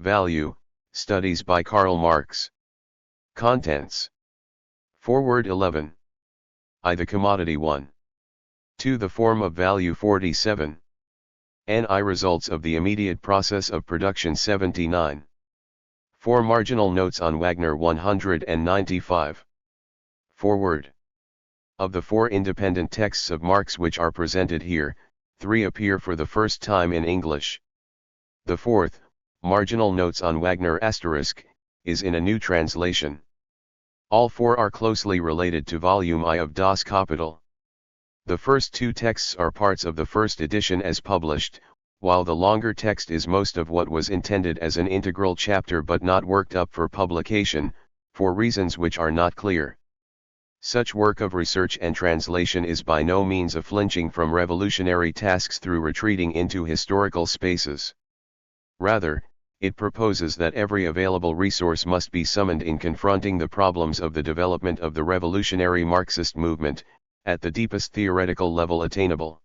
Value, Studies by Karl Marx. Contents. Foreword 11. I. The commodity 1. 2. The form of value 47. N.I. Results of the immediate process of production 79. 4. Marginal notes on Wagner 195. Foreword. Of the 4 independent texts of Marx which are presented here, 3 appear for the first time in English. The 4th, Marginal Notes on Wagner *, is in a new translation. All 4 are closely related to Volume I of Das Kapital. The first 2 texts are parts of the first edition as published, while the longer text is most of what was intended as an integral chapter but not worked up for publication, for reasons which are not clear. Such work of research and translation is by no means a flinching from revolutionary tasks through retreating into historical spaces. Rather, it proposes that every available resource must be summoned in confronting the problems of the development of the revolutionary Marxist movement, at the deepest theoretical level attainable.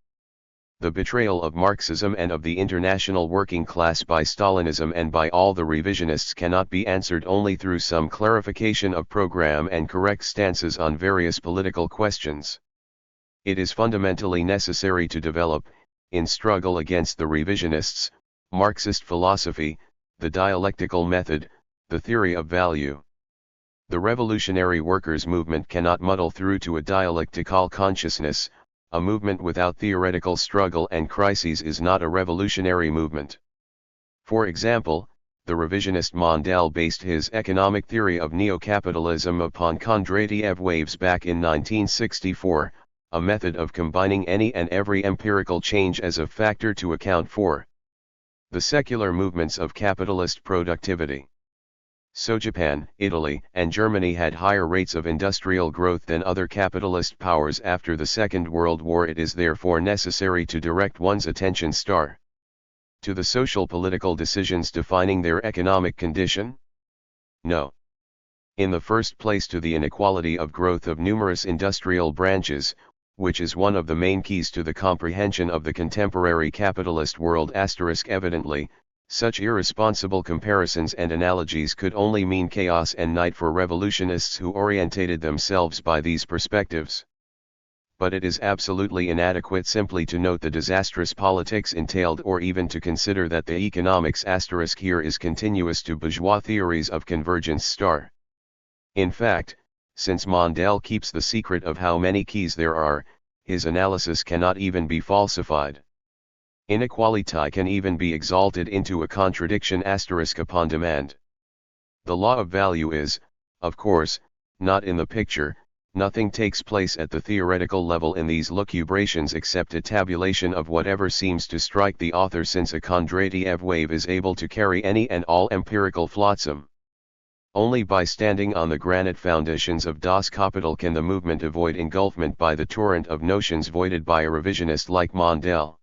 The betrayal of Marxism and of the international working class by Stalinism and by all the revisionists cannot be answered only through some clarification of program and correct stances on various political questions. It is fundamentally necessary to develop, in struggle against the revisionists, Marxist philosophy, the dialectical method, the theory of value. The revolutionary workers' movement cannot muddle through to a dialectical consciousness. A movement without theoretical struggle and crises is not a revolutionary movement. For example, the revisionist Mondale based his economic theory of neo-capitalism upon Kondratiev waves back in 1964, a method of combining any and every empirical change as a factor to account for the secular movements of capitalist productivity. So Japan, Italy, and Germany had higher rates of industrial growth than other capitalist powers after the Second World War. It is therefore necessary to direct one's attention to the social political decisions defining their economic condition? No. In the first place to the inequality of growth of numerous industrial branches, which is one of the main keys to the comprehension of the contemporary capitalist world. Evidently, such irresponsible comparisons and analogies could only mean chaos and night for revolutionists who orientated themselves by these perspectives. But it is absolutely inadequate simply to note the disastrous politics entailed or even to consider that the economics * here is continuous to bourgeois theories of convergence *. In fact, since Mondale keeps the secret of how many keys there are, his analysis cannot even be falsified. Inequality can even be exalted into a contradiction * upon demand. The law of value is, of course, not in the picture. Nothing takes place at the theoretical level in these lucubrations except a tabulation of whatever seems to strike the author, since a Kondratiev wave is able to carry any and all empirical flotsam. Only by standing on the granite foundations of Das Kapital can the movement avoid engulfment by the torrent of notions voided by a revisionist like Mondale.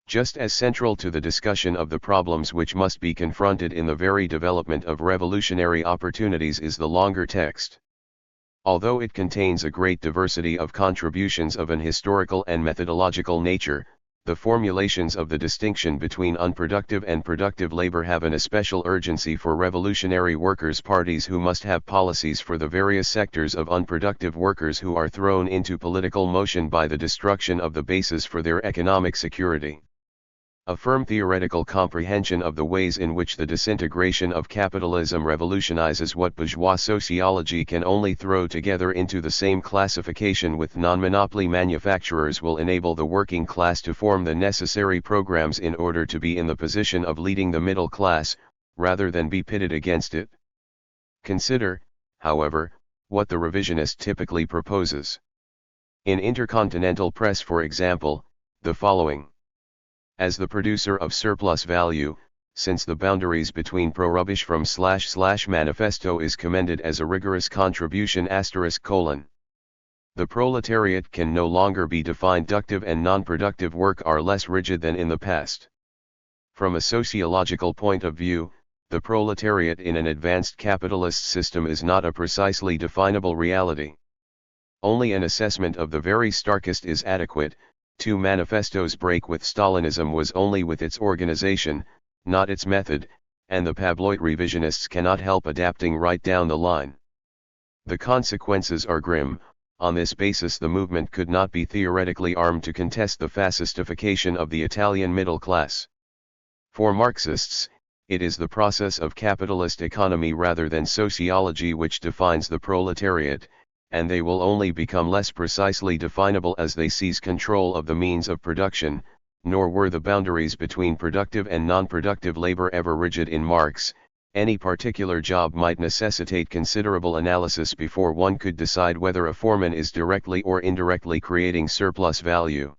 Just as central to the discussion of the problems which must be confronted in the very development of revolutionary opportunities is the longer text. Although it contains a great diversity of contributions of an historical and methodological nature, the formulations of the distinction between unproductive and productive labor have an especial urgency for revolutionary workers' parties who must have policies for the various sectors of unproductive workers who are thrown into political motion by the destruction of the basis for their economic security. A firm theoretical comprehension of the ways in which the disintegration of capitalism revolutionizes what bourgeois sociology can only throw together into the same classification with non-monopoly manufacturers will enable the working class to form the necessary programs in order to be in the position of leading the middle class, rather than be pitted against it. Consider, however, what the revisionist typically proposes. In Intercontinental Press, for example, the following: as the producer of surplus value, since the boundaries between pro-rubbish from / manifesto is commended as a rigorous contribution *: the proletariat can no longer be defined. Productive and non-productive work are less rigid than in the past. From a sociological point of view, the proletariat in an advanced capitalist system is not a precisely definable reality. Only an assessment of the very starkest is adequate. Two manifesto's break with Stalinism was only with its organization, not its method, and the Pabloid revisionists cannot help adapting right down the line. The consequences are grim. On this basis the movement could not be theoretically armed to contest the fascistification of the Italian middle class. For Marxists, it is the process of capitalist economy rather than sociology which defines the proletariat, and they will only become less precisely definable as they seize control of the means of production, nor were the boundaries between productive and non-productive labor ever rigid in Marx. Any particular job might necessitate considerable analysis before one could decide whether a foreman is directly or indirectly creating surplus value.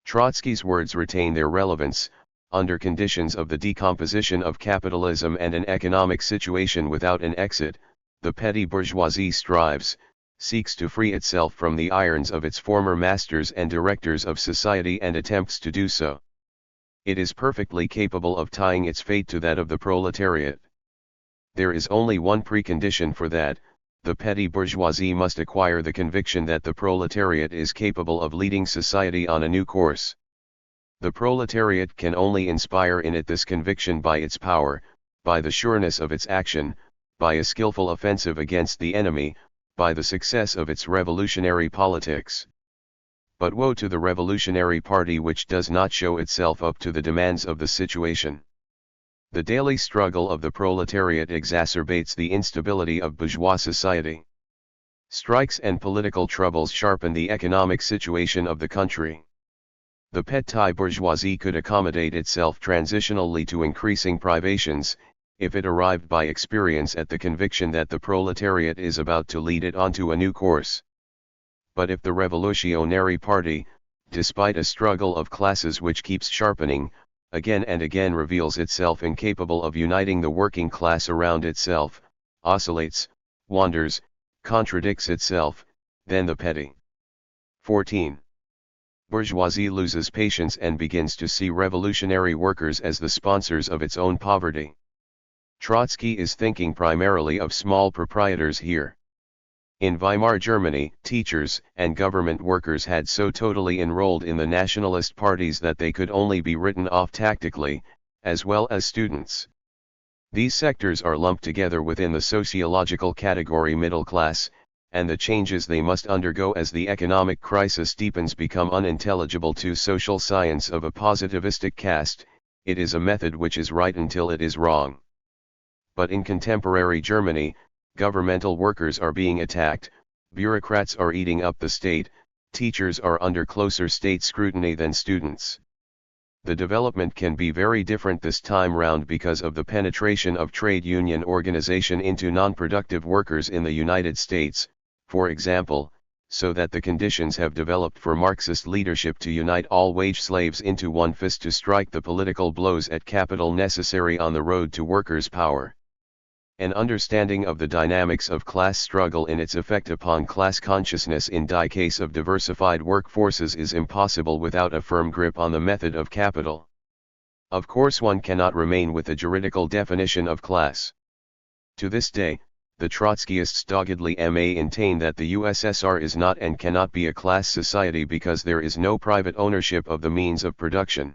Trotsky's words retain their relevance. Under conditions of the decomposition of capitalism and an economic situation without an exit, the petty bourgeoisie seeks to free itself from the irons of its former masters and directors of society and attempts to do so. It is perfectly capable of tying its fate to that of the proletariat. There is only one precondition for that: the petty bourgeoisie must acquire the conviction that the proletariat is capable of leading society on a new course. The proletariat can only inspire in it this conviction by its power, by the sureness of its action, by a skillful offensive against the enemy, by the success of its revolutionary politics. But woe to the revolutionary party which does not show itself up to the demands of the situation. The daily struggle of the proletariat exacerbates the instability of bourgeois society. Strikes and political troubles sharpen the economic situation of the country. The petty bourgeoisie could accommodate itself transitionally to increasing privations, if it arrived by experience at the conviction that the proletariat is about to lead it onto a new course. But if the revolutionary party, despite a struggle of classes which keeps sharpening, again and again reveals itself incapable of uniting the working class around itself, oscillates, wanders, contradicts itself, then the petty 14. Bourgeoisie loses patience and begins to see revolutionary workers as the sponsors of its own poverty. Trotsky is thinking primarily of small proprietors here. In Weimar Germany, teachers and government workers had so totally enrolled in the nationalist parties that they could only be written off tactically, as well as students. These sectors are lumped together within the sociological category middle class, and the changes they must undergo as the economic crisis deepens become unintelligible to social science of a positivistic cast. It is a method which is right until it is wrong. But in contemporary Germany, governmental workers are being attacked, bureaucrats are eating up the state, teachers are under closer state scrutiny than students. The development can be very different this time round because of the penetration of trade union organization into non-productive workers in the United States, for example, so that the conditions have developed for Marxist leadership to unite all wage slaves into one fist to strike the political blows at capital necessary on the road to workers' power. An understanding of the dynamics of class struggle in its effect upon class consciousness in the case of diversified workforces is impossible without a firm grip on the method of capital. Of course one cannot remain with a juridical definition of class. To this day, the Trotskyists doggedly maintain that the USSR is not and cannot be a class society because there is no private ownership of the means of production.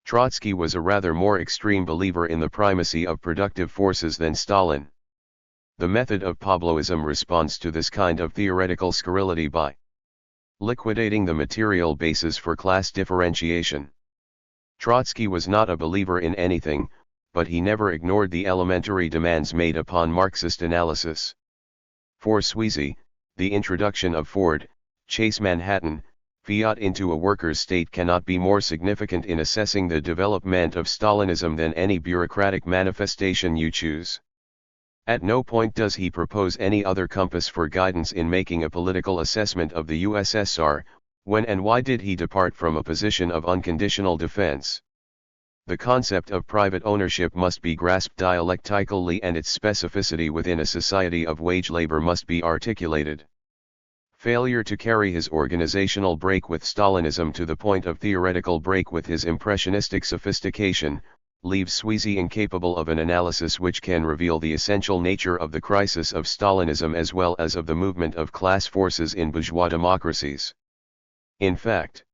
Trotsky was a rather more extreme believer in the primacy of productive forces than Stalin. The method of Pabloism responds to this kind of theoretical scurrility by liquidating the material basis for class differentiation. Trotsky was not a believer in anything, but he never ignored the elementary demands made upon Marxist analysis. For Sweezy, the introduction of Ford, Chase Manhattan, Fiat into a workers' state cannot be more significant in assessing the development of Stalinism than any bureaucratic manifestation you choose. At no point does he propose any other compass for guidance in making a political assessment of the USSR. When and why did he depart from a position of unconditional defense? The concept of private ownership must be grasped dialectically, and its specificity within a society of wage labor must be articulated. Failure to carry his organizational break with Stalinism to the point of theoretical break with his impressionistic sophistication, leaves Sweezy incapable of an analysis which can reveal the essential nature of the crisis of Stalinism as well as of the movement of class forces in bourgeois democracies. In fact,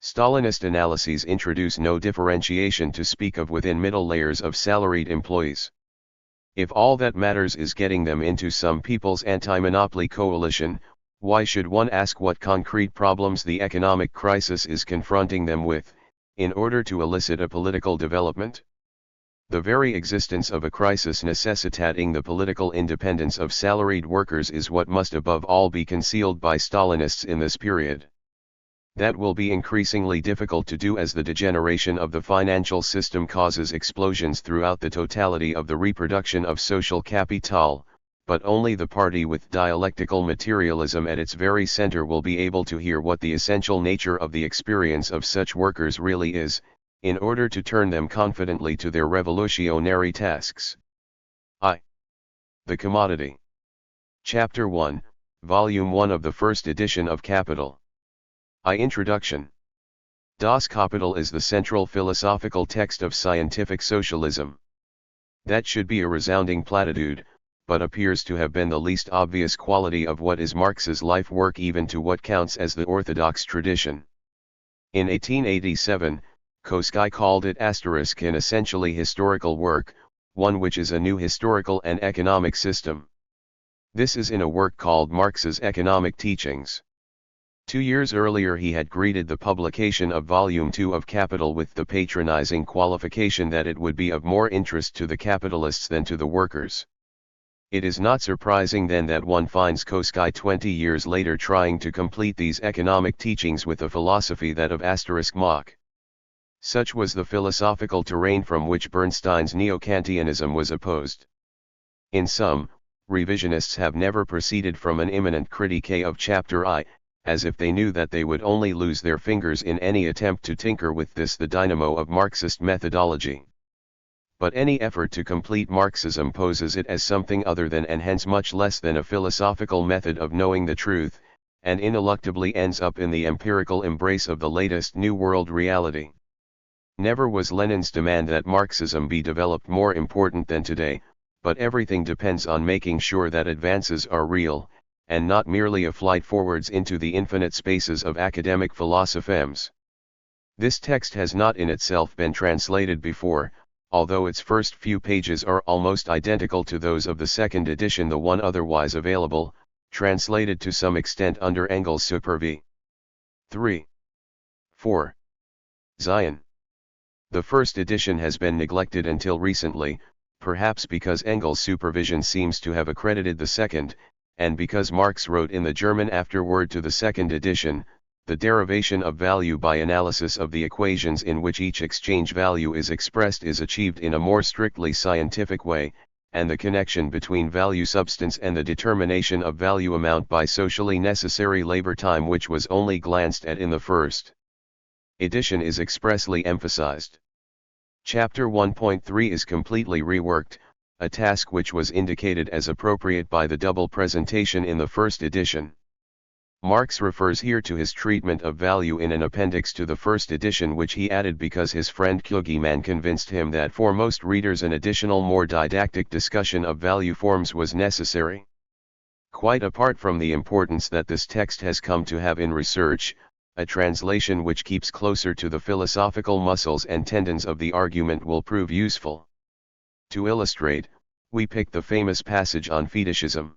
Stalinist analyses introduce no differentiation to speak of within middle layers of salaried employees. If all that matters is getting them into some people's anti-monopoly coalition, why should one ask what concrete problems the economic crisis is confronting them with, in order to elicit a political development? The very existence of a crisis necessitating the political independence of salaried workers is what must above all be concealed by Stalinists in this period. That will be increasingly difficult to do as the degeneration of the financial system causes explosions throughout the totality of the reproduction of social capital, but only the party with dialectical materialism at its very center will be able to hear what the essential nature of the experience of such workers really is, in order to turn them confidently to their revolutionary tasks. The Commodity. Chapter 1, Volume 1 of the first edition of Capital. Introduction. Das Kapital is the central philosophical text of scientific socialism. That should be a resounding platitude, but appears to have been the least obvious quality of what is Marx's life work even to what counts as the orthodox tradition. In 1887, Koski called it an essentially historical work, one which is a new historical and economic system. This is in a work called Marx's Economic Teachings. 2 years earlier he had greeted the publication of Volume 2 of Capital with the patronizing qualification that it would be of more interest to the capitalists than to the workers. It is not surprising then that one finds Koski 20 years later trying to complete these economic teachings with a philosophy that of Mach. Such was the philosophical terrain from which Bernstein's Neo-Kantianism was opposed. In sum, revisionists have never proceeded from an imminent critique of Chapter I, as if they knew that they would only lose their fingers in any attempt to tinker with this the dynamo of Marxist methodology. But any effort to complete Marxism poses it as something other than and hence much less than a philosophical method of knowing the truth, and ineluctably ends up in the empirical embrace of the latest New World reality. Never was Lenin's demand that Marxism be developed more important than today, but everything depends on making sure that advances are real, and not merely a flight forwards into the infinite spaces of academic philosophemes. This text has not in itself been translated before, although its first few pages are almost identical to those of the second edition, the one otherwise available, translated to some extent under Engels' supervision. 3. 4. Zion. The first edition has been neglected until recently, perhaps because Engels' supervision seems to have accredited the second, and because Marx wrote in the German afterword to the second edition, the derivation of value by analysis of the equations in which each exchange value is expressed is achieved in a more strictly scientific way, and the connection between value substance and the determination of value amount by socially necessary labor time, which was only glanced at in the first edition, is expressly emphasized. Chapter 1.3 is completely reworked, a task which was indicated as appropriate by the double presentation in the first edition. Marx refers here to his treatment of value in an appendix to the first edition, which he added because his friend Kugeman convinced him that for most readers an additional more didactic discussion of value forms was necessary. Quite apart from the importance that this text has come to have in research, a translation which keeps closer to the philosophical muscles and tendons of the argument will prove useful. To illustrate, we pick the famous passage on fetishism.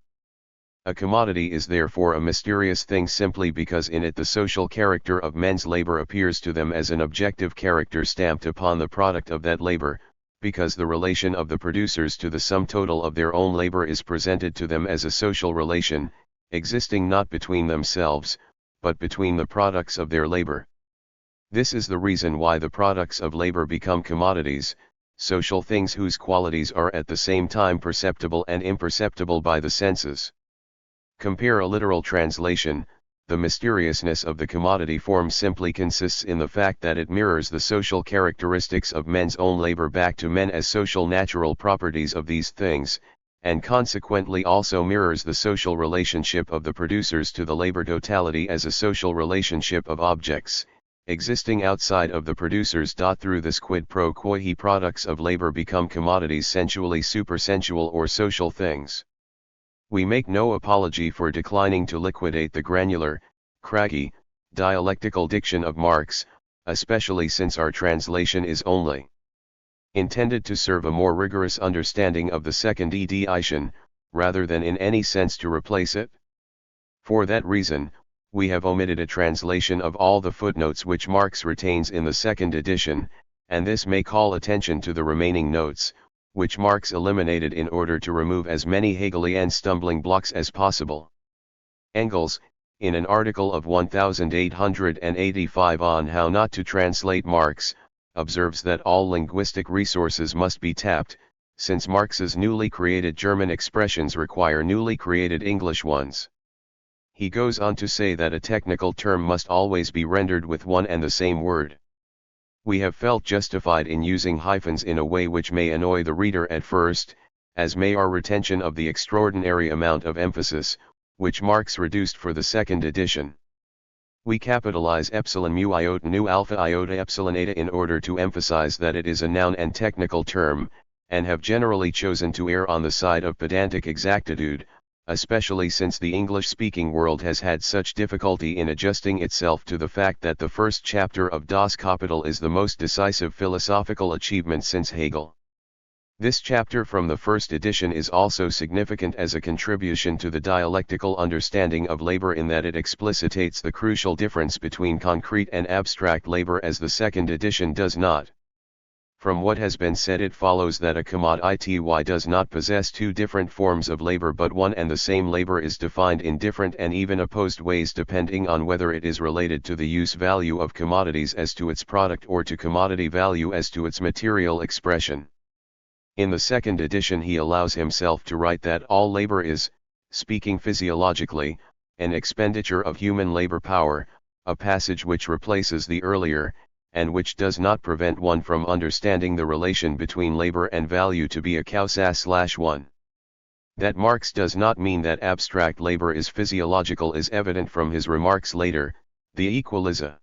A commodity is therefore a mysterious thing simply because in it the social character of men's labor appears to them as an objective character stamped upon the product of that labor, because the relation of the producers to the sum total of their own labor is presented to them as a social relation, existing not between themselves, but between the products of their labor. This is the reason why the products of labor become commodities, social things whose qualities are at the same time perceptible and imperceptible by the senses. Compare a literal translation. The mysteriousness of the commodity form simply consists in the fact that it mirrors the social characteristics of men's own labor back to men as social natural properties of these things, and consequently also mirrors the social relationship of the producers to the labor totality as a social relationship of objects, existing outside of the producers. Through this quid pro quo products of labor become commodities, sensually supersensual or social things. We make no apology for declining to liquidate the granular, craggy, dialectical diction of Marx, especially since our translation is only intended to serve a more rigorous understanding of the second edition, rather than in any sense to replace it. For that reason, we have omitted a translation of all the footnotes which Marx retains in the second edition, and this may call attention to the remaining notes, which Marx eliminated in order to remove as many Hegelian stumbling blocks as possible. Engels, in an article of 1885 on how not to translate Marx, observes that all linguistic resources must be tapped, since Marx's newly created German expressions require newly created English ones. He goes on to say that a technical term must always be rendered with one and the same word. We have felt justified in using hyphens in a way which may annoy the reader at first, as may our retention of the extraordinary amount of emphasis, which Marx reduced for the second edition. We capitalize epsilon mu iota nu alpha iota epsilon eta in order to emphasize that it is a noun and technical term, and have generally chosen to err on the side of pedantic exactitude, especially since the English-speaking world has had such difficulty in adjusting itself to the fact that the first chapter of Das Kapital is the most decisive philosophical achievement since Hegel. This chapter from the first edition is also significant as a contribution to the dialectical understanding of labor in that it explicitates the crucial difference between concrete and abstract labor as the second edition does not. From what has been said, it follows that a commodity does not possess two different forms of labor, but one and the same labor is defined in different and even opposed ways depending on whether it is related to the use value of commodities as to its product or to commodity value as to its material expression. In the second edition he allows himself to write that all labor is, speaking physiologically, an expenditure of human labor power, a passage which replaces the earlier, and which does not prevent one from understanding the relation between labor and value to be a causa/one. That Marx does not mean that abstract labor is physiological is evident from his remarks later. The equalization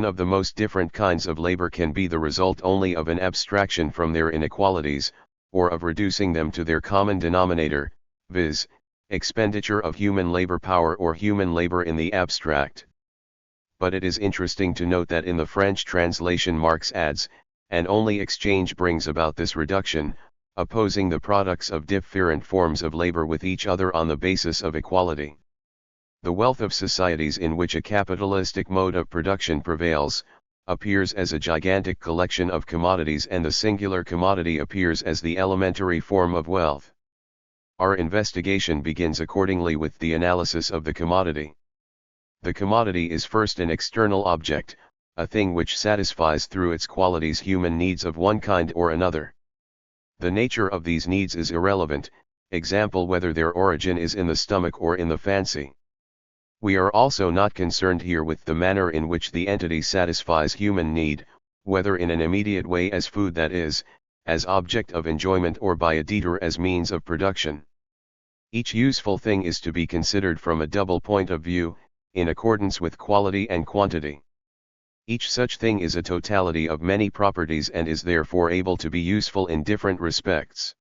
of the most different kinds of labor can be the result only of an abstraction from their inequalities, or of reducing them to their common denominator, viz., expenditure of human labor power or human labor in the abstract. But it is interesting to note that in the French translation Marx adds, and only exchange brings about this reduction, opposing the products of different forms of labor with each other on the basis of equality. The wealth of societies in which a capitalistic mode of production prevails, appears as a gigantic collection of commodities, and the singular commodity appears as the elementary form of wealth. Our investigation begins accordingly with the analysis of the commodity. The commodity is first an external object, a thing which satisfies through its qualities human needs of one kind or another. The nature of these needs is irrelevant, example whether their origin is in the stomach or in the fancy. We are also not concerned here with the manner in which the entity satisfies human need, whether in an immediate way as food, that is, as object of enjoyment, or by a detour as means of production. Each useful thing is to be considered from a double point of view, in accordance with quality and quantity. Each such thing is a totality of many properties and is therefore able to be useful in different respects.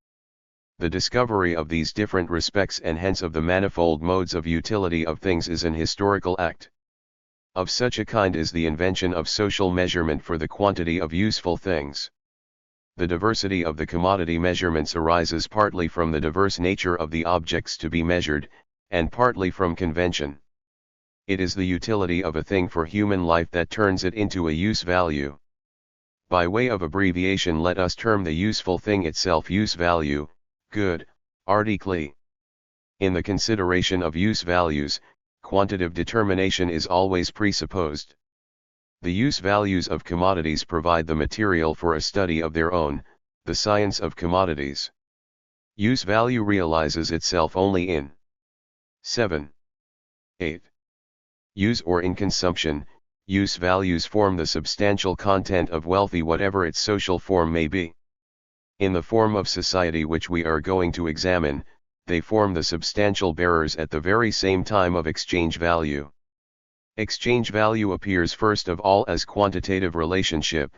The discovery of these different respects, and hence of the manifold modes of utility of things, is an historical act. Of such a kind is the invention of social measurement for the quantity of useful things. The diversity of the commodity measurements arises partly from the diverse nature of the objects to be measured, and partly from convention. It is the utility of a thing for human life that turns it into a use value. By way of abbreviation, let us term the useful thing itself use value, good, article. In the consideration of use values, quantitative determination is always presupposed. The use values of commodities provide the material for a study of their own, the science of commodities. Use value realizes itself only in 7. 8. Use or in consumption. Use values form the substantial content of wealthy, whatever its social form may be. In the form of society which we are going to examine, they form the substantial bearers at the very same time of exchange value. Exchange value appears first of all as quantitative relationship,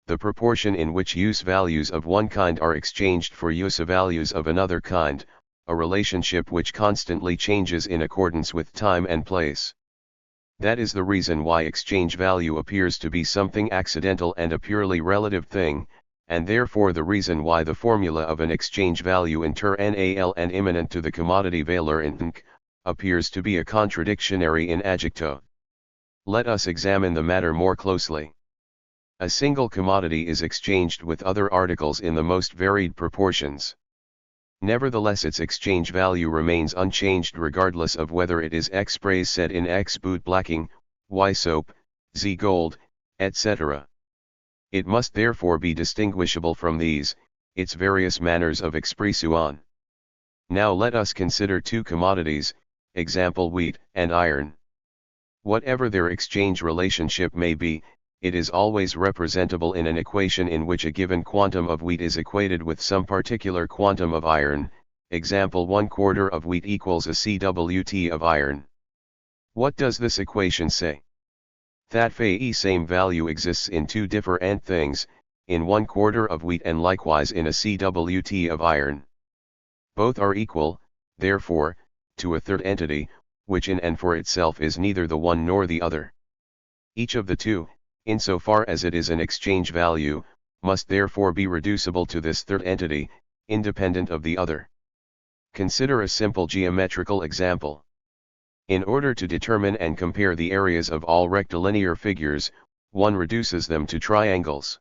the proportion in which use values of one kind are exchanged for use values of another kind, a relationship which constantly changes in accordance with time and place. That is the reason why exchange value appears to be something accidental and a purely relative thing, and therefore the reason why the formula of an exchange value inter NAL and immanent to the commodity valor intnk appears to be a contradictionary in adjecto. Let us examine the matter more closely. A single commodity is exchanged with other articles in the most varied proportions. Nevertheless, its exchange value remains unchanged regardless of whether it is X sprays said in X boot blacking, Y soap, Z gold, etc. It must therefore be distinguishable from these, its various manners of expression. Now let us consider two commodities, example wheat and iron. Whatever their exchange relationship may be, it is always representable in an equation in which a given quantum of wheat is equated with some particular quantum of iron, example 1/4 of wheat equals a CWT of iron. What does this equation say? That the same value exists in two different things, in 1/4 of wheat and likewise in a CWT of iron. Both are equal, therefore, to a third entity, which in and for itself is neither the one nor the other. Each of the two, insofar as it is an exchange value, must therefore be reducible to this third entity, independent of the other. Consider a simple geometrical example. In order to determine and compare the areas of all rectilinear figures, one reduces them to triangles.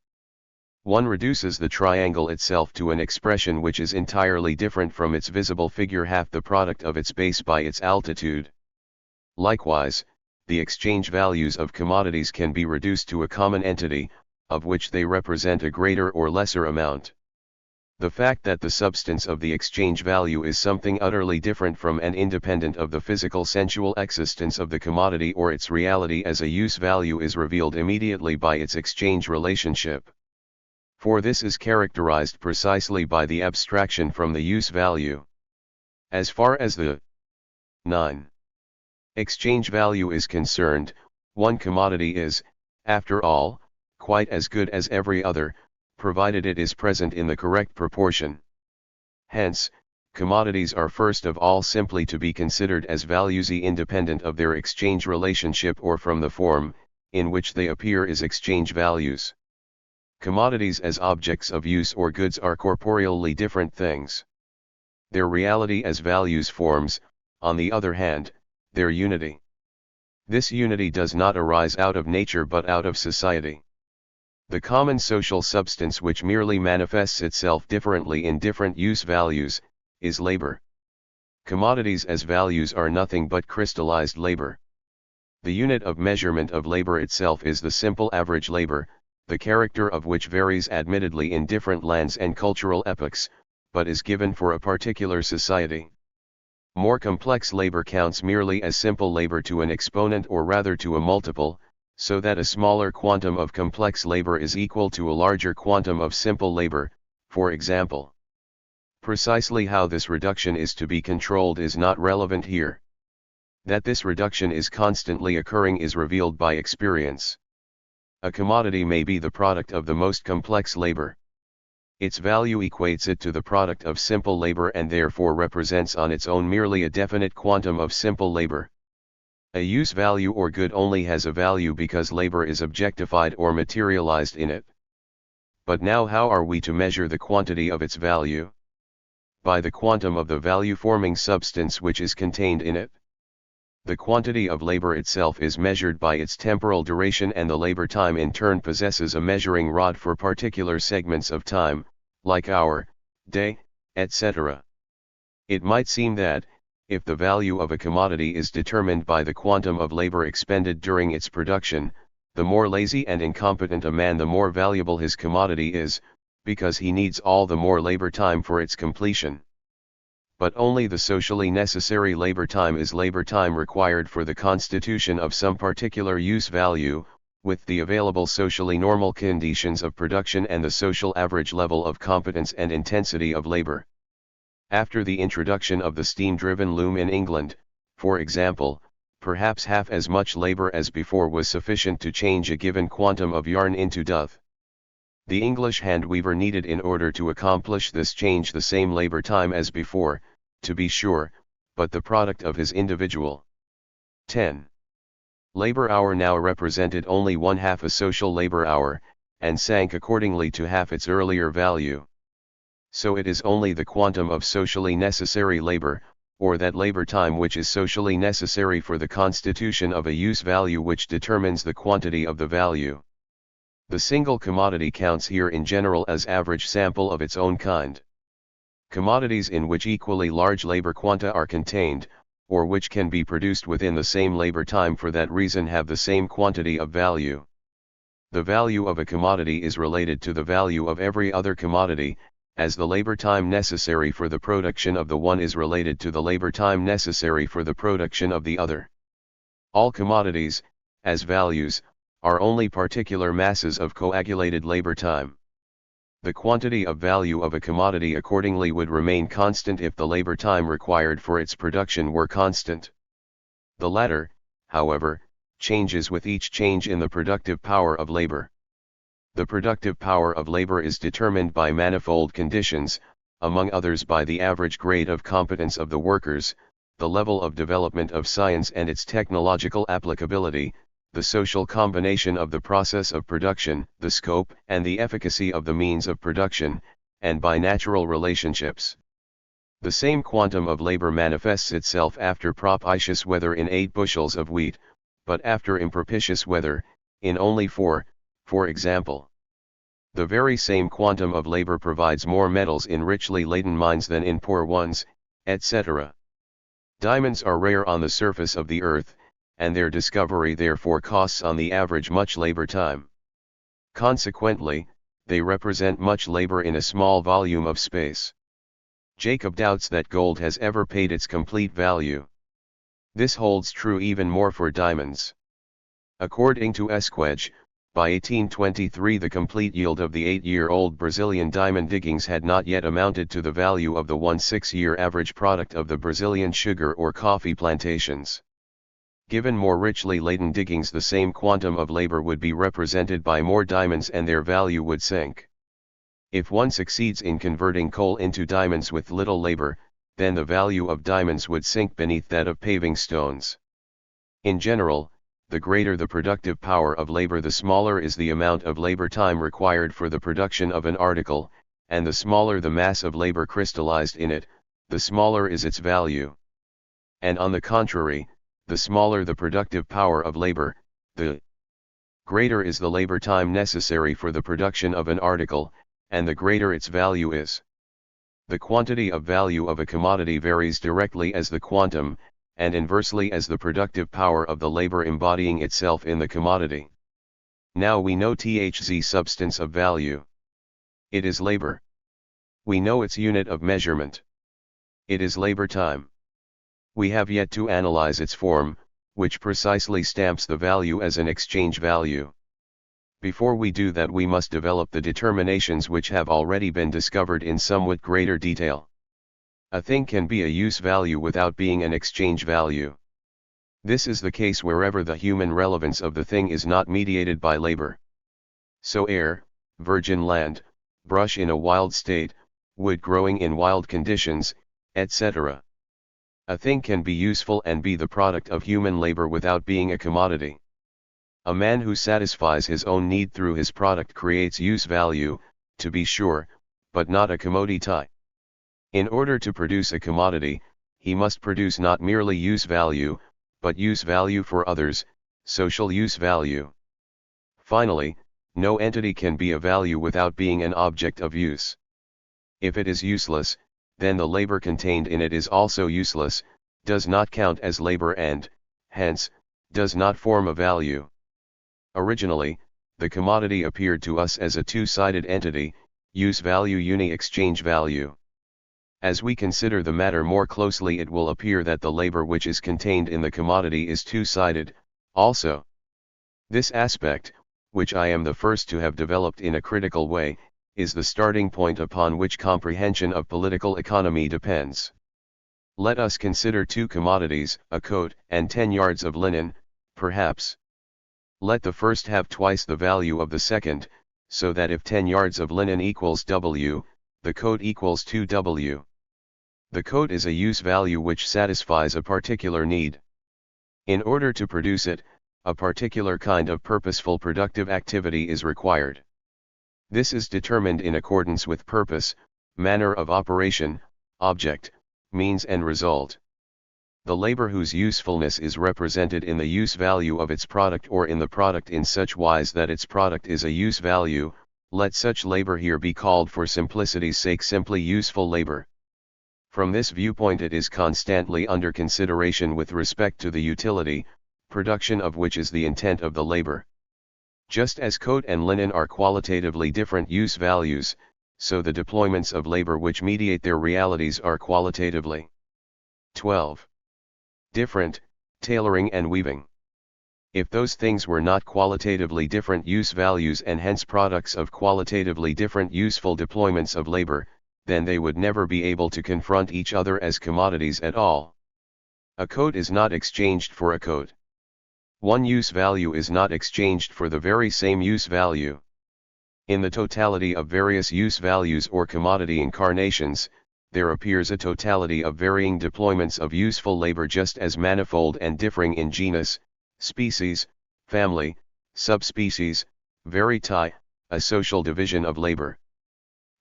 One reduces the triangle itself to an expression which is entirely different from its visible figure half the product of its base by its altitude. Likewise, the exchange values of commodities can be reduced to a common entity, of which they represent a greater or lesser amount. The fact that the substance of the exchange value is something utterly different from and independent of the physical sensual existence of the commodity or its reality as a use value is revealed immediately by its exchange relationship. For this is characterized precisely by the abstraction from the use value. As far as the 9. Exchange value is concerned, one commodity is, after all, quite as good as every other, provided it is present in the correct proportion. Hence, commodities are first of all simply to be considered as values independent of their exchange relationship or from the form, in which they appear as exchange values. Commodities as objects of use or goods are corporeally different things. Their reality as values forms, on the other hand, their unity. This unity does not arise out of nature but out of society. The common social substance which merely manifests itself differently in different use values, is labor. Commodities as values are nothing but crystallized labor. The unit of measurement of labor itself is the simple average labor, the character of which varies admittedly in different lands and cultural epochs, but is given for a particular society. More complex labor counts merely as simple labor to an exponent or rather to a multiple, so that a smaller quantum of complex labor is equal to a larger quantum of simple labor, for example. Precisely how this reduction is to be controlled is not relevant here. That this reduction is constantly occurring is revealed by experience. A commodity may be the product of the most complex labor. Its value equates it to the product of simple labor and therefore represents on its own merely a definite quantum of simple labor. A use value or good only has a value because labor is objectified or materialized in it. But now how are we to measure the quantity of its value? By the quantum of the value-forming substance which is contained in it. The quantity of labor itself is measured by its temporal duration and the labor time in turn possesses a measuring rod for particular segments of time, like hour, day, etc. It might seem that, if the value of a commodity is determined by the quantum of labor expended during its production, the more lazy and incompetent a man the more valuable his commodity is, because he needs all the more labor time for its completion. But only the socially necessary labor time is labor time required for the constitution of some particular use value, with the available socially normal conditions of production and the social average level of competence and intensity of labor. After the introduction of the steam-driven loom in England, for example, perhaps half as much labor as before was sufficient to change a given quantum of yarn into doth. The English hand weaver needed in order to accomplish this change the same labor time as before, to be sure, but the product of his individual 10. Labor hour now represented only 1/2 a social labor hour, and sank accordingly to half its earlier value. So it is only the quantum of socially necessary labor, or that labor time which is socially necessary for the constitution of a use value, which determines the quantity of the value. The single commodity counts here in general as average sample of its own kind. Commodities in which equally large labor quanta are contained, or which can be produced within the same labor time for that reason, have the same quantity of value. The value of a commodity is related to the value of every other commodity, as the labor time necessary for the production of the one is related to the labor time necessary for the production of the other. All commodities, as values, are only particular masses of coagulated labor time. The quantity of value of a commodity accordingly would remain constant if the labor time required for its production were constant. The latter, however, changes with each change in the productive power of labor. The productive power of labor is determined by manifold conditions, among others by the average grade of competence of the workers, the level of development of science and its technological applicability, the social combination of the process of production, the scope and the efficacy of the means of production, and by natural relationships. The same quantum of labor manifests itself after propitious weather in 8 bushels of wheat, but after impropitious weather, in only 4, for example. The very same quantum of labor provides more metals in richly laden mines than in poor ones, etc. Diamonds are rare on the surface of the earth, and their discovery therefore costs on the average much labor time. Consequently, they represent much labor in a small volume of space. Jacob doubts that gold has ever paid its complete value. This holds true even more for diamonds. According to Esquedge, by 1823 the complete yield of the 8-year-old Brazilian diamond diggings had not yet amounted to the value of the 6-year average product of the Brazilian sugar or coffee plantations. Given more richly laden diggings, the same quantum of labor would be represented by more diamonds and their value would sink. If one succeeds in converting coal into diamonds with little labor, then the value of diamonds would sink beneath that of paving stones. In general, the greater the productive power of labor, the smaller is the amount of labor time required for the production of an article, and the smaller the mass of labor crystallized in it, the smaller is its value. And on the contrary, the smaller the productive power of labor, the greater is the labor time necessary for the production of an article, and the greater its value is. The quantity of value of a commodity varies directly as the quantum, and inversely as the productive power of the labor embodying itself in the commodity. Now we know THZ substance of value. It is labor. We know its unit of measurement. It is labor time. We have yet to analyze its form, which precisely stamps the value as an exchange value. Before we do that, we must develop the determinations which have already been discovered in somewhat greater detail. A thing can be a use value without being an exchange value. This is the case wherever the human relevance of the thing is not mediated by labor. So air, virgin land, brush in a wild state, wood growing in wild conditions, etc. A thing can be useful and be the product of human labor without being a commodity. A man who satisfies his own need through his product creates use value, to be sure, but not a commodity. In order to produce a commodity, he must produce not merely use value, but use value for others, social use value. Finally, no entity can be a value without being an object of use. If it is useless, then the labor contained in it is also useless, does not count as labor and, hence, does not form a value. Originally, the commodity appeared to us as a two-sided entity, use value uni-exchange value. As we consider the matter more closely, it will appear that the labor which is contained in the commodity is two-sided, also. This aspect, which I am the first to have developed in a critical way, is the starting point upon which comprehension of political economy depends. Let us consider two commodities, a coat and 10 yards of linen, perhaps. Let the first have twice the value of the second, so that if 10 yards of linen equals W, the coat equals 2W. The coat is a use value which satisfies a particular need. In order to produce it, a particular kind of purposeful productive activity is required. This is determined in accordance with purpose, manner of operation, object, means and result. The labor whose usefulness is represented in the use value of its product or in the product in such wise that its product is a use value, let such labor here be called for simplicity's sake simply useful labor. From this viewpoint it is constantly under consideration with respect to the utility, production of which is the intent of the labor. Just as coat and linen are qualitatively different use values, so the deployments of labor which mediate their realities are qualitatively 12. Different, tailoring and weaving. If those things were not qualitatively different use values and hence products of qualitatively different useful deployments of labor, then they would never be able to confront each other as commodities at all. A coat is not exchanged for a coat. One use value is not exchanged for the very same use value. In the totality of various use values or commodity incarnations, there appears a totality of varying deployments of useful labor just as manifold and differing in genus, species, family, subspecies, variety, a social division of labor.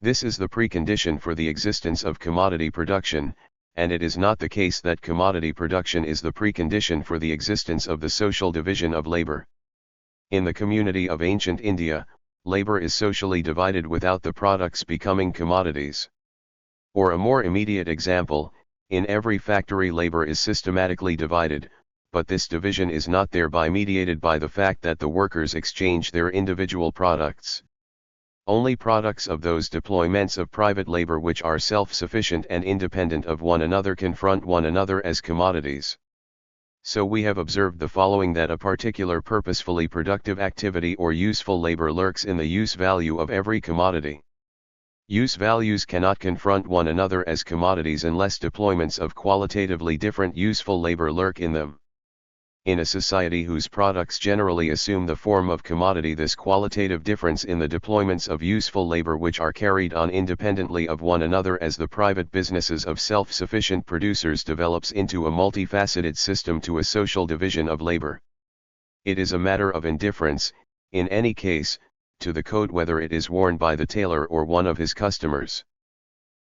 This is the precondition for the existence of commodity production, and it is not the case that commodity production is the precondition for the existence of the social division of labor. In the community of ancient India, labor is socially divided without the products becoming commodities. Or a more immediate example, in every factory labor is systematically divided, but this division is not thereby mediated by the fact that the workers exchange their individual products. Only products of those deployments of private labor which are self-sufficient and independent of one another confront one another as commodities. So we have observed the following: that a particular purposefully productive activity or useful labor lurks in the use value of every commodity. Use values cannot confront one another as commodities unless deployments of qualitatively different useful labor lurk in them. In a society whose products generally assume the form of commodity, this qualitative difference in the deployments of useful labor which are carried on independently of one another as the private businesses of self-sufficient producers develops into a multifaceted system to a social division of labor. It is a matter of indifference, in any case, to the coat whether it is worn by the tailor or one of his customers.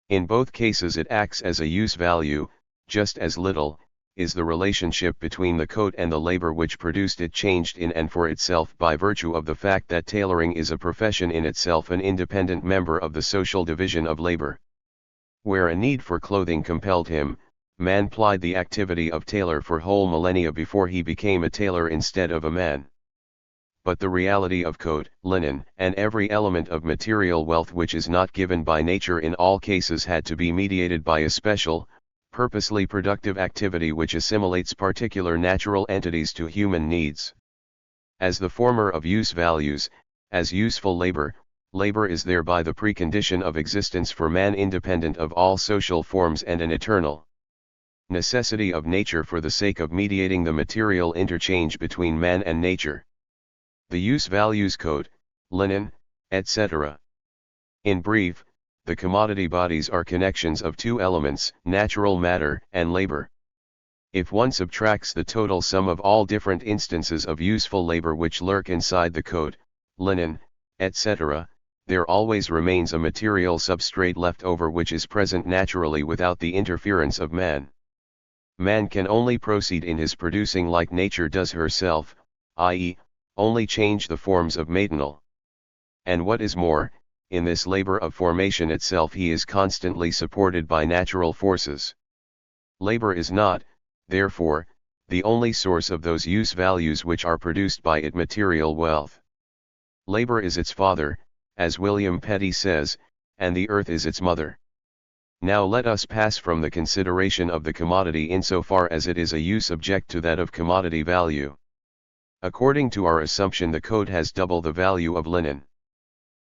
In both cases it acts as a use value, just as little is the relationship between the coat and the labor which produced it changed in and for itself by virtue of the fact that tailoring is a profession in itself, an independent member of the social division of labor. Where a need for clothing compelled him, man plied the activity of tailor for whole millennia before he became a tailor instead of a man. But the reality of coat, linen, and every element of material wealth which is not given by nature in all cases had to be mediated by a special, purposely productive activity which assimilates particular natural entities to human needs. As the former of use values, as useful labor, labor is thereby the precondition of existence for man independent of all social forms and an eternal necessity of nature for the sake of mediating the material interchange between man and nature. The use values coat, linen, etc. In brief, the commodity bodies are connections of two elements, natural matter and labor. If one subtracts the total sum of all different instances of useful labor which lurk inside the coat, linen, etc., there always remains a material substrate left over which is present naturally without the interference of man. Man can only proceed in his producing like nature does herself, i.e., only change the forms of matinal. And what is more, in this labor of formation itself he is constantly supported by natural forces. Labor is not, therefore, the only source of those use values which are produced by it material wealth. Labor is its father, as William Petty says, and the earth is its mother. Now let us pass from the consideration of the commodity insofar as it is a use object to that of commodity value. According to our assumption, the coat has double the value of linen.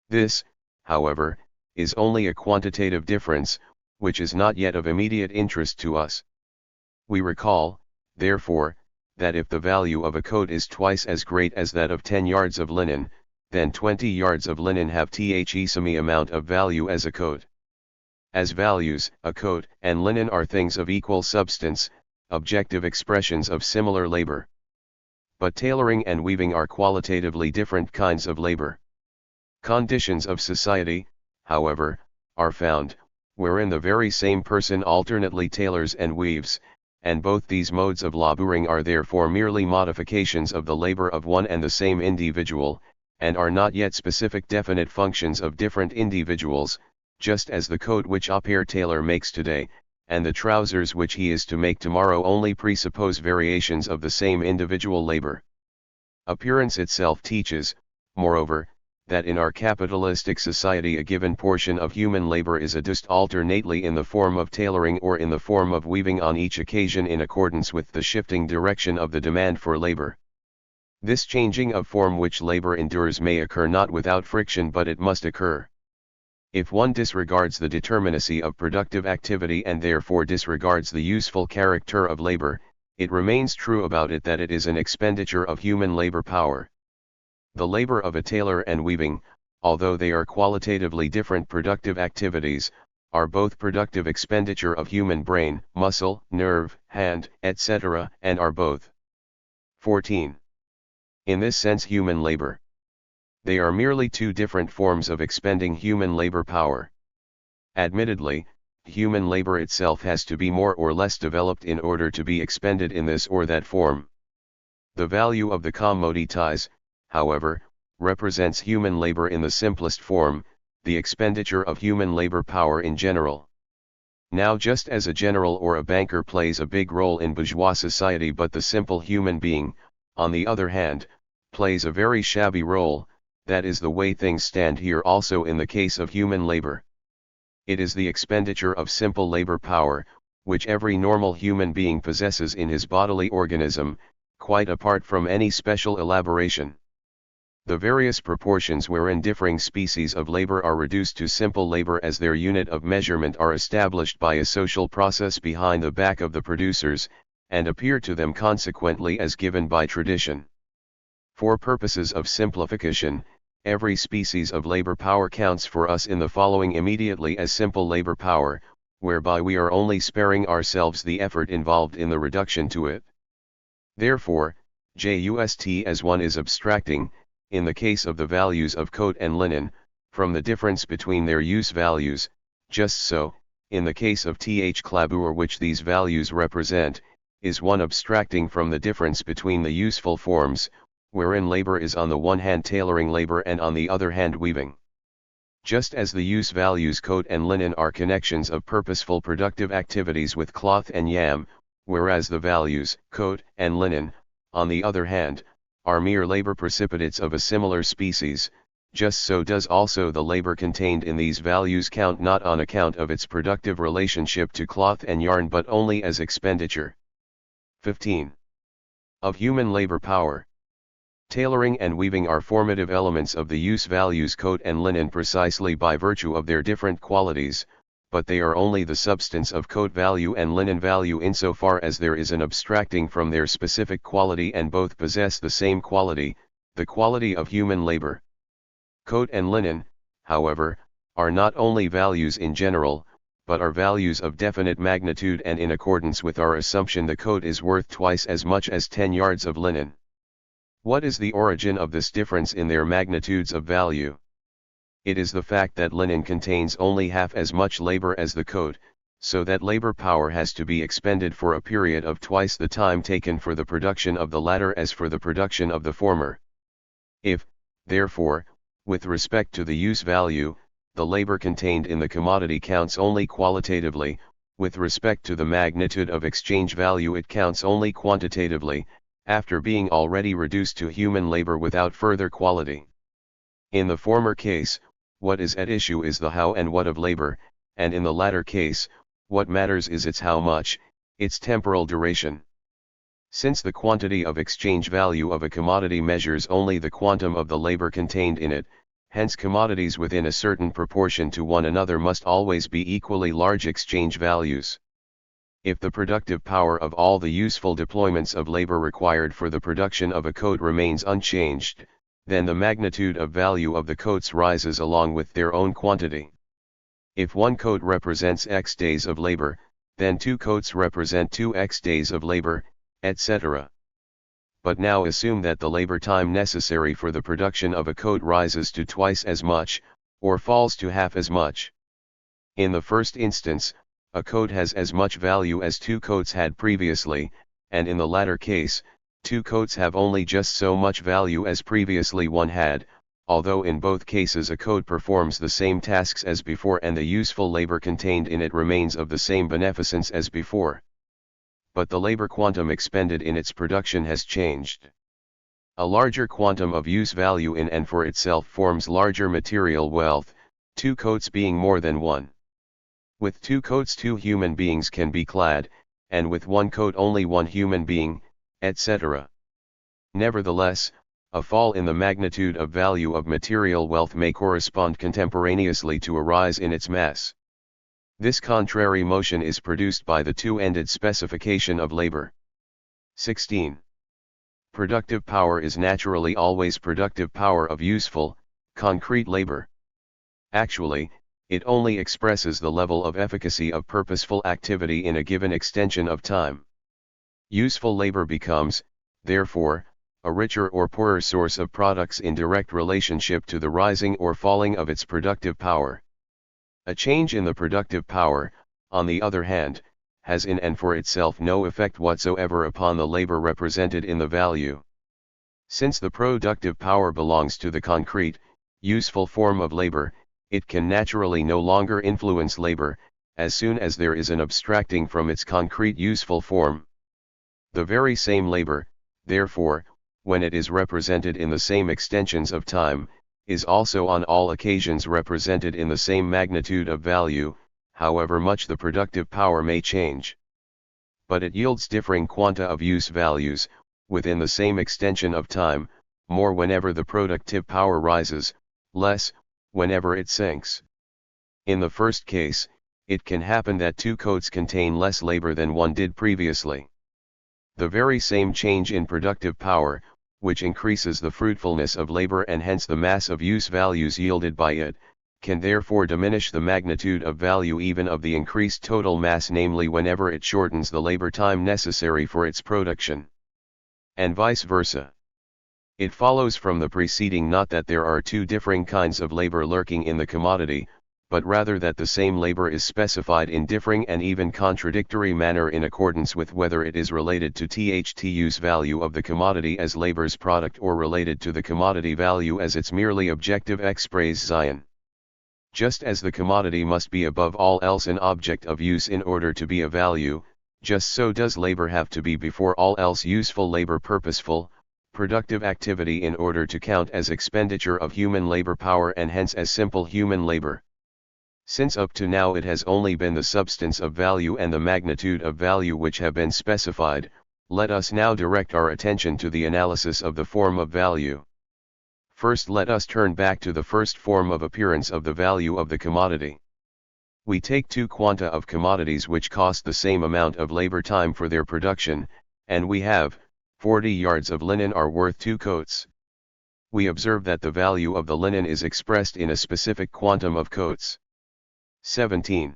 This, however, is only a quantitative difference, which is not yet of immediate interest to us. We recall, therefore, that if the value of a coat is twice as great as that of 10 yards of linen, then 20 yards of linen have the same amount of value as a coat. As values, a coat and linen are things of equal substance, objective expressions of similar labor. but tailoring and weaving are qualitatively different kinds of labor. Conditions of society, however, are found, wherein the very same person alternately tailors and weaves, and both these modes of laboring are therefore merely modifications of the labor of one and the same individual, and are not yet specific definite functions of different individuals, just as the coat which a pair tailor makes today, and the trousers which he is to make tomorrow only presuppose variations of the same individual labor. Appearance itself teaches, moreover, that in our capitalistic society a given portion of human labor is adduced alternately in the form of tailoring or in the form of weaving on each occasion in accordance with the shifting direction of the demand for labor. This changing of form which labor endures may occur not without friction, but it must occur. If one disregards the determinacy of productive activity and therefore disregards the useful character of labor, it remains true about it that it is an expenditure of human labor power. The labor of a tailor and weaving, although they are qualitatively different productive activities, are both productive expenditure of human brain, muscle, nerve, hand, etc., and are both 14. In this sense human labor. They are merely two different forms of expending human labor power. Admittedly, human labor itself has to be more or less developed in order to be expended in this or that form. The value of the commodities, however, represents human labor in the simplest form, the expenditure of human labor power in general. Now just as a general or a banker plays a big role in bourgeois society, but the simple human being, on the other hand, plays a very shabby role, that is the way things stand here also in the case of human labor. It is the expenditure of simple labor power, which every normal human being possesses in his bodily organism, quite apart from any special elaboration. The various proportions wherein differing species of labor are reduced to simple labor as their unit of measurement are established by a social process behind the back of the producers, and appear to them consequently as given by tradition. For purposes of simplification, every species of labor power counts for us in the following immediately as simple labor power, whereby we are only sparing ourselves the effort involved in the reduction to it. Therefore, just as one is abstracting, in the case of the values of coat and linen, from the difference between their use values, just so, in the case of clabur which these values represent, is one abstracting from the difference between the useful forms, wherein labor is on the one hand tailoring labor and on the other hand weaving. Just as the use values coat and linen are connections of purposeful productive activities with cloth and yam, whereas the values coat and linen, on the other hand, are mere labor precipitates of a similar species, just so does also the labor contained in these values count not on account of its productive relationship to cloth and yarn but only as expenditure. 15. Of human labor power. Tailoring and weaving are formative elements of the use values coat and linen precisely by virtue of their different qualities, but they are only the substance of coat value and linen value insofar as there is an abstracting from their specific quality and both possess the same quality, the quality of human labor. Coat and linen, however, are not only values in general, but are values of definite magnitude, and in accordance with our assumption the coat is worth twice as much as 10 yards of linen. What is the origin of this difference in their magnitudes of value? It is the fact that linen contains only half as much labor as the coat, so that labor power has to be expended for a period of twice the time taken for the production of the latter as for the production of the former. If, therefore, with respect to the use value, the labor contained in the commodity counts only qualitatively, with respect to the magnitude of exchange value it counts only quantitatively, after being already reduced to human labor without further quality. In the former case, what is at issue is the how and what of labor, and in the latter case, what matters is its how much, its temporal duration. Since the quantity of exchange value of a commodity measures only the quantum of the labor contained in it, hence commodities within a certain proportion to one another must always be equally large exchange values. If the productive power of all the useful deployments of labor required for the production of a coat remains unchanged, then the magnitude of value of the coats rises along with their own quantity. If one coat represents X days of labor, then two coats represent 2X days of labor, etc. but now assume that the labor time necessary for the production of a coat rises to twice as much, or falls to half as much. In the first instance, a coat has as much value as 2 coats had previously, and in the latter case, 2 coats have only just so much value as previously one had, although in both cases a coat performs the same tasks as before and the useful labor contained in it remains of the same beneficence as before. But the labor quantum expended in its production has changed. A larger quantum of use value in and for itself forms larger material wealth, 2 coats being more than one. With 2 coats 2 human beings can be clad, and with 1 coat only 1 human being, etc. Nevertheless, a fall in the magnitude of value of material wealth may correspond contemporaneously to a rise in its mass. This contrary motion is produced by the two-ended specification of labor. 16. Productive power is naturally always productive power of useful, concrete labor. Actually, it only expresses the level of efficacy of purposeful activity in a given extension of time. Useful labor becomes, therefore, a richer or poorer source of products in direct relationship to the rising or falling of its productive power. A change in the productive power, on the other hand, has in and for itself no effect whatsoever upon the labor represented in the value. Since the productive power belongs to the concrete, useful form of labor, it can naturally no longer influence labor, as soon as there is an abstracting from its concrete useful form. The very same labor, therefore, when it is represented in the same extensions of time, is also on all occasions represented in the same magnitude of value, however much the productive power may change. But it yields differing quanta of use values, within the same extension of time, more whenever the productive power rises, less, whenever it sinks. In the first case, it can happen that 2 coats contain less labor than one did previously. The very same change in productive power, which increases the fruitfulness of labor and hence the mass of use values yielded by it, can therefore diminish the magnitude of value even of the increased total mass, namely whenever it shortens the labor time necessary for its production. And vice versa. It follows from the preceding not that there are 2 differing kinds of labor lurking in the commodity, but rather that the same labor is specified in differing and even contradictory manner in accordance with whether it is related to use value of the commodity as labor's product or related to the commodity value as its merely objective expression. Just as the commodity must be above all else an object of use in order to be a value, just so does labor have to be before all else useful labor, purposeful, productive activity in order to count as expenditure of human labor power and hence as simple human labor. Since up to now it has only been the substance of value and the magnitude of value which have been specified, let us now direct our attention to the analysis of the form of value. First let us turn back to the first form of appearance of the value of the commodity. We take 2 quanta of commodities which cost the same amount of labor time for their production, and we have, 40 yards of linen are worth 2 coats. We observe that the value of the linen is expressed in a specific quantum of coats. 17.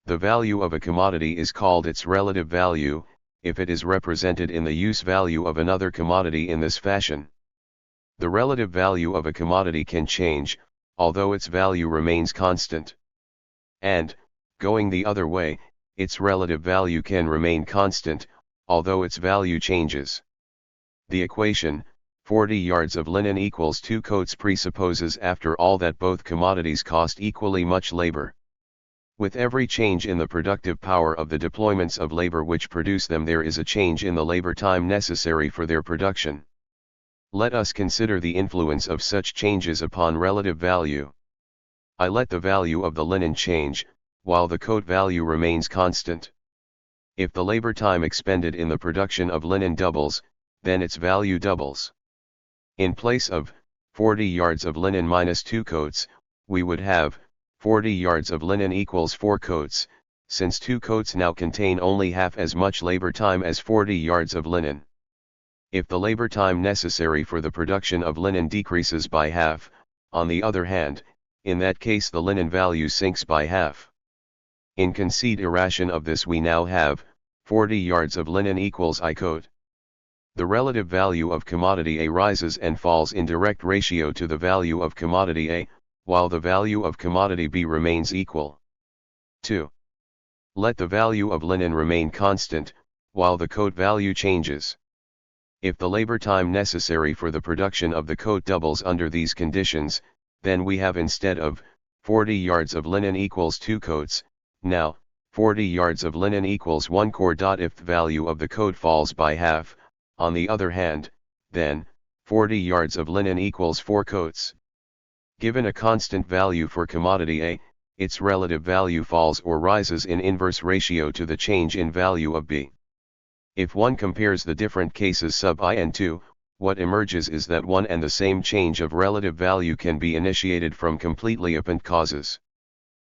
The value of a commodity is called its relative value, if it is represented in the use value of another commodity in this fashion. The relative value of a commodity can change, although its value remains constant. And, going the other way, its relative value can remain constant, although its value changes. The equation, 40 yards of linen equals 2 coats, presupposes after all that both commodities cost equally much labor. With every change in the productive power of the deployments of labor which produce them, there is a change in the labor time necessary for their production. Let us consider the influence of such changes upon relative value. I let the value of the linen change, while the coat value remains constant. If the labor time expended in the production of linen doubles, then its value doubles. In place of 40 yards of linen minus 2 coats, we would have 40 yards of linen equals 4 coats, since 2 coats now contain only half as much labor time as 40 yards of linen. If the labor time necessary for the production of linen decreases by half, on the other hand, in that case the linen value sinks by half. In consideration of this we now have, 40 yards of linen equals I coat. The relative value of commodity A rises and falls in direct ratio to the value of commodity A, while the value of commodity B remains equal. 2. Let the value of linen remain constant, while the coat value changes. If the labor time necessary for the production of the coat doubles under these conditions, then we have instead of 40 yards of linen equals 2 coats, now 40 yards of linen equals 1 core. If the value of the coat falls by half, on the other hand, then 40 yards of linen equals 4 coats. Given a constant value for commodity A, its relative value falls or rises in inverse ratio to the change in value of B. If one compares the different cases sub I and 2, what emerges is that one and the same change of relative value can be initiated from completely opposite causes.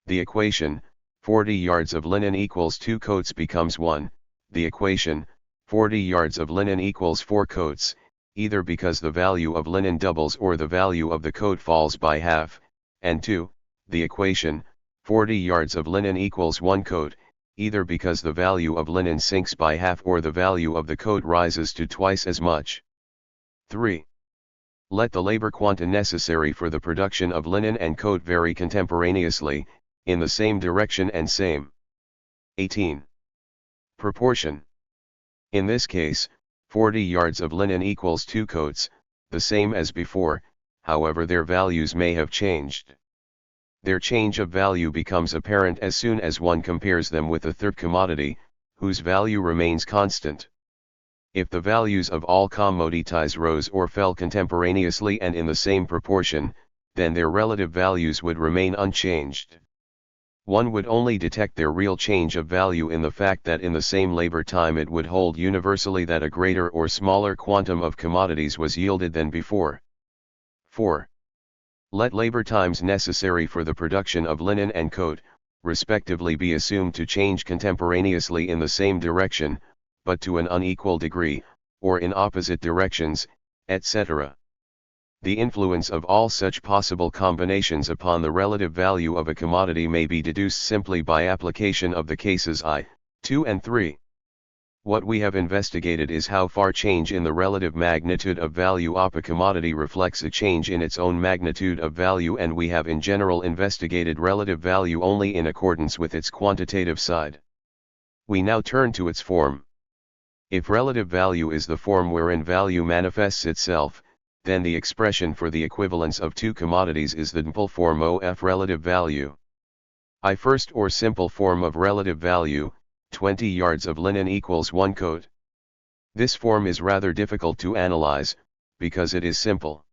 The equation, 40 yards of linen equals 2 coats becomes 1, the equation, 40 yards of linen equals 4 coats, either because the value of linen doubles or the value of the coat falls by half, and 2, the equation, 40 yards of linen equals 1 coat, either because the value of linen sinks by half or the value of the coat rises to twice as much. 3. Let the labor quanta necessary for the production of linen and coat vary contemporaneously, in the same direction and same. 18. Proportion. In this case, 40 yards of linen equals 2 coats, the same as before, however their values may have changed. Their change of value becomes apparent as soon as one compares them with the third commodity, whose value remains constant. If the values of all commodities rose or fell contemporaneously and in the same proportion, then their relative values would remain unchanged. One would only detect their real change of value in the fact that in the same labor time it would hold universally that a greater or smaller quantum of commodities was yielded than before. 4. Let labor times necessary for the production of linen and coat, respectively be assumed to change contemporaneously in the same direction, but to an unequal degree, or in opposite directions, etc. The influence of all such possible combinations upon the relative value of a commodity may be deduced simply by application of the cases I, 2 and 3. What we have investigated is how far change in the relative magnitude of value of a commodity reflects a change in its own magnitude of value, and we have in general investigated relative value only in accordance with its quantitative side. We now turn to its form. If relative value is the form wherein value manifests itself, then the expression for the equivalence of two commodities is the simple form of relative value. I first or simple form of relative value, 20 yards of linen equals 1 coat. This form is rather difficult to analyze, because it is simple.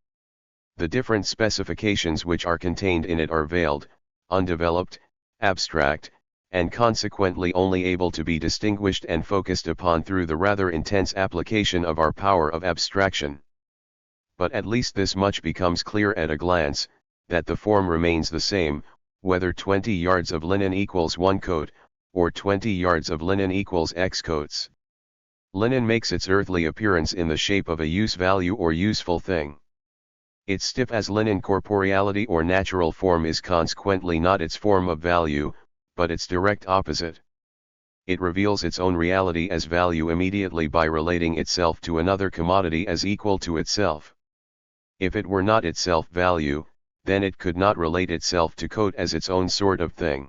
The different specifications which are contained in it are veiled, undeveloped, abstract, and consequently only able to be distinguished and focused upon through the rather intense application of our power of abstraction. But at least this much becomes clear at a glance, that the form remains the same, whether 20 yards of linen equals 1 coat, or 20 yards of linen equals X coats. Linen makes its earthly appearance in the shape of a use value or useful thing. Its stiff as linen corporeality or natural form is consequently not its form of value, but its direct opposite. It reveals its own reality as value immediately by relating itself to another commodity as equal to itself. If it were not itself value, then it could not relate itself to coat as its own sort of thing.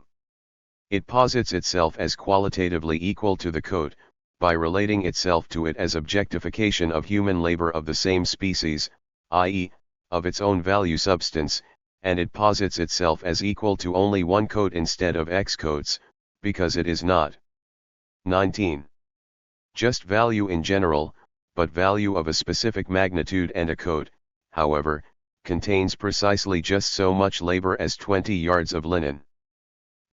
It posits itself as qualitatively equal to the coat, by relating itself to it as objectification of human labor of the same species, i.e., of its own value substance, and it posits itself as equal to only 1 coat instead of X coats, because it is not. 19. Just value in general, but value of a specific magnitude, and a coat, however, contains precisely just so much labor as 20 yards of linen.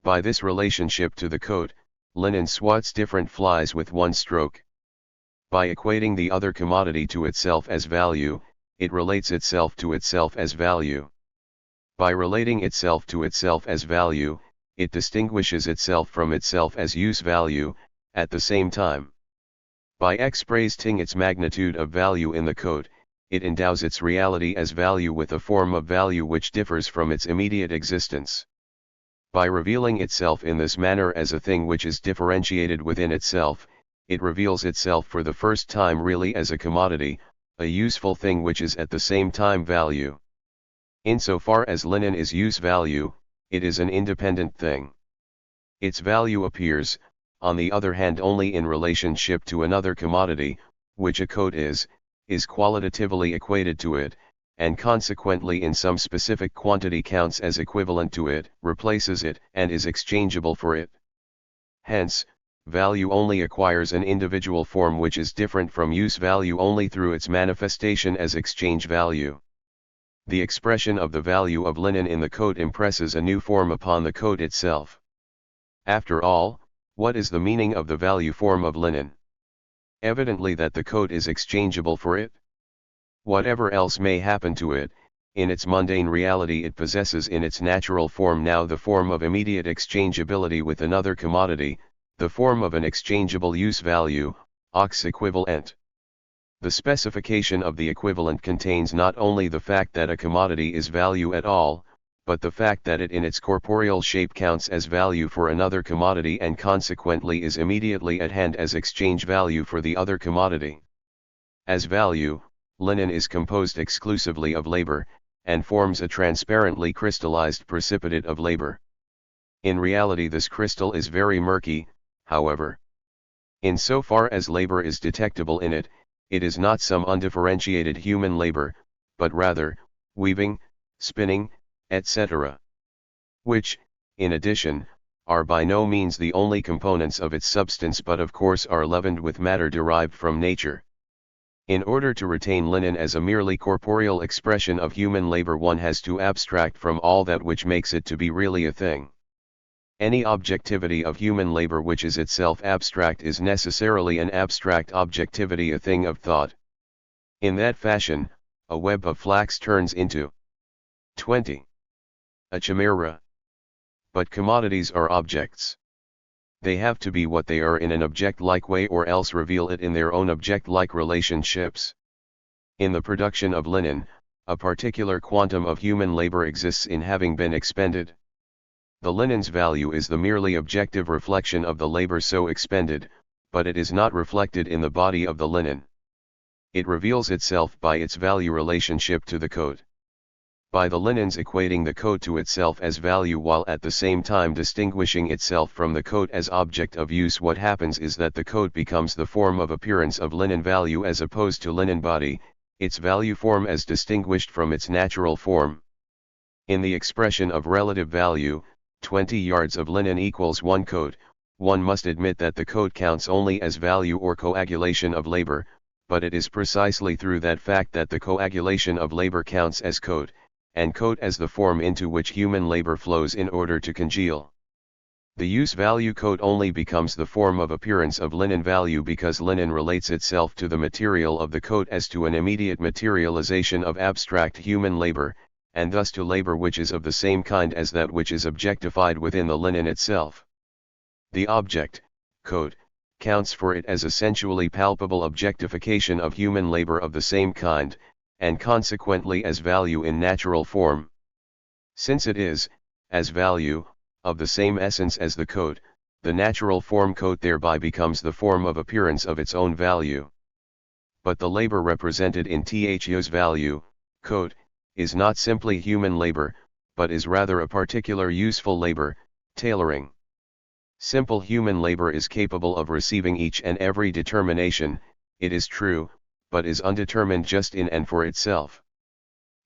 By this relationship to the coat, linen swats different flies with one stroke. By equating the other commodity to itself as value, it relates itself to itself as value. By relating itself to itself as value, it distinguishes itself from itself as use value, at the same time. By expressing its magnitude of value in the coat, it endows its reality as value with a form of value which differs from its immediate existence. By revealing itself in this manner as a thing which is differentiated within itself, it reveals itself for the first time really as a commodity, a useful thing which is at the same time value. Insofar as linen is use value, it is an independent thing. Its value appears, on the other hand, only in relationship to another commodity, which a coat is qualitatively equated to it, and consequently in some specific quantity counts as equivalent to it, replaces it, and is exchangeable for it. Hence, value only acquires an individual form which is different from use value only through its manifestation as exchange value. The expression of the value of linen in the coat impresses a new form upon the coat itself. After all, what is the meaning of the value form of linen? Evidently that the coat is exchangeable for it. Whatever else may happen to it, in its mundane reality it possesses in its natural form now the form of immediate exchangeability with another commodity, the form of an exchangeable use value, aux equivalent. The specification of the equivalent contains not only the fact that a commodity is value at all, but the fact that it in its corporeal shape counts as value for another commodity and consequently is immediately at hand as exchange value for the other commodity. As value, linen is composed exclusively of labor, and forms a transparently crystallized precipitate of labor. In reality this crystal is very murky, however. In so far as labor is detectable in it, it is not some undifferentiated human labor, but rather, weaving, spinning, etc. Which, in addition, are by no means the only components of its substance but of course are leavened with matter derived from nature. In order to retain linen as a merely corporeal expression of human labor one has to abstract from all that which makes it to be really a thing. Any objectivity of human labor which is itself abstract is necessarily an abstract objectivity, a thing of thought. In that fashion, a web of flax turns into 20. A chimera. But commodities are objects. They have to be what they are in an object-like way or else reveal it in their own object-like relationships. In the production of linen, a particular quantum of human labor exists in having been expended. The linen's value is the merely objective reflection of the labor so expended, but it is not reflected in the body of the linen. It reveals itself by its value relationship to the coat. By the linen's equating the coat to itself as value while at the same time distinguishing itself from the coat as object of use, what happens is that the coat becomes the form of appearance of linen value as opposed to linen body, its value form as distinguished from its natural form. In the expression of relative value, 20 yards of linen equals 1 coat, one must admit that the coat counts only as value or coagulation of labor, but it is precisely through that fact that the coagulation of labor counts as coat, and coat as the form into which human labor flows in order to congeal. The use value coat only becomes the form of appearance of linen value because linen relates itself to the material of the coat as to an immediate materialization of abstract human labor, and thus to labor which is of the same kind as that which is objectified within the linen itself. The object, coat, counts for it as a sensually palpable objectification of human labor of the same kind, and consequently as value in natural form. Since it is, as value, of the same essence as the coat, the natural form coat thereby becomes the form of appearance of its own value. But the labor represented in THIRD value, coat, is not simply human labor, but is rather a particular useful labor, tailoring. Simple human labor is capable of receiving each and every determination, it is true, but is undetermined just in and for itself.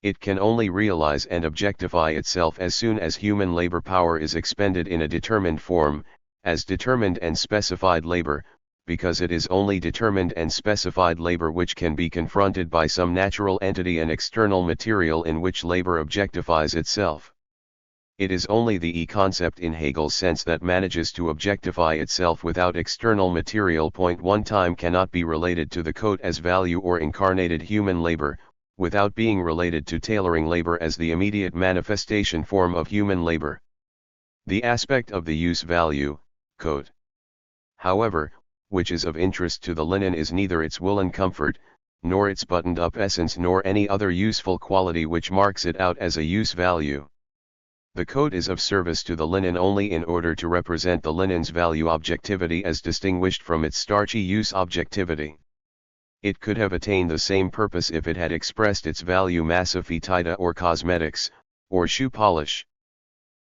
It can only realize and objectify itself as soon as human labor power is expended in a determined form, as determined and specified labor, because it is only determined and specified labor which can be confronted by some natural entity and external material in which labor objectifies itself. It is only the E-concept in Hegel's sense that manages to objectify itself without external material. One time cannot be related to the coat as value or incarnated human labor, without being related to tailoring labor as the immediate manifestation form of human labor. The aspect of the use value, coat, however, which is of interest to the linen is neither its woolen comfort, nor its buttoned-up essence nor any other useful quality which marks it out as a use value. The coat is of service to the linen only in order to represent the linen's value objectivity as distinguished from its starchy use objectivity. It could have attained the same purpose if it had expressed its value massifetida or cosmetics, or shoe polish.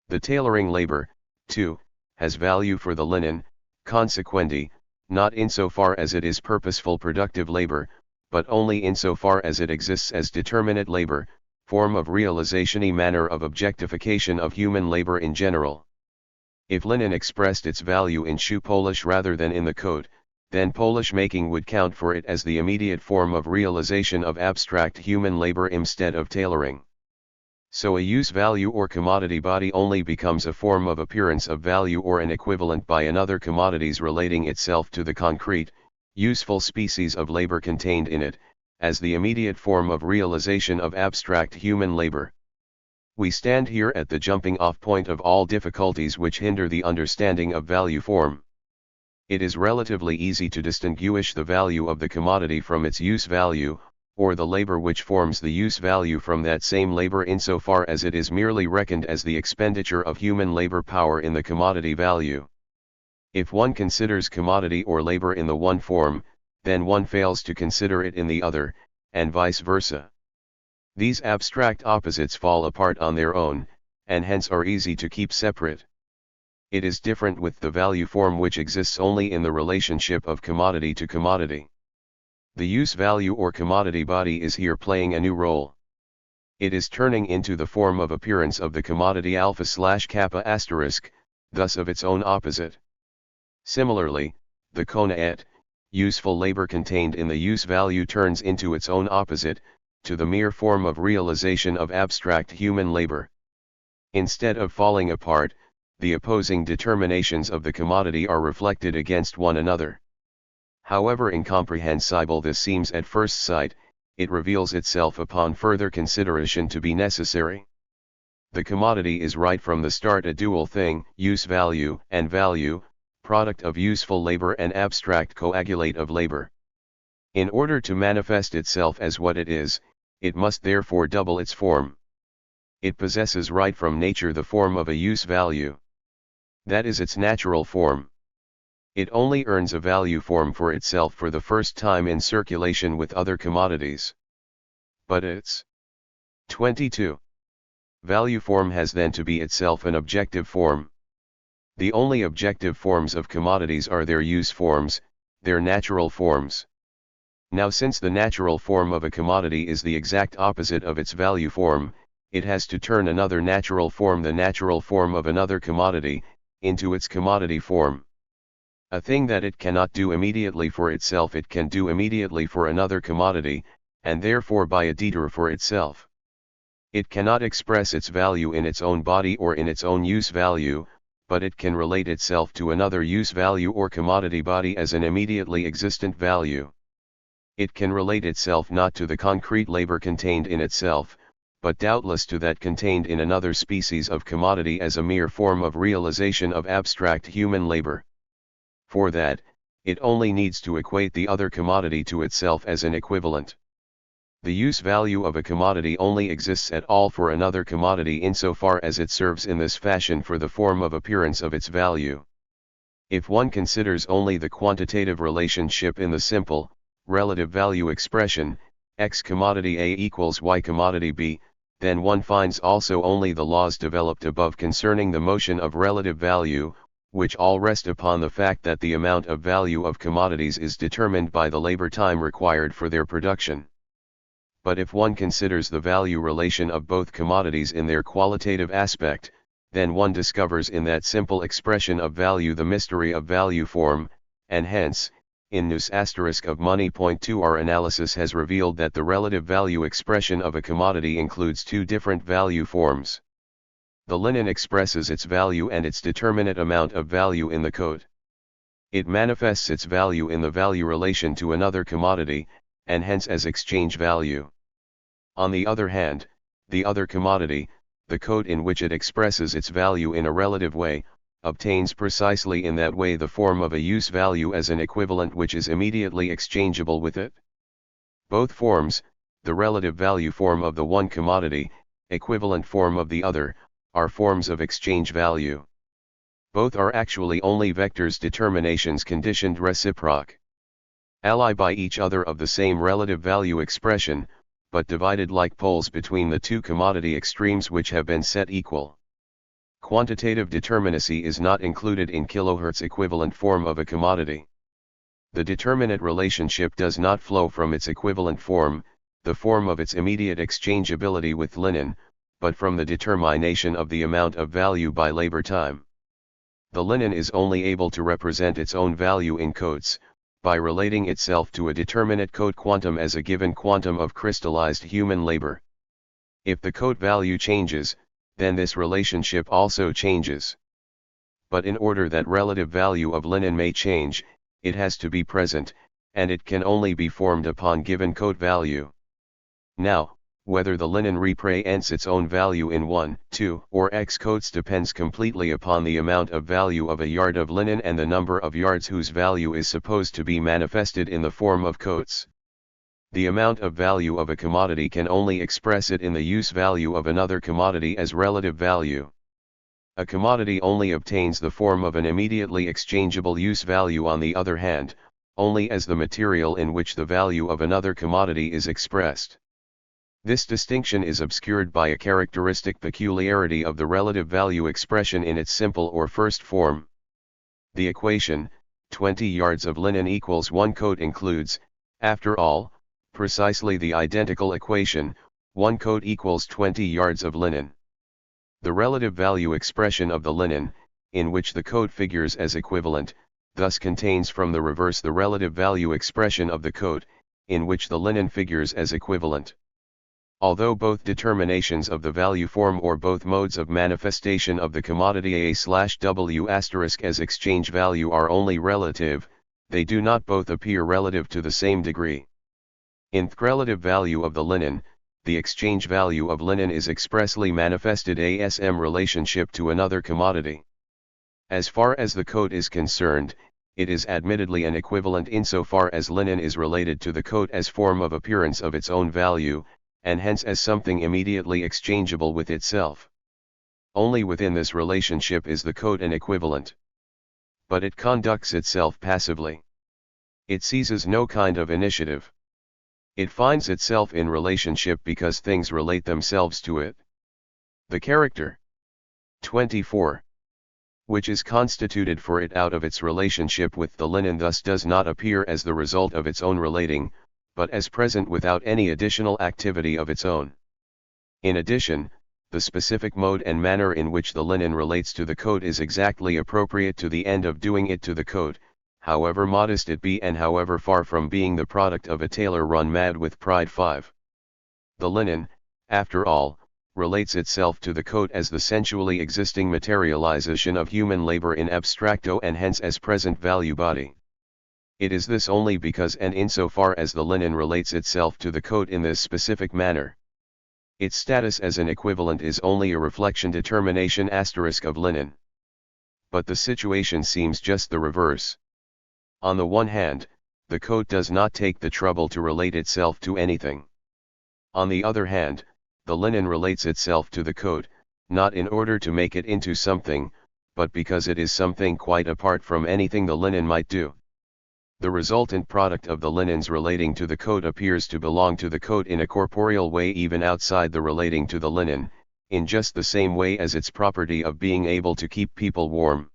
The tailoring labor, too, has value for the linen, consequently, not insofar as it is purposeful productive labor, but only insofar as it exists as determinate labor, form of realization manner of objectification of human labor in general. If linen expressed its value in shoe polish rather than in the coat, then polish making would count for it as the immediate form of realization of abstract human labor instead of tailoring. So a use value or commodity body only becomes a form of appearance of value or an equivalent by another commodities relating itself to the concrete, useful species of labor contained in it, as the immediate form of realization of abstract human labor. We stand here at the jumping-off point of all difficulties which hinder the understanding of value form. It is relatively easy to distinguish the value of the commodity from its use value, or the labor which forms the use value from that same labor insofar as it is merely reckoned as the expenditure of human labor power in the commodity value. If one considers commodity or labor in the one form, then one fails to consider it in the other, and vice versa. These abstract opposites fall apart on their own, and hence are easy to keep separate. It is different with the value form which exists only in the relationship of commodity to commodity. The use value or commodity body is here playing a new role. It is turning into the form of appearance of the commodity alpha/kappa asterisk, thus of its own opposite. Similarly, the konaet, useful labor contained in the use value turns into its own opposite, to the mere form of realization of abstract human labor. Instead of falling apart, the opposing determinations of the commodity are reflected against one another. However incomprehensible this seems at first sight, it reveals itself upon further consideration to be necessary. The commodity is right from the start a dual thing, use value and value, product of useful labor and abstract coagulate of labor. In order to manifest itself as what it is, it must therefore double its form. It possesses right from nature the form of a use value. That is its natural form. It only earns a value form for itself for the first time in circulation with other commodities. But its 22. Value form has then to be itself an objective form. The only objective forms of commodities are their use forms, their natural forms. Now since the natural form of a commodity is the exact opposite of its value form, it has to turn another natural form, the natural form of another commodity, into its commodity form. A thing that it cannot do immediately for itself it can do immediately for another commodity, and therefore by a detour for itself. It cannot express its value in its own body or in its own use value, but it can relate itself to another use value or commodity body as an immediately existent value. It can relate itself not to the concrete labor contained in itself, but doubtless to that contained in another species of commodity as a mere form of realization of abstract human labor. For that, it only needs to equate the other commodity to itself as an equivalent. The use value of a commodity only exists at all for another commodity insofar as it serves in this fashion for the form of appearance of its value. If one considers only the quantitative relationship in the simple, relative value expression, X commodity A equals Y commodity B, then one finds also only the laws developed above concerning the motion of relative value, which all rest upon the fact that the amount of value of commodities is determined by the labor time required for their production. But if one considers the value relation of both commodities in their qualitative aspect, then one discovers in that simple expression of value the mystery of value form, and hence, in nous asterisk of money. Point 2 our analysis has revealed that the relative value expression of a commodity includes two different value forms. The linen expresses its value and its determinate amount of value in the coat. It manifests its value in the value relation to another commodity, and hence as exchange value. On the other hand, the other commodity, the coat in which it expresses its value in a relative way, obtains precisely in that way the form of a use value as an equivalent which is immediately exchangeable with it. Both forms, the relative value form of the one commodity, equivalent form of the other, are forms of exchange value. Both are actually only vectors determinations conditioned reciproc. Ally by each other of the same relative value expression, but divided like poles between the two commodity extremes which have been set equal. Quantitative determinacy is not included in kilohertz equivalent form of a commodity. The determinate relationship does not flow from its equivalent form, the form of its immediate exchangeability with linen, but from the determination of the amount of value by labor time. The linen is only able to represent its own value in coats, by relating itself to a determinate coat quantum as a given quantum of crystallized human labor. If the coat value changes, then this relationship also changes. But in order that relative value of linen may change, it has to be present, and it can only be formed upon given coat value. Now, whether the linen represents its own value in 1, 2, or x coats depends completely upon the amount of value of a yard of linen and the number of yards whose value is supposed to be manifested in the form of coats. The amount of value of a commodity can only express it in the use value of another commodity as relative value. A commodity only obtains the form of an immediately exchangeable use value on the other hand, only as the material in which the value of another commodity is expressed. This distinction is obscured by a characteristic peculiarity of the relative value expression in its simple or first form. The equation, 20 yards of linen equals 1 coat includes, after all, precisely the identical equation, 1 coat equals 20 yards of linen. The relative value expression of the linen, in which the coat figures as equivalent, thus contains from the reverse the relative value expression of the coat, in which the linen figures as equivalent. Although both determinations of the value form or both modes of manifestation of the commodity A/W** as exchange value are only relative, they do not both appear relative to the same degree. In the relative value of the linen, the exchange value of linen is expressly manifested as relationship to another commodity. As far as the coat is concerned, it is admittedly an equivalent insofar as linen is related to the coat as form of appearance of its own value, and hence as something immediately exchangeable with itself. Only within this relationship is the coat an equivalent. But it conducts itself passively. It seizes no kind of initiative. It finds itself in relationship because things relate themselves to it. The character 24, which is constituted for it out of its relationship with the linen thus does not appear as the result of its own relating, but as present without any additional activity of its own. In addition, the specific mode and manner in which the linen relates to the coat is exactly appropriate to the end of doing it to the coat, however modest it be and however far from being the product of a tailor run mad with pride. 5. The linen, after all, relates itself to the coat as the sensually existing materialization of human labor in abstracto and hence as present value body. It is this only because and insofar as the linen relates itself to the coat in this specific manner. Its status as an equivalent is only a reflection determination asterisk of linen. But the situation seems just the reverse. On the one hand, the coat does not take the trouble to relate itself to anything. On the other hand, the linen relates itself to the coat, not in order to make it into something, but because it is something quite apart from anything the linen might do. The resultant product of the linen's relating to the coat appears to belong to the coat in a corporeal way even outside the relating to the linen, in just the same way as its property of being able to keep people warm.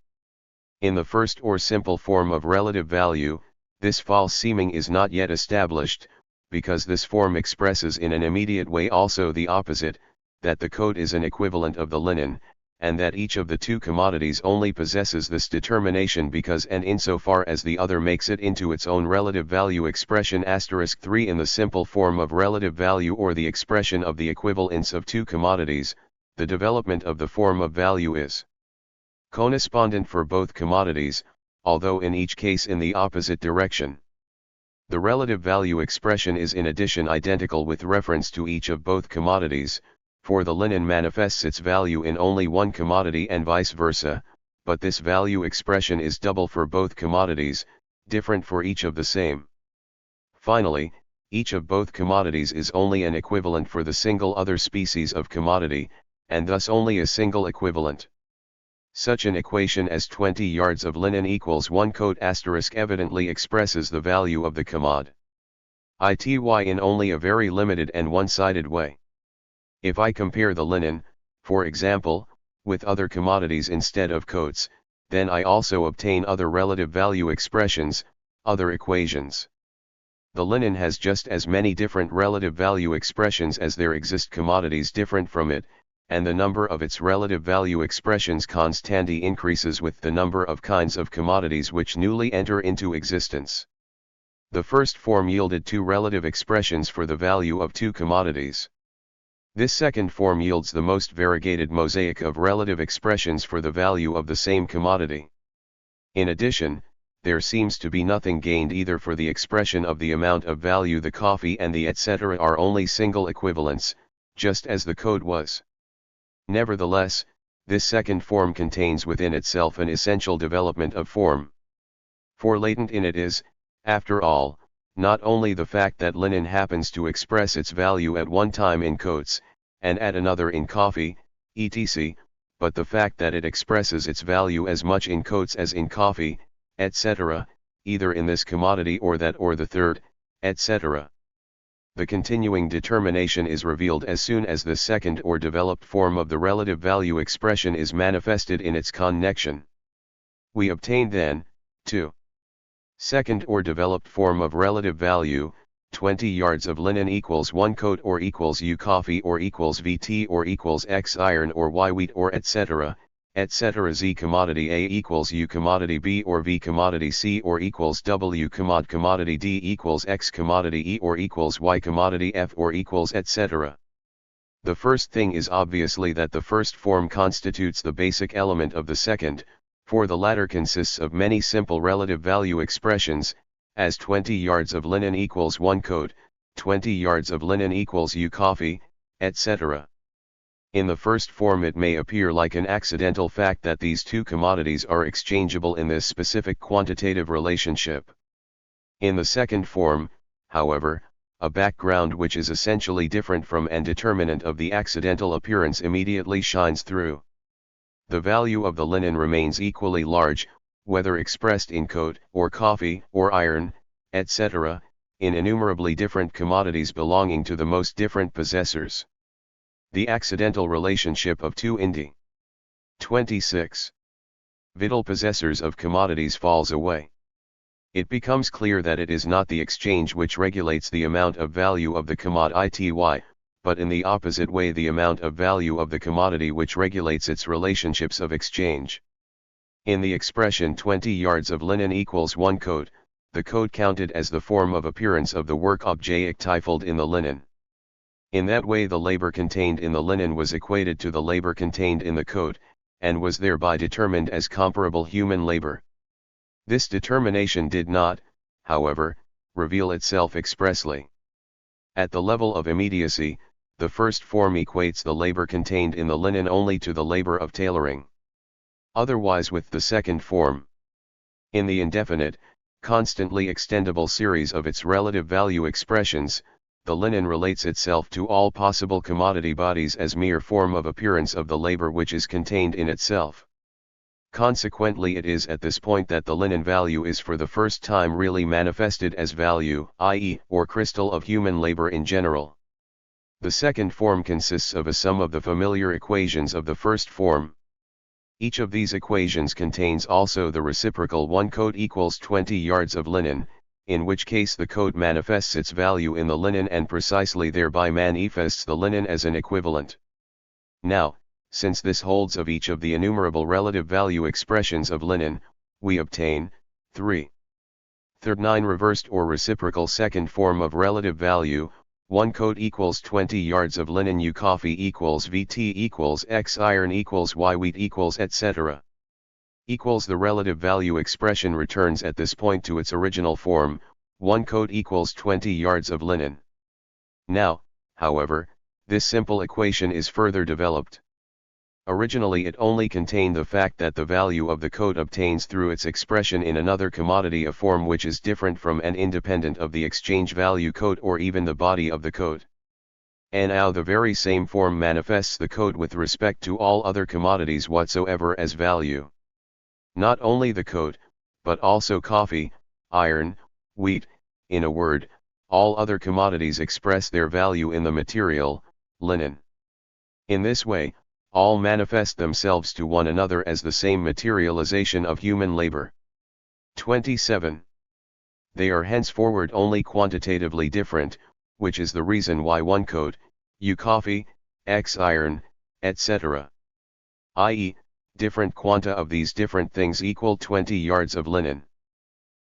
In the first or simple form of relative value, this false seeming is not yet established, because this form expresses in an immediate way also the opposite, that the coat is an equivalent of the linen, and that each of the two commodities only possesses this determination because and insofar as the other makes it into its own relative value expression * 3 in the simple form of relative value or the expression of the equivalence of two commodities, the development of the form of value is correspondent for both commodities, although in each case in the opposite direction. The relative value expression is in addition identical with reference to each of both commodities, for the linen manifests its value in only one commodity and vice versa, but this value expression is double for both commodities, different for each of the same. Finally, each of both commodities is only an equivalent for the single other species of commodity, and thus only a single equivalent. Such an equation as 20 yards of linen equals 1 coat * evidently expresses the value of the commod. Ity in only a very limited and one-sided way. If I compare the linen, for example, with other commodities instead of coats, then I also obtain other relative value expressions, other equations. The linen has just as many different relative value expressions as there exist commodities different from it, and the number of its relative value expressions constantly increases with the number of kinds of commodities which newly enter into existence. The first form yielded two relative expressions for the value of two commodities. This second form yields the most variegated mosaic of relative expressions for the value of the same commodity. In addition, there seems to be nothing gained either for the expression of the amount of value. The coffee and the etc. are only single equivalents, just as the coat was. Nevertheless, this second form contains within itself an essential development of form. For latent in it is, after all, not only the fact that linen happens to express its value at one time in coats, and at another in coffee, etc., but the fact that it expresses its value as much in coats as in coffee, etc., either in this commodity or that or the third, etc. The continuing determination is revealed as soon as the second or developed form of the relative value expression is manifested in its connection. We obtain then, 2. Second or developed form of relative value, 20 yards of linen equals 1 coat or equals U coffee or equals VT or equals X iron or Y wheat or etc., etc. Z commodity A equals U commodity B or V commodity C or equals W commodity D equals X commodity E or equals Y commodity F or equals etc. The first thing is obviously that the first form constitutes the basic element of the second, for the latter consists of many simple relative value expressions, as 20 yards of linen equals 1 coat, 20 yards of linen equals U coffee, etc. In the first form it may appear like an accidental fact that these two commodities are exchangeable in this specific quantitative relationship. In the second form, however, a background which is essentially different from and determinant of the accidental appearance immediately shines through. The value of the linen remains equally large, whether expressed in coat, or coffee, or iron, etc., in innumerably different commodities belonging to the most different possessors. The accidental relationship of two indi. 26. Vital possessors of commodities falls away. It becomes clear that it is not the exchange which regulates the amount of value of the commodity, but in the opposite way the amount of value of the commodity which regulates its relationships of exchange. In the expression 20 yards of linen equals 1 coat, the coat counted as the form of appearance of the work objectived in the linen. In that way the labor contained in the linen was equated to the labor contained in the coat, and was thereby determined as comparable human labor. This determination did not, however, reveal itself expressly. At the level of immediacy, the first form equates the labor contained in the linen only to the labor of tailoring. Otherwise with the second form. In the indefinite, constantly extendable series of its relative value expressions, the linen relates itself to all possible commodity bodies as mere form of appearance of the labor which is contained in itself. Consequently it is at this point that the linen value is for the first time really manifested as value, i.e., or crystal of human labor in general. The second form consists of a sum of the familiar equations of the first form. Each of these equations contains also the reciprocal 1 coat equals 20 yards of linen, in which case the coat manifests its value in the linen and precisely thereby manifests the linen as an equivalent. Now, since this holds of each of the innumerable relative value expressions of linen, we obtain 3. Third 9 reversed or reciprocal second form of relative value, 1 coat equals 20 yards of linen U coffee equals VT equals X iron equals Y wheat equals etc. Equals the relative value expression returns at this point to its original form, 1 coat equals 20 yards of linen. Now, however, this simple equation is further developed. Originally it only contained the fact that the value of the coat obtains through its expression in another commodity a form which is different from and independent of the exchange value coat or even the body of the coat. And now the very same form manifests the code with respect to all other commodities whatsoever as value. Not only the code, but also coffee, iron, wheat, in a word, all other commodities express their value in the material, linen. In this way, all manifest themselves to one another as the same materialization of human labor. 27. They are henceforward only quantitatively different, which is the reason why one code, U coffee, X iron, etc. i.e., different quanta of these different things equal 20 yards of linen.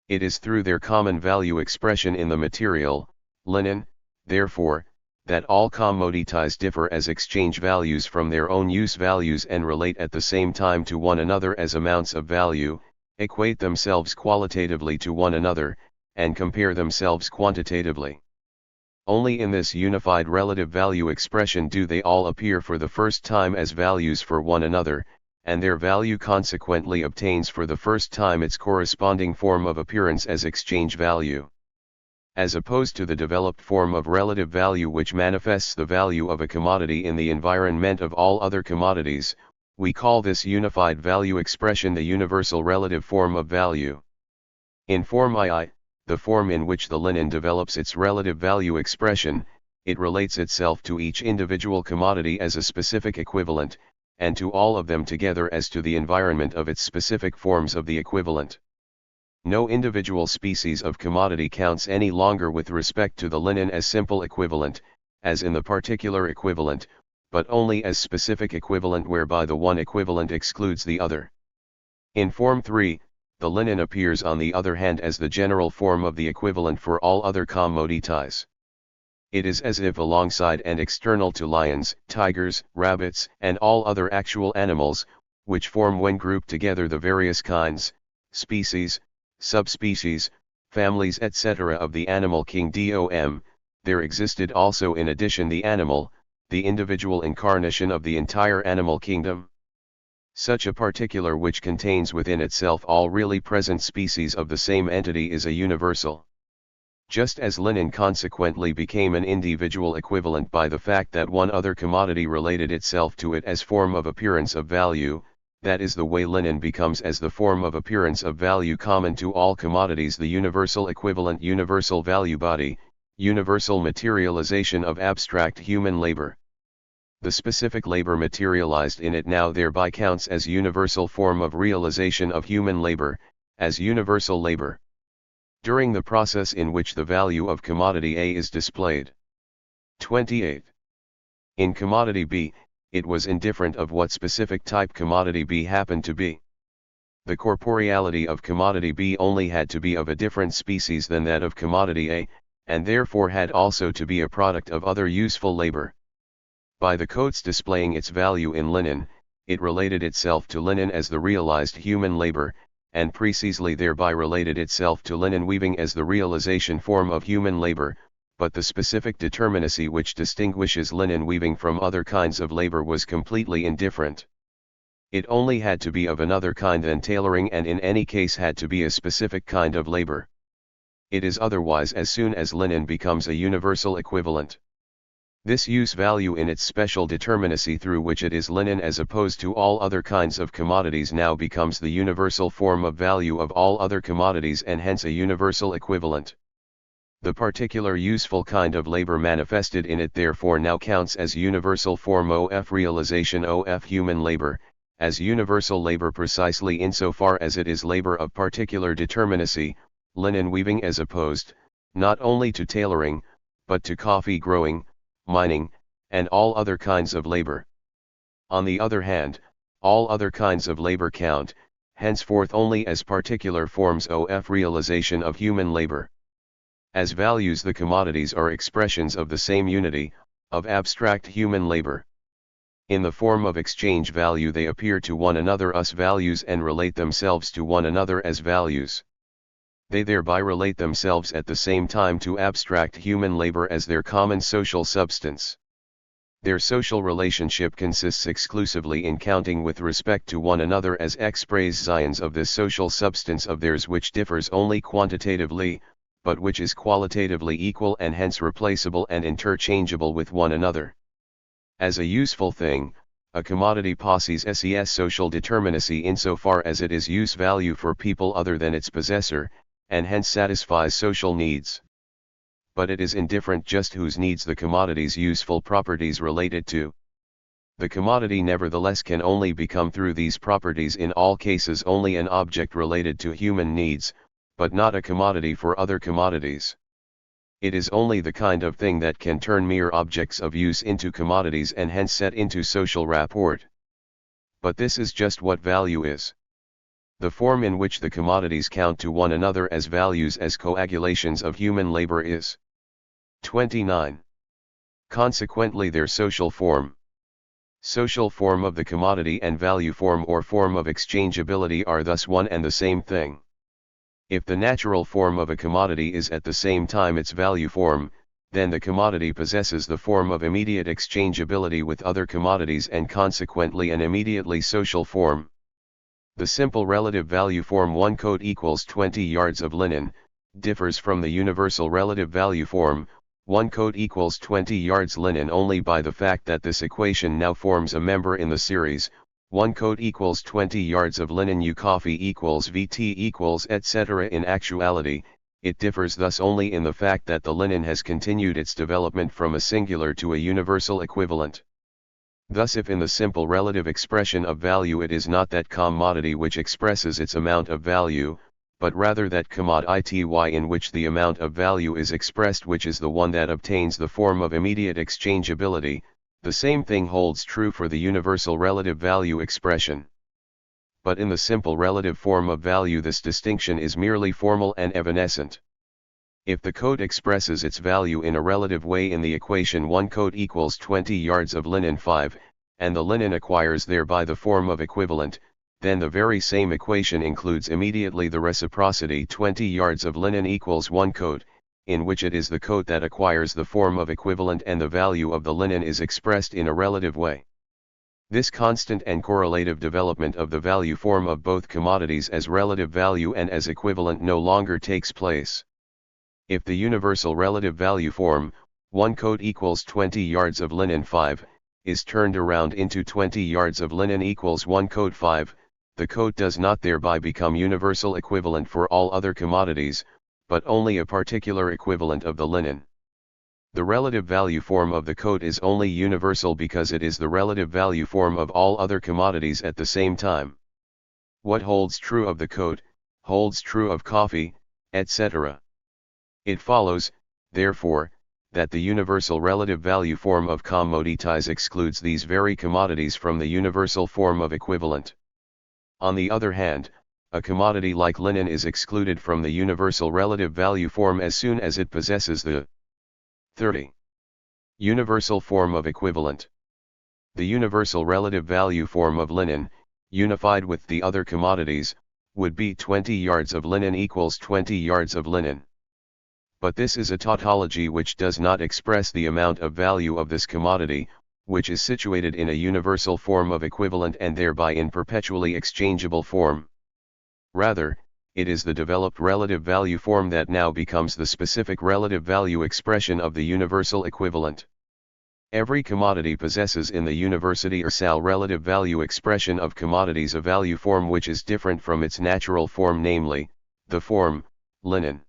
It is through their common value expression in the material, linen, therefore, that all commodities differ as exchange values from their own use values and relate at the same time to one another as amounts of value, equate themselves qualitatively to one another, and compare themselves quantitatively. Only in this unified relative value expression do they all appear for the first time as values for one another, and their value consequently obtains for the first time its corresponding form of appearance as exchange value. As opposed to the developed form of relative value which manifests the value of a commodity in the environment of all other commodities, we call this unified value expression the universal relative form of value. In form II, the form in which the linen develops its relative value expression, it relates itself to each individual commodity as a specific equivalent, and to all of them together as to the environment of its specific forms of the equivalent. No individual species of commodity counts any longer with respect to the linen as simple equivalent, as in the particular equivalent, but only as specific equivalent whereby the one equivalent excludes the other. In Form 3, the linen appears on the other hand as the general form of the equivalent for all other commodities. It is as if alongside and external to lions, tigers, rabbits, and all other actual animals, which form when grouped together the various kinds, species, subspecies, families etc. of the animal kingdom, there existed also in addition the animal, the individual incarnation of the entire animal kingdom. Such a particular which contains within itself all really present species of the same entity is a universal. Just as linen consequently became an individual equivalent by the fact that one other commodity related itself to it as form of appearance of value, that is the way linen becomes as the form of appearance of value common to all commodities the universal equivalent universal value body, universal materialization of abstract human labor. The specific labor materialized in it now thereby counts as universal form of realization of human labor, as universal labor. During the process in which the value of commodity A is displayed. 28. In commodity B, it was indifferent of what specific type commodity B happened to be. The corporeality of commodity B only had to be of a different species than that of commodity A, and therefore had also to be a product of other useful labor. By the codes displaying its value in linen, it related itself to linen as the realized human labor, and precisely thereby related itself to linen weaving as the realization form of human labor, but the specific determinacy which distinguishes linen weaving from other kinds of labor was completely indifferent. It only had to be of another kind than tailoring and in any case had to be a specific kind of labor. It is otherwise as soon as linen becomes a universal equivalent. This use value in its special determinacy through which it is linen as opposed to all other kinds of commodities now becomes the universal form of value of all other commodities and hence a universal equivalent. The particular useful kind of labor manifested in it therefore now counts as universal form of realization of human labor, as universal labor precisely insofar as it is labor of particular determinacy, linen weaving as opposed, not only to tailoring, but to coffee growing, mining, and all other kinds of labor. On the other hand, all other kinds of labor count, henceforth only as particular forms of realization of human labor. As values the commodities are expressions of the same unity, of abstract human labor. In the form of exchange value they appear to one another as values and relate themselves to one another as values. They thereby relate themselves at the same time to abstract human labor as their common social substance. Their social relationship consists exclusively in counting with respect to one another as expressions of this social substance of theirs which differs only quantitatively, but which is qualitatively equal and hence replaceable and interchangeable with one another. As a useful thing, a commodity possesses ses social determinacy insofar as it is use value for people other than its possessor, and hence satisfies social needs. But it is indifferent just whose needs the commodity's useful properties related to. The commodity nevertheless can only become through these properties in all cases only an object related to human needs, but not a commodity for other commodities. It is only the kind of thing that can turn mere objects of use into commodities and hence set into social rapport. But this is just what value is. The form in which the commodities count to one another as values as coagulations of human labor is 29. Consequently their social form. Social form of the commodity and value form or form of exchangeability are thus one and the same thing. If the natural form of a commodity is at the same time its value form, then the commodity possesses the form of immediate exchangeability with other commodities and consequently an immediately social form. The simple relative value form 1 coat equals 20 yards of linen, differs from the universal relative value form, 1 coat equals 20 yards linen only by the fact that this equation now forms a member in the series, 1 coat equals 20 yards of linen U coffee equals VT equals etc. In actuality, it differs thus only in the fact that the linen has continued its development from a singular to a universal equivalent. Thus if in the simple relative expression of value it is not that commodity which expresses its amount of value, but rather that commodity in which the amount of value is expressed which is the one that obtains the form of immediate exchangeability, the same thing holds true for the universal relative value expression. But in the simple relative form of value this distinction is merely formal and evanescent. If the coat expresses its value in a relative way in the equation 1 coat equals 20 yards of linen 5, and the linen acquires thereby the form of equivalent, then the very same equation includes immediately the reciprocity 20 yards of linen equals 1 coat, in which it is the coat that acquires the form of equivalent and the value of the linen is expressed in a relative way. This constant and correlative development of the value form of both commodities as relative value and as equivalent no longer takes place. If the universal relative value form, 1 coat equals 20 yards of linen 5, is turned around into 20 yards of linen equals 1 coat 5, the coat does not thereby become universal equivalent for all other commodities, but only a particular equivalent of the linen. The relative value form of the coat is only universal because it is the relative value form of all other commodities at the same time. What holds true of the coat, holds true of coffee, etc. It follows, therefore, that the universal relative value form of commodities excludes these very commodities from the universal form of equivalent. On the other hand, a commodity like linen is excluded from the universal relative value form as soon as it possesses the 30. Universal form of equivalent. The universal relative value form of linen, unified with the other commodities, would be 20 yards of linen equals 20 yards of linen. But this is a tautology which does not express the amount of value of this commodity, which is situated in a universal form of equivalent and thereby in perpetually exchangeable form. Rather, it is the developed relative value form that now becomes the specific relative value expression of the universal equivalent. Every commodity possesses in the universal relative value expression of commodities a value form which is different from its natural form, namely, the form, linen.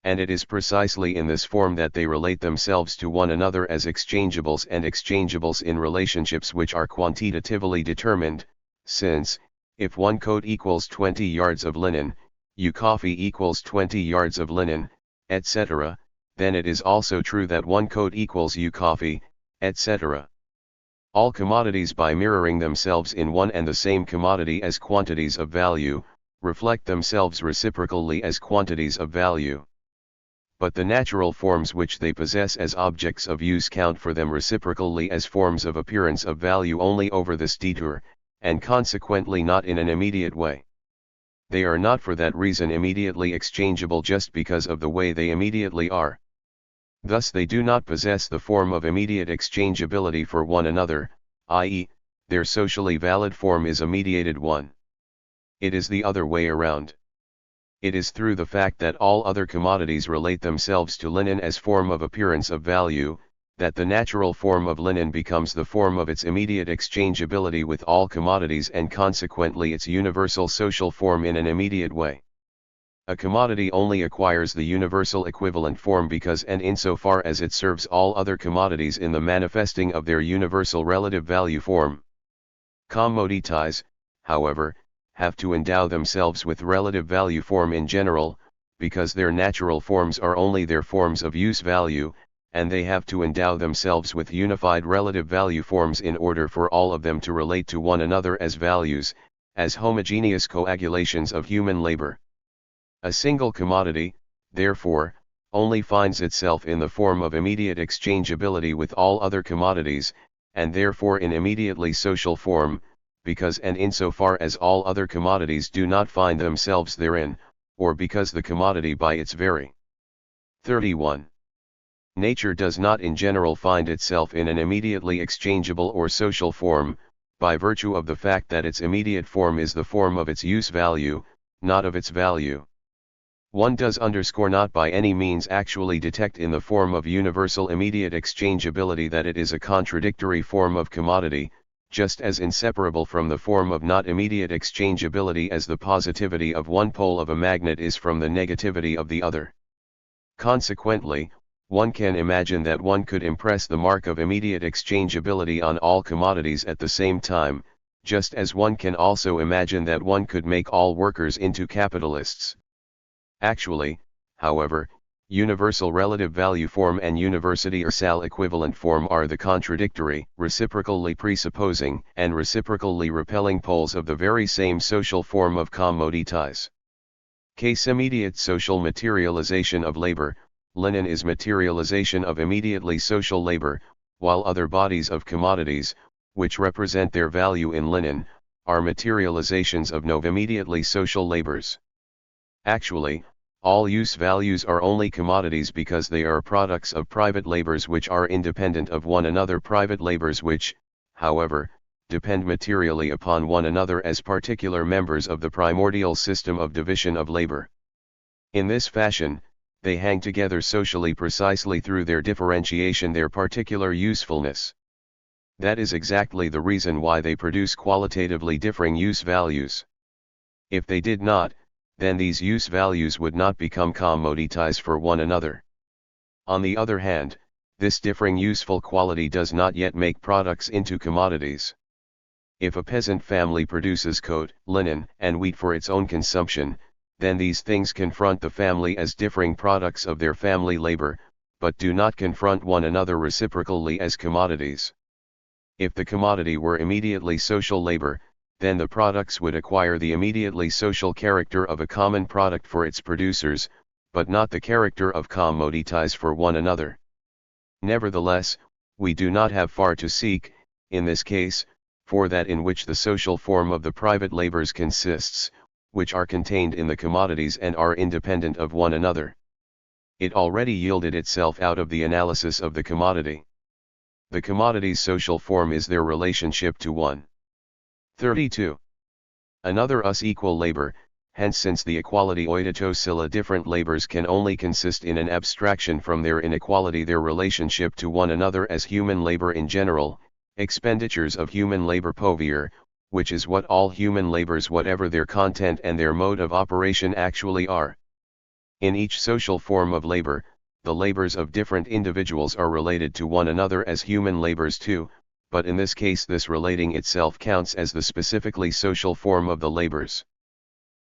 And it is precisely in this form that they relate themselves to one another as exchangeables and exchangeables in relationships which are quantitatively determined, since, if 1 coat equals 20 yards of linen, U coffee equals 20 yards of linen, etc., then it is also true that 1 coat equals U coffee, etc. All commodities by mirroring themselves in one and the same commodity as quantities of value, reflect themselves reciprocally as quantities of value. But the natural forms which they possess as objects of use count for them reciprocally as forms of appearance of value only over this detour, and consequently not in an immediate way. They are not for that reason immediately exchangeable just because of the way they immediately are. Thus they do not possess the form of immediate exchangeability for one another, i.e., their socially valid form is a mediated one. It is the other way around. It is through the fact that all other commodities relate themselves to linen as form of appearance of value, that the natural form of linen becomes the form of its immediate exchangeability with all commodities and consequently its universal social form in an immediate way. A commodity only acquires the universal equivalent form because and insofar as it serves all other commodities in the manifesting of their universal relative value form. Commodities, however, have to endow themselves with relative value form in general, because their natural forms are only their forms of use value, and they have to endow themselves with unified relative value forms in order for all of them to relate to one another as values, as homogeneous coagulations of human labor. A single commodity, therefore, only finds itself in the form of immediate exchangeability with all other commodities, and therefore in immediately social form, because and insofar as all other commodities do not find themselves therein, or because the commodity by its very 31 nature does not in general find itself in an immediately exchangeable or social form, by virtue of the fact that its immediate form is the form of its use value, not of its value. One does not by any means actually detect in the form of universal immediate exchangeability that it is a contradictory form of commodity, just as inseparable from the form of not immediate exchangeability as the positivity of one pole of a magnet is from the negativity of the other. Consequently, one can imagine that one could impress the mark of immediate exchangeability on all commodities at the same time, just as one can also imagine that one could make all workers into capitalists. Actually, however, universal relative value form and universal equivalent form are the contradictory, reciprocally presupposing, and reciprocally repelling poles of the very same social form of commodities. Case immediate social materialization of labor, linen is materialization of immediately social labor, while other bodies of commodities, which represent their value in linen, are materializations of no immediately social labors. Actually, all use values are only commodities because they are products of private labors which are independent of one another, private labors which, however, depend materially upon one another as particular members of the primordial system of division of labor. In this fashion, they hang together socially precisely through their differentiation, their particular usefulness. That is exactly the reason why they produce qualitatively differing use values. If they did not, then these use values would not become commodities for one another. On the other hand, this differing useful quality does not yet make products into commodities. If a peasant family produces coat, linen, and wheat for its own consumption, then these things confront the family as differing products of their family labor, but do not confront one another reciprocally as commodities. If the commodity were immediately social labor, then the products would acquire the immediately social character of a common product for its producers, but not the character of commodities for one another. Nevertheless, we do not have far to seek, in this case, for that in which the social form of the private labors consists, which are contained in the commodities and are independent of one another. It already yielded itself out of the analysis of the commodity. The commodity's social form is their relationship to one. 32. Another us equal labor, hence since the equality oidatosilla different labors can only consist in an abstraction from their inequality, their relationship to one another as human labor in general, expenditures of human labor povier, which is what all human labors whatever their content and their mode of operation actually are. In each social form of labor, the labors of different individuals are related to one another as human labors too, but in this case this relating itself counts as the specifically social form of the labors.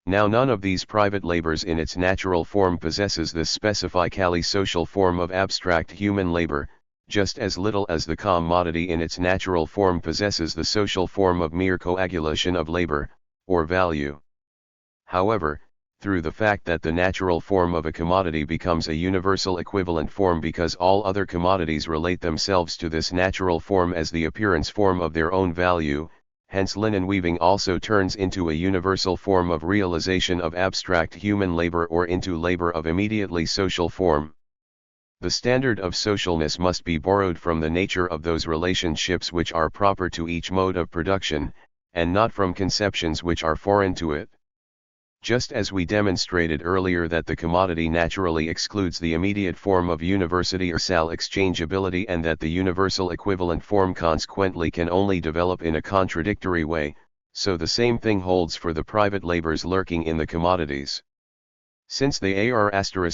Now none of these private labors in its natural form possesses this specifically social form of abstract human labor, just as little as the commodity in its natural form possesses the social form of mere coagulation of labor, or value. However, through the fact that the natural form of a commodity becomes a universal equivalent form because all other commodities relate themselves to this natural form as the appearance form of their own value, hence linen weaving also turns into a universal form of realization of abstract human labor or into labor of immediately social form. The standard of socialness must be borrowed from the nature of those relationships which are proper to each mode of production, and not from conceptions which are foreign to it. Just as we demonstrated earlier that the commodity naturally excludes the immediate form of universal exchangeability and that the universal equivalent form consequently can only develop in a contradictory way, so the same thing holds for the private labors lurking in the commodities. Since they are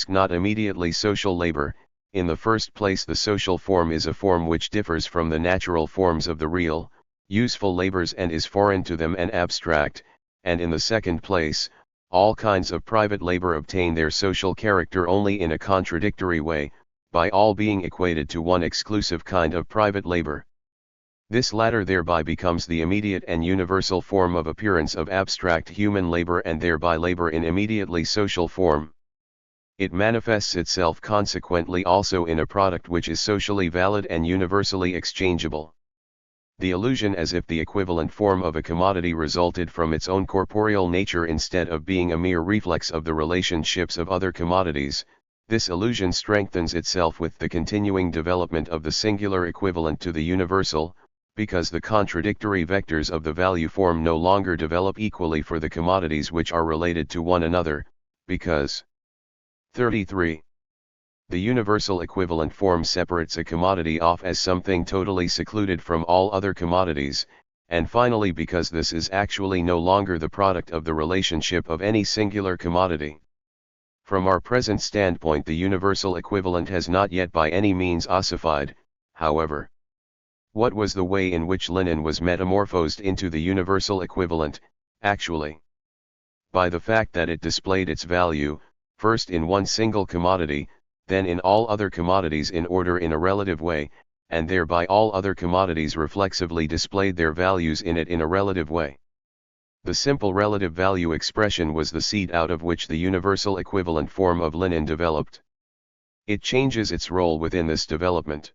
not immediately social labor, in the first place the social form is a form which differs from the natural forms of the real, useful labors and is foreign to them and abstract, and in the second place, all kinds of private labor obtain their social character only in a contradictory way, by all being equated to one exclusive kind of private labor. This latter thereby becomes the immediate and universal form of appearance of abstract human labor and thereby labor in immediately social form. It manifests itself consequently also in a product which is socially valid and universally exchangeable. The illusion as if the equivalent form of a commodity resulted from its own corporeal nature instead of being a mere reflex of the relationships of other commodities, this illusion strengthens itself with the continuing development of the singular equivalent to the universal, because the contradictory vectors of the value form no longer develop equally for the commodities which are related to one another, because 33. The universal equivalent form separates a commodity off as something totally secluded from all other commodities, and finally because this is actually no longer the product of the relationship of any singular commodity. From our present standpoint the universal equivalent has not yet by any means ossified, however. What was the way in which linen was metamorphosed into the universal equivalent, actually? By the fact that it displayed its value, first in one single commodity, then in all other commodities in order in a relative way, and thereby all other commodities reflexively displayed their values in it in a relative way. The simple relative value expression was the seed out of which the universal equivalent form of linen developed. It changes its role within this development.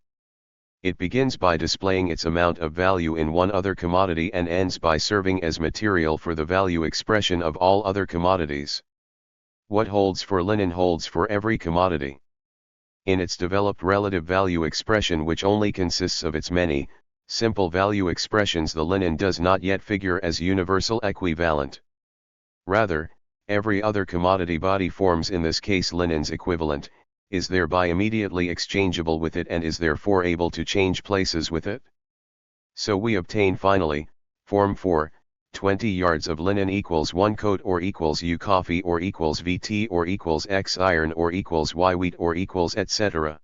It begins by displaying its amount of value in one other commodity and ends by serving as material for the value expression of all other commodities. What holds for linen holds for every commodity. In its developed relative value expression which only consists of its many, simple value expressions the linen does not yet figure as universal equivalent. Rather, every other commodity body forms in this case linen's equivalent, is thereby immediately exchangeable with it and is therefore able to change places with it. So we obtain finally, form 4, 20 yards of linen equals 1 coat or equals U coffee or equals VT or equals X iron or equals Y wheat or equals etc.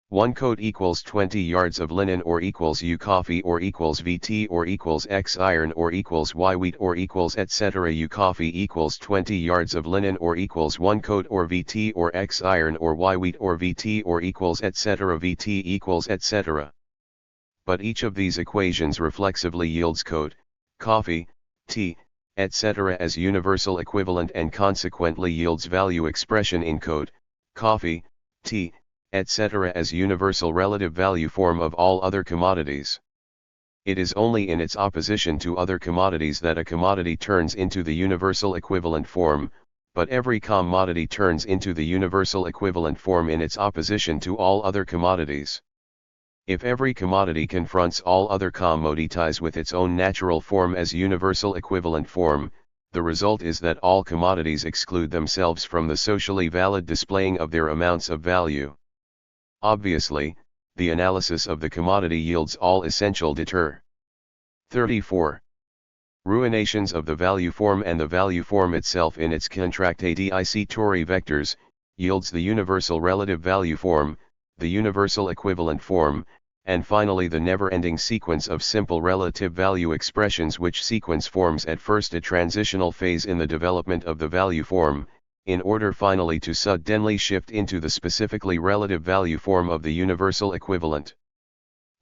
1 coat equals 20 yards of linen or equals U coffee or equals VT or equals X iron or equals Y wheat or equals etc. U coffee equals 20 yards of linen or equals 1 coat or VT or X iron or Y wheat or VT or equals etc. VT equals etc. But each of these equations reflexively yields coat, coffee, tea, etc. as universal equivalent and consequently yields value expression in coat, coffee, tea, etc. as universal relative value form of all other commodities. It is only in its opposition to other commodities that a commodity turns into the universal equivalent form, but every commodity turns into the universal equivalent form in its opposition to all other commodities. If every commodity confronts all other commodities with its own natural form as universal equivalent form, the result is that all commodities exclude themselves from the socially valid displaying of their amounts of value. Obviously, the analysis of the commodity yields all essential deter. 34. Ruinations of the value form and the value form itself in its contradictory vectors, yields the universal relative value form, the universal equivalent form, and finally the never-ending sequence of simple relative value expressions which sequence forms at first a transitional phase in the development of the value form, in order finally to suddenly shift into the specifically relative value form of the universal equivalent.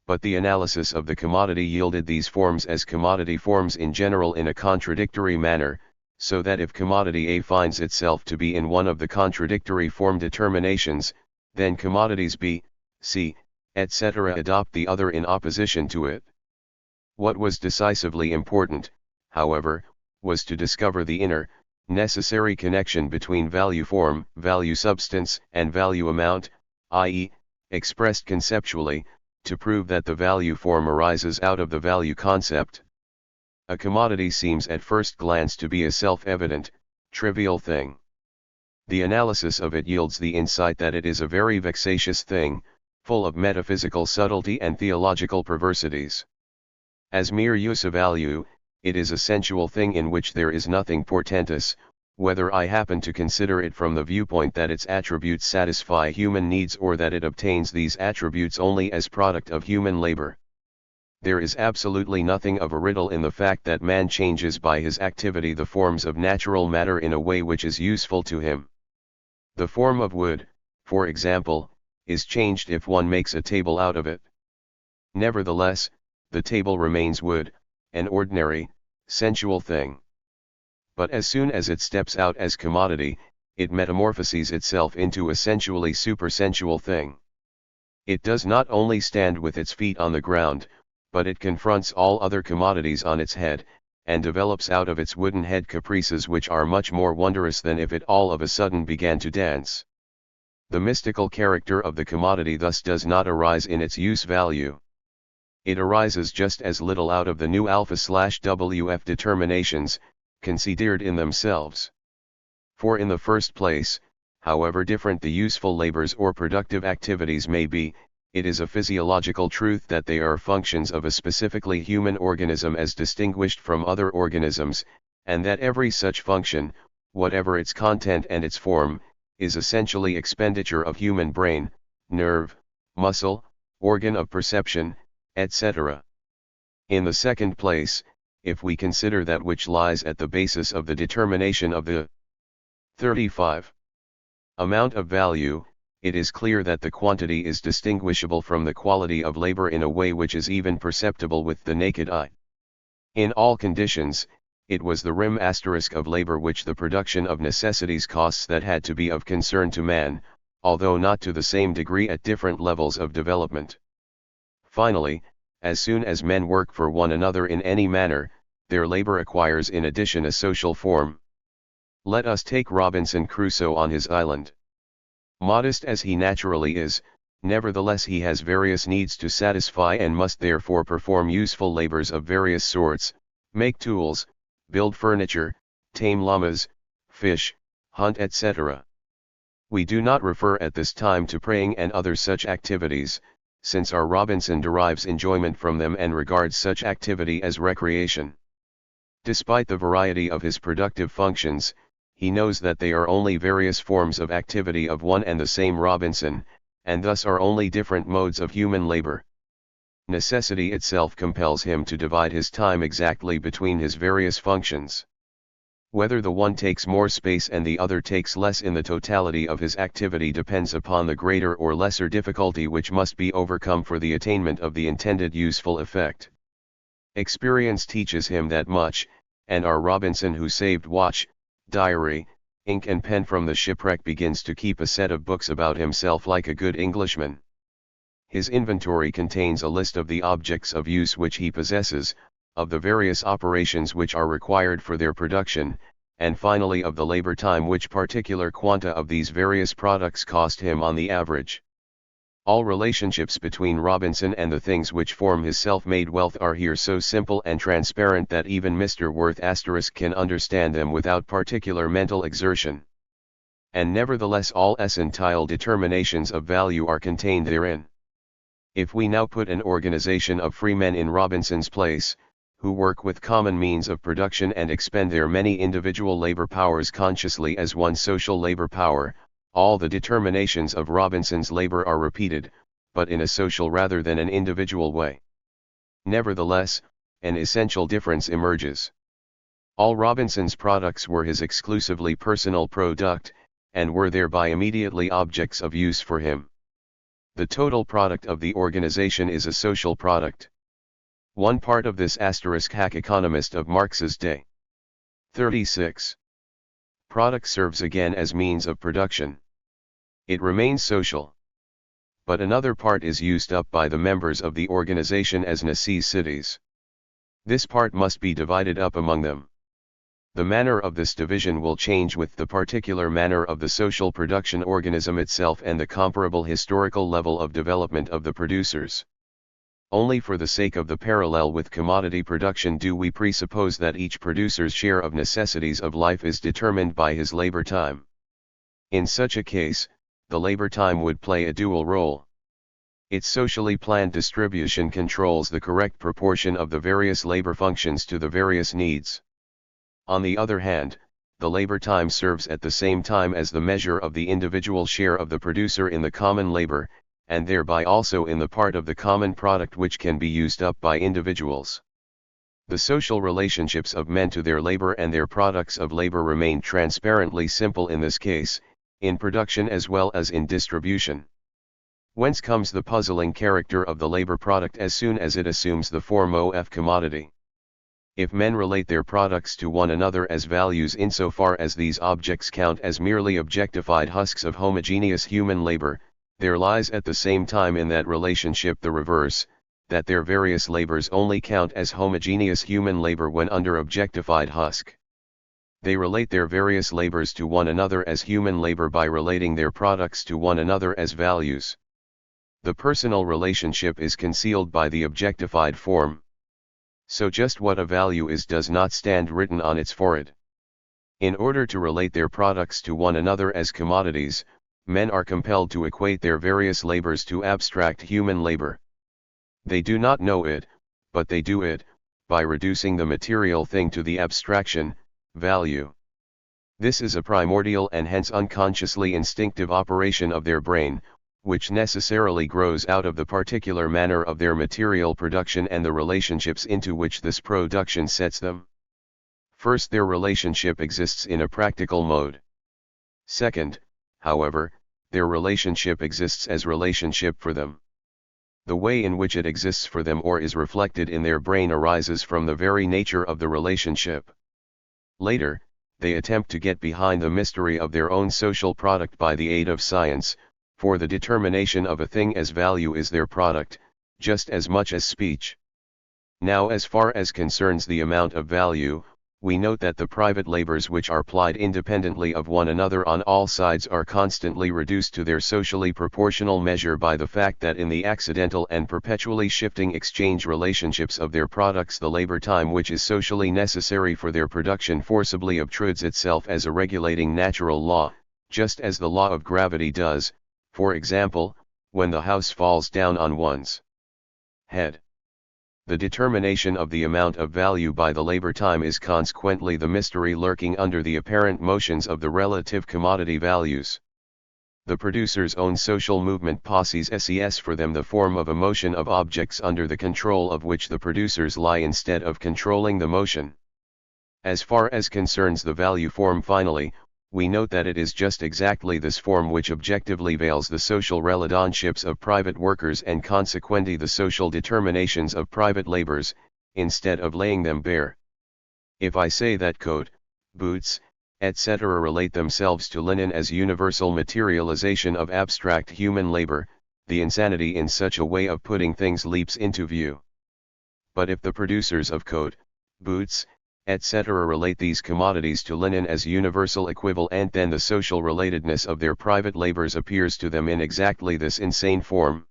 But the analysis of the commodity yielded these forms as commodity forms in general in a contradictory manner, so that if commodity A finds itself to be in one of the contradictory form determinations, then commodities B, C, etc. adopt the other in opposition to it. What was decisively important, however, was to discover the inner, necessary connection between value form, value substance, and value amount, i.e., expressed conceptually, to prove that the value form arises out of the value concept. A commodity seems at first glance to be a self-evident, trivial thing. The analysis of it yields the insight that it is a very vexatious thing, full of metaphysical subtlety and theological perversities. As mere use of value, it is a sensual thing in which there is nothing portentous, whether I happen to consider it from the viewpoint that its attributes satisfy human needs or that it obtains these attributes only as product of human labor. There is absolutely nothing of a riddle in the fact that man changes by his activity the forms of natural matter in a way which is useful to him. The form of wood, for example, is changed if one makes a table out of it. Nevertheless, the table remains wood, an ordinary, sensual thing. But as soon as it steps out as commodity, it metamorphoses itself into a sensually supersensual thing. It does not only stand with its feet on the ground, but it confronts all other commodities on its head, and develops out of its wooden head caprices which are much more wondrous than if it all of a sudden began to dance. The mystical character of the commodity thus does not arise in its use value. It arises just as little out of the new alpha/WF determinations, considered in themselves. For in the first place, however different the useful labors or productive activities may be, it is a physiological truth that they are functions of a specifically human organism as distinguished from other organisms, and that every such function, whatever its content and its form, is essentially expenditure of human brain, nerve, muscle, organ of perception, etc. In the second place, if we consider that which lies at the basis of the determination of the 35 amount of value, it is clear that the quantity is distinguishable from the quality of labor in a way which is even perceptible with the naked eye. In all conditions, it was the rim asterisk of labor which the production of necessities costs that had to be of concern to man, although not to the same degree at different levels of development. Finally, as soon as men work for one another in any manner, their labor acquires in addition a social form. Let us take Robinson Crusoe on his island. Modest as he naturally is, nevertheless he has various needs to satisfy and must therefore perform useful labors of various sorts, make tools, build furniture, tame llamas, fish, hunt, etc. We do not refer at this time to praying and other such activities, since our Robinson derives enjoyment from them and regards such activity as recreation. Despite the variety of his productive functions, he knows that they are only various forms of activity of one and the same Robinson, and thus are only different modes of human labor. Necessity itself compels him to divide his time exactly between his various functions. Whether the one takes more space and the other takes less in the totality of his activity depends upon the greater or lesser difficulty which must be overcome for the attainment of the intended useful effect. Experience teaches him that much, and our Robinson who saved watch, diary, ink and pen from the shipwreck begins to keep a set of books about himself like a good Englishman. His inventory contains a list of the objects of use which he possesses, of the various operations which are required for their production, and finally of the labor time which particular quanta of these various products cost him on the average. All relationships between Robinson and the things which form his self-made wealth are here so simple and transparent that even Mr. Worth * can understand them without particular mental exertion. And nevertheless all essential determinations of value are contained therein. If we now put an organization of free men in Robinson's place, who work with common means of production and expend their many individual labor powers consciously as one social labor power, all the determinations of Robinson's labor are repeated, but in a social rather than an individual way. Nevertheless, an essential difference emerges. All Robinson's products were his exclusively personal product, and were thereby immediately objects of use for him. The total product of the organization is a social product. One part of this hack economist of Marx's day. 36. Product serves again as means of production. It remains social. But another part is used up by the members of the organization as necessities. This part must be divided up among them. The manner of this division will change with the particular manner of the social production organism itself and the comparable historical level of development of the producers. Only for the sake of the parallel with commodity production do we presuppose that each producer's share of necessities of life is determined by his labor time. In such a case, the labor time would play a dual role. Its socially planned distribution controls the correct proportion of the various labor functions to the various needs. On the other hand, the labor time serves at the same time as the measure of the individual share of the producer in the common labor, and thereby also in the part of the common product which can be used up by individuals. The social relationships of men to their labor and their products of labor remain transparently simple in this case, in production as well as in distribution. Whence comes the puzzling character of the labor product as soon as it assumes the form of commodity. If men relate their products to one another as values insofar as these objects count as merely objectified husks of homogeneous human labor, there lies at the same time in that relationship the reverse, that their various labors only count as homogeneous human labor when under objectified husk. They relate their various labors to one another as human labor by relating their products to one another as values. The personal relationship is concealed by the objectified form. So just what a value is does not stand written on its forehead. In order to relate their products to one another as commodities, men are compelled to equate their various labors to abstract human labor. They do not know it, but they do it, by reducing the material thing to the abstraction, value. This is a primordial and hence unconsciously instinctive operation of their brain, which necessarily grows out of the particular manner of their material production and the relationships into which this production sets them. First, their relationship exists in a practical mode. Second, however, their relationship exists as relationship for them. The way in which it exists for them or is reflected in their brain arises from the very nature of the relationship. Later, they attempt to get behind the mystery of their own social product by the aid of science, for the determination of a thing as value is their product, just as much as speech. Now, as far as concerns the amount of value, we note that the private labors which are plied independently of one another on all sides are constantly reduced to their socially proportional measure by the fact that in the accidental and perpetually shifting exchange relationships of their products the labor time which is socially necessary for their production forcibly obtrudes itself as a regulating natural law, just as the law of gravity does, for example, when the house falls down on one's head. The determination of the amount of value by the labor time is consequently the mystery lurking under the apparent motions of the relative commodity values. The producer's own social movement possesses for them the form of a motion of objects under the control of which the producers lie instead of controlling the motion. As far as concerns the value form finally, we note that it is just exactly this form which objectively veils the social relationships of private workers and consequently the social determinations of private labors, instead of laying them bare. If I say that coat, boots, etc. relate themselves to linen as universal materialization of abstract human labor, the insanity in such a way of putting things leaps into view. But if the producers of coat, boots, etc. relate these commodities to linen as universal equivalent, then the social relatedness of their private labors appears to them in exactly this insane form.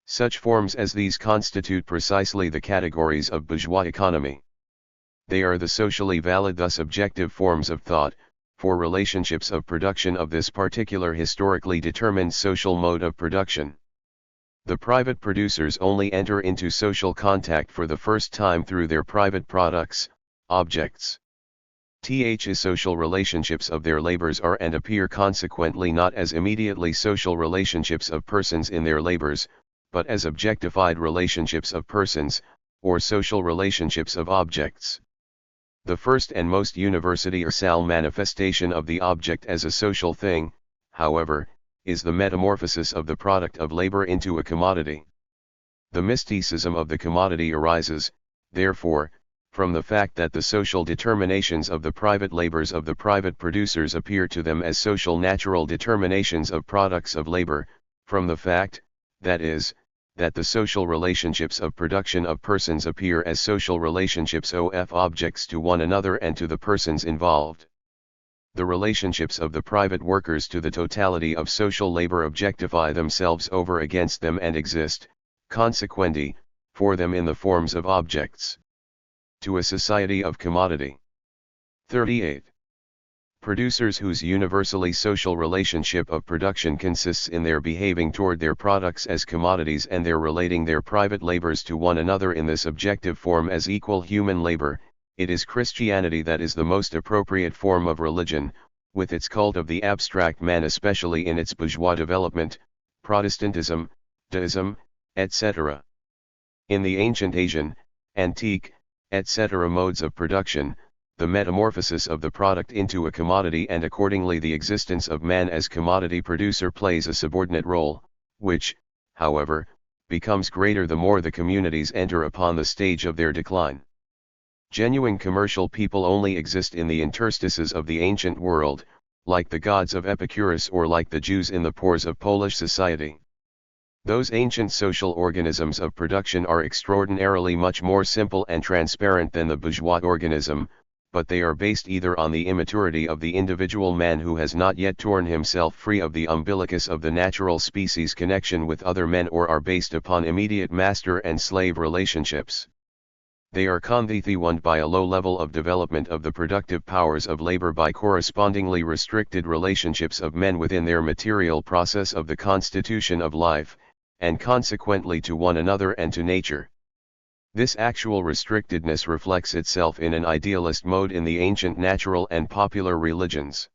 Such forms as these constitute precisely the categories of bourgeois economy. They are the socially valid, thus objective forms of thought, for relationships of production of this particular historically determined social mode of production. The private producers only enter into social contact for the first time through their private products, objects. Social relationships of their labors are and appear consequently not as immediately social relationships of persons in their labors, but as objectified relationships of persons, or social relationships of objects. The first and most universal manifestation of the object as a social thing, however, is the metamorphosis of the product of labor into a commodity. The mysticism of the commodity arises, therefore, from the fact that the social determinations of the private labors of the private producers appear to them as social natural determinations of products of labor, from the fact, that is, that the social relationships of production of persons appear as social relationships of objects to one another and to the persons involved. The relationships of the private workers to the totality of social labor objectify themselves over against them and exist, consequently, for them in the forms of objects. To a society of commodity. 38. Producers whose universally social relationship of production consists in their behaving toward their products as commodities and their relating their private labors to one another in this objective form as equal human labor. It is Christianity that is the most appropriate form of religion, with its cult of the abstract man especially in its bourgeois development, Protestantism, deism, etc. In the ancient Asian, antique, etc. modes of production, the metamorphosis of the product into a commodity and accordingly the existence of man as commodity producer plays a subordinate role, which, however, becomes greater the more the communities enter upon the stage of their decline. Genuine commercial people only exist in the interstices of the ancient world, like the gods of Epicurus or like the Jews in the pores of Polish society. Those ancient social organisms of production are extraordinarily much more simple and transparent than the bourgeois organism, but they are based either on the immaturity of the individual man who has not yet torn himself free of the umbilicus of the natural species connection with other men or are based upon immediate master and slave relationships. They are constituted by a low level of development of the productive powers of labor by correspondingly restricted relationships of men within their material process of the constitution of life, and consequently to one another and to nature. This actual restrictedness reflects itself in an idealist mode in the ancient natural and popular religions.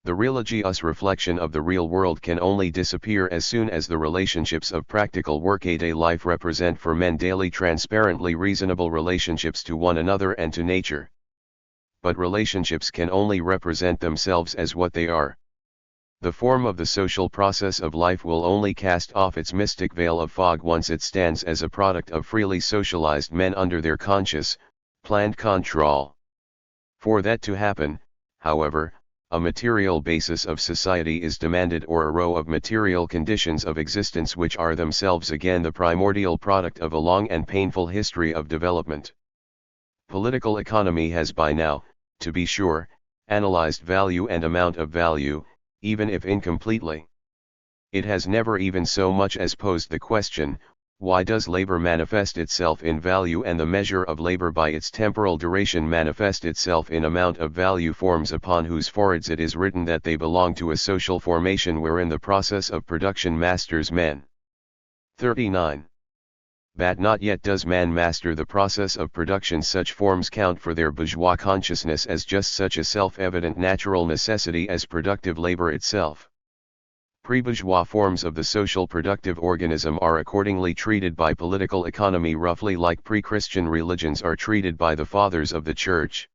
The religious reflection of the real world can only disappear as soon as the relationships of practical workaday life represent for men daily transparently reasonable relationships to one another and to nature. But relationships can only represent themselves as what they are. The form of the social process of life will only cast off its mystic veil of fog once it stands as a product of freely socialized men under their conscious, planned control. For that to happen, however, a material basis of society is demanded or a row of material conditions of existence which are themselves again the primordial product of a long and painful history of development. Political economy has by now, to be sure, analyzed value and amount of value, even if incompletely. It has never even so much as posed the question, why does labor manifest itself in value and the measure of labor by its temporal duration manifest itself in amount of value forms upon whose foreheads it is written that they belong to a social formation wherein the process of production masters men. 39. But not yet does man master the process of production. Such forms count for their bourgeois consciousness as just such a self-evident natural necessity as productive labor itself. Pre-bourgeois forms of the social productive organism are accordingly treated by political economy roughly like pre-Christian religions are treated by the fathers of the Church.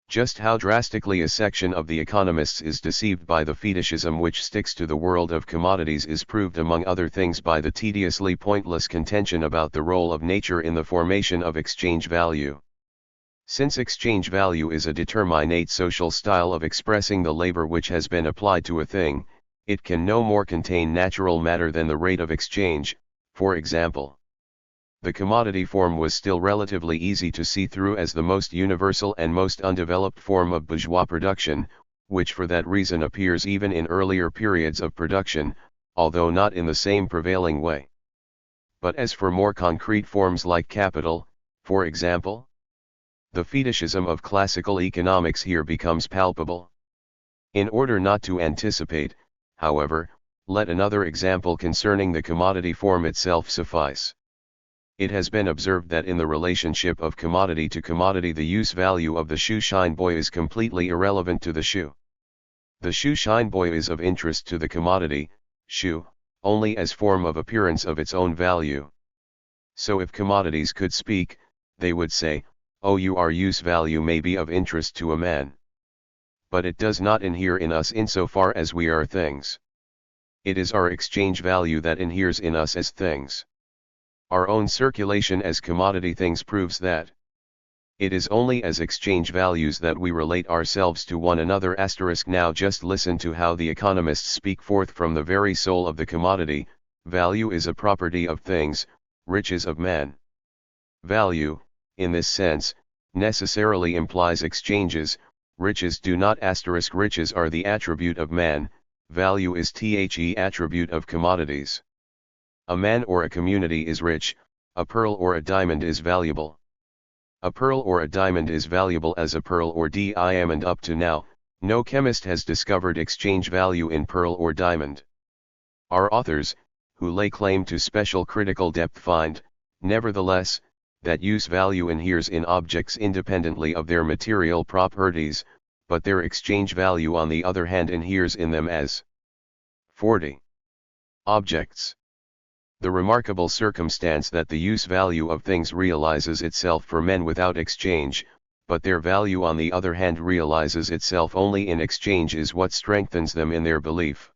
Just how drastically a section of the economists is deceived by the fetishism which sticks to the world of commodities is proved among other things by the tediously pointless contention about the role of nature in the formation of exchange value. Since exchange value is a determinate social style of expressing the labor which has been applied to a thing, it can no more contain natural matter than the rate of exchange, for example. The commodity form was still relatively easy to see through as the most universal and most undeveloped form of bourgeois production, which for that reason appears even in earlier periods of production, although not in the same prevailing way. But as for more concrete forms like capital, for example, the fetishism of classical economics here becomes palpable. In order not to anticipate, however, let another example concerning the commodity form itself suffice. It has been observed that in the relationship of commodity to commodity the use value of the shoe shine boy is completely irrelevant to the shoe. The shoe shine boy is of interest to the commodity, shoe, only as form of appearance of its own value. So if commodities could speak, they would say, oh, your use value may be of interest to a man. But it does not inhere in us insofar as we are things. It is our exchange value that inheres in us as things. Our own circulation as commodity things proves that. It is only as exchange values that we relate ourselves to one another. Now just listen to how the economists speak forth from the very soul of the commodity. Value is a property of things, riches of man. Value, in this sense, necessarily implies exchanges. Riches do not. Riches are the attribute of man, value is the attribute of commodities. A man or a community is rich, A pearl or a diamond is valuable. A pearl or a diamond is valuable as a pearl or diamond. Up to now, no chemist has discovered exchange value in pearl or diamond. Our authors, who lay claim to special critical depth, find, nevertheless, that use value inheres in objects independently of their material properties, but their exchange value on the other hand inheres in them as 40. Objects. The remarkable circumstance that the use value of things realizes itself for men without exchange, but their value on the other hand realizes itself only in exchange, is what strengthens them in their belief.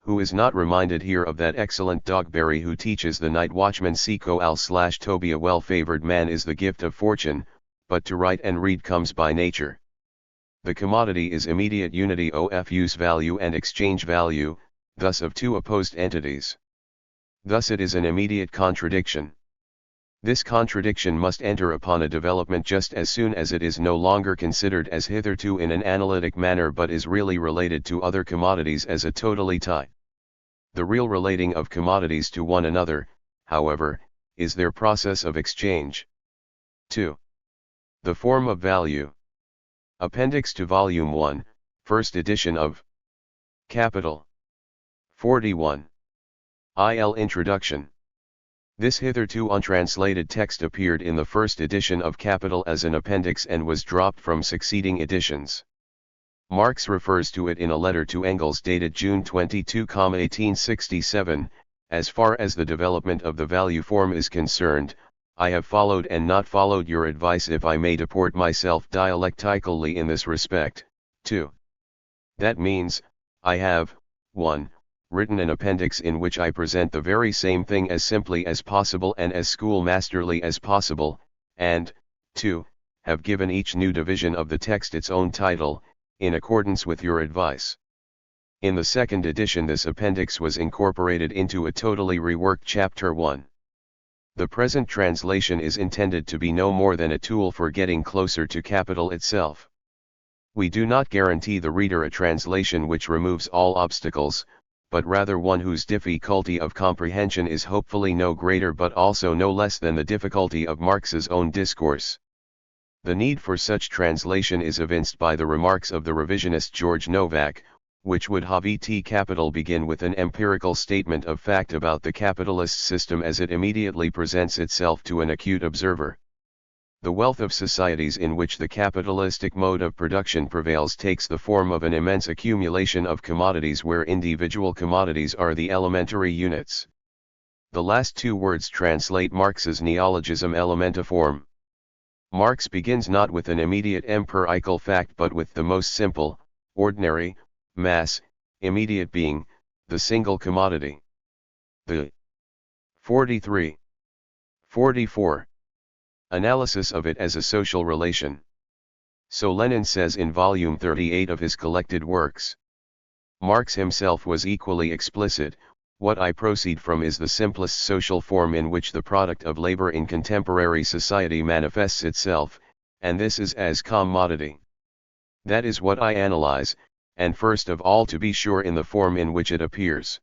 Who is not reminded here of that excellent Dogberry who teaches the night watchman Siko al/Toby, a well-favored man is the gift of fortune, but to write and read comes by nature. The commodity is immediate unity of use value and exchange value, thus of two opposed entities. Thus it is an immediate contradiction. This contradiction must enter upon a development just as soon as it is no longer considered as hitherto in an analytic manner but is really related to other commodities as a totally tie. The real relating of commodities to one another, however, is their process of exchange. 2. The form of value. Appendix to Volume 1, First edition of Capital. 41. IL Introduction. This hitherto untranslated text appeared in the first edition of Capital as an appendix and was dropped from succeeding editions. Marx refers to it in a letter to Engels dated June 22, 1867, as far as the development of the value form is concerned, I have followed and not followed your advice if I may deport myself dialectically in this respect. 2. That means, I have, 1. Written an appendix in which I present the very same thing as simply as possible and as schoolmasterly as possible, and, 2. Have given each new division of the text its own title, in accordance with your advice. In the second edition this appendix was incorporated into a totally reworked Chapter 1. The present translation is intended to be no more than a tool for getting closer to Capital itself. We do not guarantee the reader a translation which removes all obstacles, but rather one whose difficulty of comprehension is hopefully no greater but also no less than the difficulty of Marx's own discourse. The need for such translation is evinced by the remarks of the revisionist George Novak, which would have et Capital begin with an empirical statement of fact about the capitalist system as it immediately presents itself to an acute observer. The wealth of societies in which the capitalistic mode of production prevails takes the form of an immense accumulation of commodities where individual commodities are the elementary units. The last two words translate Marx's neologism elementiform. Marx begins not with an immediate empirical fact but with the most simple, ordinary, mass, immediate being, the single commodity. The 43. 44. Analysis of it as a social relation. So Lenin says in volume 38 of his collected works. Marx himself was equally explicit, what I proceed from is the simplest social form in which the product of labor in contemporary society manifests itself, and this is as commodity. That is what I analyze, and first of all to be sure in the form in which it appears.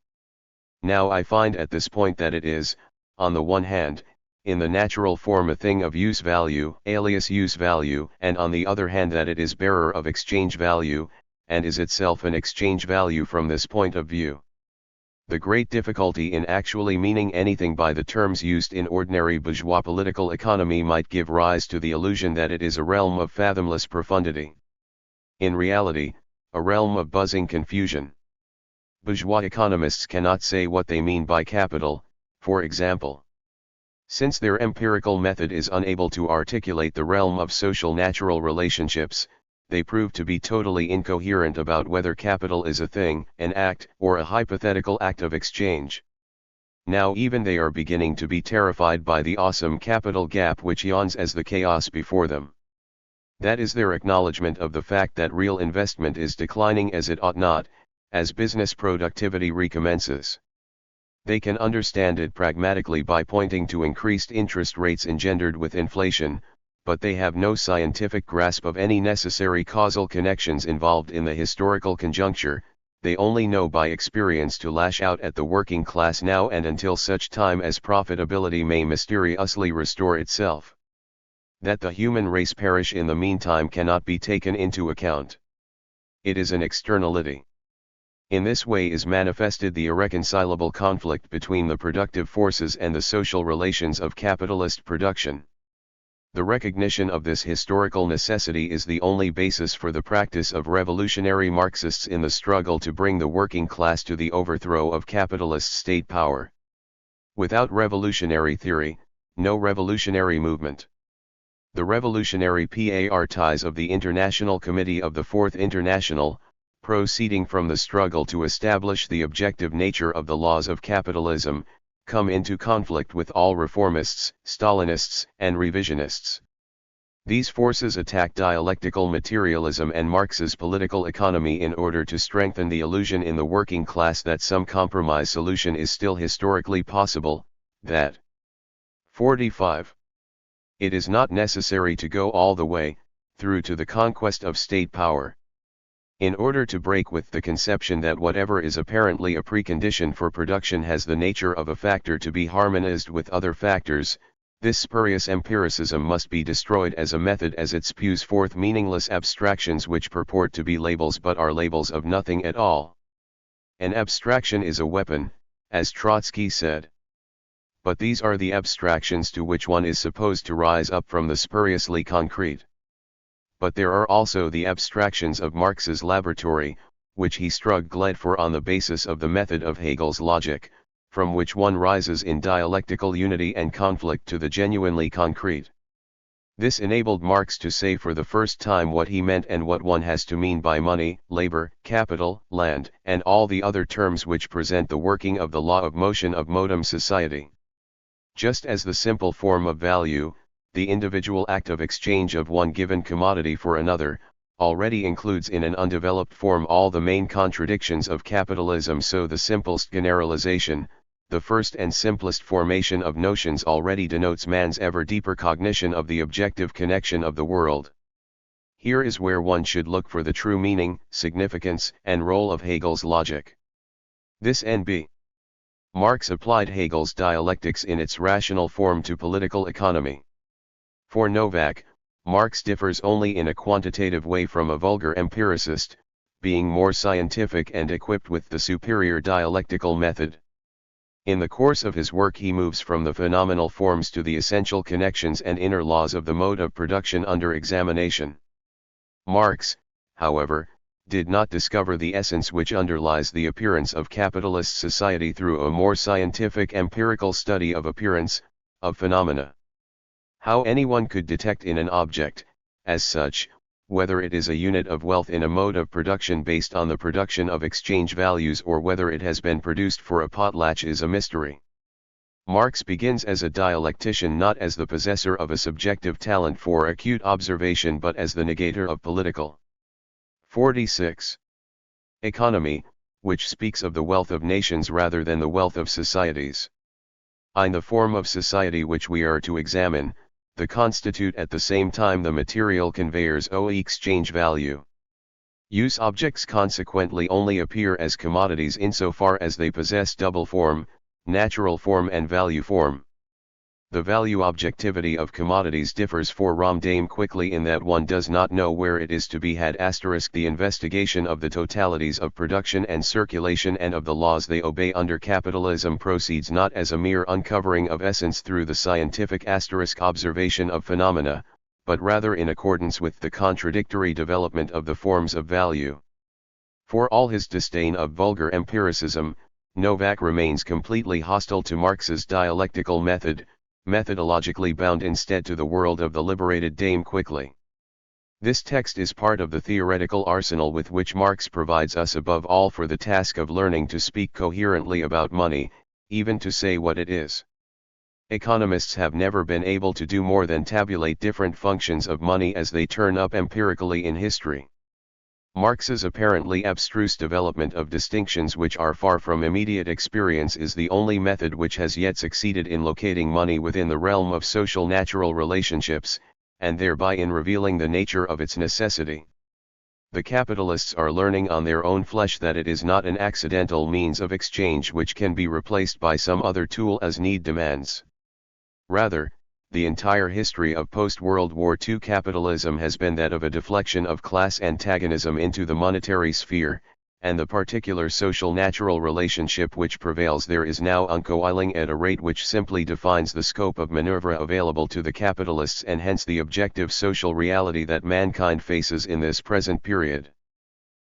Now I find at this point that it is, on the one hand, in the natural form a thing of use value, alias use value, and on the other hand that it is bearer of exchange value, and is itself an exchange value from this point of view. The great difficulty in actually meaning anything by the terms used in ordinary bourgeois political economy might give rise to the illusion that it is a realm of fathomless profundity. In reality, a realm of buzzing confusion. Bourgeois economists cannot say what they mean by capital, for example. Since their empirical method is unable to articulate the realm of social natural relationships, they prove to be totally incoherent about whether capital is a thing, an act, or a hypothetical act of exchange. Now even they are beginning to be terrified by the awesome capital gap which yawns as the chaos before them. That is their acknowledgement of the fact that real investment is declining as it ought not, as business productivity recommences. They can understand it pragmatically by pointing to increased interest rates engendered with inflation, but they have no scientific grasp of any necessary causal connections involved in the historical conjuncture, they only know by experience to lash out at the working class now and until such time as profitability may mysteriously restore itself. That the human race perish in the meantime cannot be taken into account. It is an externality. In this way is manifested the irreconcilable conflict between the productive forces and the social relations of capitalist production. The recognition of this historical necessity is the only basis for the practice of revolutionary Marxists in the struggle to bring the working class to the overthrow of capitalist state power. Without revolutionary theory, no revolutionary movement. The revolutionary parties of the International Committee of the Fourth International, proceeding from the struggle to establish the objective nature of the laws of capitalism, come into conflict with all reformists, Stalinists, and revisionists. These forces attack dialectical materialism and Marx's political economy in order to strengthen the illusion in the working class that some compromise solution is still historically possible, that 45. It is not necessary to go all the way, through to the conquest of state power. In order to break with the conception that whatever is apparently a precondition for production has the nature of a factor to be harmonized with other factors, this spurious empiricism must be destroyed as a method as it spews forth meaningless abstractions which purport to be labels but are labels of nothing at all. An abstraction is a weapon, as Trotsky said. But these are the abstractions to which one is supposed to rise up from the spuriously concrete. But there are also the abstractions of Marx's laboratory, which he struggled for on the basis of the method of Hegel's logic, from which one rises in dialectical unity and conflict to the genuinely concrete. This enabled Marx to say for the first time what he meant and what one has to mean by money, labor, capital, land, and all the other terms which present the working of the law of motion of modern society. Just as the simple form of value, the individual act of exchange of one given commodity for another, already includes in an undeveloped form all the main contradictions of capitalism, so the simplest generalization, the first and simplest formation of notions already denotes man's ever deeper cognition of the objective connection of the world. Here is where one should look for the true meaning, significance, and role of Hegel's logic. This N.B. Marx applied Hegel's dialectics in its rational form to political economy. For Novak, Marx differs only in a quantitative way from a vulgar empiricist, being more scientific and equipped with the superior dialectical method. In the course of his work he moves from the phenomenal forms to the essential connections and inner laws of the mode of production under examination. Marx, however, did not discover the essence which underlies the appearance of capitalist society through a more scientific empirical study of appearance, of phenomena. How anyone could detect in an object, as such, whether it is a unit of wealth in a mode of production based on the production of exchange values or whether it has been produced for a potlatch is a mystery. Marx begins as a dialectician, not as the possessor of a subjective talent for acute observation but as the negator of political. 46. Economy, which speaks of the wealth of nations rather than the wealth of societies. In the form of society which we are to examine, the constitute at the same time the material conveyors of exchange value. Use objects consequently only appear as commodities insofar as they possess double form, natural form and value form. The value objectivity of commodities differs for Ramdame quickly in that one does not know where it is to be had. The investigation of the totalities of production and circulation and of the laws they obey under capitalism proceeds not as a mere uncovering of essence through the scientific observation of phenomena, but rather in accordance with the contradictory development of the forms of value. For all his disdain of vulgar empiricism, Novak remains completely hostile to Marx's dialectical method, methodologically bound instead to the world of the liberated dame quickly. This text is part of the theoretical arsenal with which Marx provides us above all for the task of learning to speak coherently about money, even to say what it is. Economists have never been able to do more than tabulate different functions of money as they turn up empirically in history. Marx's apparently abstruse development of distinctions which are far from immediate experience is the only method which has yet succeeded in locating money within the realm of social natural relationships, and thereby in revealing the nature of its necessity. The capitalists are learning on their own flesh that it is not an accidental means of exchange which can be replaced by some other tool as need demands. Rather, the entire history of post-World War II capitalism has been that of a deflection of class antagonism into the monetary sphere, and the particular social natural relationship which prevails there is now uncoiling at a rate which simply defines the scope of maneuver available to the capitalists and hence the objective social reality that mankind faces in this present period.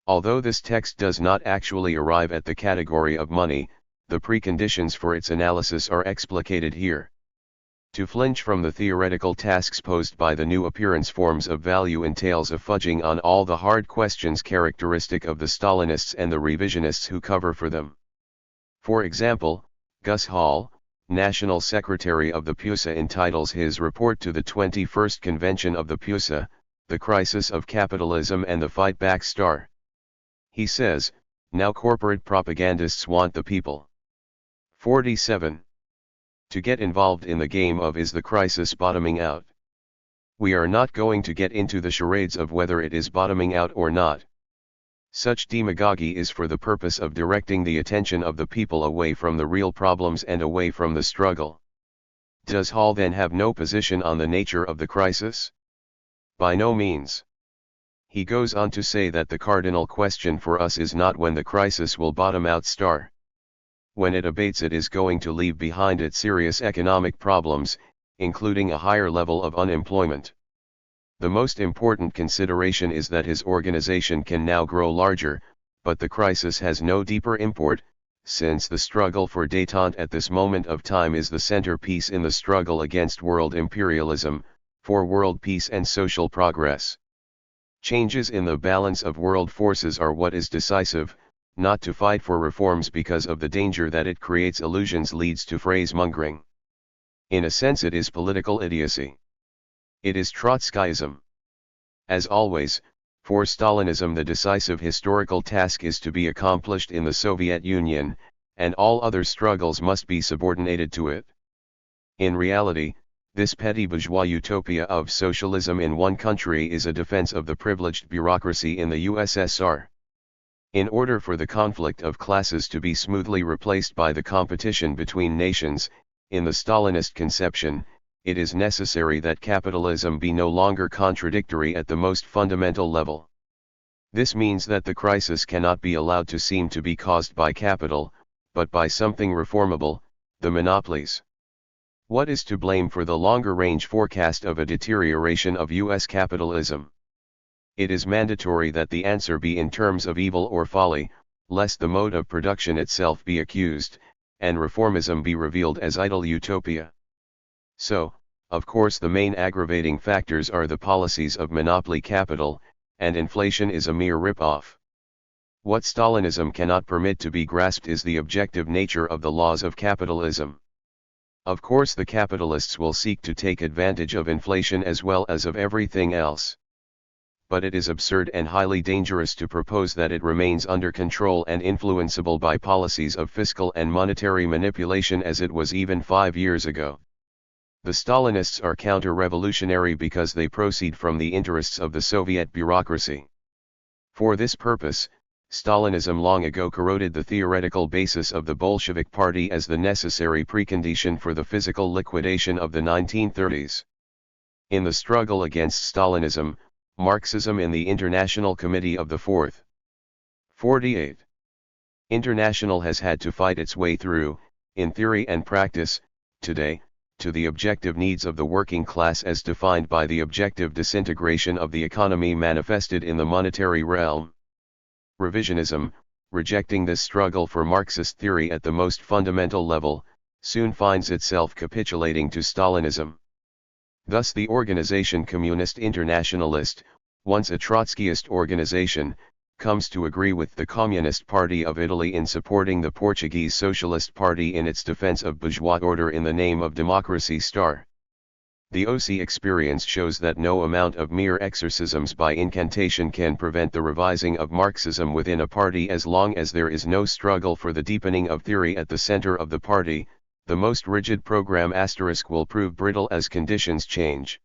Although this text does not actually arrive at the category of money, the preconditions for its analysis are explicated here. To flinch from the theoretical tasks posed by the new appearance forms of value entails a fudging on all the hard questions characteristic of the Stalinists and the revisionists who cover for them. For example, Gus Hall, National Secretary of the PUSA, entitles his report to the 21st Convention of the PUSA, The Crisis of Capitalism and the Fight Back Star. He says, now corporate propagandists want the people. 47. To get involved in the game of is the crisis bottoming out? We are not going to get into the charades of whether it is bottoming out or not. Such demagogy is for the purpose of directing the attention of the people away from the real problems and away from the struggle. Does Hall then have no position on the nature of the crisis? By no means. He goes on to say that the cardinal question for us is not when the crisis will bottom out. When it abates, it is going to leave behind it serious economic problems, including a higher level of unemployment. The most important consideration is that his organization can now grow larger, but the crisis has no deeper import, since the struggle for détente at this moment of time is the centerpiece in the struggle against world imperialism, for world peace and social progress. Changes in the balance of world forces are what is decisive. Not to fight for reforms because of the danger that it creates illusions leads to phrase-mongering. In a sense it is political idiocy. It is Trotskyism. As always, for Stalinism the decisive historical task is to be accomplished in the Soviet Union, and all other struggles must be subordinated to it. In reality, this petty bourgeois utopia of socialism in one country is a defense of the privileged bureaucracy in the USSR. In order for the conflict of classes to be smoothly replaced by the competition between nations, in the Stalinist conception, it is necessary that capitalism be no longer contradictory at the most fundamental level. This means that the crisis cannot be allowed to seem to be caused by capital, but by something reformable, the monopolies. What is to blame for the longer-range forecast of a deterioration of U.S. capitalism? It is mandatory that the answer be in terms of evil or folly, lest the mode of production itself be accused, and reformism be revealed as idle utopia. So, of course the main aggravating factors are the policies of monopoly capital, and inflation is a mere rip-off. What Stalinism cannot permit to be grasped is the objective nature of the laws of capitalism. Of course the capitalists will seek to take advantage of inflation as well as of everything else. But it is absurd and highly dangerous to propose that it remains under control and influenceable by policies of fiscal and monetary manipulation as it was even 5 years ago. The Stalinists are counter-revolutionary because they proceed from the interests of the Soviet bureaucracy. For this purpose, Stalinism long ago corroded the theoretical basis of the Bolshevik Party as the necessary precondition for the physical liquidation of the 1930s. In the struggle against Stalinism, Marxism in the International Committee of the Fourth. 48. International has had to fight its way through, in theory and practice, today, to the objective needs of the working class as defined by the objective disintegration of the economy manifested in the monetary realm. Revisionism, rejecting this struggle for Marxist theory at the most fundamental level, soon finds itself capitulating to Stalinism. Thus the organization Communist Internationalist, once a Trotskyist organization, comes to agree with the Communist Party of Italy in supporting the Portuguese Socialist Party in its defense of bourgeois order in the name of democracy. The OC experience shows that no amount of mere exorcisms by incantation can prevent the revising of Marxism within a party as long as there is no struggle for the deepening of theory at the center of the party. The most rigid program * will prove brittle as conditions change.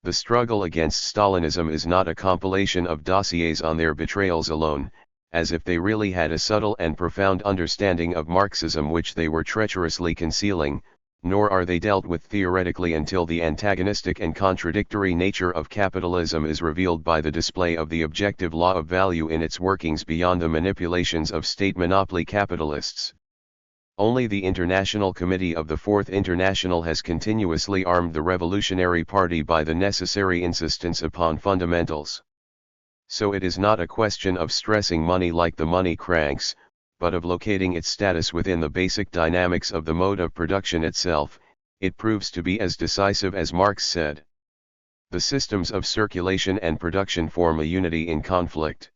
The struggle against Stalinism is not a compilation of dossiers on their betrayals alone, as if they really had a subtle and profound understanding of Marxism which they were treacherously concealing, nor are they dealt with theoretically until the antagonistic and contradictory nature of capitalism is revealed by the display of the objective law of value in its workings beyond the manipulations of state monopoly capitalists. Only the International Committee of the Fourth International has continuously armed the Revolutionary Party by the necessary insistence upon fundamentals. So it is not a question of stressing money like the money cranks, but of locating its status within the basic dynamics of the mode of production itself. It proves to be as decisive as Marx said. The systems of circulation and production form a unity in conflict.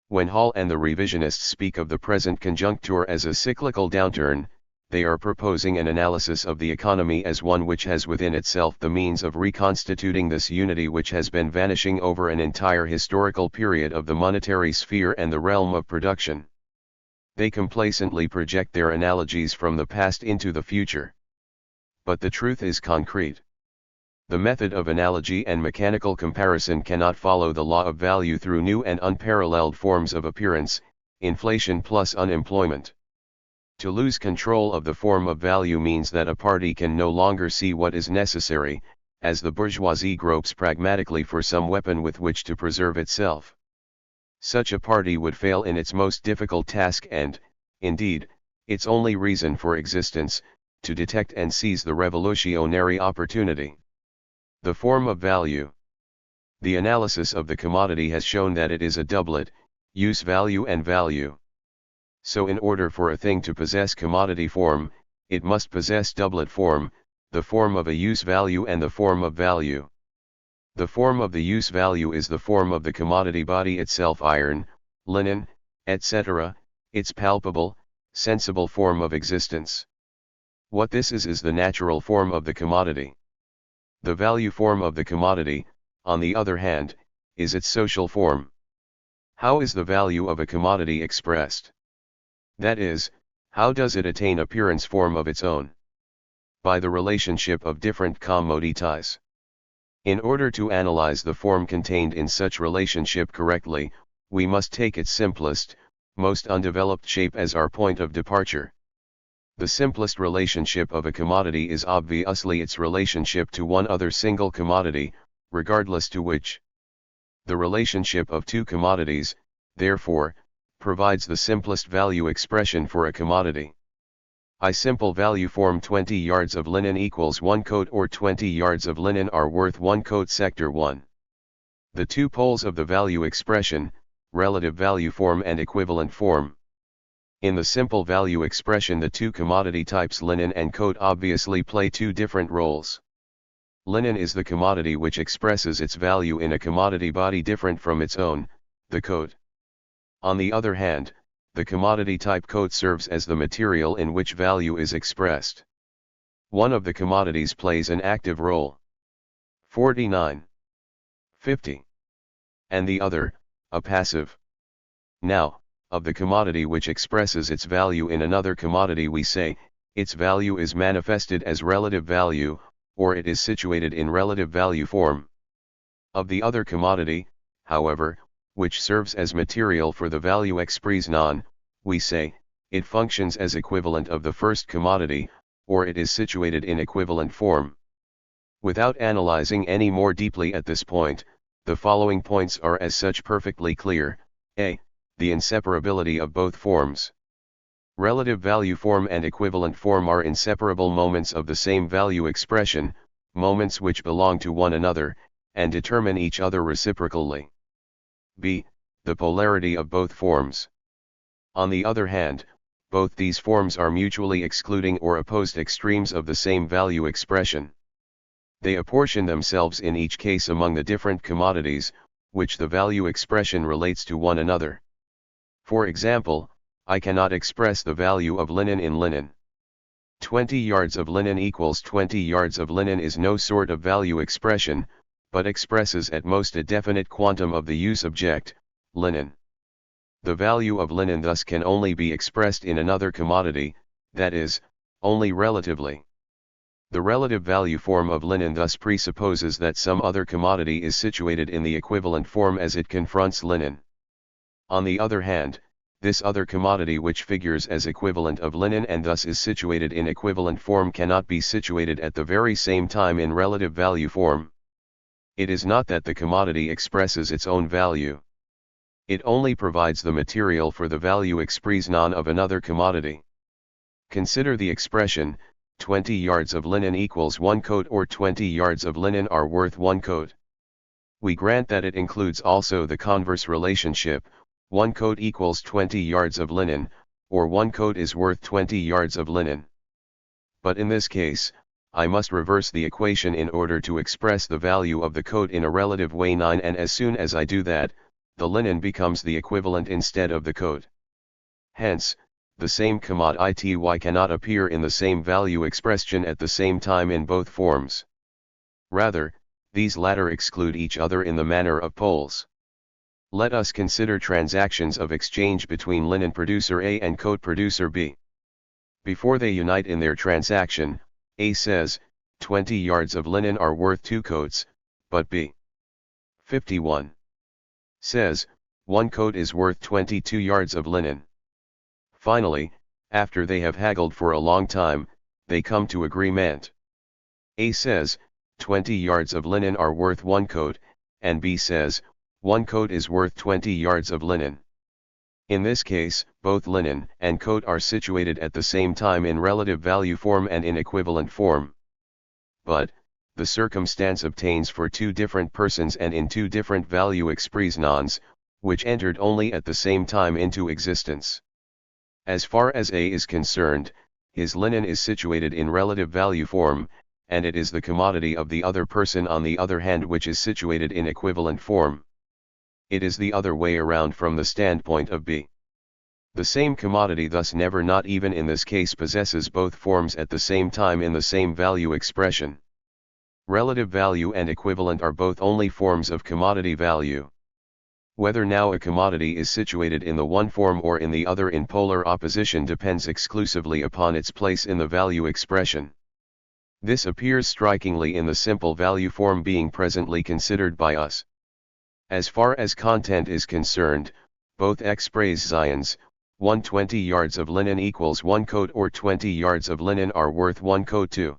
When Hall and the revisionists speak of the present conjuncture as a cyclical downturn, they are proposing an analysis of the economy as one which has within itself the means of reconstituting this unity which has been vanishing over an entire historical period of the monetary sphere and the realm of production. They complacently project their analogies from the past into the future. But the truth is concrete. The method of analogy and mechanical comparison cannot follow the law of value through new and unparalleled forms of appearance, inflation plus unemployment. To lose control of the form of value means that a party can no longer see what is necessary, as the bourgeoisie gropes pragmatically for some weapon with which to preserve itself. Such a party would fail in its most difficult task and, indeed, its only reason for existence, to detect and seize the revolutionary opportunity. The form of value. The analysis of the commodity has shown that it is a doublet, use value and value. So in order for a thing to possess commodity form, it must possess doublet form, the form of a use value and the form of value. The form of the use value is the form of the commodity body itself, iron, linen, etc., its palpable, sensible form of existence. What this is the natural form of the commodity. The value form of the commodity, on the other hand, is its social form. How is the value of a commodity expressed? That is, how does it attain appearance form of its own? By the relationship of different commodities. In order to analyze the form contained in such relationship correctly, we must take its simplest, most undeveloped shape as our point of departure. The simplest relationship of a commodity is obviously its relationship to one other single commodity, regardless to which. The relationship of two commodities, therefore, provides the simplest value expression for a commodity. I simple value form 20 yards of linen equals 1 coat, or 20 yards of linen are worth 1 coat sector 1. The two poles of the value expression, relative value form and equivalent form. In the simple value expression, the two commodity types linen and coat obviously play two different roles. Linen is the commodity which expresses its value in a commodity body different from its own, the coat. On the other hand, the commodity type coat serves as the material in which value is expressed. One of the commodities plays an active role. 49. 50. And the other, a passive. Now, of the commodity which expresses its value in another commodity we say, its value is manifested as relative value, or it is situated in relative value form. Of the other commodity, however, which serves as material for the value expression, we say, it functions as equivalent of the first commodity, or it is situated in equivalent form. Without analyzing any more deeply at this point, the following points are as such perfectly clear. A. The inseparability of both forms. Relative value form and equivalent form are inseparable moments of the same value expression, moments which belong to one another, and determine each other reciprocally. B. The polarity of both forms. On the other hand, both these forms are mutually excluding or opposed extremes of the same value expression. They apportion themselves in each case among the different commodities, which the value expression relates to one another. For example, I cannot express the value of linen in linen. 20 yards of linen equals 20 yards of linen is no sort of value expression, but expresses at most a definite quantum of the use object, linen. The value of linen thus can only be expressed in another commodity, that is, only relatively. The relative value form of linen thus presupposes that some other commodity is situated in the equivalent form as it confronts linen. On the other hand, this other commodity which figures as equivalent of linen and thus is situated in equivalent form cannot be situated at the very same time in relative value form. It is not that the commodity expresses its own value. It only provides the material for the value expression of another commodity. Consider the expression, 20 yards of linen equals 1 coat, or 20 yards of linen are worth 1 coat. We grant that it includes also the converse relationship, 1 coat equals 20 yards of linen, or 1 coat is worth 20 yards of linen. But in this case, I must reverse the equation in order to express the value of the coat in a relative way 9, and as soon as I do that, the linen becomes the equivalent instead of the coat. Hence, the same commodity cannot appear in the same value expression at the same time in both forms. Rather, these latter exclude each other in the manner of poles. Let us consider transactions of exchange between linen producer A and coat producer B. Before they unite in their transaction, A says, 20 yards of linen are worth 2 coats, but B. 51. Says, 1 coat is worth 22 yards of linen. Finally, after they have haggled for a long time, they come to agreement. A says, 20 yards of linen are worth 1 coat, and B says, 1 coat is worth 20 yards of linen. In this case, both linen and coat are situated at the same time in relative value form and in equivalent form. But, the circumstance obtains for two different persons and in two different value expressions, which entered only at the same time into existence. As far as A is concerned, his linen is situated in relative value form, and it is the commodity of the other person on the other hand which is situated in equivalent form. It is the other way around from the standpoint of B. The same commodity thus never, not even in this case, possesses both forms at the same time in the same value expression. Relative value and equivalent are both only forms of commodity value. Whether now a commodity is situated in the one form or in the other in polar opposition depends exclusively upon its place in the value expression. This appears strikingly in the simple value form being presently considered by us. As far as content is concerned, both expressions, 120 yards of linen equals 1 coat or 20 yards of linen are worth 1 coat too.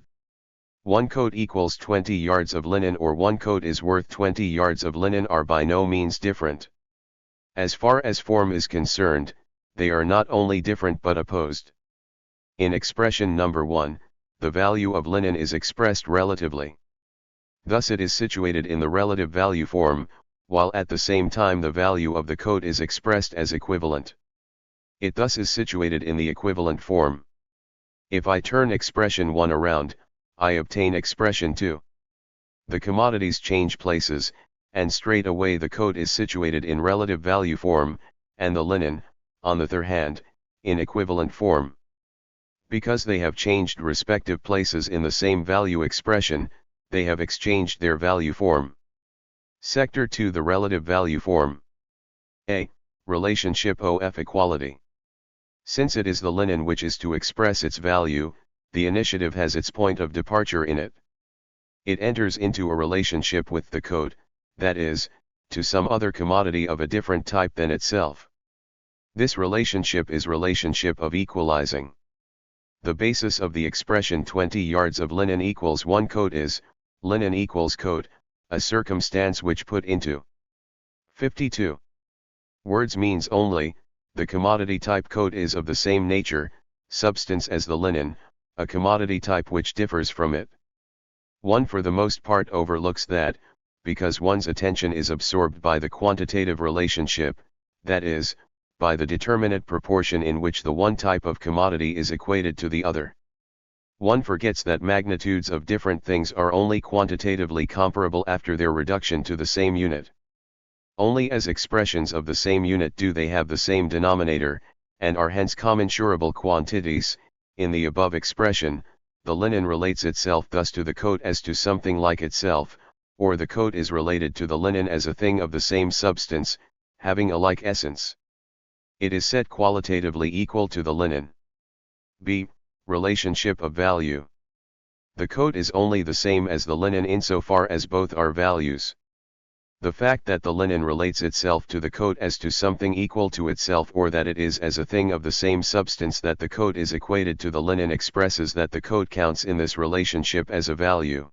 1 coat equals 20 yards of linen or 1 coat is worth 20 yards of linen are by no means different. As far as form is concerned, they are not only different but opposed. In expression number 1, the value of linen is expressed relatively. Thus it is situated in the relative value form, while at the same time the value of the coat is expressed as equivalent. It thus is situated in the equivalent form. If I turn expression 1 around, I obtain expression 2. The commodities change places, and straight away the coat is situated in relative value form, and the linen, on the other hand, in equivalent form. Because they have changed respective places in the same value expression, they have exchanged their value form. Sector 2, the relative value form. A. Relationship of equality. Since it is the linen which is to express its value, the initiative has its point of departure in it. It enters into a relationship with the coat, that is, to some other commodity of a different type than itself. This relationship is relationship of equalizing. The basis of the expression 20 yards of linen equals 1 coat is, linen equals coat, a circumstance which put into 52 words means only, the commodity type coat is of the same nature, substance as the linen, a commodity type which differs from it. One for the most part overlooks that, because one's attention is absorbed by the quantitative relationship, that is, by the determinate proportion in which the one type of commodity is equated to the other. One forgets that magnitudes of different things are only quantitatively comparable after their reduction to the same unit. Only as expressions of the same unit do they have the same denominator, and are hence commensurable quantities. In the above expression, the linen relates itself thus to the coat as to something like itself, or the coat is related to the linen as a thing of the same substance, having a like essence. It is set qualitatively equal to the linen. B. Relationship of value. The coat is only the same as the linen insofar as both are values. The fact that the linen relates itself to the coat as to something equal to itself, or that it is as a thing of the same substance that the coat is equated to the linen, expresses that the coat counts in this relationship as a value.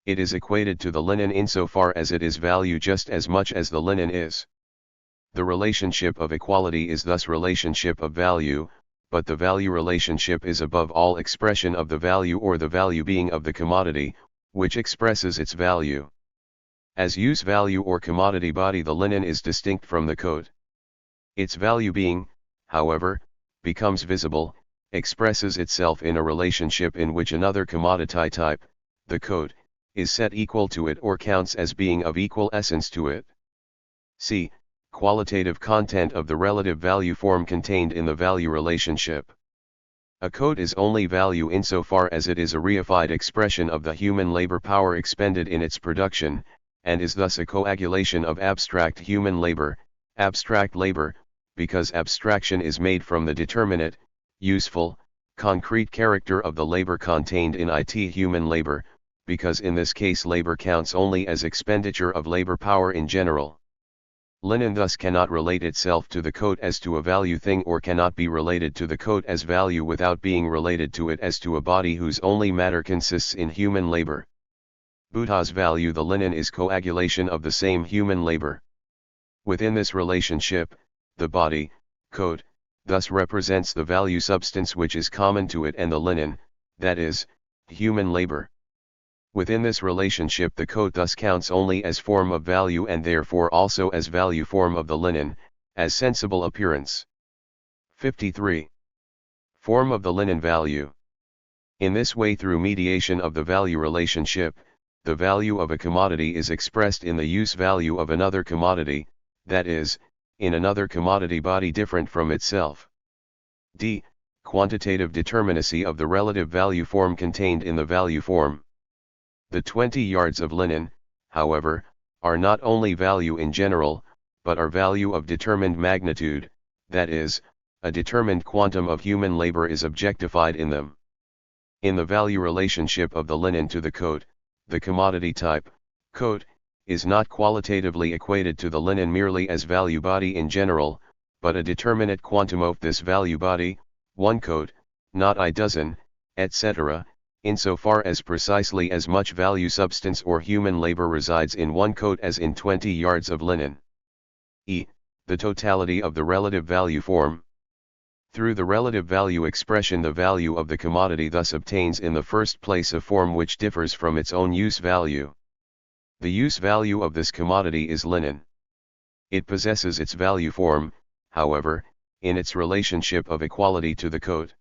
It is equated to the linen insofar as it is value just as much as the linen is. The relationship of equality is thus relationship of value, but the value relationship is above all expression of the value or the value being of the commodity, which expresses its value. As use value or commodity body, the linen is distinct from the coat. Its value being, however, becomes visible, expresses itself in a relationship in which another commodity type, the coat, is set equal to it or counts as being of equal essence to it. See qualitative content of the relative value form contained in the value relationship. A coat is only value insofar as it is a reified expression of the human labor power expended in its production, and is thus a coagulation of abstract human labor, because abstraction is made from the determinate, useful, concrete character of the labor contained in it human labor, because in this case labor counts only as expenditure of labor power in general. Linen thus cannot relate itself to the coat as to a value thing, or cannot be related to the coat as value without being related to it as to a body whose only matter consists in human labor. Buddha's value, the linen, is coagulation of the same human labor. Within this relationship, the body, coat, thus represents the value substance which is common to it and the linen, that is, human labor. Within this relationship the coat thus counts only as form of value and therefore also as value form of the linen, as sensible appearance. 53. Form of the linen value. In this way, through mediation of the value relationship, the value of a commodity is expressed in the use value of another commodity, that is, in another commodity body different from itself. D. Quantitative determinacy of the relative value form contained in the value form. The 20 yards of linen, however, are not only value in general, but are value of determined magnitude, that is, a determined quantum of human labor is objectified in them. In the value relationship of the linen to the coat, the commodity type, coat, is not qualitatively equated to the linen merely as value body in general, but a determinate quantum of this value body, one coat, not a dozen, etc., insofar as precisely as much value substance or human labor resides in one coat as in 20 yards of linen. E. The totality of the relative value form. Through the relative value expression, the value of the commodity thus obtains in the first place a form which differs from its own use value. The use value of this commodity is linen. It possesses its value form, however, in its relationship of equality to the coat.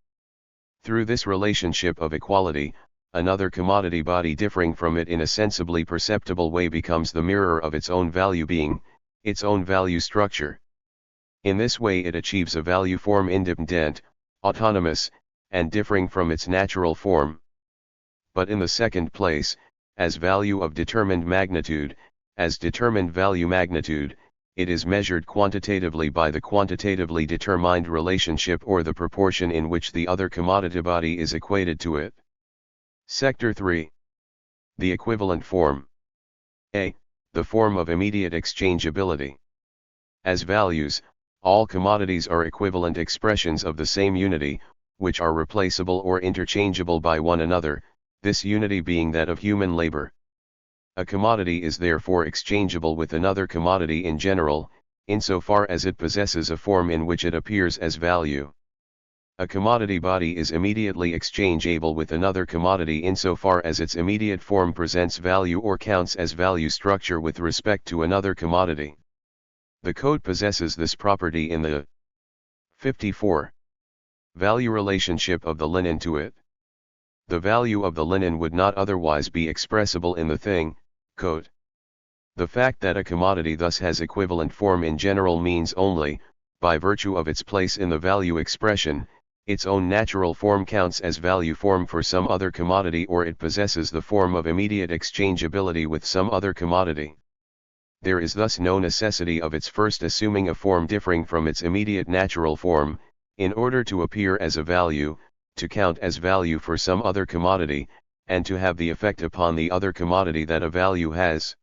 Through this relationship of equality, another commodity body differing from it in a sensibly perceptible way becomes the mirror of its own value being, its own value structure. In this way it achieves a value form independent, autonomous, and differing from its natural form. But in the second place, as value of determined magnitude, as determined value magnitude, it is measured quantitatively by the quantitatively determined relationship or the proportion in which the other commodity body is equated to it. Sector 3. The equivalent form. A. The form of immediate exchangeability. As values, all commodities are equivalent expressions of the same unity, which are replaceable or interchangeable by one another, this unity being that of human labor. A commodity is therefore exchangeable with another commodity in general, insofar as it possesses a form in which it appears as value. A commodity body is immediately exchangeable with another commodity insofar as its immediate form presents value or counts as value structure with respect to another commodity. The coat possesses this property in the 54. Value relationship of the linen to it. The value of the linen would not otherwise be expressible in the thing, coat. The fact that a commodity thus has equivalent form in general means only, by virtue of its place in the value expression, its own natural form counts as value form for some other commodity, or it possesses the form of immediate exchangeability with some other commodity. There is thus no necessity of its first assuming a form differing from its immediate natural form, in order to appear as a value, to count as value for some other commodity, and to have the effect upon the other commodity that a value has.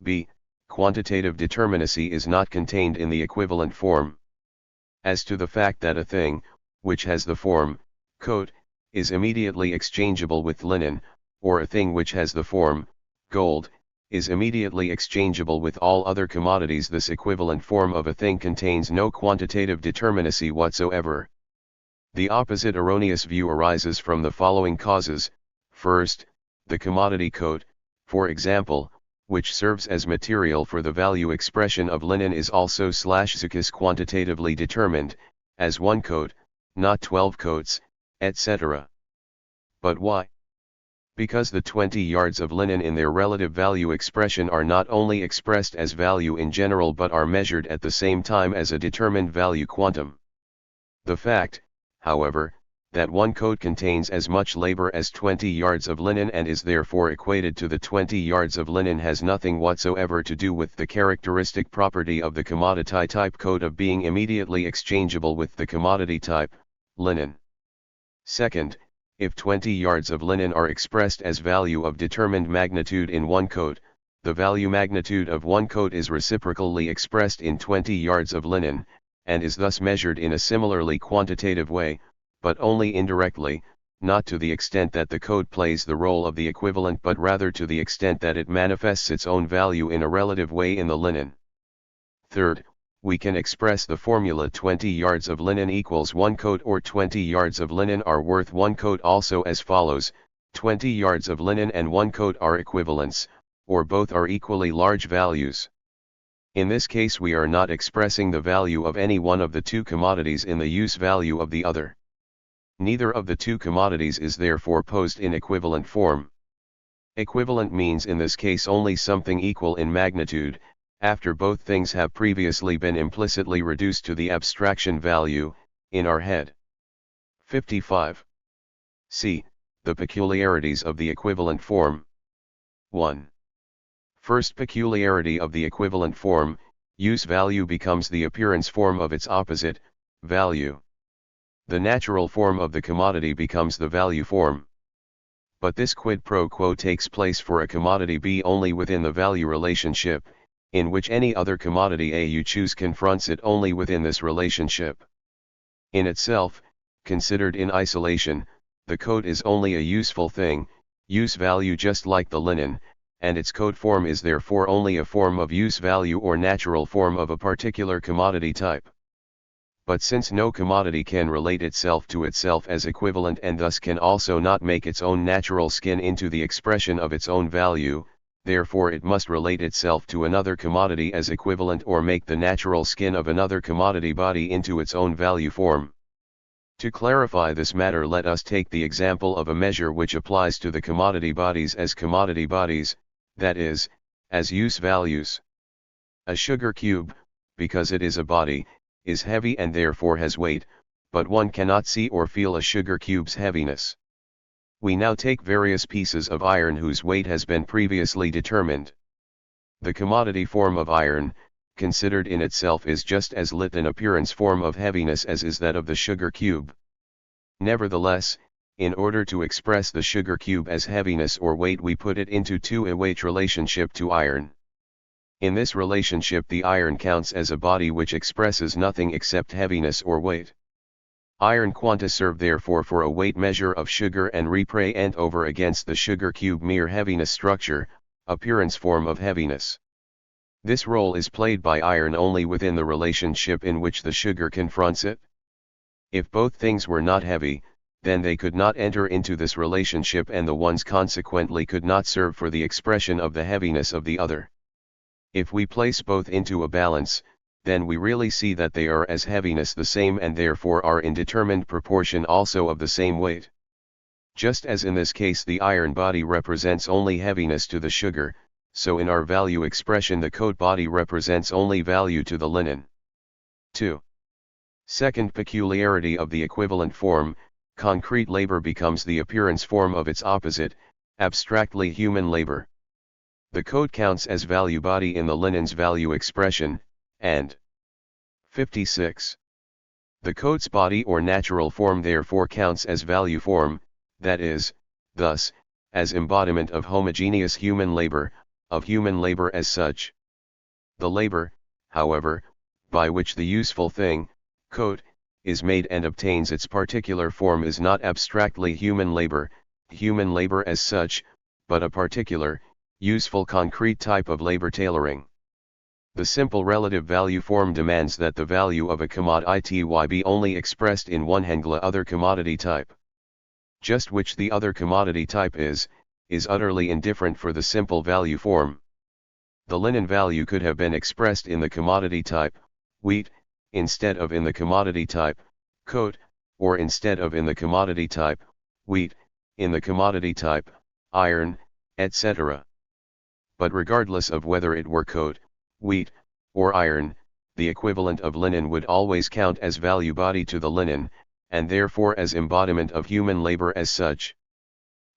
b. Quantitative determinacy is not contained in the equivalent form. As to the fact that a thing, which has the form, coat, is immediately exchangeable with linen, or a thing which has the form, gold, is immediately exchangeable with all other commodities, this equivalent form of a thing contains no quantitative determinacy whatsoever. The opposite erroneous view arises from the following causes. First, the commodity coat, for example, which serves as material for the value expression of linen, is also /zk quantitatively determined, as 1 coat, not 12 coats, etc. But why? Because the 20 yards of linen in their relative value expression are not only expressed as value in general but are measured at the same time as a determined value quantum. The fact, however, that 1 coat contains as much labor as 20 yards of linen and is therefore equated to the 20 yards of linen has nothing whatsoever to do with the characteristic property of the commodity type coat of being immediately exchangeable with the commodity type, linen. Second, if 20 yards of linen are expressed as value of determined magnitude in 1 coat, the value magnitude of 1 coat is reciprocally expressed in 20 yards of linen, and is thus measured in a similarly quantitative way, but only indirectly, not to the extent that the coat plays the role of the equivalent but rather to the extent that it manifests its own value in a relative way in the linen. Third, we can express the formula 20 yards of linen equals 1 coat or 20 yards of linen are worth 1 coat also as follows: 20 yards of linen and 1 coat are equivalents, or both are equally large values. In this case we are not expressing the value of any one of the two commodities in the use value of the other. Neither of the two commodities is therefore posed in equivalent form. Equivalent means in this case only something equal in magnitude, after both things have previously been implicitly reduced to the abstraction value, in our head. 55. C. The peculiarities of the equivalent form. 1. First peculiarity of the equivalent form: use value becomes the appearance form of its opposite, value. The natural form of the commodity becomes the value form. But this quid pro quo takes place for a commodity B only within the value relationship, in which any other commodity A you choose confronts it only within this relationship. In itself, considered in isolation, the coat is only a useful thing, use value just like the linen, and its coat form is therefore only a form of use value or natural form of a particular commodity type. But since no commodity can relate itself to itself as equivalent and thus can also not make its own natural skin into the expression of its own value, therefore it must relate itself to another commodity as equivalent or make the natural skin of another commodity body into its own value form. To clarify this matter, let us take the example of a measure which applies to the commodity bodies as commodity bodies, that is, as use values. A sugar cube, because it is a body, is heavy and therefore has weight, but one cannot see or feel a sugar cube's heaviness. We now take various pieces of iron whose weight has been previously determined. The commodity form of iron, considered in itself, is just as lit an appearance form of heaviness as is that of the sugar cube. Nevertheless, in order to express the sugar cube as heaviness or weight, we put it into a weight relationship to iron. In this relationship the iron counts as a body which expresses nothing except heaviness or weight. Iron quanta serve therefore for a weight measure of sugar and represent over against the sugar cube mere heaviness structure, appearance form of heaviness. This role is played by iron only within the relationship in which the sugar confronts it. If both things were not heavy, then they could not enter into this relationship and the ones consequently could not serve for the expression of the heaviness of the other. If we place both into a balance, then we really see that they are as heaviness the same and therefore are in determined proportion also of the same weight. Just as in this case the iron body represents only heaviness to the sugar, so in our value expression the coat body represents only value to the linen. 2. Second peculiarity of the equivalent form: concrete labor becomes the appearance form of its opposite, abstractly human labor. The coat counts as value body in the linen's value expression, and 56. The coat's body or natural form therefore counts as value form, that is, thus, as embodiment of homogeneous human labor, of human labor as such. The labor, however, by which the useful thing, quote, is made and obtains its particular form is not abstractly human labor as such, but a particular, useful concrete type of labor tailoring. The simple relative value form demands that the value of a commodity be only expressed in one other commodity type. Just which the other commodity type is utterly indifferent for the simple value form. The linen value could have been expressed in the commodity type, wheat, instead of in the commodity type, coat, or instead of in the commodity type, wheat, in the commodity type, iron, etc. But regardless of whether it were coat, wheat, or iron, the equivalent of linen would always count as value body to the linen, and therefore as embodiment of human labor as such.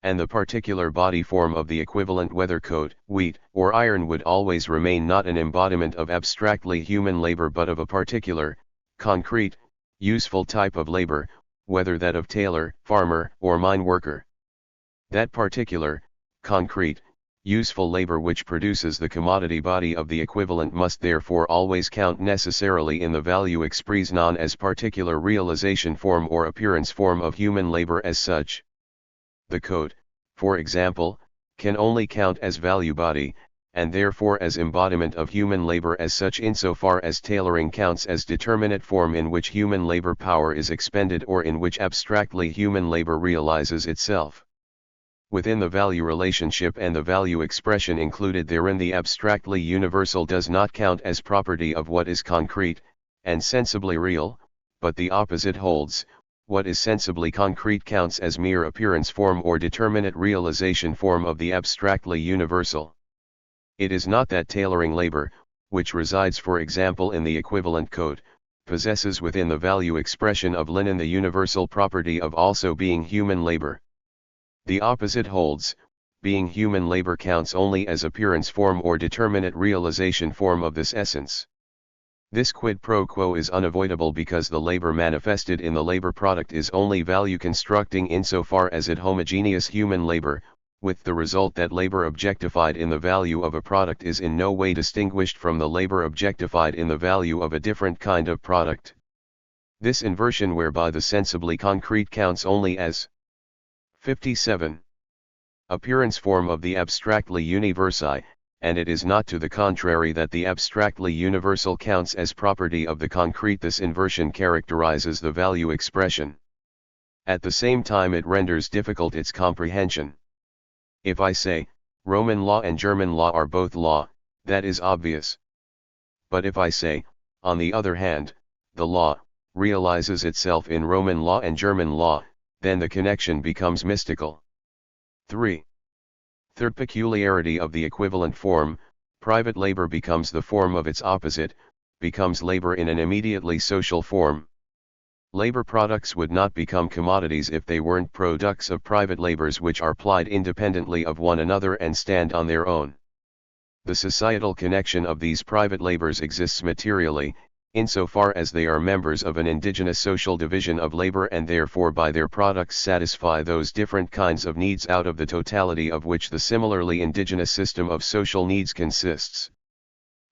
And the particular body form of the equivalent whether coat, wheat, or iron would always remain not an embodiment of abstractly human labor but of a particular, concrete, useful type of labor, whether that of tailor, farmer, or mine worker. That particular, concrete, useful labor which produces the commodity body of the equivalent must therefore always count necessarily in the value expressed non as particular realization form or appearance form of human labor as such. The coat, for example, can only count as value body, and therefore as embodiment of human labor as such insofar as tailoring counts as determinate form in which human labor power is expended or in which abstractly human labor realizes itself. Within the value relationship and the value expression included therein, the abstractly universal does not count as property of what is concrete and sensibly real, but the opposite holds. What is sensibly concrete counts as mere appearance form or determinate realization form of the abstractly universal. It is not that tailoring labor, which resides for example in the equivalent coat, possesses within the value expression of linen the universal property of also being human labor. The opposite holds, being human labor counts only as appearance form or determinate realization form of this essence. This quid pro quo is unavoidable because the labor manifested in the labor product is only value constructing insofar as it homogeneous human labor, with the result that labor objectified in the value of a product is in no way distinguished from the labor objectified in the value of a different kind of product. This inversion whereby the sensibly concrete counts only as 57. Appearance form of the abstractly universi, and it is not to the contrary that the abstractly universal counts as property of the concrete. This inversion characterizes the value expression. At the same time it renders difficult its comprehension. If I say, Roman law and German law are both law, that is obvious. But if I say, on the other hand, the law realizes itself in Roman law and German law, then the connection becomes mystical. 3. Third peculiarity of the equivalent form, private labor becomes the form of its opposite, becomes labor in an immediately social form. Labor products would not become commodities if they weren't products of private labors which are plied independently of one another and stand on their own. The societal connection of these private labors exists materially, insofar as they are members of an indigenous social division of labor and therefore by their products satisfy those different kinds of needs out of the totality of which the similarly indigenous system of social needs consists.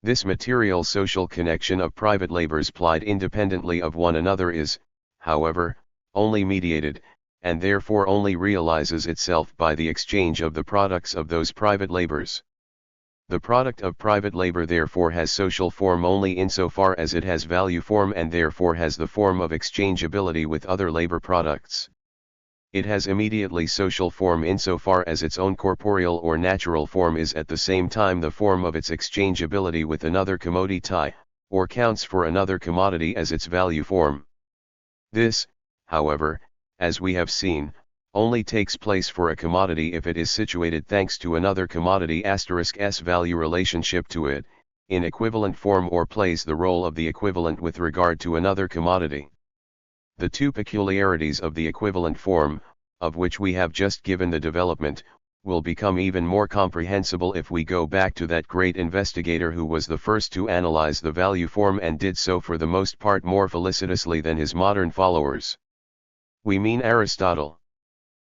This material social connection of private labors plied independently of one another is, however, only mediated, and therefore only realizes itself by the exchange of the products of those private labors. The product of private labor therefore has social form only insofar as it has value form and therefore has the form of exchangeability with other labor products. It has immediately social form insofar as its own corporeal or natural form is at the same time the form of its exchangeability with another commodity, or counts for another commodity as its value form. This, however, as we have seen, only takes place for a commodity if it is situated thanks to another commodity *s value relationship to it, in equivalent form or plays the role of the equivalent with regard to another commodity. The two peculiarities of the equivalent form, of which we have just given the development, will become even more comprehensible if we go back to that great investigator who was the first to analyze the value form and did so for the most part more felicitously than his modern followers. We mean Aristotle.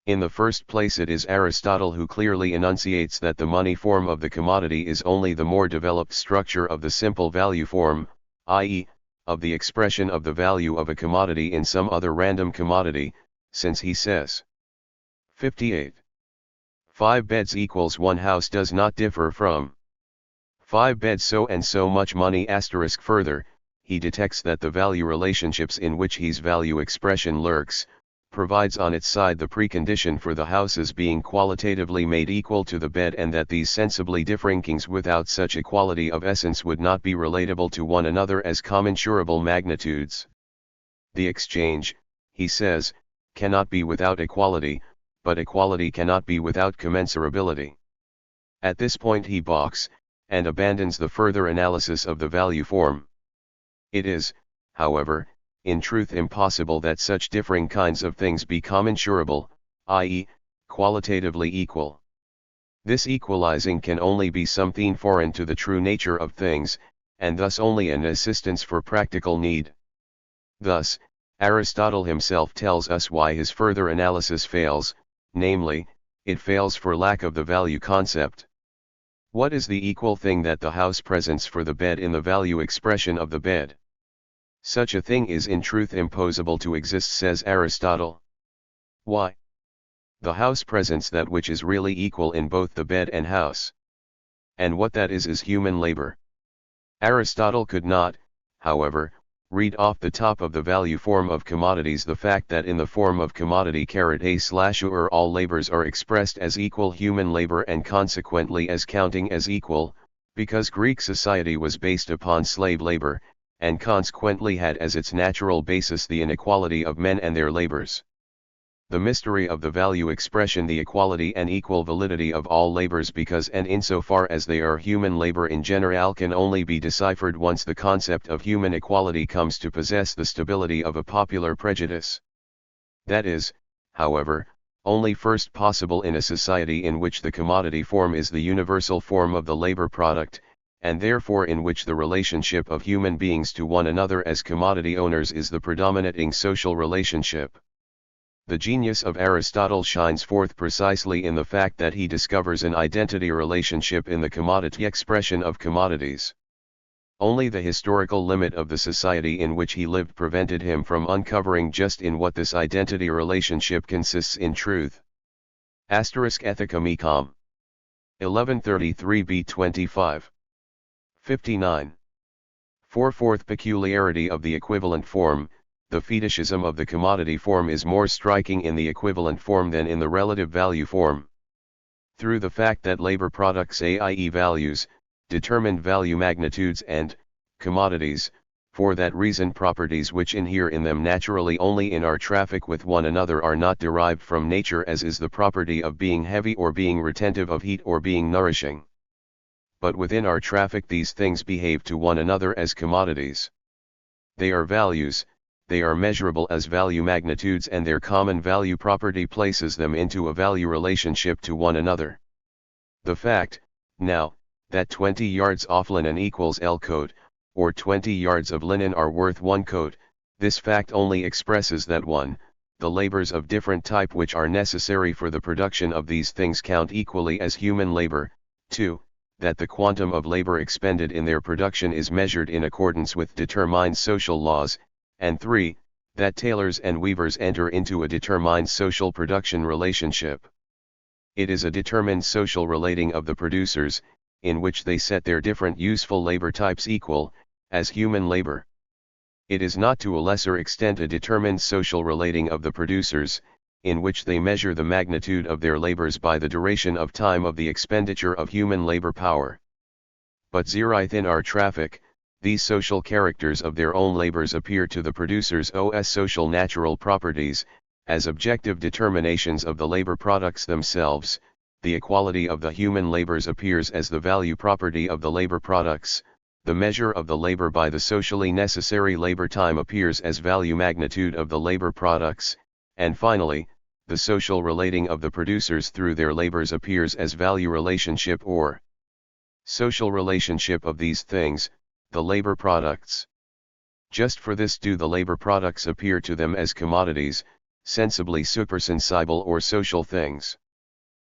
In the first place, it is Aristotle who clearly enunciates that the money form of the commodity is only the more developed structure of the simple value form, i.e., of the expression of the value of a commodity in some other random commodity, since he says 58. 5 beds equals 1 house does not differ from 5 beds so and so much money. Further, he detects that the value relationships in which his value expression lurks, provides on its side the precondition for the houses being qualitatively made equal to the bed, and that these sensibly differing things without such equality of essence would not be relatable to one another as commensurable magnitudes. The exchange, he says, cannot be without equality, but equality cannot be without commensurability. At this point he balks, and abandons the further analysis of the value form. It is, however, in truth impossible that such differing kinds of things be commensurable, i.e., qualitatively equal. This equalizing can only be something foreign to the true nature of things, and thus only an assistance for practical need. Thus, Aristotle himself tells us why his further analysis fails, namely, it fails for lack of the value concept. What is the equal thing that the house presents for the bed in the value expression of the bed? Such a thing is in truth impossible to exist, says Aristotle. Why? The house presents that which is really equal in both the bed and house. And what that is human labor. Aristotle could not, however, read off the top of the value form of commodities the fact that in the form of commodity A/or all labors are expressed as equal human labor and consequently as counting as equal, because Greek society was based upon slave labor, and consequently had as its natural basis the inequality of men and their labors. The mystery of the value expression, the equality and equal validity of all labors because and insofar as they are human labor in general, can only be deciphered once the concept of human equality comes to possess the stability of a popular prejudice. That is, however, only first possible in a society in which the commodity form is the universal form of the labor product, and therefore in which the relationship of human beings to one another as commodity owners is the predominating social relationship. The genius of Aristotle shines forth precisely in the fact that he discovers an identity relationship in the commodity expression of commodities. Only the historical limit of the society in which he lived prevented him from uncovering just in what this identity relationship consists in truth. Ethica Mecum. 1133b 25. 59. 4th peculiarity of the equivalent form. The fetishism of the commodity form is more striking in the equivalent form than in the relative value form. Through the fact that labor products, i.e. values, determined value magnitudes and commodities, for that reason properties which inhere in them naturally only in our traffic with one another are not derived from nature, as is the property of being heavy or being retentive of heat or being nourishing. But within our traffic these things behave to one another as commodities. They are values, they are measurable as value magnitudes, and their common value property places them into a value relationship to one another. The fact, now, that 20 yards of linen equals L coat, or 20 yards of linen are worth 1 coat, this fact only expresses that 1, the labors of different type which are necessary for the production of these things count equally as human labor, 2, that the quantum of labor expended in their production is measured in accordance with determined social laws, and 3, that tailors and weavers enter into a determined social production relationship. It is a determined social relating of the producers, in which they set their different useful labor types equal, as human labor. It is not to a lesser extent a determined social relating of the producers, in which they measure the magnitude of their labors by the duration of time of the expenditure of human labor power. But in our traffic, these social characters of their own labors appear to the producers as social natural properties, as objective determinations of the labor products themselves. The equality of the human labors appears as the value property of the labor products, the measure of the labor by the socially necessary labor time appears as value magnitude of the labor products, and finally, the social relating of the producers through their labors appears as value relationship or social relationship of these things, the labor products. Just for this do the labor products appear to them as commodities, sensibly supersensible or social things.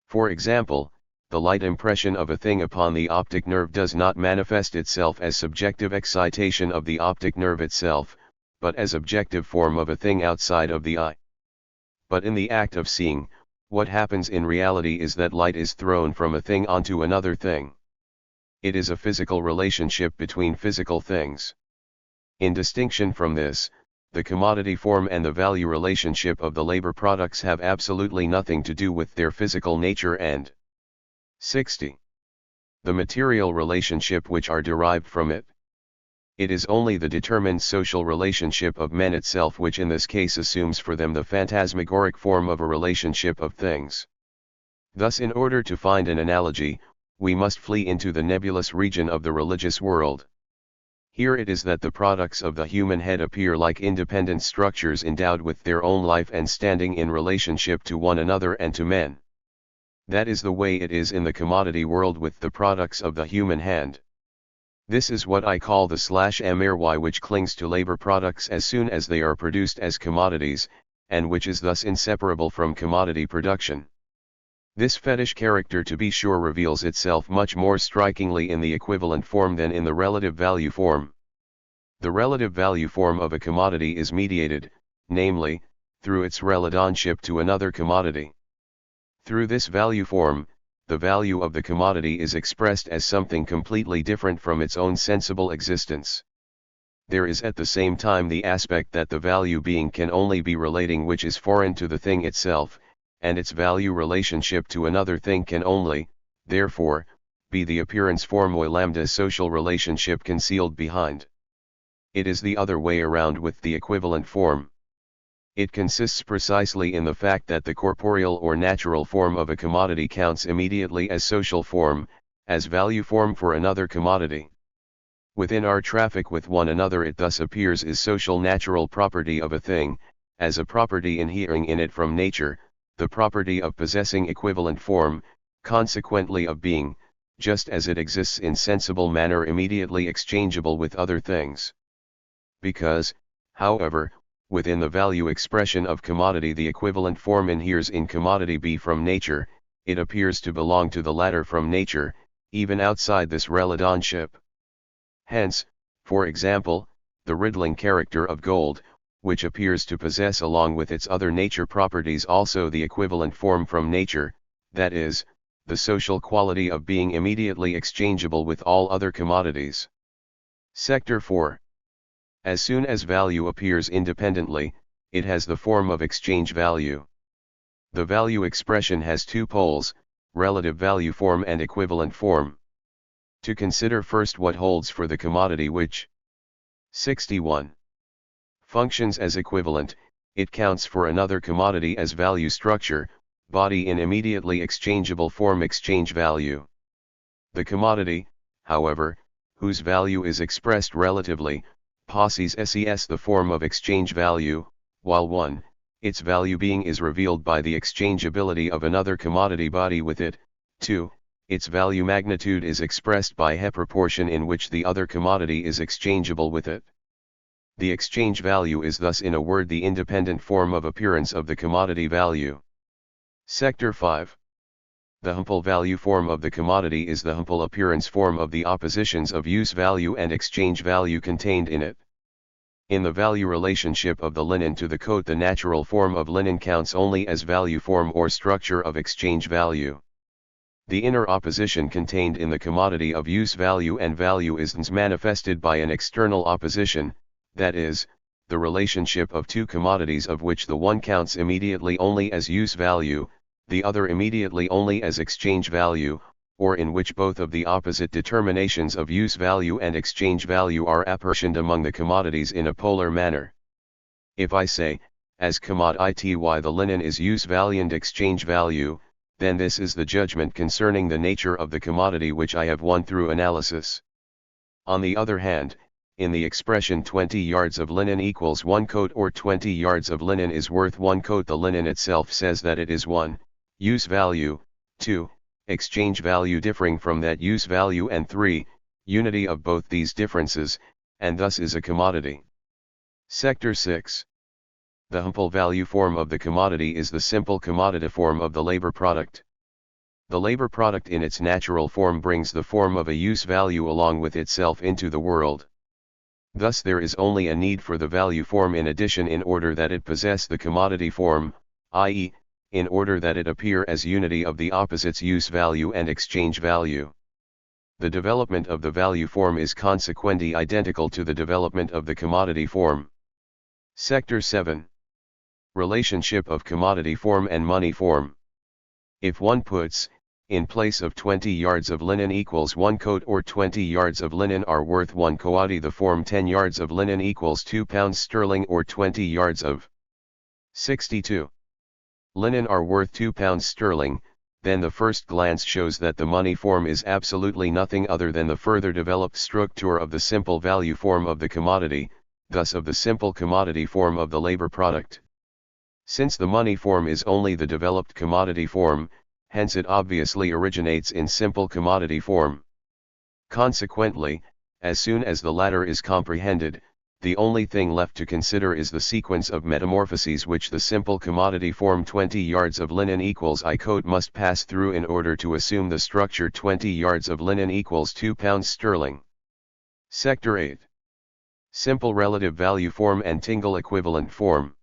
For example, the light impression of a thing upon the optic nerve does not manifest itself as subjective excitation of the optic nerve itself, but as objective form of a thing outside of the eye. But in the act of seeing, what happens in reality is that light is thrown from a thing onto another thing. It is a physical relationship between physical things. In distinction from this, the commodity form and the value relationship of the labor products have absolutely nothing to do with their physical nature and 60. The material relationship which are derived from it. It is only the determined social relationship of men itself which in this case assumes for them the phantasmagoric form of a relationship of things. Thus, in order to find an analogy, we must flee into the nebulous region of the religious world. Here it is that the products of the human head appear like independent structures endowed with their own life and standing in relationship to one another and to men. That is the way it is in the commodity world with the products of the human hand. This is what I call the /MRY, which clings to labor products as soon as they are produced as commodities, and which is thus inseparable from commodity production. This fetish character, to be sure, reveals itself much more strikingly in the equivalent form than in the relative value form. The relative value form of a commodity is mediated, namely, through its relationship to another commodity. Through this value form, the value of the commodity is expressed as something completely different from its own sensible existence. There is at the same time the aspect that the value being can only be relating which is foreign to the thing itself, and its value relationship to another thing can only, therefore, be the appearance form or lambda social relationship concealed behind. It is the other way around with the equivalent form. It consists precisely in the fact that the corporeal or natural form of a commodity counts immediately as social form, as value form for another commodity. Within our traffic with one another, it thus appears as social natural property of a thing, as a property inhering in it from nature, the property of possessing equivalent form, consequently of being, just as it exists in sensible manner immediately exchangeable with other things. Because, however, within the value expression of commodity the equivalent form inheres in commodity B from nature, it appears to belong to the latter from nature, even outside this relationship. Hence, for example, the riddling character of gold, which appears to possess along with its other nature properties also the equivalent form from nature, that is, the social quality of being immediately exchangeable with all other commodities. Sector 4. As soon as value appears independently, it has the form of exchange value. The value expression has two poles, relative value form and equivalent form. To consider first what holds for the commodity which 61. Functions as equivalent, it counts for another commodity as value structure, body in immediately exchangeable form exchange value. The commodity, however, whose value is expressed relatively, possesses the form of exchange value, while 1, its value being is revealed by the exchangeability of another commodity body with it, 2, its value magnitude is expressed by the proportion in which the other commodity is exchangeable with it. The exchange value is thus in a word the independent form of appearance of the commodity value. Sector 5. The humble value form of the commodity is the humble appearance form of the oppositions of use value and exchange value contained in it. In the value relationship of the linen to the coat, the natural form of linen counts only as value form or structure of exchange value. The inner opposition contained in the commodity of use value and value is thus manifested by an external opposition, that is, the relationship of two commodities of which the one counts immediately only as use value, the other immediately only as exchange value, or in which both of the opposite determinations of use value and exchange value are apportioned among the commodities in a polar manner. If I say, as commodity the linen is use value and exchange value, then this is the judgment concerning the nature of the commodity which I have won through analysis. On the other hand, in the expression 20 yards of linen equals 1 coat or 20 yards of linen is worth 1 coat, the linen itself says that it is 1, use value, 2, exchange value differing from that use value, and 3, unity of both these differences, and thus is a commodity. Sector 6. The simple value form of the commodity is the simple commodity form of the labor product. The labor product in its natural form brings the form of a use value along with itself into the world. Thus there is only a need for the value form in addition in order that it possess the commodity form, i.e., in order that it appear as unity of the opposites use value and exchange value. The development of the value form is consequently identical to the development of the commodity form. Sector 7. Relationship of commodity form and money form. If one puts, in place of 20 yards of linen equals 1 coat or 20 yards of linen are worth 1 coati, the form 10 yards of linen equals 2 pounds sterling or 20 yards of 62 linen are worth 2 pounds sterling, then the first glance shows that the money form is absolutely nothing other than the further developed structure of the simple value form of the commodity, thus of the simple commodity form of the labor product. Since the money form is only the developed commodity form, hence it obviously originates in simple commodity form. Consequently, as soon as the latter is comprehended, the only thing left to consider is the sequence of metamorphoses which the simple commodity form 20 yards of linen equals I coat must pass through in order to assume the structure 20 yards of linen equals 2 pounds sterling. Sector 8. Simple relative value form and tingle equivalent form.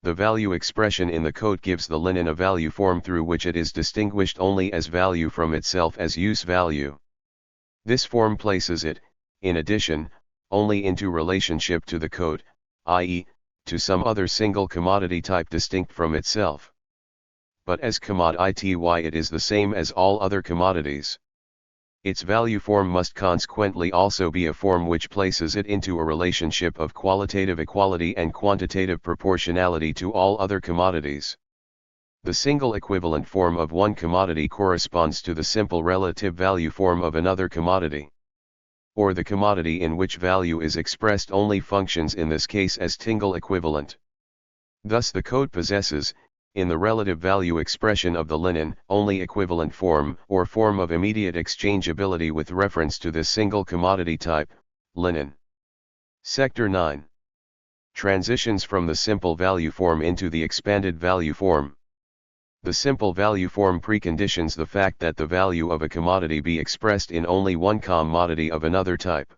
The value expression in the coat gives the linen a value form through which it is distinguished only as value from itself as use value. This form places it, in addition, only into relationship to the coat, i.e., to some other single commodity type distinct from itself. But as commodity it is the same as all other commodities. Its value form must consequently also be a form which places it into a relationship of qualitative equality and quantitative proportionality to all other commodities. The single equivalent form of one commodity corresponds to the simple relative value form of another commodity. Or the commodity in which value is expressed only functions in this case as tingle equivalent. Thus the coat possesses, in the relative value expression of the linen, only equivalent form or form of immediate exchangeability with reference to this single commodity type, linen. Sector 9. Transitions from the simple value form into the expanded value form. The simple value form preconditions the fact that the value of a commodity be expressed in only one commodity of another type.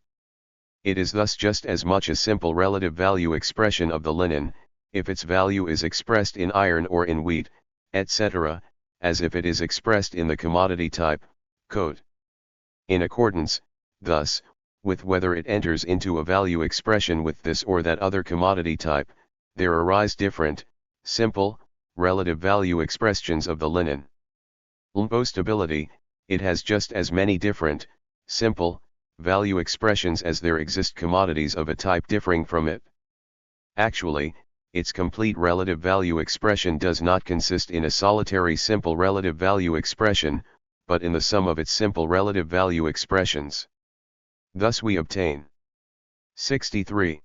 It is thus just as much a simple relative value expression of the linen, if its value is expressed in iron or in wheat, etc., as if it is expressed in the commodity type, coat. In accordance, thus, with whether it enters into a value expression with this or that other commodity type, there arise different, simple, relative value expressions of the linen. Impostability, it has just as many different, simple, value expressions as there exist commodities of a type differing from it. Actually, its complete relative value expression does not consist in a solitary simple relative value expression, but in the sum of its simple relative value expressions. Thus we obtain 63.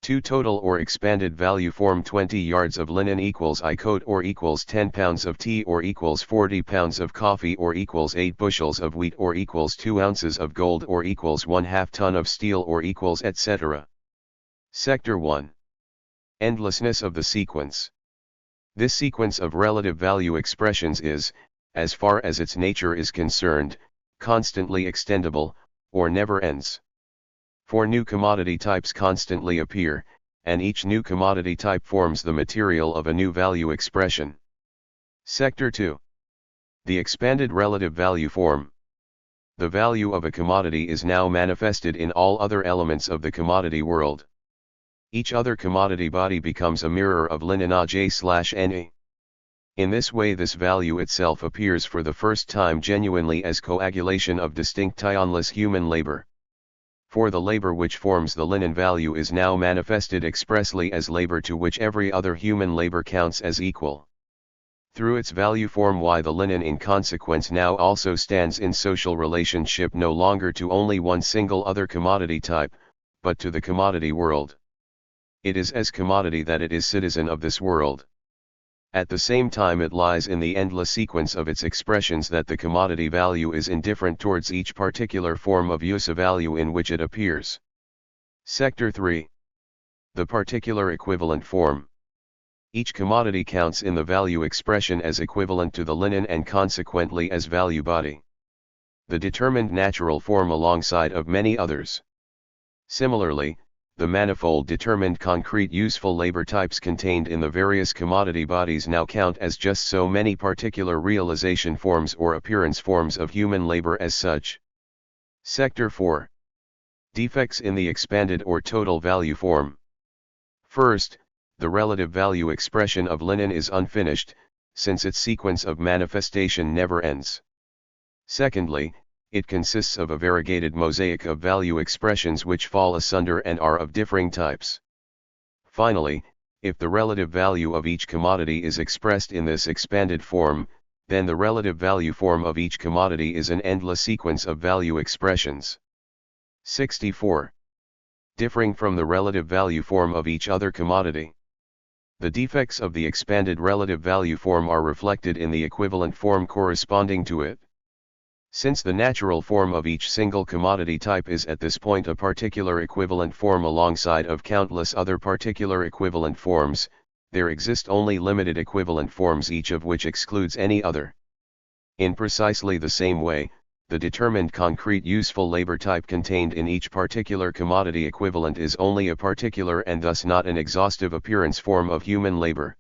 2 total or expanded value form 20 yards of linen equals I coat or equals 10 pounds of tea or equals 40 pounds of coffee or equals 8 bushels of wheat or equals 2 ounces of gold or equals 1/2 ton of steel or equals etc. Sector 1. Endlessness of the sequence. This sequence of relative value expressions is, as far as its nature is concerned, constantly extendable, or never ends. For new commodity types constantly appear, and each new commodity type forms the material of a new value expression. Sector 2. The expanded relative value form. The value of a commodity is now manifested in all other elements of the commodity world. Each other commodity body becomes a mirror of linen aj/ne. In this way this value itself appears for the first time genuinely as coagulation of distinct tionless human labor. For the labor which forms the linen value is now manifested expressly as labor to which every other human labor counts as equal. Through its value form the linen in consequence now also stands in social relationship no longer to only one single other commodity type, but to the commodity world. It is as commodity that it is citizen of this world. At the same time it lies in the endless sequence of its expressions that the commodity value is indifferent towards each particular form of use value in which it appears. Sector 3. The particular equivalent form. Each commodity counts in the value expression as equivalent to the linen and consequently as value body. The determined natural form alongside of many others. Similarly, the manifold determined concrete useful labor types contained in the various commodity bodies now count as just so many particular realization forms or appearance forms of human labor as such. Sector 4. Defects in the expanded or total value form. First, the relative value expression of linen is unfinished, since its sequence of manifestation never ends. Secondly, it consists of a variegated mosaic of value expressions which fall asunder and are of differing types. Finally, if the relative value of each commodity is expressed in this expanded form, then the relative value form of each commodity is an endless sequence of value expressions. 64. Differing from the relative value form of each other commodity. The defects of the expanded relative value form are reflected in the equivalent form corresponding to it. Since the natural form of each single commodity type is at this point a particular equivalent form alongside of countless other particular equivalent forms, there exist only limited equivalent forms, each of which excludes any other. In precisely the same way, the determined concrete useful labor type contained in each particular commodity equivalent is only a particular and thus not an exhaustive appearance form of human labor.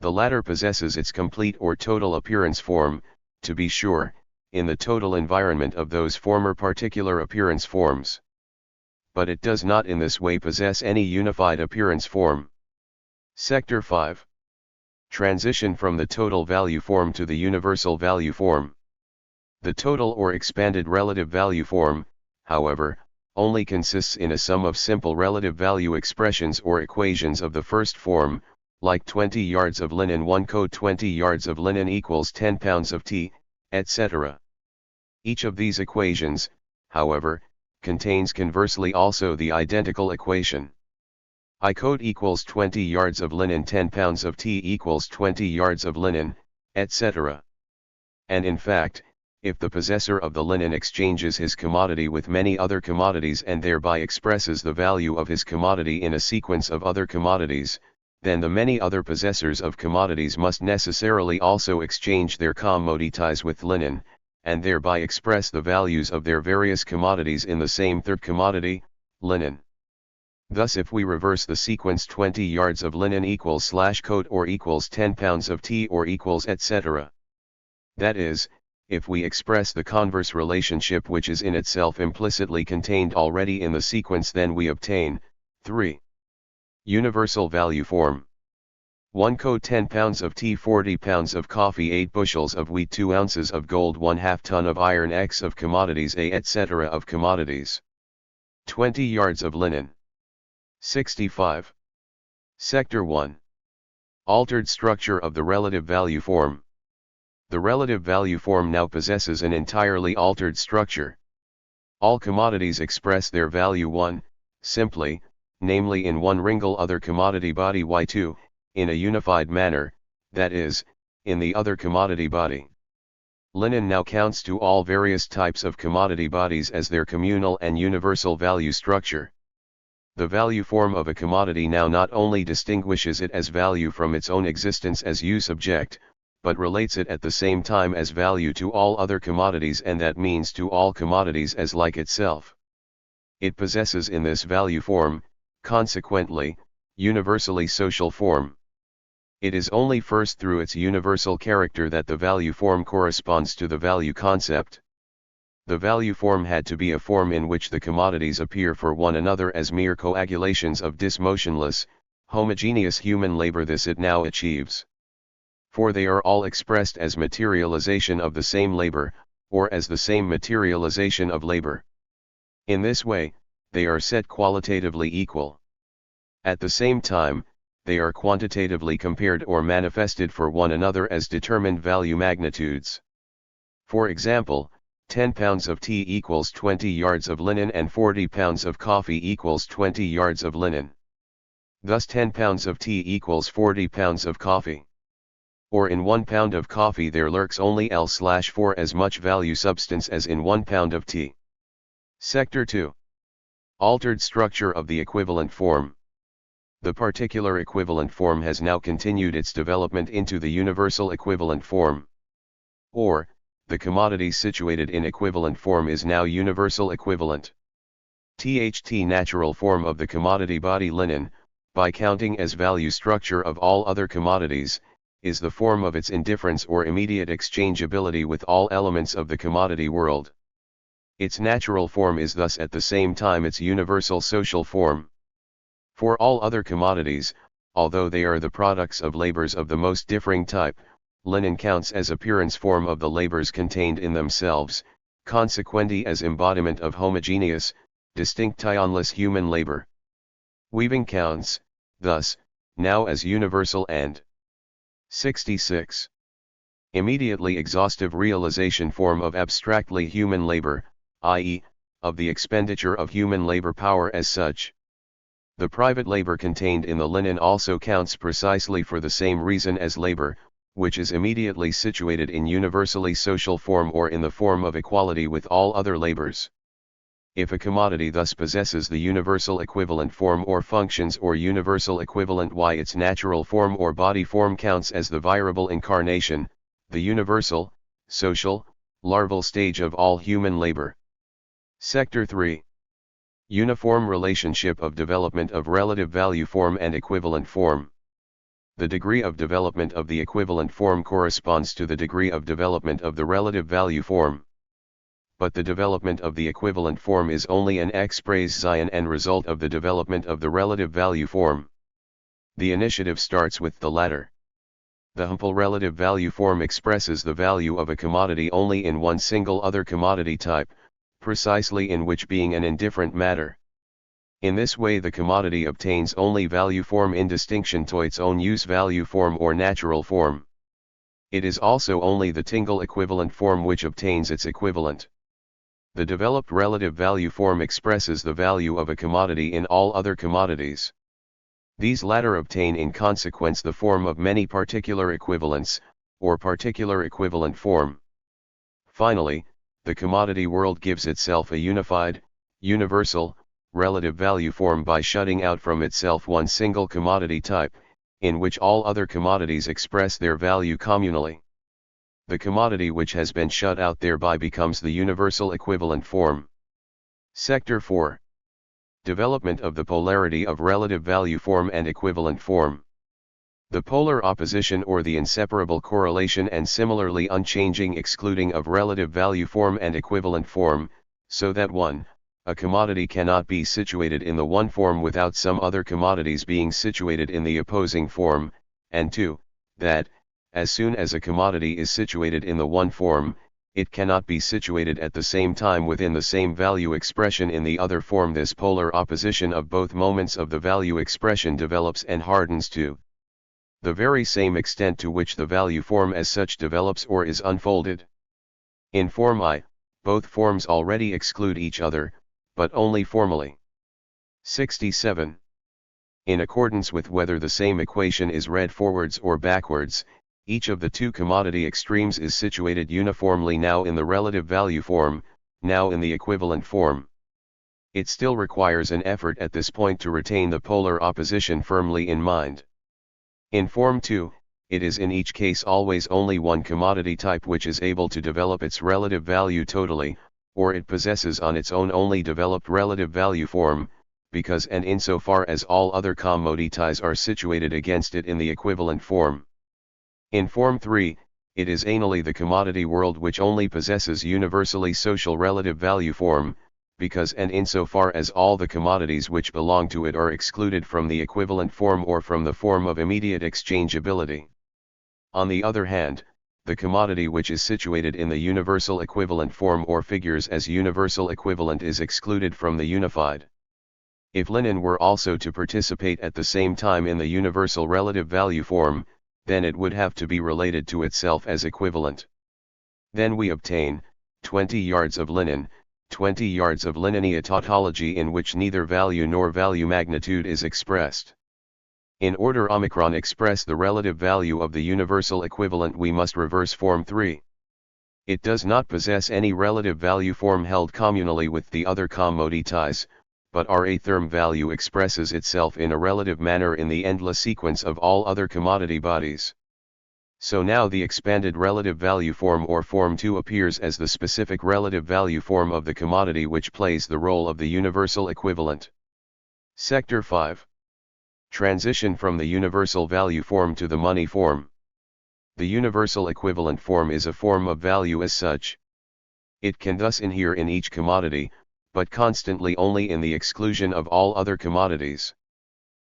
The latter possesses its complete or total appearance form, to be sure, in the total environment of those former particular appearance forms. But it does not in this way possess any unified appearance form. Sector 5. Transition from the total value form to the universal value form. The total or expanded relative value form, however, only consists in a sum of simple relative value expressions or equations of the first form, like 20 yards of linen 1 coat 20 yards of linen equals 10 pounds of tea, etc. Each of these equations, however, contains conversely also the identical equation. I coat equals 20 yards of linen 10 pounds of tea equals 20 yards of linen, etc. And in fact, if the possessor of the linen exchanges his commodity with many other commodities and thereby expresses the value of his commodity in a sequence of other commodities, then the many other possessors of commodities must necessarily also exchange their commodities with linen, and thereby express the values of their various commodities in the same third commodity, linen. Thus if we reverse the sequence 20 yards of linen equals / coat or equals 10 pounds of tea or equals etc. That is, if we express the converse relationship which is in itself implicitly contained already in the sequence, then we obtain 3. Universal value form. 1 coat 10 pounds of tea 40 pounds of coffee 8 bushels of wheat 2 ounces of gold 1/2 ton of iron X of commodities A etc. of commodities. 20 yards of linen. 65. Sector 1. Altered structure of the relative value form. The relative value form now possesses an entirely altered structure. All commodities express their value 1, simply, namely in one ringle other commodity body Y2, in a unified manner, that is, in the other commodity body. Linen now counts to all various types of commodity bodies as their communal and universal value structure. The value form of a commodity now not only distinguishes it as value from its own existence as use object, but relates it at the same time as value to all other commodities, and that means to all commodities as like itself. It possesses in this value form, consequently, universally social form. It is only first through its universal character that the value form corresponds to the value concept. The value form had to be a form in which the commodities appear for one another as mere coagulations of dismotionless, homogeneous human labor. This it now achieves. For they are all expressed as materialization of the same labor, or as the same materialization of labor. In this way, they are set qualitatively equal. At the same time, they are quantitatively compared or manifested for one another as determined value magnitudes. For example, 10 pounds of tea equals 20 yards of linen and 40 pounds of coffee equals 20 yards of linen. Thus 10 pounds of tea equals 40 pounds of coffee. Or in 1 pound of coffee there lurks only L/4 as much value substance as in 1 pound of tea. Sector 2. Altered structure of the equivalent form. The particular equivalent form has now continued its development into the universal equivalent form. Or, the commodity situated in equivalent form is now universal equivalent. THT natural form of the commodity body linen, by counting as value structure of all other commodities, is the form of its indifference or immediate exchangeability with all elements of the commodity world. Its natural form is thus at the same time its universal social form. For all other commodities, although they are the products of labors of the most differing type, linen counts as appearance form of the labors contained in themselves, consequently as embodiment of homogeneous, distinctionless human labor. Weaving counts, thus, now as universal and 66. Immediately exhaustive realization form of abstractly human labor, i.e., of the expenditure of human labor power as such. The private labor contained in the linen also counts precisely for the same reason as labor, which is immediately situated in universally social form or in the form of equality with all other labors. If a commodity thus possesses the universal equivalent form or functions or universal equivalent y, its natural form or body form counts as the variable incarnation, the universal, social, larval stage of all human labor. Sector 3. Uniform relationship of development of relative value form and equivalent form. The degree of development of the equivalent form corresponds to the degree of development of the relative value form. But the development of the equivalent form is only an expression and result of the development of the relative value form. The initiative starts with the latter. The simple relative value form expresses the value of a commodity only in one single other commodity type, precisely in which being an indifferent matter. In this way the commodity obtains only value form in distinction to its own use value form or natural form. It is also only the tingle equivalent form which obtains its equivalent. The developed relative value form expresses the value of a commodity in all other commodities. These latter obtain in consequence the form of many particular equivalents, or particular equivalent form. Finally, the commodity world gives itself a unified, universal, relative value form by shutting out from itself one single commodity type, in which all other commodities express their value communally. The commodity which has been shut out thereby becomes the universal equivalent form. Sector 4. Development of the polarity of relative value form and equivalent form. The polar opposition or the inseparable correlation and similarly unchanging excluding of relative value form and equivalent form, so that 1. A commodity cannot be situated in the one form without some other commodities being situated in the opposing form, and 2. That, as soon as a commodity is situated in the one form, it cannot be situated at the same time within the same value expression in the other form. This polar opposition of both moments of the value expression develops and hardens to the very same extent to which the value form as such develops or is unfolded. In form I, both forms already exclude each other, but only formally. 67. In accordance with whether the same equation is read forwards or backwards, each of the two commodity extremes is situated uniformly now in the relative value form, now in the equivalent form. It still requires an effort at this point to retain the polar opposition firmly in mind. In form 2, it is in each case always only one commodity type which is able to develop its relative value totally, or it possesses on its own only developed relative value form, because and insofar as all other commodities are situated against it in the equivalent form. In form 3, it is anally the commodity world which only possesses universally social relative value form, because and insofar as all the commodities which belong to it are excluded from the equivalent form or from the form of immediate exchangeability. On the other hand, the commodity which is situated in the universal equivalent form or figures as universal equivalent is excluded from the unified. If linen were also to participate at the same time in the universal relative value form, then it would have to be related to itself as equivalent. Then we obtain 20 yards of linen, 20 yards of linear tautology in which neither value nor value magnitude is expressed. In order omicron express the relative value of the universal equivalent, we must reverse form 3. It does not possess any relative value form held communally with the other commodities, but Ra therm value expresses itself in a relative manner in the endless sequence of all other commodity bodies. So now the expanded relative value form or form 2 appears as the specific relative value form of the commodity which plays the role of the universal equivalent. Sector 5. Transition from the universal value form to the money form. The universal equivalent form is a form of value as such. It can thus inhere in each commodity, but constantly only in the exclusion of all other commodities.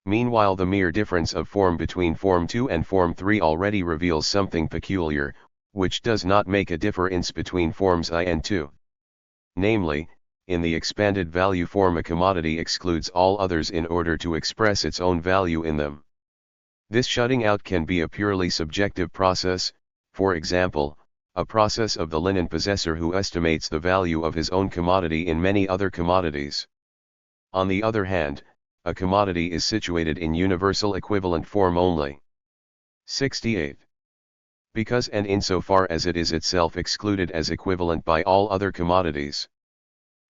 Meanwhile, the mere difference of form between Form 2 and Form 3 already reveals something peculiar, which does not make a difference between Forms I and II. Namely, in the expanded value form a commodity excludes all others in order to express its own value in them. This shutting out can be a purely subjective process, for example, a process of the linen possessor who estimates the value of his own commodity in many other commodities. On the other hand, a commodity is situated in universal equivalent form only. 68. Because and insofar as it is itself excluded as equivalent by all other commodities.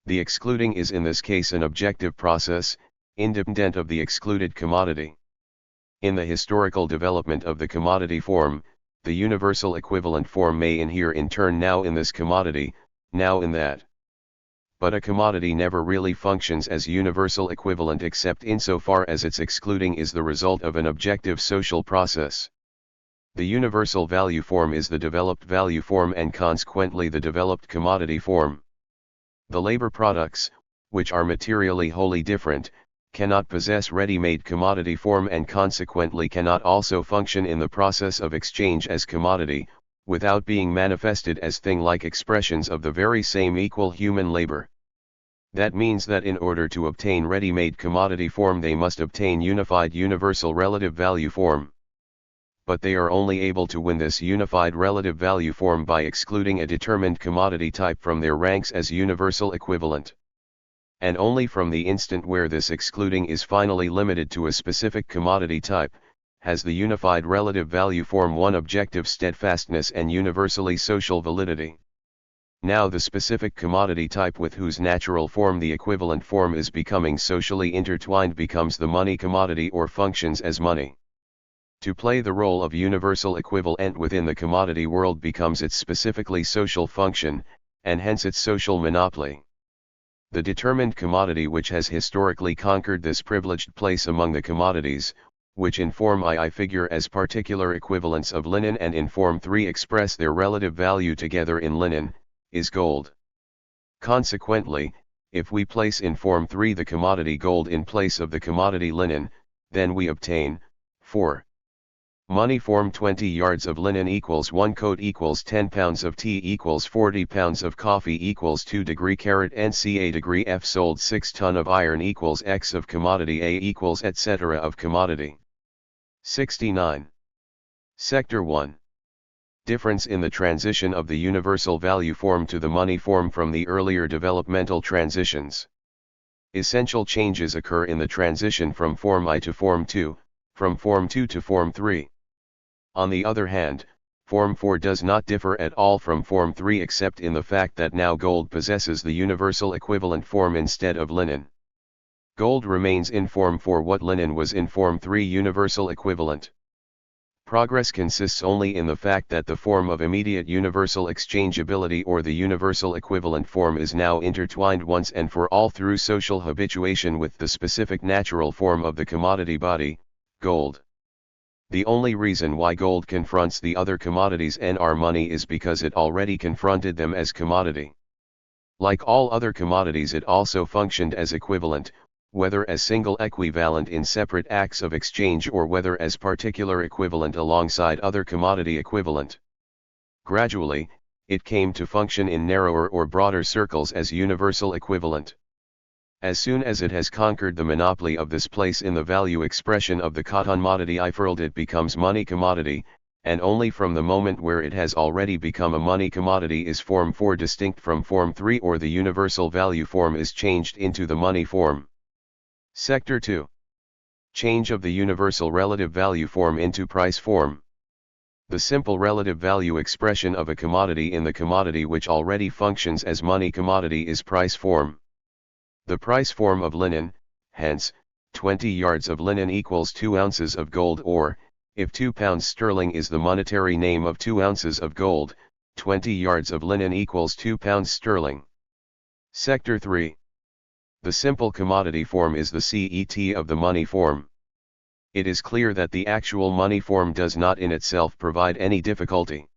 The excluding is in this case an objective process, independent of the excluded commodity. In the historical development of the commodity form, the universal equivalent form may inhere in turn now in this commodity, now in that. But a commodity never really functions as universal equivalent except insofar as its excluding is the result of an objective social process. The universal value form is the developed value form and consequently the developed commodity form. The labor products, which are materially wholly different, cannot possess ready-made commodity form and consequently cannot also function in the process of exchange as commodity, without being manifested as thing-like expressions of the very same equal human labor. That means that in order to obtain ready-made commodity form they must obtain unified universal relative value form. But they are only able to win this unified relative value form by excluding a determined commodity type from their ranks as universal equivalent. And only from the instant where this excluding is finally limited to a specific commodity type, has the unified relative value form one objective steadfastness and universally social validity. Now the specific commodity type with whose natural form the equivalent form is becoming socially intertwined becomes the money commodity or functions as money. To play the role of universal equivalent within the commodity world becomes its specifically social function, and hence its social monopoly. The determined commodity which has historically conquered this privileged place among the commodities, which in Form I figure as particular equivalents of linen and in Form 3 express their relative value together in linen, is gold. Consequently, if we place in Form 3 the commodity gold in place of the commodity linen, then we obtain, for money form 20 yards of linen equals 1 coat equals 10 pounds of tea equals 40 pounds of coffee equals 2 degree carat NCA degree F sold 6 ton of iron equals X of commodity A equals etc. of commodity. 69. Sector 1. Difference in the transition of the universal value form to the money form from the earlier developmental transitions. Essential changes occur in the transition from Form I to Form 2, from Form 2 to Form 3. On the other hand, Form 4 does not differ at all from Form 3 except in the fact that now gold possesses the universal equivalent form instead of linen. Gold remains in Form 4 what linen was in Form 3 universal equivalent. Progress consists only in the fact that the form of immediate universal exchangeability or the universal equivalent form is now intertwined once and for all through social habituation with the specific natural form of the commodity body, gold. The only reason why gold confronts the other commodities and our money is because it already confronted them as commodity. Like all other commodities it also functioned as equivalent, whether as single equivalent in separate acts of exchange or whether as particular equivalent alongside other commodity equivalent. Gradually, it came to function in narrower or broader circles as universal equivalent. As soon as it has conquered the monopoly of this place in the value expression of the commodity it becomes money commodity, and only from the moment where it has already become a money commodity is Form 4 distinct from Form 3 or the universal value form is changed into the money form. Sector 2. Change of the universal relative value form into price form. The simple relative value expression of a commodity in the commodity which already functions as money commodity is price form. The price form of linen, hence, 20 yards of linen equals 2 ounces of gold, or, if 2 pounds sterling is the monetary name of 2 ounces of gold, 20 yards of linen equals 2 pounds sterling. Sector 3. The simple commodity form is the CET of the money form. It is clear that the actual money form does not in itself provide any difficulty.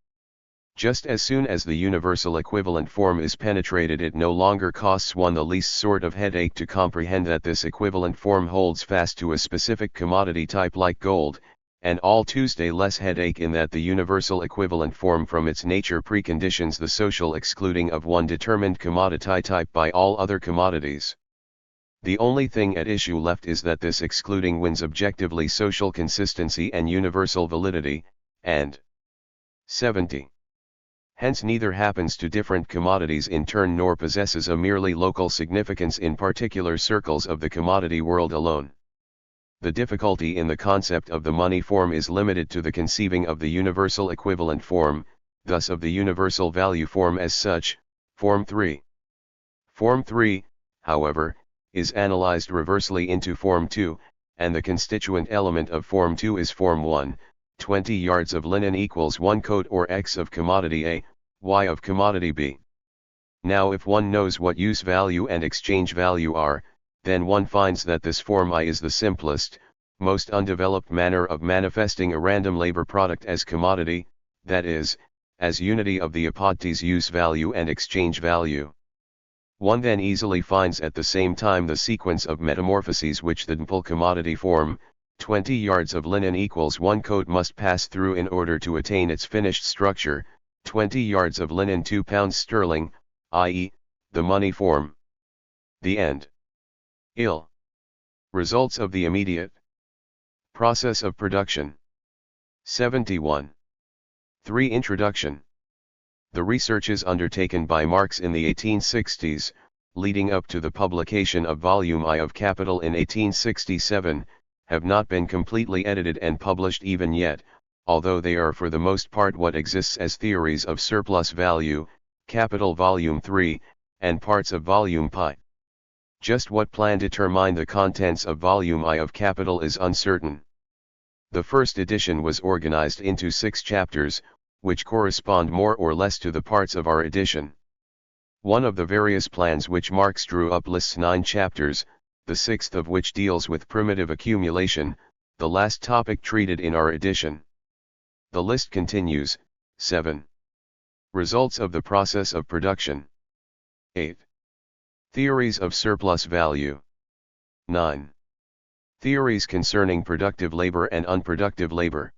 Just as soon as the universal equivalent form is penetrated, it no longer costs one the least sort of headache to comprehend that this equivalent form holds fast to a specific commodity type like gold, and all Tuesday less headache in that the universal equivalent form from its nature preconditions the social excluding of one determined commodity type by all other commodities. The only thing at issue left is that this excluding wins objectively social consistency and universal validity, and 70. Hence neither happens to different commodities in turn nor possesses a merely local significance in particular circles of the commodity world alone. The difficulty in the concept of the money form is limited to the conceiving of the universal equivalent form, thus of the universal value form as such, Form 3. Form 3, however, is analyzed reversely into Form 2, and the constituent element of Form 2 is Form 1, 20 yards of linen equals 1 coat or X of commodity A, Y of commodity B. Now if one knows what use value and exchange value are, then one finds that this form I is the simplest, most undeveloped manner of manifesting a random labor product as commodity, that is, as unity of the apodtes use value and exchange value. One then easily finds at the same time the sequence of metamorphoses which the simple commodity form, 20 yards of linen equals 1 coat must pass through in order to attain its finished structure, 20 yards of linen 2 pounds sterling, i.e., the money form. The end. Results of the immediate process of production. 71. 3. Introduction. The researches undertaken by Marx in the 1860s, leading up to the publication of Volume I of Capital in 1867, have not been completely edited and published even yet, although they are for the most part what exists as theories of surplus value, Capital Volume 3, and parts of Volume Pi. Just what plan determine the contents of Volume I of Capital is uncertain. The first edition was organized into 6 chapters, which correspond more or less to the parts of our edition. One of the various plans which Marx drew up lists 9 chapters, the 6th of which deals with primitive accumulation, the last topic treated in our edition. The list continues. 7. Results of the process of production. 8. Theories of surplus value. 9. Theories concerning productive labor and unproductive labor.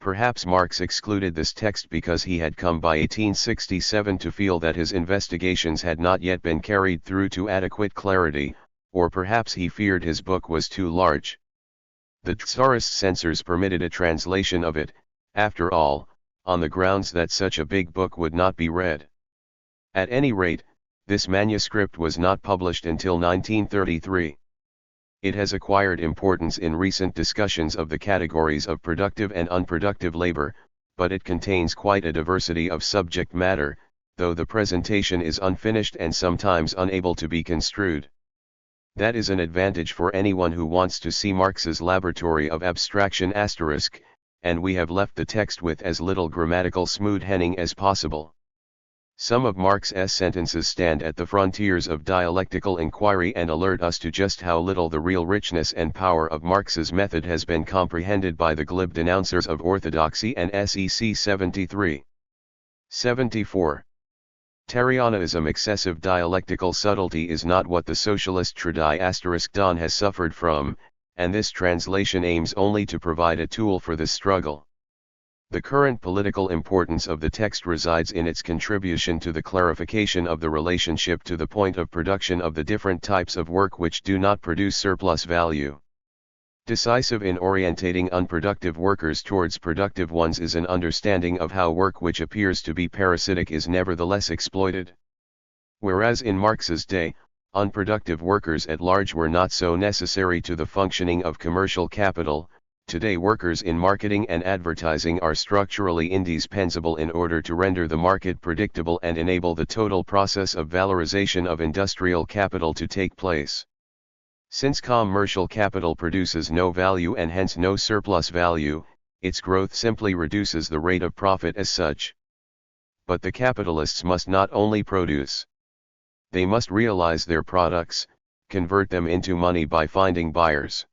Perhaps Marx excluded this text because he had come by 1867 to feel that his investigations had not yet been carried through to adequate clarity, or perhaps he feared his book was too large. The Tsarist censors permitted a translation of it, after all, on the grounds that such a big book would not be read. At any rate, this manuscript was not published until 1933. It has acquired importance in recent discussions of the categories of productive and unproductive labor, but it contains quite a diversity of subject matter, though the presentation is unfinished and sometimes unable to be construed. That is an advantage for anyone who wants to see Marx's laboratory of abstraction *, and we have left the text with as little grammatical smooth-henning as possible. Some of Marx's sentences stand at the frontiers of dialectical inquiry and alert us to just how little the real richness and power of Marx's method has been comprehended by the glib denouncers of orthodoxy and SEC 73. 74. Terrianism. Excessive dialectical subtlety is not what the socialist *Don has suffered from, and this translation aims only to provide a tool for this struggle. The current political importance of the text resides in its contribution to the clarification of the relationship to the point of production of the different types of work which do not produce surplus value. Decisive in orientating unproductive workers towards productive ones is an understanding of how work which appears to be parasitic is nevertheless exploited. Whereas in Marx's day, unproductive workers at large were not so necessary to the functioning of commercial capital, Today workers in marketing and advertising are structurally indispensable in order to render the market predictable and enable the total process of valorization of industrial capital to take place. Since commercial capital produces no value and hence no surplus value, its growth simply reduces the rate of profit as such. But the capitalists must not only produce. They must realize their products, convert them into money by finding buyers.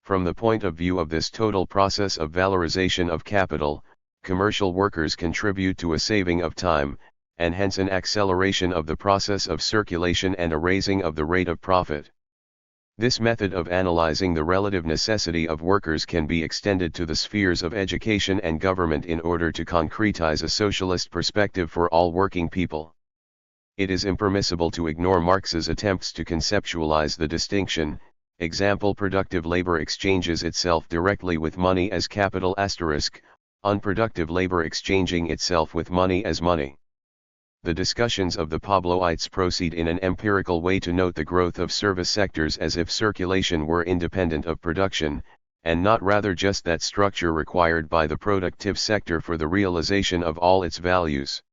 From the point of view of this total process of valorization of capital, commercial workers contribute to a saving of time, and hence an acceleration of the process of circulation and a raising of the rate of profit. This method of analyzing the relative necessity of workers can be extended to the spheres of education and government in order to concretize a socialist perspective for all working people. It is impermissible to ignore Marx's attempts to conceptualize the distinction. Example: productive labor exchanges itself directly with money as capital *, unproductive labor exchanging itself with money as money. The discussions of the Pabloites proceed in an empirical way to note the growth of service sectors as if circulation were independent of production, and not rather just that structure required by the productive sector for the realization of all its values.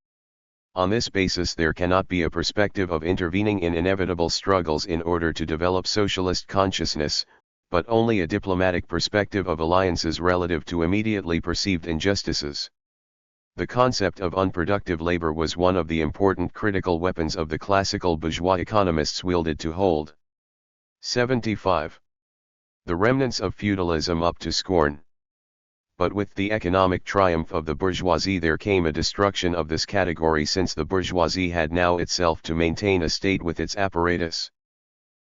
On this basis there cannot be a perspective of intervening in inevitable struggles in order to develop socialist consciousness, but only a diplomatic perspective of alliances relative to immediately perceived injustices. The concept of unproductive labor was one of the important critical weapons of the classical bourgeois economists wielded to hold. 75. The remnants of feudalism up to scorn. But with the economic triumph of the bourgeoisie there came a destruction of this category, since the bourgeoisie had now itself to maintain a state with its apparatus.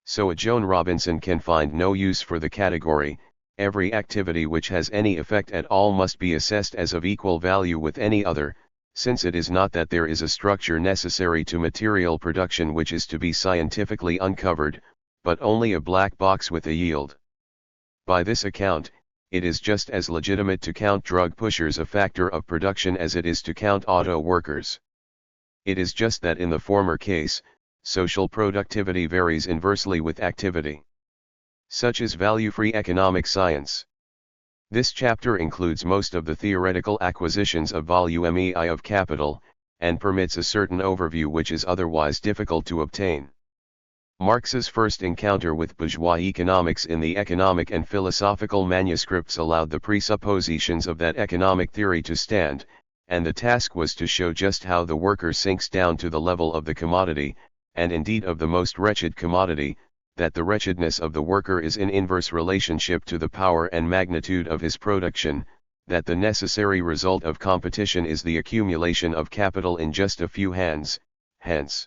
So a Joan Robinson can find no use for the category. Every activity which has any effect at all must be assessed as of equal value with any other, since it is not that there is a structure necessary to material production which is to be scientifically uncovered, but only a black box with a yield. By this account, it is just as legitimate to count drug pushers a factor of production as it is to count auto workers. It is just that in the former case, social productivity varies inversely with activity. Such is value-free economic science. This chapter includes most of the theoretical acquisitions of volume I of capital, and permits a certain overview which is otherwise difficult to obtain. Marx's first encounter with bourgeois economics in the economic and philosophical manuscripts allowed the presuppositions of that economic theory to stand, and the task was to show just how the worker sinks down to the level of the commodity, and indeed of the most wretched commodity, that the wretchedness of the worker is in inverse relationship to the power and magnitude of his production, that the necessary result of competition is the accumulation of capital in just a few hands, hence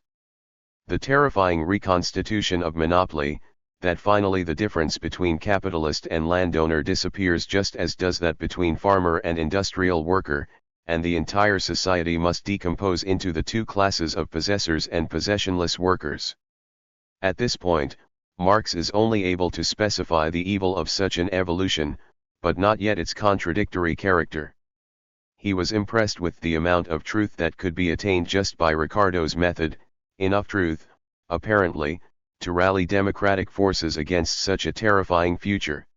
the terrifying reconstitution of monopoly, that finally the difference between capitalist and landowner disappears just as does that between farmer and industrial worker, and the entire society must decompose into the two classes of possessors and possessionless workers. At this point, Marx is only able to specify the evil of such an evolution, but not yet its contradictory character. He was impressed with the amount of truth that could be attained just by Ricardo's method, enough truth, apparently, to rally democratic forces against such a terrifying future.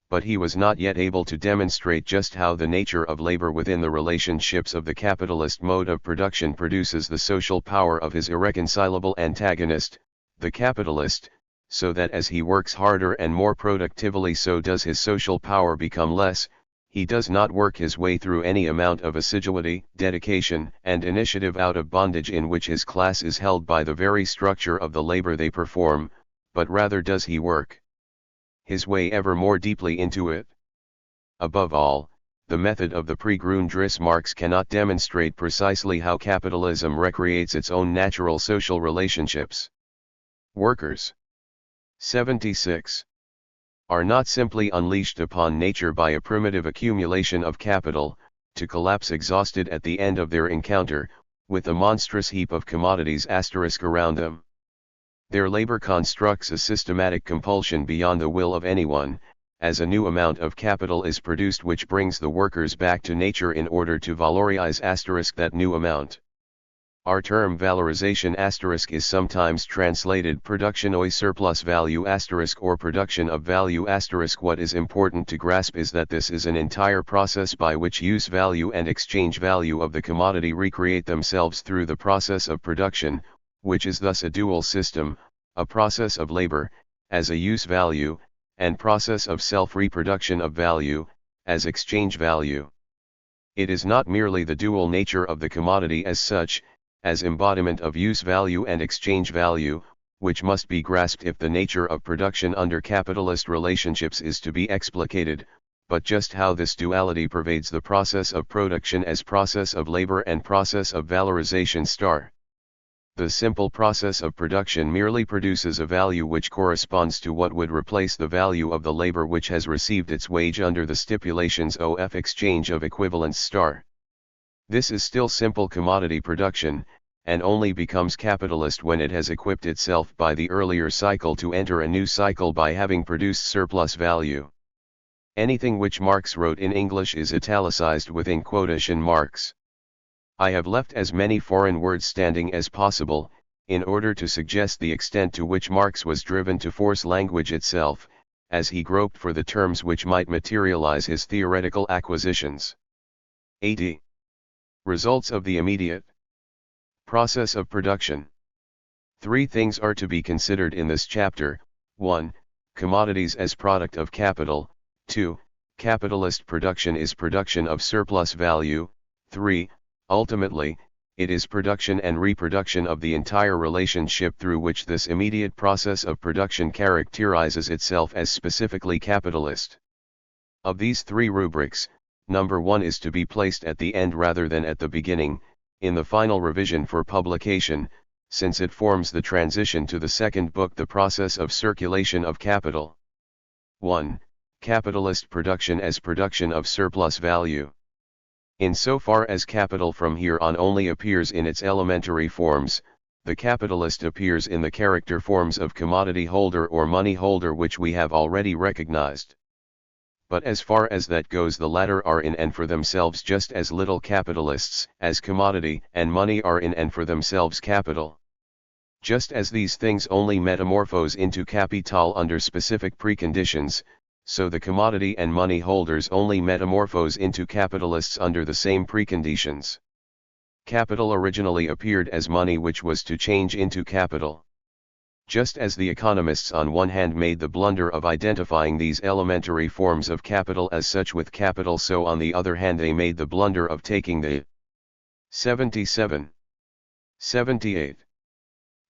But he was not yet able to demonstrate just how the nature of labor within the relationships of the capitalist mode of production produces the social power of his irreconcilable antagonist, the capitalist, so that as he works harder and more productively so does his social power become less. He does not work his way through any amount of assiduity, dedication, and initiative out of bondage in which his class is held by the very structure of the labor they perform, but rather does he work his way ever more deeply into it. Above all, the method of the pre-Grundriss Marx cannot demonstrate precisely how capitalism recreates its own natural social relationships. Workers 76. Are not simply unleashed upon nature by a primitive accumulation of capital, to collapse exhausted at the end of their encounter, with a monstrous heap of commodities around them. Their labor constructs a systematic compulsion beyond the will of anyone, as a new amount of capital is produced which brings the workers back to nature in order to valorize that new amount. Our term valorization asterisk is sometimes translated production oi surplus value asterisk or production of value asterisk. What is important to grasp is that this is an entire process by which use value and exchange value of the commodity recreate themselves through the process of production, which is thus a dual system, a process of labor, as a use value, and process of self-reproduction of value, as exchange value. It is not merely the dual nature of the commodity as such, as embodiment of use value and exchange value, which must be grasped if the nature of production under capitalist relationships is to be explicated, but just how this duality pervades the process of production as process of labor and process of valorization star. The simple process of production merely produces a value which corresponds to what would replace the value of the labor which has received its wage under the stipulations of exchange of equivalence star. This is still simple commodity production, and only becomes capitalist when it has equipped itself by the earlier cycle to enter a new cycle by having produced surplus value. Anything which Marx wrote in English is italicized within quotation marks. I have left as many foreign words standing as possible, in order to suggest the extent to which Marx was driven to force language itself, as he groped for the terms which might materialize his theoretical acquisitions. 80. Results of the immediate process of production. 3 things are to be considered in this chapter: 1. Commodities as product of capital; 2. Capitalist production is production of surplus value; 3. Ultimately, it is production and reproduction of the entire relationship through which this immediate process of production characterizes itself as specifically capitalist. Of these 3 rubrics, number 1 is to be placed at the end rather than at the beginning, in the final revision for publication, since it forms the transition to the second book, The Process of Circulation of Capital. 1. Capitalist production as production of surplus value. Insofar as capital from here on only appears in its elementary forms, the capitalist appears in the character forms of commodity holder or money holder, which we have already recognized. But as far as that goes, the latter are in and for themselves just as little capitalists as commodity and money are in and for themselves capital. Just as these things only metamorphose into capital under specific preconditions, so the commodity and money holders only metamorphose into capitalists under the same preconditions. Capital originally appeared as money which was to change into capital. Just as the economists on one hand made the blunder of identifying these elementary forms of capital as such with capital, so on the other hand they made the blunder of taking the 77. 78.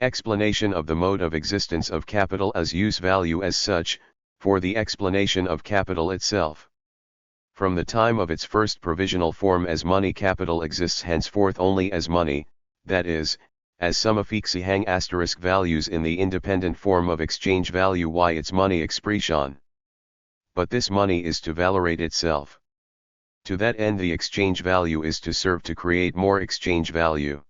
Explanation of the mode of existence of capital as use value as such, for the explanation of capital itself. From the time of its first provisional form as money, capital exists henceforth only as money, that is, as sum affixing asterisk values in the independent form of exchange value y its money expression. But this money is to valorate itself. To that end the exchange value is to serve to create more exchange value.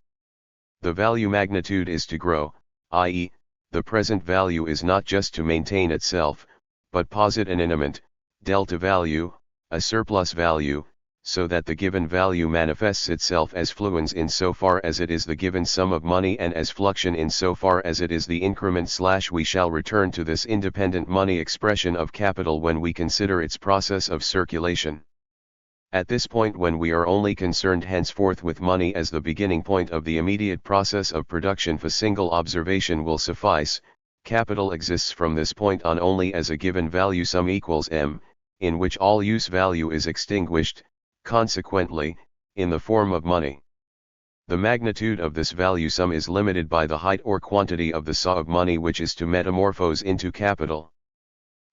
The value magnitude is to grow, i.e., the present value is not just to maintain itself, but posit an iniment, delta value, a surplus value, so that the given value manifests itself as fluence in so far as it is the given sum of money, and as fluxion in so far as it is the increment / we shall return to this independent money expression of capital when we consider its process of circulation. At this point, when we are only concerned henceforth with money as the beginning point of the immediate process of production, a single observation will suffice: capital exists from this point on only as a given value sum equals m, in which all use value is extinguished, consequently, in the form of money. The magnitude of this value sum is limited by the height or quantity of the saw of money which is to metamorphose into capital.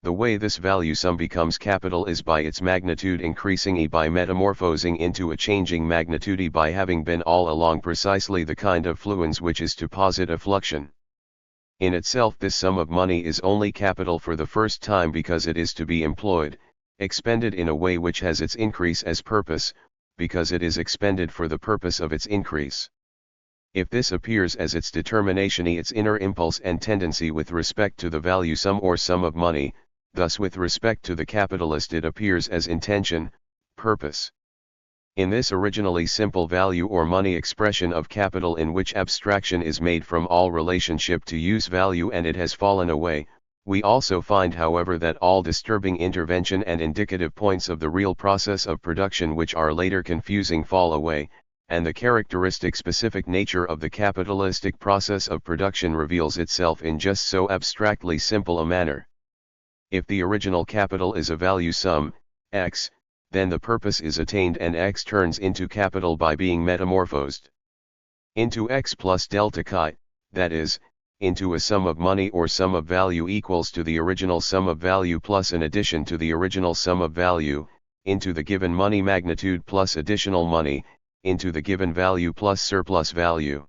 The way this value sum becomes capital is by its magnitude increasing e by metamorphosing into a changing magnitude e by having been all along precisely the kind of fluence which is to posit a fluxion. In itself this sum of money is only capital for the first time because it is to be employed, expended in a way which has its increase as purpose, because it is expended for the purpose of its increase. If this appears as its determination, its inner impulse and tendency with respect to the value sum or sum of money, thus with respect to the capitalist it appears as intention, purpose. In this originally simple value or money expression of capital in which abstraction is made from all relationship to use value and it has fallen away, we also find however that all disturbing intervention and indicative points of the real process of production which are later confusing fall away, and the characteristic specific nature of the capitalistic process of production reveals itself in just so abstractly simple a manner. If the original capital is a value sum, x, then the purpose is attained and x turns into capital by being metamorphosed into x plus delta chi, that is, into a sum of money or sum of value equals to the original sum of value plus an addition to the original sum of value, into the given money magnitude plus additional money, into the given value plus surplus value.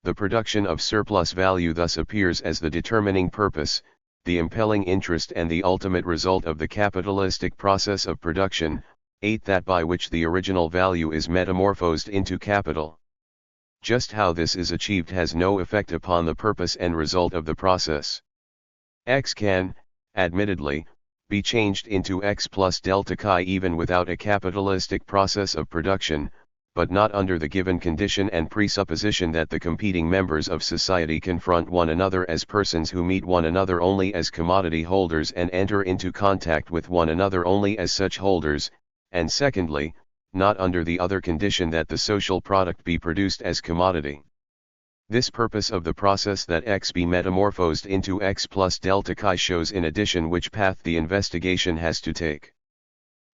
The production of surplus value thus appears as the determining purpose, the impelling interest and the ultimate result of the capitalistic process of production, 8. That by which the original value is metamorphosed into capital. Just how this is achieved has no effect upon the purpose and result of the process. X can, admittedly, be changed into X plus delta chi even without a capitalistic process of production, but not under the given condition and presupposition that the competing members of society confront one another as persons who meet one another only as commodity holders and enter into contact with one another only as such holders, and secondly, not under the other condition that the social product be produced as commodity. This purpose of the process that X be metamorphosed into X plus delta chi shows in addition which path the investigation has to take.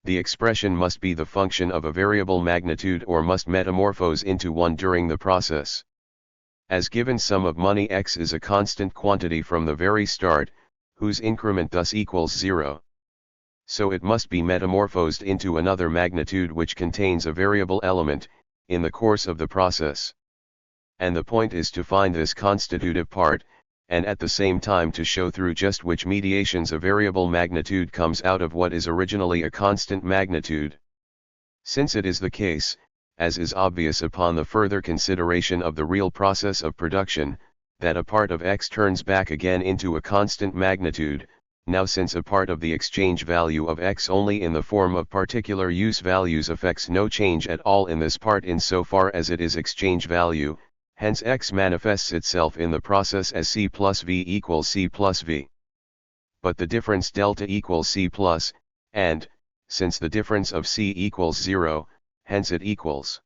The expression must be the function of a variable magnitude or must metamorphose into one during the process. As given sum of money X is a constant quantity from the very start, whose increment thus equals 0. So it must be metamorphosed into another magnitude which contains a variable element, in the course of the process. And the point is to find this constitutive part, and at the same time to show through just which mediations a variable magnitude comes out of what is originally a constant magnitude. Since it is the case, as is obvious upon the further consideration of the real process of production, that a part of X turns back again into a constant magnitude, now since a part of the exchange value of X only in the form of particular use values affects no change at all in this part insofar as it is exchange value, hence X manifests itself in the process as C plus V equals C plus V. But the difference delta equals C plus, and, since the difference of C equals 0, hence it equals.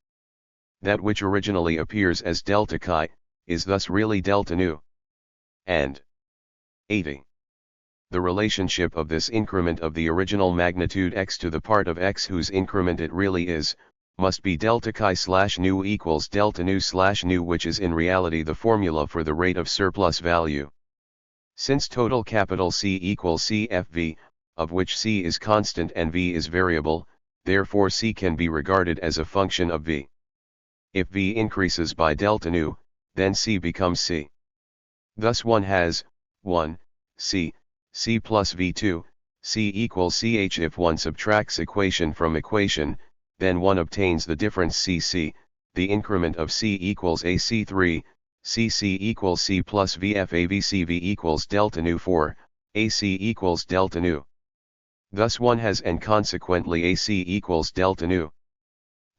That which originally appears as delta chi, is thus really delta nu. And 80. The relationship of this increment of the original magnitude X to the part of X whose increment it really is, must be delta chi slash nu equals delta nu slash nu, which is in reality the formula for the rate of surplus value. Since total capital C equals CFV, of which C is constant and V is variable, therefore C can be regarded as a function of V. If V increases by delta nu, then C becomes C. Thus one has, 1, C, C plus V2, C equals CH. If one subtracts equation from equation, then one obtains the difference CC, the increment of C equals AC3, CC equals C plus VFAVCV equals delta nu 4, AC equals delta nu. Thus one has and consequently AC equals delta nu.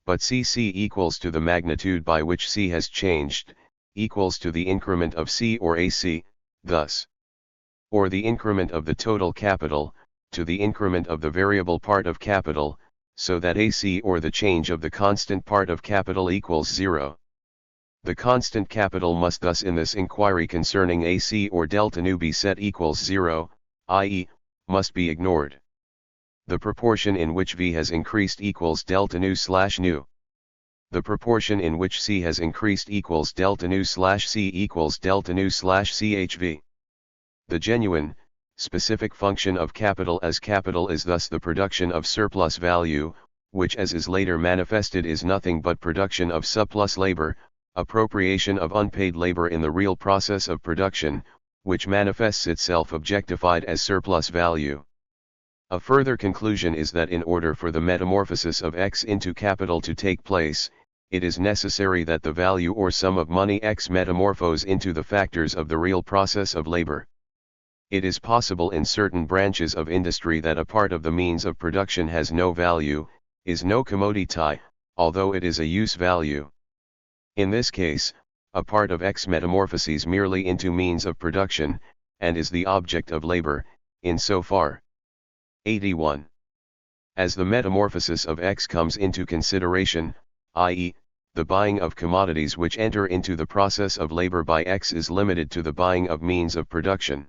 But CC equals to the magnitude by which C has changed, equals to the increment of C or AC, thus. Or the increment of the total capital, to the increment of the variable part of capital, so that AC or the change of the constant part of capital equals 0. The constant capital must thus in this inquiry concerning AC or delta nu be set equals 0, i.e., must be ignored. The proportion in which V has increased equals delta nu slash nu. The proportion in which C has increased equals delta nu slash C equals delta nu slash CHV. The genuine, specific function of capital as capital is thus the production of surplus value, which as is later manifested is nothing but production of surplus labor, appropriation of unpaid labor in the real process of production, which manifests itself objectified as surplus value. A further conclusion is that in order for the metamorphosis of X into capital to take place, it is necessary that the value or sum of money X metamorphose into the factors of the real process of labor. It is possible in certain branches of industry that a part of the means of production has no value, is no commodity, although it is a use value. In this case, a part of X metamorphoses merely into means of production, and is the object of labor, insofar. 81. As the metamorphosis of X comes into consideration, i.e., the buying of commodities which enter into the process of labor by X is limited to the buying of means of production.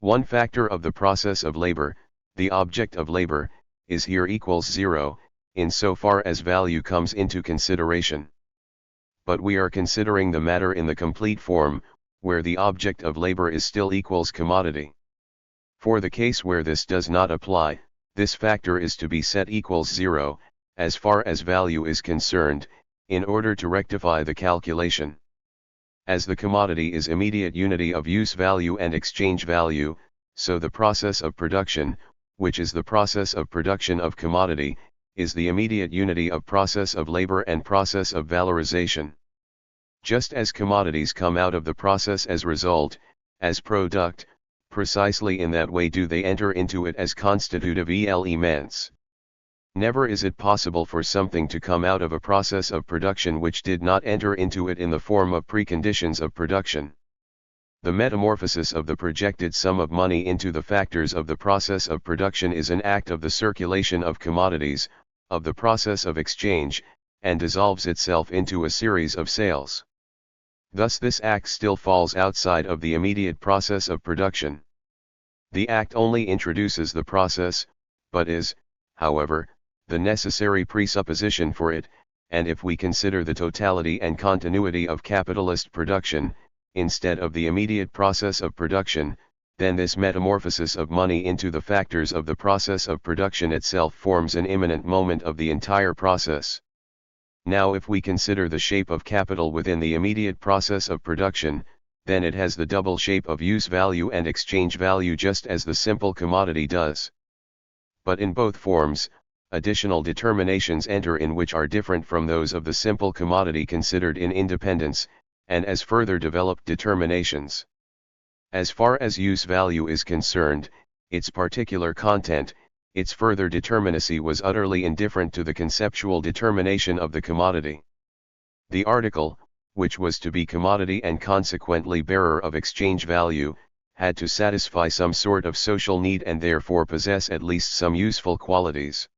One factor of the process of labor, the object of labor, is here equals 0, insofar as value comes into consideration. But we are considering the matter in the complete form, where the object of labor is still equals commodity. For the case where this does not apply, this factor is to be set equals 0, as far as value is concerned, in order to rectify the calculation. As the commodity is immediate unity of use value and exchange value, so the process of production, which is the process of production of commodity, is the immediate unity of process of labor and process of valorization. Just as commodities come out of the process as result, as product, precisely in that way do they enter into it as constitutive elements. Never is it possible for something to come out of a process of production which did not enter into it in the form of preconditions of production. The metamorphosis of the projected sum of money into the factors of the process of production is an act of the circulation of commodities, of the process of exchange, and dissolves itself into a series of sales. Thus this act still falls outside of the immediate process of production. The act only introduces the process, but is, however, the necessary presupposition for it, and if we consider the totality and continuity of capitalist production, instead of the immediate process of production, then this metamorphosis of money into the factors of the process of production itself forms an imminent moment of the entire process. Now if we consider the shape of capital within the immediate process of production, then it has the double shape of use value and exchange value just as the simple commodity does. But in both forms, additional determinations enter in which are different from those of the simple commodity considered in independence, and as further developed determinations. As far as use value is concerned, its particular content, its further determinacy was utterly indifferent to the conceptual determination of the commodity. The article, which was to be commodity and consequently bearer of exchange value, had to satisfy some sort of social need and therefore possess at least some useful qualities.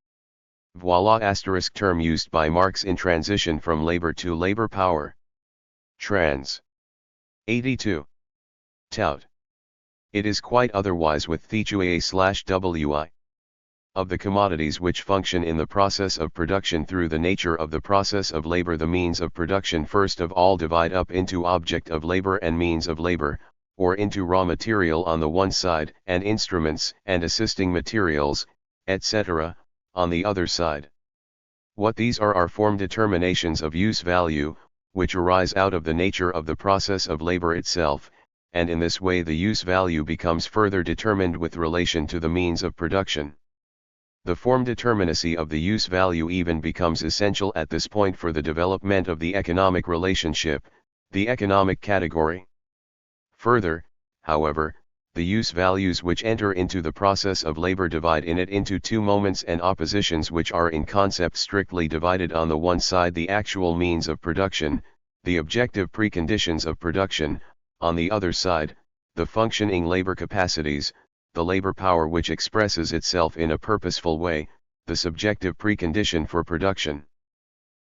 Voila * term used by Marx in transition from labor to labor power. Trans. 82. Tout. It is quite otherwise with THIRD-WORLDISM. Of the commodities which function in the process of production through the nature of the process of labor, the means of production first of all divide up into object of labor and means of labor, or into raw material on the one side and instruments and assisting materials, etc., on the other side. What these are form determinations of use value, which arise out of the nature of the process of labor itself, and in this way the use value becomes further determined with relation to the means of production. The form determinacy of the use value even becomes essential at this point for the development of the economic relationship, the economic category. Further, however, the use values which enter into the process of labor divide in it into two moments and oppositions which are in concept strictly divided: on the one side the actual means of production, the objective preconditions of production; on the other side, the functioning labor capacities, the labor power which expresses itself in a purposeful way, the subjective precondition for production.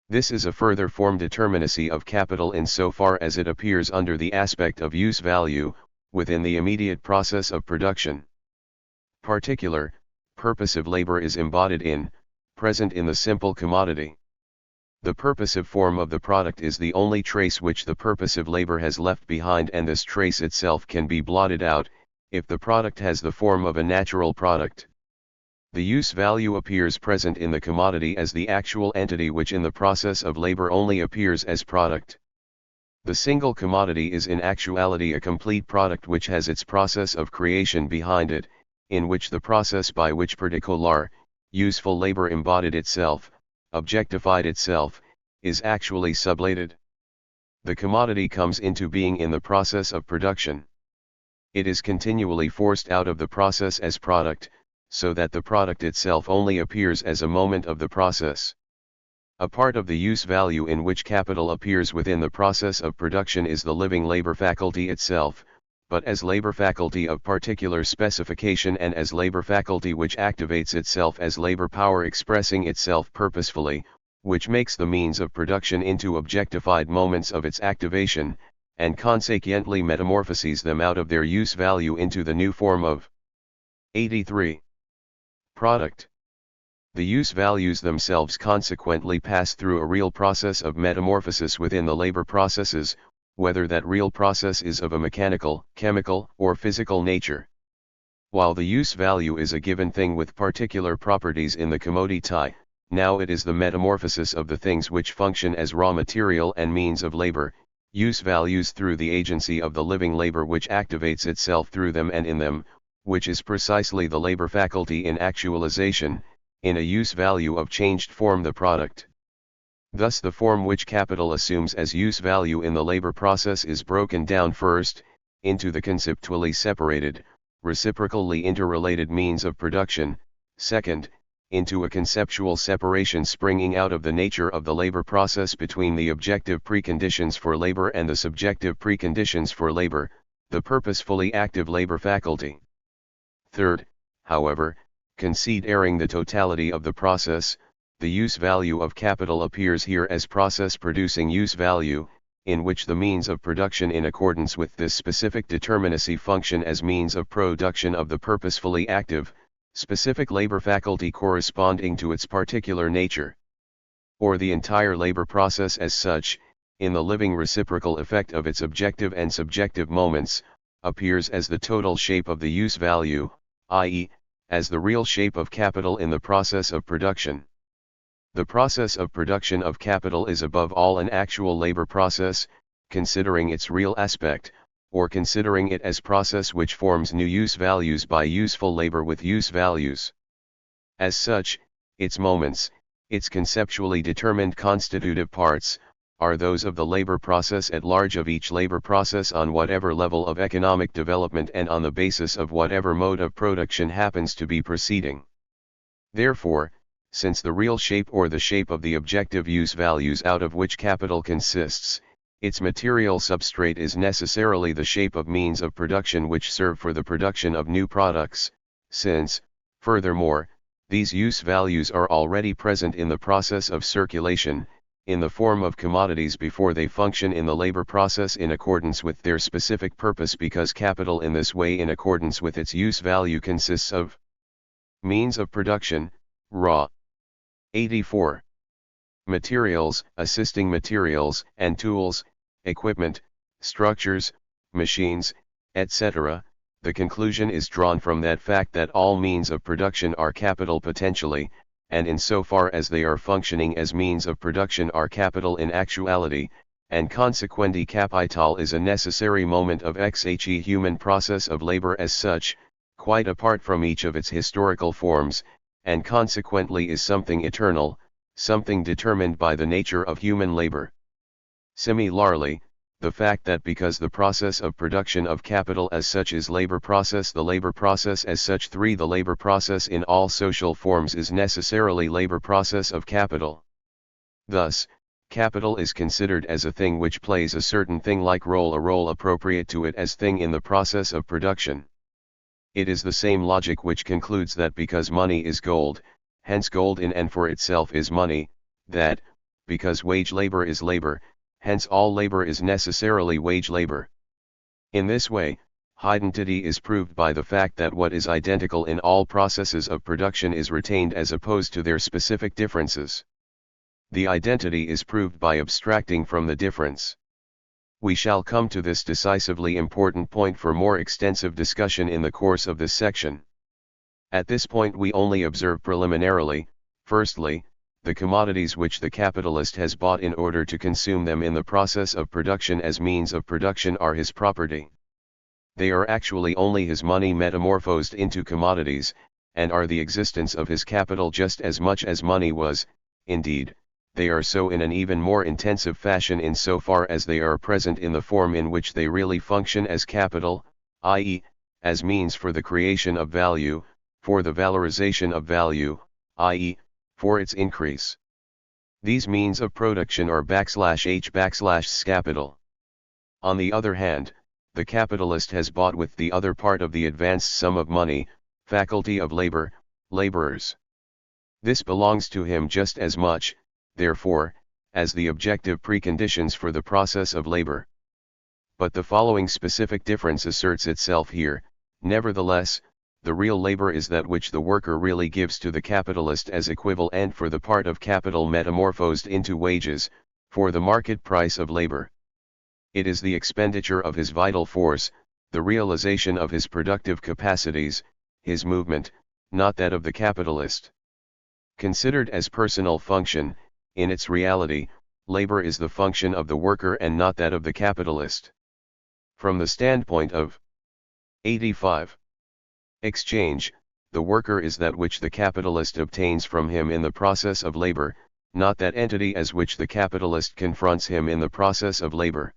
This is a further form determinacy of capital in so far as it appears under the aspect of use value, within the immediate process of production. Particular, purposive labor is embodied in, present in the simple commodity. The purposive form of the product is the only trace which the purposive labor has left behind, and this trace itself can be blotted out, if the product has the form of a natural product. The use value appears present in the commodity as the actual entity which in the process of labor only appears as product. The single commodity is in actuality a complete product which has its process of creation behind it, in which the process by which particular, useful labor embodied itself, objectified itself, is actually sublated. The commodity comes into being in the process of production. It is continually forced out of the process as product, so that the product itself only appears as a moment of the process. A part of the use value in which capital appears within the process of production is the living labor faculty itself, but as labor faculty of particular specification and as labor faculty which activates itself as labor power expressing itself purposefully, which makes the means of production into objectified moments of its activation, and consequently metamorphoses them out of their use value into the new form of 83. Product. The use values themselves consequently pass through a real process of metamorphosis within the labor processes, whether that real process is of a mechanical, chemical, or physical nature. While the use value is a given thing with particular properties in the commodity, now it is the metamorphosis of the things which function as raw material and means of labor, use values through the agency of the living labor which activates itself through them and in them, which is precisely the labor faculty in actualization, in a use value of changed form the product. Thus the form which capital assumes as use value in the labor process is broken down first, into the conceptually separated, reciprocally interrelated means of production, second, into a conceptual separation springing out of the nature of the labor process between the objective preconditions for labor and the subjective preconditions for labor, the purposefully active labor faculty. Third, however, considering the totality of the process, the use value of capital appears here as process producing use value, in which the means of production in accordance with this specific determinacy function as means of production of the purposefully active, specific labor faculty corresponding to its particular nature. Or the entire labor process as such, in the living reciprocal effect of its objective and subjective moments, appears as the total shape of the use value, i.e., as the real shape of capital in the process of production. The process of production of capital is above all an actual labor process, considering its real aspect, or considering it as process which forms new use values by useful labor with use values. As such, its moments, its conceptually determined constitutive parts, are those of the labor process at large of each labor process on whatever level of economic development and on the basis of whatever mode of production happens to be proceeding. Therefore, since the real shape or the shape of the objective use values out of which capital consists, its material substrate is necessarily the shape of means of production which serve for the production of new products, since, furthermore, these use values are already present in the process of circulation, in the form of commodities before they function in the labor process in accordance with their specific purpose, because capital in this way in accordance with its use value consists of means of production, raw. 84. Materials, assisting materials, and tools, equipment, structures, machines, etc. The conclusion is drawn from that fact that all means of production are capital potentially, and insofar as they are functioning as means of production are capital in actuality, and consequently capital is a necessary moment of the human process of labor as such, quite apart from each of its historical forms, and consequently is something eternal, something determined by the nature of human labor. Similarly, the fact that because the process of production of capital as such is labor process, the labor process as such 3 the labor process in all social forms is necessarily labor process of capital. Thus, capital is considered as a thing which plays a certain thing-like role, a role appropriate to it as thing in the process of production. It is the same logic which concludes that because money is gold, hence gold in and for itself is money, that, because wage labor is labor, hence all labor is necessarily wage labor. In this way, identity is proved by the fact that what is identical in all processes of production is retained as opposed to their specific differences. The identity is proved by abstracting from the difference. We shall come to this decisively important point for more extensive discussion in the course of this section. At this point we only observe preliminarily, firstly, the commodities which the capitalist has bought in order to consume them in the process of production as means of production are his property. They are actually only his money metamorphosed into commodities, and are the existence of his capital just as much as money was. Indeed, they are so in an even more intensive fashion insofar as they are present in the form in which they really function as capital, i.e., as means for the creation of value, for the valorization of value, i.e., for its increase. These means of production are \h capital. On the other hand, the capitalist has bought with the other part of the advanced sum of money, faculty of labor, laborers. This belongs to him just as much, therefore, as the objective preconditions for the process of labor. But the following specific difference asserts itself here: nevertheless, the real labor is that which the worker really gives to the capitalist as equivalent for the part of capital metamorphosed into wages, for the market price of labor. It is the expenditure of his vital force, the realization of his productive capacities, his movement, not that of the capitalist. Considered as personal function, in its reality, labor is the function of the worker and not that of the capitalist. From the standpoint of 85. Exchange, the worker is that which the capitalist obtains from him in the process of labor, not that entity as which the capitalist confronts him in the process of labor.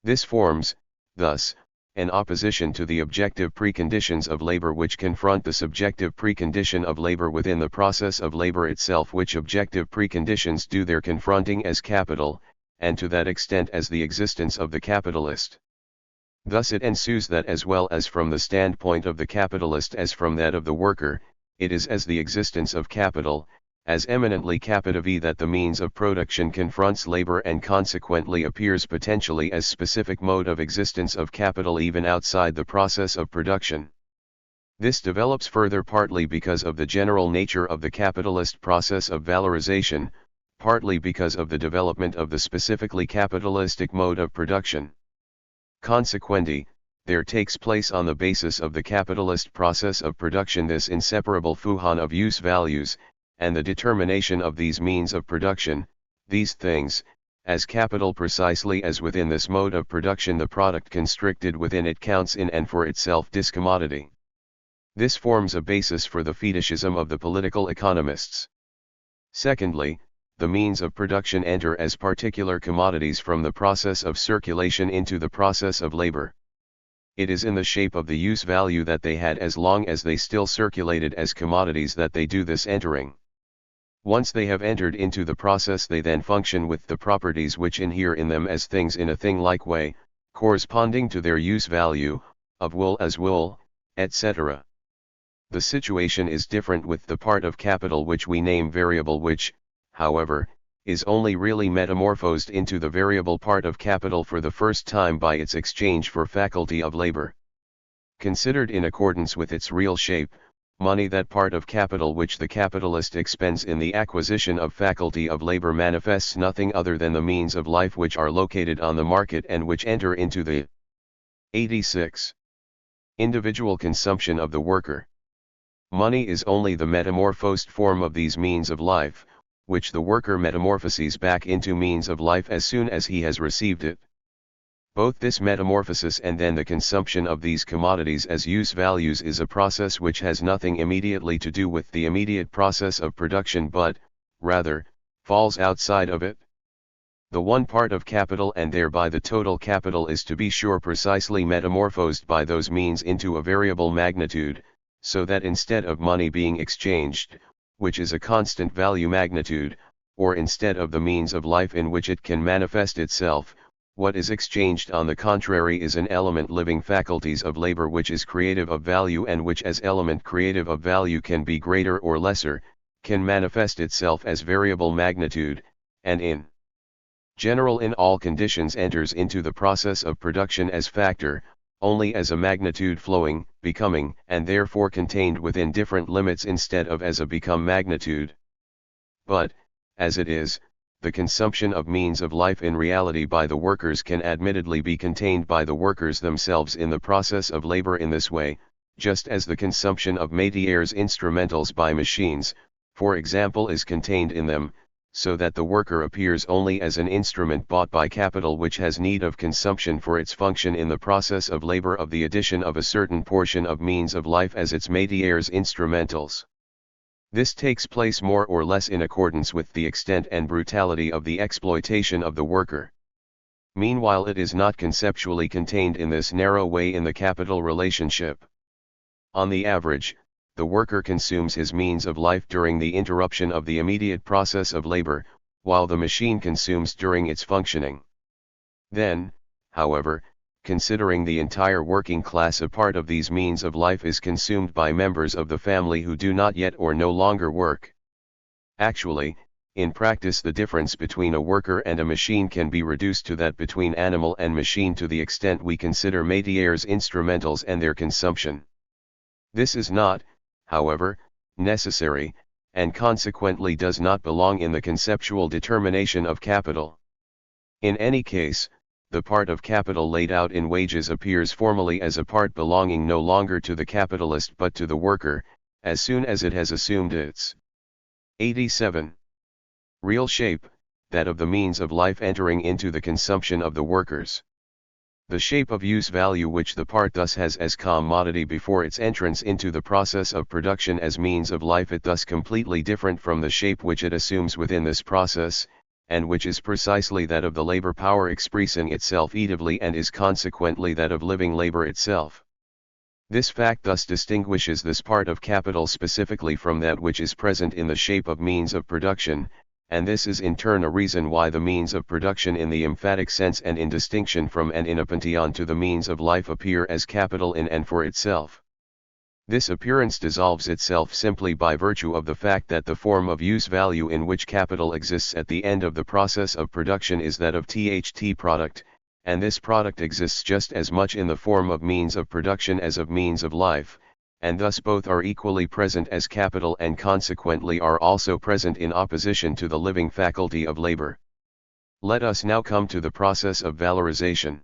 This forms, thus, an opposition to the objective preconditions of labor which confront the subjective precondition of labor within the process of labor itself, which objective preconditions do their confronting as capital, and to that extent as the existence of the capitalist. Thus it ensues that as well as from the standpoint of the capitalist as from that of the worker, it is as the existence of capital, as eminently capitative that the means of production confronts labor and consequently appears potentially as specific mode of existence of capital even outside the process of production. This develops further partly because of the general nature of the capitalist process of valorization, partly because of the development of the specifically capitalistic mode of production. Consequently, there takes place on the basis of the capitalist process of production this inseparable fusion of use values, and the determination of these means of production, these things, as capital precisely as within this mode of production the product constricted within it counts in and for itself discommodity. This forms a basis for the fetishism of the political economists. Secondly, the means of production enter as particular commodities from the process of circulation into the process of labor. It is in the shape of the use value that they had as long as they still circulated as commodities that they do this entering. Once they have entered into the process, they then function with the properties which inhere in them as things in a thing-like way, corresponding to their use value, of wool as wool, etc. The situation is different with the part of capital which we name variable, which, however, is only really metamorphosed into the variable part of capital for the first time by its exchange for faculty of labor. Considered in accordance with its real shape, money, that part of capital which the capitalist expends in the acquisition of faculty of labor, manifests nothing other than the means of life which are located on the market and which enter into the 86. Individual consumption of the worker. Money is only the metamorphosed form of these means of life, which the worker metamorphoses back into means of life as soon as he has received it. Both this metamorphosis and then the consumption of these commodities as use values is a process which has nothing immediately to do with the immediate process of production but, rather, falls outside of it. The one part of capital and thereby the total capital is to be sure precisely metamorphosed by those means into a variable magnitude, so that instead of money being exchanged, which is a constant value magnitude, or instead of the means of life in which it can manifest itself, what is exchanged on the contrary is an element living faculties of labor which is creative of value and which as element creative of value can be greater or lesser, can manifest itself as variable magnitude, and in general in all conditions enters into the process of production as factor, only as a magnitude flowing, becoming, and therefore contained within different limits instead of as a become magnitude. But, as it is, the consumption of means of life in reality by the workers can admittedly be contained by the workers themselves in the process of labor in this way, just as the consumption of métiers instrumentals by machines, for example, is contained in them, so that the worker appears only as an instrument bought by capital which has need of consumption for its function in the process of labor of the addition of a certain portion of means of life as its métiers instrumentals. This takes place more or less in accordance with the extent and brutality of the exploitation of the worker. Meanwhile, it is not conceptually contained in this narrow way in the capital relationship. On the average, the worker consumes his means of life during the interruption of the immediate process of labor, while the machine consumes during its functioning. Then, however, considering the entire working class, a part of these means of life is consumed by members of the family who do not yet or no longer work. Actually, in practice, the difference between a worker and a machine can be reduced to that between animal and machine to the extent we consider métiers instrumentals and their consumption. This is not, however, necessary, and consequently does not belong in the conceptual determination of capital. In any case, the part of capital laid out in wages appears formally as a part belonging no longer to the capitalist but to the worker, as soon as it has assumed its 87. Real shape, that of the means of life entering into the consumption of the workers. The shape of use value which the part thus has as commodity before its entrance into the process of production as means of life, it thus completely different from the shape which it assumes within this process, and which is precisely that of the labor power expressing itself eatively and is consequently that of living labor itself. This fact thus distinguishes this part of capital specifically from that which is present in the shape of means of production, and this is in turn a reason why the means of production in the emphatic sense and in distinction from and in opposition to the means of life appear as capital in and for itself. This appearance dissolves itself simply by virtue of the fact that the form of use value in which capital exists at the end of the process of production is that of THT product, and this product exists just as much in the form of means of production as of means of life, and thus both are equally present as capital and consequently are also present in opposition to the living faculty of labor. Let us now come to the process of valorization.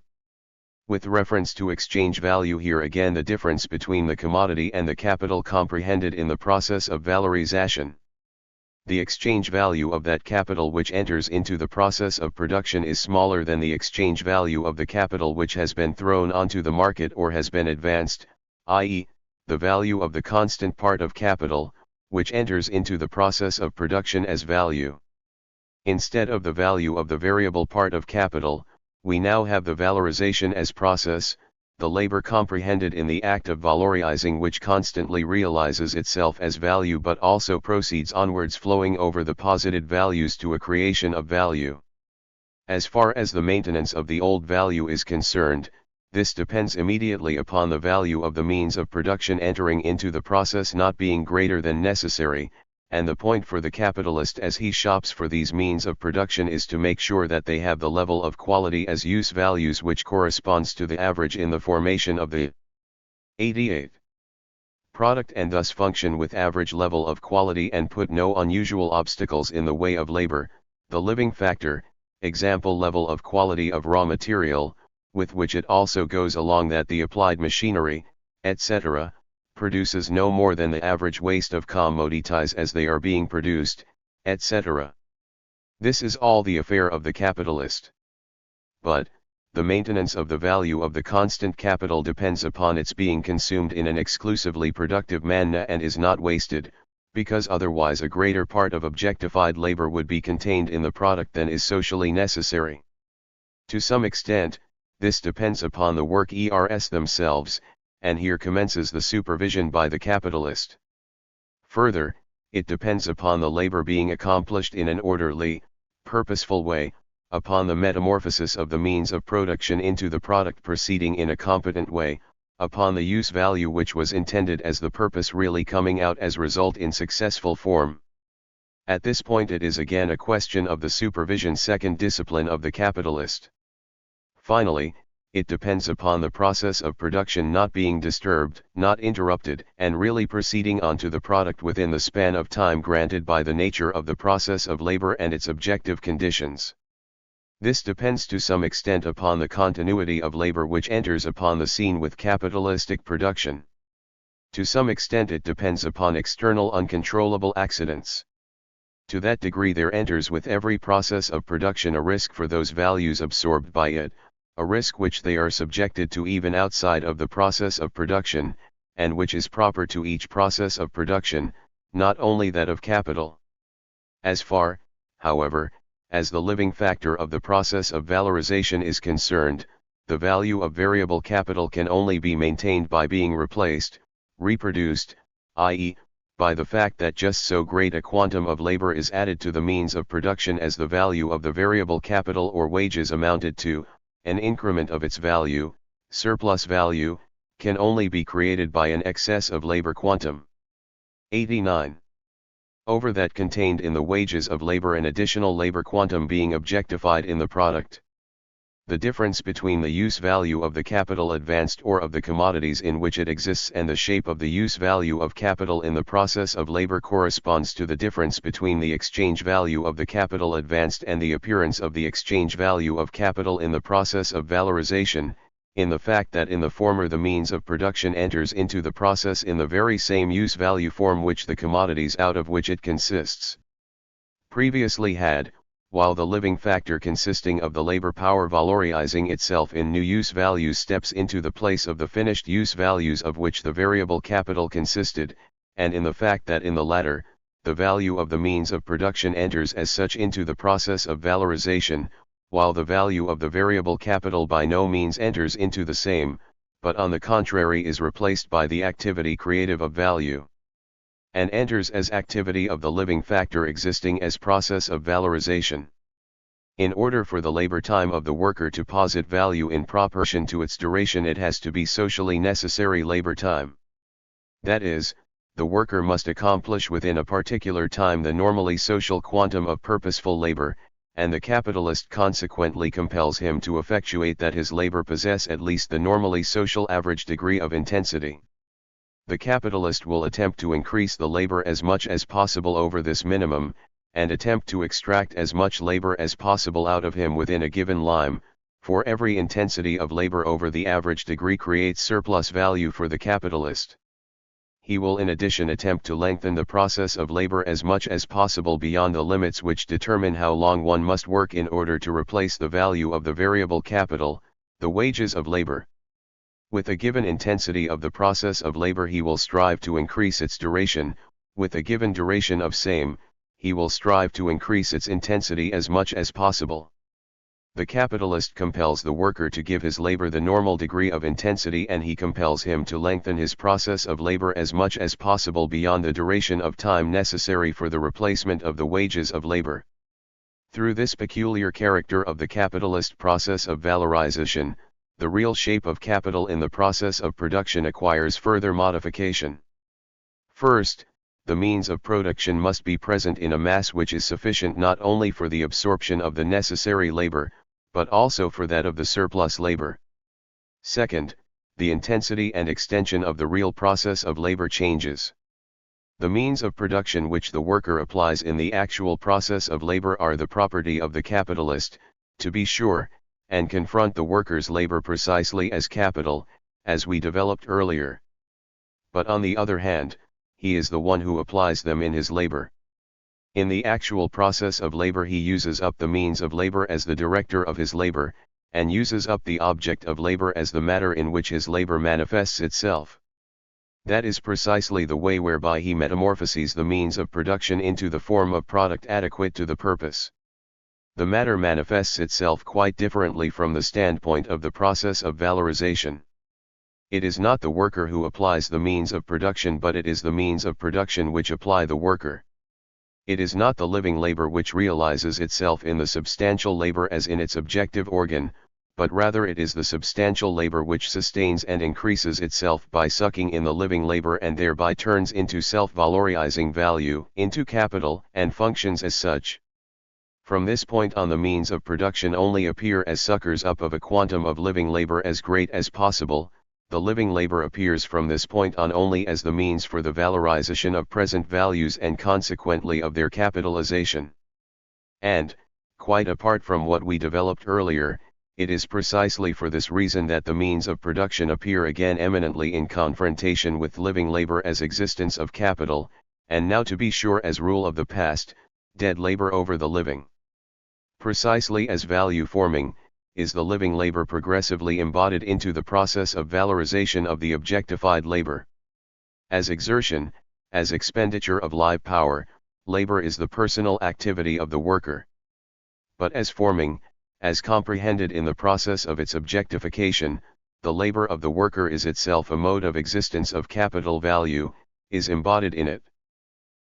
With reference to exchange value, here again the difference between the commodity and the capital comprehended in the process of valorization. The exchange value of that capital which enters into the process of production is smaller than the exchange value of the capital which has been thrown onto the market or has been advanced, i.e., the value of the constant part of capital, which enters into the process of production as value. Instead of the value of the variable part of capital, we now have the valorization as process, the labor comprehended in the act of valorizing which constantly realizes itself as value but also proceeds onwards flowing over the posited values to a creation of value. As far as the maintenance of the old value is concerned, this depends immediately upon the value of the means of production entering into the process not being greater than necessary, and the point for the capitalist as he shops for these means of production is to make sure that they have the level of quality as use values which corresponds to the average in the formation of the 88 product and thus function with average level of quality and put no unusual obstacles in the way of labor, the living factor, example level of quality of raw material, with which it also goes along that the applied machinery, etc., produces no more than the average waste of commodities as they are being produced, etc. This is all the affair of the capitalist. But, the maintenance of the value of the constant capital depends upon its being consumed in an exclusively productive manner and is not wasted, because otherwise a greater part of objectified labor would be contained in the product than is socially necessary. To some extent, this depends upon the workers themselves, and here commences the supervision by the capitalist. Further, it depends upon the labor being accomplished in an orderly, purposeful way, upon the metamorphosis of the means of production into the product proceeding in a competent way, upon the use value which was intended as the purpose really coming out as result in successful form. At this point it is again a question of the supervision second discipline of the capitalist. Finally, it depends upon the process of production not being disturbed, not interrupted, and really proceeding on to the product within the span of time granted by the nature of the process of labor and its objective conditions. This depends to some extent upon the continuity of labor which enters upon the scene with capitalistic production. To some extent it depends upon external uncontrollable accidents. To that degree there enters with every process of production a risk for those values absorbed by it, a risk which they are subjected to even outside of the process of production, and which is proper to each process of production, not only that of capital. As far, however, as the living factor of the process of valorization is concerned, the value of variable capital can only be maintained by being replaced, reproduced, i.e., by the fact that just so great a quantum of labor is added to the means of production as the value of the variable capital or wages amounted to, an increment of its value, surplus value, can only be created by an excess of labor quantum. 89. Over that contained in the wages of labor, an additional labor quantum being objectified in the product. The difference between the use value of the capital advanced or of the commodities in which it exists and the shape of the use value of capital in the process of labor corresponds to the difference between the exchange value of the capital advanced and the appearance of the exchange value of capital in the process of valorization, in the fact that in the former the means of production enters into the process in the very same use value form which the commodities out of which it consists previously had, while the living factor consisting of the labor power valorizing itself in new use values steps into the place of the finished use values of which the variable capital consisted, and in the fact that in the latter, the value of the means of production enters as such into the process of valorization, while the value of the variable capital by no means enters into the same, but on the contrary is replaced by the activity creative of value, and enters as activity of the living factor existing as process of valorization. In order for the labor time of the worker to posit value in proportion to its duration, it has to be socially necessary labor time. That is, the worker must accomplish within a particular time the normally social quantum of purposeful labor, and the capitalist consequently compels him to effectuate that his labor possess at least the normally social average degree of intensity. The capitalist will attempt to increase the labor as much as possible over this minimum, and attempt to extract as much labor as possible out of him within a given line, for every intensity of labor over the average degree creates surplus value for the capitalist. He will in addition attempt to lengthen the process of labor as much as possible beyond the limits which determine how long one must work in order to replace the value of the variable capital, the wages of labor. With a given intensity of the process of labor he will strive to increase its duration, with a given duration of same, he will strive to increase its intensity as much as possible. The capitalist compels the worker to give his labor the normal degree of intensity, and he compels him to lengthen his process of labor as much as possible beyond the duration of time necessary for the replacement of the wages of labor. Through this peculiar character of the capitalist process of valorization, the real shape of capital in the process of production acquires further modification. First, the means of production must be present in a mass which is sufficient not only for the absorption of the necessary labor, but also for that of the surplus labor. Second, the intensity and extension of the real process of labor changes. The means of production which the worker applies in the actual process of labor are the property of the capitalist, to be sure, and confront the worker's labor precisely as capital, as we developed earlier. But on the other hand, he is the one who applies them in his labor. In the actual process of labor he uses up the means of labor as the director of his labor, and uses up the object of labor as the matter in which his labor manifests itself. That is precisely the way whereby he metamorphoses the means of production into the form of product adequate to the purpose. The matter manifests itself quite differently from the standpoint of the process of valorization. It is not the worker who applies the means of production, but it is the means of production which apply the worker. It is not the living labor which realizes itself in the substantial labor as in its objective organ, but rather it is the substantial labor which sustains and increases itself by sucking in the living labor and thereby turns into self-valorizing value, into capital, and functions as such. From this point on the means of production only appear as suckers up of a quantum of living labor as great as possible. The living labor appears from this point on only as the means for the valorization of present values and consequently of their capitalization. And, quite apart from what we developed earlier, it is precisely for this reason that the means of production appear again eminently in confrontation with living labor as existence of capital, and now to be sure as rule of the past, dead labor over the living. Precisely as value forming, is the living labor progressively embodied into the process of valorization of the objectified labor. As exertion, as expenditure of live power, labor is the personal activity of the worker. But as forming, as comprehended in the process of its objectification, the labor of the worker is itself a mode of existence of capital value, is embodied in it.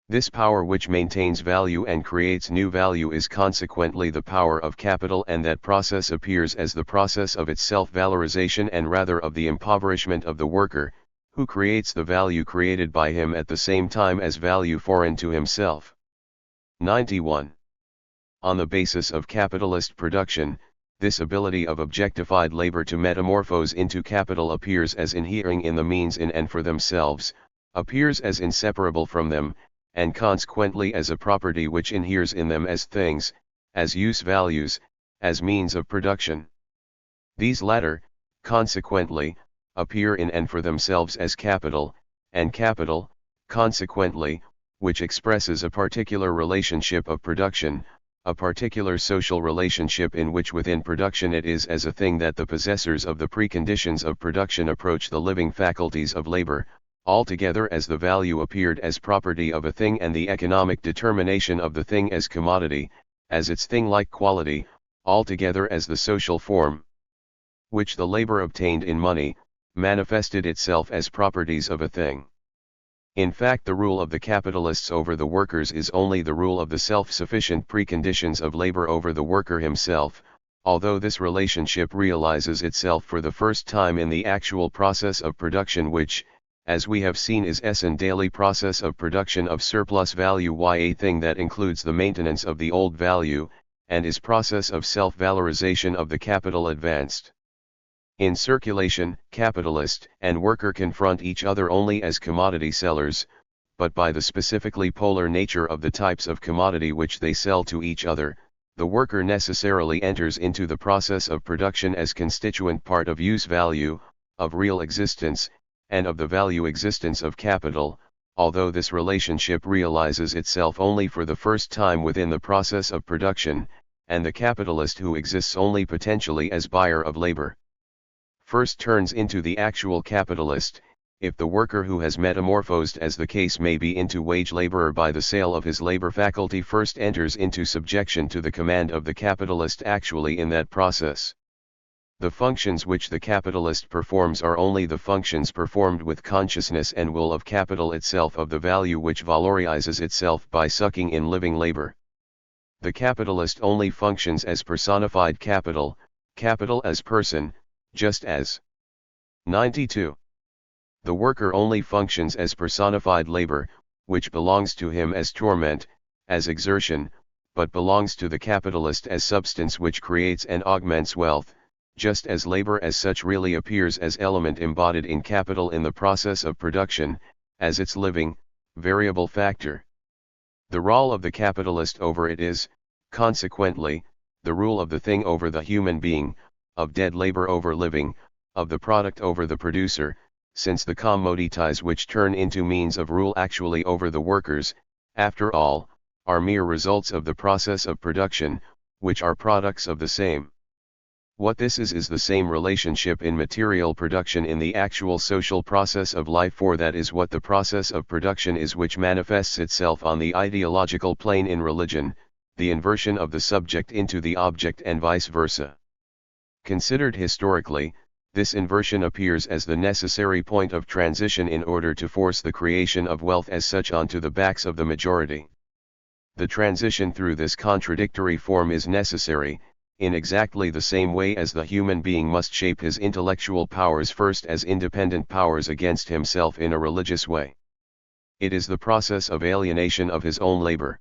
This power which maintains value and creates new value is consequently the power of capital, and that process appears as the process of its self-valorization and rather of the impoverishment of the worker, who creates the value created by him at the same time as value foreign to himself. 91. On the basis of capitalist production, this ability of objectified labor to metamorphose into capital appears as inhering in the means in and for themselves, appears as inseparable from them, and consequently as a property which inheres in them as things, as use values, as means of production. These latter, consequently, appear in and for themselves as capital, and capital, consequently, which expresses a particular relationship of production, a particular social relationship in which within production it is as a thing that the possessors of the preconditions of production approach the living faculties of labor, altogether as the value appeared as property of a thing and the economic determination of the thing as commodity, as its thing-like quality, altogether as the social form which the labor obtained in money, manifested itself as properties of a thing. In fact, the rule of the capitalists over the workers is only the rule of the self-sufficient preconditions of labor over the worker himself, although this relationship realizes itself for the first time in the actual process of production which, as we have seen, is an daily process of production of surplus value, a thing that includes the maintenance of the old value, and is process of self-valorization of the capital advanced. In circulation, capitalist and worker confront each other only as commodity sellers, but by the specifically polar nature of the types of commodity which they sell to each other, the worker necessarily enters into the process of production as constituent part of use value, of real existence, and of the value existence of capital, although this relationship realizes itself only for the first time within the process of production, and the capitalist who exists only potentially as buyer of labor first turns into the actual capitalist, if the worker who has metamorphosed, as the case may be, into wage laborer by the sale of his labor faculty first enters into subjection to the command of the capitalist actually in that process. The functions which the capitalist performs are only the functions performed with consciousness and will of capital itself, of the value which valorizes itself by sucking in living labor. The capitalist only functions as personified capital, capital as person, just as 92. The worker only functions as personified labor, which belongs to him as torment, as exertion, but belongs to the capitalist as substance which creates and augments wealth, just as labor as such really appears as element embodied in capital in the process of production, as its living, variable factor. The role of the capitalist over it is, consequently, the rule of the thing over the human being, of dead labor over living, of the product over the producer, since the commodities which turn into means of rule actually over the workers, after all, are mere results of the process of production, which are products of the same. What this is the same relationship in material production in the actual social process of life, for that is what the process of production is, which manifests itself on the ideological plane in religion, the inversion of the subject into the object and vice versa. Considered historically, this inversion appears as the necessary point of transition in order to force the creation of wealth as such onto the backs of the majority. The transition through this contradictory form is necessary, in exactly the same way as the human being must shape his intellectual powers first as independent powers against himself in a religious way. It is the process of alienation of his own labor.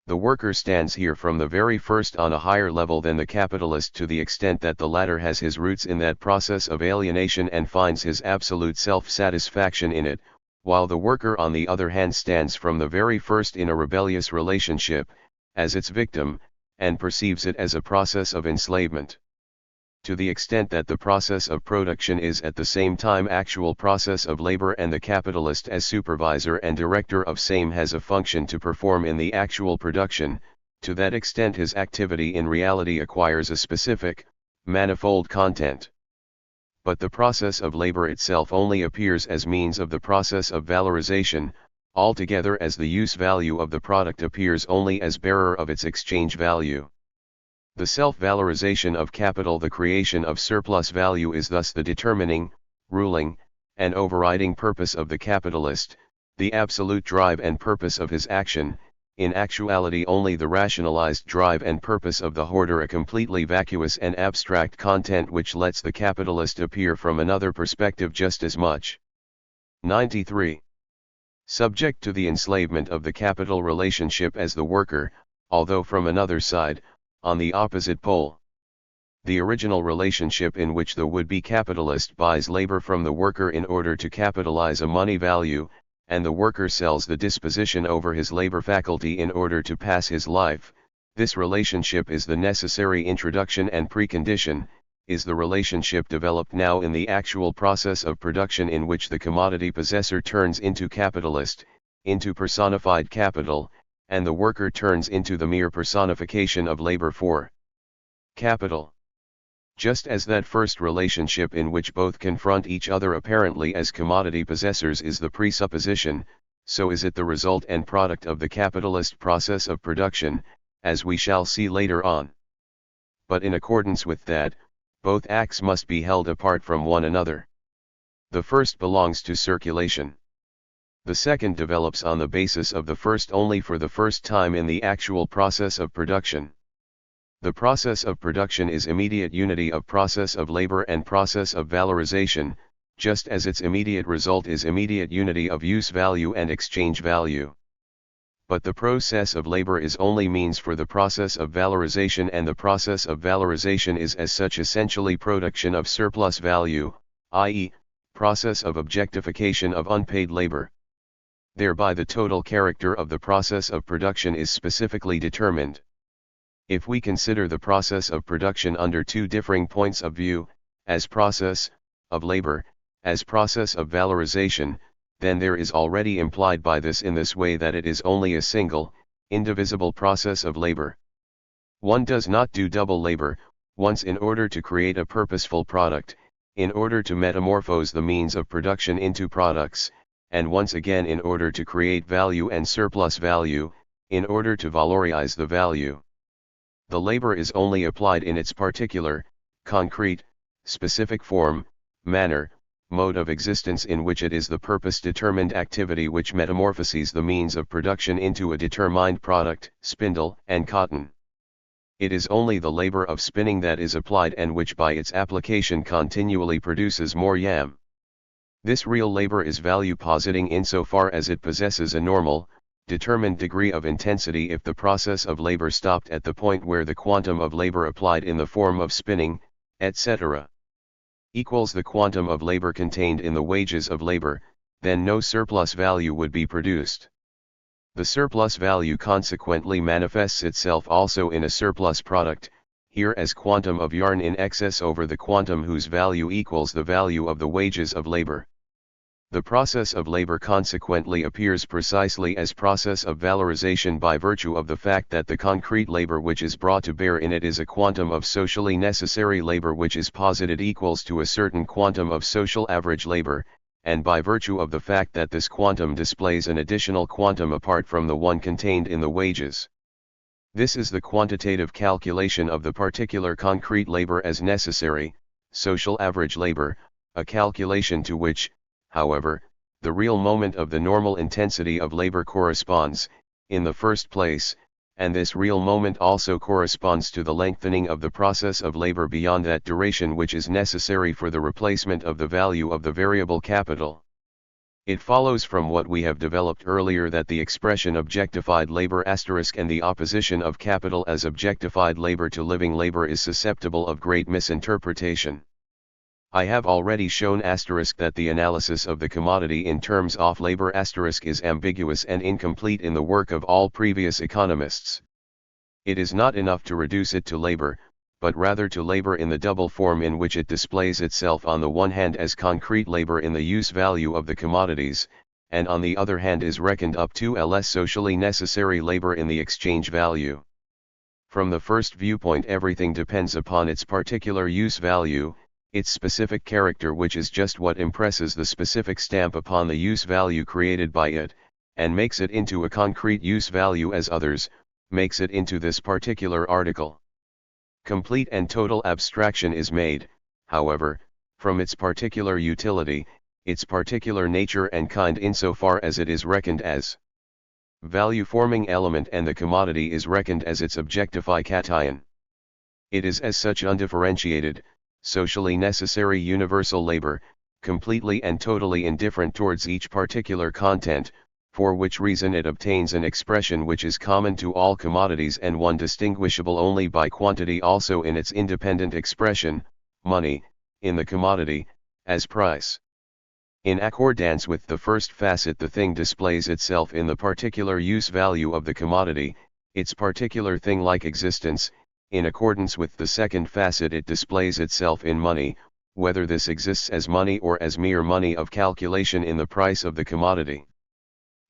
The worker stands here from the very first on a higher level than the capitalist, to the extent that the latter has his roots in that process of alienation and finds his absolute self-satisfaction in it, while the worker on the other hand stands from the very first in a rebellious relationship, as its victim, and perceives it as a process of enslavement. To the extent that the process of production is at the same time actual process of labor, and the capitalist as supervisor and director of same has a function to perform in the actual production, to that extent his activity in reality acquires a specific, manifold content. But the process of labor itself only appears as means of the process of valorization, altogether as the use value of the product appears only as bearer of its exchange value. The self-valorization of capital, the creation of surplus value, is thus the determining, ruling, and overriding purpose of the capitalist, the absolute drive and purpose of his action, in actuality only the rationalized drive and purpose of the hoarder, a completely vacuous and abstract content which lets the capitalist appear from another perspective just as much. 93. Subject to the enslavement of the capital relationship as the worker, although from another side, on the opposite pole. The original relationship in which the would-be capitalist buys labor from the worker in order to capitalize a money value, and the worker sells the disposition over his labor faculty in order to pass his life, this relationship is the necessary introduction and precondition, is the relationship developed now in the actual process of production in which the commodity possessor turns into capitalist, into personified capital, and the worker turns into the mere personification of labor for capital. Just as that first relationship in which both confront each other apparently as commodity possessors is the presupposition, so is it the result and product of the capitalist process of production, as we shall see later on. But in accordance with that, both acts must be held apart from one another. The first belongs to circulation. The second develops on the basis of the first only for the first time in the actual process of production. The process of production is immediate unity of process of labor and process of valorization, just as its immediate result is immediate unity of use value and exchange value. But the process of labor is only means for the process of valorization, and the process of valorization is as such essentially production of surplus value, i.e., process of objectification of unpaid labor. Thereby the total character of the process of production is specifically determined. If we consider the process of production under two differing points of view, as process of labor, as process of valorization, then there is already implied by this in this way that it is only a single, indivisible process of labor. One does not do double labor, once in order to create a purposeful product, in order to metamorphose the means of production into products, and once again in order to create value and surplus value, in order to valorize the value. The labor is only applied in its particular, concrete, specific form, manner, mode of existence in which it is the purpose-determined activity which metamorphoses the means of production into a determined product, spindle and cotton. It is only the labor of spinning that is applied and which by its application continually produces more yam. This real labor is value positing insofar as it possesses a normal, determined degree of intensity if the process of labor stopped at the point where the quantum of labor applied in the form of spinning, etc., equals the quantum of labor contained in the wages of labor, then no surplus value would be produced. The surplus value consequently manifests itself also in a surplus product, here as quantum of yarn in excess over the quantum whose value equals the value of the wages of labor. The process of labor consequently appears precisely as process of valorization by virtue of the fact that the concrete labor which is brought to bear in it is a quantum of socially necessary labor which is posited equals to a certain quantum of social average labor, and by virtue of the fact that this quantum displays an additional quantum apart from the one contained in the wages. This is the quantitative calculation of the particular concrete labor as necessary, social average labor, a calculation to which, however, the real moment of the normal intensity of labor corresponds, in the first place, and this real moment also corresponds to the lengthening of the process of labor beyond that duration which is necessary for the replacement of the value of the variable capital. It follows from what we have developed earlier that the expression objectified labor * and the opposition of capital as objectified labor to living labor is susceptible of great misinterpretation. I have already shown * that the analysis of the commodity in terms of labor * is ambiguous and incomplete in the work of all previous economists. It is not enough to reduce it to labor, but rather to labor in the double form in which it displays itself on the one hand as concrete labor in the use value of the commodities, and on the other hand is reckoned up to a less socially necessary labor in the exchange value. From the first viewpoint everything depends upon its particular use value, its specific character, which is just what impresses the specific stamp upon the use value created by it, and makes it into a concrete use value as others, makes it into this particular article. Complete and total abstraction is made, however, from its particular utility, its particular nature and kind insofar as it is reckoned as value-forming element and the commodity is reckoned as its objectification. It is as such undifferentiated, socially necessary universal labor, completely and totally indifferent towards each particular content, for which reason it obtains an expression which is common to all commodities and one distinguishable only by quantity also in its independent expression, money, in the commodity, as price. In accordance with the first facet the thing displays itself in the particular use value of the commodity, its particular thing-like existence. In accordance with the second facet it displays itself in money, whether this exists as money or as mere money of calculation in the price of the commodity.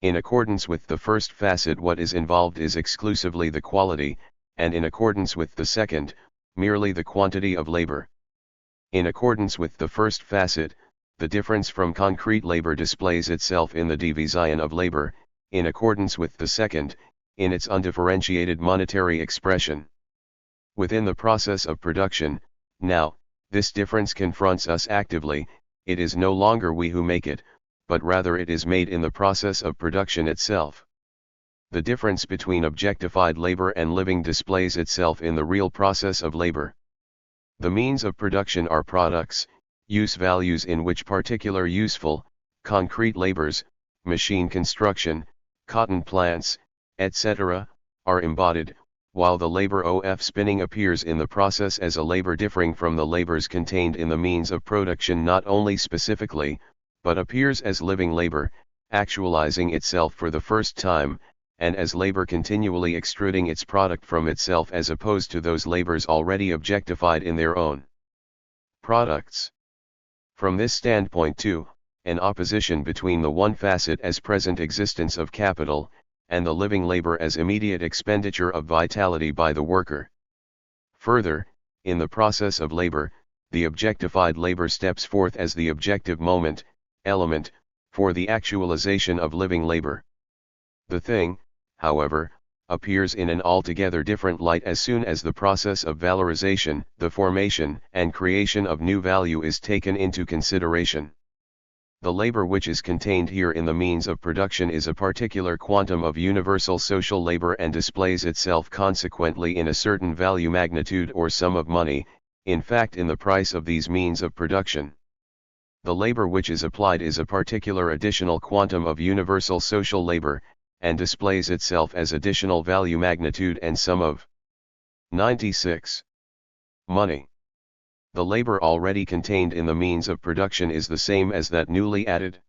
In accordance with the first facet what is involved is exclusively the quality, and in accordance with the second, merely the quantity of labor. In accordance with the first facet, the difference from concrete labor displays itself in the division of labor, in accordance with the second, in its undifferentiated monetary expression. Within the process of production, now, this difference confronts us actively. It is no longer we who make it, but rather it is made in the process of production itself. The difference between objectified labor and living displays itself in the real process of labor. The means of production are products, use values in which particular useful, concrete labors, machine construction, cotton plants, etc., are embodied, while the labor of spinning appears in the process as a labor differing from the labors contained in the means of production not only specifically, but appears as living labor, actualizing itself for the first time, and as labor continually extruding its product from itself as opposed to those labors already objectified in their own products. From this standpoint too, an opposition between the one facet as present existence of capital, and the living labor as immediate expenditure of vitality by the worker. Further, in the process of labor, the objectified labor steps forth as the objective moment, element, for the actualization of living labor. The thing, however, appears in an altogether different light as soon as the process of valorization, the formation and creation of new value is taken into consideration. The labor which is contained here in the means of production is a particular quantum of universal social labor and displays itself consequently in a certain value magnitude or sum of money, in fact in the price of these means of production. The labor which is applied is a particular additional quantum of universal social labor, and displays itself as additional value magnitude and sum of 96. Money. The labor already contained in the means of production is the same as that newly added.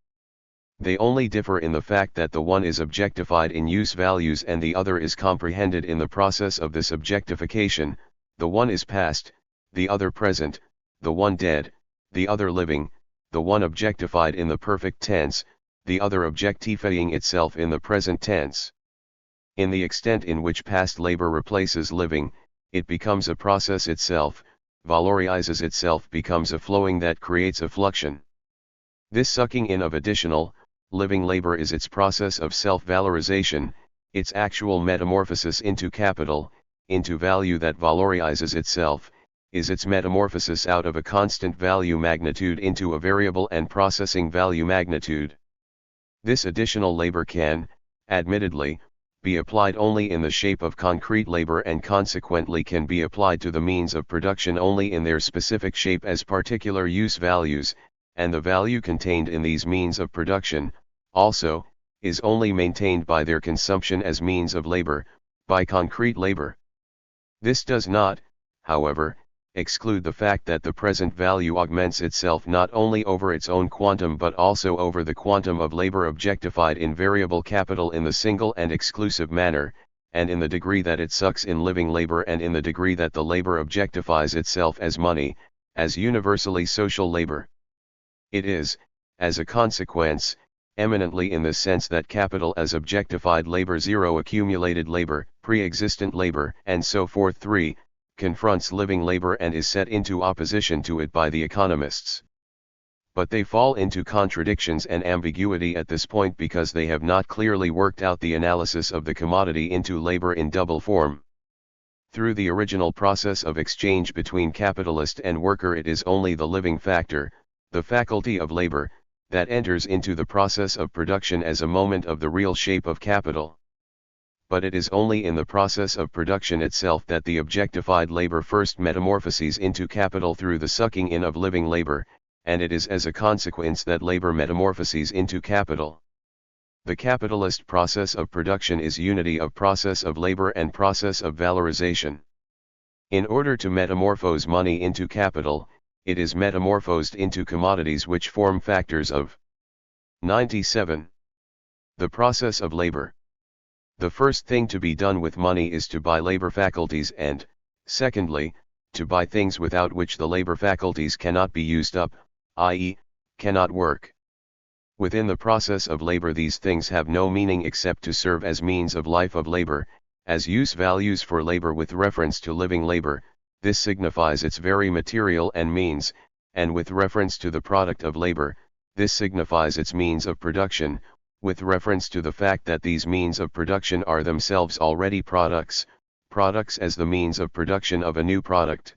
They only differ in the fact that the one is objectified in use values and the other is comprehended in the process of this objectification. The one is past, the other present, the one dead, the other living, the one objectified in the perfect tense, the other objectifying itself in the present tense. In the extent in which past labor replaces living, it becomes a process itself, valorizes itself, becomes a flowing that creates a fluxion. This sucking in of additional, living labor is its process of self-valorization, its actual metamorphosis into capital, into value that valorizes itself, is its metamorphosis out of a constant value magnitude into a variable and processing value magnitude. This additional labor can, admittedly, be applied only in the shape of concrete labor and consequently can be applied to the means of production only in their specific shape as particular use values, and the value contained in these means of production, also, is only maintained by their consumption as means of labor, by concrete labor. This does not, however, exclude the fact that the present value augments itself not only over its own quantum but also over the quantum of labor objectified in variable capital in the single and exclusive manner, and in the degree that it sucks in living labor and in the degree that the labor objectifies itself as money, as universally social labor. It is, as a consequence, eminently in the sense that capital as objectified labor 0 accumulated labor, pre-existent labor and so forth 3, confronts living labor and is set into opposition to it by the economists. But they fall into contradictions and ambiguity at this point because they have not clearly worked out the analysis of the commodity into labor in double form. Through the original process of exchange between capitalist and worker it is only the living factor, the faculty of labor, that enters into the process of production as a moment of the real shape of capital. But it is only in the process of production itself that the objectified labor first metamorphoses into capital through the sucking in of living labor, and it is as a consequence that labor metamorphoses into capital. The capitalist process of production is unity of process of labor and process of valorization. In order to metamorphose money into capital, it is metamorphosed into commodities which form factors of 97. The process of labor. The first thing to be done with money is to buy labor faculties and, secondly, to buy things without which the labor faculties cannot be used up, i.e., cannot work. Within the process of labor these things have no meaning except to serve as means of life of labor, as use values for labor with reference to living labor. This signifies its very material and means, and with reference to the product of labor, this signifies its means of production, with reference to the fact that these means of production are themselves already products as the means of production of a new product.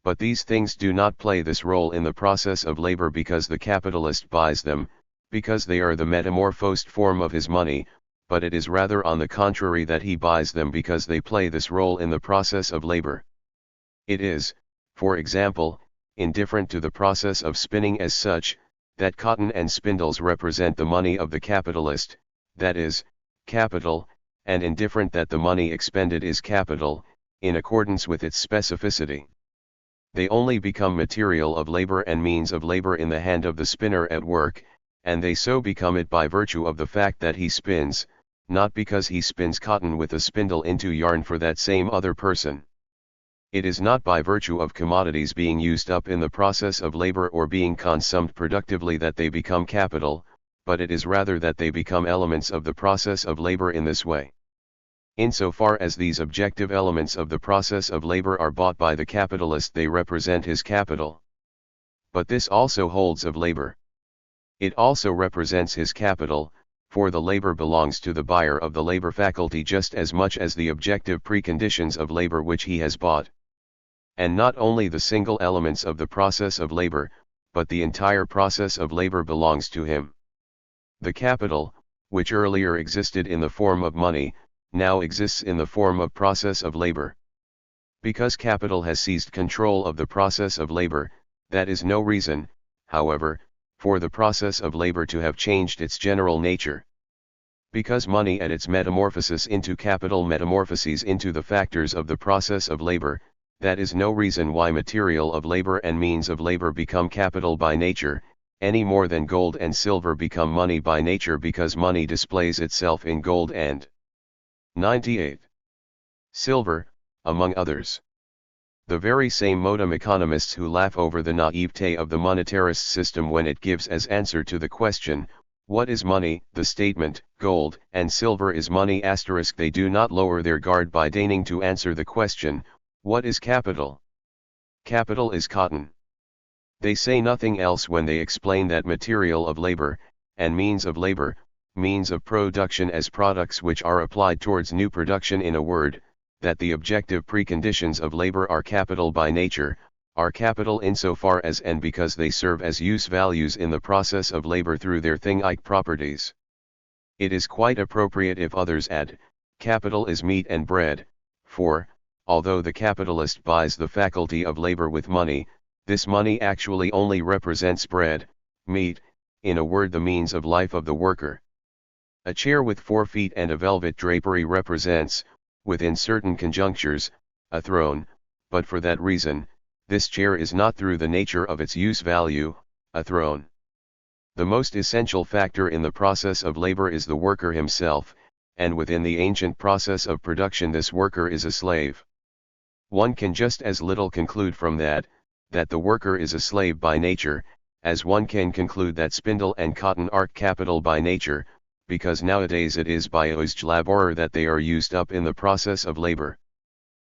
But these things do not play this role in the process of labor because the capitalist buys them, because they are the metamorphosed form of his money, but it is rather on the contrary that he buys them because they play this role in the process of labor. It is, for example, indifferent to the process of spinning as such, that cotton and spindles represent the money of the capitalist, that is, capital, and indifferent that the money expended is capital, in accordance with its specificity. They only become material of labor and means of labor in the hand of the spinner at work, and they so become it by virtue of the fact that he spins, not because he spins cotton with a spindle into yarn for that same other person. It is not by virtue of commodities being used up in the process of labor or being consumed productively that they become capital, but it is rather that they become elements of the process of labor in this way. Insofar as these objective elements of the process of labor are bought by the capitalist, they represent his capital. But this also holds of labor. It also represents his capital, for the labor belongs to the buyer of the labor faculty just as much as the objective preconditions of labor which he has bought. And not only the single elements of the process of labor, but the entire process of labor belongs to him. The capital, which earlier existed in the form of money, now exists in the form of process of labor. Because capital has seized control of the process of labor, that is no reason, however, for the process of labor to have changed its general nature. Because money at its metamorphosis into capital metamorphoses into the factors of the process of labor, that is no reason why material of labor and means of labor become capital by nature, any more than gold and silver become money by nature because money displays itself in gold and 98. Silver, among others. The very same modem economists who laugh over the naivete of the monetarist system when it gives as answer to the question, what is money, the statement, gold and silver is money *, they do not lower their guard by deigning to answer the question, what is capital? Capital is cotton. They say nothing else when they explain that material of labor, and means of labor, means of production as products which are applied towards new production, in a word, that the objective preconditions of labor are capital by nature, are capital insofar as and because they serve as use values in the process of labor through their thing-like properties. It is quite appropriate if others add, capital is meat and bread, for, although the capitalist buys the faculty of labor with money, this money actually only represents bread, meat, in a word the means of life of the worker. A chair with 4 feet and a velvet drapery represents, within certain conjunctures, a throne, but for that reason, this chair is not through the nature of its use value, a throne. The most essential factor in the process of labor is the worker himself, and within the ancient process of production this worker is a slave. One can just as little conclude from that the worker is a slave by nature, as one can conclude that spindle and cotton are capital by nature, because nowadays it is by used laborer that they are used up in the process of labor.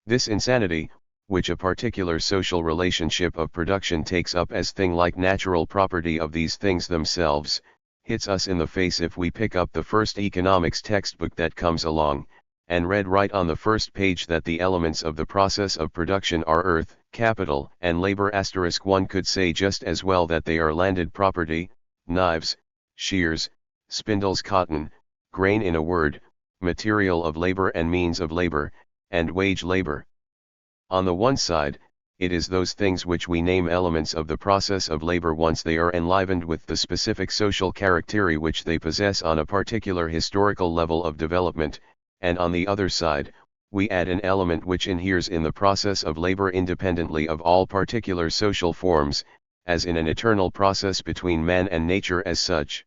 This insanity, which a particular social relationship of production takes up as thing-like natural property of these things themselves, hits us in the face if we pick up the first economics textbook that comes along, and read right on the first page that the elements of the process of production are earth, capital, and labor *. One could say just as well that they are landed property, knives, shears, spindles, cotton, grain, in a word, material of labor and means of labor, and wage labor. On the one side, it is those things which we name elements of the process of labor once they are enlivened with the specific social charactery which they possess on a particular historical level of development, and on the other side, we add an element which inheres in the process of labor independently of all particular social forms, as in an eternal process between man and nature as such.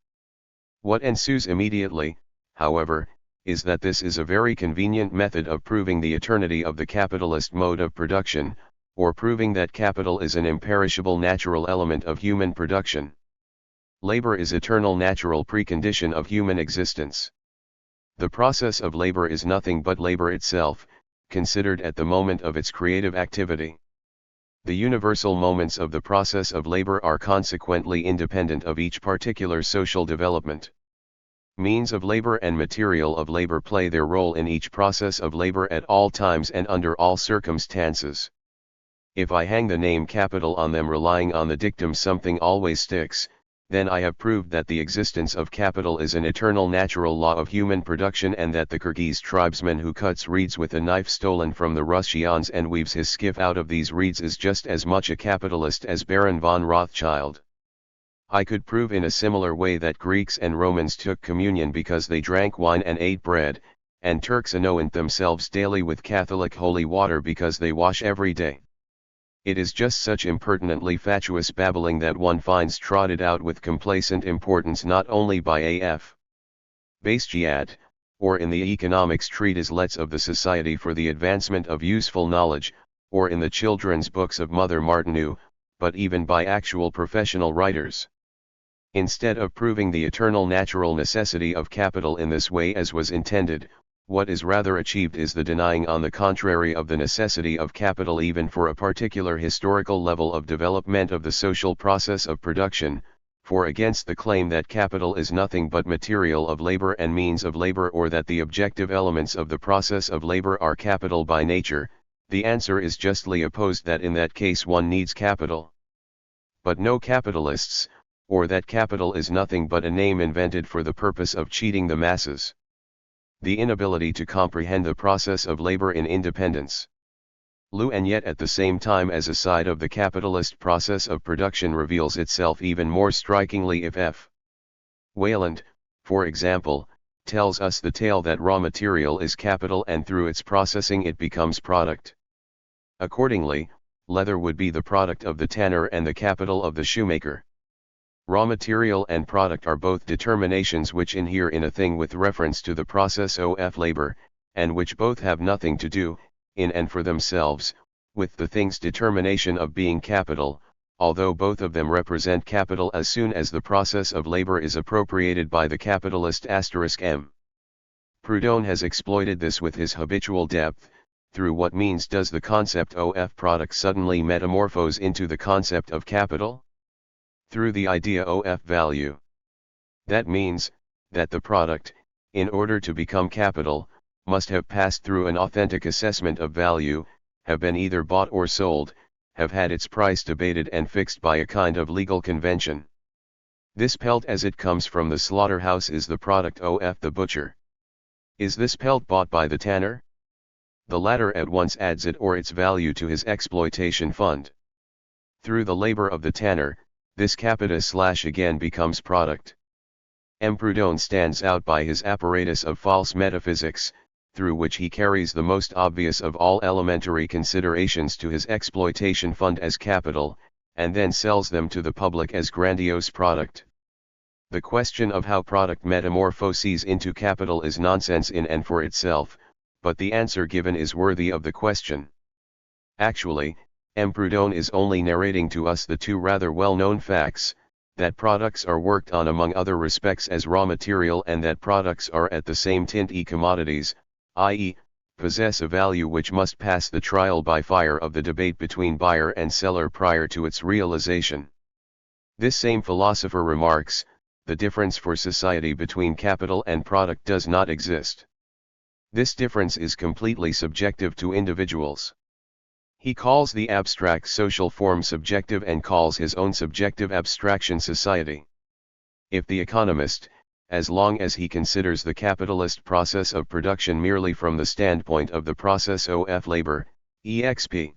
What ensues immediately, however, is that this is a very convenient method of proving the eternity of the capitalist mode of production, or proving that capital is an imperishable natural element of human production. Labor is eternal natural precondition of human existence. The process of labor is nothing but labor itself, considered at the moment of its creative activity. The universal moments of the process of labor are consequently independent of each particular social development. Means of labor and material of labor play their role in each process of labor at all times and under all circumstances. If I hang the name capital on them relying on the dictum something always sticks, then I have proved that the existence of capital is an eternal natural law of human production, and that the Kyrgyz tribesman who cuts reeds with a knife stolen from the Russians and weaves his skiff out of these reeds is just as much a capitalist as Baron von Rothschild. I could prove in a similar way that Greeks and Romans took communion because they drank wine and ate bread, and Turks anoint themselves daily with Catholic holy water because they wash every day. It is just such impertinently fatuous babbling that one finds trotted out with complacent importance not only by A.F. Bastiat, or in the economics treatiselets of the Society for the Advancement of Useful Knowledge, or in the children's books of Mother Martineau, but even by actual professional writers. Instead of proving the eternal natural necessity of capital in this way as was intended, what is rather achieved is the denying on the contrary of the necessity of capital even for a particular historical level of development of the social process of production, for against the claim that capital is nothing but material of labor and means of labor, or that the objective elements of the process of labor are capital by nature, the answer is justly opposed, that in that case one needs capital. But no capitalists, or that capital is nothing but a name invented for the purpose of cheating the masses. The inability to comprehend the process of labor in independence. And yet at the same time as a side of the capitalist process of production reveals itself even more strikingly if F. Wayland, for example, tells us the tale that raw material is capital and through its processing it becomes product. Accordingly, leather would be the product of the tanner and the capital of the shoemaker. Raw material and product are both determinations which inhere in a thing with reference to the process of labor, and which both have nothing to do, in and for themselves, with the thing's determination of being capital, although both of them represent capital as soon as the process of labor is appropriated by the capitalist *M. Proudhon has exploited this with his habitual depth. Through what means does the concept of product suddenly metamorphose into the concept of capital? Through the idea of value. That means, that the product, in order to become capital, must have passed through an authentic assessment of value, have been either bought or sold, have had its price debated and fixed by a kind of legal convention. This pelt as it comes from the slaughterhouse is the product of the butcher. Is this pelt bought by the tanner? The latter at once adds it or its value to his exploitation fund. Through the labor of the tanner, this capita/again becomes product. Proudhon stands out by his apparatus of false metaphysics, through which he carries the most obvious of all elementary considerations to his exploitation fund as capital, and then sells them to the public as grandiose product. The question of how product metamorphoses into capital is nonsense in and for itself, but the answer given is worthy of the question. Actually, Proudhon is only narrating to us the two rather well-known facts, that products are worked on among other respects as raw material, and that products are at the same tint commodities, i.e., possess a value which must pass the trial by fire of the debate between buyer and seller prior to its realization. This same philosopher remarks, the difference for society between capital and product does not exist. This difference is completely subjective to individuals. He calls the abstract social form subjective and calls his own subjective abstraction society. If the economist, as long as he considers the capitalist process of production merely from the standpoint of the process of labor, exp.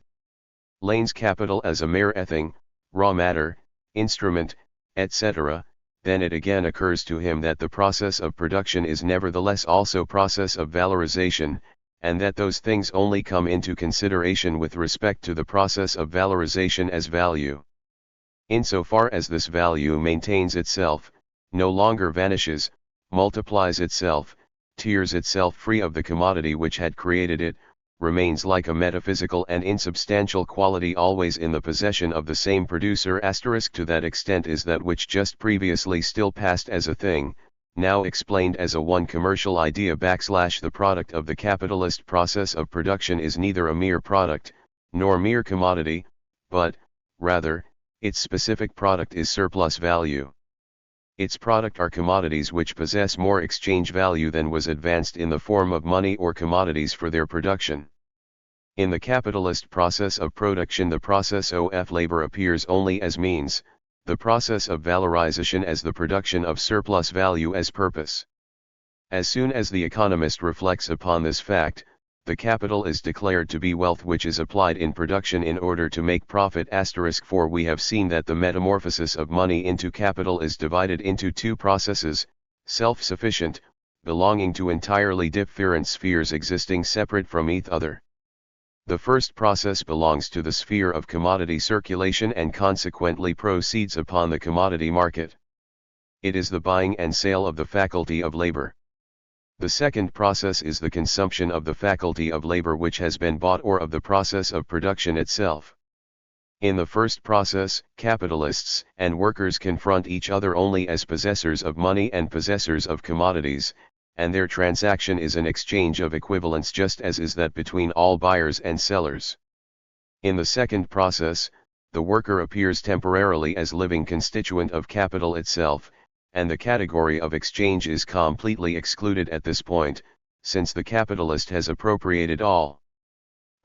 Lane's capital as a mere thing, raw matter, instrument, etc., then it again occurs to him that the process of production is nevertheless also process of valorization, and that those things only come into consideration with respect to the process of valorization as value. Insofar as this value maintains itself, no longer vanishes, multiplies itself, tears itself free of the commodity which had created it, remains like a metaphysical and insubstantial quality always in the possession of the same producer * to that extent is that which just previously still passed as a thing, now explained as a one commercial idea / the product of the capitalist process of production is neither a mere product, nor mere commodity, but, rather, its specific product is surplus value. Its product are commodities which possess more exchange value than was advanced in the form of money or commodities for their production. In the capitalist process of production the process of labor appears only as means, the process of valorization as the production of surplus value as purpose. As soon as the economist reflects upon this fact, the capital is declared to be wealth which is applied in production in order to make profit * for we have seen that the metamorphosis of money into capital is divided into two processes, self-sufficient, belonging to entirely different spheres existing separate from each other. The first process belongs to the sphere of commodity circulation and consequently proceeds upon the commodity market. It is the buying and sale of the faculty of labor. The second process is the consumption of the faculty of labor which has been bought or of the process of production itself. In the first process, capitalists and workers confront each other only as possessors of money and possessors of commodities, and their transaction is an exchange of equivalents just as is that between all buyers and sellers. In the second process, the worker appears temporarily as living constituent of capital itself, and the category of exchange is completely excluded at this point, since the capitalist has appropriated all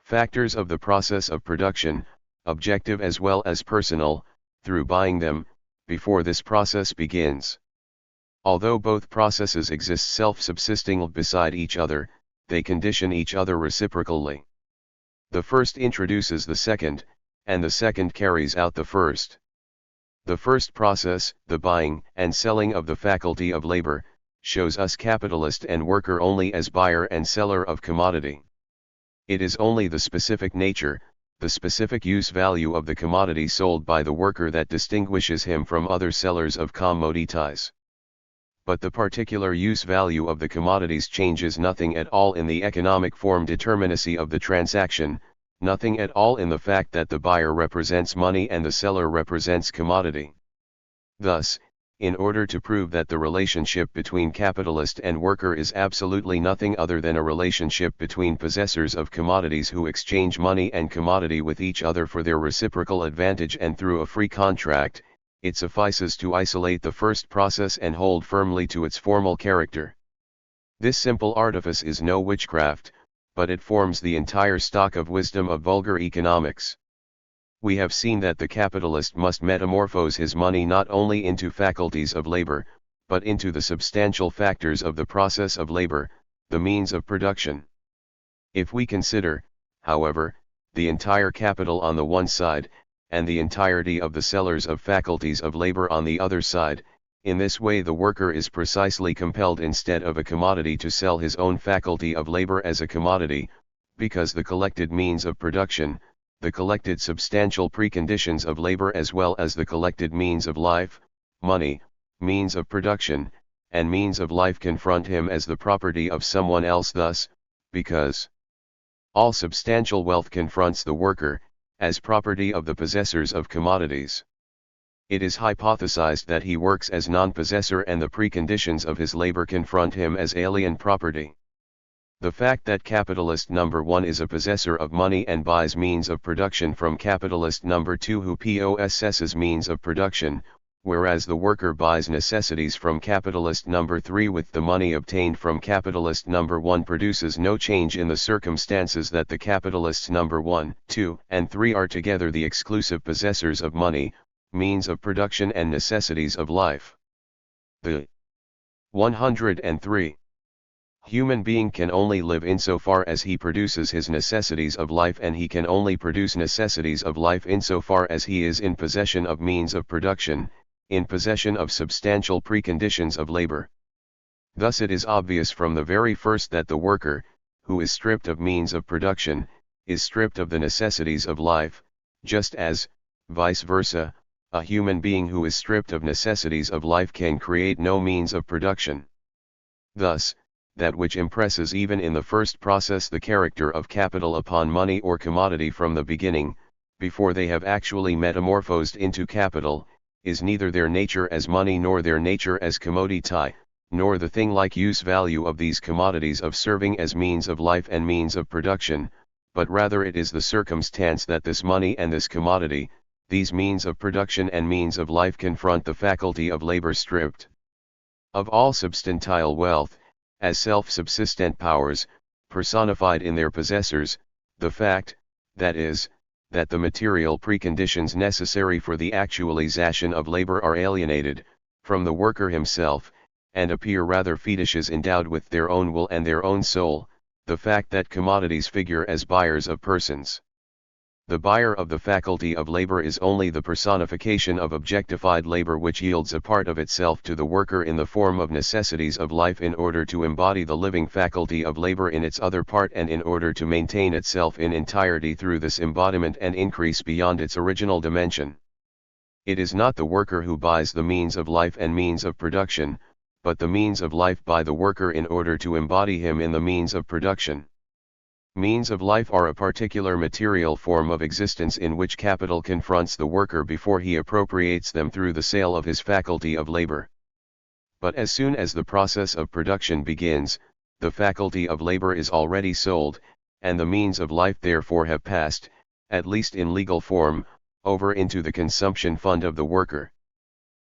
factors of the process of production, objective as well as personal, through buying them, before this process begins. Although both processes exist self-subsisting beside each other, they condition each other reciprocally. The first introduces the second, and the second carries out the first. The first process, the buying and selling of the faculty of labor, shows us capitalist and worker only as buyer and seller of commodity. It is only the specific nature, the specific use value of the commodity sold by the worker that distinguishes him from other sellers of commodities. But the particular use value of the commodities changes nothing at all in the economic form determinacy of the transaction, nothing at all in the fact that the buyer represents money and the seller represents commodity. Thus, in order to prove that the relationship between capitalist and worker is absolutely nothing other than a relationship between possessors of commodities who exchange money and commodity with each other for their reciprocal advantage and through a free contract, it suffices to isolate the first process and hold firmly to its formal character. This simple artifice is no witchcraft, but it forms the entire stock of wisdom of vulgar economics. We have seen that the capitalist must metamorphose his money not only into faculties of labor, but into the substantial factors of the process of labor, the means of production. If we consider, however, the entire capital on the one side, and the entirety of the sellers of faculties of labor on the other side, in this way the worker is precisely compelled instead of a commodity to sell his own faculty of labor as a commodity, because the collected means of production, the collected substantial preconditions of labor as well as the collected means of life, money, means of production, and means of life confront him as the property of someone else thus, because all substantial wealth confronts the worker, as property of the possessors of commodities. It is hypothesized that he works as non-possessor and the preconditions of his labor confront him as alien property. The fact that capitalist number 1 is a possessor of money and buys means of production from capitalist number 2 who possesses means of production, whereas the worker buys necessities from capitalist number 3 with the money obtained from capitalist number 1 produces no change in the circumstances that the capitalists number 1, 2, and 3 are together the exclusive possessors of money, means of production and necessities of life. The 103. Human being can only live insofar as he produces his necessities of life, and he can only produce necessities of life insofar as he is in possession of means of production, in possession of substantial preconditions of labor. Thus it is obvious from the very first that the worker, who is stripped of means of production, is stripped of the necessities of life, just as, vice versa, a human being who is stripped of necessities of life can create no means of production. Thus, that which impresses even in the first process the character of capital upon money or commodity from the beginning, before they have actually metamorphosed into capital, is neither their nature as money nor their nature as commodity, nor the thing-like use value of these commodities of serving as means of life and means of production, but rather it is the circumstance that this money and this commodity, these means of production and means of life, confront the faculty of labor stripped of all substantial wealth, as self-subsistent powers, personified in their possessors, the fact, that is, that the material preconditions necessary for the actualization of labor are alienated, from the worker himself, and appear rather fetishes endowed with their own will and their own soul, the fact that commodities figure as buyers of persons. The buyer of the faculty of labor is only the personification of objectified labor, which yields a part of itself to the worker in the form of necessities of life in order to embody the living faculty of labor in its other part, and in order to maintain itself in entirety through this embodiment and increase beyond its original dimension. It is not the worker who buys the means of life and means of production, but the means of life by the worker in order to embody him in the means of production. Means of life are a particular material form of existence in which capital confronts the worker before he appropriates them through the sale of his faculty of labor. But as soon as the process of production begins, the faculty of labor is already sold, and the means of life therefore have passed, at least in legal form, over into the consumption fund of the worker.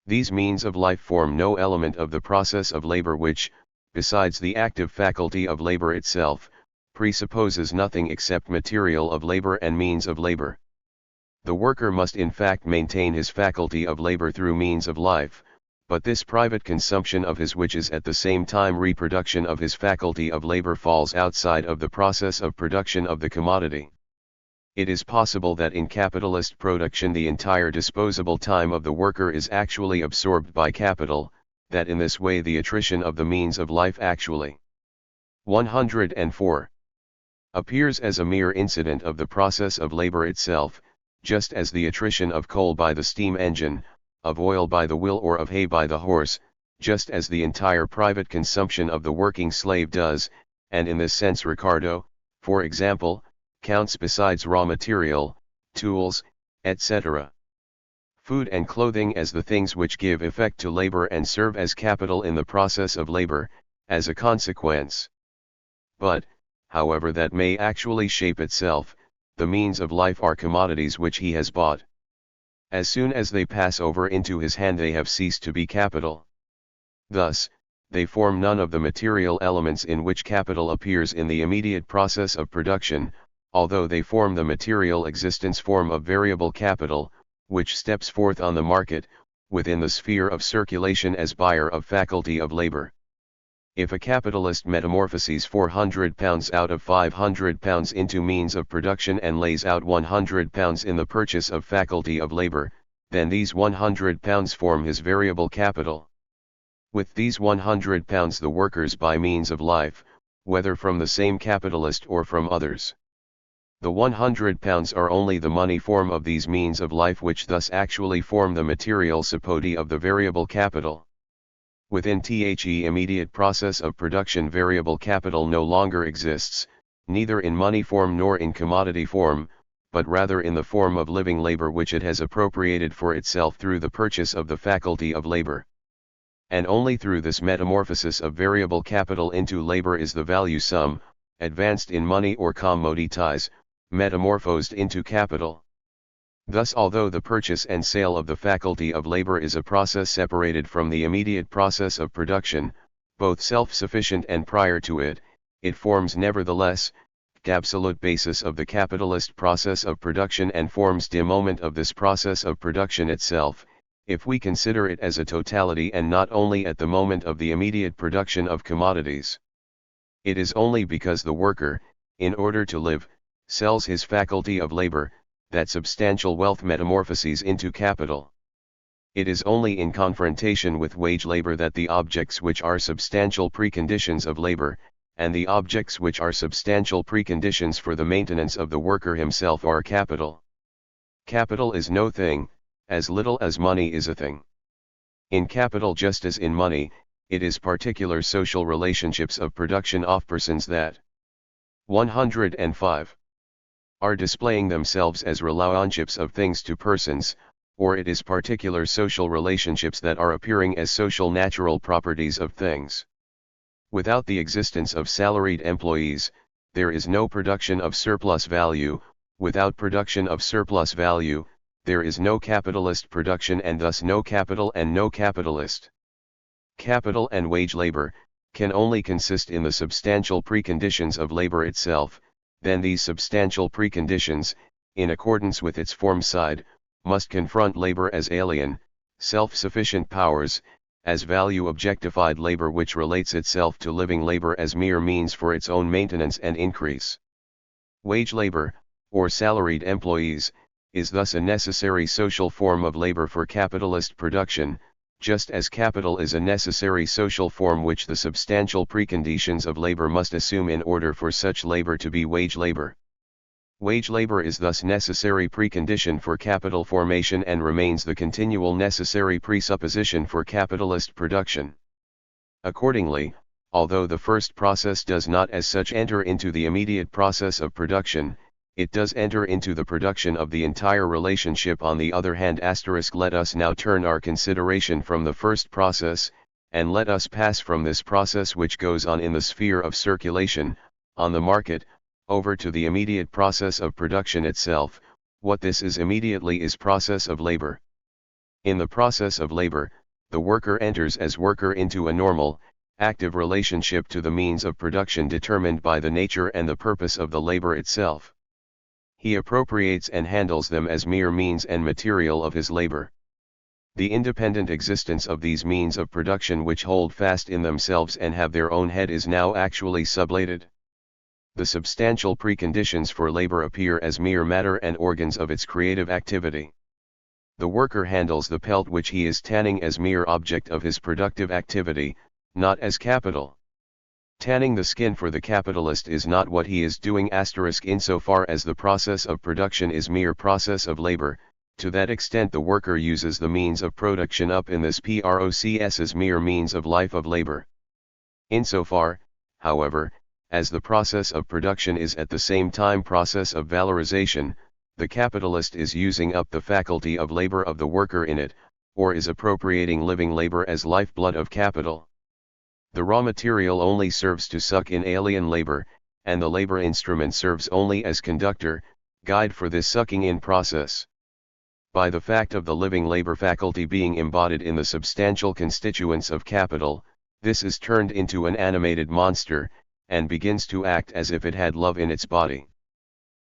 These means of life form no element of the process of labor which, besides the active faculty of labor itself, presupposes nothing except material of labor and means of labor. The worker must in fact maintain his faculty of labor through means of life, but this private consumption of his, which is at the same time reproduction of his faculty of labor, falls outside of the process of production of the commodity. It is possible that in capitalist production the entire disposable time of the worker is actually absorbed by capital, that in this way the attrition of the means of life actually 104. Appears as a mere incident of the process of labor itself, just as the attrition of coal by the steam engine, of oil by the wheel, or of hay by the horse, just as the entire private consumption of the working slave does, and in this sense Ricardo, for example, counts besides raw material, tools, etc., food and clothing as the things which give effect to labor and serve as capital in the process of labor, as a consequence. But, however that may actually shape itself, the means of life are commodities which he has bought. As soon as they pass over into his hand they have ceased to be capital. Thus, they form none of the material elements in which capital appears in the immediate process of production, although they form the material existence form of variable capital, which steps forth on the market, within the sphere of circulation as buyer of faculty of labor. If a capitalist metamorphoses £400 out of £500 into means of production and lays out £100 in the purchase of faculty of labor, then these £100 form his variable capital. With these £100 the workers buy means of life, whether from the same capitalist or from others. The £100 are only the money form of these means of life, which thus actually form the material support of the variable capital. Within the immediate process of production variable capital no longer exists, neither in money form nor in commodity form, but rather in the form of living labor which it has appropriated for itself through the purchase of the faculty of labor. And only through this metamorphosis of variable capital into labor is the value sum, advanced in money or commodities, metamorphosed into capital. Thus, although the purchase and sale of the faculty of labor is a process separated from the immediate process of production, both self-sufficient and prior to it, it forms nevertheless, the absolute basis of the capitalist process of production and forms the moment of this process of production itself, If we consider it as a totality and not only at the moment of the immediate production of commodities, it is only because the worker, in order to live, sells his faculty of labor, that substantial wealth metamorphoses into capital. It is only in confrontation with wage labor that the objects which are substantial preconditions of labor, and the objects which are substantial preconditions for the maintenance of the worker himself are capital. Capital is no thing, as little as money is a thing. In capital, just as in money, it is particular social relationships of production of persons that 105 are displaying themselves as relationships of things to persons, or it is particular social relationships that are appearing as social natural properties of things. Without the existence of salaried employees, there is no production of surplus value. Without production of surplus value, there is no capitalist production and thus no capital and no capitalist. Capital and wage labor can only consist in the substantial preconditions of labor itself. Then these substantial preconditions, in accordance with its form side, must confront labor as alien, self-sufficient powers, as value objectified labor which relates itself to living labor as mere means for its own maintenance and increase. Wage labor, or salaried employees, is thus a necessary social form of labor for capitalist production, just as capital is a necessary social form which the substantial preconditions of labor must assume in order for such labor to be wage labor. Wage labor is thus necessary precondition for capital formation and remains the continual necessary presupposition for capitalist production. Accordingly, although the first process does not as such enter into the immediate process of production, it does enter into the production of the entire relationship. On the other hand, let us now turn our consideration from the first process, and let us pass from this process which goes on in the sphere of circulation, on the market, over to the immediate process of production itself. What this is immediately is process of labor. In the process of labor, the worker enters as worker into a normal, active relationship to the means of production determined by the nature and the purpose of the labor itself. He appropriates and handles them as mere means and material of his labor. The independent existence of these means of production which hold fast in themselves and have their own head is now actually sublated. The substantial preconditions for labor appear as mere matter and organs of its creative activity. The worker handles the pelt which he is tanning as mere object of his productive activity, not as capital. Tanning the skin for the capitalist is not what he is doing insofar as the process of production is mere process of labor. To that extent the worker uses the means of production up in this process as mere means of life of labor. Insofar, however, as the process of production is at the same time process of valorization, the capitalist is using up the faculty of labor of the worker in it, or is appropriating living labor as lifeblood of capital. The raw material only serves to suck in alien labor, and the labor instrument serves only as conductor, guide for this sucking in process. By the fact of the living labor faculty being embodied in the substantial constituents of capital, this is turned into an animated monster, and begins to act as if it had love in its body.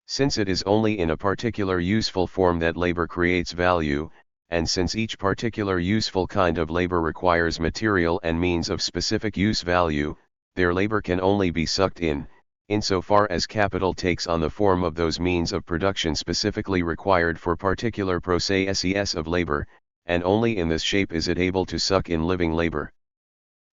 Since it is only in a particular useful form that labor creates value, and since each particular useful kind of labor requires material and means of specific use value, their labor can only be sucked in, insofar as capital takes on the form of those means of production specifically required for particular processes of labor, and only in this shape is it able to suck in living labor.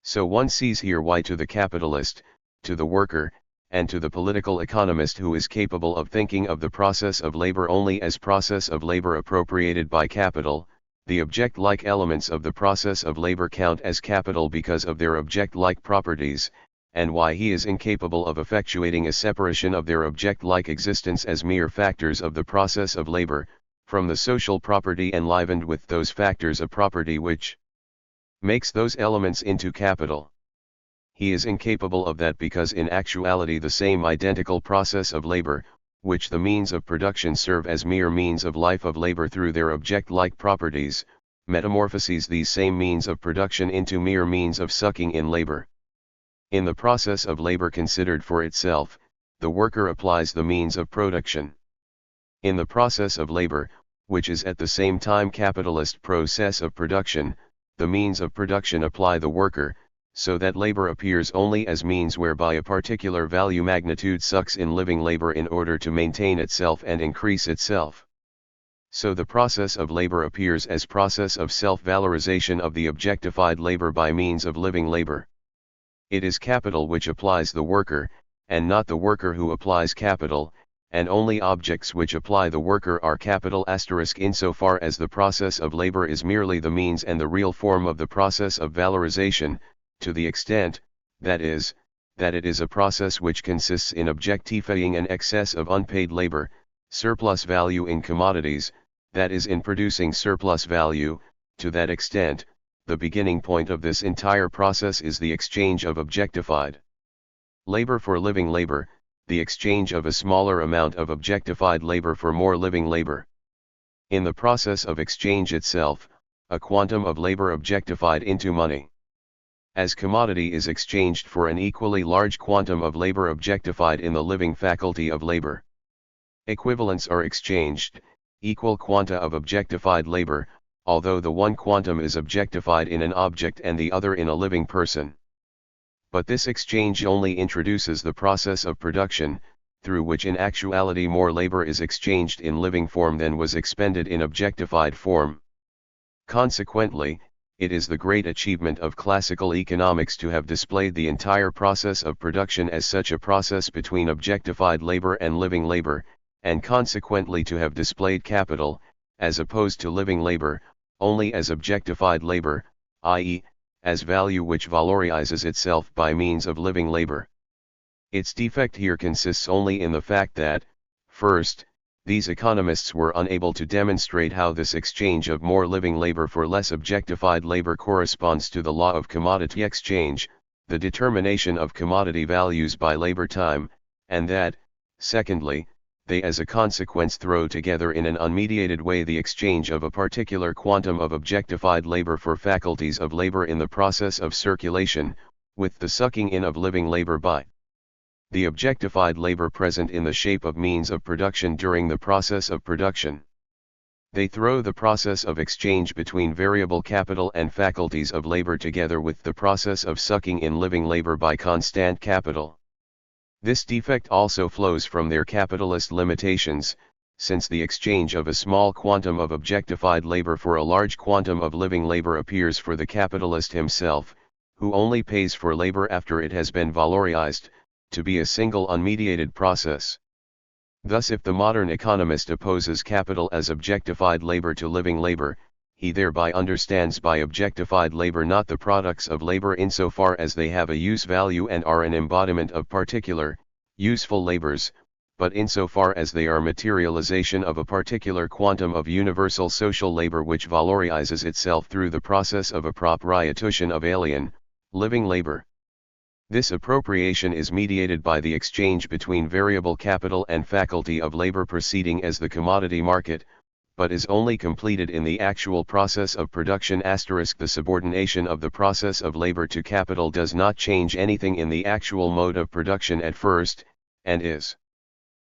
So one sees here why to the capitalist, to the worker, and to the political economist who is capable of thinking of the process of labor only as process of labor appropriated by capital, the object-like elements of the process of labor count as capital because of their object-like properties, and why he is incapable of effectuating a separation of their object-like existence as mere factors of the process of labor, from the social property enlivened with those factors of property which makes those elements into capital. He is incapable of that because in actuality the same identical process of labor, which the means of production serve as mere means of life of labor through their object-like properties, metamorphoses these same means of production into mere means of sucking in labor. In the process of labor considered for itself, the worker applies the means of production. In the process of labor, which is at the same time capitalist process of production, the means of production apply the worker, so that labor appears only as means whereby a particular value magnitude sucks in living labor in order to maintain itself and increase itself. So the process of labor appears as process of self-valorization of the objectified labor by means of living labor. It is capital which applies the worker, and not the worker who applies capital, and only objects which apply the worker are capital * insofar as the process of labor is merely the means and the real form of the process of valorization, to the extent, that is, that it is a process which consists in objectifying an excess of unpaid labor, surplus value in commodities, that is in producing surplus value. To that extent, the beginning point of this entire process is the exchange of objectified labor for living labor, the exchange of a smaller amount of objectified labor for more living labor. In the process of exchange itself, a quantum of labor objectified into money. As commodity is exchanged for an equally large quantum of labor objectified in the living faculty of labor. Equivalents are exchanged, equal quanta of objectified labor, although the one quantum is objectified in an object and the other in a living person. But this exchange only introduces the process of production, through which in actuality more labor is exchanged in living form than was expended in objectified form. Consequently, it is the great achievement of classical economics to have displayed the entire process of production as such a process between objectified labor and living labor, and consequently to have displayed capital, as opposed to living labor, only as objectified labor, i.e., as value which valorizes itself by means of living labor. Its defect here consists only in the fact that, first, these economists were unable to demonstrate how this exchange of more living labor for less objectified labor corresponds to the law of commodity exchange, the determination of commodity values by labor time, and that, secondly, they as a consequence throw together in an unmediated way the exchange of a particular quantum of objectified labor for faculties of labor in the process of circulation, with the sucking in of living labor by the objectified labor present in the shape of means of production during the process of production. They throw the process of exchange between variable capital and faculties of labor together with the process of sucking in living labor by constant capital. This defect also flows from their capitalist limitations, since the exchange of a small quantum of objectified labor for a large quantum of living labor appears for the capitalist himself, who only pays for labor after it has been valorized, to be a single unmediated process. Thus if the modern economist opposes capital as objectified labor to living labor, he thereby understands by objectified labor not the products of labor insofar as they have a use value and are an embodiment of particular, useful labors, but insofar as they are materialization of a particular quantum of universal social labor which valorizes itself through the process of appropriation of alien, living labor. This appropriation is mediated by the exchange between variable capital and faculty of labor proceeding as the commodity market, but is only completed in the actual process of production *. The subordination of the process of labor to capital does not change anything in the actual mode of production at first, and is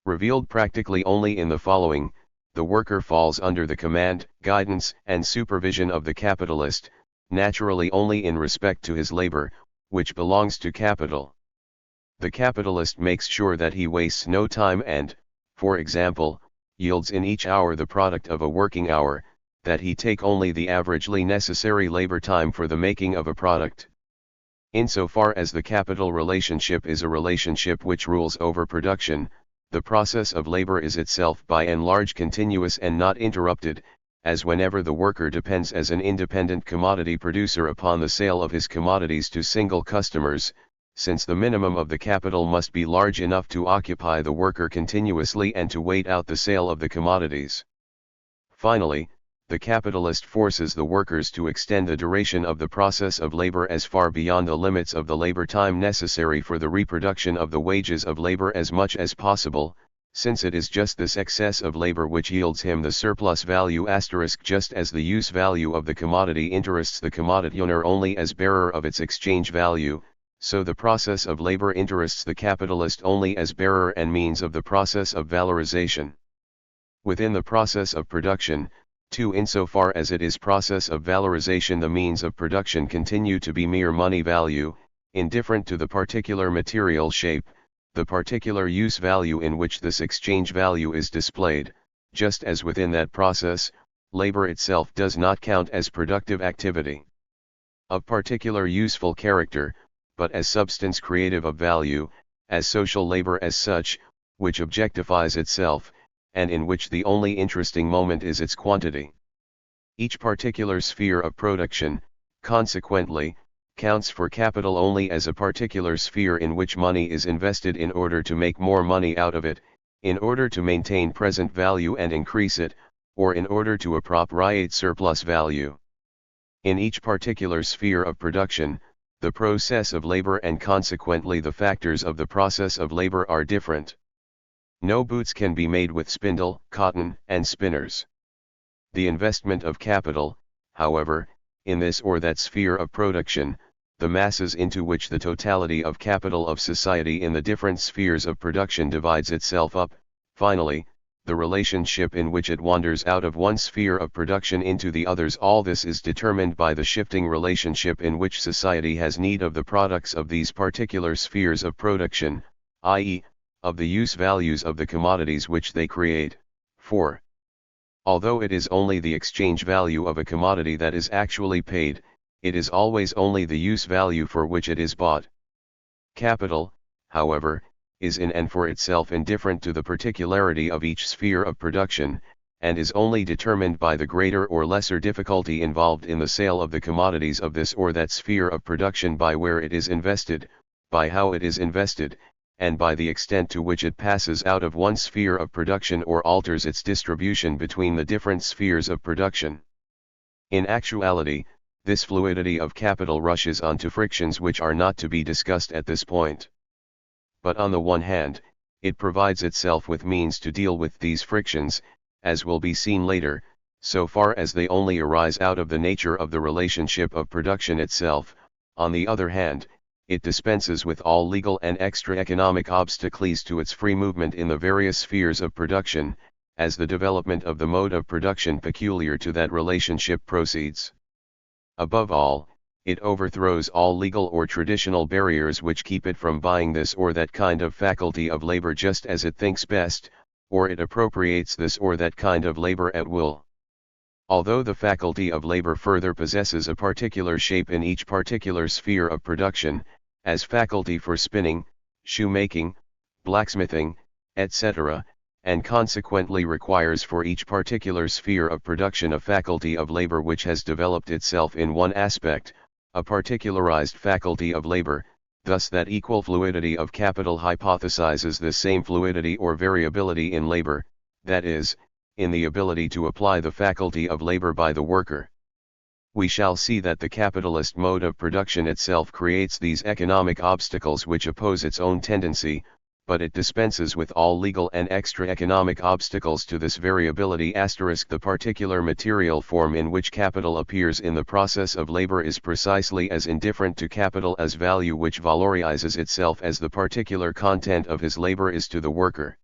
revealed practically only in the following: the worker falls under the command, guidance, and supervision of the capitalist, naturally only in respect to his labor, which belongs to capital. The capitalist makes sure that he wastes no time and, for example, yields in each hour the product of a working hour, that he take only the averagely necessary labor time for the making of a product. Insofar as the capital relationship is a relationship which rules over production, the process of labor is itself by and large continuous and not interrupted, as whenever the worker depends as an independent commodity producer upon the sale of his commodities to single customers, since the minimum of the capital must be large enough to occupy the worker continuously and to wait out the sale of the commodities. Finally, the capitalist forces the workers to extend the duration of the process of labor as far beyond the limits of the labor time necessary for the reproduction of the wages of labor as much as possible, since it is just this excess of labor which yields him the surplus value * just as the use value of the commodity interests the commodity owner only as bearer of its exchange value, so the process of labor interests the capitalist only as bearer and means of the process of valorization. Within the process of production, too, insofar as it is process of valorization, the means of production continue to be mere money value, indifferent to the particular material shape, the particular use value in which this exchange value is displayed, just as within that process, labor itself does not count as productive activity of particular useful character, but as substance creative of value, as social labor as such, which objectifies itself, and in which the only interesting moment is its quantity. Each particular sphere of production, consequently, counts for capital only as a particular sphere in which money is invested in order to make more money out of it, in order to maintain present value and increase it, or in order to appropriate surplus value. In each particular sphere of production, the process of labor and consequently the factors of the process of labor are different. No boots can be made with spindle, cotton, and spinners. The investment of capital, however, in this or that sphere of production, the masses into which the totality of capital of society in the different spheres of production divides itself up, finally, the relationship in which it wanders out of one sphere of production into the others, all this is determined by the shifting relationship in which society has need of the products of these particular spheres of production, i.e., of the use values of the commodities which they create. 4. Although it is only the exchange value of a commodity that is actually paid, it is always only the use value for which it is bought. Capital, however, is in and for itself indifferent to the particularity of each sphere of production, and is only determined by the greater or lesser difficulty involved in the sale of the commodities of this or that sphere of production, by where it is invested, by how it is invested, and by the extent to which it passes out of one sphere of production or alters its distribution between the different spheres of production. In actuality, this fluidity of capital rushes onto frictions which are not to be discussed at this point. But on the one hand, it provides itself with means to deal with these frictions, as will be seen later, so far as they only arise out of the nature of the relationship of production itself. On the other hand, it dispenses with all legal and extra-economic obstacles to its free movement in the various spheres of production, as the development of the mode of production peculiar to that relationship proceeds. Above all, it overthrows all legal or traditional barriers which keep it from buying this or that kind of faculty of labor just as it thinks best, or it appropriates this or that kind of labor at will. Although the faculty of labor further possesses a particular shape in each particular sphere of production, as faculty for spinning, shoemaking, blacksmithing, etc., and consequently requires for each particular sphere of production a faculty of labor which has developed itself in one aspect, a particularized faculty of labor, thus that equal fluidity of capital hypothesizes the same fluidity or variability in labor, that is, in the ability to apply the faculty of labor by the worker. We shall see that the capitalist mode of production itself creates these economic obstacles which oppose its own tendency, but it dispenses with all legal and extra-economic obstacles to this variability. The particular material form in which capital appears in the process of labor is precisely as indifferent to capital as value which valorizes itself as the particular content of his labor is to the worker.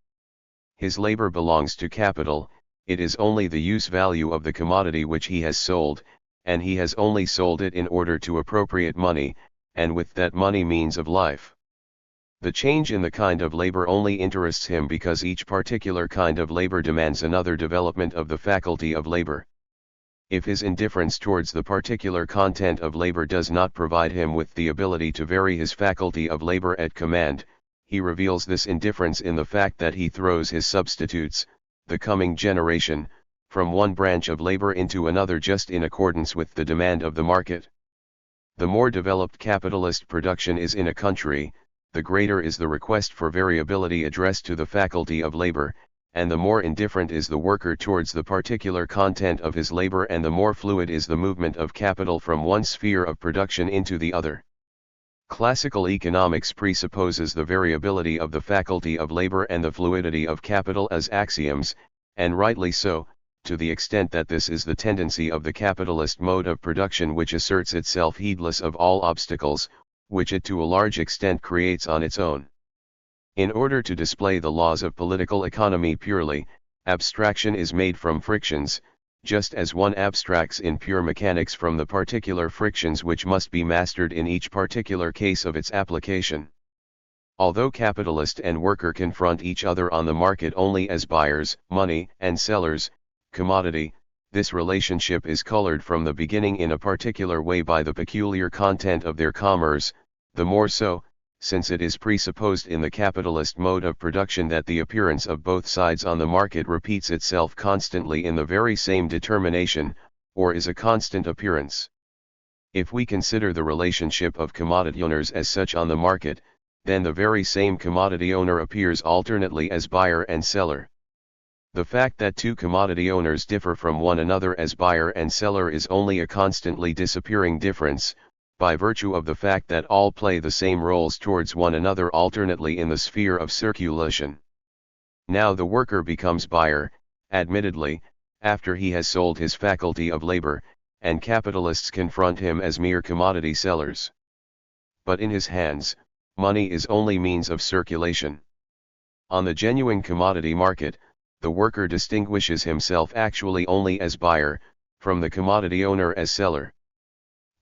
His labor belongs to capital, it is only the use value of the commodity which he has sold, and he has only sold it in order to appropriate money, and with that money means of life. The change in the kind of labor only interests him because each particular kind of labor demands another development of the faculty of labor. If his indifference towards the particular content of labor does not provide him with the ability to vary his faculty of labor at command, he reveals this indifference in the fact that he throws his substitutes, the coming generation, from one branch of labor into another just in accordance with the demand of the market. The more developed capitalist production is in a country, the greater is the request for variability addressed to the faculty of labor, and the more indifferent is the worker towards the particular content of his labor, and the more fluid is the movement of capital from one sphere of production into the other. Classical economics presupposes the variability of the faculty of labor and the fluidity of capital as axioms, and rightly so, to the extent that this is the tendency of the capitalist mode of production, which asserts itself heedless of all obstacles, which it to a large extent creates on its own. In order to display the laws of political economy purely, Abstraction is made from frictions, just as one abstracts in pure mechanics from the particular frictions which must be mastered in each particular case of its application. Although capitalist and worker confront each other on the market only as buyers, money, and sellers, commodity, this relationship is colored from the beginning in a particular way by the peculiar content of their commerce, the more so, since it is presupposed in the capitalist mode of production that the appearance of both sides on the market repeats itself constantly in the very same determination, or is a constant appearance. If we consider the relationship of commodity owners as such on the market, then the very same commodity owner appears alternately as buyer and seller. The fact that two commodity owners differ from one another as buyer and seller is only a constantly disappearing difference, by virtue of the fact that all play the same roles towards one another alternately in the sphere of circulation. Now the worker becomes buyer, admittedly, after he has sold his faculty of labor, and capitalists confront him as mere commodity sellers. But in his hands, money is only means of circulation. On the genuine commodity market, the worker distinguishes himself actually only as buyer, from the commodity owner as seller.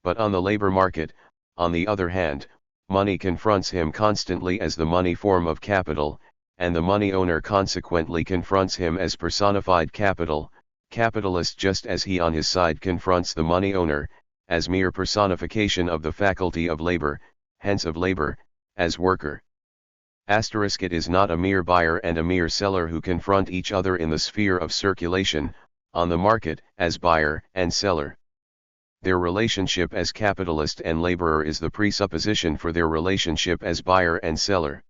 But on the labor market, on the other hand, money confronts him constantly as the money form of capital, and the money owner consequently confronts him as personified capital, capitalist just as he on his side confronts the money owner, as mere personification of the faculty of labor, hence of labor, as worker. It is not a mere buyer and a mere seller who confront each other in the sphere of circulation, on the market, as buyer and seller. Their relationship as capitalist and laborer is the presupposition for their relationship as buyer and seller.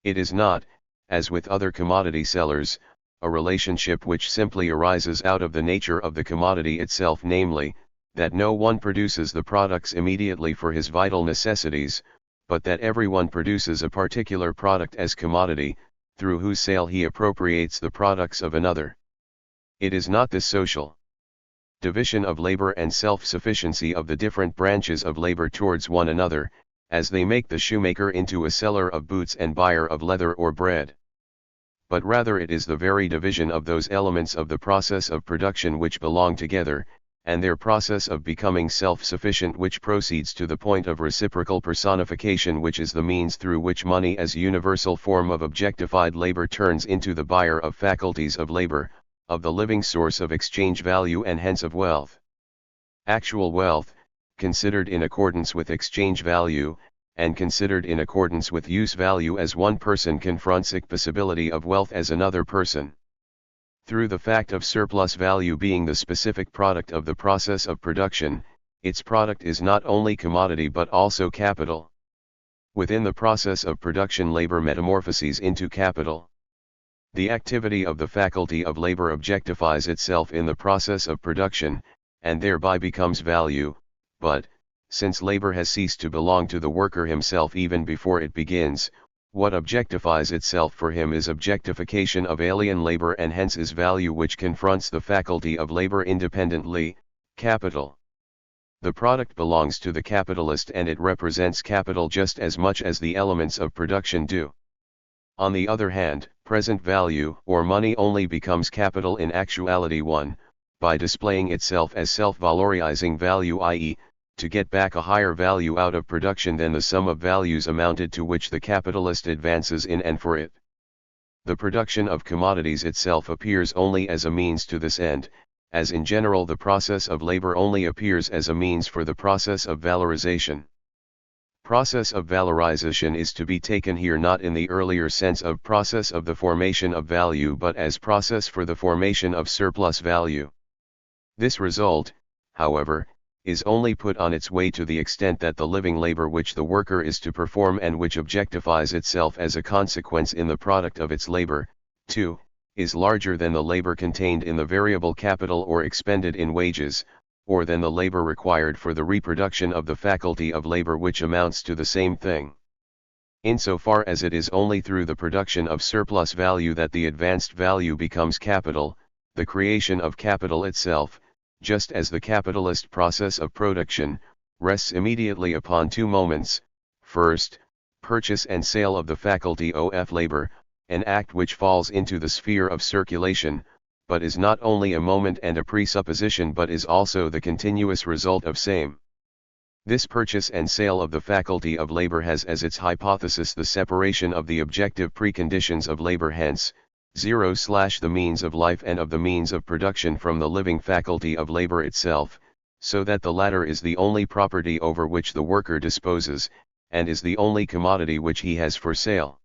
It is not, as with other commodity sellers, a relationship which simply arises out of the nature of the commodity itself, namely, that no one produces the products immediately for his vital necessities, but that everyone produces a particular product as commodity, through whose sale he appropriates the products of another. It is not this social division of labor and self-sufficiency of the different branches of labor towards one another, as they make the shoemaker into a seller of boots and buyer of leather or bread. But rather it is the very division of those elements of the process of production which belong together, and their process of becoming self-sufficient which proceeds to the point of reciprocal personification, which is the means through which money as universal form of objectified labor turns into the buyer of faculties of labor, of the living source of exchange value and hence of wealth. Actual wealth, considered in accordance with exchange value, and considered in accordance with use value as one person confronts possibility of wealth as another person. Through the fact of surplus value being the specific product of the process of production, its product is not only commodity but also capital. Within the process of production labor metamorphoses into capital. The activity of the faculty of labor objectifies itself in the process of production, and thereby becomes value, but, since labor has ceased to belong to the worker himself even before it begins, what objectifies itself for him is objectification of alien labor and hence is value which confronts the faculty of labor independently, capital. The product belongs to the capitalist and it represents capital just as much as the elements of production do. On the other hand, present value or money only becomes capital in actuality 1, by displaying itself as self-valorizing value, i.e., to get back a higher value out of production than the sum of values amounted to which the capitalist advances in and for it. The production of commodities itself appears only as a means to this end, as in general the process of labor only appears as a means for the process of valorization. Process of valorization is to be taken here not in the earlier sense of process of the formation of value but as process for the formation of surplus value. This result, however, is only put on its way to the extent that the living labor which the worker is to perform and which objectifies itself as a consequence in the product of its labor, 2, is larger than the labor contained in the variable capital or expended in wages, or than the labor required for the reproduction of the faculty of labor which amounts to the same thing. Insofar as it is only through the production of surplus value that the advanced value becomes capital, the creation of capital itself, just as the capitalist process of production, rests immediately upon two moments: first, purchase and sale of the faculty of labor, an act which falls into the sphere of circulation, but is not only a moment and a presupposition but is also the continuous result of same. This purchase and sale of the faculty of labor has as its hypothesis the separation of the objective preconditions of labor, hence, 0/the means of life and of the means of production from the living faculty of labor itself, so that the latter is the only property over which the worker disposes, and is the only commodity which he has for sale.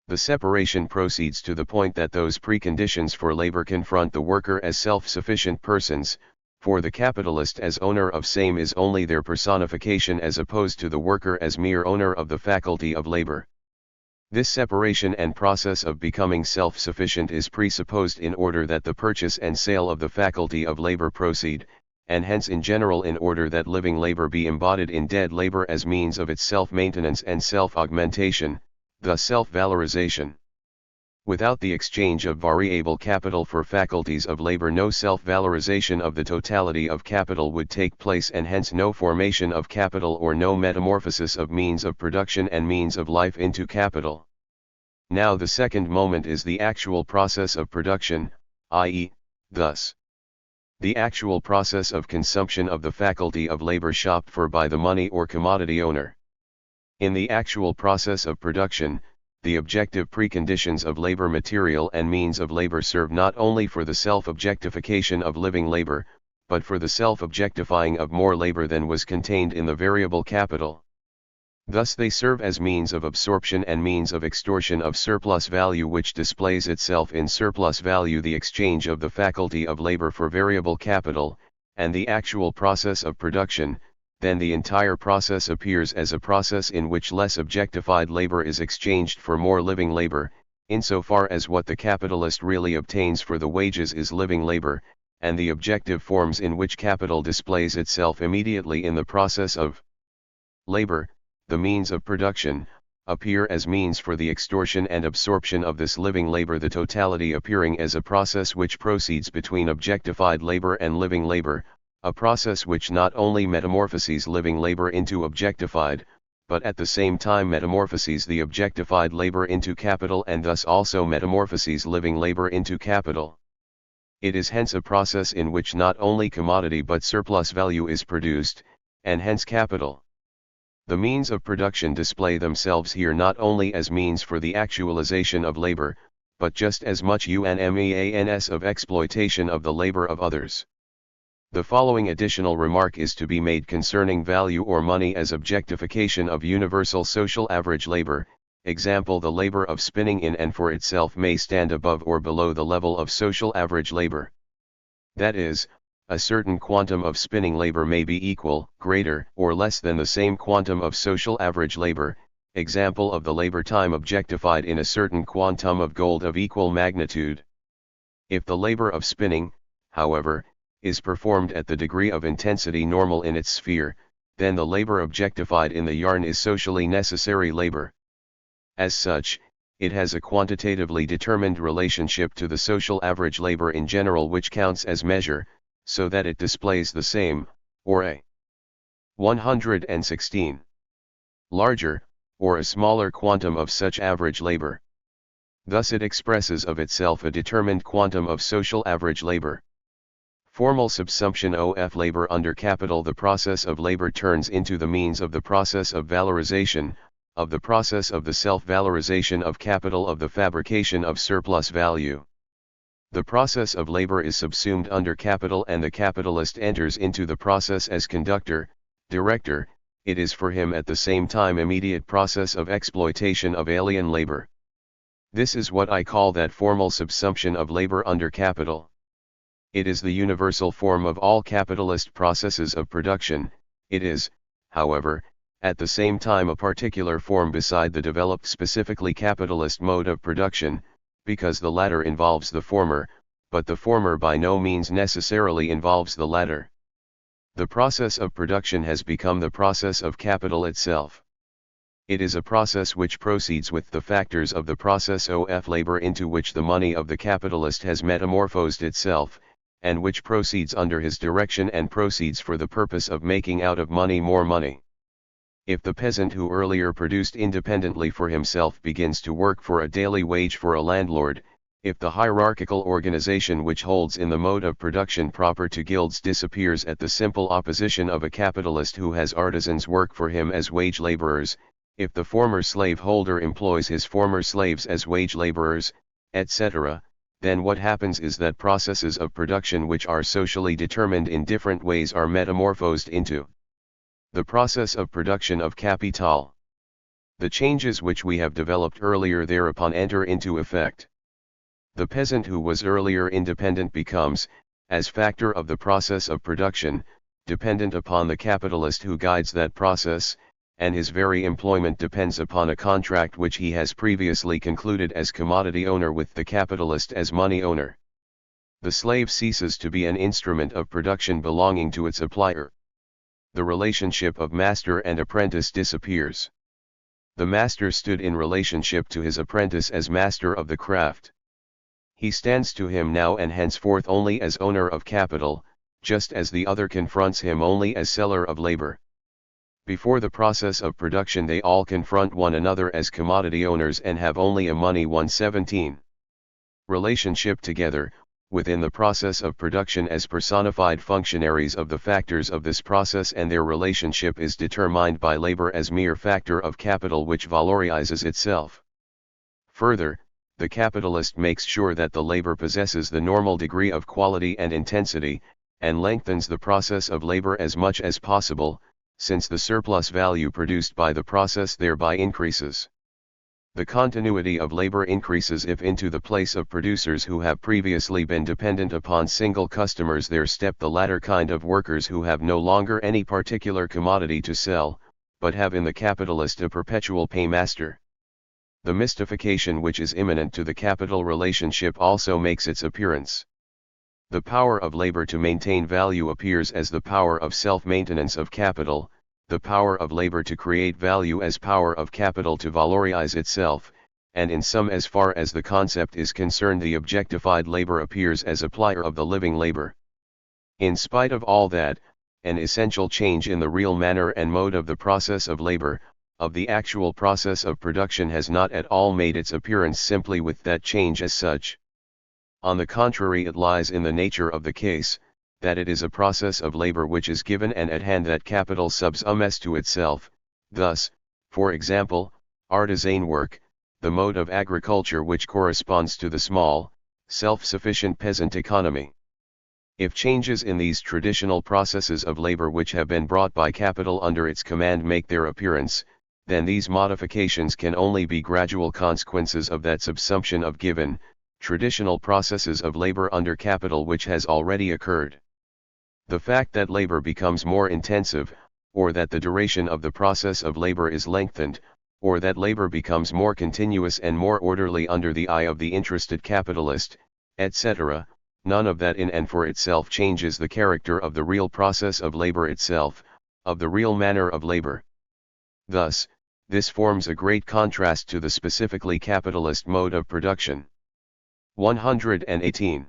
The separation proceeds to the point that those preconditions for labor confront the worker as self-sufficient persons, for the capitalist as owner of same is only their personification as opposed to the worker as mere owner of the faculty of labor. This separation and process of becoming self-sufficient is presupposed in order that the purchase and sale of the faculty of labor proceed, and hence in general in order that living labor be embodied in dead labor as means of its self-maintenance and self-augmentation, thus self-valorization. Without the exchange of variable capital for faculties of labor, no self-valorization of the totality of capital would take place, and hence no formation of capital or no metamorphosis of means of production and means of life into capital. Now the second moment is the actual process of production, i.e., thus, the actual process of consumption of the faculty of labor shopped for by the money or commodity owner. In the actual process of production, the objective preconditions of labor, material and means of labor, serve not only for the self-objectification of living labor, but for the self-objectifying of more labor than was contained in the variable capital. Thus they serve as means of absorption and means of extortion of surplus value, which displays itself in surplus value, the exchange of the faculty of labor for variable capital, and the actual process of production. Then the entire process appears as a process in which less objectified labor is exchanged for more living labor, insofar as what the capitalist really obtains for the wages is living labor, and the objective forms in which capital displays itself immediately in the process of labor, the means of production, appear as means for the extortion and absorption of this living labor, the totality appearing as a process which proceeds between objectified labor and living labor, a process which not only metamorphoses living labor into objectified, but at the same time metamorphoses the objectified labor into capital, and thus also metamorphoses living labor into capital. It is hence a process in which not only commodity but surplus value is produced, and hence capital. The means of production display themselves here not only as means for the actualization of labor, but just as much means of exploitation of the labor of others. The following additional remark is to be made concerning value or money as objectification of universal social average labor. Example: the labor of spinning in and for itself may stand above or below the level of social average labor. That is, a certain quantum of spinning labor may be equal, greater, or less than the same quantum of social average labor. Example of the labor time objectified in a certain quantum of gold of equal magnitude. If the labor of spinning, however, is performed at the degree of intensity normal in its sphere, then the labor objectified in the yarn is socially necessary labor. As such, it has a quantitatively determined relationship to the social average labor in general, which counts as measure, so that it displays the same, or a 116 larger, or a smaller quantum of such average labor. Thus it expresses of itself a determined quantum of social average labor. Formal subsumption of labor under capital. The process of labor turns into the means of the process of valorization, of the process of the self-valorization of capital, of the fabrication of surplus value. The process of labor is subsumed under capital, and the capitalist enters into the process as conductor, director. It is for him at the same time immediate process of exploitation of alien labor. This is what I call that formal subsumption of labor under capital. It is the universal form of all capitalist processes of production. It is, however, at the same time a particular form beside the developed specifically capitalist mode of production, because the latter involves the former, but the former by no means necessarily involves the latter. The process of production has become the process of capital itself. It is a process which proceeds with the factors of the process of labor into which the money of the capitalist has metamorphosed itself, and which proceeds under his direction and proceeds for the purpose of making out of money more money. If the peasant who earlier produced independently for himself begins to work for a daily wage for a landlord, if the hierarchical organization which holds in the mode of production proper to guilds disappears at the simple opposition of a capitalist who has artisans work for him as wage laborers, if the former slaveholder employs his former slaves as wage laborers, etc., then what happens is that processes of production which are socially determined in different ways are metamorphosed into the process of production of capital. The changes which we have developed earlier thereupon enter into effect. The peasant who was earlier independent becomes, as factor of the process of production, dependent upon the capitalist who guides that process, and his very employment depends upon a contract which he has previously concluded as commodity owner with the capitalist as money owner. The slave ceases to be an instrument of production belonging to its applier. The relationship of master and apprentice disappears. The master stood in relationship to his apprentice as master of the craft. He stands to him now and henceforth only as owner of capital, just as the other confronts him only as seller of labor. Before the process of production they all confront one another as commodity owners and have only a money 117 relationship together, within the process of production as personified functionaries of the factors of this process, and their relationship is determined by labor as mere factor of capital which valorizes itself. Further, the capitalist makes sure that the labor possesses the normal degree of quality and intensity, and lengthens the process of labor as much as possible, since the surplus value produced by the process thereby increases. The continuity of labor increases if into the place of producers who have previously been dependent upon single customers there step the latter kind of workers who have no longer any particular commodity to sell, but have in the capitalist a perpetual paymaster. The mystification which is imminent to the capital relationship also makes its appearance. The power of labor to maintain value appears as the power of self-maintenance of capital, the power of labor to create value as power of capital to valorize itself, and in sum as far as the concept is concerned the objectified labor appears as applier of the living labor. In spite of all that, an essential change in the real manner and mode of the process of labor, of the actual process of production, has not at all made its appearance simply with that change as such. On the contrary, it lies in the nature of the case, that it is a process of labor which is given and at hand that capital subsumes to itself. Thus, for example, artisan work, the mode of agriculture which corresponds to the small, self-sufficient peasant economy. If changes in these traditional processes of labor which have been brought by capital under its command make their appearance, then these modifications can only be gradual consequences of that subsumption of given, traditional processes of labor under capital which has already occurred. The fact that labor becomes more intensive, or that the duration of the process of labor is lengthened, or that labor becomes more continuous and more orderly under the eye of the interested capitalist, etc., none of that in and for itself changes the character of the real process of labor itself, of the real manner of labor. Thus, this forms a great contrast to the specifically capitalist mode of production. 118.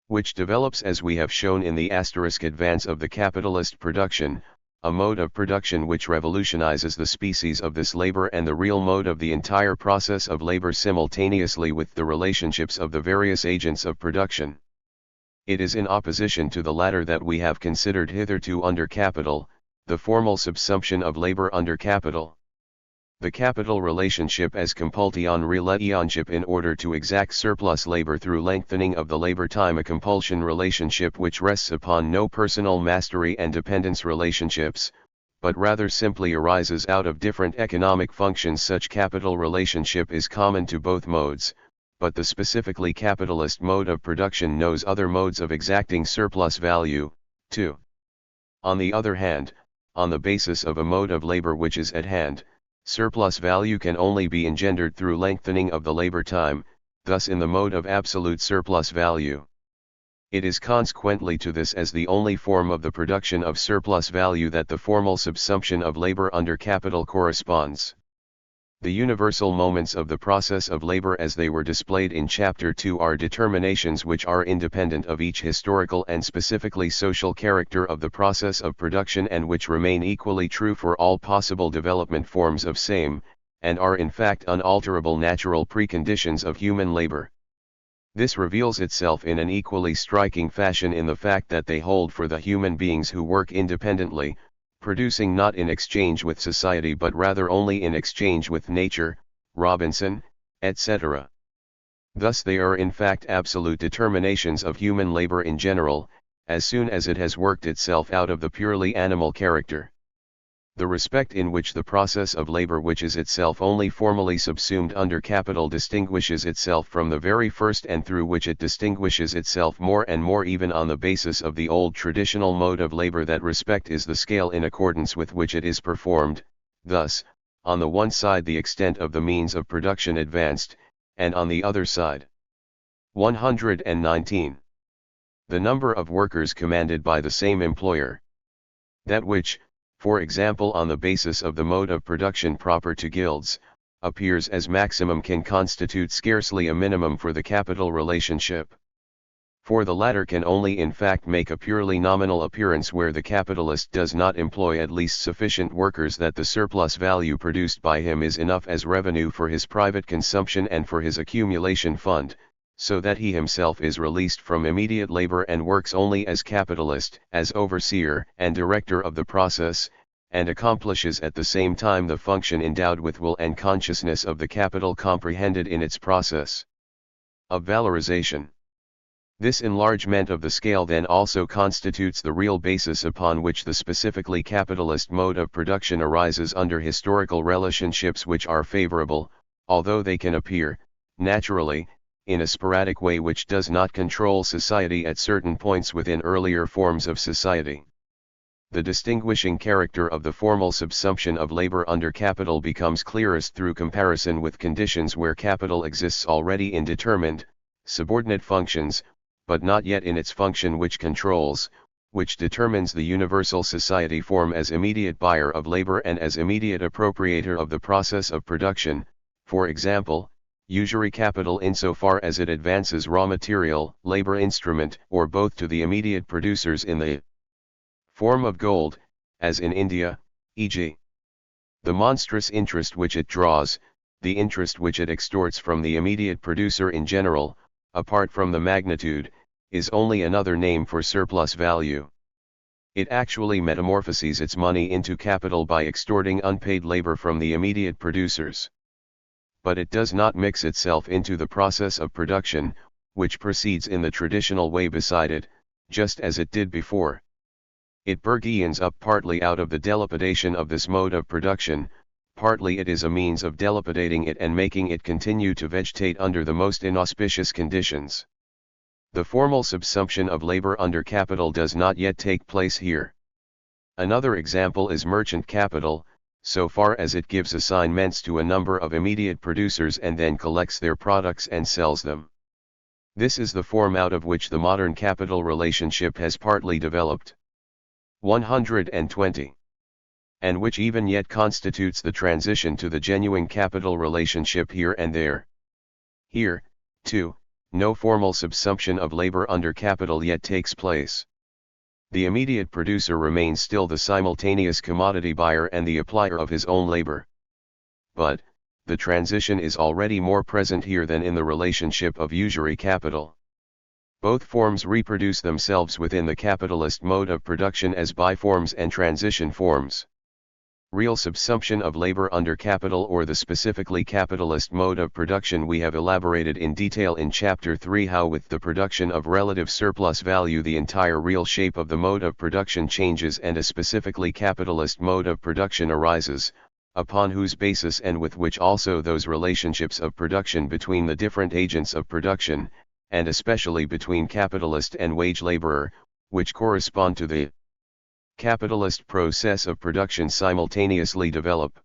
Which develops, as we have shown in the advance of the capitalist production, a mode of production which revolutionizes the species of this labor and the real mode of the entire process of labor simultaneously with the relationships of the various agents of production. It is in opposition to the latter that we have considered hitherto under capital, the formal subsumption of labor under capital. The capital relationship as compulsion relationship in order to exact surplus labor through lengthening of the labor time, a compulsion relationship which rests upon no personal mastery and dependence relationships, but rather simply arises out of different economic functions. Such capital relationship is common to both modes, but the specifically capitalist mode of production knows other modes of exacting surplus value, too. On the other hand, on the basis of a mode of labor which is at hand, surplus value can only be engendered through lengthening of the labor time, thus in the mode of absolute surplus value. It is consequently to this as the only form of the production of surplus value that the formal subsumption of labor under capital corresponds. The universal moments of the process of labor as they were displayed in Chapter 2 are determinations which are independent of each historical and specifically social character of the process of production and which remain equally true for all possible development forms of same, and are in fact unalterable natural preconditions of human labor. This reveals itself in an equally striking fashion in the fact that they hold for the human beings who work independently, producing not in exchange with society but rather only in exchange with nature, Robinson, etc. Thus they are in fact absolute determinations of human labor in general, as soon as it has worked itself out of the purely animal character. The respect in which the process of labor which is itself only formally subsumed under capital distinguishes itself from the very first and through which it distinguishes itself more and more even on the basis of the old traditional mode of labor, that respect is the scale in accordance with which it is performed. Thus, on the one side the extent of the means of production advanced, and on the other side. 119. The number of workers commanded by the same employer. That which, for example on the basis of the mode of production proper to guilds, appears as maximum can constitute scarcely a minimum for the capital relationship. For the latter can only in fact make a purely nominal appearance where the capitalist does not employ at least sufficient workers that the surplus value produced by him is enough as revenue for his private consumption and for his accumulation fund, so that he himself is released from immediate labor and works only as capitalist, as overseer and director of the process, and accomplishes at the same time the function endowed with will and consciousness of the capital comprehended in its process of valorization. This enlargement of the scale then also constitutes the real basis upon which the specifically capitalist mode of production arises under historical relationships which are favorable, although they can appear, naturally, in a sporadic way which does not control society at certain points within earlier forms of society. The distinguishing character of the formal subsumption of labor under capital becomes clearest through comparison with conditions where capital exists already in determined, subordinate functions, but not yet in its function which controls, which determines the universal society form as immediate buyer of labor and as immediate appropriator of the process of production, for example, usury capital insofar as it advances raw material, labor instrument, or both to the immediate producers in the form of gold, as in India, e.g. The monstrous interest which it draws, the interest which it extorts from the immediate producer in general, apart from the magnitude, is only another name for surplus value. It actually metamorphoses its money into capital by extorting unpaid labor from the immediate producers. But it does not mix itself into the process of production, which proceeds in the traditional way beside it, just as it did before. It burgeons up partly out of the dilapidation of this mode of production, partly it is a means of dilapidating it and making it continue to vegetate under the most inauspicious conditions. The formal subsumption of labor under capital does not yet take place here. Another example is merchant capital, so far as it gives assignments to a number of immediate producers and then collects their products and sells them. This is the form out of which the modern capital relationship has partly developed. 120. And which even yet constitutes the transition to the genuine capital relationship here and there. Here, too, no formal subsumption of labor under capital yet takes place. The immediate producer remains still the simultaneous commodity buyer and the applier of his own labor. But, the transition is already more present here than in the relationship of usury capital. Both forms reproduce themselves within the capitalist mode of production as biforms and transition forms. Real subsumption of labor under capital or the specifically capitalist mode of production we have elaborated in detail in Chapter 3 how with the production of relative surplus value the entire real shape of the mode of production changes and a specifically capitalist mode of production arises, upon whose basis and with which also those relationships of production between the different agents of production, and especially between capitalist and wage laborer, which correspond to the capitalist process of production simultaneously develop.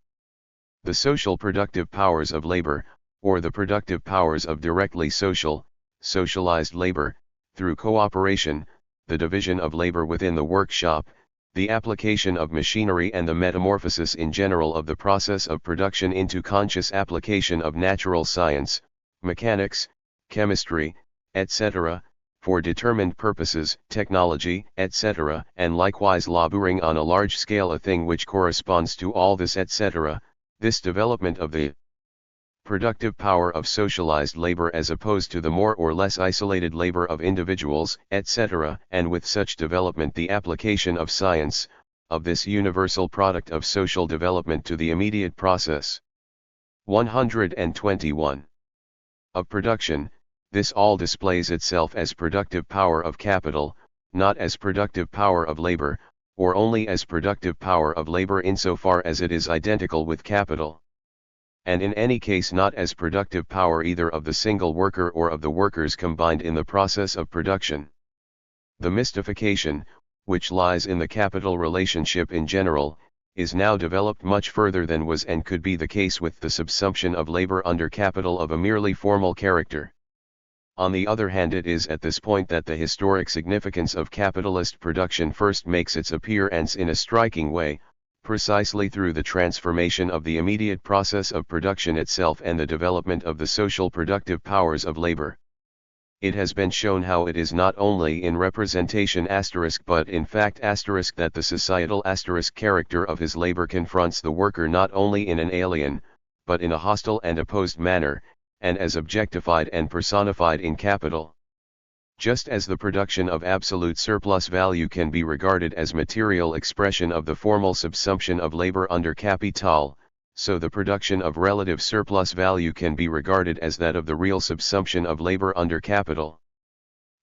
The social productive powers of labor, or the productive powers of directly socialized labor, through cooperation, the division of labor within the workshop, the application of machinery and the metamorphosis in general of the process of production into conscious application of natural science, mechanics, chemistry, etc., for determined purposes, technology, etc., and likewise laboring on a large scale a thing which corresponds to all this, etc., this development of the productive power of socialized labor as opposed to the more or less isolated labor of individuals, etc., and with such development the application of science, of this universal product of social development to the immediate process. 121. Of production, this all displays itself as productive power of capital, not as productive power of labor, or only as productive power of labor insofar as it is identical with capital. And in any case not as productive power either of the single worker or of the workers combined in the process of production. The mystification, which lies in the capital relationship in general, is now developed much further than was and could be the case with the subsumption of labor under capital of a merely formal character. On the other hand, it is at this point that the historic significance of capitalist production first makes its appearance in a striking way, precisely through the transformation of the immediate process of production itself and the development of the social productive powers of labor. It has been shown how it is not only in representation * but in fact * that the societal * character of his labor confronts the worker not only in an alien, but in a hostile and opposed manner, and as objectified and personified in capital. Just as the production of absolute surplus value can be regarded as material expression of the formal subsumption of labor under capital, so the production of relative surplus value can be regarded as that of the real subsumption of labor under capital.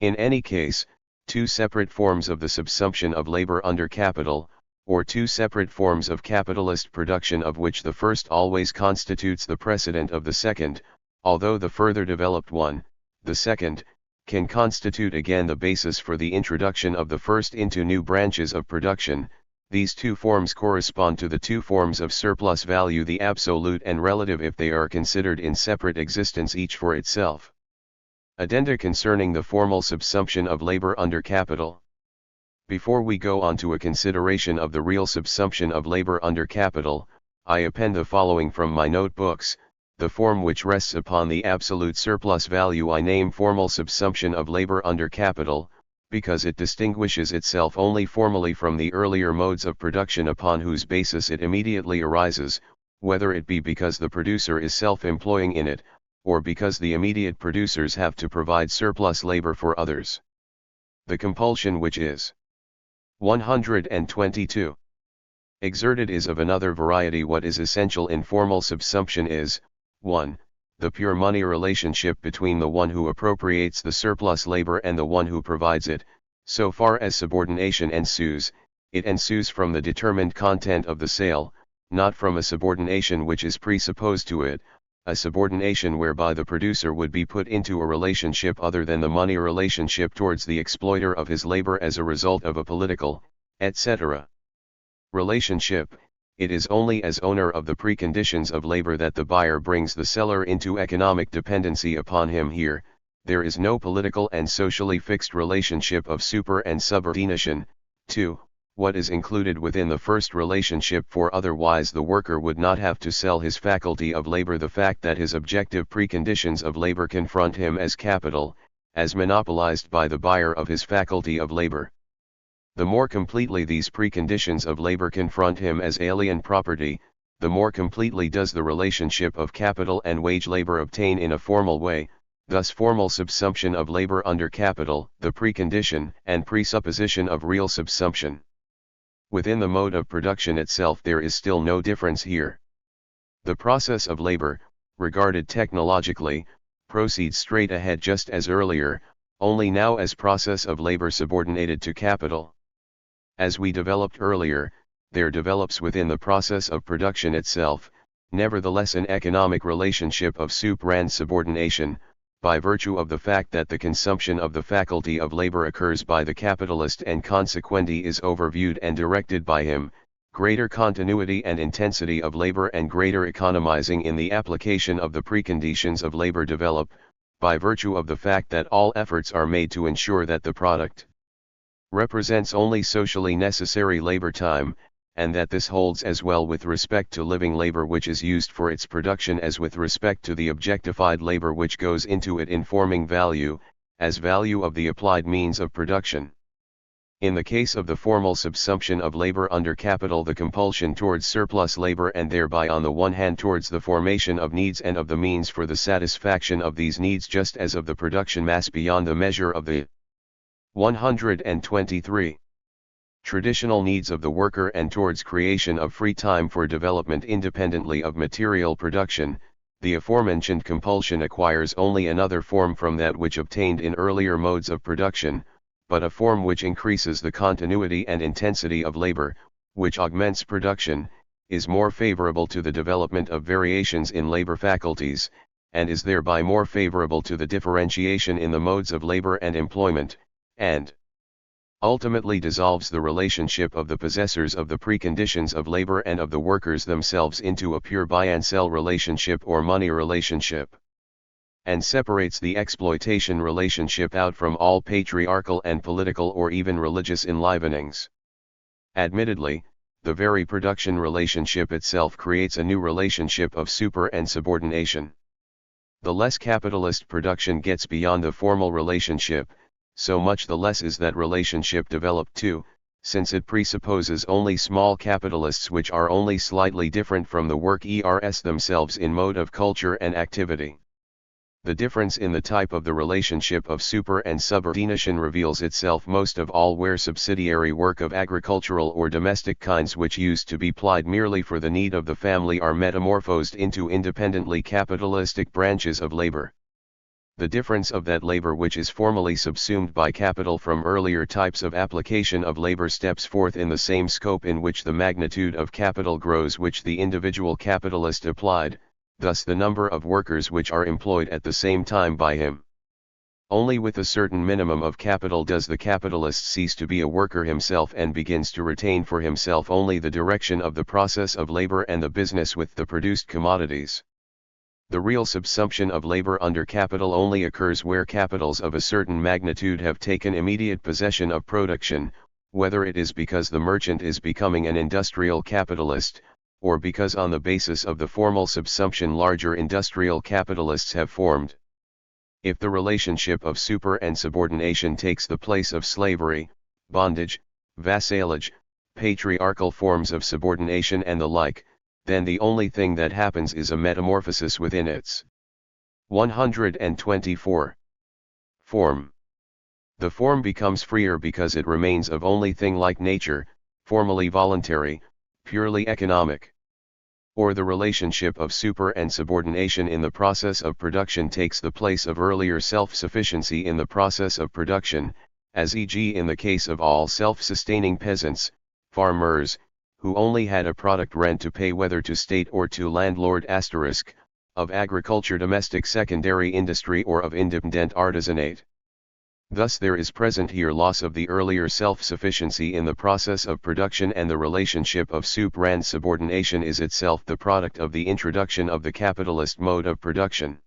In any case, two separate forms of the subsumption of labor under capital, or two separate forms of capitalist production of which the first always constitutes the precedent of the second, although the further developed one, the second, can constitute again the basis for the introduction of the first into new branches of production. These two forms correspond to the two forms of surplus value, the absolute and relative, if they are considered in separate existence each for itself. Addenda concerning the formal subsumption of labor under capital. Before we go on to a consideration of the real subsumption of labor under capital, I append the following from my notebooks. The form which rests upon the absolute surplus value I name formal subsumption of labor under capital, because it distinguishes itself only formally from the earlier modes of production upon whose basis it immediately arises, whether it be because the producer is self-employing in it, or because the immediate producers have to provide surplus labor for others. The compulsion which is 122. Exerted is of another variety. What is essential in formal subsumption is 1. The pure money relationship between the one who appropriates the surplus labor and the one who provides it. So far as subordination ensues, it ensues from the determined content of the sale, not from a subordination which is presupposed to it, a subordination whereby the producer would be put into a relationship other than the money relationship towards the exploiter of his labor as a result of a political, etc. relationship. It is only as owner of the preconditions of labor that the buyer brings the seller into economic dependency upon him. Here, there is no political and socially fixed relationship of super and subordination. 2. What is included within the first relationship, for otherwise the worker would not have to sell his faculty of labor. The fact that his objective preconditions of labor confront him as capital, as monopolized by the buyer of his faculty of labor. The more completely these preconditions of labor confront him as alien property, the more completely does the relationship of capital and wage labor obtain in a formal way. Thus formal subsumption of labor under capital, the precondition and presupposition of real subsumption. Within the mode of production itself there is still no difference here. The process of labor, regarded technologically, proceeds straight ahead just as earlier, only now as process of labor subordinated to capital. As we developed earlier, there develops within the process of production itself, nevertheless an economic relationship of supra-and subordination, by virtue of the fact that the consumption of the faculty of labor occurs by the capitalist and consequently is overviewed and directed by him. Greater continuity and intensity of labor and greater economizing in the application of the preconditions of labor develop, by virtue of the fact that all efforts are made to ensure that the product represents only socially necessary labor time, and that this holds as well with respect to living labor which is used for its production as with respect to the objectified labor which goes into it in forming value, as value of the applied means of production. In the case of the formal subsumption of labor under capital, the compulsion towards surplus labor and thereby on the one hand towards the formation of needs and of the means for the satisfaction of these needs just as of the production mass beyond the measure of the 123 traditional needs of the worker and towards creation of free time for development independently of material production, the aforementioned compulsion acquires only another form from that which obtained in earlier modes of production, but a form which increases the continuity and intensity of labor, which augments production, is more favorable to the development of variations in labor faculties, and is thereby more favorable to the differentiation in the modes of labor and employment, and ultimately dissolves the relationship of the possessors of the preconditions of labor and of the workers themselves into a pure buy and sell relationship or money relationship, and separates the exploitation relationship out from all patriarchal and political or even religious enlivenings. Admittedly, the very production relationship itself creates a new relationship of super and subordination. The less capitalist production gets beyond the formal relationship, so much the less is that relationship developed too, since it presupposes only small capitalists which are only slightly different from the workers themselves in mode of culture and activity. The difference in the type of the relationship of super and subordination reveals itself most of all where subsidiary work of agricultural or domestic kinds which used to be plied merely for the need of the family are metamorphosed into independently capitalistic branches of labor. The difference of that labor which is formally subsumed by capital from earlier types of application of labor steps forth in the same scope in which the magnitude of capital grows which the individual capitalist applied, thus the number of workers which are employed at the same time by him. Only with a certain minimum of capital does the capitalist cease to be a worker himself and begins to retain for himself only the direction of the process of labor and the business with the produced commodities. The real subsumption of labor under capital only occurs where capitals of a certain magnitude have taken immediate possession of production, whether it is because the merchant is becoming an industrial capitalist, or because on the basis of the formal subsumption larger industrial capitalists have formed. If the relationship of super and subordination takes the place of slavery, bondage, vassalage, patriarchal forms of subordination and the like, then the only thing that happens is a metamorphosis within its 124 form. The form becomes freer because it remains of only thing like nature, formally voluntary, purely economic. Or the relationship of super and subordination in the process of production takes the place of earlier self-sufficiency in the process of production, as e.g. in the case of all self-sustaining peasants, farmers, who only had a product rent to pay whether to state or to landlord *, of agriculture domestic secondary industry or of independent artisanate. Thus there is present here loss of the earlier self-sufficiency in the process of production, and the relationship of super and subordination is itself the product of the introduction of the capitalist mode of production.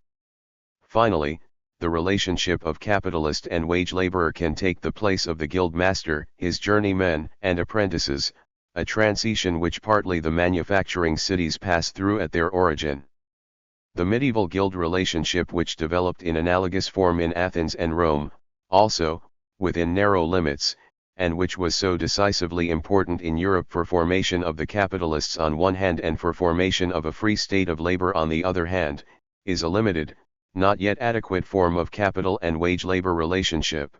Finally, the relationship of capitalist and wage laborer can take the place of the guild master, his journeymen and apprentices, a transition which partly the manufacturing cities pass through at their origin. The medieval guild relationship which developed in analogous form in Athens and Rome, also, within narrow limits, and which was so decisively important in Europe for formation of the capitalists on one hand and for formation of a free state of labor on the other hand, is a limited, not yet adequate form of capital and wage labor relationship.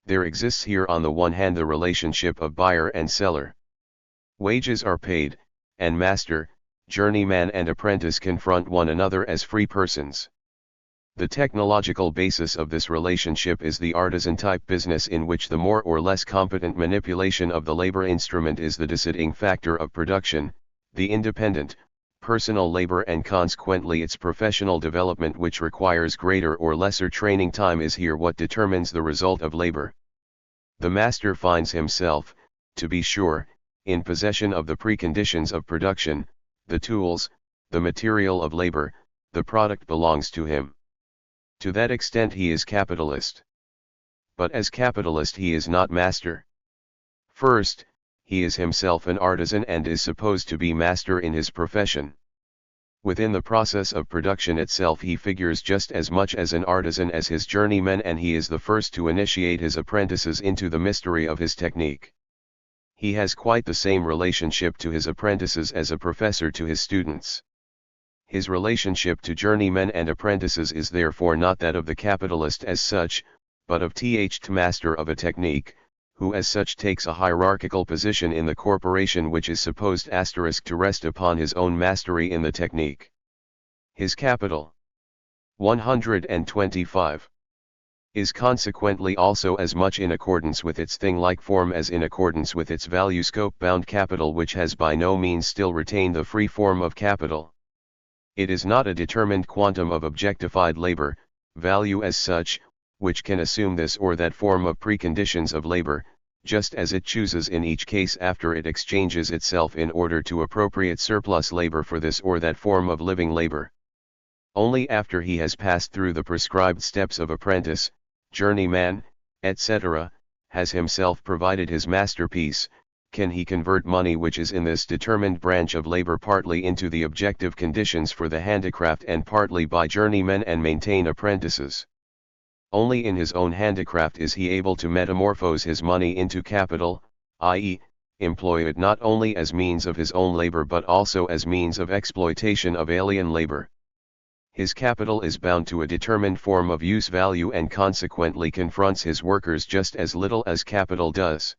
There exists here on the one hand the relationship of buyer and seller. Wages are paid, and master, journeyman and apprentice confront one another as free persons. The technological basis of this relationship is the artisan-type business in which the more or less competent manipulation of the labor instrument is the deciding factor of production, the independent, personal labor and consequently its professional development which requires greater or lesser training time is here what determines the result of labor. The master finds himself, to be sure, in possession of the preconditions of production, the tools, the material of labor, the product belongs to him. To that extent he is capitalist. but as capitalist he is not master. First, he is himself an artisan and is supposed to be master in his profession. Within the process of production itself he figures just as much as an artisan as his journeymen, and he is the first to initiate his apprentices into the mystery of his technique. He has quite the same relationship to his apprentices as a professor to his students. His relationship to journeymen and apprentices is therefore not that of the capitalist as such, but of the master of a technique, who as such takes a hierarchical position in the corporation which is supposed to rest upon his own mastery in the technique. His capital 125 is consequently also as much in accordance with its thing-like form as in accordance with its value scope-bound capital, which has by no means still retained the free form of capital. It is not a determined quantum of objectified labor, value as such, which can assume this or that form of preconditions of labor, just as it chooses in each case after it exchanges itself in order to appropriate surplus labor for this or that form of living labor. Only after he has passed through the prescribed steps of apprentice, journeyman, etc., has himself provided his masterpiece, can he convert money which is in this determined branch of labor partly into the objective conditions for the handicraft and partly by journeymen and maintain apprentices. Only in his own handicraft is he able to metamorphose his money into capital, i.e., employ it not only as means of his own labor but also as means of exploitation of alien labor. His capital is bound to a determined form of use value and consequently confronts his workers just as little as capital does.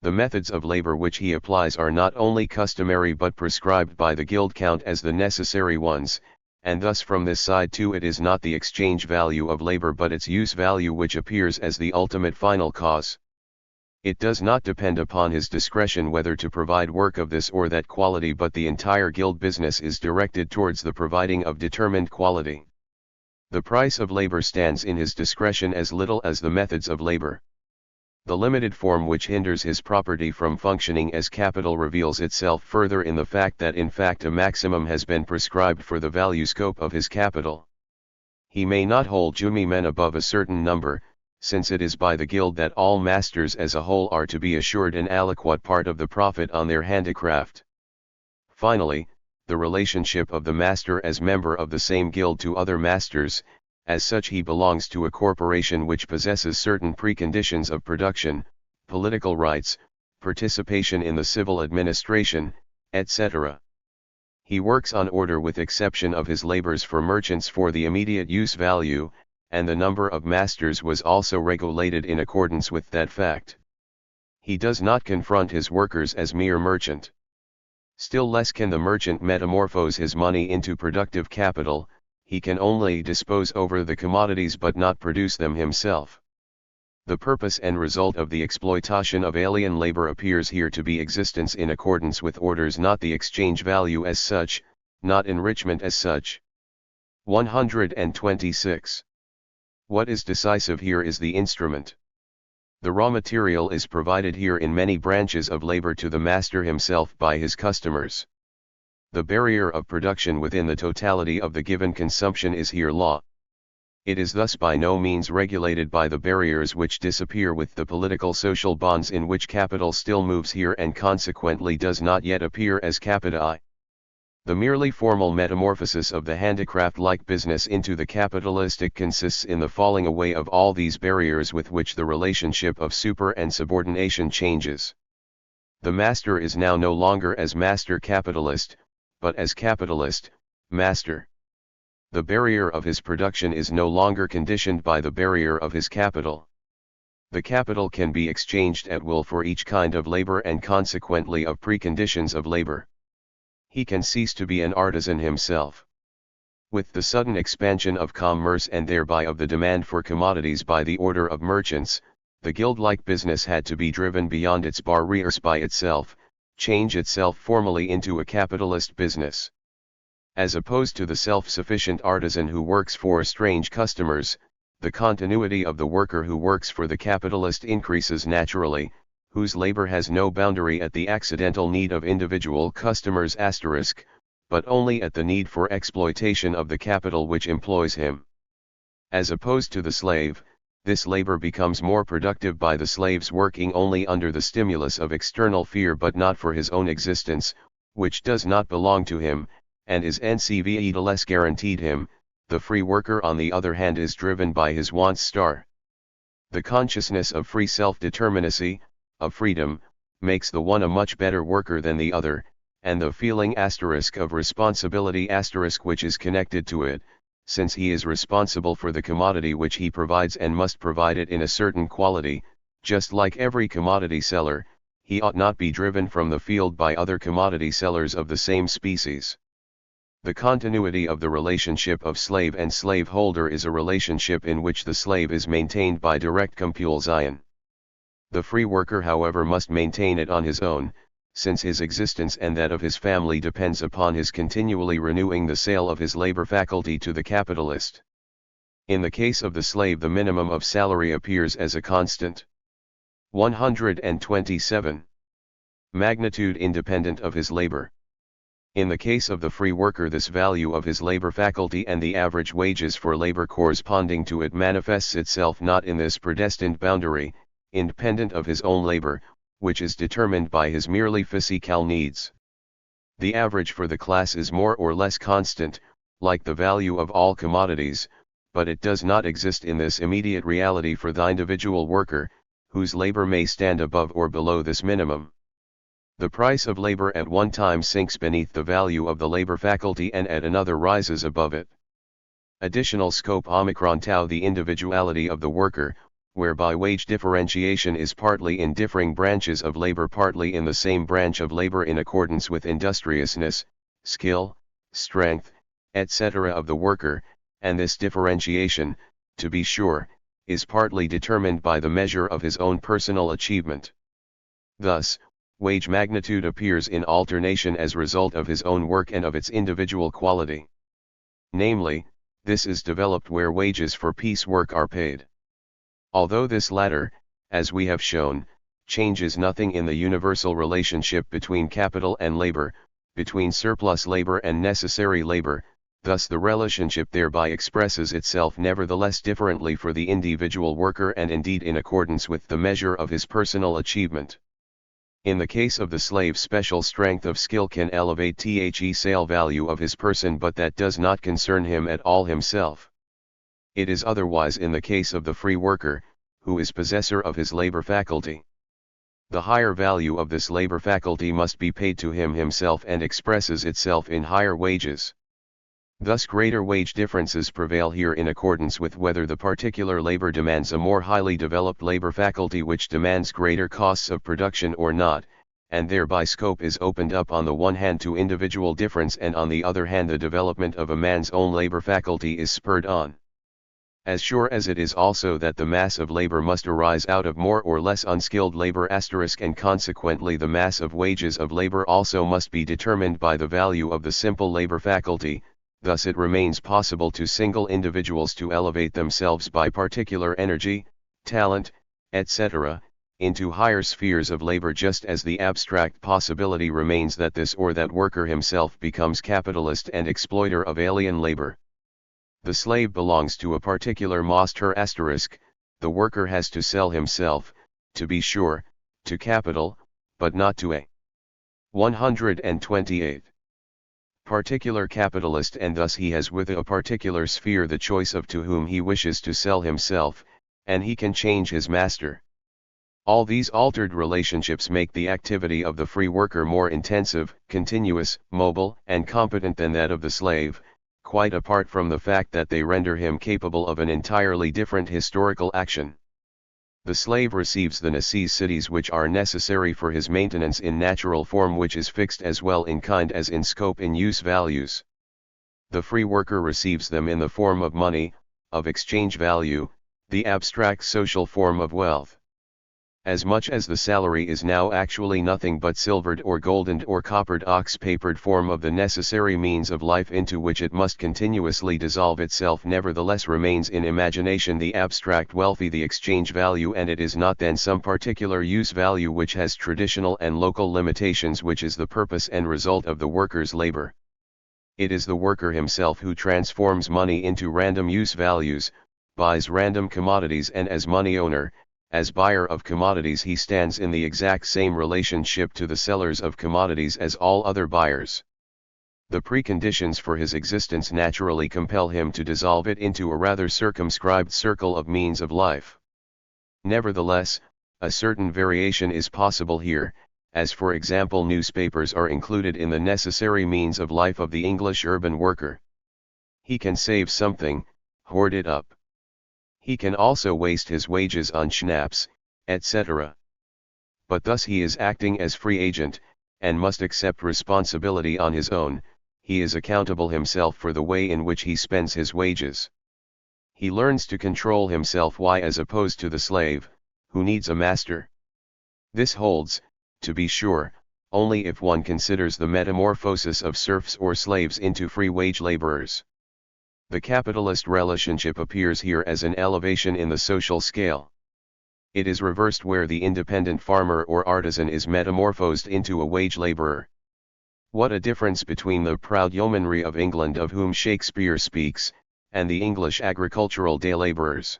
The methods of labor which he applies are not only customary but prescribed by the guild count as the necessary ones, and thus from this side too it is not the exchange value of labor but its use value which appears as the ultimate final cause. It does not depend upon his discretion whether to provide work of this or that quality, but the entire guild business is directed towards the providing of determined quality. The price of labor stands in his discretion as little as the methods of labor. The limited form which hinders his property from functioning as capital reveals itself further in the fact that in fact a maximum has been prescribed for the value scope of his capital. He may not hold journeymen above a certain number, since it is by the guild that all masters as a whole are to be assured an aliquot part of the profit on their handicraft. Finally, the relationship of the master as member of the same guild to other masters, as such he belongs to a corporation which possesses certain preconditions of production, political rights, participation in the civil administration, etc. He works on order with exception of his labors for merchants for the immediate use value, and the number of masters was also regulated in accordance with that fact. He does not confront his workers as mere merchant. Still less can the merchant metamorphose his money into productive capital. He can only dispose over the commodities but not produce them himself. The purpose and result of the exploitation of alien labor appears here to be existence in accordance with orders, not the exchange value as such, not enrichment as such. 126. What is decisive here is the instrument. The raw material is provided here in many branches of labor to the master himself by his customers. The barrier of production within the totality of the given consumption is here law. It is thus by no means regulated by the barriers which disappear with the political social bonds in which capital still moves here and consequently does not yet appear as capita. The merely formal metamorphosis of the handicraft-like business into the capitalistic consists in the falling away of all these barriers with which the relationship of super and subordination changes. The master is now no longer as master capitalist, but as capitalist, master. The barrier of his production is no longer conditioned by the barrier of his capital. The capital can be exchanged at will for each kind of labor and consequently of preconditions of labor. He can cease to be an artisan himself. With the sudden expansion of commerce and thereby of the demand for commodities by the order of merchants, the guild-like business had to be driven beyond its barriers by itself, change itself formally into a capitalist business. As opposed to the self-sufficient artisan who works for strange customers, the continuity of the worker who works for the capitalist increases naturally, whose labor has no boundary at the accidental need of individual customers *, but only at the need for exploitation of the capital which employs him. As opposed to the slave, this labor becomes more productive by the slave's working only under the stimulus of external fear but not for his own existence, which does not belong to him, and is ncve less guaranteed him. The free worker on the other hand is driven by his wants star. The consciousness of free self-determinacy, of freedom, makes the one a much better worker than the other, and the feeling of responsibility which is connected to it, since he is responsible for the commodity which he provides and must provide it in a certain quality, just like every commodity seller, he ought not be driven from the field by other commodity sellers of the same species. The continuity of the relationship of slave and slaveholder is a relationship in which the slave is maintained by direct compulsion. The free worker, however, must maintain it on his own, since his existence and that of his family depends upon his continually renewing the sale of his labor faculty to the capitalist. In the case of the slave, the minimum of salary appears as a constant. 127. Magnitude independent of his labor. In the case of the free worker, this value of his labor faculty and the average wages for labor corresponding to it manifests itself not in this predestined boundary, independent of his own labor, which is determined by his merely physical needs. The average for the class is more or less constant, like the value of all commodities, but it does not exist in this immediate reality for the individual worker, whose labor may stand above or below this minimum. The price of labor at one time sinks beneath the value of the labor faculty and at another rises above it. Additional scope tau the individuality of the worker, whereby wage differentiation is partly in differing branches of labor, partly in the same branch of labor in accordance with industriousness, skill, strength, etc. of the worker, and this differentiation, to be sure, is partly determined by the measure of his own personal achievement. Thus, wage magnitude appears in alternation as result of his own work and of its individual quality. Namely, this is developed where wages for piece work are paid. Although this latter, as we have shown, changes nothing in the universal relationship between capital and labor, between surplus labor and necessary labor, thus the relationship thereby expresses itself nevertheless differently for the individual worker and indeed in accordance with the measure of his personal achievement. In the case of the slave, special strength of skill can elevate the sale value of his person, but that does not concern him at all himself. It is otherwise in the case of the free worker, who is possessor of his labor faculty. The higher value of this labor faculty must be paid to him himself and expresses itself in higher wages. Thus greater wage differences prevail here in accordance with whether the particular labor demands a more highly developed labor faculty which demands greater costs of production or not, and thereby scope is opened up on the one hand to individual difference and on the other hand the development of a man's own labor faculty is spurred on. As sure as it is also that the mass of labor must arise out of more or less unskilled labor and consequently the mass of wages of labor also must be determined by the value of the simple labor faculty, thus it remains possible to single individuals to elevate themselves by particular energy, talent, etc., into higher spheres of labor, just as the abstract possibility remains that this or that worker himself becomes capitalist and exploiter of alien labor. The slave belongs to a particular master *, the worker has to sell himself, to be sure, to capital, but not to a 128 particular capitalist, and thus he has within a particular sphere the choice of to whom he wishes to sell himself, and he can change his master. All these altered relationships make the activity of the free worker more intensive, continuous, mobile, and competent than that of the slave, quite apart from the fact that they render him capable of an entirely different historical action. The slave receives the necessities which are necessary for his maintenance in natural form, which is fixed as well in kind as in scope in use values. The free worker receives them in the form of money, of exchange value, the abstract social form of wealth. As much as the salary is now actually nothing but silvered or goldened or coppered ox-papered form of the necessary means of life into which it must continuously dissolve itself, nevertheless remains in imagination the abstract wealthy, the exchange value, and it is not then some particular use value which has traditional and local limitations which is the purpose and result of the worker's labor. It is the worker himself who transforms money into random use values, buys random commodities, and as money owner, as buyer of commodities, he stands in the exact same relationship to the sellers of commodities as all other buyers. The preconditions for his existence naturally compel him to dissolve it into a rather circumscribed circle of means of life. Nevertheless, a certain variation is possible here, as for example newspapers are included in the necessary means of life of the English urban worker. He can save something, hoard it up. He can also waste his wages on schnapps, etc. But thus he is acting as free agent, and must accept responsibility on his own. He is accountable himself for the way in which he spends his wages. He learns to control himself as opposed to the slave, who needs a master. This holds, to be sure, only if one considers the metamorphosis of serfs or slaves into free wage laborers. The capitalist relationship appears here as an elevation in the social scale. It is reversed where the independent farmer or artisan is metamorphosed into a wage laborer. What a difference between the proud yeomanry of England of whom Shakespeare speaks, and the English agricultural day laborers.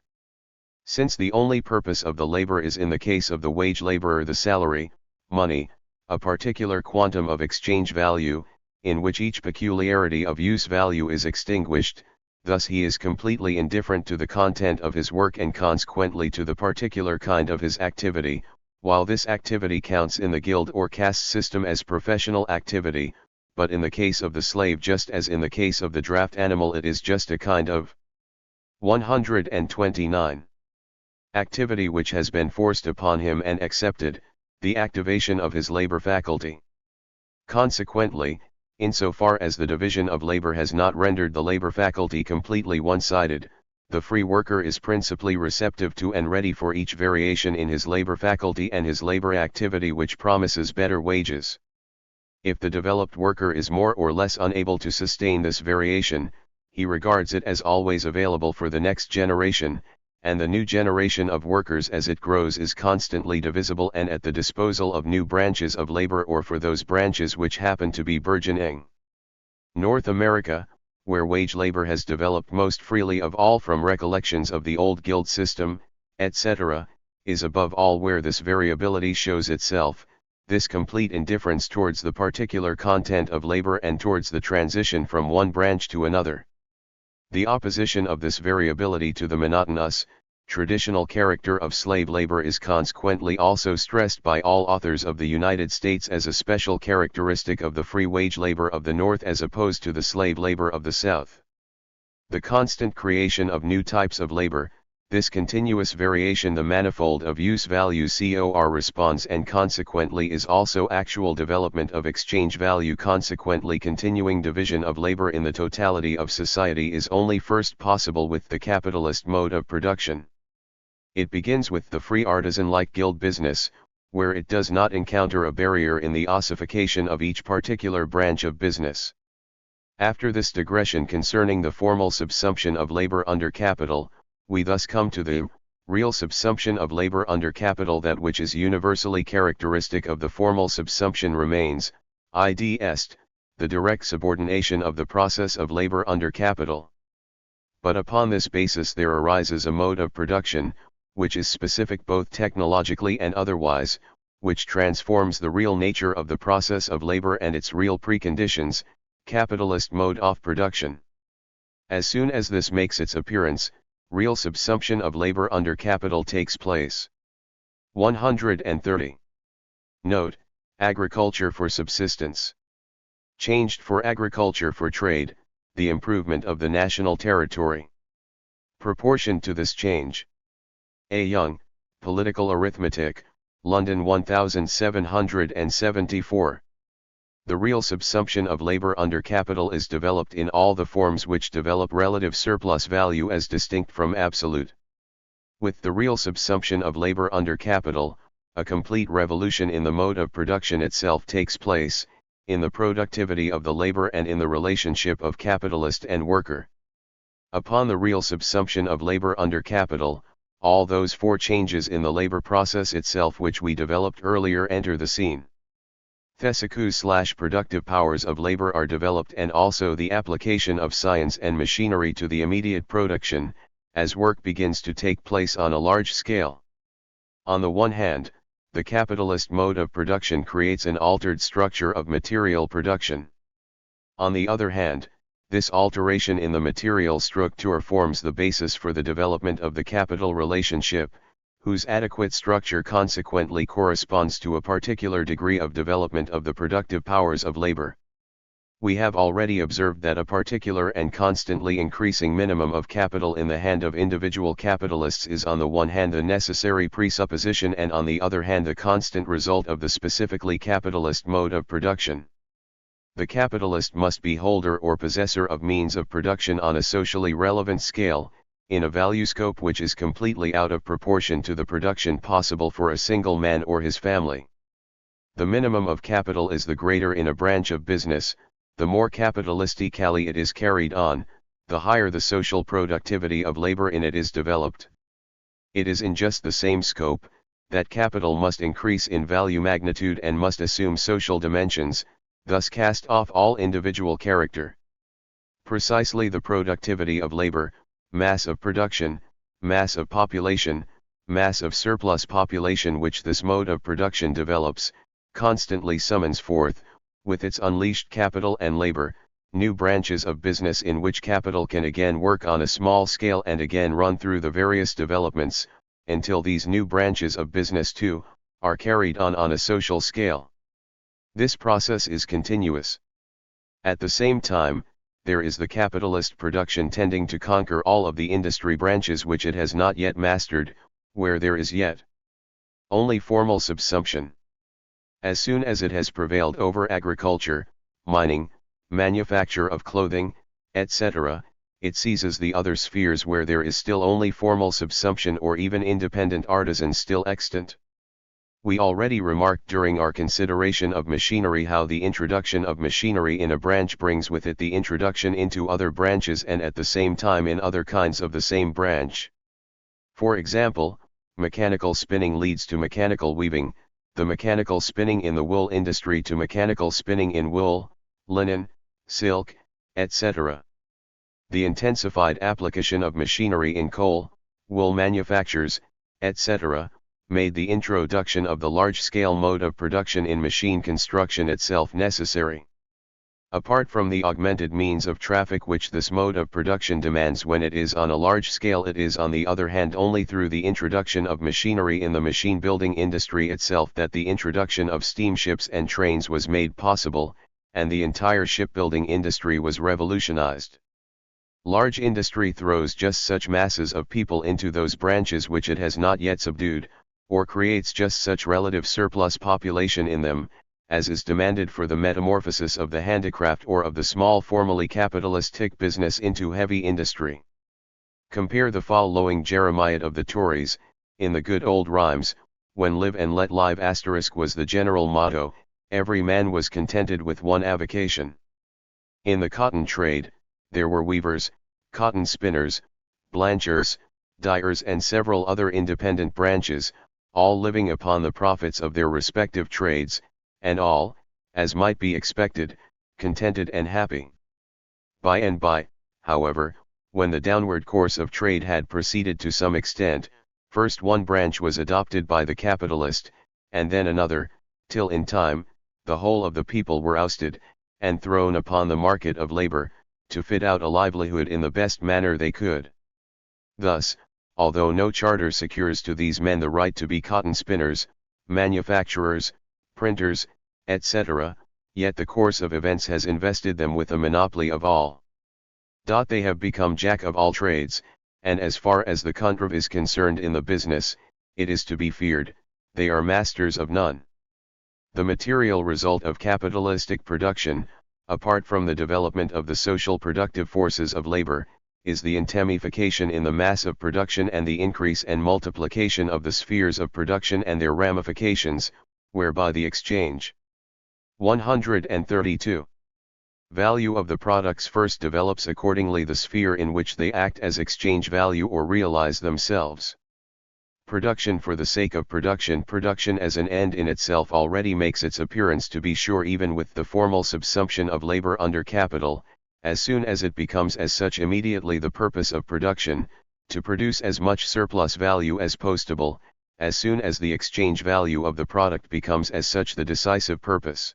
Since the only purpose of the labor is in the case of the wage laborer the salary, money, a particular quantum of exchange value, in which each peculiarity of use value is extinguished, thus he is completely indifferent to the content of his work and consequently to the particular kind of his activity, while this activity counts in the guild or caste system as professional activity, but in the case of the slave just as in the case of the draft animal it is just a kind of 129. Activity which has been forced upon him and accepted, the activation of his labor faculty. Consequently, insofar as the division of labor has not rendered the labor faculty completely one-sided, the free worker is principally receptive to and ready for each variation in his labor faculty and his labor activity which promises better wages. If the developed worker is more or less unable to sustain this variation, he regards it as always available for the next generation, and the new generation of workers as it grows is constantly divisible and at the disposal of new branches of labor or for those branches which happen to be burgeoning. North America, where wage labor has developed most freely of all from recollections of the old guild system, etc., is above all where this variability shows itself, this complete indifference towards the particular content of labor and towards the transition from one branch to another. The opposition of this variability to the monotonous, traditional character of slave labor is consequently also stressed by all authors of the United States as a special characteristic of the free wage labor of the North as opposed to the slave labor of the South. The constant creation of new types of labor, this continuous variation, the manifold of use value COR responds, and consequently is also actual development of exchange value, consequently continuing division of labor in the totality of society is only first possible with the capitalist mode of production. It begins with the free artisan-like guild business, where it does not encounter a barrier in the ossification of each particular branch of business. After this digression concerning the formal subsumption of labor under capital, we thus come to the real subsumption of labor under capital. That which is universally characteristic of the formal subsumption remains, id est, the direct subordination of the process of labor under capital. But upon this basis there arises a mode of production, which is specific both technologically and otherwise, which transforms the real nature of the process of labor and its real preconditions, capitalist mode of production. As soon as this makes its appearance, real subsumption of labor under capital takes place. 130. Note: agriculture for subsistence. Changed for agriculture for trade, the improvement of the national territory. Proportion to this change. A. Young, Political Arithmetic, London 1774. The real subsumption of labor under capital is developed in all the forms which develop relative surplus value as distinct from absolute. With the real subsumption of labor under capital, a complete revolution in the mode of production itself takes place, in the productivity of the labor and in the relationship of capitalist and worker. Upon the real subsumption of labor under capital, all those four changes in the labor process itself which we developed earlier enter the scene. Theseku/productive powers of labor are developed, and also the application of science and machinery to the immediate production, as work begins to take place on a large scale. On the one hand, the capitalist mode of production creates an altered structure of material production. On the other hand, this alteration in the material structure forms the basis for the development of the capital relationship, whose adequate structure consequently corresponds to a particular degree of development of the productive powers of labor. We have already observed that a particular and constantly increasing minimum of capital in the hand of individual capitalists is on the one hand a necessary presupposition and on the other hand a constant result of the specifically capitalist mode of production. The capitalist must be holder or possessor of means of production on a socially relevant scale, in a value scope which is completely out of proportion to the production possible for a single man or his family. The minimum of capital is the greater in a branch of business, the more capitalistically it is carried on, the higher the social productivity of labor in it is developed. It is in just the same scope, that capital must increase in value magnitude and must assume social dimensions, thus cast off all individual character. Precisely the productivity of labor, mass of production, mass of population, mass of surplus population which this mode of production develops, constantly summons forth, with its unleashed capital and labor, new branches of business in which capital can again work on a small scale and again run through the various developments, until these new branches of business too, are carried on a social scale. This process is continuous. At the same time, there is the capitalist production tending to conquer all of the industry branches which it has not yet mastered, where there is yet only formal subsumption. As soon as it has prevailed over agriculture, mining, manufacture of clothing, etc., it seizes the other spheres where there is still only formal subsumption or even independent artisans still extant. We already remarked during our consideration of machinery how the introduction of machinery in a branch brings with it the introduction into other branches and at the same time in other kinds of the same branch. For example, mechanical spinning leads to mechanical weaving, the mechanical spinning in the wool industry to mechanical spinning in wool, linen, silk, etc. The intensified application of machinery in coal, wool manufactures, etc., made the introduction of the large-scale mode of production in machine construction itself necessary. Apart from the augmented means of traffic which this mode of production demands when it is on a large scale, it is on the other hand only through the introduction of machinery in the machine-building industry itself that the introduction of steamships and trains was made possible, and the entire shipbuilding industry was revolutionized. Large industry throws just such masses of people into those branches which it has not yet subdued, or creates just such relative surplus population in them, as is demanded for the metamorphosis of the handicraft or of the small formally capitalistic business into heavy industry. Compare the following Jeremiad of the Tories, in the good old rhymes, when live and let live * was the general motto, every man was contented with one avocation. In the cotton trade, there were weavers, cotton spinners, blanchers, dyers and several other independent branches, all living upon the profits of their respective trades, and all, as might be expected, contented and happy. By and by, however, when the downward course of trade had proceeded to some extent, first one branch was adopted by the capitalist, and then another, till in time, the whole of the people were ousted, and thrown upon the market of labor, to fit out a livelihood in the best manner they could. Thus, although no charter secures to these men the right to be cotton spinners, manufacturers, printers, etc., yet the course of events has invested them with a monopoly of all. They have become jack of all trades, and as far as the country is concerned in the business, it is to be feared, they are masters of none. The material result of capitalistic production, apart from the development of the social productive forces of labor, is the intensification in the mass of production and the increase and multiplication of the spheres of production and their ramifications, whereby the exchange. 132. Value of the products first develops accordingly the sphere in which they act as exchange value or realize themselves. Production for the sake of production as an end in itself already makes its appearance, to be sure, even with the formal subsumption of labor under capital. As soon as it becomes as such immediately the purpose of production, to produce as much surplus value as postable, as soon as the exchange value of the product becomes as such the decisive purpose.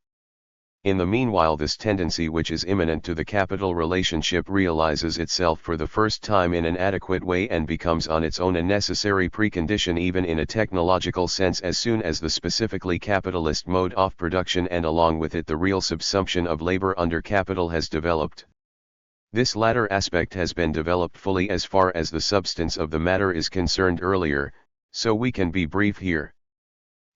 In the meanwhile, this tendency, which is immanent to the capital relationship, realizes itself for the first time in an adequate way and becomes on its own a necessary precondition even in a technological sense as soon as the specifically capitalist mode of production and along with it the real subsumption of labor under capital has developed. This latter aspect has been developed fully as far as the substance of the matter is concerned earlier, so we can be brief here.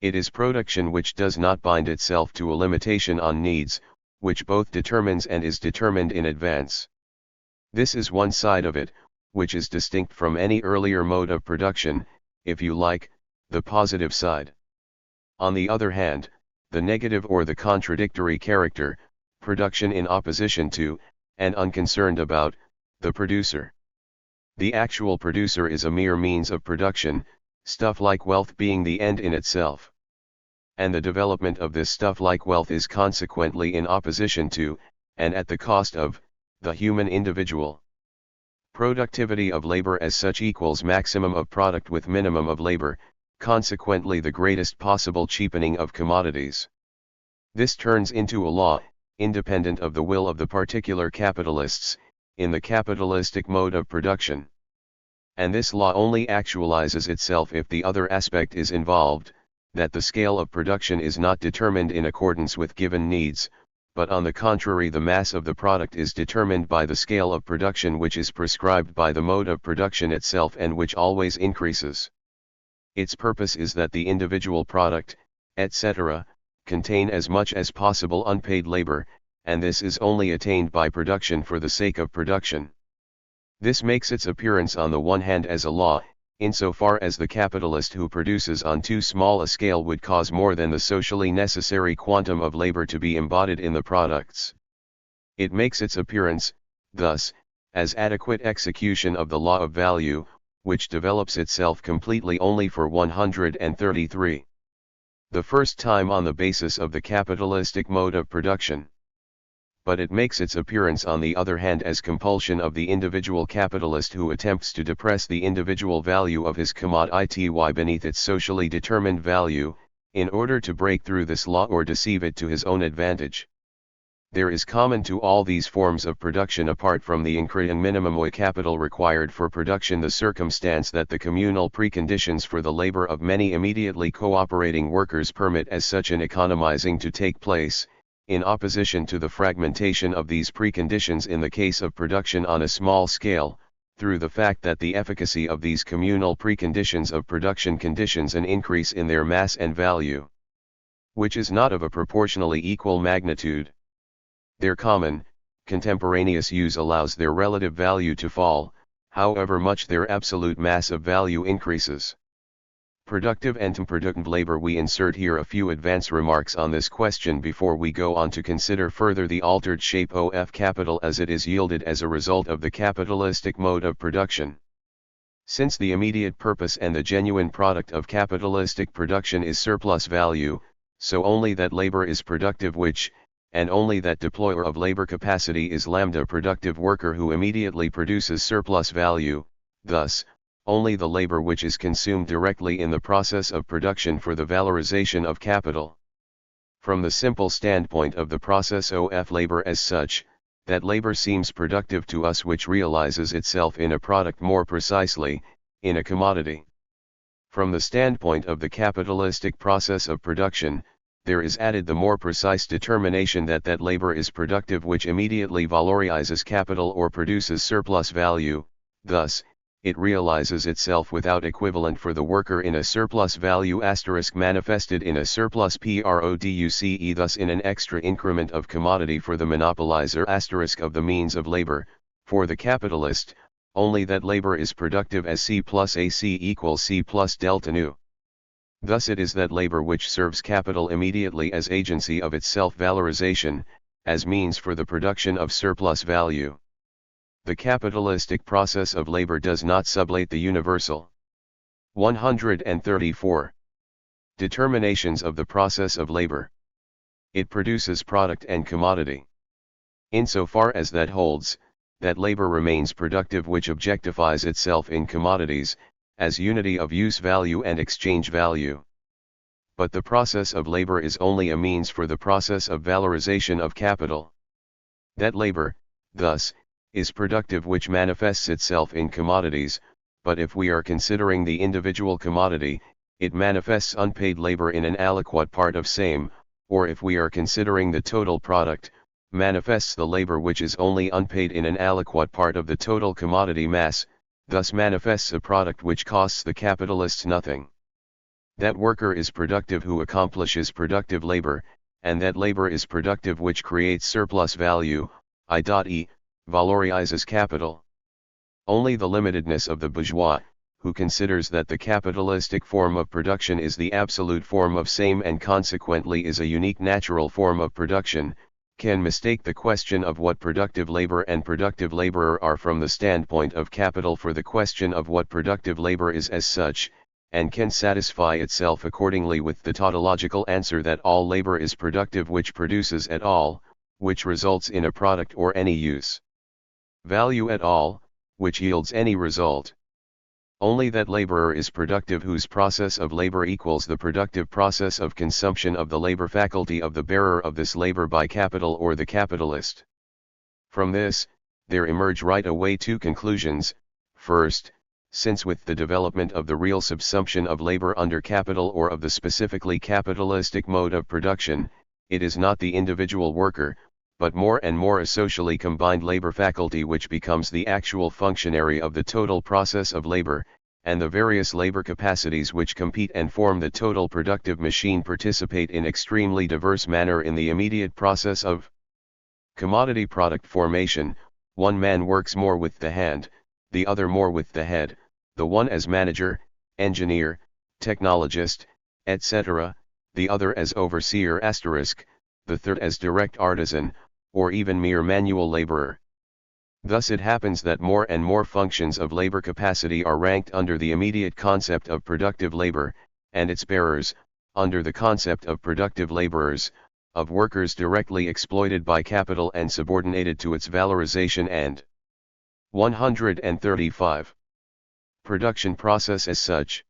It is production which does not bind itself to a limitation on needs, which both determines and is determined in advance. This is one side of it, which is distinct from any earlier mode of production, if you like, the positive side. On the other hand, the negative or the contradictory character, production in opposition to, and unconcerned about, the producer. The actual producer is a mere means of production, stuff like wealth being the end in itself. And the development of this stuff like wealth is consequently in opposition to, and at the cost of, the human individual. Productivity of labor as such equals maximum of product with minimum of labor, consequently the greatest possible cheapening of commodities. This turns into a law, independent of the will of the particular capitalists, in the capitalistic mode of production. And this law only actualizes itself if the other aspect is involved, that the scale of production is not determined in accordance with given needs, but on the contrary the mass of the product is determined by the scale of production which is prescribed by the mode of production itself and which always increases. Its purpose is that the individual product, etc., contain as much as possible unpaid labor, and this is only attained by production for the sake of production. This makes its appearance on the one hand as a law, insofar as the capitalist who produces on too small a scale would cause more than the socially necessary quantum of labor to be embodied in the products. It makes its appearance, thus, as adequate execution of the law of value, which develops itself completely only for 133. The first time on the basis of the capitalistic mode of production. But it makes its appearance on the other hand as compulsion of the individual capitalist who attempts to depress the individual value of his commodity beneath its socially determined value, in order to break through this law or deceive it to his own advantage. There is common to all these forms of production apart from the increasing minimum of capital required for production the circumstance that the communal preconditions for the labor of many immediately cooperating workers permit as such an economizing to take place, in opposition to the fragmentation of these preconditions in the case of production on a small scale, through the fact that the efficacy of these communal preconditions of production conditions an increase in their mass and value, which is not of a proportionally equal magnitude. Their common, contemporaneous use allows their relative value to fall, however much their absolute mass of value increases. Productive and unproductive labor. We insert here a few advance remarks on this question before we go on to consider further the altered shape of capital as it is yielded as a result of the capitalistic mode of production. Since the immediate purpose and the genuine product of capitalistic production is surplus value, so only that labor is productive which, and only that deployer of labor capacity is lambda productive worker who immediately produces surplus value, thus, only the labor which is consumed directly in the process of production for the valorization of capital. From the simple standpoint of the process of labor as such, that labor seems productive to us which realizes itself in a product, more precisely, in a commodity. From the standpoint of the capitalistic process of production, there is added the more precise determination that that labor is productive which immediately valorizes capital or produces surplus value, thus, it realizes itself without equivalent for the worker in a surplus value * manifested in a surplus produce, thus in an extra increment of commodity for the monopolizer * of the means of labor, for the capitalist, only that labor is productive as C plus AC equals C plus delta nu. Thus it is that labor which serves capital immediately as agency of its self-valorization, as means for the production of surplus value. The capitalistic process of labor does not sublate the universal. 134. Determinations of the process of labor. It produces product and commodity. Insofar as that holds, that labor remains productive, which objectifies itself in commodities, as unity of use value and exchange value. But the process of labor is only a means for the process of valorization of capital. That labor, thus, is productive, which manifests itself in commodities, but if we are considering the individual commodity, it manifests unpaid labor in an aliquot part of same, or if we are considering the total product, manifests the labor which is only unpaid in an aliquot part of the total commodity mass, thus manifests a product which costs the capitalists nothing. That worker is productive who accomplishes productive labor, and that labor is productive which creates surplus value, i.e., valorizes capital. Only the limitedness of the bourgeois, who considers that the capitalistic form of production is the absolute form of same and consequently is a unique natural form of production, can mistake the question of what productive labor and productive laborer are from the standpoint of capital for the question of what productive labor is as such, and can satisfy itself accordingly with the tautological answer that all labor is productive which produces at all, which results in a product or any use. Value at all, which yields any result. Only that laborer is productive whose process of labor equals the productive process of consumption of the labor faculty of the bearer of this labor by capital or the capitalist. From this, there emerge right away two conclusions. First, since with the development of the real subsumption of labor under capital or of the specifically capitalistic mode of production, it is not the individual worker, but more and more a socially combined labor faculty which becomes the actual functionary of the total process of labor, and the various labor capacities which compete and form the total productive machine participate in extremely diverse manner in the immediate process of commodity product formation. One man works more with the hand, the other more with the head, the one as manager, engineer, technologist, etc., the other as overseer *, the third as direct artisan, or even mere manual laborer. Thus it happens that more and more functions of labor capacity are ranked under the immediate concept of productive labor, and its bearers, under the concept of productive laborers, of workers directly exploited by capital and subordinated to its valorization and 135. Production process as such.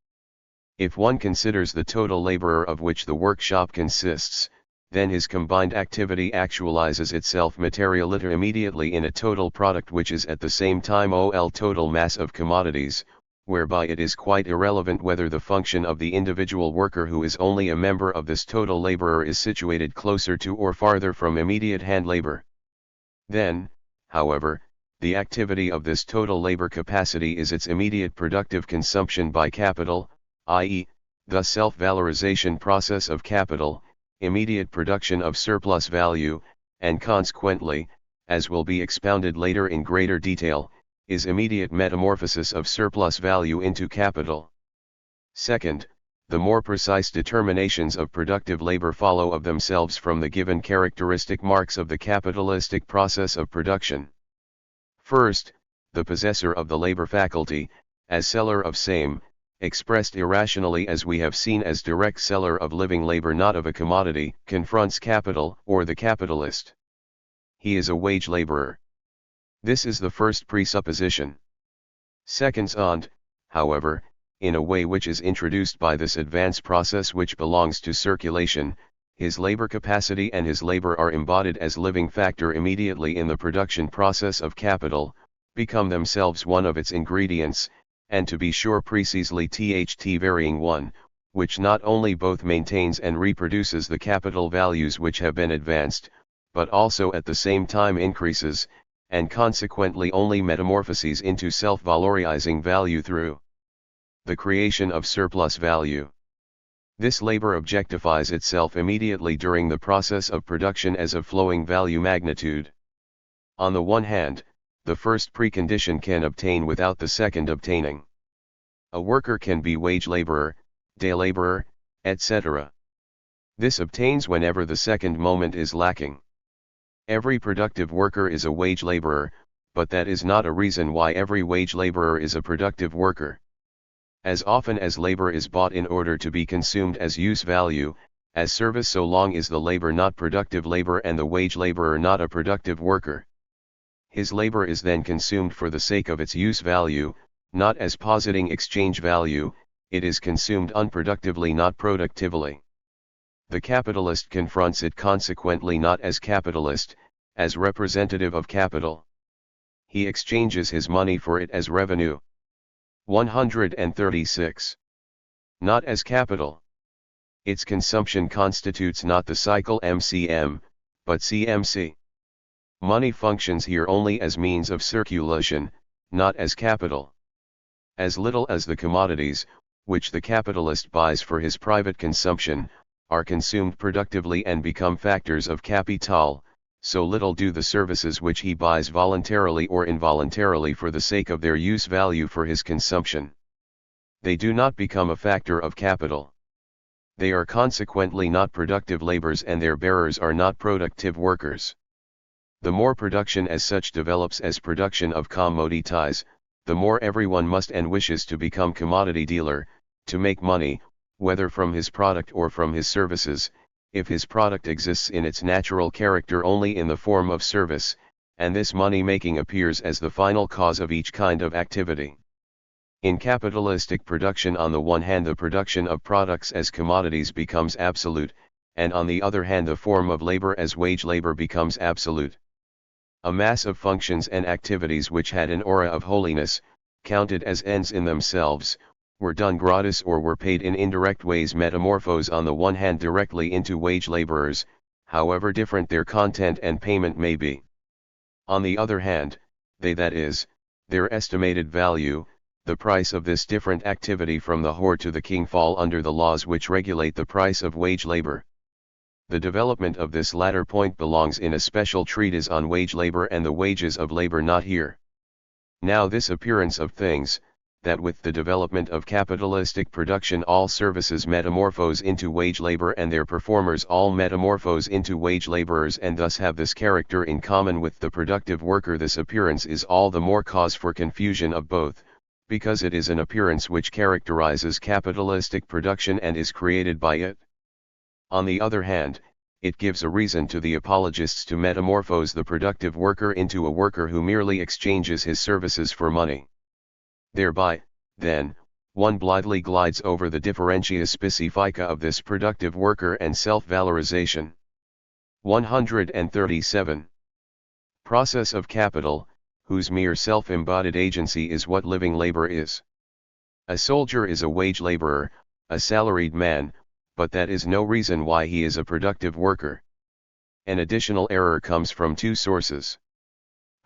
If one considers the total laborer of which the workshop consists, then his combined activity actualizes itself materialiter immediately in a total product which is at the same time total mass of commodities, whereby it is quite irrelevant whether the function of the individual worker who is only a member of this total laborer is situated closer to or farther from immediate hand labor. Then, however, the activity of this total labor capacity is its immediate productive consumption by capital, i.e., the self-valorization process of capital, immediate production of surplus value, and consequently, as will be expounded later in greater detail, is immediate metamorphosis of surplus value into capital. Second, the more precise determinations of productive labor follow of themselves from the given characteristic marks of the capitalistic process of production. First, the possessor of the labor faculty, as seller of same, expressed irrationally as we have seen as direct seller of living labor not of a commodity, confronts capital or the capitalist. He is a wage laborer. This is the first presupposition. Second, however, in a way which is introduced by this advance process which belongs to circulation, his labor capacity and his labor are embodied as living factor immediately in the production process of capital, become themselves one of its ingredients, and to be sure precisely THT varying one, which not only both maintains and reproduces the capital values which have been advanced, but also at the same time increases, and consequently only metamorphoses into self-valorizing value through the creation of surplus value. This labor objectifies itself immediately during the process of production as of flowing value magnitude. On the one hand, the first precondition can obtain without the second obtaining. A worker can be wage laborer, day laborer, etc. This obtains whenever the second moment is lacking. Every productive worker is a wage laborer, but that is not a reason why every wage laborer is a productive worker. As often as labor is bought in order to be consumed as use value, as service, so long is the labor not productive labor and the wage laborer not a productive worker. his labor is then consumed for the sake of its use value, not as positing exchange value, it is consumed unproductively, not productively. The capitalist confronts it consequently not as capitalist, as representative of capital. He exchanges his money for it as revenue. 136. Not as capital. Its consumption constitutes not the cycle MCM, but CMC. Money functions here only as means of circulation, not as capital. As little as the commodities, which the capitalist buys for his private consumption, are consumed productively and become factors of capital, so little do the services which he buys voluntarily or involuntarily for the sake of their use value for his consumption. They do not become a factor of capital. They are consequently not productive labors, and their bearers are not productive workers. The more production as such develops as production of commodities, the more everyone must and wishes to become commodity dealer, to make money, whether from his product or from his services, if his product exists in its natural character only in the form of service, and this money-making appears as the final cause of each kind of activity. In capitalistic production, on the one hand the production of products as commodities becomes absolute, and on the other hand the form of labor as wage labor becomes absolute. A mass of functions and activities which had an aura of holiness, counted as ends in themselves, were done gratis or were paid in indirect ways, metamorphose on the one hand directly into wage laborers, however different their content and payment may be. On the other hand, they, that is, their estimated value, the price of this different activity from the whore to the king, fall under the laws which regulate the price of wage labor. The development of this latter point belongs in a special treatise on wage labor and the wages of labor, not here. Now this appearance of things, that with the development of capitalistic production all services metamorphose into wage labor and their performers all metamorphose into wage laborers and thus have this character in common with the productive worker, this appearance is all the more cause for confusion of both, because it is an appearance which characterizes capitalistic production and is created by it. On the other hand, it gives a reason to the apologists to metamorphose the productive worker into a worker who merely exchanges his services for money. Thereby, then, one blithely glides over the differentia specifica of this productive worker and self-valorization. 137. Process of capital, whose mere self-embodied agency is what living labor is. A soldier is a wage laborer, a salaried man, but that is no reason why he is a productive worker. An additional error comes from two sources.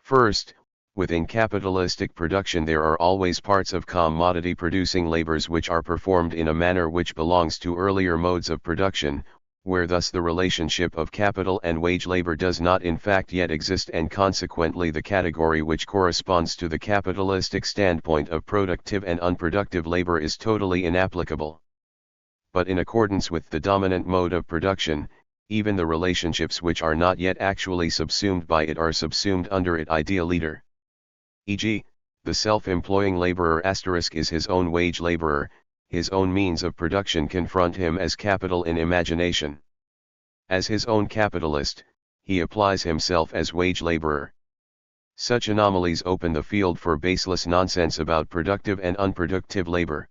First, within capitalistic production there are always parts of commodity-producing labors which are performed in a manner which belongs to earlier modes of production, where thus the relationship of capital and wage labor does not in fact yet exist, and consequently the category which corresponds to the capitalistic standpoint of productive and unproductive labor is totally inapplicable. But in accordance with the dominant mode of production, even the relationships which are not yet actually subsumed by it are subsumed under it idealiter. E.g., the self-employing laborer is his own wage laborer, his own means of production confront him as capital in imagination. As his own capitalist, he applies himself as wage laborer. Such anomalies open the field for baseless nonsense about productive and unproductive labor.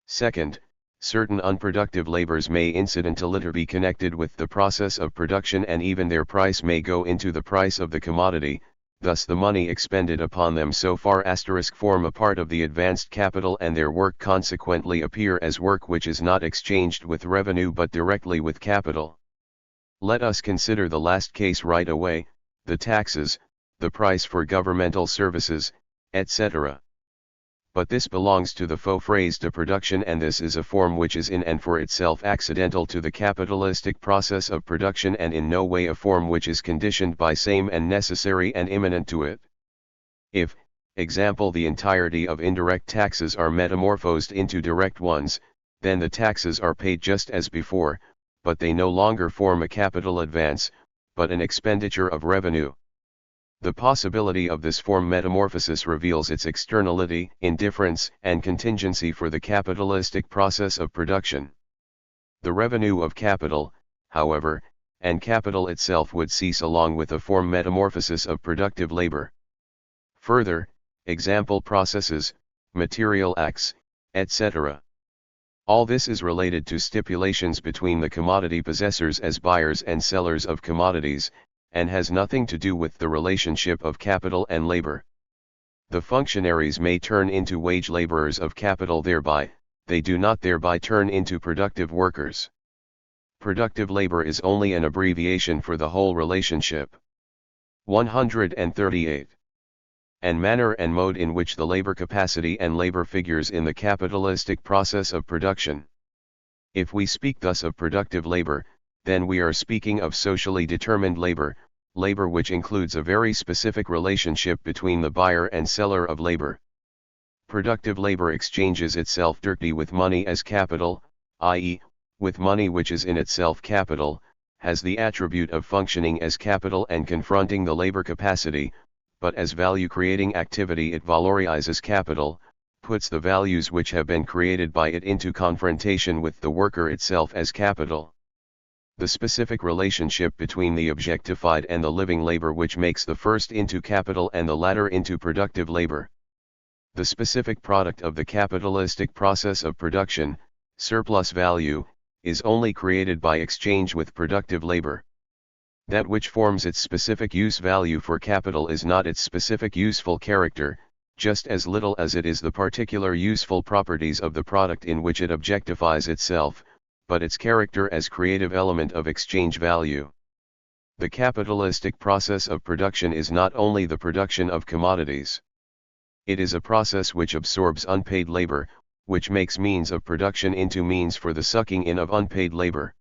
Second, certain unproductive labors may incidentally be connected with the process of production, and even their price may go into the price of the commodity, thus the money expended upon them so far form a part of the advanced capital, and their work consequently appear as work which is not exchanged with revenue but directly with capital. Let us consider the last case right away, the taxes, the price for governmental services, etc. But this belongs to the faux phrase de production, and this is a form which is in and for itself accidental to the capitalistic process of production, and in no way a form which is conditioned by same and necessary and immanent to it. If, example, the entirety of indirect taxes are metamorphosed into direct ones, then the taxes are paid just as before, but they no longer form a capital advance, but an expenditure of revenue. The possibility of this form metamorphosis reveals its externality, indifference, and contingency for the capitalistic process of production. The revenue of capital, however, and capital itself would cease along with a form metamorphosis of productive labor. Further, example processes, material acts, etc. All this is related to stipulations between the commodity possessors as buyers and sellers of commodities, and has nothing to do with the relationship of capital and labor. The functionaries may turn into wage laborers of capital thereby, they do not thereby turn into productive workers. Productive labor is only an abbreviation for the whole relationship. 138. And manner and mode in which the labor capacity and labor figures in the capitalistic process of production. If we speak thus of productive labor, then we are speaking of socially determined labor, labor which includes a very specific relationship between the buyer and seller of labor. Productive labor exchanges itself directly with money as capital, i.e., with money which is in itself capital, has the attribute of functioning as capital and confronting the labor capacity, but as value-creating activity it valorizes capital, puts the values which have been created by it into confrontation with the worker itself as capital. The specific relationship between the objectified and the living labor which makes the first into capital and the latter into productive labor. The specific product of the capitalistic process of production, surplus value, is only created by exchange with productive labor. That which forms its specific use value for capital is not its specific useful character, just as little as it is the particular useful properties of the product in which it objectifies itself, but its character as creative element of exchange value. The capitalistic process of production is not only the production of commodities. It is a process which absorbs unpaid labor, which makes means of production into means for the sucking in of unpaid labor.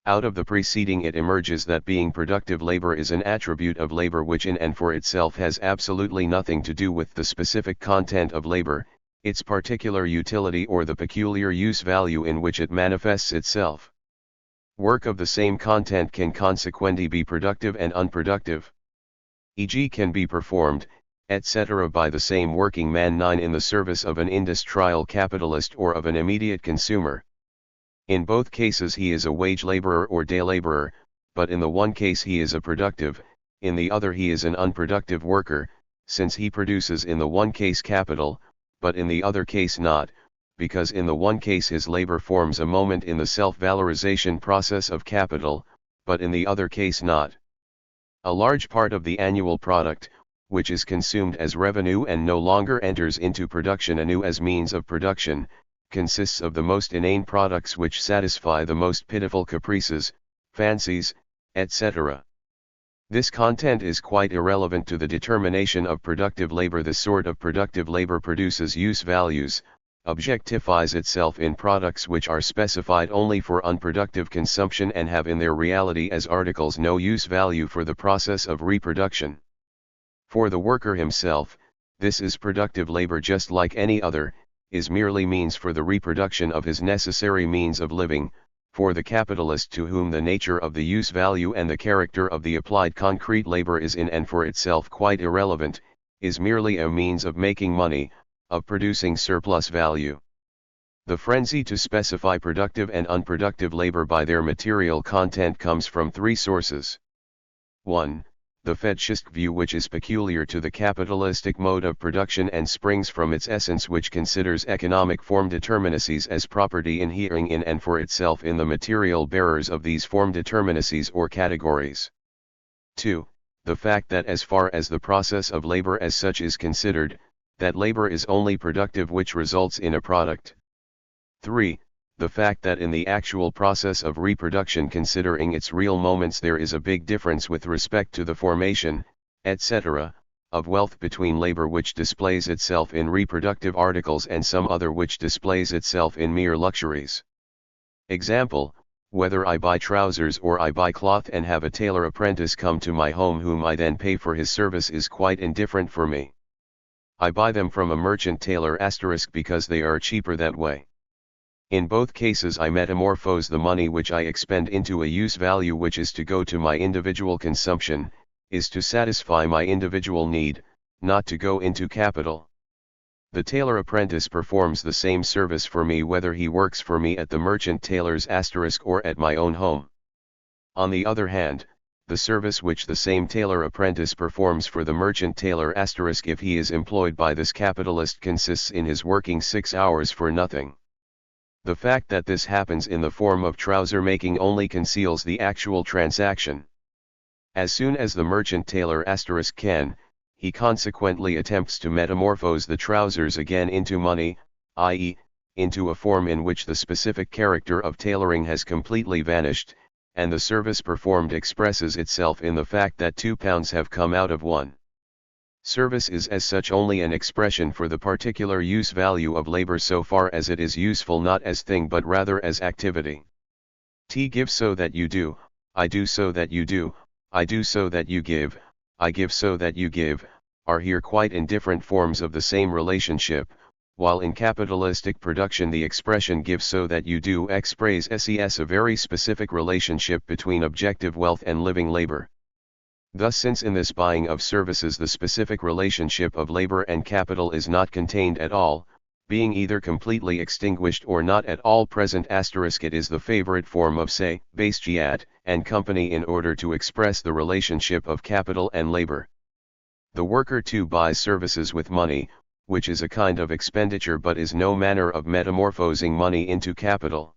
Out of the preceding it emerges that being productive labor is an attribute of labor which in and for itself has absolutely nothing to do with the specific content of labor, its particular utility or the peculiar use value in which it manifests itself. Work of the same content can consequently be productive and unproductive. E.g. can be performed, etc. by the same working man 9 in the service of an industrial capitalist or of an immediate consumer. In both cases he is a wage laborer or day laborer, but in the one case he is a productive, in the other he is an unproductive worker, since he produces in the one case capital, but in the other case not, because in the one case his labor forms a moment in the self-valorization process of capital, but in the other case not. A large part of the annual product, which is consumed as revenue and no longer enters into production anew as means of production, consists of the most inane products which satisfy the most pitiful caprices, fancies, etc. This content is quite irrelevant to the determination of productive labor. The sort of productive labor produces use values, objectifies itself in products which are specified only for unproductive consumption and have in their reality as articles no use value for the process of reproduction. For the worker himself, this is productive labor just like any other, is merely means for the reproduction of his necessary means of living. For the capitalist to whom the nature of the use value and the character of the applied concrete labor is in and for itself quite irrelevant, is merely a means of making money, of producing surplus value. The frenzy to specify productive and unproductive labor by their material content comes from three sources. 1. The fetishist view, which is peculiar to the capitalistic mode of production and springs from its essence, which considers economic form determinacies as property inhering in and for itself in the material bearers of these form determinacies or categories. 2. The fact that as far as the process of labor as such is considered, that labor is only productive which results in a product. 3. The fact that in the actual process of reproduction, considering its real moments, there is a big difference with respect to the formation, etc., of wealth between labor which displays itself in reproductive articles and some other which displays itself in mere luxuries. Example, whether I buy trousers or I buy cloth and have a tailor apprentice come to my home whom I then pay for his service is quite indifferent for me. I buy them from a merchant tailor * because they are cheaper that way. In both cases I metamorphose the money which I expend into a use value which is to go to my individual consumption, is to satisfy my individual need, not to go into capital. The tailor apprentice performs the same service for me whether he works for me at the merchant tailor's * or at my own home. On the other hand, the service which the same tailor apprentice performs for the merchant tailor * if he is employed by this capitalist consists in his working 6 hours for nothing. The fact that this happens in the form of trouser making only conceals the actual transaction. As soon as the merchant tailor * can, he consequently attempts to metamorphose the trousers again into money, i.e., into a form in which the specific character of tailoring has completely vanished, and the service performed expresses itself in the fact that £2 have come out of 1. Service is as such only an expression for the particular use value of labor so far as it is useful not as thing but rather as activity. T give so that you do, I do so that you do, I do so that you give, I give so that you give, are here quite in different forms of the same relationship, while in capitalistic production the expression give so that you do expresses a very specific relationship between objective wealth and living labor. Thus, since in this buying of services the specific relationship of labor and capital is not contained at all, being either completely extinguished or not at all present *, it is the favorite form of say, Dragstedt and company in order to express the relationship of capital and labor. The worker too buys services with money, which is a kind of expenditure but is no manner of metamorphosing money into capital.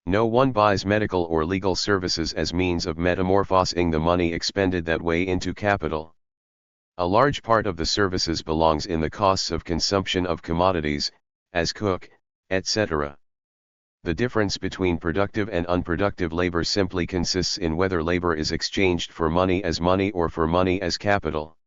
No one buys medical or legal services as means of metamorphosing the money expended that way into capital. A large part of the services belongs in the costs of consumption of commodities, as cook, etc. The difference between productive and unproductive labor simply consists in whether labor is exchanged for money or for money as capital.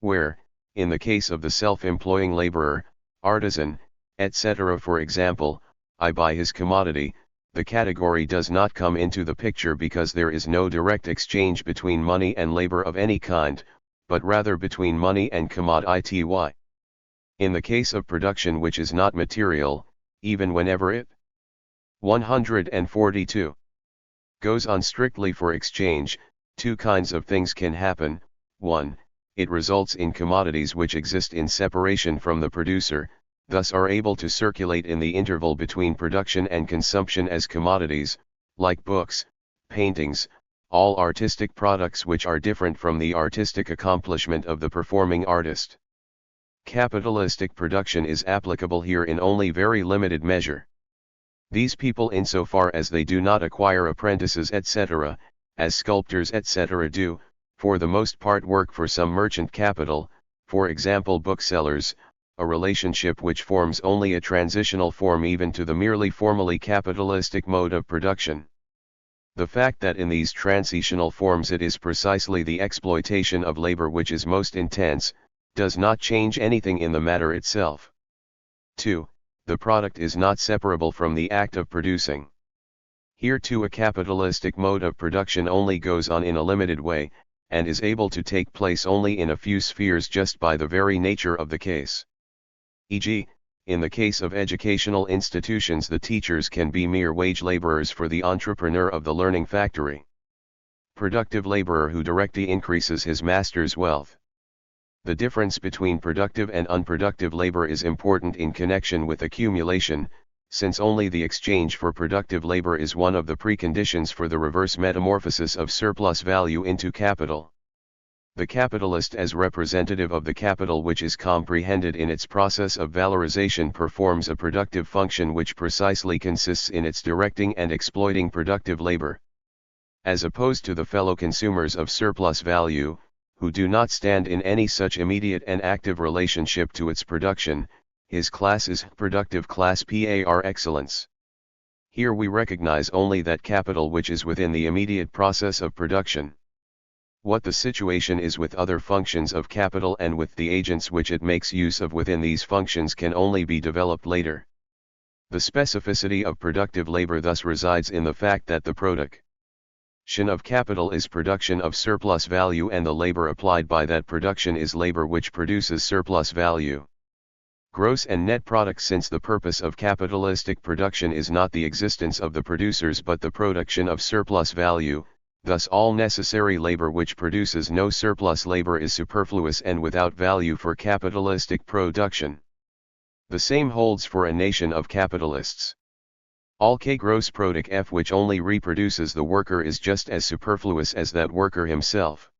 Where, in the case of the self-employing laborer, artisan, etc. for example, I buy his commodity, the category does not come into the picture because there is no direct exchange between money and labor of any kind, but rather between money and commodity. In the case of production which is not material, even whenever it 142 goes on strictly for exchange, two kinds of things can happen. 1. It results in commodities which exist in separation from the producer, thus are able to circulate in the interval between production and consumption as commodities, like books, paintings, all artistic products which are different from the artistic accomplishment of the performing artist. Capitalistic production is applicable here in only very limited measure. These people, insofar as they do not acquire apprentices etc., as sculptors etc. do, for the most part work for some merchant capital, for example booksellers, a relationship which forms only a transitional form even to the merely formally capitalistic mode of production. The fact that in these transitional forms it is precisely the exploitation of labor which is most intense, does not change anything in the matter itself. 2. The product is not separable from the act of producing. Here too a capitalistic mode of production only goes on in a limited way, and is able to take place only in a few spheres just by the very nature of the case. E.g., in the case of educational institutions the teachers can be mere wage laborers for the entrepreneur of the learning factory. Productive laborer who directly increases his master's wealth. The difference between productive and unproductive labor is important in connection with accumulation, since only the exchange for productive labor is one of the preconditions for the reverse metamorphosis of surplus value into capital. The capitalist as representative of the capital which is comprehended in its process of valorization performs a productive function which precisely consists in its directing and exploiting productive labor. As opposed to the fellow consumers of surplus value, who do not stand in any such immediate and active relationship to its production, his class is productive class par excellence. Here we recognize only that capital which is within the immediate process of production. What the situation is with other functions of capital and with the agents which it makes use of within these functions can only be developed later. The specificity of productive labor thus resides in the fact that the production of capital is production of surplus value and the labor applied by that production is labor which produces surplus value. Gross and net product. Since the purpose of capitalistic production is not the existence of the producers but the production of surplus value, thus all necessary labor which produces no surplus labor is superfluous and without value for capitalistic production. The same holds for a nation of capitalists. All K gross product F which only reproduces the worker is just as superfluous as that worker himself.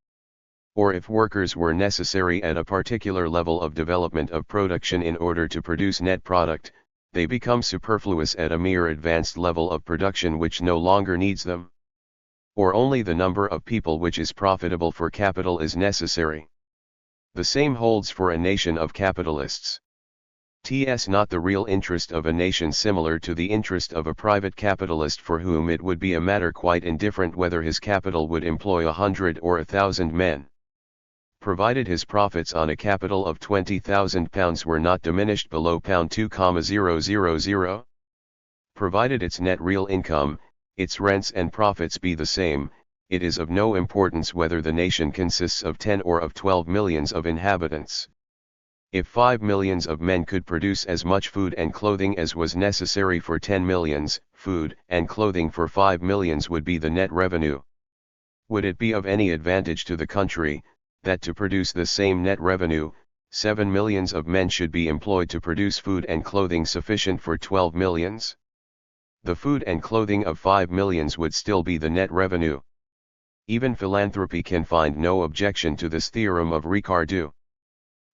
Or if workers were necessary at a particular level of development of production in order to produce net product, they become superfluous at a mere advanced level of production which no longer needs them. Or only the number of people which is profitable for capital is necessary. The same holds for a nation of capitalists. T.s. not the real interest of a nation similar to the interest of a private capitalist for whom it would be a matter quite indifferent whether his capital would employ 100 or 1,000 men. Provided his profits on a capital of £20,000 were not diminished below £2,000. Provided its net real income, its rents and profits be the same, it is of no importance whether the nation consists of 10 or of 12 millions of inhabitants. If 5 millions of men could produce as much food and clothing as was necessary for 10 millions, food and clothing for 5 millions would be the net revenue. Would it be of any advantage to the country, that to produce the same net revenue, 7 millions of men should be employed to produce food and clothing sufficient for 12 millions? The food and clothing of 5 millions would still be the net revenue. Even philanthropy can find no objection to this theorem of Ricardo.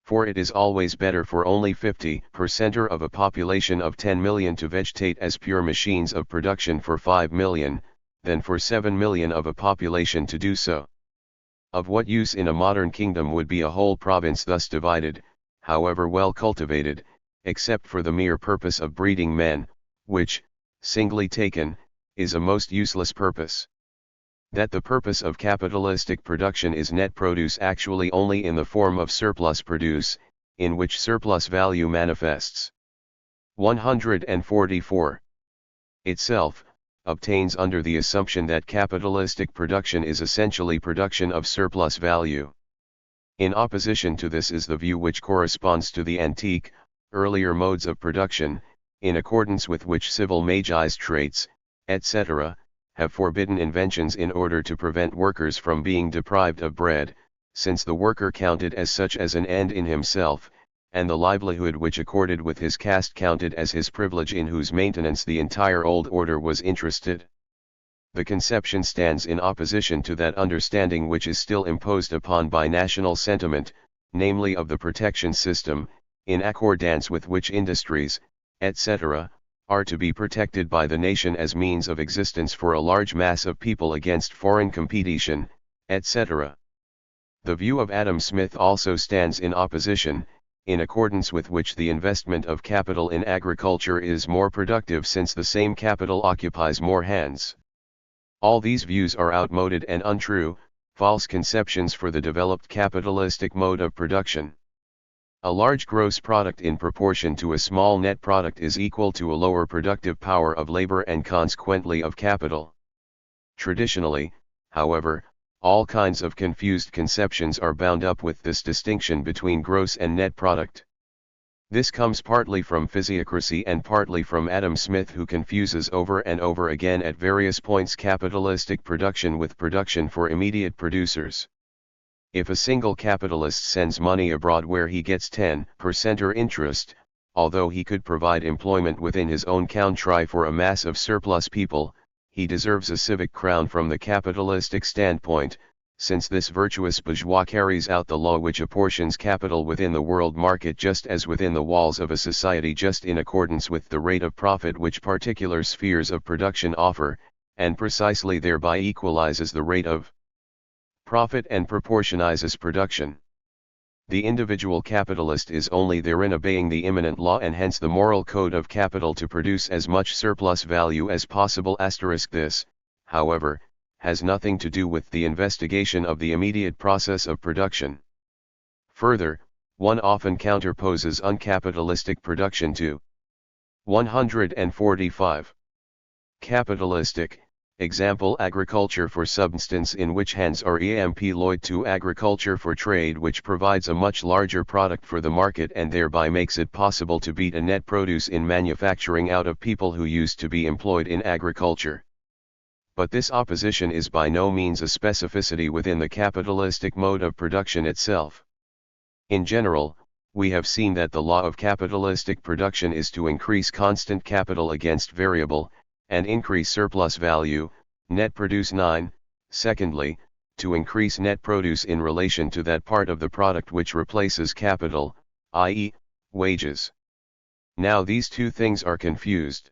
For it is always better for only 50% of a population of 10 million to vegetate as pure machines of production for 5 million, than for 7 million of a population to do so. Of what use in a modern kingdom would be a whole province thus divided, however well cultivated, except for the mere purpose of breeding men, which, singly taken, is a most useless purpose. That the purpose of capitalistic production is net produce actually only in the form of surplus produce, in which surplus value manifests. 144. Itself, obtains under the assumption that capitalistic production is essentially production of surplus value. In opposition to this is the view which corresponds to the antique, earlier modes of production, in accordance with which civil magistrates, etc., have forbidden inventions in order to prevent workers from being deprived of bread, since the worker counted as such as an end in himself, and the livelihood which accorded with his caste counted as his privilege in whose maintenance the entire old order was interested. The conception stands in opposition to that understanding which is still imposed upon by national sentiment, namely of the protection system, in accordance with which industries, etc., are to be protected by the nation as means of existence for a large mass of people against foreign competition, etc. The view of Adam Smith also stands in opposition, in accordance with which the investment of capital in agriculture is more productive since the same capital occupies more hands. All these views are outmoded and untrue, false conceptions for the developed capitalistic mode of production. A large gross product in proportion to a small net product is equal to a lower productive power of labor and consequently of capital. Traditionally, however, all kinds of confused conceptions are bound up with this distinction between gross and net product. This comes partly from physiocracy and partly from Adam Smith, who confuses over and over again at various points capitalistic production with production for immediate producers. If a single capitalist sends money abroad where he gets 10% or interest, although he could provide employment within his own country for a mass of surplus people, he deserves a civic crown from the capitalistic standpoint, since this virtuous bourgeois carries out the law which apportions capital within the world market just as within the walls of a society, just in accordance with the rate of profit which particular spheres of production offer, and precisely thereby equalizes the rate of profit and proportionizes production. The individual capitalist is only therein obeying the immanent law and hence the moral code of capital to produce as much surplus value as possible. This, however, has nothing to do with the investigation of the immediate process of production. Further, one often counterposes uncapitalistic production to 145. Capitalistic, example agriculture for subsistence, in which hands are employed to agriculture for trade, which provides a much larger product for the market and thereby makes it possible to beat a net produce in manufacturing out of people who used to be employed in agriculture. But this opposition is by no means a specificity within the capitalistic mode of production itself. In general, we have seen that the law of capitalistic production is to increase constant capital against variable, and increase surplus value, net produce 9, secondly, to increase net produce in relation to that part of the product which replaces capital, i.e., wages. Now these two things are confused.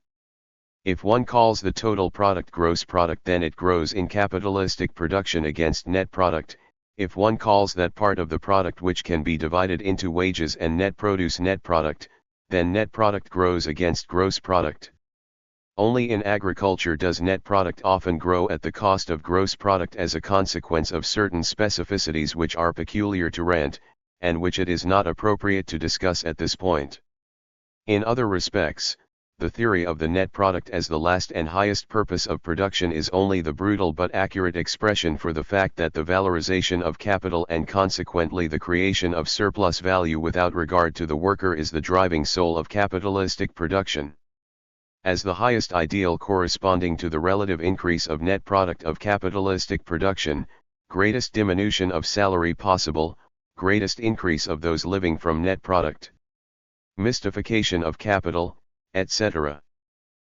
If one calls the total product gross product, then it grows in capitalistic production against net product. If one calls that part of the product which can be divided into wages and net produce net product, then net product grows against gross product. Only in agriculture does net product often grow at the cost of gross product as a consequence of certain specificities which are peculiar to rent, and which it is not appropriate to discuss at this point. In other respects, the theory of the net product as the last and highest purpose of production is only the brutal but accurate expression for the fact that the valorization of capital and consequently the creation of surplus value without regard to the worker is the driving soul of capitalistic production. As the highest ideal corresponding to the relative increase of net product of capitalistic production, greatest diminution of salary possible, greatest increase of those living from net product. Mystification of capital, etc.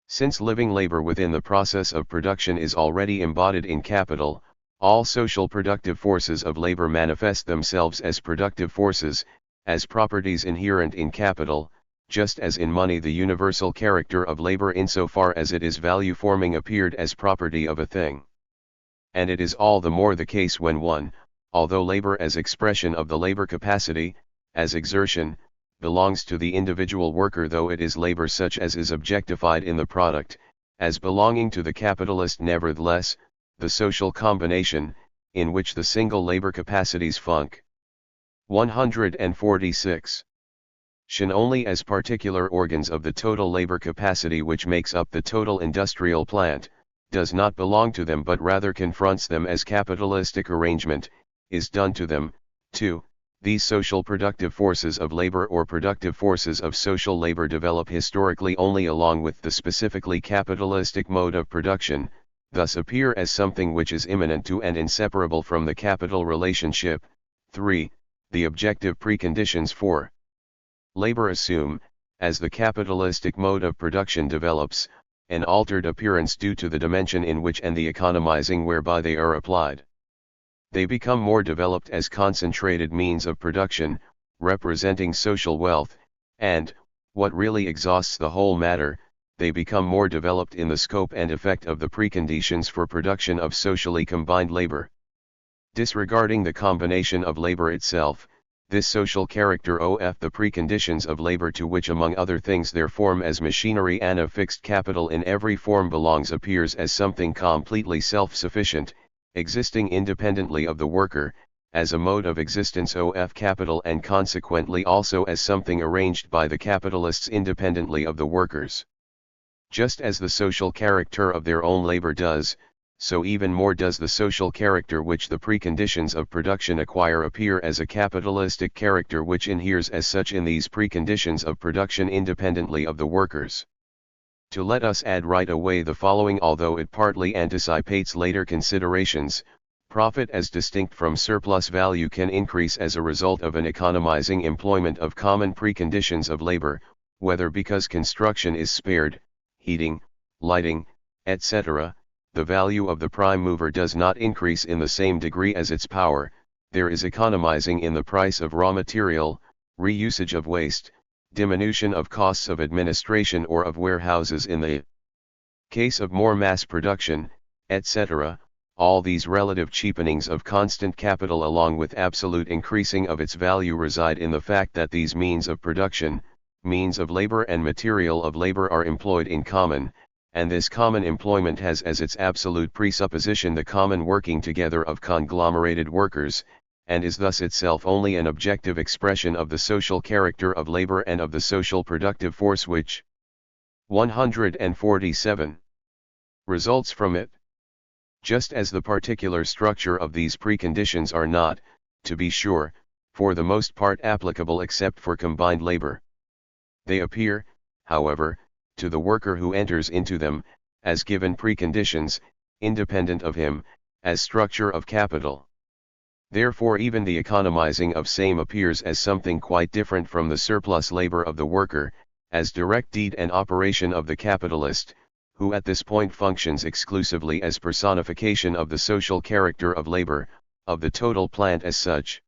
Since living labor within the process of production is already embodied in capital, all social productive forces of labor manifest themselves as productive forces, as properties inherent in capital, just as in money the universal character of labor insofar as it is value-forming appeared as property of a thing. And it is all the more the case when one, although labor as expression of the labor capacity, as exertion, belongs to the individual worker, though it is labor such as is objectified in the product, as belonging to the capitalist, nevertheless, the social combination, in which the single labor capacities func. 146. Only as particular organs of the total labor capacity which makes up the total industrial plant, does not belong to them but rather confronts them as capitalistic arrangement, is done to them. 2. These social productive forces of labor or productive forces of social labor develop historically only along with the specifically capitalistic mode of production, thus appear as something which is immanent to and inseparable from the capital relationship. 3. The objective preconditions for labor assume, as the capitalistic mode of production develops, an altered appearance due to the dimension in which and the economizing whereby they are applied. They become more developed as concentrated means of production, representing social wealth, and, what really exhausts the whole matter, they become more developed in the scope and effect of the preconditions for production of socially combined labor. Disregarding the combination of labor itself, this social character of the preconditions of labor to which among other things their form as machinery and a fixed capital in every form belongs appears as something completely self-sufficient, existing independently of the worker, as a mode of existence of capital and consequently also as something arranged by the capitalists independently of the workers. Just as the social character of their own labor does, so even more does the social character which the preconditions of production acquire appear as a capitalistic character which inheres as such in these preconditions of production independently of the workers. To let us add right away the following, although it partly anticipates later considerations: profit as distinct from surplus value can increase as a result of an economizing employment of common preconditions of labor, whether because construction is spared, heating, lighting, etc., the value of the prime mover does not increase in the same degree as its power, there is economizing in the price of raw material, reusage of waste, diminution of costs of administration or of warehouses in the case of more mass production, etc. All these relative cheapenings of constant capital along with absolute increasing of its value reside in the fact that these means of production, means of labor and material of labor are employed in common, and this common employment has as its absolute presupposition the common working together of conglomerated workers, and is thus itself only an objective expression of the social character of labor and of the social productive force which 147 results from it. Just as the particular structure of these preconditions are not, to be sure, for the most part applicable except for combined labor. They appear, however, to the worker who enters into them, as given preconditions, independent of him, as structure of capital. Therefore even the economizing of same appears as something quite different from the surplus labor of the worker, as direct deed and operation of the capitalist, who at this point functions exclusively as personification of the social character of labor, of the total plant as such.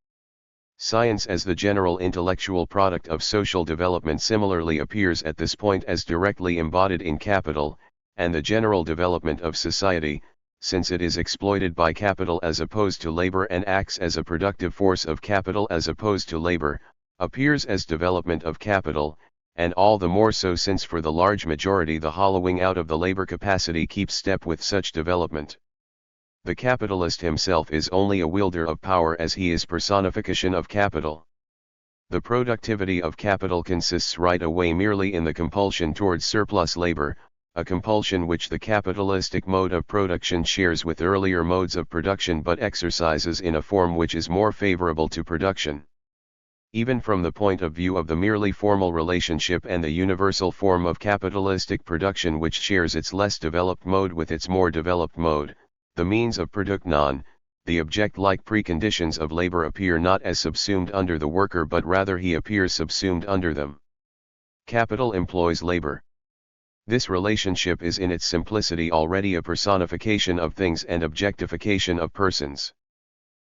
Science as the general intellectual product of social development similarly appears at this point as directly embodied in capital, and the general development of society, since it is exploited by capital as opposed to labor and acts as a productive force of capital as opposed to labor, appears as development of capital, and all the more so since for the large majority the hollowing out of the labor capacity keeps step with such development. The capitalist himself is only a wielder of power as he is personification of capital. The productivity of capital consists right away merely in the compulsion towards surplus labor, a compulsion which the capitalistic mode of production shares with earlier modes of production but exercises in a form which is more favorable to production. Even from the point of view of the merely formal relationship and the universal form of capitalistic production which shares its less developed mode with its more developed mode, the means of production, the object-like preconditions of labor appear not as subsumed under the worker but rather he appears subsumed under them. Capital employs labor. This relationship is in its simplicity already a personification of things and objectification of persons.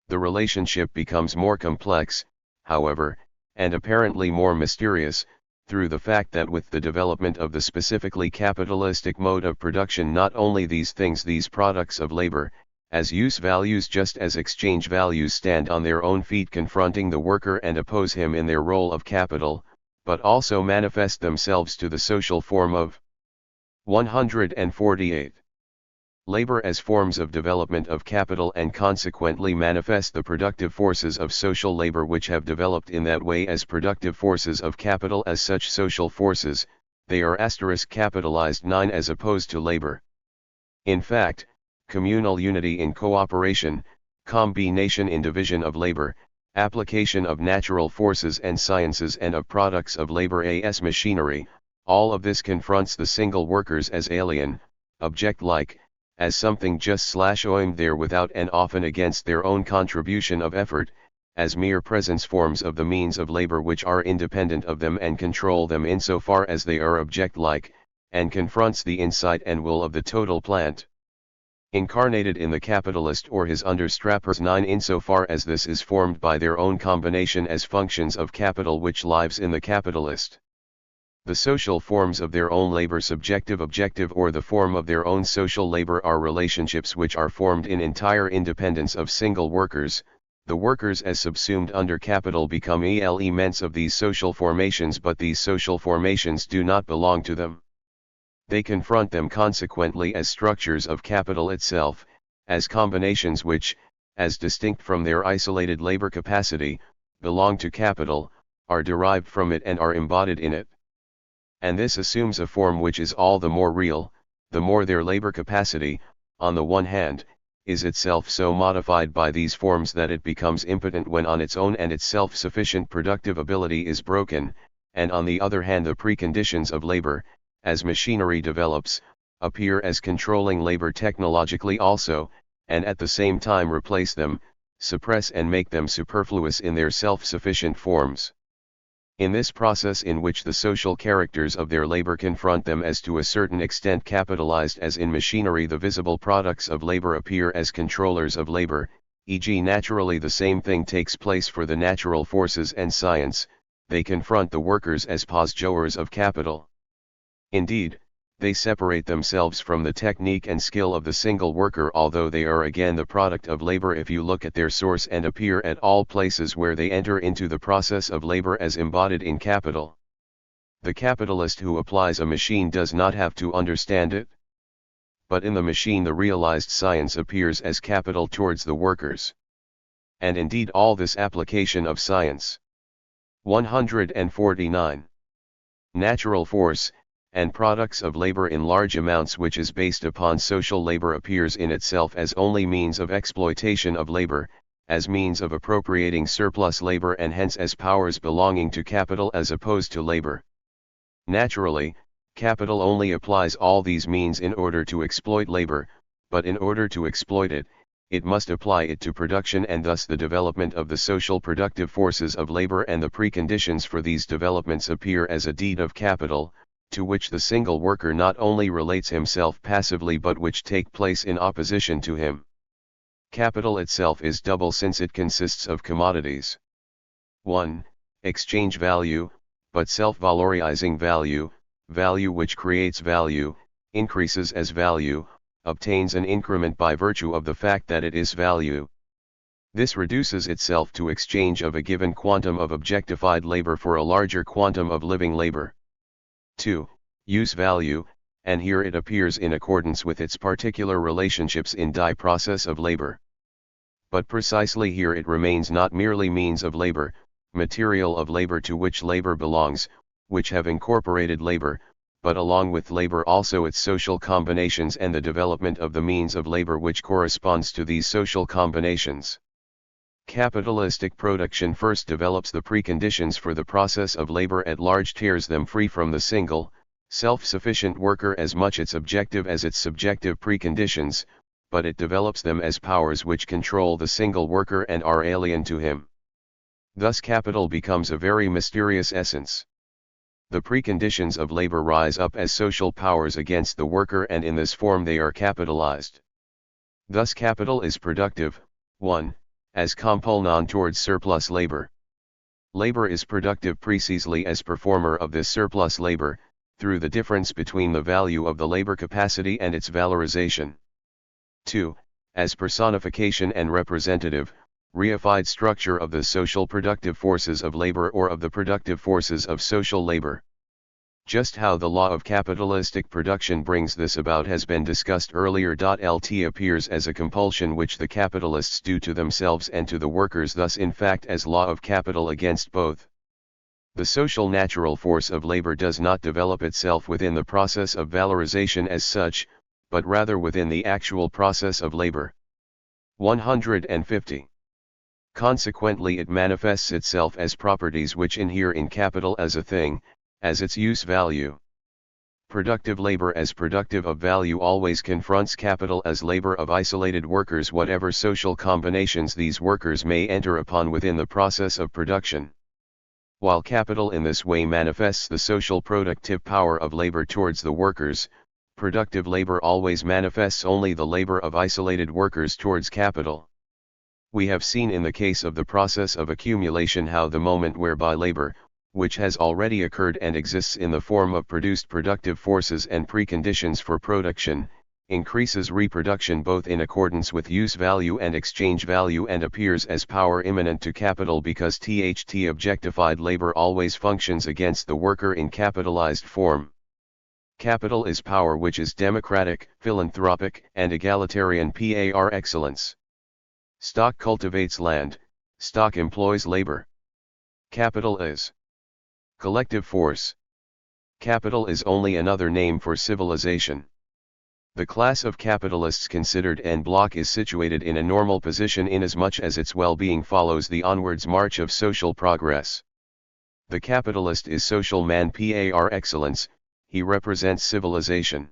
The relationship becomes more complex, however, and apparently more mysterious, through the fact that with the development of the specifically capitalistic mode of production not only these things, these products of labor, as use values just as exchange values stand on their own feet confronting the worker and oppose him in their role of capital, but also manifest themselves to the social form of 148. Labor as forms of development of capital and consequently manifest the productive forces of social labor which have developed in that way as productive forces of capital as such social forces, they are capitalized 9 as opposed to labor. In fact, communal unity in cooperation, combination in division of labor, application of natural forces and sciences and of products of labor as machinery, all of this confronts the single workers as alien, object-like, as something just /oimed there without and often against their own contribution of effort, as mere presence forms of the means of labor which are independent of them and control them insofar as they are object-like, and confronts the insight and will of the total plant. Incarnated in the capitalist or his understrappers 9 insofar as this is formed by their own combination as functions of capital which lives in the capitalist. The social forms of their own labor subjective objective or the form of their own social labor are relationships which are formed in entire independence of single workers. The workers as subsumed under capital become elements of these social formations but these social formations do not belong to them. They confront them consequently as structures of capital itself, as combinations which, as distinct from their isolated labor capacity, belong to capital, are derived from it and are embodied in it. And this assumes a form which is all the more real, the more their labor capacity, on the one hand, is itself so modified by these forms that it becomes impotent when on its own and its self-sufficient productive ability is broken, and on the other hand the preconditions of labor, as machinery develops, appear as controlling labor technologically also, and at the same time replace them, suppress and make them superfluous in their self-sufficient forms. In this process in which the social characters of their labor confront them as to a certain extent capitalized as in machinery the visible products of labor appear as controllers of labor, e.g. naturally the same thing takes place for the natural forces and science, they confront the workers as posjoers of capital. Indeed, they separate themselves from the technique and skill of the single worker although they are again the product of labor if you look at their source and appear at all places where they enter into the process of labor as embodied in capital. The capitalist who applies a machine does not have to understand it. But in the machine the realized science appears as capital towards the workers. And indeed all this application of science. 149. Natural force, and products of labor in large amounts which is based upon social labor appears in itself as only means of exploitation of labor, as means of appropriating surplus labor and hence as powers belonging to capital as opposed to labor. Naturally, capital only applies all these means in order to exploit labor, but in order to exploit it, it must apply it to production and thus the development of the social productive forces of labor and the preconditions for these developments appear as a deed of capital, to which the single worker not only relates himself passively but which take place in opposition to him. Capital itself is double since it consists of commodities. 1. Exchange value, but self-valorizing value, value which creates value, increases as value, obtains an increment by virtue of the fact that it is value. This reduces itself to exchange of a given quantum of objectified labor for a larger quantum of living labor. 2. Use value, and here it appears in accordance with its particular relationships in die process of labor. But precisely here it remains not merely means of labor, material of labor to which labor belongs, which have incorporated labor, but along with labor also its social combinations and the development of the means of labor which corresponds to these social combinations. Capitalistic production first develops the preconditions for the process of labor at large, tears them free from the single, self-sufficient worker as much its objective as its subjective preconditions, but it develops them as powers which control the single worker and are alien to him. Thus capital becomes a very mysterious essence. The preconditions of labor rise up as social powers against the worker, and in this form they are capitalized. Thus capital is productive, 1. As compulsion towards surplus labor. Labor is productive precisely as performer of this surplus labor, through the difference between the value of the labor capacity and its valorization. 2. As personification and representative, reified structure of the social productive forces of labor or of the productive forces of social labor. Just how the law of capitalistic production brings this about has been discussed earlier. Lt appears as a compulsion which the capitalists do to themselves and to the workers, thus in fact as law of capital against both. The social natural force of labor does not develop itself within the process of valorization as such, but rather within the actual process of labor. 150. Consequently it manifests itself as properties which inhere in capital as a thing, as its use value. Productive labor as productive of value always confronts capital as labor of isolated workers, whatever social combinations these workers may enter upon within the process of production. While capital in this way manifests the social productive power of labor towards the workers, productive labor always manifests only the labor of isolated workers towards capital. We have seen in the case of the process of accumulation how the moment whereby labor, which has already occurred and exists in the form of produced productive forces and preconditions for production, increases reproduction both in accordance with use value and exchange value, and appears as power immanent to capital because THT objectified labor always functions against the worker in capitalized form. Capital is power which is democratic, philanthropic, and egalitarian par excellence. Stock cultivates land, stock employs labor. Capital is collective force. Capital is only another name for civilization. The class of capitalists considered en bloc is situated in a normal position inasmuch as its well-being follows the onwards march of social progress. The capitalist is social man par excellence, he represents civilization.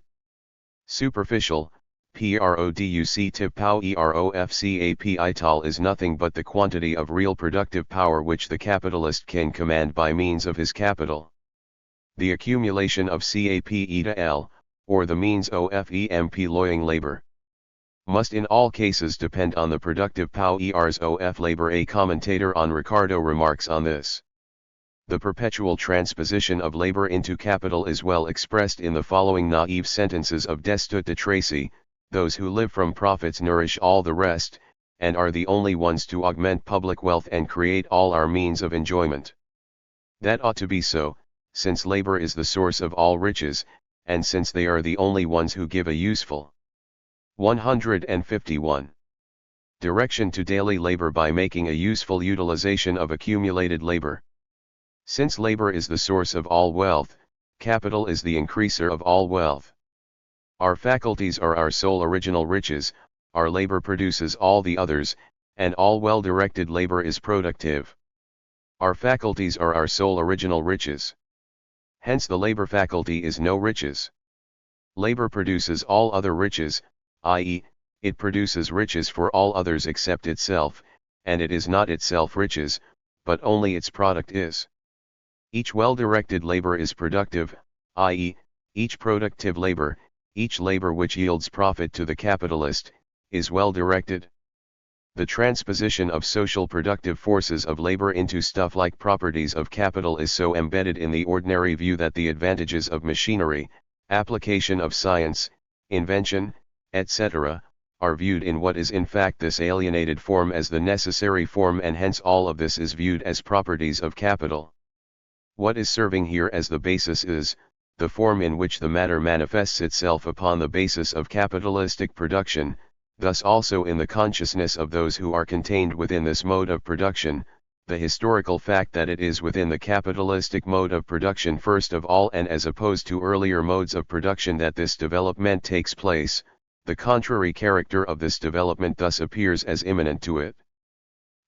Superficial, product tip pow erofcapital is nothing but the quantity of real productive power which the capitalist can command by means of his capital. The accumulation of capital, or the means of employing labor, must in all cases depend on the productive powers of labor. A commentator on Ricardo remarks on this. The perpetual transposition of labor into capital is well expressed in the following naive sentences of Destutt de Tracy: those who live from profits nourish all the rest, and are the only ones to augment public wealth and create all our means of enjoyment. That ought to be so, since labor is the source of all riches, and since they are the only ones who give a useful. 151. Direction to daily labor by making a useful utilization of accumulated labor. Since labor is the source of all wealth, capital is the increaser of all wealth. Our faculties are our sole original riches, our labor produces all the others, and all well-directed labor is productive. Our faculties are our sole original riches. Hence the labor faculty is no riches. Labor produces all other riches, i.e., it produces riches for all others except itself, and it is not itself riches, but only its product is. Each well-directed labor is productive, i.e., each productive labor, each labor which yields profit to the capitalist, is well directed. The transposition of social productive forces of labor into stuff-like properties of capital is so embedded in the ordinary view that the advantages of machinery, application of science, invention, etc., are viewed in what is in fact this alienated form as the necessary form, and hence all of this is viewed as properties of capital. What is serving here as the basis is the form in which the matter manifests itself upon the basis of capitalistic production, thus also in the consciousness of those who are contained within this mode of production, the historical fact that it is within the capitalistic mode of production first of all, and as opposed to earlier modes of production, that this development takes place. The contrary character of this development thus appears as imminent to it.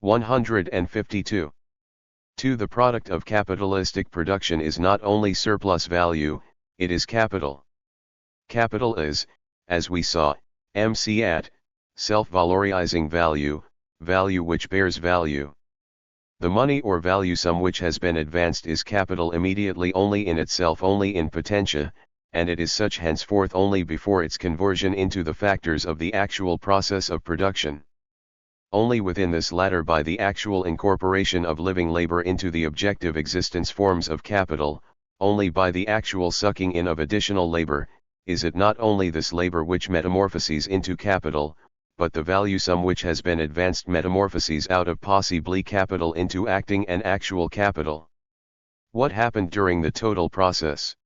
152. 2. The product of capitalistic production is not only surplus value, it is capital. Capital is, as we saw, MC@, self-valorizing value, value which bears value. The money or value sum which has been advanced is capital immediately only in itself, only in potentia, and it is such henceforth only before its conversion into the factors of the actual process of production. Only within this latter, by the actual incorporation of living labor into the objective existence forms of capital, only by the actual sucking in of additional labor, is it not only this labor which metamorphoses into capital, but the value sum which has been advanced metamorphoses out of possibly capital into acting and actual capital. What happened during the total process?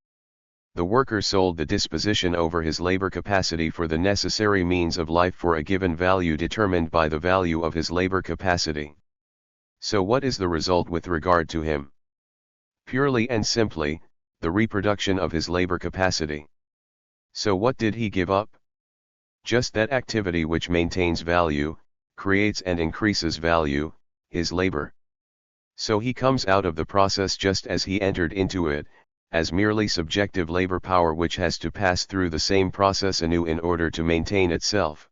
The worker sold the disposition over his labor capacity for the necessary means of life for a given value determined by the value of his labor capacity. So what is the result with regard to him? Purely and simply, the reproduction of his labor capacity. So what did he give up? Just that activity which maintains value, creates and increases value, his labor. So he comes out of the process just as he entered into it, as merely subjective labor power which has to pass through the same process anew in order to maintain itself.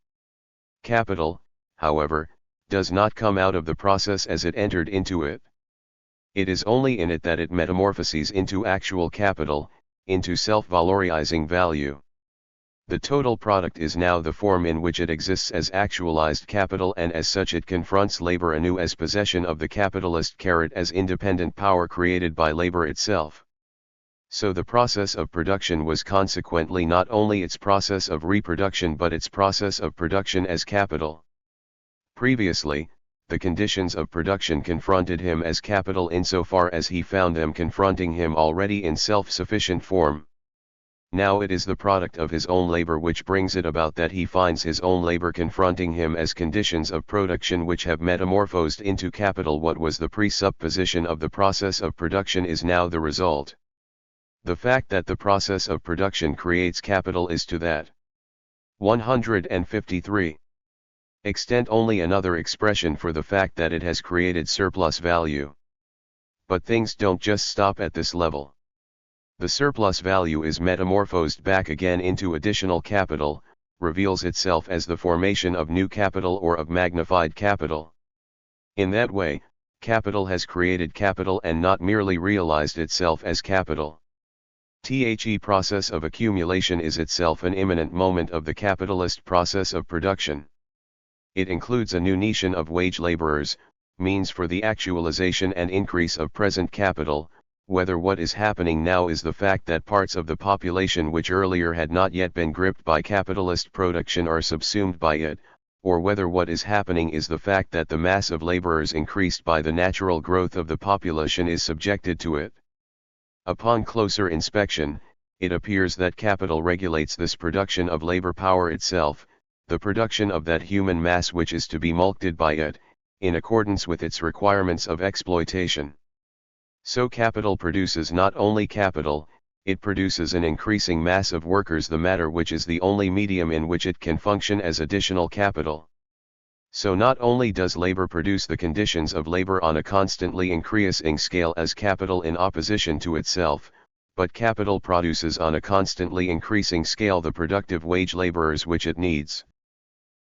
Capital, however, does not come out of the process as it entered into it. It is only in it that it metamorphoses into actual capital, into self-valorizing value. The total product is now the form in which it exists as actualized capital, and as such it confronts labor anew as possession of the capitalist, as independent power created by labor itself. So the process of production was consequently not only its process of reproduction but its process of production as capital. Previously, the conditions of production confronted him as capital insofar as he found them confronting him already in self-sufficient form. Now it is the product of his own labor which brings it about that he finds his own labor confronting him as conditions of production which have metamorphosed into capital. What was the presupposition of the process of production is now the result. The fact that the process of production creates capital is to that 153. Extent only another expression for the fact that it has created surplus value. But things don't just stop at this level. The surplus value is metamorphosed back again into additional capital, reveals itself as the formation of new capital or of magnified capital. In that way, capital has created capital and not merely realized itself as capital. The process of accumulation is itself an imminent moment of the capitalist process of production. It includes a new nation of wage laborers, means for the actualization and increase of present capital, whether what is happening now is the fact that parts of the population which earlier had not yet been gripped by capitalist production are subsumed by it, or whether what is happening is the fact that the mass of laborers increased by the natural growth of the population is subjected to it. Upon closer inspection, it appears that capital regulates this production of labor power itself, the production of that human mass which is to be mulcted by it, in accordance with its requirements of exploitation. So capital produces not only capital, it produces an increasing mass of workers, the matter which is the only medium in which it can function as additional capital. So not only does labor produce the conditions of labor on a constantly increasing scale as capital in opposition to itself, but capital produces on a constantly increasing scale the productive wage laborers which it needs.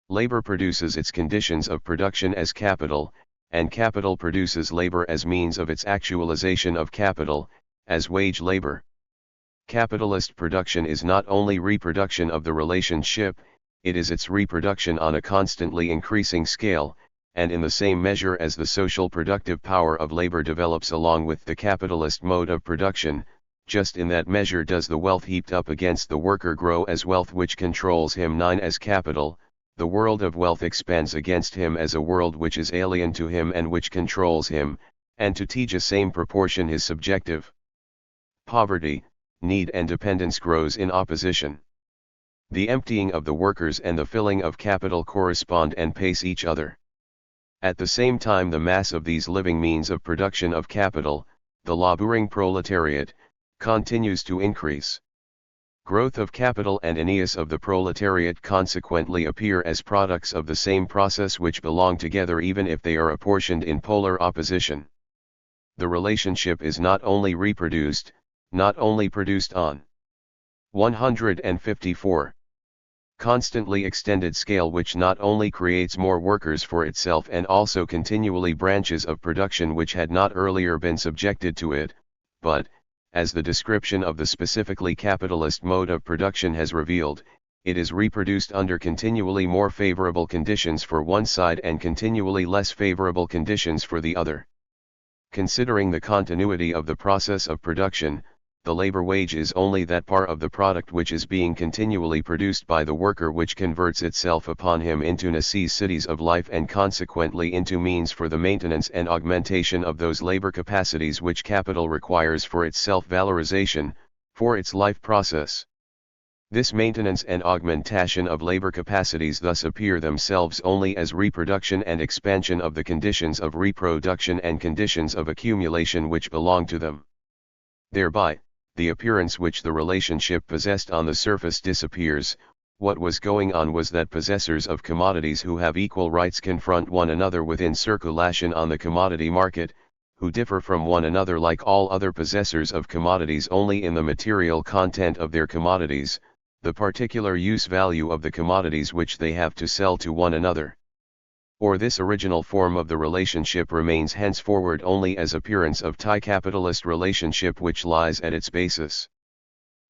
Labor produces its conditions of production as capital, and capital produces labor as means of its actualization of capital, as wage labor. Capitalist production is not only reproduction of the relationship, it is its reproduction on a constantly increasing scale, and in the same measure as the social productive power of labor develops along with the capitalist mode of production, just in that measure does the wealth heaped up against the worker grow as wealth which controls him. 9 As capital, the world of wealth expands against him as a world which is alien to him and which controls him, and to teach a same proportion his subjective poverty, need and dependence grows in opposition. The emptying of the workers and the filling of capital correspond and pace each other. At the same time the mass of these living means of production of capital, the laboring proletariat, continues to increase. Growth of capital and aeneas of the proletariat consequently appear as products of the same process which belong together even if they are apportioned in polar opposition. The relationship is not only reproduced, not only produced on 154. Constantly extended scale which not only creates more workers for itself and also continually branches of production which had not earlier been subjected to it, but, as the description of the specifically capitalist mode of production has revealed, it is reproduced under continually more favorable conditions for one side and continually less favorable conditions for the other. Considering the continuity of the process of production, the labor wage is only that part of the product which is being continually produced by the worker which converts itself upon him into necessities of life and consequently into means for the maintenance and augmentation of those labor capacities which capital requires for its self-valorization, for its life process. This maintenance and augmentation of labor capacities thus appear themselves only as reproduction and expansion of the conditions of reproduction and conditions of accumulation which belong to them. Thereby, the appearance which the relationship possessed on the surface disappears. What was going on was that possessors of commodities who have equal rights confront one another within circulation on the commodity market, who differ from one another like all other possessors of commodities only in the material content of their commodities, the particular use value of the commodities which they have to sell to one another. Or this original form of the relationship remains henceforward only as appearance of capitalist relationship which lies at its basis.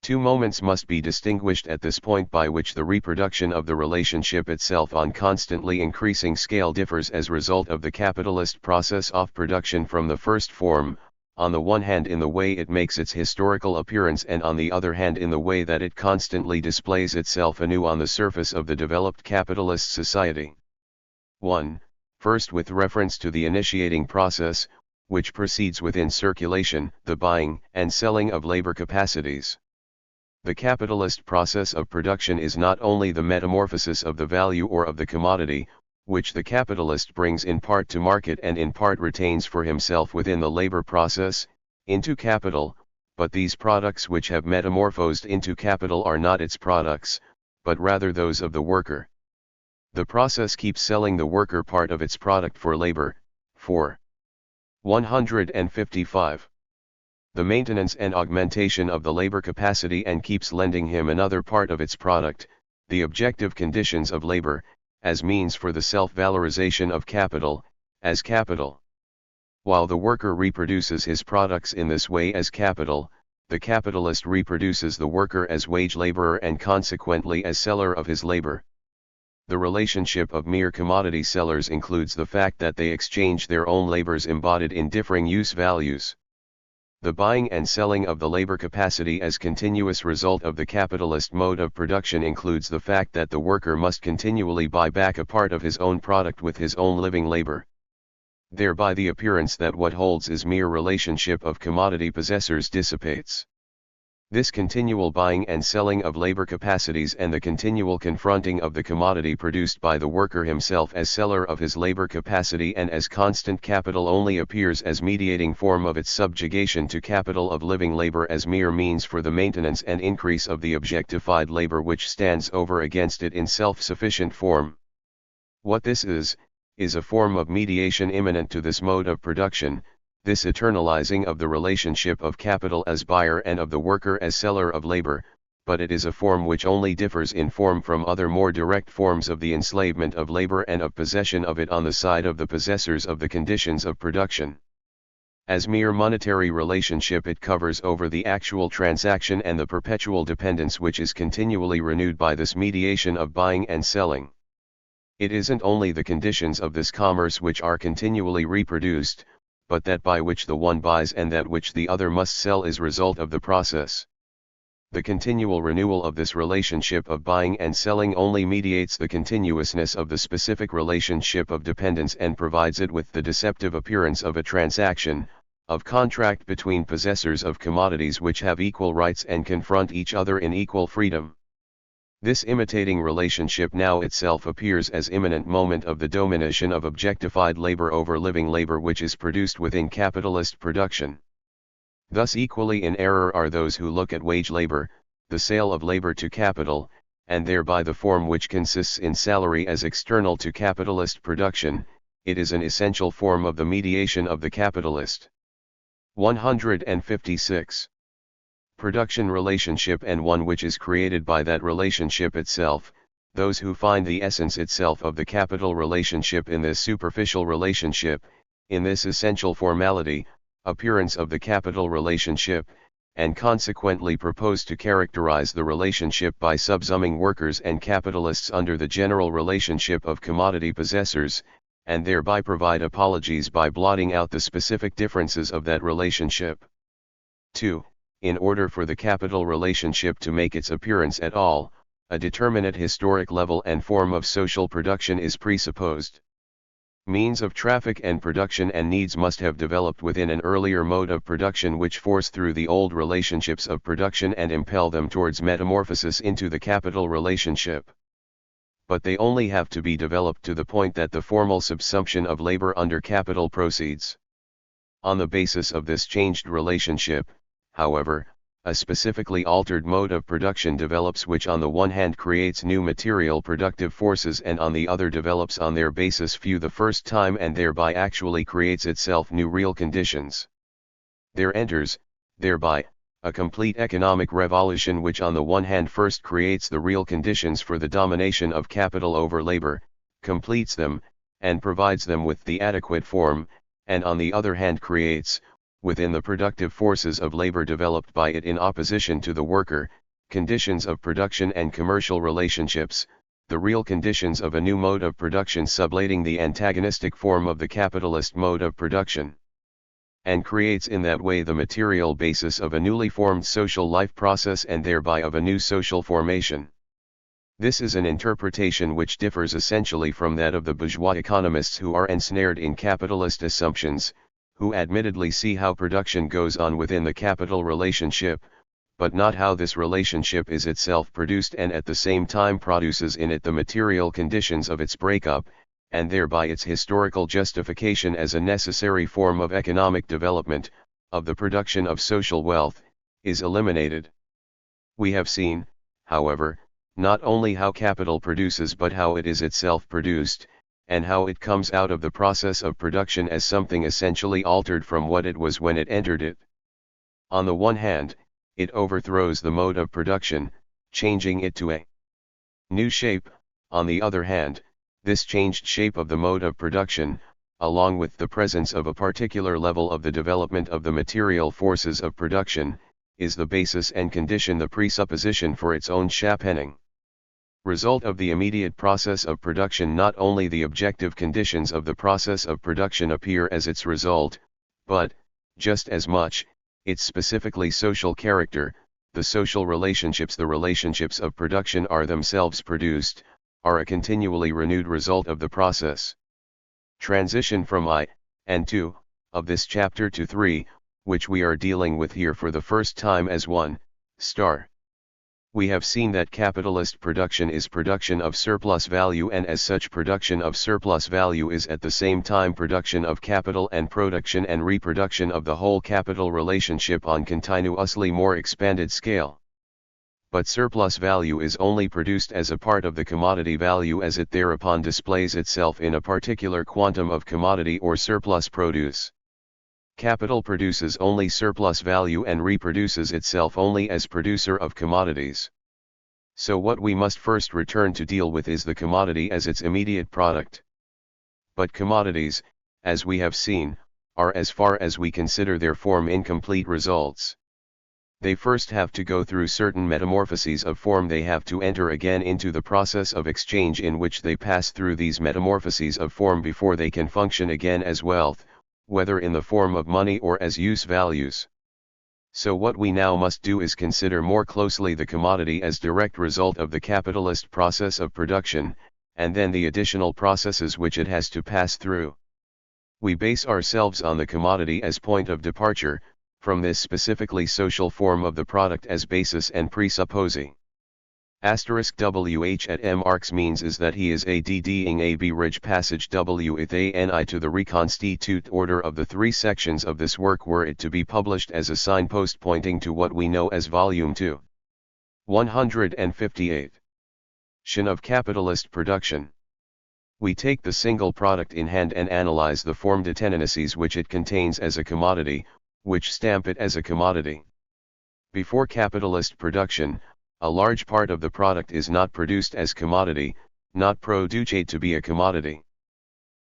Two moments must be distinguished at this point by which the reproduction of the relationship itself on constantly increasing scale differs as result of the capitalist process of production from the first form, on the one hand in the way it makes its historical appearance and on the other hand in the way that it constantly displays itself anew on the surface of the developed capitalist society. 1. First with reference to the initiating process, which proceeds within circulation, the buying and selling of labor capacities. The capitalist process of production is not only the metamorphosis of the value or of the commodity, which the capitalist brings in part to market and in part retains for himself within the labor process, into capital, but these products which have metamorphosed into capital are not its products, but rather those of the worker. The process keeps selling the worker part of its product for labor. 4. 155. The maintenance and augmentation of the labor capacity and keeps lending him another part of its product, the objective conditions of labor, as means for the self-valorization of capital, as capital. While the worker reproduces his products in this way as capital, the capitalist reproduces the worker as wage laborer and consequently as seller of his labor. The relationship of mere commodity sellers includes the fact that they exchange their own labors embodied in differing use values. The buying and selling of the labor capacity as continuous result of the capitalist mode of production includes the fact that the worker must continually buy back a part of his own product with his own living labor. Thereby the appearance that what holds is mere relationship of commodity possessors dissipates. This continual buying and selling of labor capacities and the continual confronting of the commodity produced by the worker himself as seller of his labor capacity and as constant capital only appears as mediating form of its subjugation to capital of living labor as mere means for the maintenance and increase of the objectified labor which stands over against it in self-sufficient form. What this is a form of mediation immanent to this mode of production, this eternalizing of the relationship of capital as buyer and of the worker as seller of labor, but it is a form which only differs in form from other more direct forms of the enslavement of labor and of possession of it on the side of the possessors of the conditions of production. As mere monetary relationship, it covers over the actual transaction and the perpetual dependence which is continually renewed by this mediation of buying and selling. It isn't only the conditions of this commerce which are continually reproduced, but that by which the one buys and that which the other must sell is result of the process. The continual renewal of this relationship of buying and selling only mediates the continuousness of the specific relationship of dependence and provides it with the deceptive appearance of a transaction, of contract between possessors of commodities which have equal rights and confront each other in equal freedom. This imitating relationship now itself appears as imminent moment of the domination of objectified labor over living labor which is produced within capitalist production. Thus equally in error are those who look at wage labor, the sale of labor to capital, and thereby the form which consists in salary as external to capitalist production. It is an essential form of the mediation of the capitalist. 156. Production relationship and one which is created by that relationship itself. Those who find the essence itself of the capital relationship in this superficial relationship, in this essential formality, appearance of the capital relationship, and consequently propose to characterize the relationship by subsuming workers and capitalists under the general relationship of commodity possessors, and thereby provide apologies by blotting out the specific differences of that relationship. 2. In order for the capital relationship to make its appearance at all, a determinate historic level and form of social production is presupposed. Means of traffic and production and needs must have developed within an earlier mode of production which force through the old relationships of production and impel them towards metamorphosis into the capital relationship. But they only have to be developed to the point that the formal subsumption of labor under capital proceeds. On the basis of this changed relationship, however, a specifically altered mode of production develops which on the one hand creates new material productive forces and on the other develops on their basis few the first time and thereby actually creates itself new real conditions. There enters, thereby, a complete economic revolution which on the one hand first creates the real conditions for the domination of capital over labor, completes them, and provides them with the adequate form, and on the other hand creates, within the productive forces of labor developed by it in opposition to the worker, conditions of production and commercial relationships, the real conditions of a new mode of production sublating the antagonistic form of the capitalist mode of production, and creates in that way the material basis of a newly formed social life process and thereby of a new social formation. This is an interpretation which differs essentially from that of the bourgeois economists who are ensnared in capitalist assumptions, who admittedly see how production goes on within the capital relationship, but not how this relationship is itself produced and at the same time produces in it the material conditions of its breakup, and thereby its historical justification as a necessary form of economic development, of the production of social wealth, is eliminated. We have seen, however, not only how capital produces but how it is itself produced, and how it comes out of the process of production as something essentially altered from what it was when it entered it. On the one hand, it overthrows the mode of production, changing it to a new shape. On the other hand, this changed shape of the mode of production, along with the presence of a particular level of the development of the material forces of production, is the basis and condition, the presupposition for its own sharpening. Result of the immediate process of production. Not only the objective conditions of the process of production appear as its result, but, just as much, its specifically social character, the social relationships, the relationships of production are themselves produced, are a continually renewed result of the process. Transition from I, and II, of this chapter to III, which we are dealing with here for the first time as 1. We have seen that capitalist production is production of surplus value, and as such production of surplus value is at the same time production of capital and production and reproduction of the whole capital relationship on continuously more expanded scale. But surplus value is only produced as a part of the commodity value as it thereupon displays itself in a particular quantum of commodity or surplus produce. Capital produces only surplus value and reproduces itself only as producer of commodities. So what we must first return to deal with is the commodity as its immediate product. But commodities, as we have seen, are as far as we consider their form incomplete results. They first have to go through certain metamorphoses of form. They have to enter again into the process of exchange in which they pass through these metamorphoses of form before they can function again as wealth, whether in the form of money or as use values. So what we now must do is consider more closely the commodity as direct result of the capitalist process of production, and then the additional processes which it has to pass through. We base ourselves on the commodity as point of departure, from this specifically social form of the product as basis and presupposing. *WH at M. Marx means is that he is adding a bridge passage with ani to the reconstitute order of the three sections of this work were it to be published as a signpost pointing to what we know as Volume 2. 158. Shin of capitalist production. We take the single product in hand and analyze the form determinacies which it contains as a commodity, which stamp it as a commodity. Before capitalist production, a large part of the product is not produced as commodity, not produced to be a commodity.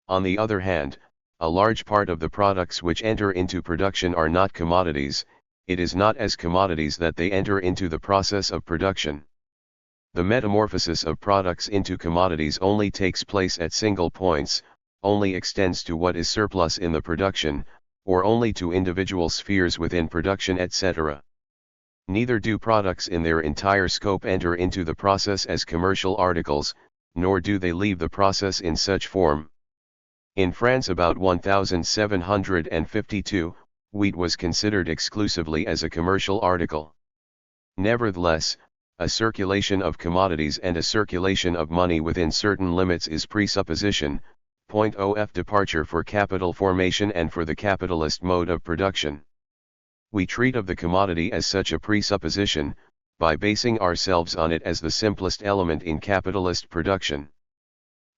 On the other hand, a large part of the products which enter into production are not commodities. It is not as commodities that they enter into the process of production. The metamorphosis of products into commodities only takes place at single points, only extends to what is surplus in the production, or only to individual spheres within production, etc. Neither do products in their entire scope enter into the process as commercial articles, nor do they leave the process in such form. In France about 1752, wheat was considered exclusively as a commercial article. Nevertheless, a circulation of commodities and a circulation of money within certain limits is presupposition, .of departure for capital formation and for the capitalist mode of production. We treat of the commodity as such a presupposition, by basing ourselves on it as the simplest element in capitalist production.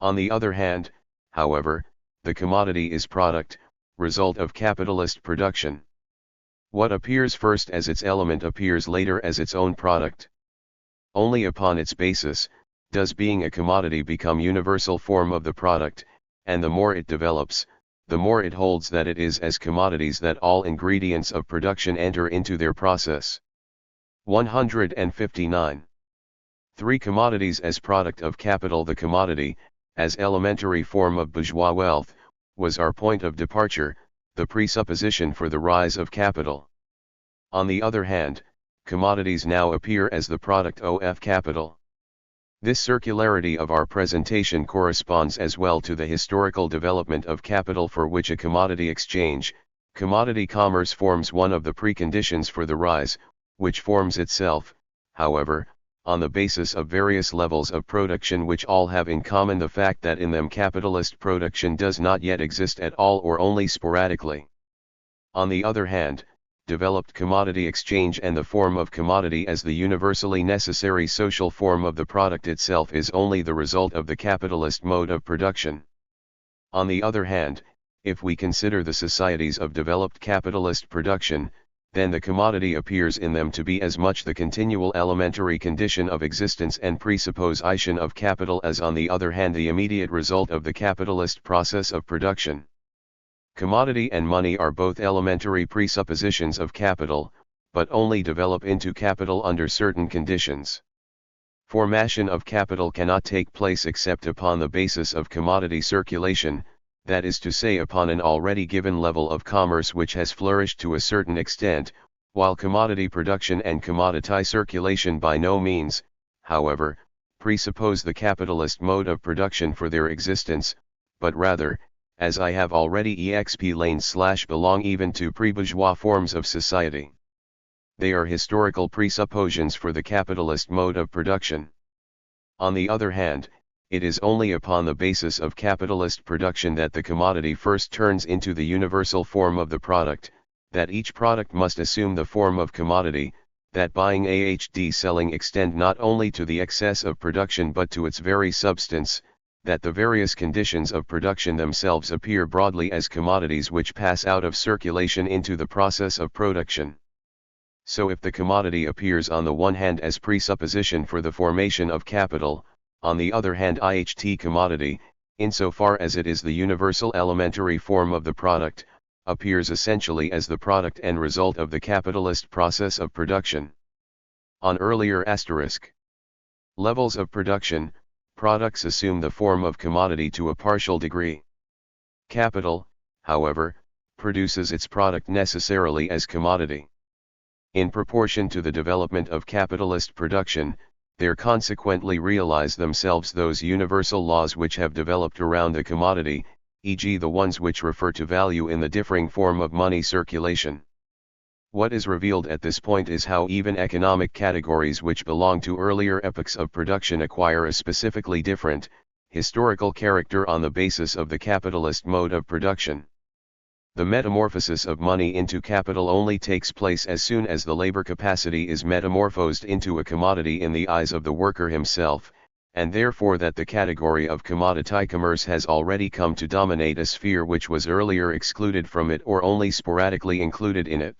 On the other hand, however, the commodity is product, result of capitalist production. What appears first as its element appears later as its own product. Only upon its basis, does being a commodity become universal form of the product, and the more it develops, the more it holds that it is as commodities that all ingredients of production enter into their process. 159. 3 commodities as product of capital. The commodity, as elementary form of bourgeois wealth, was our point of departure, the presupposition for the rise of capital. On the other hand, commodities now appear as the product of capital. This circularity of our presentation corresponds as well to the historical development of capital, for which a commodity exchange, commodity commerce forms one of the preconditions for the rise, which forms itself, however, on the basis of various levels of production which all have in common the fact that in them capitalist production does not yet exist at all or only sporadically. On the other hand, developed commodity exchange and the form of commodity as the universally necessary social form of the product itself is only the result of the capitalist mode of production. On the other hand, if we consider the societies of developed capitalist production, then the commodity appears in them to be as much the continual elementary condition of existence and presupposition of capital as on the other hand the immediate result of the capitalist process of production. Commodity and money are both elementary presuppositions of capital, but only develop into capital under certain conditions. Formation of capital cannot take place except upon the basis of commodity circulation, that is to say upon an already given level of commerce which has flourished to a certain extent, while commodity production and commodity circulation by no means, however, presuppose the capitalist mode of production for their existence, but rather, as I have already explained, belong even to pre-bourgeois forms of society. They are historical presuppositions for the capitalist mode of production. On the other hand, it is only upon the basis of capitalist production that the commodity first turns into the universal form of the product, that each product must assume the form of commodity, that buying and selling extend not only to the excess of production but to its very substance, that the various conditions of production themselves appear broadly as commodities which pass out of circulation into the process of production. So if the commodity appears on the one hand as presupposition for the formation of capital, on the other hand commodity, insofar as it is the universal elementary form of the product, appears essentially as the product and result of the capitalist process of production. On earlier levels of production, products assume the form of commodity to a partial degree. Capital, however, produces its product necessarily as commodity. In proportion to the development of capitalist production, there consequently realize themselves those universal laws which have developed around the commodity, e.g. the ones which refer to value in the differing form of money circulation. What is revealed at this point is how even economic categories which belong to earlier epochs of production acquire a specifically different, historical character on the basis of the capitalist mode of production. The metamorphosis of money into capital only takes place as soon as the labor capacity is metamorphosed into a commodity in the eyes of the worker himself, and therefore that the category of commodity commerce has already come to dominate a sphere which was earlier excluded from it or only sporadically included in it.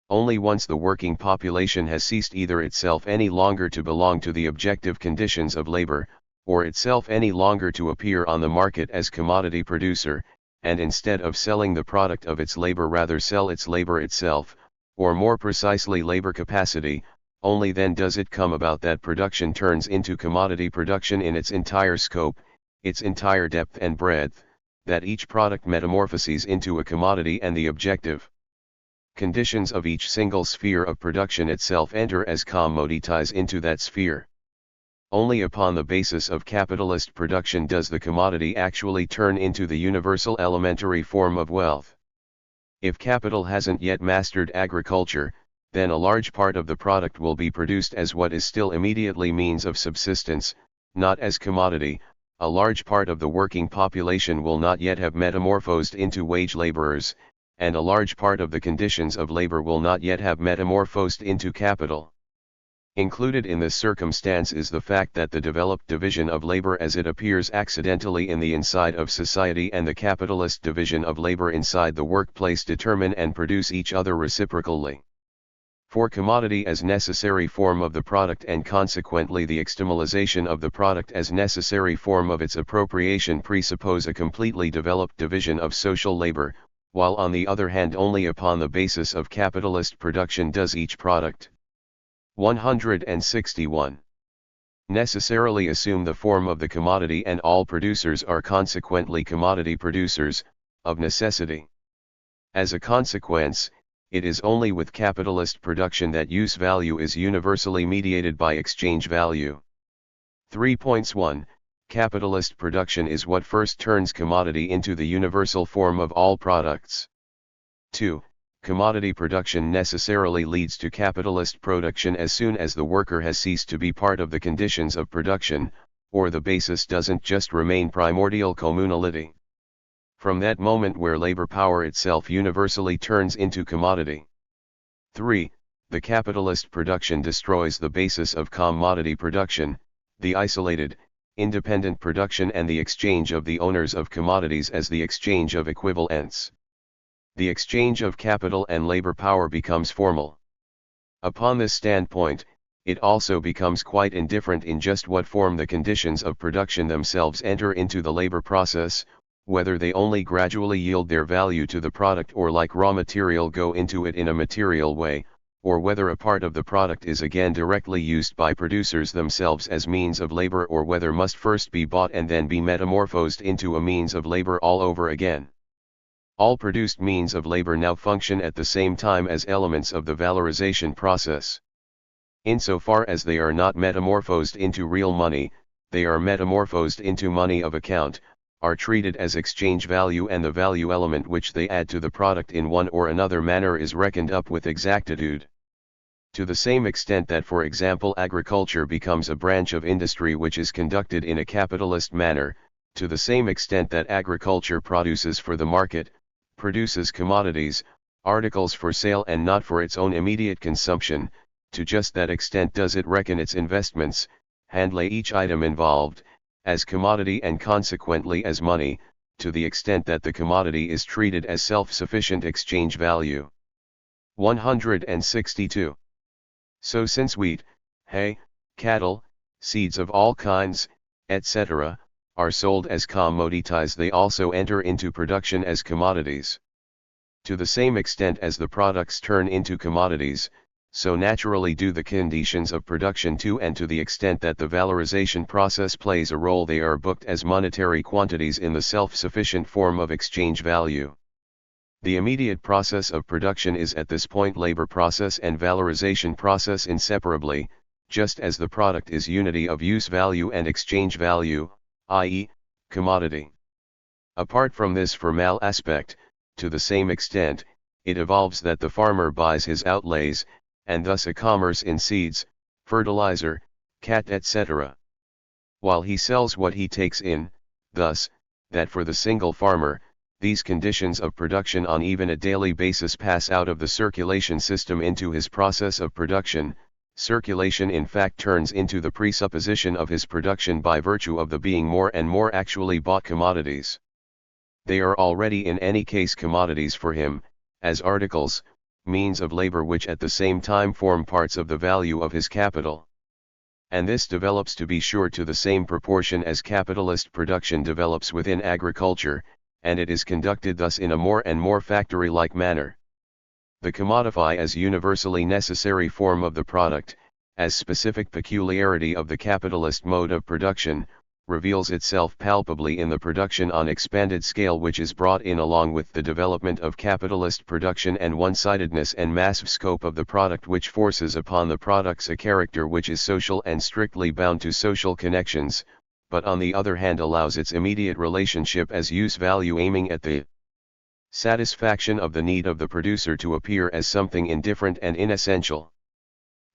Only once the working population has ceased either itself any longer to belong to the objective conditions of labor, or itself any longer to appear on the market as commodity producer, and instead of selling the product of its labor rather sell its labor itself, or more precisely labor capacity, only then does it come about that production turns into commodity production in its entire scope, its entire depth and breadth, that each product metamorphoses into a commodity and the objective conditions of each single sphere of production itself enter as commodities into that sphere. Only upon the basis of capitalist production does the commodity actually turn into the universal elementary form of wealth. If capital hasn't yet mastered agriculture, then a large part of the product will be produced as what is still immediately means of subsistence, not as commodity. A large part of the working population will not yet have metamorphosed into wage laborers, and a large part of the conditions of labor will not yet have metamorphosed into capital. Included in this circumstance is the fact that the developed division of labor as it appears accidentally in the inside of society and the capitalist division of labor inside the workplace determine and produce each other reciprocally. For commodity as necessary form of the product and consequently the externalization of the product as necessary form of its appropriation presuppose a completely developed division of social labor, while on the other hand only upon the basis of capitalist production does each product 161. Necessarily assume the form of the commodity, and all producers are consequently commodity producers, of necessity. As a consequence, it is only with capitalist production that use value is universally mediated by exchange value. 3.1 Capitalist production is what first turns commodity into the universal form of all products. 2. Commodity production necessarily leads to capitalist production as soon as the worker has ceased to be part of the conditions of production, or the basis doesn't just remain primordial communality. From that moment where labor power itself universally turns into commodity. 3. The capitalist production destroys the basis of commodity production, the isolated, independent production and the exchange of the owners of commodities as the exchange of equivalents. The exchange of capital and labor power becomes formal. Upon this standpoint, it also becomes quite indifferent in just what form the conditions of production themselves enter into the labor process, whether they only gradually yield their value to the product or like raw material go into it in a material way, or whether a part of the product is again directly used by producers themselves as means of labor, or whether must first be bought and then be metamorphosed into a means of labor all over again. All produced means of labor now function at the same time as elements of the valorization process. Insofar as they are not metamorphosed into real money, they are metamorphosed into money of account, are treated as exchange value, and the value element which they add to the product in one or another manner is reckoned up with exactitude. To the same extent that, for example, agriculture becomes a branch of industry which is conducted in a capitalist manner, to the same extent that agriculture produces for the market, produces commodities, articles for sale and not for its own immediate consumption, to just that extent does it reckon its investments, handle each item involved, as commodity and consequently as money, to the extent that the commodity is treated as self-sufficient exchange value. 162. So since wheat, hay, cattle, seeds of all kinds, etc., are sold as commodities, they also enter into production as commodities. To the same extent as the products turn into commodities, so naturally do the conditions of production too, and to the extent that the valorization process plays a role, they are booked as monetary quantities in the self-sufficient form of exchange value. The immediate process of production is at this point labor process and valorization process inseparably, just as the product is unity of use value and exchange value, i.e., commodity. Apart from this formal aspect, to the same extent, it evolves that the farmer buys his outlays, and thus a commerce in seeds, fertilizer, cat etc. While he sells what he takes in, thus, that for the single farmer, these conditions of production on even a daily basis pass out of the circulation system into his process of production. Circulation in fact turns into the presupposition of his production by virtue of the being more and more actually bought commodities. They are already in any case commodities for him, as articles, means of labor which at the same time form parts of the value of his capital. And this develops to be sure to the same proportion as capitalist production develops within agriculture, and it is conducted thus in a more and more factory-like manner. The commodify as universally necessary form of the product, as specific peculiarity of the capitalist mode of production, reveals itself palpably in the production on expanded scale which is brought in along with the development of capitalist production and one-sidedness and massive scope of the product, which forces upon the products a character which is social and strictly bound to social connections, but on the other hand allows its immediate relationship as use value aiming at the satisfaction of the need of the producer to appear as something indifferent and inessential.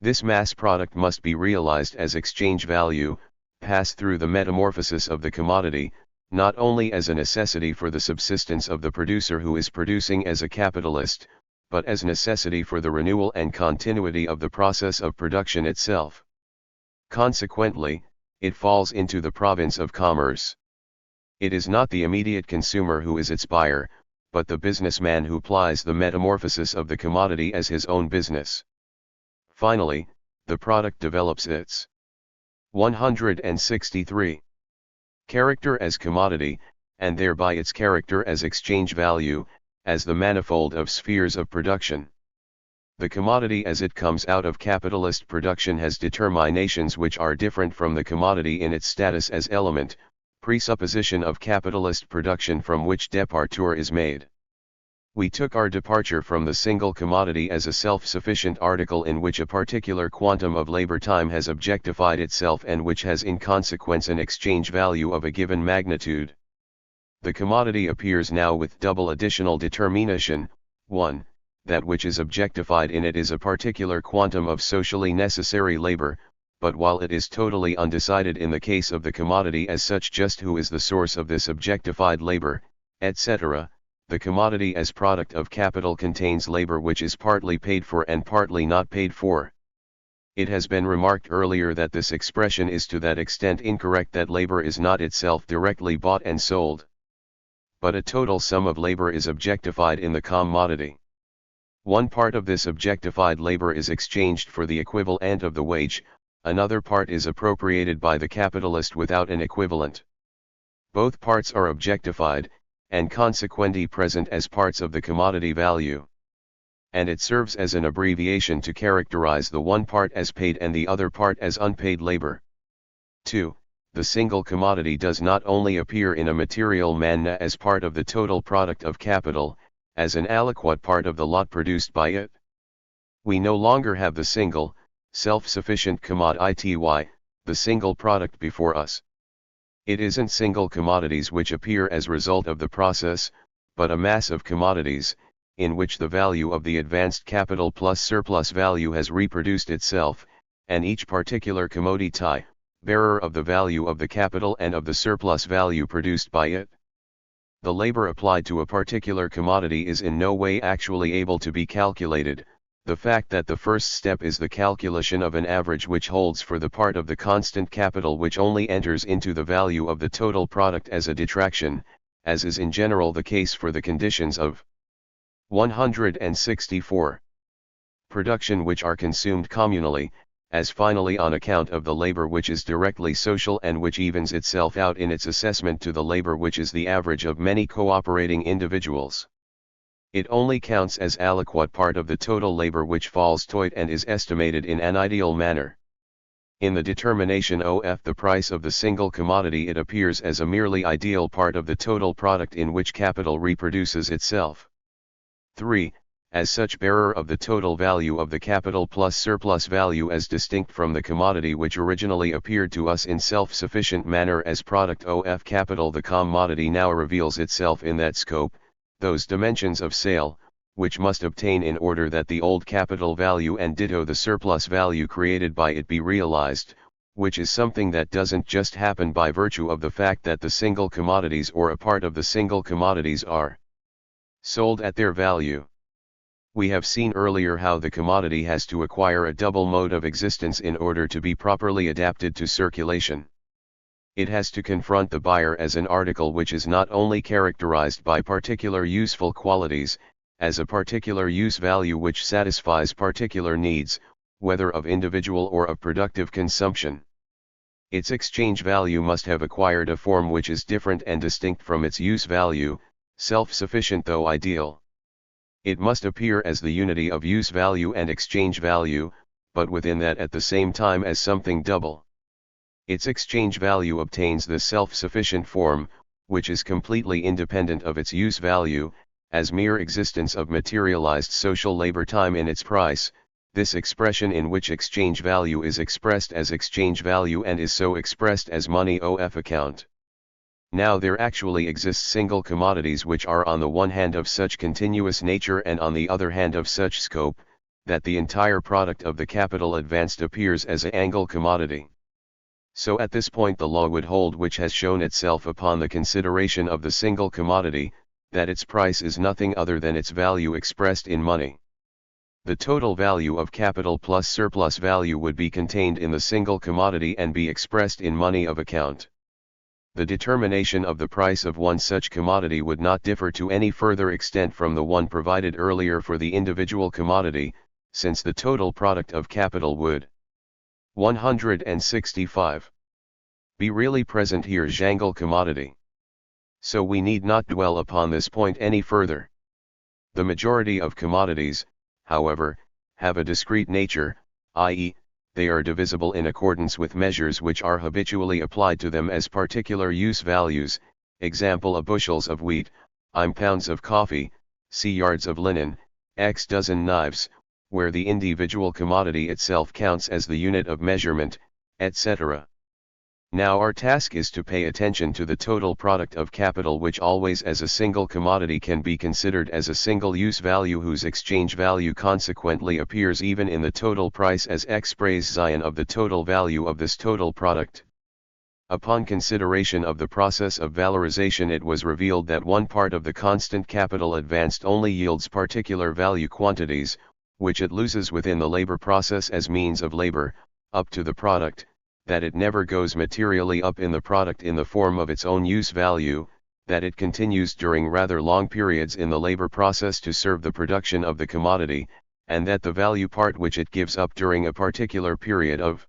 This mass product must be realized as exchange value, pass through the metamorphosis of the commodity, not only as a necessity for the subsistence of the producer who is producing as a capitalist, but as necessity for the renewal and continuity of the process of production itself. Consequently, it falls into the province of commerce. It is not the immediate consumer who is its buyer, but the businessman who plies the metamorphosis of the commodity as his own business. Finally, the product develops its 163. Character as commodity, and thereby its character as exchange value, as the manifold of spheres of production. The commodity as it comes out of capitalist production has determinations which are different from the commodity in its status as element, presupposition of capitalist production from which departure is made. We took our departure from the single commodity as a self-sufficient article in which a particular quantum of labor time has objectified itself and which has in consequence an exchange value of a given magnitude. The commodity appears now with double additional determination. 1. That which is objectified in it is a particular quantum of socially necessary labor, but while it is totally undecided in the case of the commodity as such just who is the source of this objectified labor, etc., the commodity as product of capital contains labor which is partly paid for and partly not paid for. It has been remarked earlier that this expression is to that extent incorrect that labor is not itself directly bought and sold, but a total sum of labor is objectified in the commodity. One part of this objectified labor is exchanged for the equivalent of the wage, another part is appropriated by the capitalist without an equivalent. Both parts are objectified, and consequently present as parts of the commodity value. And it serves as an abbreviation to characterize the one part as paid and the other part as unpaid labor. 2. The single commodity does not only appear in a material manner as part of the total product of capital, as an aliquot part of the lot produced by it. We no longer have the single, self-sufficient commodity, the single product before us. It isn't single commodities which appear as result of the process, but a mass of commodities, in which the value of the advanced capital plus surplus value has reproduced itself, and each particular commodity, bearer of the value of the capital and of the surplus value produced by it. The labor applied to a particular commodity is in no way actually able to be calculated. The fact that the first step is the calculation of an average which holds for the part of the constant capital which only enters into the value of the total product as a detraction, as is in general the case for the conditions of 164. Production which are consumed communally, as finally on account of the labor which is directly social and which evens itself out in its assessment to the labor which is the average of many cooperating individuals. It only counts as aliquot part of the total labor which falls to it and is estimated in an ideal manner. In the determination of the price of the single commodity, it appears as a merely ideal part of the total product in which capital reproduces itself. 3. As such bearer of the total value of the capital plus surplus value as distinct from the commodity which originally appeared to us in self-sufficient manner as product of capital, the commodity now reveals itself in that scope, those dimensions of sale, which must obtain in order that the old capital value and ditto the surplus value created by it be realized, which is something that doesn't just happen by virtue of the fact that the single commodities or a part of the single commodities are sold at their value. We have seen earlier how the commodity has to acquire a double mode of existence in order to be properly adapted to circulation. It has to confront the buyer as an article which is not only characterized by particular useful qualities, as a particular use value which satisfies particular needs, whether of individual or of productive consumption. Its exchange value must have acquired a form which is different and distinct from its use value, self-sufficient though ideal. It must appear as the unity of use value and exchange value, but within that at the same time as something double. Its exchange value obtains the self-sufficient form, which is completely independent of its use value, as mere existence of materialized social labor time in its price, this expression in which exchange value is expressed as exchange value and is so expressed as money of account. Now there actually exists single commodities which are on the one hand of such continuous nature and on the other hand of such scope, that the entire product of the capital advanced appears as a angle commodity. So at this point the law would hold which has shown itself upon the consideration of the single commodity, that its price is nothing other than its value expressed in money. The total value of capital plus surplus value would be contained in the single commodity and be expressed in money of account. The determination of the price of one such commodity would not differ to any further extent from the one provided earlier for the individual commodity, since the total product of capital would 165 be really present here jangle commodity. So we need not dwell upon this point any further. The majority of commodities, however, have a discrete nature, i.e., they are divisible in accordance with measures which are habitually applied to them as particular use values, example a bushels of wheat, pounds of coffee, c yards of linen, x dozen knives, where the individual commodity itself counts as the unit of measurement, etc. Now our task is to pay attention to the total product of capital, which always as a single commodity can be considered as a single use value whose exchange value consequently appears even in the total price as expression of the total value of this total product. Upon consideration of the process of valorization, it was revealed that one part of the constant capital advanced only yields particular value quantities, which it loses within the labor process as means of labor, up to the product, that it never goes materially up in the product in the form of its own use value, that it continues during rather long periods in the labor process to serve the production of the commodity, and that the value part which it gives up during a particular period of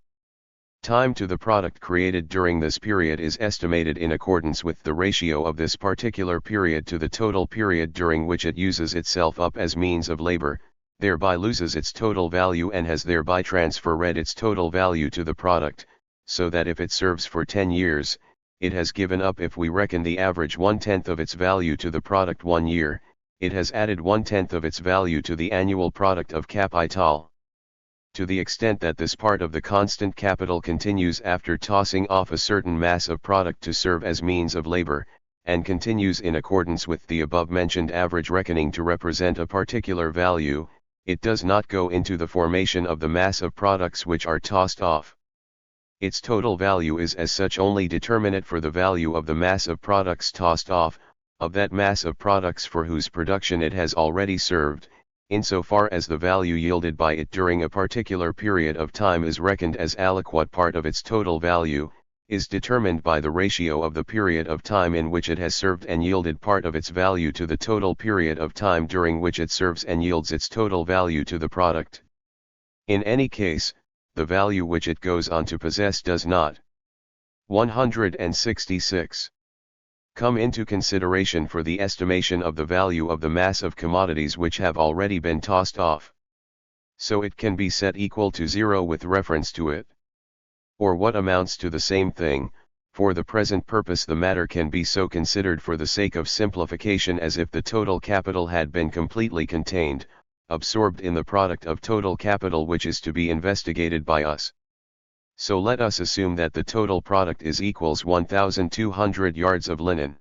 time to the product created during this period is estimated in accordance with the ratio of this particular period to the total period during which it uses itself up as means of labor, thereby loses its total value and has thereby transferred its total value to the product, so that if it serves for 10 years, it has given up, if we reckon the average 1/10 of its value to the product 1 year, it has added 1/10 of its value to the annual product of capital. To the extent that this part of the constant capital continues after tossing off a certain mass of product to serve as means of labor, and continues in accordance with the above-mentioned average reckoning to represent a particular value, it does not go into the formation of the mass of products which are tossed off. Its total value is as such only determinate for the value of the mass of products tossed off, of that mass of products for whose production it has already served, insofar as the value yielded by it during a particular period of time is reckoned as aliquot part of its total value, is determined by the ratio of the period of time in which it has served and yielded part of its value to the total period of time during which it serves and yields its total value to the product. In any case, the value which it goes on to possess does not. 166. come into consideration for the estimation of the value of the mass of commodities which have already been tossed off. So it can be set equal to 0 with reference to it. Or what amounts to the same thing, for the present purpose the matter can be so considered for the sake of simplification as if the total capital had been completely contained, absorbed in the product of total capital which is to be investigated by us. So let us assume that the total product is equals 1,200 yards of linen.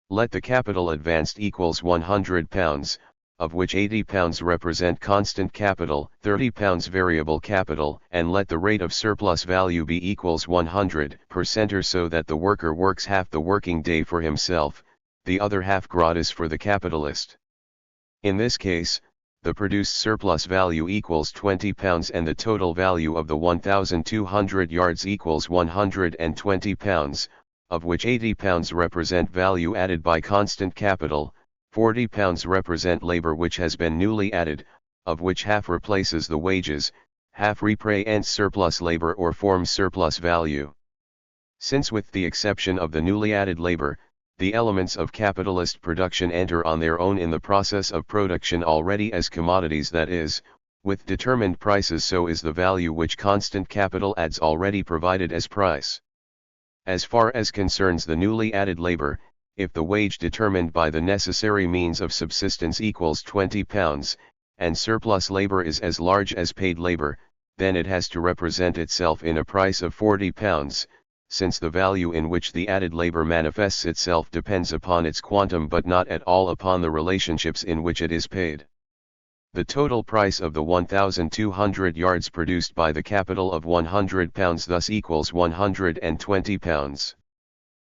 Let the capital advanced equals 100 pounds, of which 80 pounds represent constant capital, 30 pounds variable capital, and let the rate of surplus value be equals 100% or so that the worker works half the working day for himself, the other half gratis for the capitalist. In this case, the produced surplus value equals 20 pounds and the total value of the 1,200 yards equals 120 pounds, of which 80 pounds represent value added by constant capital, 40 pounds represent labor which has been newly added, of which half replaces the wages, half represents surplus labor or forms surplus value. Since with the exception of the newly added labor, the elements of capitalist production enter on their own in the process of production already as commodities, that is, with determined prices, so is the value which constant capital adds already provided as price. As far as concerns the newly added labor, if the wage determined by the necessary means of subsistence equals 20 pounds, and surplus labor is as large as paid labor, then it has to represent itself in a price of 40 pounds, since the value in which the added labor manifests itself depends upon its quantum but not at all upon the relationships in which it is paid. The total price of the 1,200 yards produced by the capital of 100 pounds thus equals 120 pounds.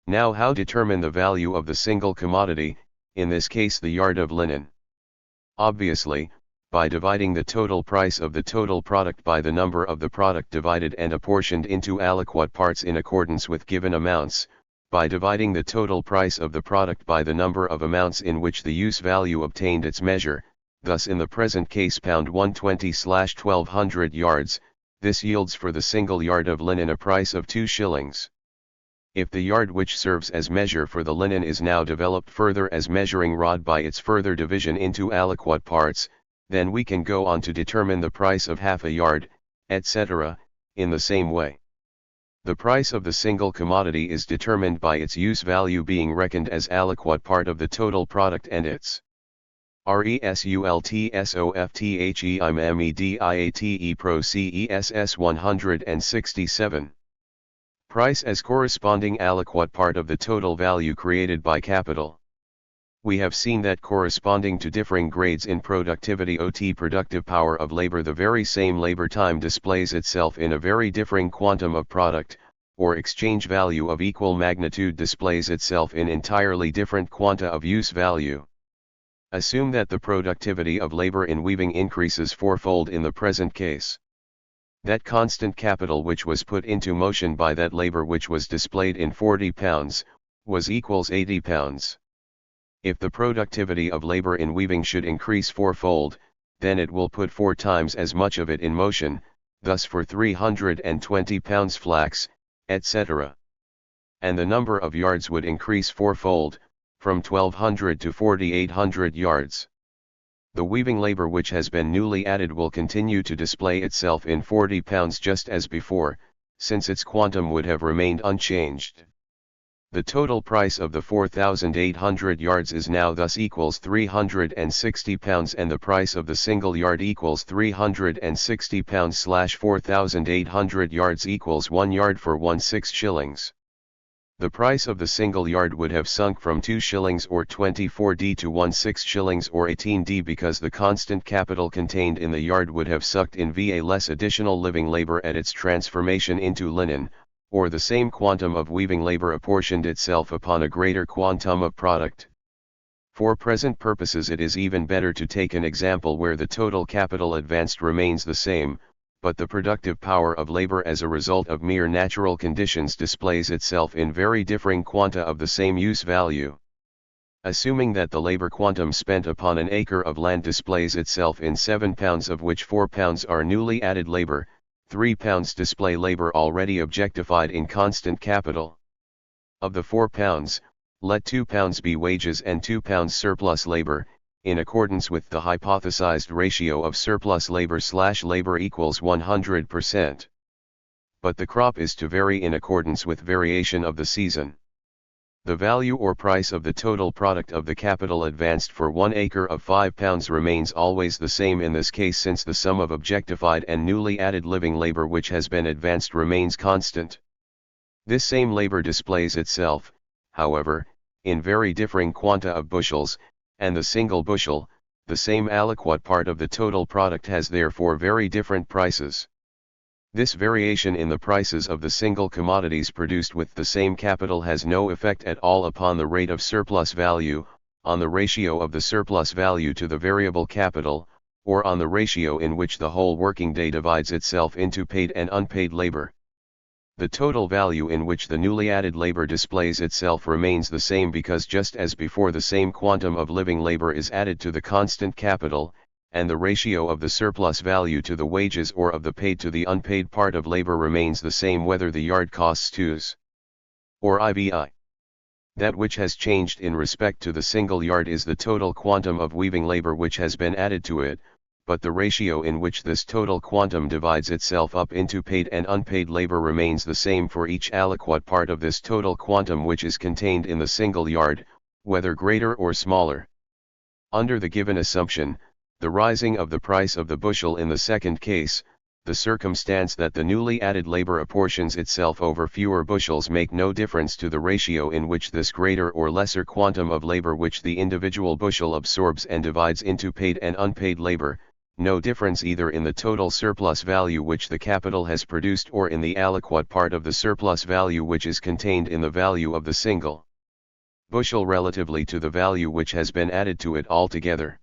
Now how determine the value of the single commodity, in this case the yard of linen? Obviously, by dividing the total price of the total product by the number of the product divided and apportioned into aliquot parts in accordance with given amounts, by dividing the total price of the product by the number of amounts in which the use value obtained its measure, thus in the present case pound 120/1200 yards, this yields for the single yard of linen a price of 2 shillings. If the yard which serves as measure for the linen is now developed further as measuring rod by its further division into aliquot parts, then we can go on to determine the price of half a yard, etc., in the same way. The price of the single commodity is determined by its use value being reckoned as aliquot part of the total product and its resultsofthimmediate pro CESS 167. Price as corresponding aliquot part of the total value created by capital. We have seen that corresponding to differing grades in productivity OT productive power of labor, the very same labor time displays itself in a very differing quantum of product, or exchange value of equal magnitude displays itself in entirely different quanta of use value. Assume that the productivity of labor in weaving increases fourfold in the present case. That constant capital which was put into motion by that labor which was displayed in 40 pounds, was equals 80 pounds. If the productivity of labor in weaving should increase fourfold, then it will put 4 times as much of it in motion, thus for 320 pounds flax, etc. And the number of yards would increase fourfold, from 1,200 to 4,800 yards. The weaving labor which has been newly added will continue to display itself in 40 pounds just as before, since its quantum would have remained unchanged. The total price of the 4,800 yards is now thus equals 360 pounds and the price of the single yard equals 360 pounds / 4,800 yards equals 1 yard for 16 shillings. The price of the single yard would have sunk from 2 shillings or 24d to 16 shillings or 18d because the constant capital contained in the yard would have sucked in va less additional living labor at its transformation into linen, or the same quantum of weaving labor apportioned itself upon a greater quantum of product. For present purposes it is even better to take an example where the total capital advanced remains the same, but the productive power of labor as a result of mere natural conditions displays itself in very differing quanta of the same use value. Assuming that the labor quantum spent upon an acre of land displays itself in 7 pounds, of which 4 pounds are newly added labor, 3 pounds display labor already objectified in constant capital. Of the 4 pounds, Let £2 be wages and £2 surplus labor, in accordance with the hypothesized ratio of surplus labor/labor equals 100%. But the crop is to vary in accordance with variation of the season. The value or price of the total product of the capital advanced for 1 acre of £5 remains always the same in this case, since the sum of objectified and newly added living labor which has been advanced remains constant. This same labor displays itself, however, in very differing quanta of bushels, and the single bushel, the same aliquot part of the total product, has therefore very different prices. This variation in the prices of the single commodities produced with the same capital has no effect at all upon the rate of surplus value, on the ratio of the surplus value to the variable capital, or on the ratio in which the whole working day divides itself into paid and unpaid labor. The total value in which the newly added labor displays itself remains the same, because just as before the same quantum of living labor is added to the constant capital, and the ratio of the surplus value to the wages or of the paid to the unpaid part of labor remains the same whether the yard costs 2s or IVI. That which has changed in respect to the single yard is the total quantum of weaving labor which has been added to it, but the ratio in which this total quantum divides itself up into paid and unpaid labor remains the same for each aliquot part of this total quantum which is contained in the single yard, whether greater or smaller. Under the given assumption, the rising of the price of the bushel in the second case, the circumstance that the newly added labor apportions itself over fewer bushels make no difference to the ratio in which this greater or lesser quantum of labor which the individual bushel absorbs and divides into paid and unpaid labor, no difference either in the total surplus value which the capital has produced or in the aliquot part of the surplus value which is contained in the value of the single bushel relatively to the value which has been added to it altogether.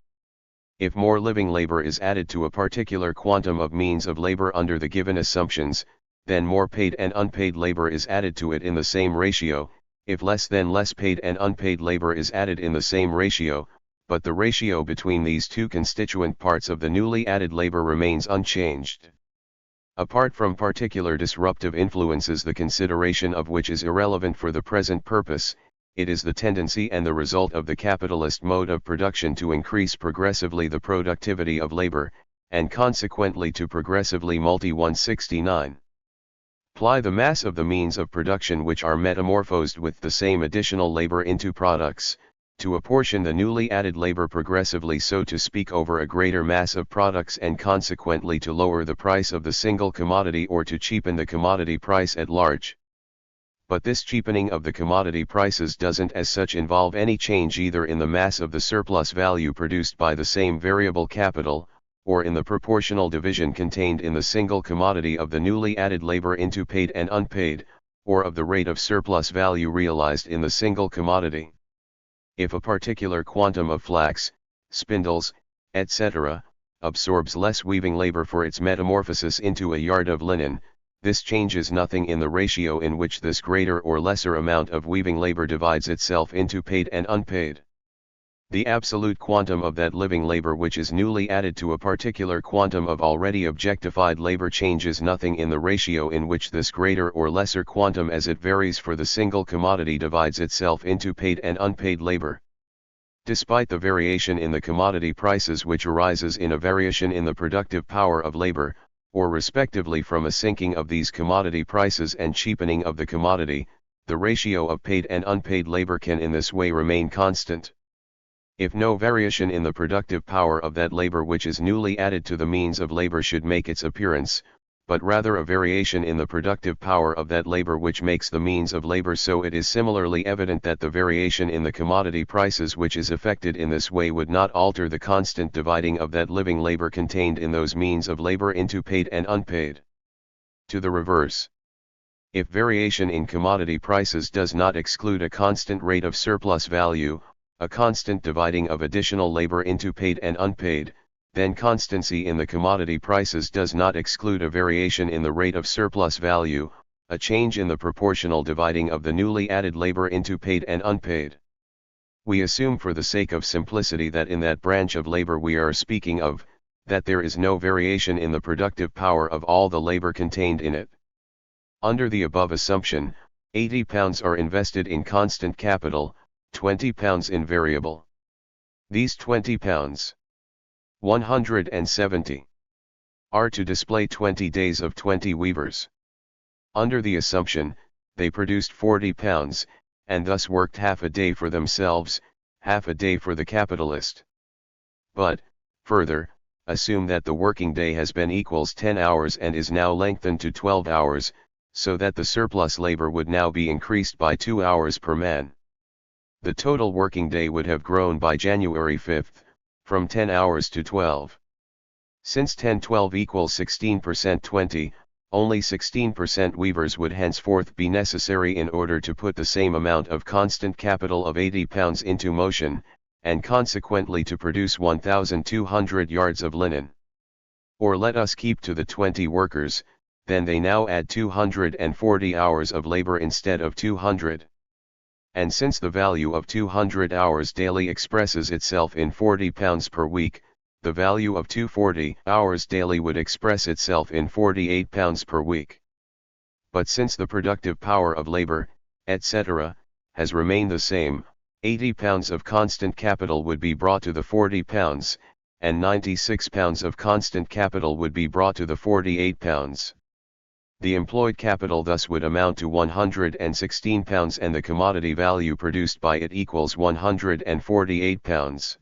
If more living labor is added to a particular quantum of means of labor under the given assumptions, then more paid and unpaid labor is added to it in the same ratio. If less, then less paid and unpaid labor is added in the same ratio, but the ratio between these two constituent parts of the newly added labor remains unchanged. Apart from particular disruptive influences, the consideration of which is irrelevant for the present purpose, it is the tendency and the result of the capitalist mode of production to increase progressively the productivity of labor, and consequently to progressively multi 169. Apply the mass of the means of production which are metamorphosed with the same additional labor into products, to apportion the newly added labor progressively, so to speak, over a greater mass of products, and consequently to lower the price of the single commodity or to cheapen the commodity price at large. But this cheapening of the commodity prices doesn't as such involve any change either in the mass of the surplus value produced by the same variable capital, or in the proportional division contained in the single commodity of the newly added labor into paid and unpaid, or of the rate of surplus value realized in the single commodity. If a particular quantum of flax, spindles, etc., absorbs less weaving labor for its metamorphosis into a yard of linen, this changes nothing in the ratio in which this greater or lesser amount of weaving labor divides itself into paid and unpaid. The absolute quantum of that living labor which is newly added to a particular quantum of already objectified labor changes nothing in the ratio in which this greater or lesser quantum, as it varies for the single commodity, divides itself into paid and unpaid labor. Despite the variation in the commodity prices which arises in a variation in the productive power of labor, or respectively from a sinking of these commodity prices and cheapening of the commodity, the ratio of paid and unpaid labor can in this way remain constant. If no variation in the productive power of that labor which is newly added to the means of labor should make its appearance, but rather a variation in the productive power of that labor which makes the means of labor, so it is similarly evident that the variation in the commodity prices which is effected in this way would not alter the constant dividing of that living labor contained in those means of labor into paid and unpaid. To the reverse, if variation in commodity prices does not exclude a constant rate of surplus value, a constant dividing of additional labor into paid and unpaid, then constancy in the commodity prices does not exclude a variation in the rate of surplus value, a change in the proportional dividing of the newly added labor into paid and unpaid. We assume for the sake of simplicity that in that branch of labor we are speaking of, that there is no variation in the productive power of all the labor contained in it. Under the above assumption, £80 are invested in constant capital, 20 pounds in variable. These 20 pounds, 170, are to display 20 days of 20 weavers. Under the assumption, they produced 40 pounds, and thus worked half a day for themselves, half a day for the capitalist. But, further, assume that the working day has been equals 10 hours and is now lengthened to 12 hours, so that the surplus labor would now be increased by 2 hours per man. The total working day would have grown by January 5, from 10 hours to 12. Since 10-12 equals 16% 20, only 16% weavers would henceforth be necessary in order to put the same amount of constant capital of 80 pounds into motion, and consequently to produce 1,200 yards of linen. Or let us keep to the 20 workers, then they now add 240 hours of labor instead of 200. And since the value of 200 hours daily expresses itself in 40 pounds per week, the value of 240 hours daily would express itself in 48 pounds per week. But since the productive power of labor, etc., has remained the same, 80 pounds of constant capital would be brought to the 40 pounds, and 96 pounds of constant capital would be brought to the 48 pounds. The employed capital thus would amount to 116 pounds and the commodity value produced by it equals 148 pounds.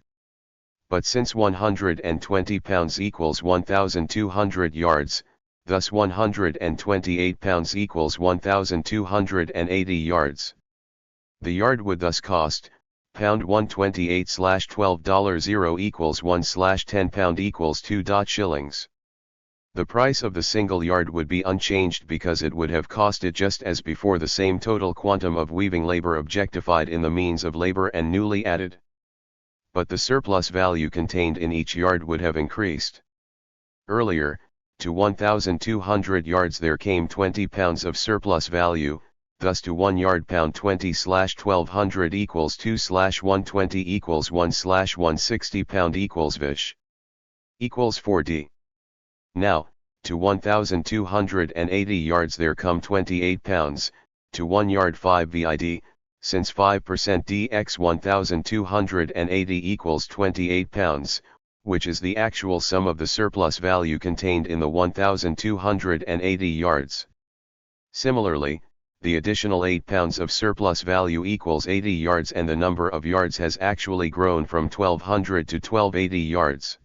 But since 120 pounds equals 1,200 yards, thus 128 pounds equals 1,280 yards. The yard would thus cost, pound 128/$12 0 equals 1/10 pound equals 2 shillings. The price of the single yard would be unchanged because it would have costed just as before the same total quantum of weaving labor objectified in the means of labor and newly added. But the surplus value contained in each yard would have increased. Earlier, to 1,200 yards there came 20 pounds of surplus value, thus to 1 yard pound 20/1200 equals 2/120 equals 1/160 pound equals vish. Equals 4d. Now, to 1,280 yards there come 28 pounds, to 1 yard 5 vid, since 5% dx 1,280 equals 28 pounds, which is the actual sum of the surplus value contained in the 1,280 yards. Similarly, the additional 8 pounds of surplus value equals 80 yards and the number of yards has actually grown from 1,200 to 1,280 yards.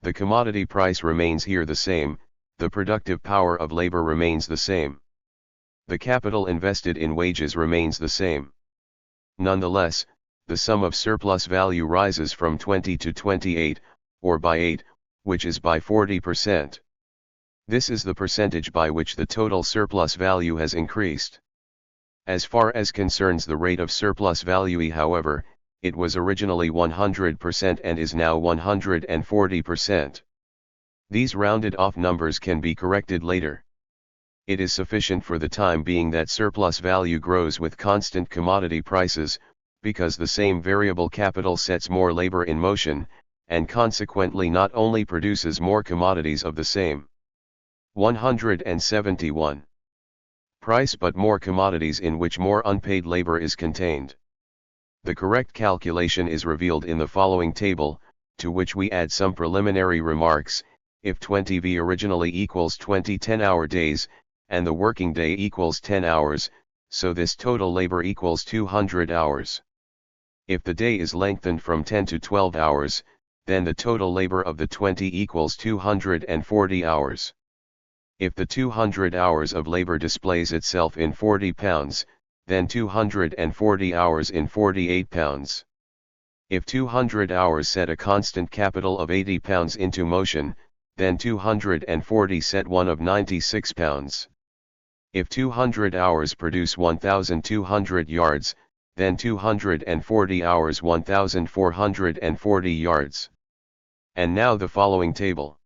The commodity price remains here the same, the productive power of labor remains the same. The capital invested in wages remains the same. Nonetheless, the sum of surplus value rises from 20 to 28, or by 8, which is by 40%. This is the percentage by which the total surplus value has increased. As far as concerns the rate of surplus value, however, it was originally 100% and is now 140%. These rounded off numbers can be corrected later. It is sufficient for the time being that surplus value grows with constant commodity prices, because the same variable capital sets more labor in motion, and consequently not only produces more commodities of the same 171 price but more commodities in which more unpaid labor is contained. The correct calculation is revealed in the following table, to which we add some preliminary remarks. If 20V originally equals 20 10-hour days, and the working day equals 10 hours, so this total labor equals 200 hours. If the day is lengthened from 10 to 12 hours, then the total labor of the 20 equals 240 hours. If the 200 hours of labor displays itself in 40 pounds, then 240 hours in 48 pounds. If 200 hours set a constant capital of 80 pounds into motion, then 240 set one of 96 pounds. If 200 hours produce 1,200 yards, then 240 hours 1,440 yards. And now the following table.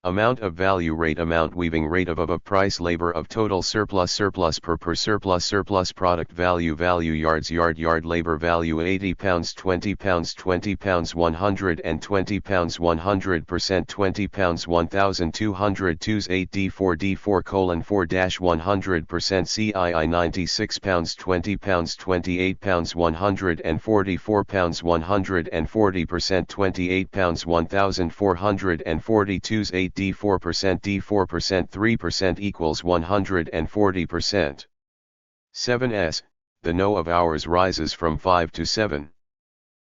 Amount of value rate amount weaving rate of price labor of total surplus per surplus product value yards yard labor value £80 £20 £20 £120 100% £20 1200 2s 8 D4 4-4-100% CII £96 £20 £28 £144 140% £28 1440 2s 8 D4% 3% equals 140%. 7s, the no of hours rises from 5 to 7.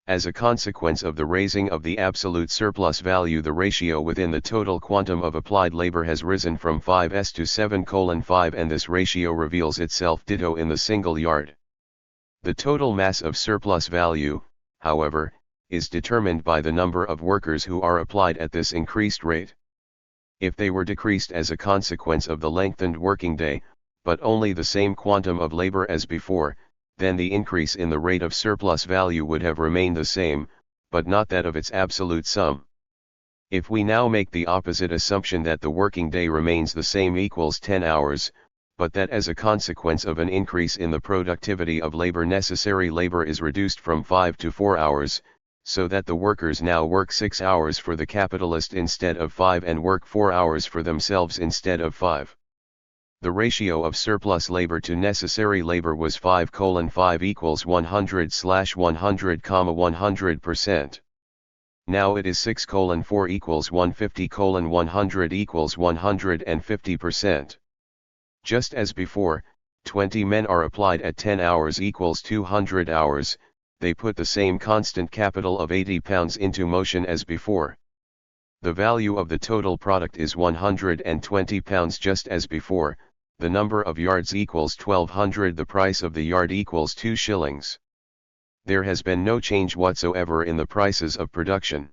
As a consequence of the raising of the absolute surplus value, the ratio within the total quantum of applied labor has risen from 5s to 7:5, and this ratio reveals itself ditto in the single yard. The total mass of surplus value, however, is determined by the number of workers who are applied at this increased rate. If they were decreased as a consequence of the lengthened working day, but only the same quantum of labor as before, then the increase in the rate of surplus value would have remained the same, but not that of its absolute sum. If we now make the opposite assumption that the working day remains the same equals 10 hours, but that as a consequence of an increase in the productivity of labor, necessary labor is reduced from 5 to 4 hours, so that the workers now work 6 hours for the capitalist instead of 5 and work 4 hours for themselves instead of 5. The ratio of surplus labor to necessary labor was 5:5 equals 100/100, 100%. Now it is 6:4 equals 150:100 equals 150%. Just as before, 20 men are applied at 10 hours equals 200 hours, they put the same constant capital of £80 into motion as before. The value of the total product is £120 just as before, the number of yards equals 1200, the price of the yard equals 2 shillings. There has been no change whatsoever in the prices of production.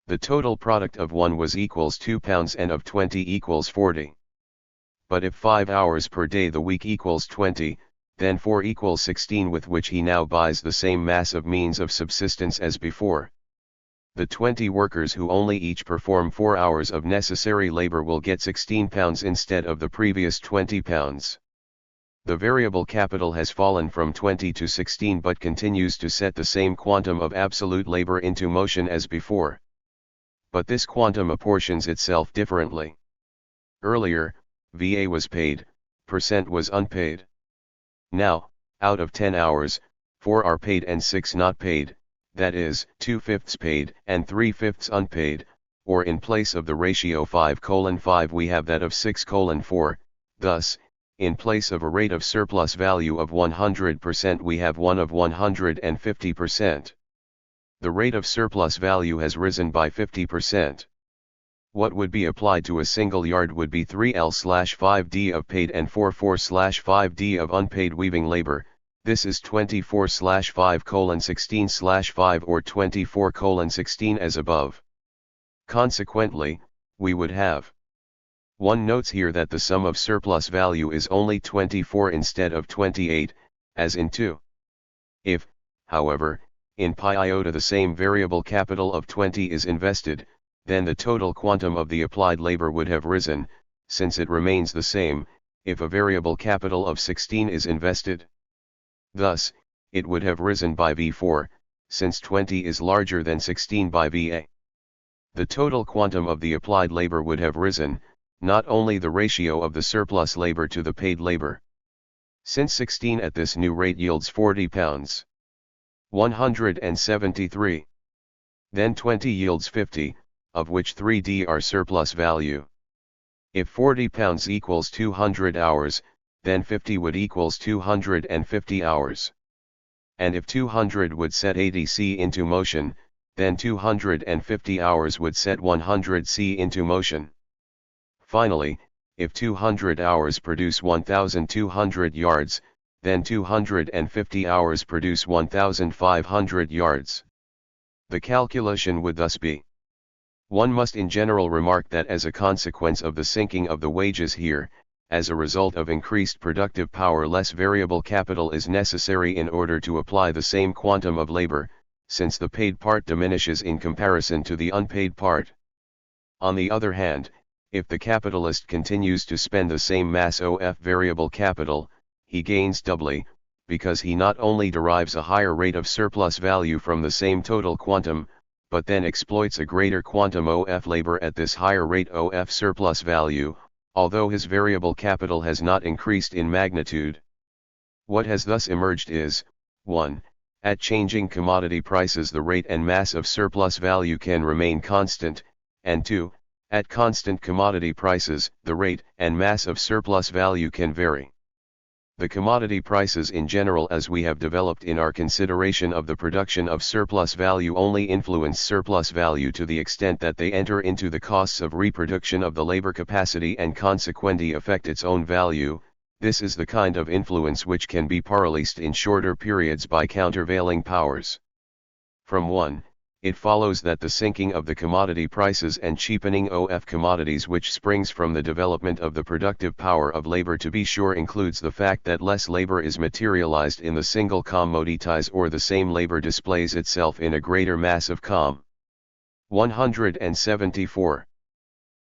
The total product of 1 was equals £2 and of 20 equals 40. But if 5 hours per day the week equals 20, then 4 equals 16, with which he now buys the same mass of means of subsistence as before. The 20 workers who only each perform 4 hours of necessary labor will get £16 instead of the previous £20. The variable capital has fallen from 20 to 16 but continues to set the same quantum of absolute labor into motion as before. But this quantum apportions itself differently. Earlier, VA was paid, percent was unpaid. Now, out of 10 hours, 4 are paid and 6 not paid, that is, 2/5 paid and 3/5 unpaid, or in place of the ratio 5:5 we have that of 6:4, thus, in place of a rate of surplus value of 100% we have one of 150%. The rate of surplus value has risen by 50%. What would be applied to a single yard would be 3L/5D of paid and 4/5D of unpaid weaving labor. This is 24/5:16/5 or 24:16 as above. Consequently, we would have. One notes here that the sum of surplus value is only 24 instead of 28, as in 2. If, however, in pi iota the same variable capital of 20 is invested, then the total quantum of the applied labor would have risen, since it remains the same, if a variable capital of 16 is invested. Thus, it would have risen by V4, since 20 is larger than 16 by VA. The total quantum of the applied labor would have risen, not only the ratio of the surplus labor to the paid labor. Since 16 at this new rate yields £40. 173. Then 20 yields 50, of which 3D are surplus value. If £40 equals 200 hours, then 50 would equals 250 hours. And if 200 would set 80C into motion, then 250 hours would set 100C into motion. Finally, if 200 hours produce 1,200 yards, then 250 hours produce 1,500 yards. The calculation would thus be. One must in general remark that as a consequence of the sinking of the wages here, as a result of increased productive power, less variable capital is necessary in order to apply the same quantum of labor, since the paid part diminishes in comparison to the unpaid part. On the other hand, if the capitalist continues to spend the same mass of variable capital, he gains doubly, because he not only derives a higher rate of surplus value from the same total quantum, but then exploits a greater quantum of labor at this higher rate of surplus value, although his variable capital has not increased in magnitude. What has thus emerged is, 1. At changing commodity prices the rate and mass of surplus value can remain constant, and 2. At constant commodity prices, the rate and mass of surplus value can vary. The commodity prices in general, as we have developed in our consideration of the production of surplus value, only influence surplus value to the extent that they enter into the costs of reproduction of the labor capacity and consequently affect its own value. This is the kind of influence which can be paralysed in shorter periods by countervailing powers. From 1. It follows that the sinking of the commodity prices and cheapening of commodities which springs from the development of the productive power of labor to be sure includes the fact that less labor is materialized in the single commodities, or the same labor displays itself in a greater mass of 174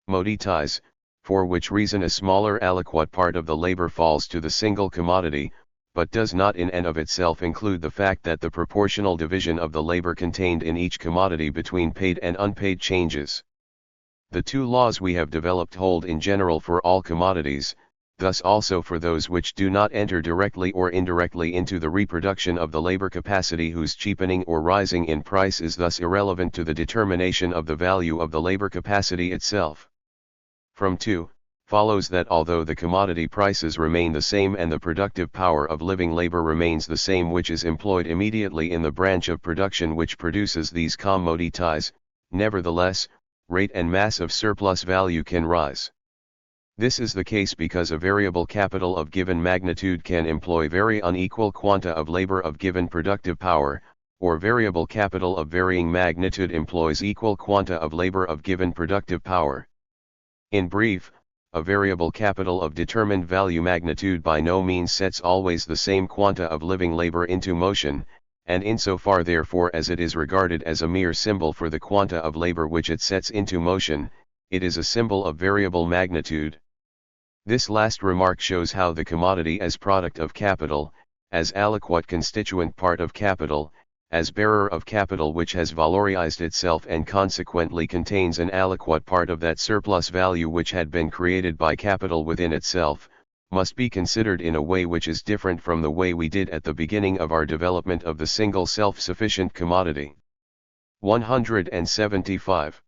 commodities, for which reason a smaller aliquot part of the labor falls to the single commodity, but does not in and of itself include the fact that the proportional division of the labor contained in each commodity between paid and unpaid changes. The two laws we have developed hold in general for all commodities, thus also for those which do not enter directly or indirectly into the reproduction of the labor capacity, whose cheapening or rising in price is thus irrelevant to the determination of the value of the labor capacity itself. From 2. Follows that although the commodity prices remain the same and the productive power of living labor remains the same which is employed immediately in the branch of production which produces these commodities, nevertheless, rate and mass of surplus value can rise. This is the case because a variable capital of given magnitude can employ very unequal quanta of labor of given productive power, or variable capital of varying magnitude employs equal quanta of labor of given productive power. In brief, a variable capital of determined value magnitude by no means sets always the same quanta of living labor into motion, and insofar therefore as it is regarded as a mere symbol for the quanta of labor which it sets into motion, it is a symbol of variable magnitude. This last remark shows how the commodity as product of capital, as aliquot constituent part of capital, as bearer of capital which has valorized itself and consequently contains an aliquot part of that surplus value which had been created by capital within itself, must be considered in a way which is different from the way we did at the beginning of our development of the single self-sufficient commodity. 175.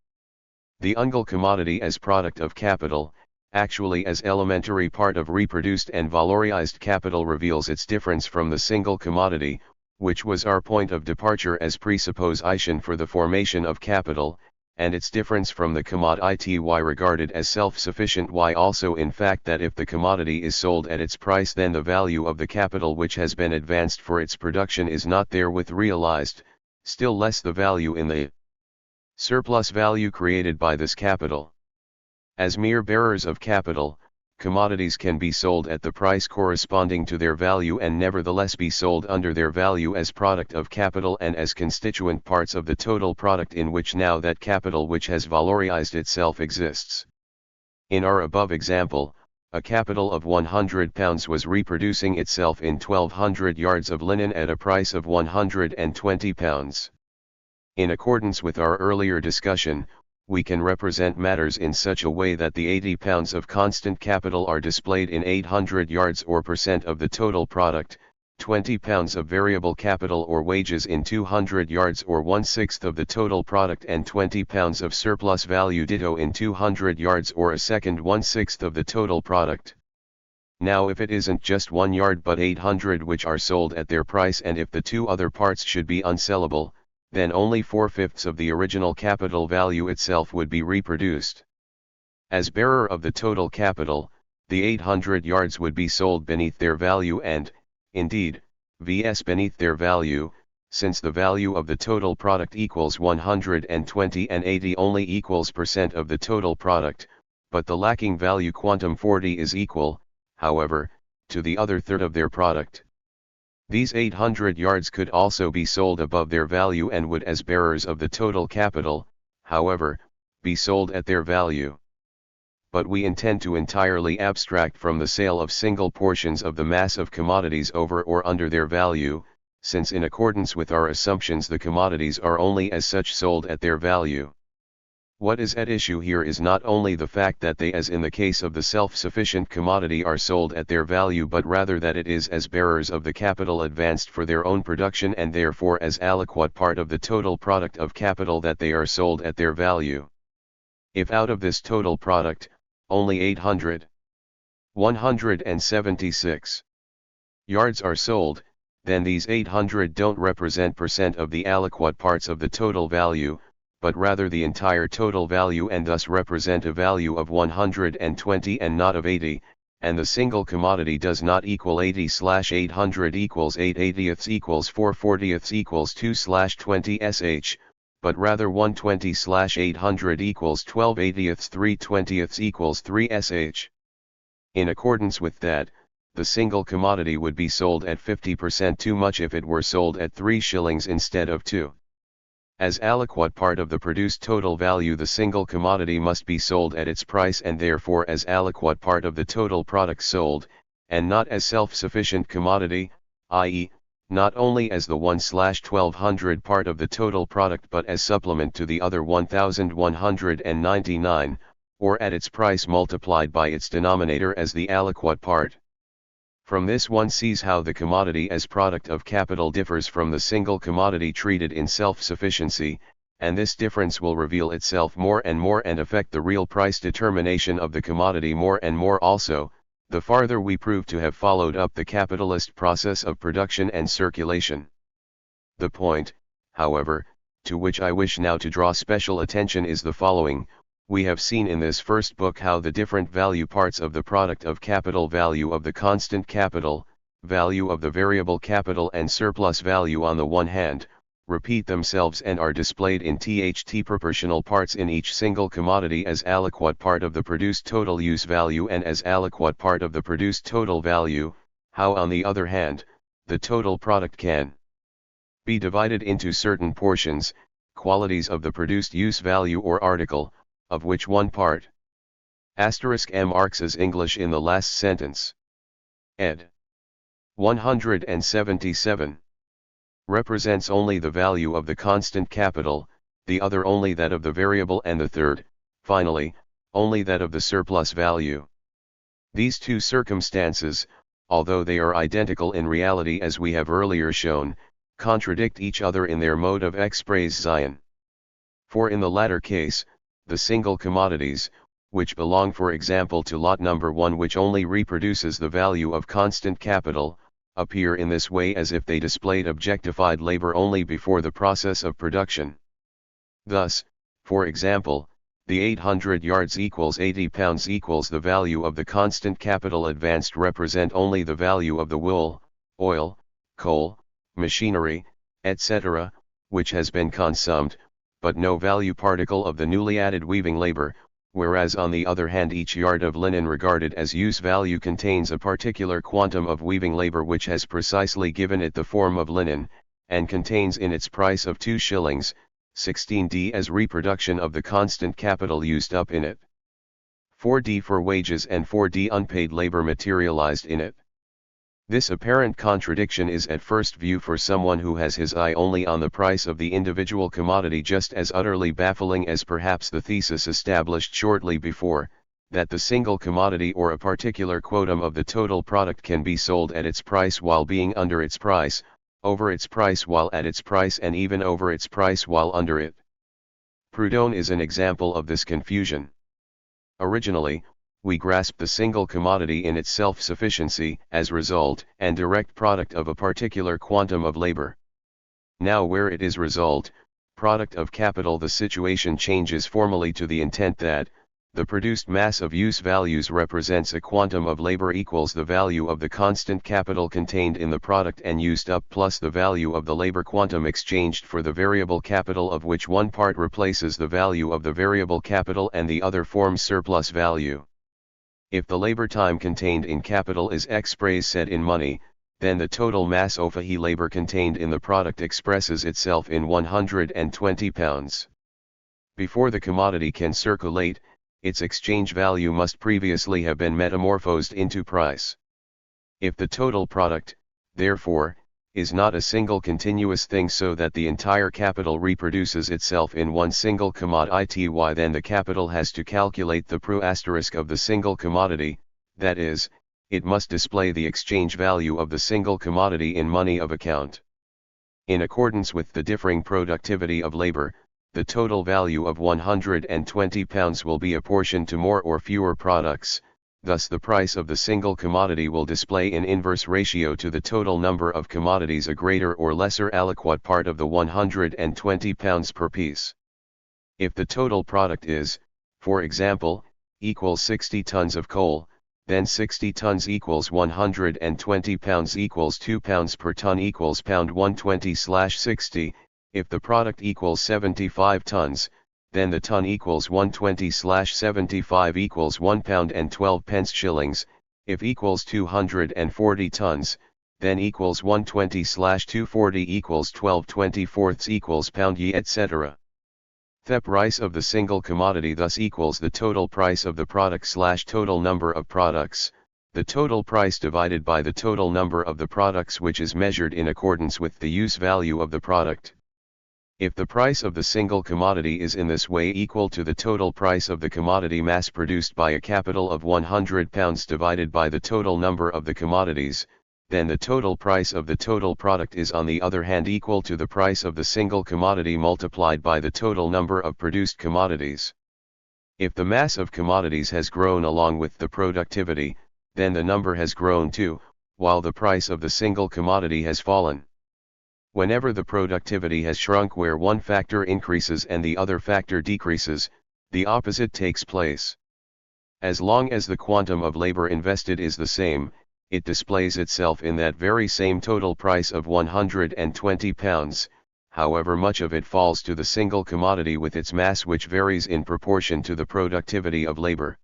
The ungle commodity as product of capital, actually as elementary part of reproduced and valorized capital, reveals its difference from the single commodity, which was our point of departure as presupposition for the formation of capital, and its difference from the commodity regarded as self-sufficient also in fact that if the commodity is sold at its price, then the value of the capital which has been advanced for its production is not therewith realized, still less the value in the surplus value created by this capital. As mere bearers of capital, commodities can be sold at the price corresponding to their value and nevertheless be sold under their value as product of capital and as constituent parts of the total product in which now that capital which has valorized itself exists. In our above example, a capital of £100 was reproducing itself in 1200 yards of linen at a price of £120. In accordance with our earlier discussion, we can represent matters in such a way that the £80 of constant capital are displayed in 800 yards or percent of the total product, £20 of variable capital or wages in 200 yards or 1/6 of the total product, and £20 of surplus value ditto in 200 yards or a second 1/6 of the total product. Now if it isn't just 1 yard but 800 which are sold at their price, and if the two other parts should be unsellable, then only 4/5 of the original capital value itself would be reproduced. As bearer of the total capital, the 800 yards would be sold beneath their value and, indeed, vs beneath their value, since the value of the total product equals 120 and 80 only equals percent of the total product, but the lacking value quantum 40 is equal, however, to the other third of their product. These 800 yards could also be sold above their value and would, as bearers of the total capital, however, be sold at their value. But we intend to entirely abstract from the sale of single portions of the mass of commodities over or under their value, since in accordance with our assumptions the commodities are only as such sold at their value. What is at issue here is not only the fact that they, as in the case of the self-sufficient commodity, are sold at their value, but rather that it is as bearers of the capital advanced for their own production and therefore as aliquot part of the total product of capital that they are sold at their value. If out of this total product, only 176 yards are sold, then these 800 don't represent percent of the aliquot parts of the total value, but rather the entire total value, and thus represent a value of 120 and not of 80, and the single commodity does not equal 80/800 equals 8/80ths equals 4/40ths equals 2/20 sh, but rather 120/800 equals 12/80ths 3/20ths equals 3 sh. In accordance with that, the single commodity would be sold at 50% too much if it were sold at 3 shillings instead of 2. As aliquot part of the produced total value, the single commodity must be sold at its price and therefore as aliquot part of the total product sold, and not as self-sufficient commodity, i.e., not only as the 1/1200 part of the total product but as supplement to the other 1199, or at its price multiplied by its denominator as the aliquot part. From this one sees how the commodity as product of capital differs from the single commodity treated in self-sufficiency, and this difference will reveal itself more and more and affect the real price determination of the commodity more and more also, the farther we prove to have followed up the capitalist process of production and circulation. The point, however, to which I wish now to draw special attention is the following. We have seen in this first book how the different value parts of the product of capital, value of the constant capital, value of the variable capital and surplus value on the one hand, repeat themselves and are displayed in THT proportional parts in each single commodity as aliquot part of the produced total use value and as aliquot part of the produced total value, how on the other hand, the total product can be divided into certain portions, qualities of the produced use value or article, of which one part. M. Marx's English in the last sentence. Ed. 177. Represents only the value of the constant capital, the other only that of the variable, and the third, finally, only that of the surplus value. These two circumstances, although they are identical in reality as we have earlier shown, contradict each other in their mode of expression. For in the latter case, the single commodities, which belong for example to lot number 1, which only reproduces the value of constant capital, appear in this way as if they displayed objectified labor only before the process of production. Thus, for example, the 800 yards equals 80 pounds equals the value of the constant capital advanced represent only the value of the wool, oil, coal, machinery, etc., which has been consumed, but no value particle of the newly added weaving labor, whereas on the other hand each yard of linen regarded as use value contains a particular quantum of weaving labor which has precisely given it the form of linen, and contains in its price of 2 shillings, 16d as reproduction of the constant capital used up in it. 4d for wages and 4d unpaid labor materialized in it. This apparent contradiction is at first view for someone who has his eye only on the price of the individual commodity just as utterly baffling as perhaps the thesis established shortly before, that the single commodity or a particular quotum of the total product can be sold at its price while being under its price, over its price while at its price, and even over its price while under it. Proudhon is an example of this confusion. Originally, we grasp the single commodity in its self-sufficiency as result and direct product of a particular quantum of labor. Now where it is result, product of capital, the situation changes formally to the intent that, the produced mass of use values represents a quantum of labor equals the value of the constant capital contained in the product and used up plus the value of the labor quantum exchanged for the variable capital, of which one part replaces the value of the variable capital and the other forms surplus value. If the labor time contained in capital is expressed in money, then the total mass of labor contained in the product expresses itself in 120 pounds. Before the commodity can circulate, its exchange value must previously have been metamorphosed into price. If the total product, therefore, is not a single continuous thing so that the entire capital reproduces itself in one single commodity, then the capital has to calculate the pro asterisk of the single commodity, that is, it must display the exchange value of the single commodity in money of account. In accordance with the differing productivity of labor, the total value of £120 will be apportioned to more or fewer products. Thus the price of the single commodity will display in inverse ratio to the total number of commodities a greater or lesser aliquot part of the £120 per piece. If the total product is, for example, equals 60 tons of coal, then 60 tons equals 120 pounds equals 2 pounds per ton equals pound 120/60, if the product equals 75 tons, then the ton equals 120/75 equals 1 pound and 12 pence shillings, if equals 240 tons, then equals 120/240 equals 12/24 equals pound ye etc. The price of the single commodity thus equals the total price of the product/total number of products, the total price divided by the total number of the products, which is measured in accordance with the use value of the product. If the price of the single commodity is in this way equal to the total price of the commodity mass produced by a capital of £100 divided by the total number of the commodities, then the total price of the total product is on the other hand equal to the price of the single commodity multiplied by the total number of produced commodities. If the mass of commodities has grown along with the productivity, then the number has grown too, while the price of the single commodity has fallen. Whenever the productivity has shrunk where one factor increases and the other factor decreases, the opposite takes place. As long as the quantum of labor invested is the same, it displays itself in that very same total price of £120, however much of it falls to the single commodity with its mass, which varies in proportion to the productivity of labor.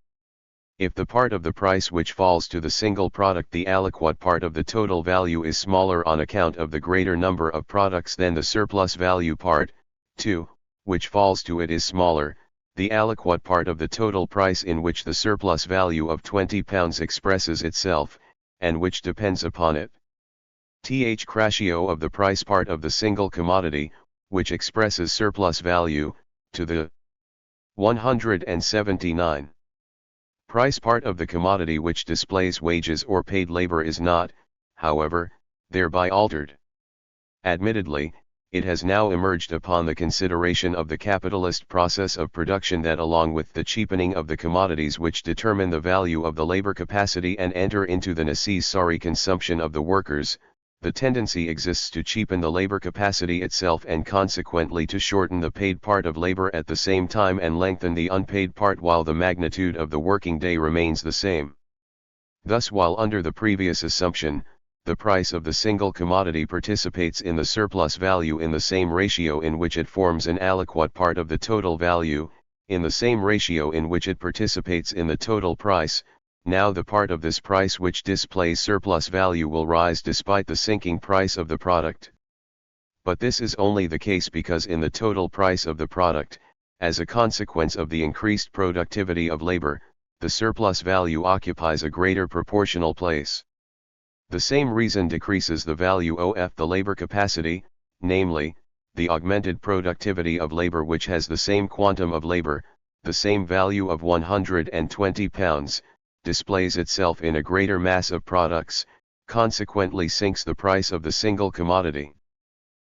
If the part of the price which falls to the single product, the aliquot part of the total value, is smaller on account of the greater number of products than the surplus value part, too, which falls to it is smaller, the aliquot part of the total price in which the surplus value of £20 expresses itself, and which depends upon it. Ratio of the price part of the single commodity, which expresses surplus value, to the 179. Price part of the commodity which displays wages or paid labor is not, however, thereby altered. Admittedly, it has now emerged upon the consideration of the capitalist process of production that along with the cheapening of the commodities which determine the value of the labor capacity and enter into the necessary consumption of the workers, the tendency exists to cheapen the labor capacity itself and consequently to shorten the paid part of labor at the same time and lengthen the unpaid part while the magnitude of the working day remains the same. Thus, while under the previous assumption, the price of the single commodity participates in the surplus value in the same ratio in which it forms an aliquot part of the total value, in the same ratio in which it participates in the total price, now the part of this price which displays surplus value will rise despite the sinking price of the product. But this is only the case because in the total price of the product, as a consequence of the increased productivity of labor, the surplus value occupies a greater proportional place. The same reason decreases the value of the labor capacity, namely, the augmented productivity of labor which has the same quantum of labor, the same value of £120, displays itself in a greater mass of products, consequently sinks the price of the single commodity.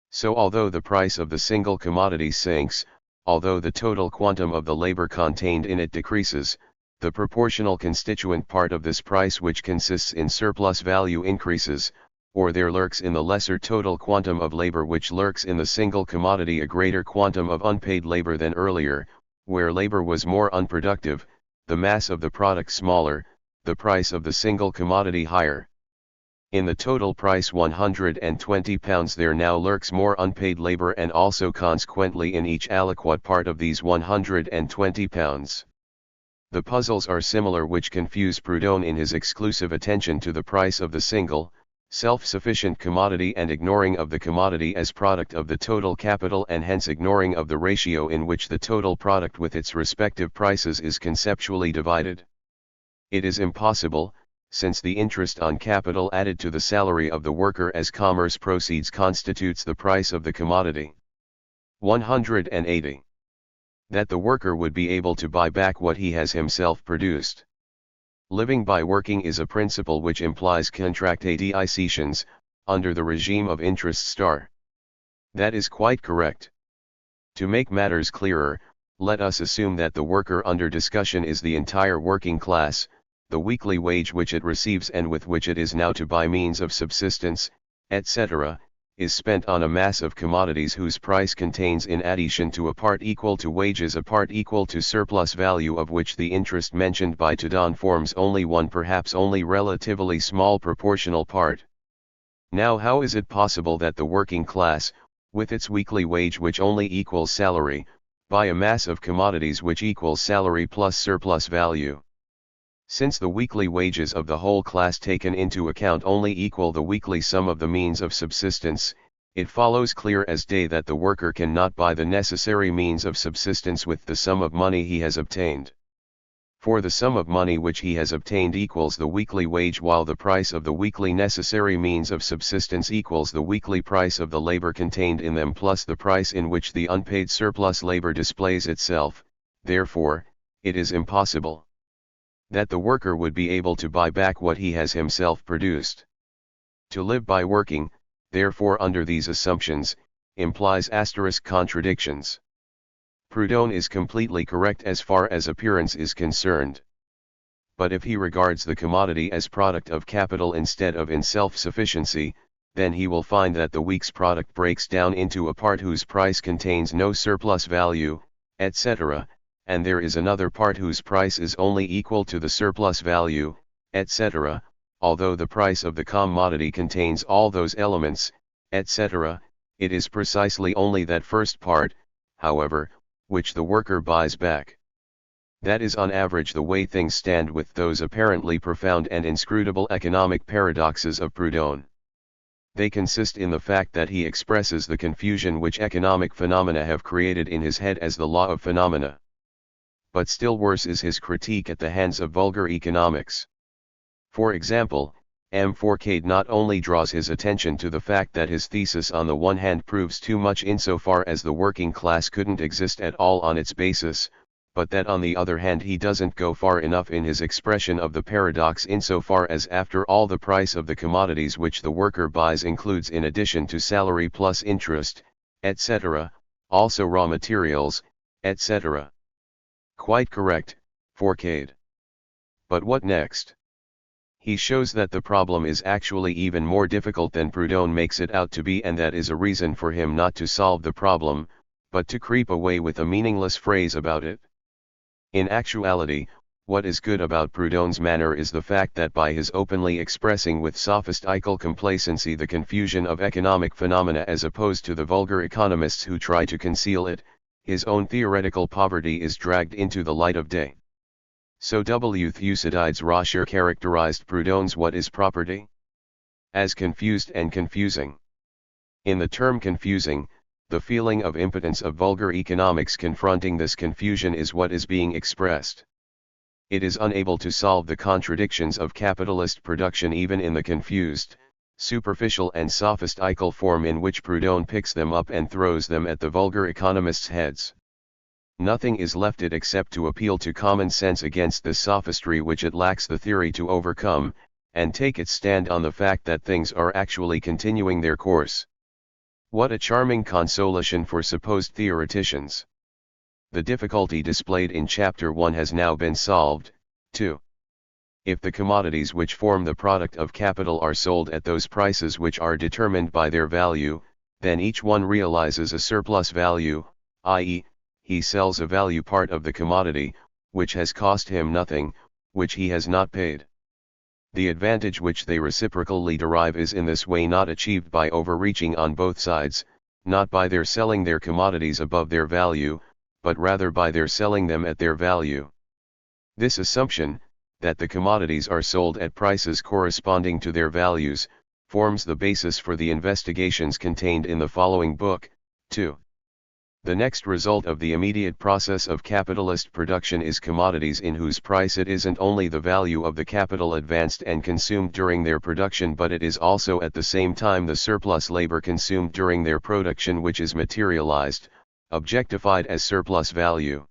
So although the price of the single commodity sinks, although the total quantum of the labor contained in it decreases, the proportional constituent part of this price which consists in surplus value increases, or there lurks in the lesser total quantum of labor which lurks in the single commodity a greater quantum of unpaid labor than earlier, where labor was more unproductive, the mass of the product smaller, the price of the single commodity higher. In the total price £120 there now lurks more unpaid labor and also consequently in each aliquot part of these £120. The puzzles are similar which confuse Proudhon in his exclusive attention to the price of the single, self-sufficient commodity and ignoring of the commodity as product of the total capital and hence ignoring of the ratio in which the total product with its respective prices is conceptually divided. It is impossible, since the interest on capital added to the salary of the worker as commerce proceeds constitutes the price of the commodity. 180. That the worker would be able to buy back what he has himself produced. Living by working is a principle which implies contractations, under the regime of interest. That is quite correct. To make matters clearer, let us assume that the worker under discussion is the entire working class, the weekly wage which it receives and with which it is now to buy means of subsistence, etc., is spent on a mass of commodities whose price contains in addition to a part equal to wages a part equal to surplus value of which the interest mentioned by Tadon forms only one perhaps only relatively small proportional part. Now how is it possible that the working class, with its weekly wage which only equals salary, buy a mass of commodities which equals salary plus surplus value? Since the weekly wages of the whole class taken into account only equal the weekly sum of the means of subsistence, it follows clear as day that the worker cannot buy the necessary means of subsistence with the sum of money he has obtained. For the sum of money which he has obtained equals the weekly wage while the price of the weekly necessary means of subsistence equals the weekly price of the labor contained in them plus the price in which the unpaid surplus labor displays itself. Therefore, it is impossible that the worker would be able to buy back what he has himself produced. To live by working, therefore under these assumptions, implies contradictions. Proudhon is completely correct as far as appearance is concerned. But if he regards the commodity as product of capital instead of in self-sufficiency, then he will find that the week's product breaks down into a part whose price contains no surplus value, etc., and there is another part whose price is only equal to the surplus value, etc., although the price of the commodity contains all those elements, etc., it is precisely only that first part, however, which the worker buys back. That is on average the way things stand with those apparently profound and inscrutable economic paradoxes of Proudhon. They consist in the fact that he expresses the confusion which economic phenomena have created in his head as the law of phenomena. But still worse is his critique at the hands of vulgar economics. For example, M. Fourcade not only draws his attention to the fact that his thesis on the one hand proves too much insofar as the working class couldn't exist at all on its basis, but that on the other hand he doesn't go far enough in his expression of the paradox insofar as after all the price of the commodities which the worker buys includes in addition to salary plus interest, etc., also raw materials, etc. Quite correct, Fourcade. But what next? He shows that the problem is actually even more difficult than Proudhon makes it out to be, and that is a reason for him not to solve the problem, but to creep away with a meaningless phrase about it. In actuality, what is good about Proudhon's manner is the fact that by his openly expressing with sophistical complacency the confusion of economic phenomena as opposed to the vulgar economists who try to conceal it, his own theoretical poverty is dragged into the light of day. So W. Thucydides Rascher characterized Proudhon's what is property as confused and confusing. In the term confusing, the feeling of impotence of vulgar economics confronting this confusion is what is being expressed. It is unable to solve the contradictions of capitalist production even in the confused, superficial and sophistical form in which Proudhon picks them up and throws them at the vulgar economists' heads. Nothing is left it except to appeal to common sense against this sophistry which it lacks the theory to overcome, and take its stand on the fact that things are actually continuing their course. What a charming consolation for supposed theoreticians! The difficulty displayed in Chapter 1 has now been solved, too. If the commodities which form the product of capital are sold at those prices which are determined by their value, then each one realizes a surplus value, i.e., he sells a value part of the commodity, which has cost him nothing, which he has not paid. The advantage which they reciprocally derive is in this way not achieved by overreaching on both sides, not by their selling their commodities above their value, but rather by their selling them at their value. This assumption, that the commodities are sold at prices corresponding to their values, forms the basis for the investigations contained in the following book. 2. The next result of the immediate process of capitalist production is commodities in whose price it isn't only the value of the capital advanced and consumed during their production, but it is also at the same time the surplus labor consumed during their production which is materialized, objectified as surplus value.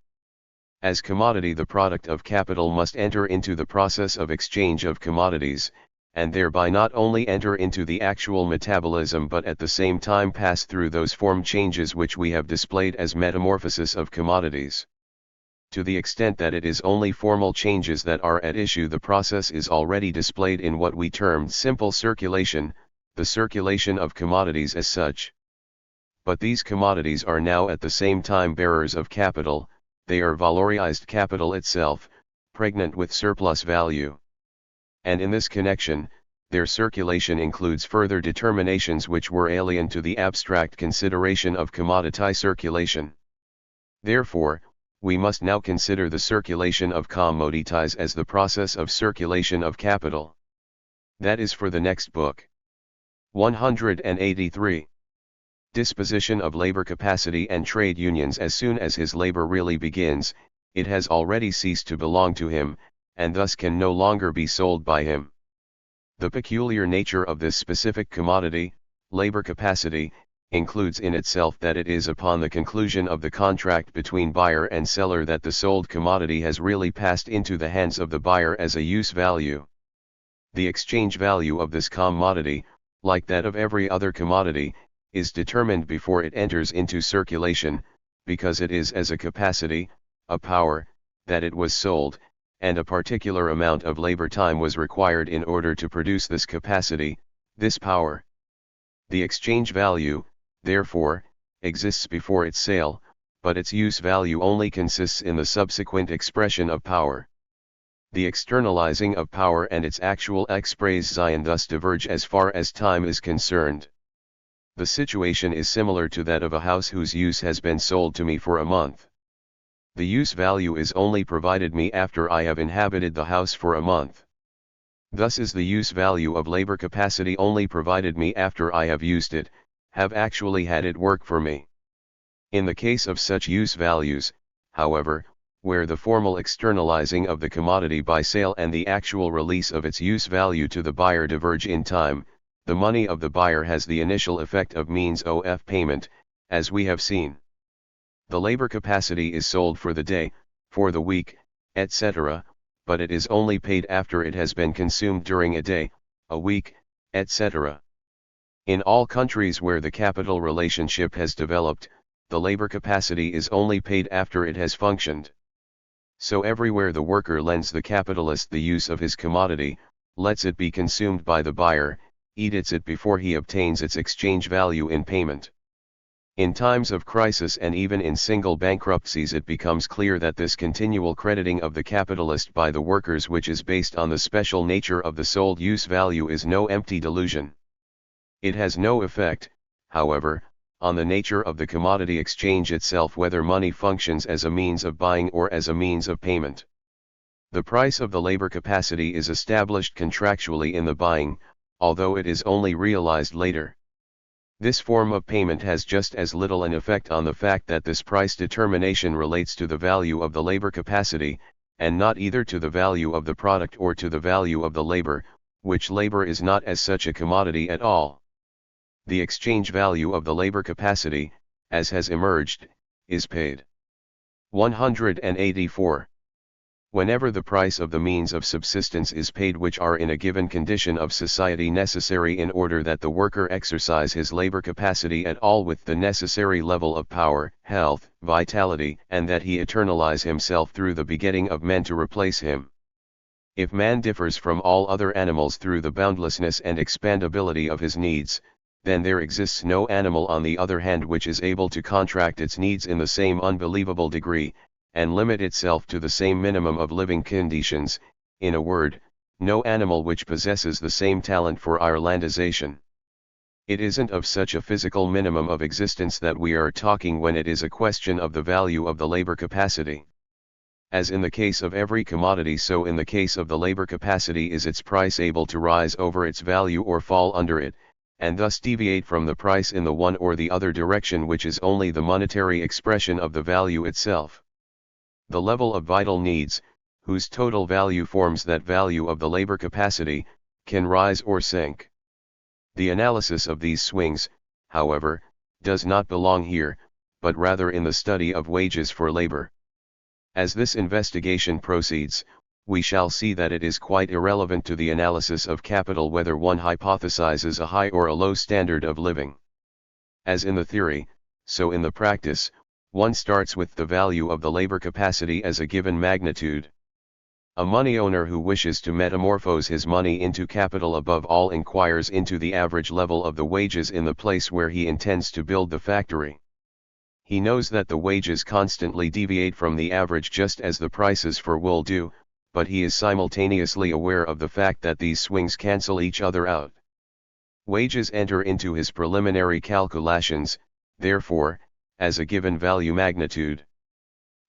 As commodity, the product of capital must enter into the process of exchange of commodities, and thereby not only enter into the actual metabolism but at the same time pass through those form changes which we have displayed as metamorphosis of commodities. To the extent that it is only formal changes that are at issue, the process is already displayed in what we termed simple circulation, the circulation of commodities as such. But these commodities are now at the same time bearers of capital, they are valorized capital itself, pregnant with surplus value. And in this connection, their circulation includes further determinations which were alien to the abstract consideration of commodity circulation. Therefore, we must now consider the circulation of commodities as the process of circulation of capital. That is for the next book. 183. Disposition of labor capacity and trade unions. As soon as his labor really begins, it has already ceased to belong to him, and thus can no longer be sold by him. The peculiar nature of this specific commodity, labor capacity, includes in itself that it is upon the conclusion of the contract between buyer and seller that the sold commodity has really passed into the hands of the buyer as a use value. The exchange value of this commodity, like that of every other commodity, is determined before it enters into circulation, because it is as a capacity, a power, that it was sold, and a particular amount of labor time was required in order to produce this capacity, this power. The exchange value, therefore, exists before its sale, but its use value only consists in the subsequent expression of power. The externalizing of power and its actual Expression thus diverge as far as time is concerned. The situation is similar to that of a house whose use has been sold to me for a month. The use value is only provided me after I have inhabited the house for a month. Thus is the use value of labor capacity only provided me after I have used it, have actually had it work for me. In the case of such use values, however, where the formal externalizing of the commodity by sale and the actual release of its use value to the buyer diverge in time, the money of the buyer has the initial effect of means of payment, as we have seen. The labor capacity is sold for the day, for the week, etc., but it is only paid after it has been consumed during a day, a week, etc. In all countries where the capital relationship has developed, the labor capacity is only paid after it has functioned. So everywhere the worker lends the capitalist the use of his commodity, lets it be consumed by the buyer, edits it before he obtains its exchange value in payment. In times of crisis and even in single bankruptcies, it becomes clear that this continual crediting of the capitalist by the workers, which is based on the special nature of the sold use value, is no empty delusion. It has no effect, however, on the nature of the commodity exchange itself, whether money functions as a means of buying or as a means of payment. The price of the labor capacity is established contractually in the buying, although it is only realized later. This form of payment has just as little an effect on the fact that this price determination relates to the value of the labor capacity, and not either to the value of the product or to the value of the labor, which labor is not as such a commodity at all. The exchange value of the labor capacity, as has emerged, is paid. 184. Whenever the price of the means of subsistence is paid which are in a given condition of society necessary in order that the worker exercise his labor capacity at all with the necessary level of power, health, vitality, and that he eternalize himself through the begetting of men to replace him. If man differs from all other animals through the boundlessness and expandability of his needs, then there exists no animal on the other hand which is able to contract its needs in the same unbelievable degree, and limit itself to the same minimum of living conditions, in a word, no animal which possesses the same talent for Irelandization. It isn't of such a physical minimum of existence that we are talking when it is a question of the value of the labor capacity. As in the case of every commodity, so in the case of the labor capacity is its price able to rise over its value or fall under it, and thus deviate from the price in the one or the other direction, which is only the monetary expression of the value itself. The level of vital needs, whose total value forms that value of the labor capacity, can rise or sink. The analysis of these swings, however, does not belong here, but rather in the study of wages for labor. As this investigation proceeds, we shall see that it is quite irrelevant to the analysis of capital whether one hypothesizes a high or a low standard of living. As in the theory, so in the practice, one starts with the value of the labor capacity as a given magnitude. A money owner who wishes to metamorphose his money into capital above all inquires into the average level of the wages in the place where he intends to build the factory. He knows that the wages constantly deviate from the average just as the prices for wool do, but he is simultaneously aware of the fact that these swings cancel each other out. Wages enter into his preliminary calculations, therefore, as a given value magnitude.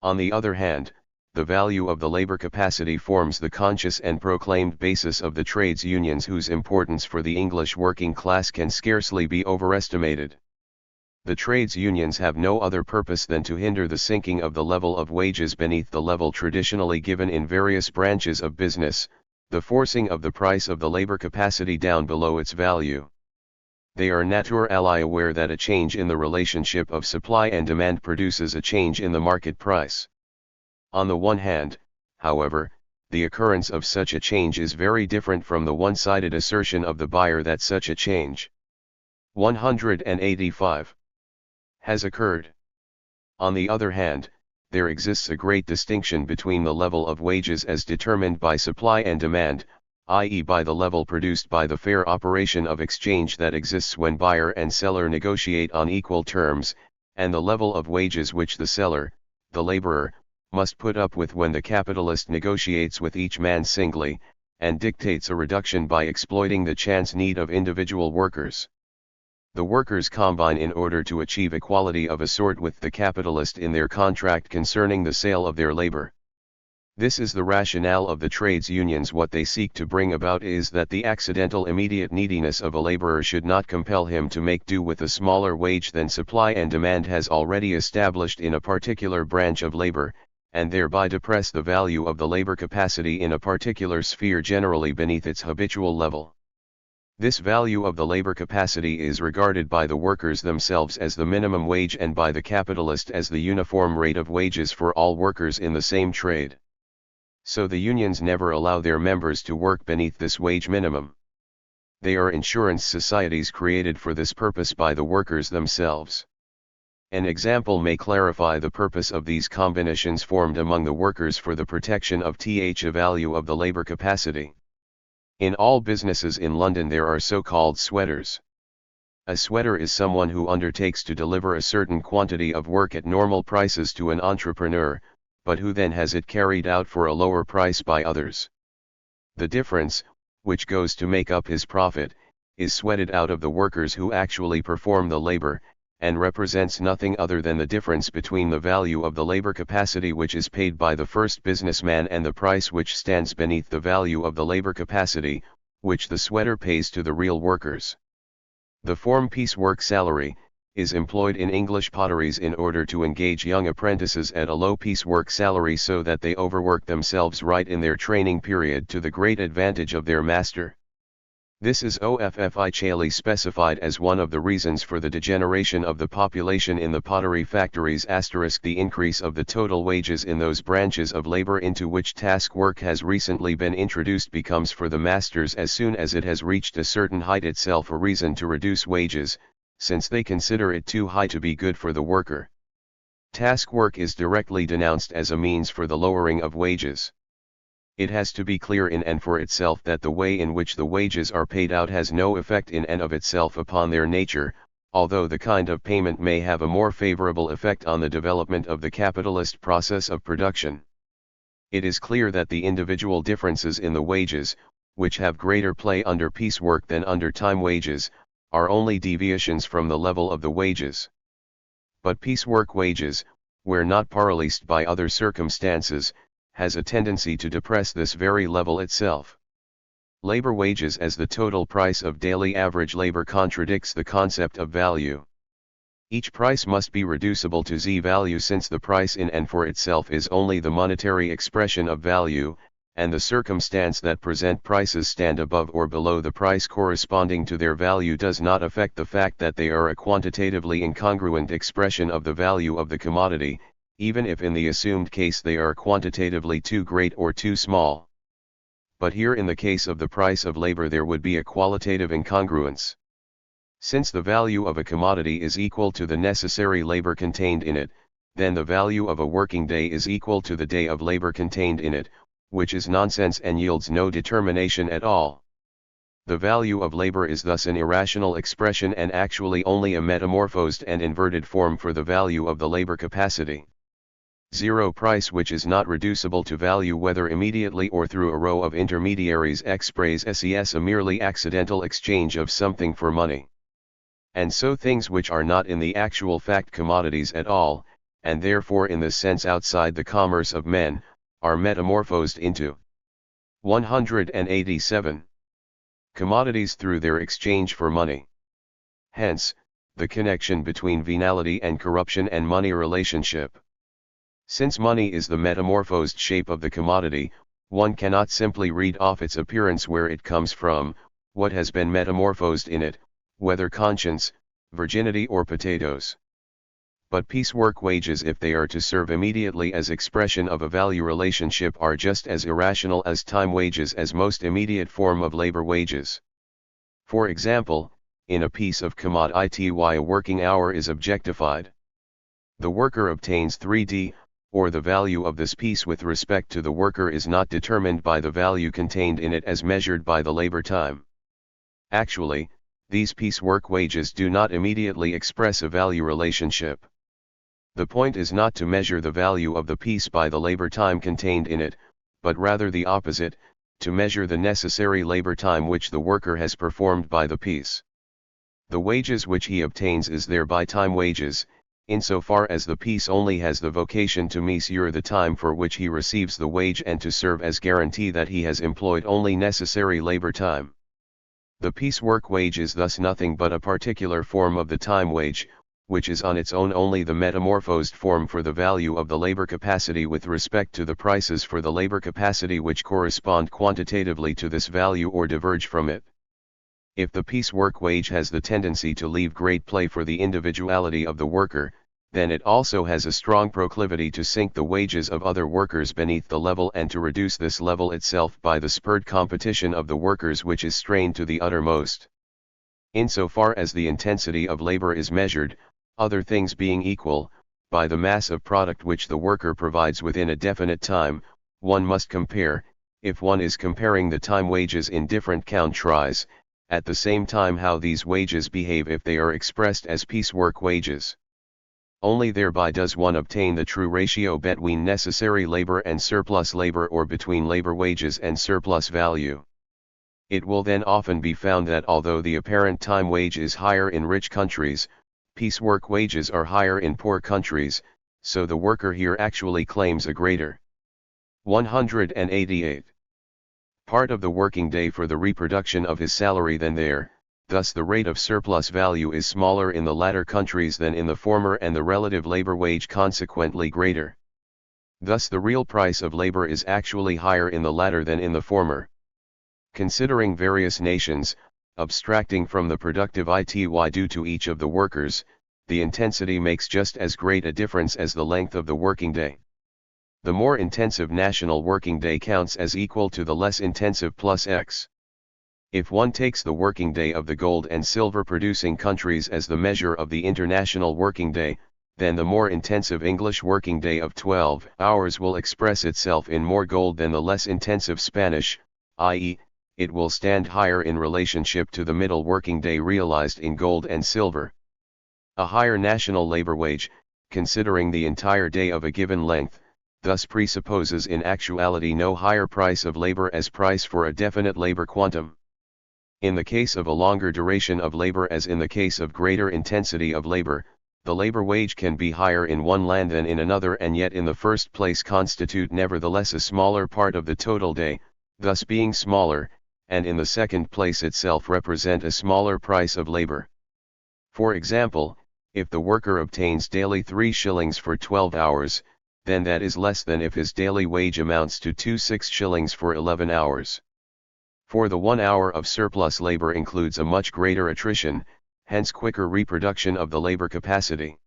On the other hand, the value of the labor capacity forms the conscious and proclaimed basis of the trades unions, whose importance for the English working class can scarcely be overestimated. The trades unions have no other purpose than to hinder the sinking of the level of wages beneath the level traditionally given in various branches of business, the forcing of the price of the labor capacity down below its value. They are naturally aware that a change in the relationship of supply and demand produces a change in the market price. On the one hand, however, the occurrence of such a change is very different from the one-sided assertion of the buyer that such a change 185 has occurred. On the other hand, there exists a great distinction between the level of wages as determined by supply and demand, i.e. by the level produced by the fair operation of exchange that exists when buyer and seller negotiate on equal terms, and the level of wages which the seller, the laborer, must put up with when the capitalist negotiates with each man singly, and dictates a reduction by exploiting the chance need of individual workers. The workers combine in order to achieve equality of a sort with the capitalist in their contract concerning the sale of their labor. This is the rationale of the trades unions. What they seek to bring about is that the accidental immediate neediness of a laborer should not compel him to make do with a smaller wage than supply and demand has already established in a particular branch of labor, and thereby depress the value of the labor capacity in a particular sphere generally beneath its habitual level. This value of the labor capacity is regarded by the workers themselves as the minimum wage and by the capitalist as the uniform rate of wages for all workers in the same trade. So the unions never allow their members to work beneath this wage minimum. They are insurance societies created for this purpose by the workers themselves. An example may clarify the purpose of these combinations formed among the workers for the protection of the value of the labor capacity. In all businesses in London there are so-called sweaters. A sweater is someone who undertakes to deliver a certain quantity of work at normal prices to an entrepreneur, but who then has it carried out for a lower price by others. The difference, which goes to make up his profit, is sweated out of the workers who actually perform the labor, and represents nothing other than the difference between the value of the labor capacity which is paid by the first businessman and the price which stands beneath the value of the labor capacity, which the sweater pays to the real workers. The form piecework salary is employed in English potteries in order to engage young apprentices at a low piecework salary so that they overwork themselves right in their training period to the great advantage of their master. This is officially specified as one of the reasons for the degeneration of the population in the pottery factories. The increase of the total wages in those branches of labor into which task work has recently been introduced becomes for the masters as soon as it has reached a certain height itself a reason to reduce wages, since they consider it too high to be good for the worker. Task work is directly denounced as a means for the lowering of wages. It has to be clear in and for itself that the way in which the wages are paid out has no effect in and of itself upon their nature, although the kind of payment may have a more favorable effect on the development of the capitalist process of production. It is clear that the individual differences in the wages, which have greater play under piecework than under time wages, are only deviations from the level of the wages. But piecework wages, where not paralysed by other circumstances, has a tendency to depress this very level itself. Labor wages as the total price of daily average labor contradicts the concept of value. Each price must be reducible to z-value since the price in and for itself is only the monetary expression of value, and the circumstance that present prices stand above or below the price corresponding to their value does not affect the fact that they are a quantitatively incongruent expression of the value of the commodity, even if in the assumed case they are quantitatively too great or too small. But here in the case of the price of labor there would be a qualitative incongruence. Since the value of a commodity is equal to the necessary labor contained in it, then the value of a working day is equal to the day of labor contained in it, which is nonsense and yields no determination at all. The value of labor is thus an irrational expression and actually only a metamorphosed and inverted form for the value of the labor capacity. Zero price which is not reducible to value whether immediately or through a row of intermediaries expresses a merely accidental exchange of something for money. And so things which are not in the actual fact commodities at all, and therefore in this sense outside the commerce of men, are metamorphosed into 187 commodities through their exchange for money. Hence, the connection between venality and corruption and money relationship. Since money is the metamorphosed shape of the commodity, one cannot simply read off its appearance where it comes from, what has been metamorphosed in it, whether conscience, virginity or potatoes. But piecework wages, if they are to serve immediately as expression of a value relationship, are just as irrational as time wages as most immediate form of labor wages. For example, in a piece of commodity a working hour is objectified. The worker obtains 3d, or the value of this piece with respect to the worker is not determined by the value contained in it as measured by the labor time. Actually, these piecework wages do not immediately express a value relationship. The point is not to measure the value of the piece by the labor time contained in it, but rather the opposite, to measure the necessary labor time which the worker has performed by the piece. The wages which he obtains is thereby time wages, insofar as the piece only has the vocation to measure the time for which he receives the wage and to serve as guarantee that he has employed only necessary labor time. The piecework wage is thus nothing but a particular form of the time wage, which is on its own only the metamorphosed form for the value of the labor capacity with respect to the prices for the labor capacity which correspond quantitatively to this value or diverge from it. If the piecework wage has the tendency to leave great play for the individuality of the worker, then it also has a strong proclivity to sink the wages of other workers beneath the level and to reduce this level itself by the spurred competition of the workers which is strained to the uttermost. Insofar as the intensity of labor is measured, other things being equal, by the mass of product which the worker provides within a definite time, one must compare, if one is comparing the time wages in different countries, at the same time how these wages behave if they are expressed as piecework wages. Only thereby does one obtain the true ratio between necessary labor and surplus labor or between labor wages and surplus value. It will then often be found that although the apparent time wage is higher in rich countries, piecework wages are higher in poor countries, so the worker here actually claims a greater 188 part of the working day for the reproduction of his salary than there, thus the rate of surplus value is smaller in the latter countries than in the former and the relative labor wage consequently greater. Thus the real price of labor is actually higher in the latter than in the former. Considering various nations, abstracting from the productive ity due to each of the workers, the intensity makes just as great a difference as the length of the working day. The more intensive national working day counts as equal to the less intensive plus x. If one takes the working day of the gold and silver producing countries as the measure of the international working day, then the more intensive English working day of 12 hours will express itself in more gold than the less intensive Spanish, i.e., it will stand higher in relationship to the middle working day realized in gold and silver. A higher national labor wage, considering the entire day of a given length, thus presupposes in actuality no higher price of labor as price for a definite labor quantum. In the case of a longer duration of labor as in the case of greater intensity of labor, the labor wage can be higher in one land than in another, and yet in the first place constitute nevertheless a smaller part of the total day, thus being smaller, and in the second place itself represent a smaller price of labor. For example, if the worker obtains daily 3 shillings for 12 hours, then that is less than if his daily wage amounts to 26 shillings for 11 hours. For the 1 hour of surplus labor includes a much greater attrition, hence quicker reproduction of the labor capacity.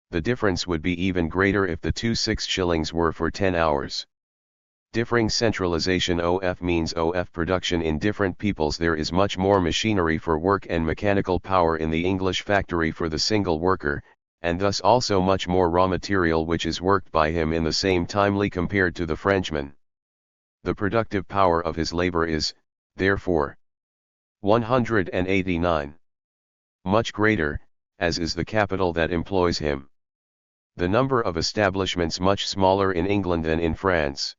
The difference would be even greater if the 26 shillings were for 10 hours. Differing centralization of means of production in different peoples. There is much more machinery for work and mechanical power in the English factory for the single worker, and thus also much more raw material which is worked by him in the same timely compared to the Frenchman. The productive power of his labor is, therefore, 189. Much greater, as is the capital that employs him. The number of establishments much smaller in England than in France.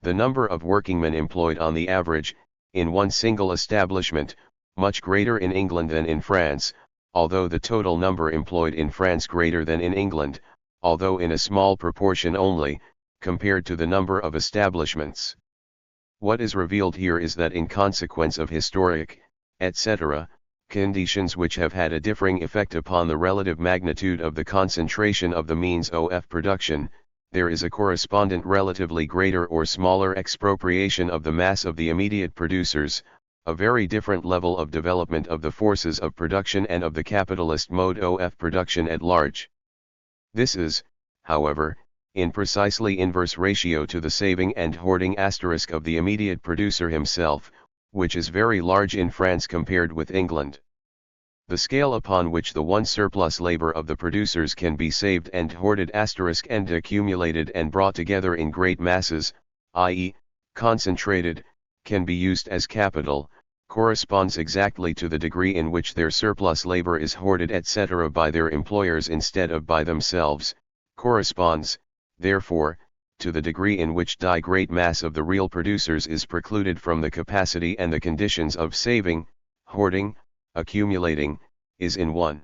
The number of workingmen employed on the average, in one single establishment, much greater in England than in France, although the total number employed in France greater than in England, although in a small proportion only, compared to the number of establishments. What is revealed here is that in consequence of historic, etc., conditions which have had a differing effect upon the relative magnitude of the concentration of the means of production, there is a correspondent relatively greater or smaller expropriation of the mass of the immediate producers, a very different level of development of the forces of production and of the capitalist mode of production at large. This is, however, in precisely inverse ratio to the saving and hoarding asterisk of the immediate producer himself, which is very large in France compared with England. The scale upon which the one surplus labor of the producers can be saved and hoarded asterisk and accumulated and brought together in great masses, i.e., concentrated, can be used as capital, corresponds exactly to the degree in which their surplus labor is hoarded etc. by their employers instead of by themselves, corresponds, therefore, to the degree in which the great mass of the real producers is precluded from the capacity and the conditions of saving, hoarding, accumulating, is in one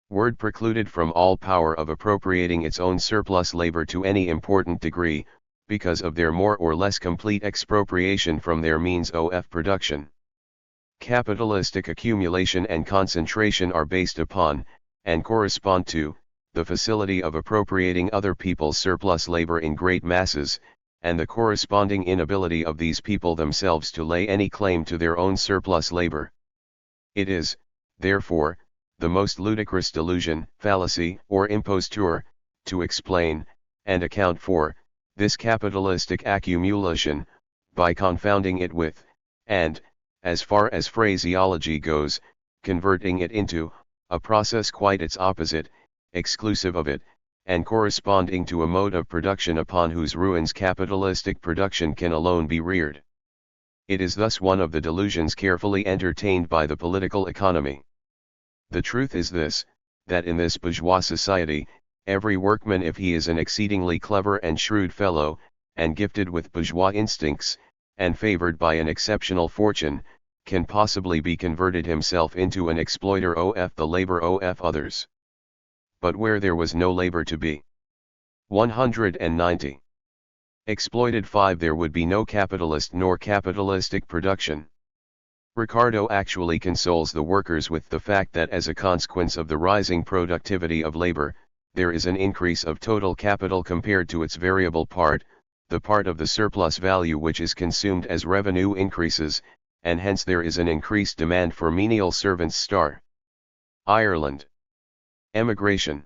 word precluded from all power of appropriating its own surplus labor to any important degree, because of their more or less complete expropriation from their means of production. Capitalistic accumulation and concentration are based upon, and correspond to, the facility of appropriating other people's surplus labor in great masses, and the corresponding inability of these people themselves to lay any claim to their own surplus labor. It is, therefore, the most ludicrous delusion, fallacy, or imposture, to explain, and account for, this capitalistic accumulation, by confounding it with, and, as far as phraseology goes, converting it into, a process quite its opposite, exclusive of it, and corresponding to a mode of production upon whose ruins capitalistic production can alone be reared. It is thus one of the delusions carefully entertained by the political economy. The truth is this, that in this bourgeois society, every workman, if he is an exceedingly clever and shrewd fellow, and gifted with bourgeois instincts, and favored by an exceptional fortune, can possibly be converted himself into an exploiter of the labor of others. But where there was no labor to be 190. Exploited 5, there would be no capitalist nor capitalistic production. Ricardo actually consoles the workers with the fact that as a consequence of the rising productivity of labor, there is an increase of total capital compared to its variable part, the part of the surplus value which is consumed as revenue increases, and hence there is an increased demand for menial servants. Ireland. Emigration.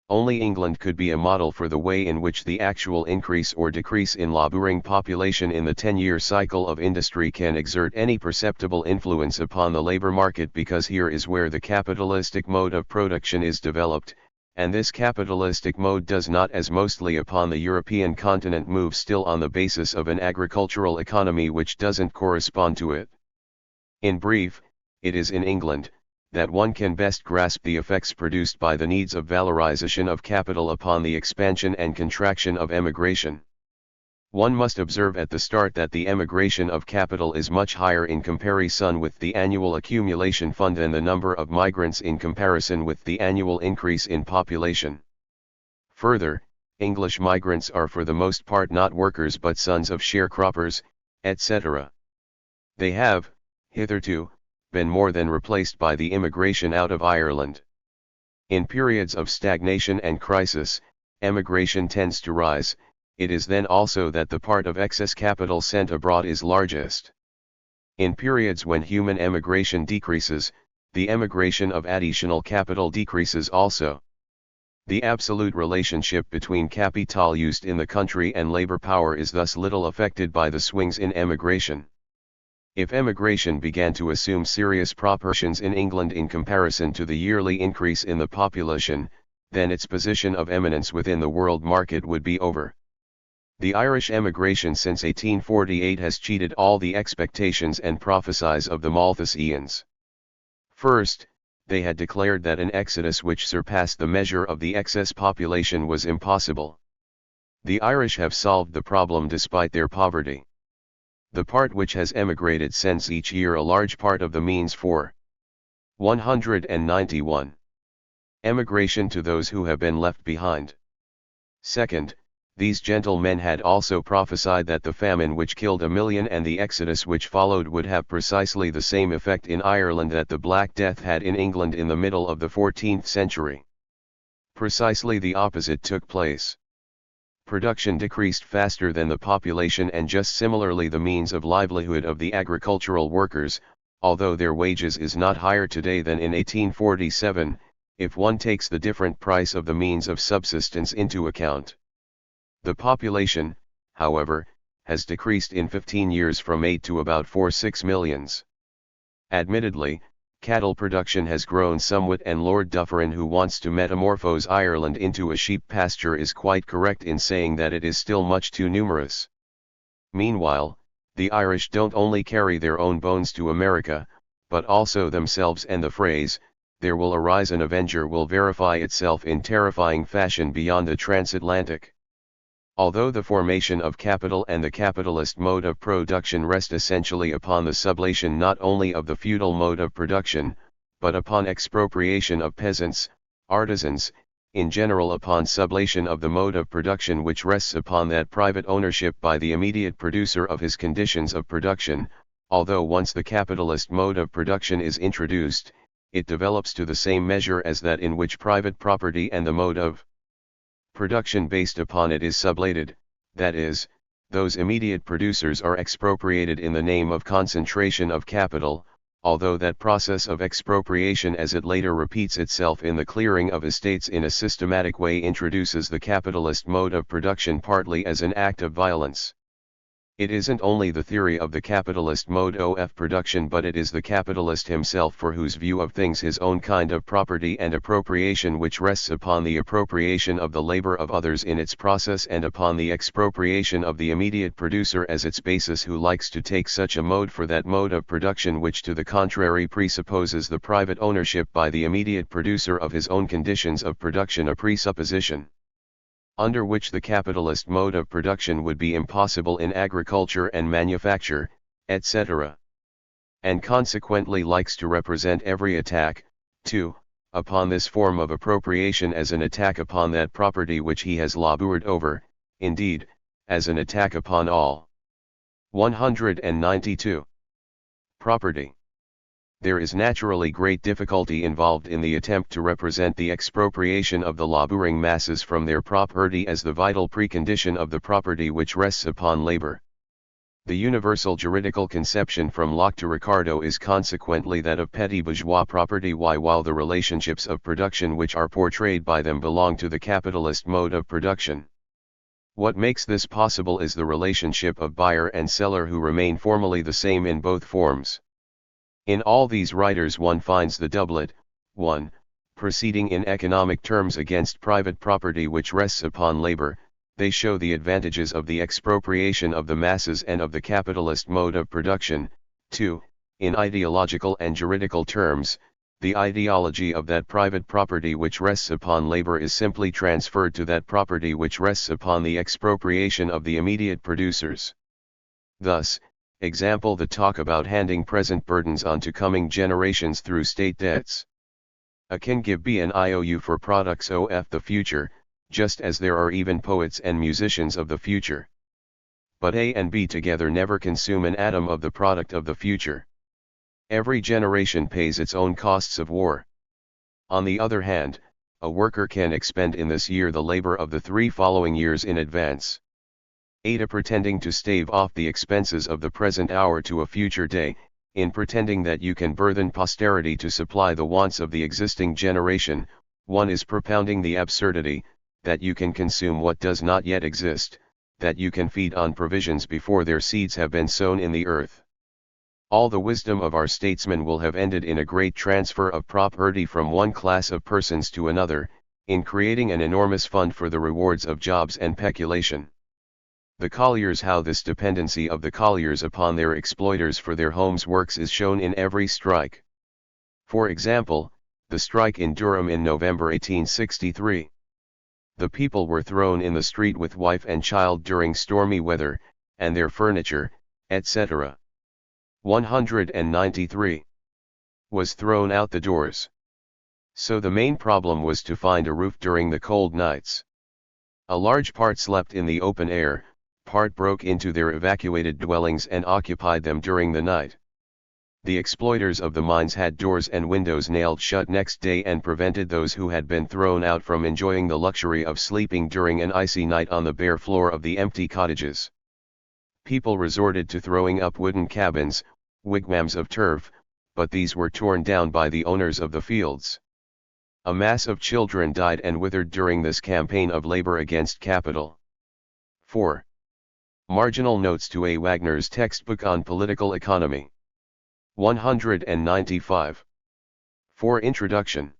Only England could be a model for the way in which the actual increase or decrease in laboring population in the 10-year cycle of industry can exert any perceptible influence upon the labor market, because here is where the capitalistic mode of production is developed, and this capitalistic mode does not, as mostly upon the European continent, move still on the basis of an agricultural economy which doesn't correspond to it. In brief, it is in England that one can best grasp the effects produced by the needs of valorization of capital upon the expansion and contraction of emigration. One must observe at the start that the emigration of capital is much higher in comparison with the annual accumulation fund than the number of migrants in comparison with the annual increase in population. Further, English migrants are for the most part not workers but sons of sharecroppers, etc. They have, hitherto, been more than replaced by the immigration out of Ireland. In periods of stagnation and crisis, emigration tends to rise. It is then also that the part of excess capital sent abroad is largest. In periods when human emigration decreases, the emigration of additional capital decreases also. The absolute relationship between capital used in the country and labor power is thus little affected by the swings in emigration. If emigration began to assume serious proportions in England in comparison to the yearly increase in the population, then its position of eminence within the world market would be over. The Irish emigration since 1848 has cheated all the expectations and prophecies of the Malthusians. First, they had declared that an exodus which surpassed the measure of the excess population was impossible. The Irish have solved the problem despite their poverty. The part which has emigrated sends each year a large part of the means for 191. Emigration to those who have been left behind. Second, these gentlemen had also prophesied that the famine which killed 1 million and the exodus which followed would have precisely the same effect in Ireland that the Black Death had in England in the middle of the 14th century. Precisely the opposite took place. Production decreased faster than the population, and just similarly the means of livelihood of the agricultural workers, although their wages is not higher today than in 1847, if one takes the different price of the means of subsistence into account. The population, however, has decreased in 15 years from 8 to about 4-6 millions. Admittedly, cattle production has grown somewhat, and Lord Dufferin, who wants to metamorphose Ireland into a sheep pasture, is quite correct in saying that it is still much too numerous. Meanwhile, the Irish don't only carry their own bones to America, but also themselves, and the phrase, "there will arise an avenger," will verify itself in terrifying fashion beyond the transatlantic. Although the formation of capital and the capitalist mode of production rest essentially upon the sublation not only of the feudal mode of production, but upon expropriation of peasants, artisans, in general upon sublation of the mode of production which rests upon that private ownership by the immediate producer of his conditions of production, although once the capitalist mode of production is introduced, it develops to the same measure as that in which private property and the mode of production based upon it is sublated, that is, those immediate producers are expropriated in the name of concentration of capital, although that process of expropriation, as it later repeats itself in the clearing of estates in a systematic way, introduces the capitalist mode of production partly as an act of violence. It isn't only the theory of the capitalist mode of production, but it is the capitalist himself for whose view of things his own kind of property and appropriation, which rests upon the appropriation of the labor of others in its process and upon the expropriation of the immediate producer as its basis, who likes to take such a mode for that mode of production which to the contrary presupposes the private ownership by the immediate producer of his own conditions of production, a presupposition under which the capitalist mode of production would be impossible in agriculture and manufacture, etc. And consequently likes to represent every attack, too, upon this form of appropriation as an attack upon that property which he has labored over, indeed, as an attack upon all. 192. Property. There is naturally great difficulty involved in the attempt to represent the expropriation of the laboring masses from their property as the vital precondition of the property which rests upon labor. The universal juridical conception from Locke to Ricardo is consequently that of petty bourgeois property, while the relationships of production which are portrayed by them belong to the capitalist mode of production. What makes this possible is the relationship of buyer and seller, who remain formally the same in both forms. In all these writers one finds the doublet, 1. Proceeding in economic terms against private property which rests upon labor. They show the advantages of the expropriation of the masses and of the capitalist mode of production. 2. In ideological and juridical terms, the ideology of that private property which rests upon labor is simply transferred to that property which rests upon the expropriation of the immediate producers. Thus, example the talk about handing present burdens on to coming generations through state debts. A can give B an IOU for products of the future, just as there are even poets and musicians of the future. But A and B together never consume an atom of the product of the future. Every generation pays its own costs of war. On the other hand, a worker can expend in this year the labor of the 3 following years in advance. Ada pretending to stave off the expenses of the present hour to a future day, in pretending that you can burthen posterity to supply the wants of the existing generation, one is propounding the absurdity, that you can consume what does not yet exist, that you can feed on provisions before their seeds have been sown in the earth. All the wisdom of our statesmen will have ended in a great transfer of property from one class of persons to another, in creating an enormous fund for the rewards of jobs and peculation. The colliers, how this dependency of the colliers upon their exploiters for their homes' works is shown in every strike. For example, the strike in Durham in November 1863. The people were thrown in the street with wife and child during stormy weather, and their furniture, etc. 193. Was thrown out the doors. So the main problem was to find a roof during the cold nights. A large part slept in the open air, part broke into their evacuated dwellings and occupied them during the night. The exploiters of the mines had doors and windows nailed shut next day and prevented those who had been thrown out from enjoying the luxury of sleeping during an icy night on the bare floor of the empty cottages. People resorted to throwing up wooden cabins, wigwams of turf, but these were torn down by the owners of the fields. A mass of children died and withered during this campaign of labor against capital. 4. Marginal notes to A. Wagner's textbook on political economy. 195. 4. Introduction.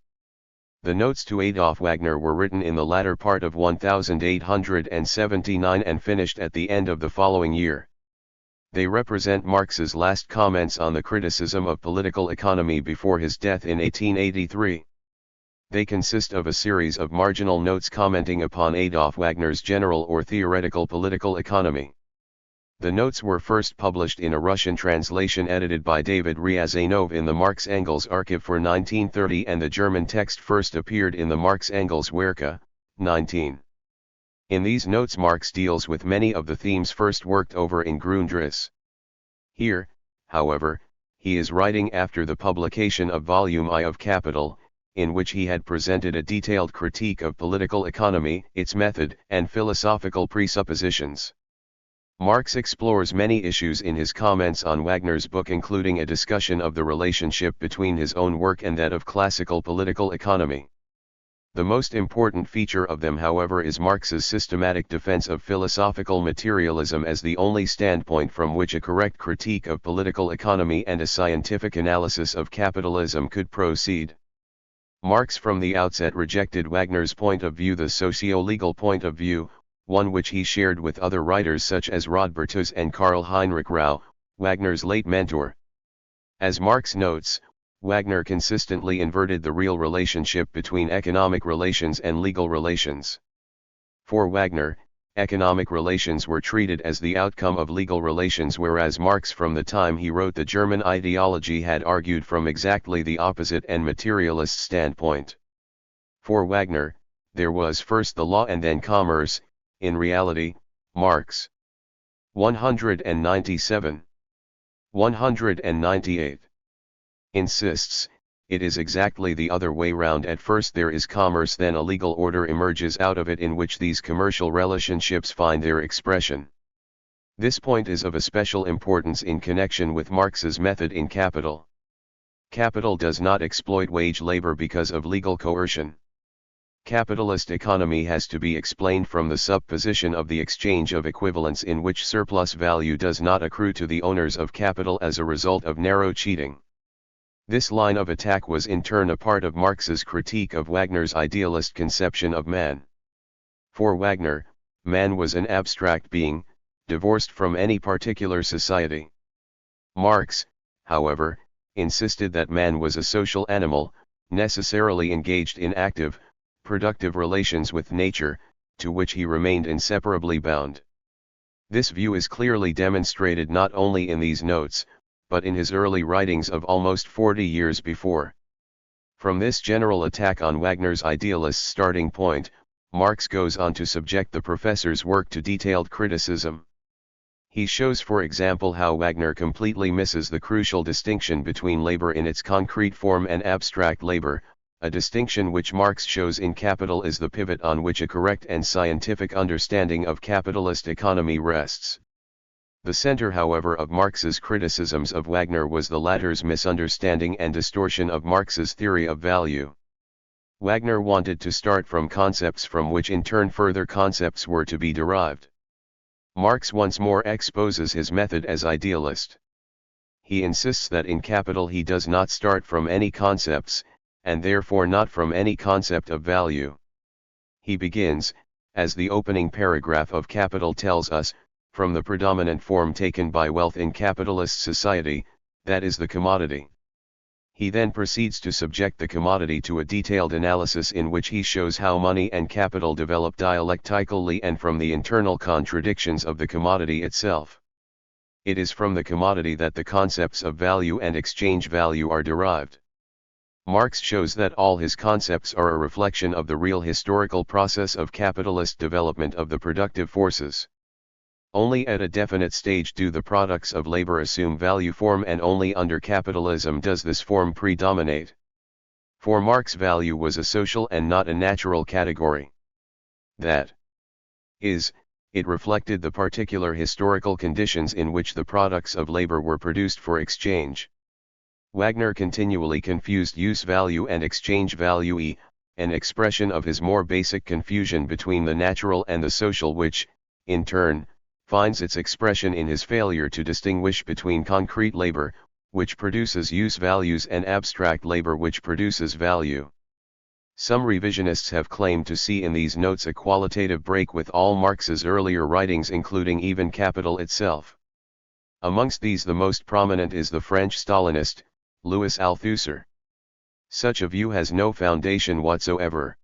The notes to Adolf Wagner were written in the latter part of 1879 and finished at the end of the following year. They represent Marx's last comments on the criticism of political economy before his death in 1883. They consist of a series of marginal notes commenting upon Adolf Wagner's general or theoretical political economy. The notes were first published in a Russian translation edited by David Ryazanov in the Marx Engels Archive for 1930, and the German text first appeared in the Marx Engels Werke, 19. In these notes Marx deals with many of the themes first worked over in Grundrisse. Here, however, he is writing after the publication of Volume I of Capital, in which he had presented a detailed critique of political economy, its method, and philosophical presuppositions. Marx explores many issues in his comments on Wagner's book, including a discussion of the relationship between his own work and that of classical political economy. The most important feature of them, however, is Marx's systematic defense of philosophical materialism as the only standpoint from which a correct critique of political economy and a scientific analysis of capitalism could proceed. Marx from the outset rejected Wagner's point of view, the socio-legal point of view, one which he shared with other writers such as Rodbertus and Karl Heinrich Rau, Wagner's late mentor. As Marx notes, Wagner consistently inverted the real relationship between economic relations and legal relations. For Wagner, economic relations were treated as the outcome of legal relations, whereas Marx from the time he wrote the German ideology had argued from exactly the opposite and materialist standpoint. For Wagner, there was first the law and then commerce. In reality, Marx. 197. 198. Insists, it is exactly the other way round. At first there is commerce, then a legal order emerges out of it in which these commercial relationships find their expression. This point is of especial importance in connection with Marx's method in Capital. Capital does not exploit wage labor because of legal coercion. Capitalist economy has to be explained from the supposition of the exchange of equivalents, in which surplus value does not accrue to the owners of capital as a result of narrow cheating. This line of attack was in turn a part of Marx's critique of Wagner's idealist conception of man. For Wagner, man was an abstract being, divorced from any particular society. Marx, however, insisted that man was a social animal, necessarily engaged in active, productive relations with nature, to which he remained inseparably bound. This view is clearly demonstrated not only in these notes, but in his early writings of almost 40 years before. From this general attack on Wagner's idealist starting point, Marx goes on to subject the professor's work to detailed criticism. He shows, for example, how Wagner completely misses the crucial distinction between labor in its concrete form and abstract labor, a distinction which Marx shows in Capital is the pivot on which a correct and scientific understanding of capitalist economy rests. The center, however, of Marx's criticisms of Wagner was the latter's misunderstanding and distortion of Marx's theory of value. Wagner wanted to start from concepts from which in turn further concepts were to be derived. Marx once more exposes his method as idealist. He insists that in Capital he does not start from any concepts, and therefore not from any concept of value. He begins, as the opening paragraph of Capital tells us, from the predominant form taken by wealth in capitalist society, that is the commodity. He then proceeds to subject the commodity to a detailed analysis in which he shows how money and capital develop dialectically and from the internal contradictions of the commodity itself. It is from the commodity that the concepts of value and exchange value are derived. Marx shows that all his concepts are a reflection of the real historical process of capitalist development of the productive forces. Only at a definite stage do the products of labor assume value form, and only under capitalism does this form predominate. For Marx, value was a social and not a natural category. That is, it reflected the particular historical conditions in which the products of labor were produced for exchange. Wagner continually confused use value and exchange value, an expression of his more basic confusion between the natural and the social, which, in turn, finds its expression in his failure to distinguish between concrete labor, which produces use values, and abstract labor, which produces value. Some revisionists have claimed to see in these notes a qualitative break with all Marx's earlier writings, including even Capital itself. Amongst these the most prominent is the French Stalinist, Louis Althusser. Such a view has no foundation whatsoever.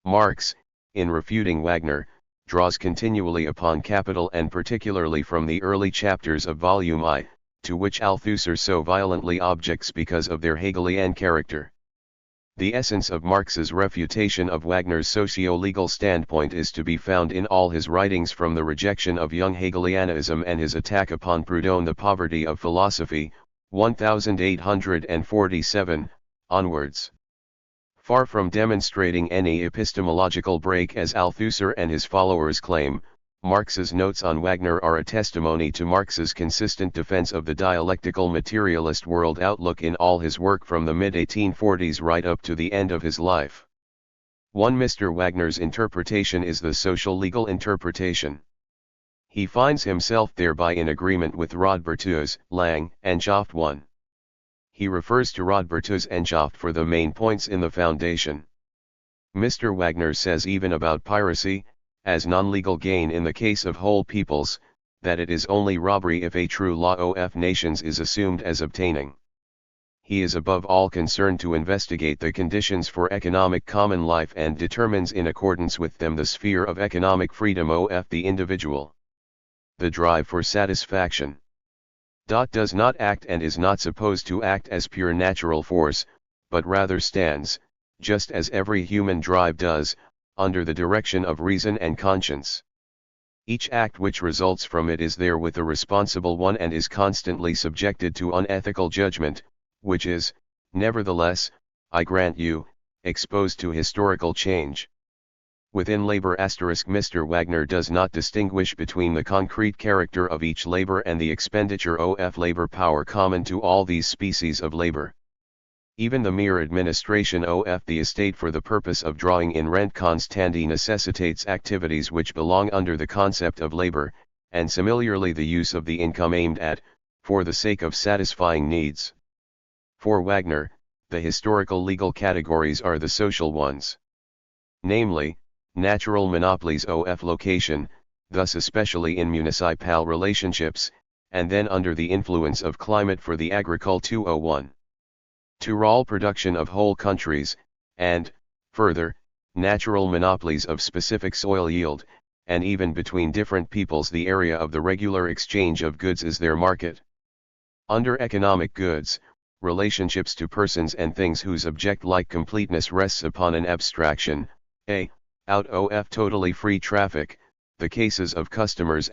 Marx, in refuting Wagner, draws continually upon Capital, and particularly from the early chapters of Volume I, to which Althusser so violently objects because of their Hegelian character. The essence of Marx's refutation of Wagner's socio-legal standpoint is to be found in all his writings, from the rejection of young Hegelianism and his attack upon Proudhon, the poverty of philosophy, 1847, onwards. Far from demonstrating any epistemological break as Althusser and his followers claim, Marx's notes on Wagner are a testimony to Marx's consistent defense of the dialectical materialist world outlook in all his work from the mid-1840s right up to the end of his life. Mr. Wagner's interpretation is the social-legal interpretation. He finds himself thereby in agreement with Rodbertus, Lang, and Joft 1. He refers to Rodbertus and Joft for the main points in the foundation. Mr. Wagner says even about piracy, as non-legal gain in the case of whole peoples, that it is only robbery if a true law of nations is assumed as obtaining. He is above all concerned to investigate the conditions for economic common life, and determines in accordance with them the sphere of economic freedom of the individual. The drive for satisfaction does not act and is not supposed to act as pure natural force, but rather stands, just as every human drive does, under the direction of reason and conscience. Each act which results from it is therewith a responsible one, and is constantly subjected to unethical judgment, which is, nevertheless, I grant you, exposed to historical change. Within labor *, Mr. Wagner does not distinguish between the concrete character of each labor and the expenditure of labor power common to all these species of labor. Even the mere administration of the estate for the purpose of drawing in rent constandi necessitates activities which belong under the concept of labor, and similarly the use of the income aimed at, for the sake of satisfying needs. For Wagner, the historical legal categories are the social ones. Namely, natural monopolies of location, thus especially in municipal relationships, and then under the influence of climate for the agricole 201. To rural production of whole countries, and, further, natural monopolies of specific soil yield, and even between different peoples the area of the regular exchange of goods is their market. Under economic goods, relationships to persons and things whose object-like completeness rests upon an abstraction, out of totally free traffic, the cases of customers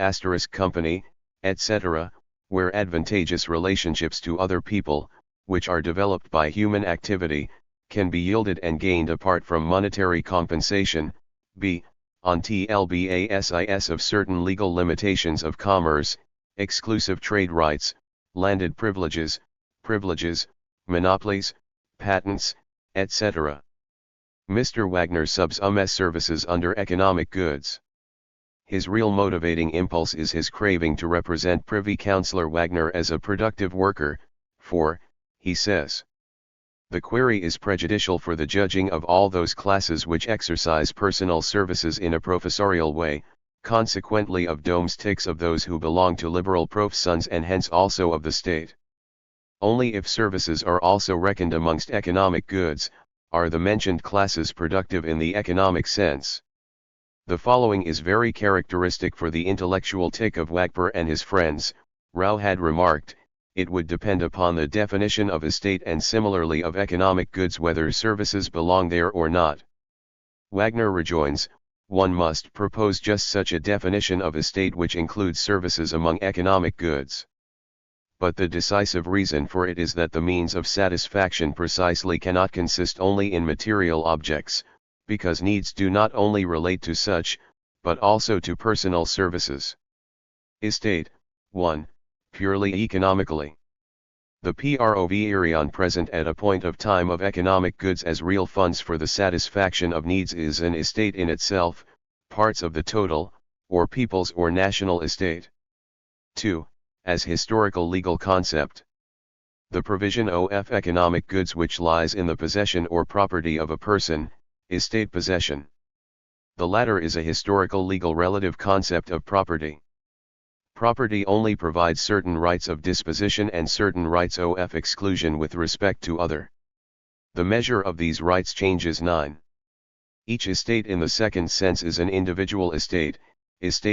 * company, etc., where advantageous relationships to other people, which are developed by human activity, can be yielded and gained apart from monetary compensation, b. on tlbasis of certain legal limitations of commerce, exclusive trade rights, landed privileges, monopolies, patents, etc. Mr. Wagner subs services under economic goods. His real motivating impulse is his craving to represent Privy Councillor Wagner as a productive worker, for, he says, the query is prejudicial for the judging of all those classes which exercise personal services in a professorial way, consequently of domestics of those who belong to liberal professions and hence also of the state. Only if services are also reckoned amongst economic goods, are the mentioned classes productive in the economic sense. The following is very characteristic for the intellectual tic of Wagner and his friends. Rao had remarked, it would depend upon the definition of estate and similarly of economic goods whether services belong there or not. Wagner rejoins, one must propose just such a definition of estate which includes services among economic goods. But the decisive reason for it is that the means of satisfaction precisely cannot consist only in material objects, because needs do not only relate to such, but also to personal services. Estate, 1. Purely economically. The PROV present at a point of time of economic goods as real funds for the satisfaction of needs is an estate in itself, parts of the total, or people's or national estate. 2. As historical legal concept. The provision of economic goods which lies in the possession or property of a person, is state possession. The latter is a historical legal relative concept of property. Property only provides certain rights of disposition and certain rights of exclusion with respect to other. The measure of these rights changes 9. Each estate in the second sense is an individual estate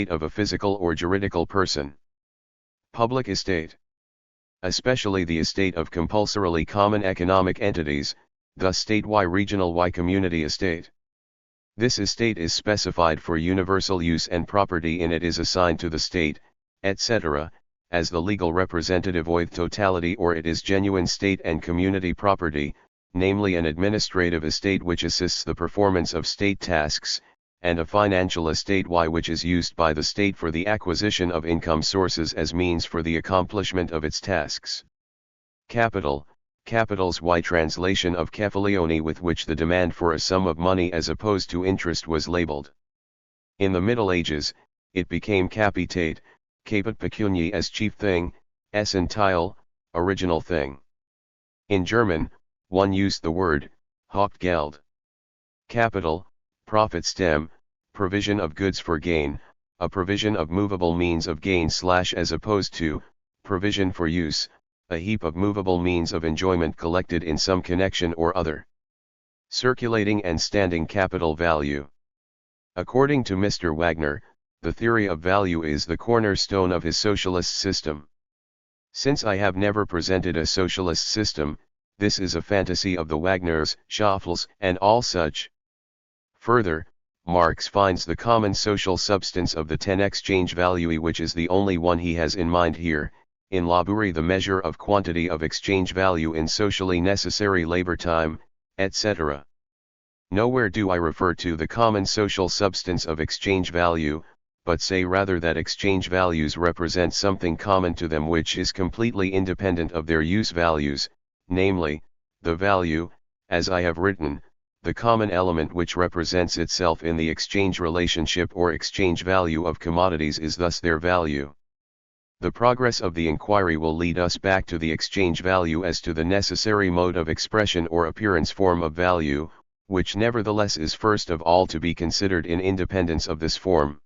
of a physical or juridical person. Public estate. Especially the estate of compulsorily common economic entities, thus state y regional y community estate. This estate is specified for universal use and property in it is assigned to the state, etc., as the legal representative of totality or it is genuine state and community property, namely an administrative estate which assists the performance of state tasks, and a financial estate y which is used by the state for the acquisition of income sources as means for the accomplishment of its tasks. Capital, capitals y translation of kefalioni with which the demand for a sum of money as opposed to interest was labeled. In the Middle Ages, it became capitate, caput pecuniae as chief thing, essential, original thing. In German, one used the word, Hauptgeld. Capital, profit stem, provision of goods for gain, a provision of movable means of gain / as opposed to, provision for use, a heap of movable means of enjoyment collected in some connection or other. Circulating and standing capital value. According to Mr. Wagner, the theory of value is the cornerstone of his socialist system. Since I have never presented a socialist system, this is a fantasy of the Wagners, Schaeffels, and all such. Further, Marx finds the common social substance of the 10 exchange value which is the only one he has in mind here, in Labouri the measure of quantity of exchange value in socially necessary labor time, etc. Nowhere do I refer to the common social substance of exchange value, but say rather that exchange values represent something common to them which is completely independent of their use values, namely, the value, as I have written, the common element which represents itself in the exchange relationship or exchange value of commodities is thus their value. The progress of the inquiry will lead us back to the exchange value as to the necessary mode of expression or appearance form of value, which nevertheless is first of all to be considered in independence of this form.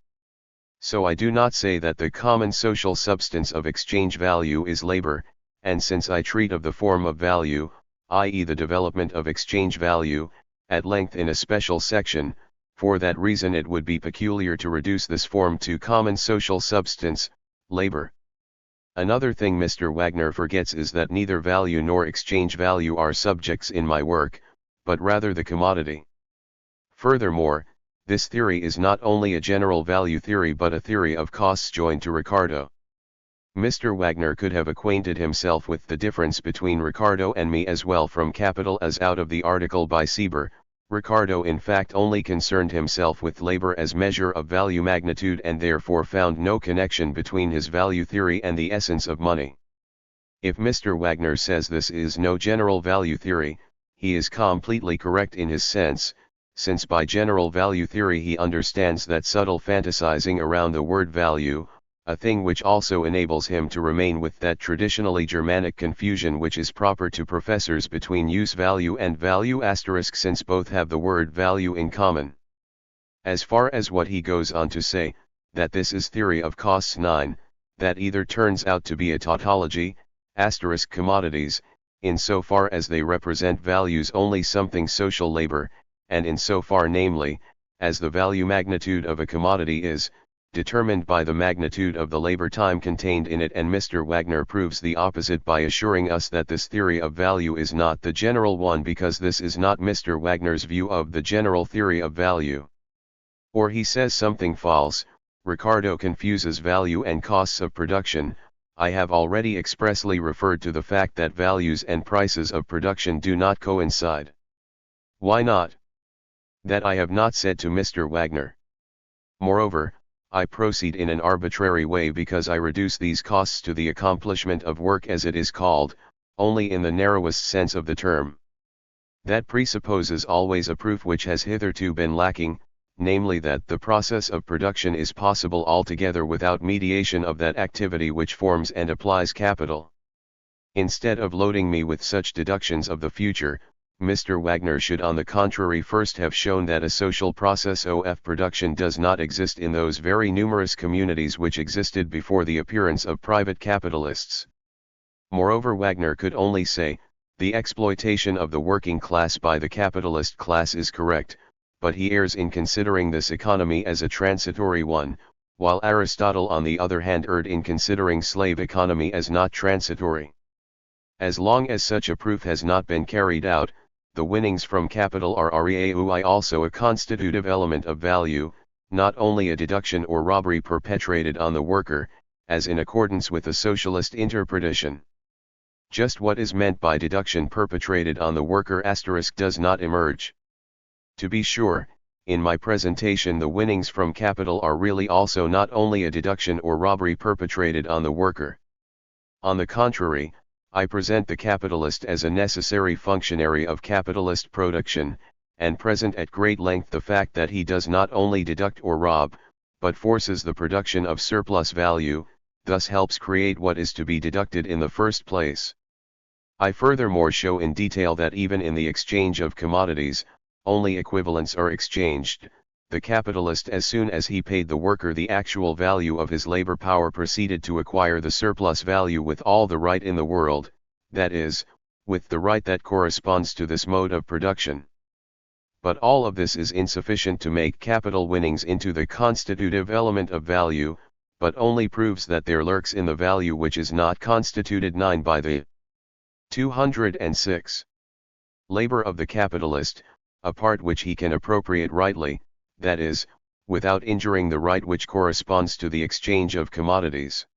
So I do not say that the common social substance of exchange value is labor, and since I treat of the form of value, i.e. the development of exchange value, at length in a special section, for that reason it would be peculiar to reduce this form to common social substance, labor. Another thing Mr. Wagner forgets is that neither value nor exchange value are subjects in my work, but rather the commodity. Furthermore, this theory is not only a general value theory but a theory of costs joined to Ricardo. Mr. Wagner could have acquainted himself with the difference between Ricardo and me as well from capital as out of the article by Sieber. Ricardo in fact only concerned himself with labor as measure of value magnitude and therefore found no connection between his value theory and the essence of money. If Mr. Wagner says this is no general value theory, he is completely correct in his sense, since by general value theory he understands that subtle fantasizing around the word value, a thing which also enables him to remain with that traditionally Germanic confusion which is proper to professors between use value and value asterisk since both have the word value in common. As far as what he goes on to say, that this is theory of costs 9, that either turns out to be a tautology, asterisk commodities, in so far as they represent values only something social labor, and in so far namely, as the value magnitude of a commodity is, determined by the magnitude of the labor time contained in it, and Mr. Wagner proves the opposite by assuring us that this theory of value is not the general one because this is not Mr. Wagner's view of the general theory of value. Or he says something false. Ricardo confuses value and costs of production. I have already expressly referred to the fact that values and prices of production do not coincide. Why not? That I have not said to Mr. Wagner. Moreover, I proceed in an arbitrary way because I reduce these costs to the accomplishment of work as it is called, only in the narrowest sense of the term. That presupposes always a proof which has hitherto been lacking, namely that the process of production is possible altogether without mediation of that activity which forms and applies capital. Instead of loading me with such deductions of the future, Mr. Wagner should on the contrary first have shown that a social process of production does not exist in those very numerous communities which existed before the appearance of private capitalists. Moreover, Wagner could only say, the exploitation of the working class by the capitalist class is correct, but he errs in considering this economy as a transitory one, while Aristotle on the other hand erred in considering slave economy as not transitory. As long as such a proof has not been carried out, the winnings from capital are reaui also a constitutive element of value, not only a deduction or robbery perpetrated on the worker, as in accordance with the socialist interpretation. Just what is meant by deduction perpetrated on the worker * does not emerge. To be sure, in my presentation the winnings from capital are really also not only a deduction or robbery perpetrated on the worker. On the contrary, I present the capitalist as a necessary functionary of capitalist production, and present at great length the fact that he does not only deduct or rob, but forces the production of surplus value, thus helps create what is to be deducted in the first place. I furthermore show in detail that even in the exchange of commodities, only equivalents are exchanged. The capitalist, as soon as he paid the worker the actual value of his labor power, proceeded to acquire the surplus value with all the right in the world, that is, with the right that corresponds to this mode of production. But all of this is insufficient to make capital winnings into the constitutive element of value, but only proves that there lurks in the value which is not constituted 9 by the 206. Labor of the capitalist, a part which he can appropriate rightly, that is, without injuring the right which corresponds to the exchange of commodities.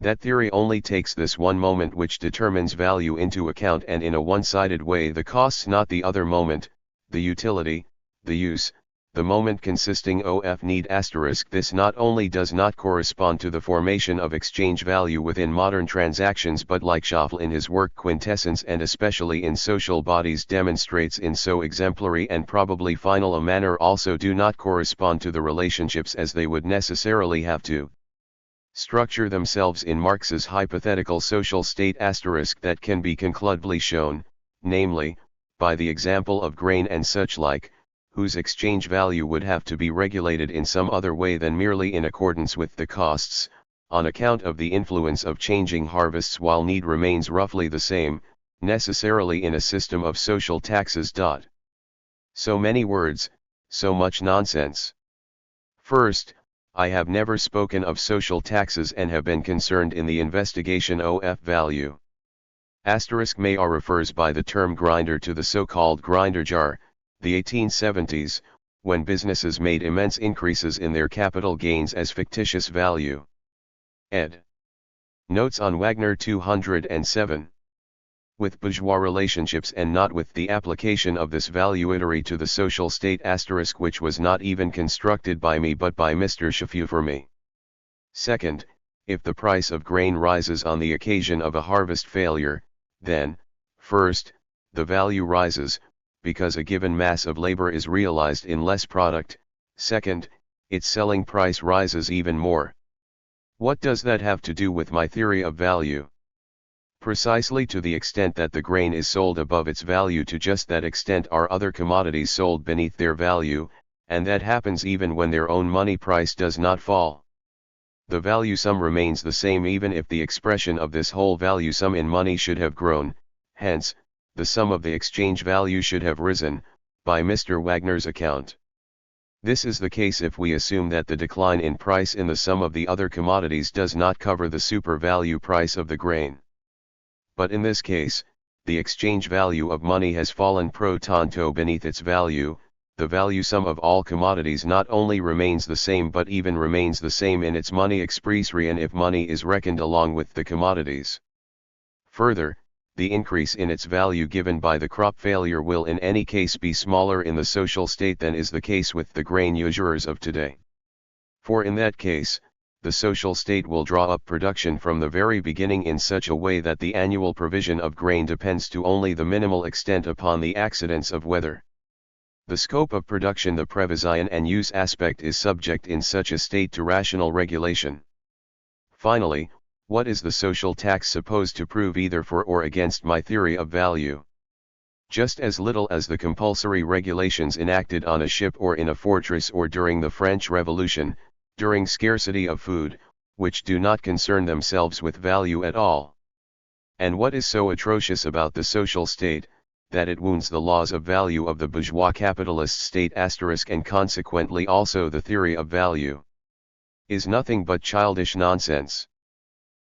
That theory only takes this one moment which determines value into account, and in a one-sided way the costs, not the other moment, the utility, the use, the moment consisting of need *. This not only does not correspond to the formation of exchange value within modern transactions, but like Schoeffel in his work Quintessence and especially in Social Bodies demonstrates in so exemplary and probably final a manner, also do not correspond to the relationships as they would necessarily have to structure themselves in Marx's hypothetical social state * that can be conclusively shown, namely, by the example of grain and such like, whose exchange value would have to be regulated in some other way than merely in accordance with the costs, on account of the influence of changing harvests while need remains roughly the same, necessarily in a system of social taxes. So many words, so much nonsense. First, I have never spoken of social taxes and have been concerned in the investigation of value. *Mayor refers by the term grinder to the so-called grinder jar, the 1870s, when businesses made immense increases in their capital gains as fictitious value. Ed. Notes on Wagner 207. With bourgeois relationships and not with the application of this valuatory to the social state *, which was not even constructed by me but by Mr. Chaffu for me. Second, if the price of grain rises on the occasion of a harvest failure, then, first, the value rises, because a given mass of labor is realized in less product, second, its selling price rises even more. What does that have to do with my theory of value? Precisely to the extent that the grain is sold above its value, to just that extent are other commodities sold beneath their value, and that happens even when their own money price does not fall. The value sum remains the same even if the expression of this whole value sum in money should have grown, hence, the sum of the exchange value should have risen, by Mr. Wagner's account. This is the case if we assume that the decline in price in the sum of the other commodities does not cover the super value price of the grain. But in this case, the exchange value of money has fallen pro tanto beneath its value. The value sum of all commodities not only remains the same but even remains the same in its money expression if money is reckoned along with the commodities. Further, the increase in its value given by the crop failure will in any case be smaller in the social state than is the case with the grain usurers of today. For in that case, the social state will draw up production from the very beginning in such a way that the annual provision of grain depends to only the minimal extent upon the accidents of weather. The scope of production, the provision and use aspect, is subject in such a state to rational regulation. Finally, what is the social tax supposed to prove either for or against my theory of value? Just as little as the compulsory regulations enacted on a ship or in a fortress or during the French Revolution, during scarcity of food, which do not concern themselves with value at all. And what is so atrocious about the social state, that it wounds the laws of value of the bourgeois capitalist state * and consequently also the theory of value, is nothing but childish nonsense.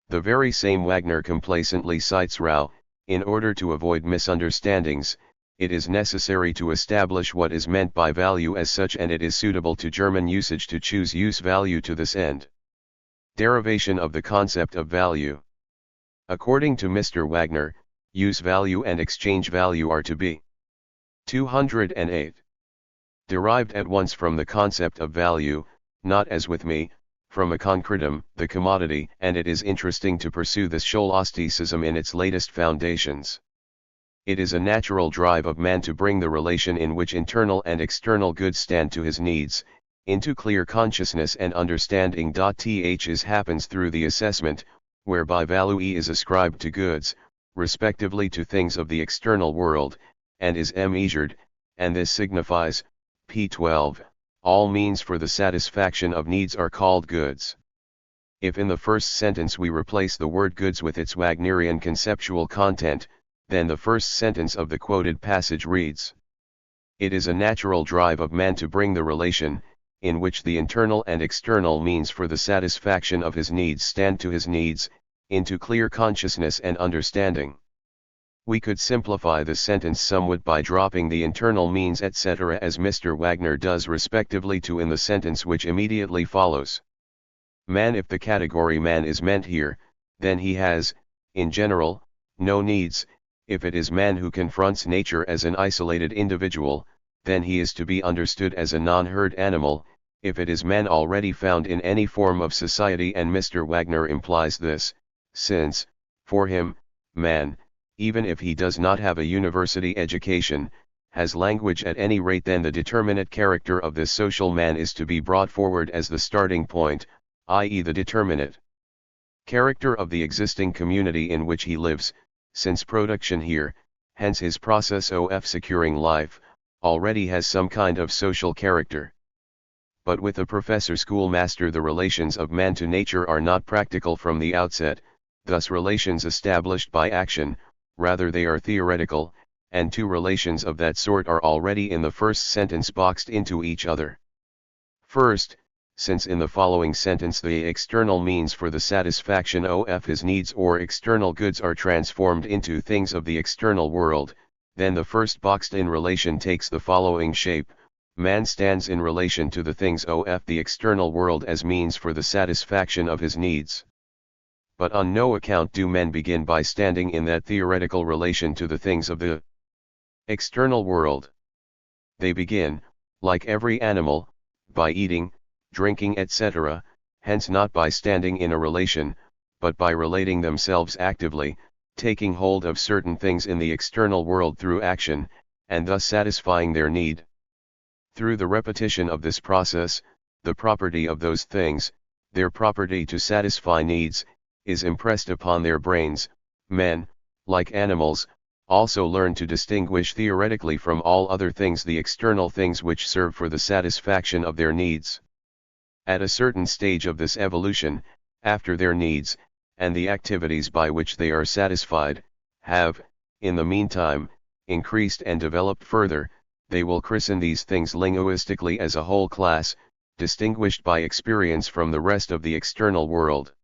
The very same Wagner complacently cites Rao. In order to avoid misunderstandings, it is necessary to establish what is meant by value as such, and it is suitable to German usage to choose use value to this end. Derivation of the concept of value. According to Mr. Wagner, use value and exchange value are to be 208. Derived at once from the concept of value, not as with me, from a concretum, the commodity, and it is interesting to pursue this scholasticism in its latest foundations. It is a natural drive of man to bring the relation in which internal and external goods stand to his needs, into clear consciousness and understanding. This happens through the assessment, whereby value is ascribed to goods, respectively to things of the external world, and is measured, and this signifies, p. 12, all means for the satisfaction of needs are called goods. If in the first sentence we replace the word goods with its Wagnerian conceptual content, then the first sentence of the quoted passage reads: It is a natural drive of man to bring the relation, in which the internal and external means for the satisfaction of his needs stand to his needs, into clear consciousness and understanding. We could simplify this sentence somewhat by dropping the internal means etc. as Mr. Wagner does respectively to in the sentence which immediately follows. Man, if the category man is meant here, then he has, in general, no needs. If it is man who confronts nature as an isolated individual, then he is to be understood as a non-herd animal. If it is man already found in any form of society, and Mr. Wagner implies this, since, for him, man, even if he does not have a university education, has language at any rate, then the determinate character of this social man is to be brought forward as the starting point, i.e. the determinate character of the existing community in which he lives, since production here, hence his process of securing life, already has some kind of social character. But with the professor schoolmaster the relations of man to nature are not practical from the outset, thus relations established by action, rather they are theoretical, and two relations of that sort are already in the first sentence boxed into each other. First, since in the following sentence the external means for the satisfaction of his needs or external goods are transformed into things of the external world, then the first boxed-in relation takes the following shape: man stands in relation to the things of the external world as means for the satisfaction of his needs. But on no account do men begin by standing in that theoretical relation to the things of the external world. They begin, like every animal, by eating, drinking, etc., hence not by standing in a relation, but by relating themselves actively, taking hold of certain things in the external world through action, and thus satisfying their need. Through the repetition of this process, the property of those things, their property to satisfy needs, is impressed upon their brains. Men, like animals, also learn to distinguish theoretically from all other things the external things which serve for the satisfaction of their needs. At a certain stage of this evolution, after their needs, and the activities by which they are satisfied, have, in the meantime, increased and developed further, they will christen these things linguistically as a whole class, distinguished by experience from the rest of the external world.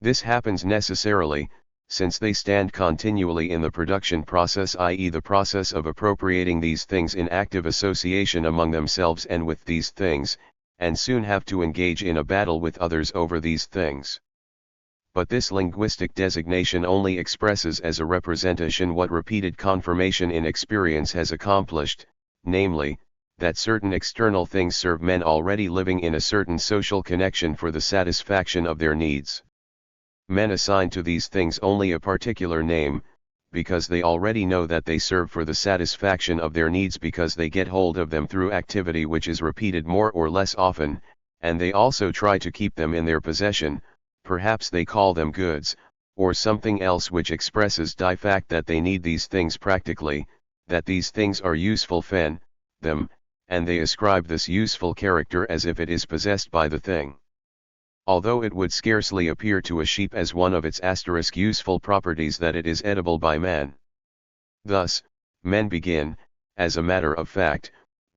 This happens necessarily, since they stand continually in the production process, i.e. the process of appropriating these things in active association among themselves and with these things, and soon have to engage in a battle with others over these things. But this linguistic designation only expresses as a representation what repeated confirmation in experience has accomplished, namely, that certain external things serve men already living in a certain social connection for the satisfaction of their needs. Men assign to these things only a particular name, because they already know that they serve for the satisfaction of their needs, because they get hold of them through activity which is repeated more or less often, and they also try to keep them in their possession. Perhaps they call them goods, or something else which expresses the fact that they need these things practically, that these things are useful them, and they ascribe this useful character as if it is possessed by the thing. Although it would scarcely appear to a sheep as one of its useful properties that it is edible by man. Thus, men begin, as a matter of fact,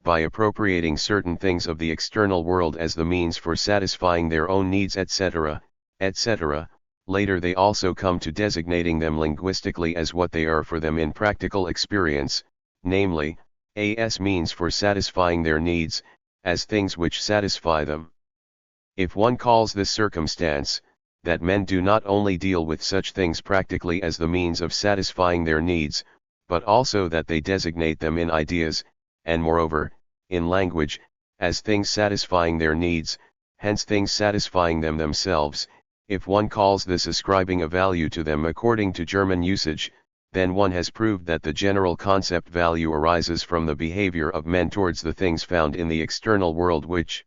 by appropriating certain things of the external world as the means for satisfying their own needs, etc., etc. Later they also come to designating them linguistically as what they are for them in practical experience, namely, as means for satisfying their needs, as things which satisfy them. If one calls this circumstance, that men do not only deal with such things practically as the means of satisfying their needs, but also that they designate them in ideas, and moreover, in language, as things satisfying their needs, hence things satisfying them themselves, if one calls this ascribing a value to them according to German usage, then one has proved that the general concept value arises from the behavior of men towards the things found in the external world which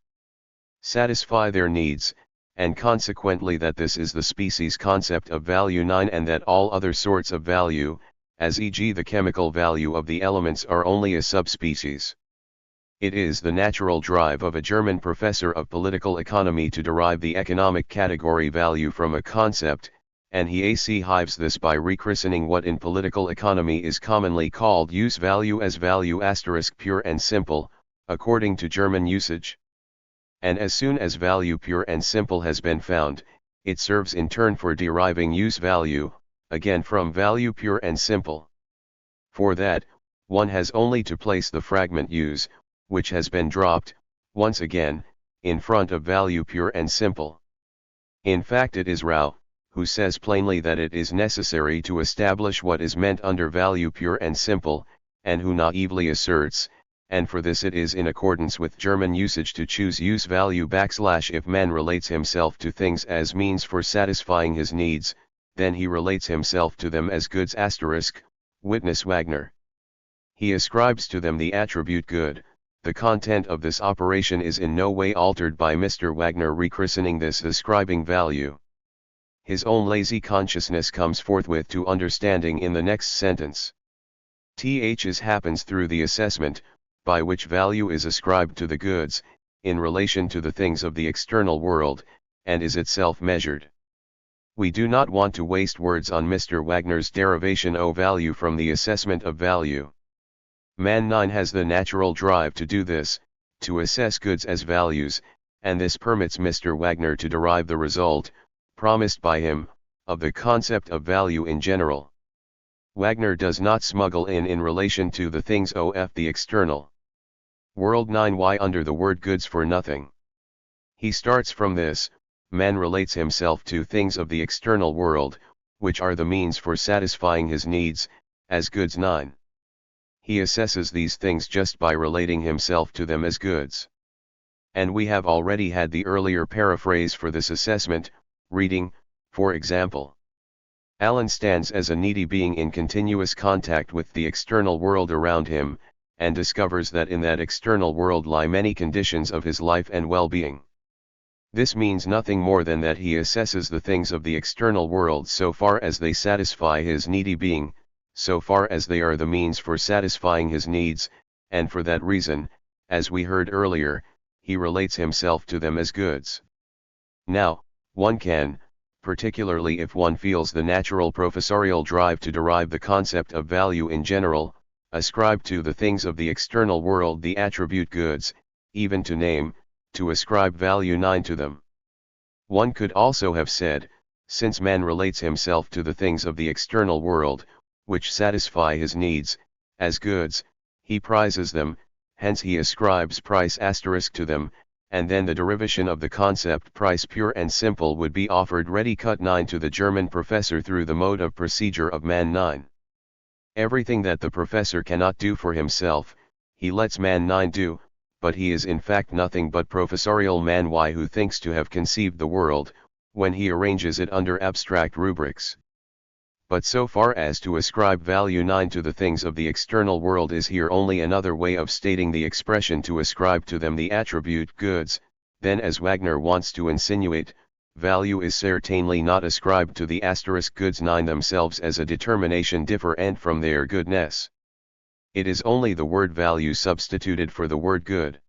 satisfy their needs, and consequently that this is the species concept of value 9, and that all other sorts of value, as e.g. the chemical value of the elements, are only a subspecies. It is the natural drive of a German professor of political economy to derive the economic category value from a concept, and he hives this by rechristening what in political economy is commonly called use value as value * pure and simple, according to German usage. And as soon as value pure and simple has been found, it serves in turn for deriving use value, again from value pure and simple. For that, one has only to place the fragment use, which has been dropped, once again, in front of value pure and simple. In fact, it is Rao who says plainly that it is necessary to establish what is meant under value pure and simple, and who naively asserts, and for this it is in accordance with German usage to choose use value / if man relates himself to things as means for satisfying his needs, then he relates himself to them as goods *, witness Wagner. He ascribes to them the attribute good. The content of this operation is in no way altered by Mr. Wagner rechristening this ascribing value. His own lazy consciousness comes forthwith to understanding in the next sentence. Ths happens through the assessment, by which value is ascribed to the goods, in relation to the things of the external world, and is itself measured. We do not want to waste words on Mr. Wagner's derivation of value from the assessment of value. Man 9 has the natural drive to do this, to assess goods as values, and this permits Mr. Wagner to derive the result, promised by him, of the concept of value in general. Wagner does not smuggle in relation to the things of the external world 9y under the word goods for nothing. He starts from this: man relates himself to things of the external world, which are the means for satisfying his needs, as goods 9. He assesses these things just by relating himself to them as goods. And we have already had the earlier paraphrase for this assessment, reading, for example, Alan stands as a needy being in continuous contact with the external world around him, and discovers that in that external world lie many conditions of his life and well-being. This means nothing more than that he assesses the things of the external world so far as they satisfy his needy being, so far as they are the means for satisfying his needs, and for that reason, as we heard earlier, he relates himself to them as goods. Now, one can, particularly if one feels the natural professorial drive to derive the concept of value in general, ascribe to the things of the external world the attribute goods, even to ascribe value 9 to them. One could also have said, since man relates himself to the things of the external world, which satisfy his needs, as goods, he prizes them, hence he ascribes price asterisk to them, and then the derivation of the concept price pure and simple would be offered ready cut 9 to the German professor through the mode of procedure of man 9. Everything that the professor cannot do for himself, he lets man 9 do, but he is in fact nothing but professorial man Y who thinks to have conceived the world, when he arranges it under abstract rubrics. But so far as to ascribe value 9 to the things of the external world is here only another way of stating the expression to ascribe to them the attribute goods, then as Wagner wants to insinuate, value is certainly not ascribed to the asterisk goods 9 themselves as a determination different from their goodness. It is only the word value substituted for the word good.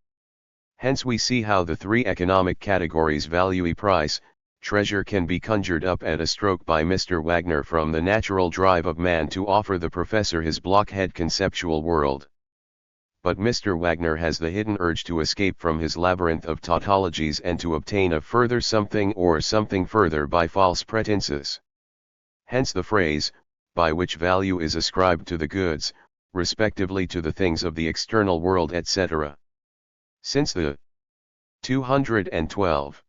Hence we see how the three economic categories value, price, treasure can be conjured up at a stroke by Mr. Wagner from the natural drive of man to offer the professor his blockhead conceptual world. But Mr. Wagner has the hidden urge to escape from his labyrinth of tautologies and to obtain a further something or something further by false pretenses. Hence the phrase, by which value is ascribed to the goods, respectively to the things of the external world, etc. Since the 212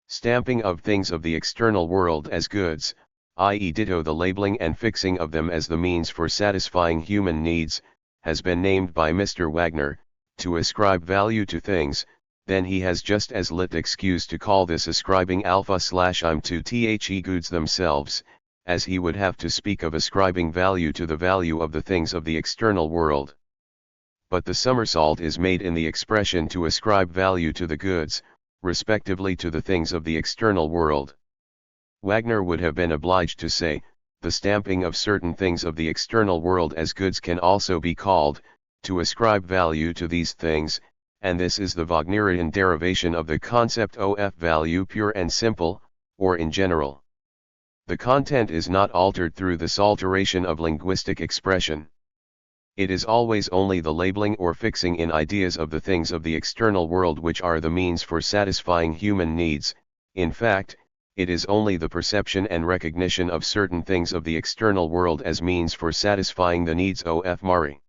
stamping of things of the external world as goods, i.e. ditto the labeling and fixing of them as the means for satisfying human needs, has been named by Mr. Wagner, to ascribe value to things, then he has just as lit excuse to call this ascribing alpha/I'm to the goods themselves, as he would have to speak of ascribing value to the value of the things of the external world. But the somersault is made in the expression to ascribe value to the goods, respectively to the things of the external world. Wagner would have been obliged to say, the stamping of certain things of the external world as goods can also be called, to ascribe value to these things, and this is the Wagnerian derivation of the concept of value pure and simple, or in general. The content is not altered through this alteration of linguistic expression. It is always only the labeling or fixing in ideas of the things of the external world which are the means for satisfying human needs. In fact, it is only the perception and recognition of certain things of the external world as means for satisfying the needs of Mari.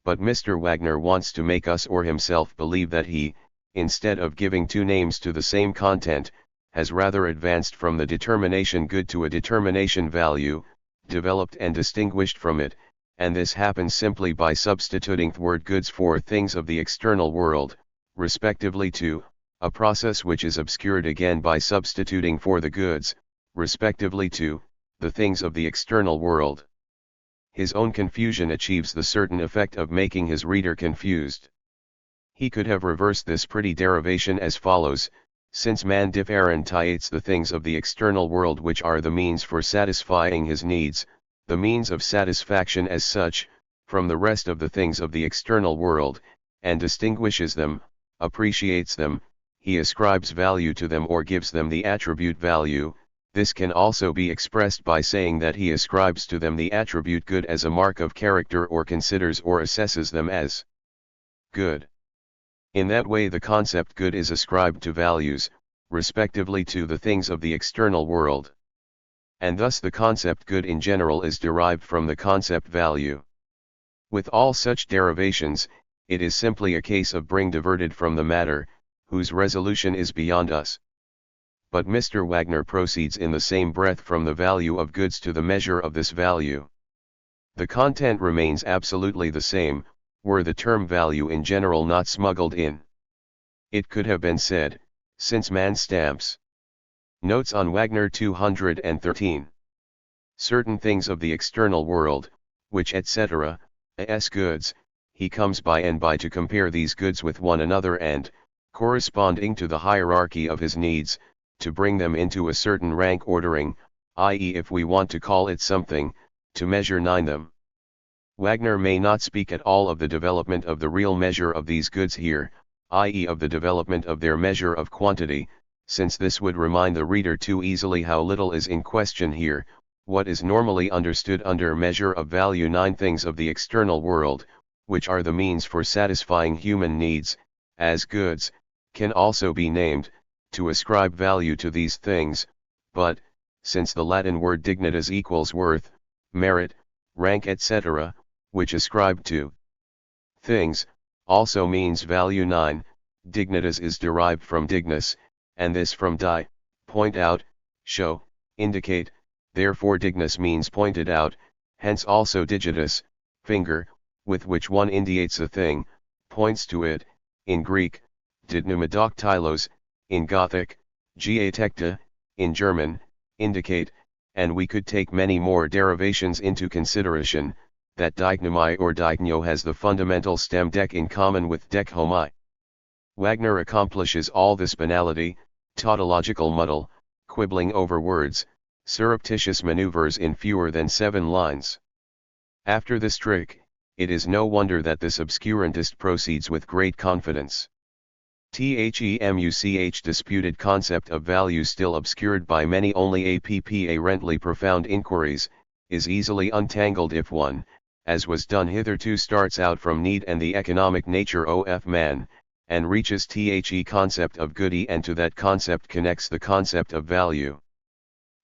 But Mr. Wagner wants to make us or himself believe that he, instead of giving two names to the same content, has rather advanced from the determination good to a determination value, developed and distinguished from it, and this happens simply by substituting the word goods for things of the external world, respectively to, a process which is obscured again by substituting for the goods, respectively to, the things of the external world. His own confusion achieves the certain effect of making his reader confused. He could have reversed this pretty derivation as follows: since man differentiates the things of the external world which are the means for satisfying his needs, the means of satisfaction as such, from the rest of the things of the external world, and distinguishes them, appreciates them, he ascribes value to them or gives them the attribute value. This can also be expressed by saying that he ascribes to them the attribute good as a mark of character or considers or assesses them as good. In that way the concept good is ascribed to values, respectively to the things of the external world. And thus the concept good in general is derived from the concept value. With all such derivations, it is simply a case of being diverted from the matter, whose resolution is beyond us. But Mr. Wagner proceeds in the same breath from the value of goods to the measure of this value. The content remains absolutely the same, were the term value in general not smuggled in. It could have been said, since man stamps. Notes on Wagner 213. Certain things of the external world, which etc., as goods, he comes by and by to compare these goods with one another and, corresponding to the hierarchy of his needs, to bring them into a certain rank ordering, i.e. if we want to call it something, to measure them. Wagner may not speak at all of the development of the real measure of these goods here, i.e. of the development of their measure of quantity, since this would remind the reader too easily how little is in question here. What is normally understood under measure of value 9 things of the external world, which are the means for satisfying human needs, as goods, can also be named, to ascribe value to these things, but, since the Latin word dignitas equals worth, merit, rank etc., which ascribed to things, also means value 9, dignitas is derived from dignus, and this from di, point out, show, indicate, therefore dignus means pointed out, hence also digitus, finger, with which one indicates a thing, points to it, in Greek, didnumadoktylos, in Gothic, geatekta, in German, indicate, and we could take many more derivations into consideration, that diknomai or diknio has the fundamental stem dek in common with dekhomai. Wagner accomplishes all this banality, tautological muddle, quibbling over words, surreptitious maneuvers in fewer than 7 lines. After this trick, it is no wonder that this obscurantist proceeds with great confidence. THEMUCH disputed concept of value still obscured by many only apparently profound inquiries, is easily untangled if one, as was done hitherto, starts out from need and the economic nature of man, and reaches the concept of goody and to that concept connects the concept of value.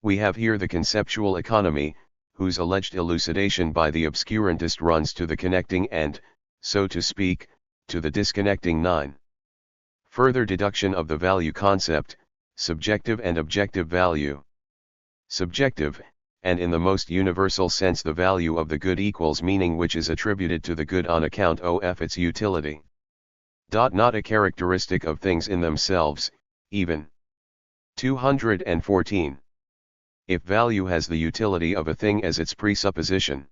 We have here the conceptual economy, whose alleged elucidation by the obscurantist runs to the connecting and, so to speak, to the disconnecting 9. Further deduction of the value concept, subjective and objective value. Subjective, and in the most universal sense the value of the good equals meaning which is attributed to the good on account of its utility. Not a characteristic of things in themselves, even. 214. If value has the utility of a thing as its presupposition.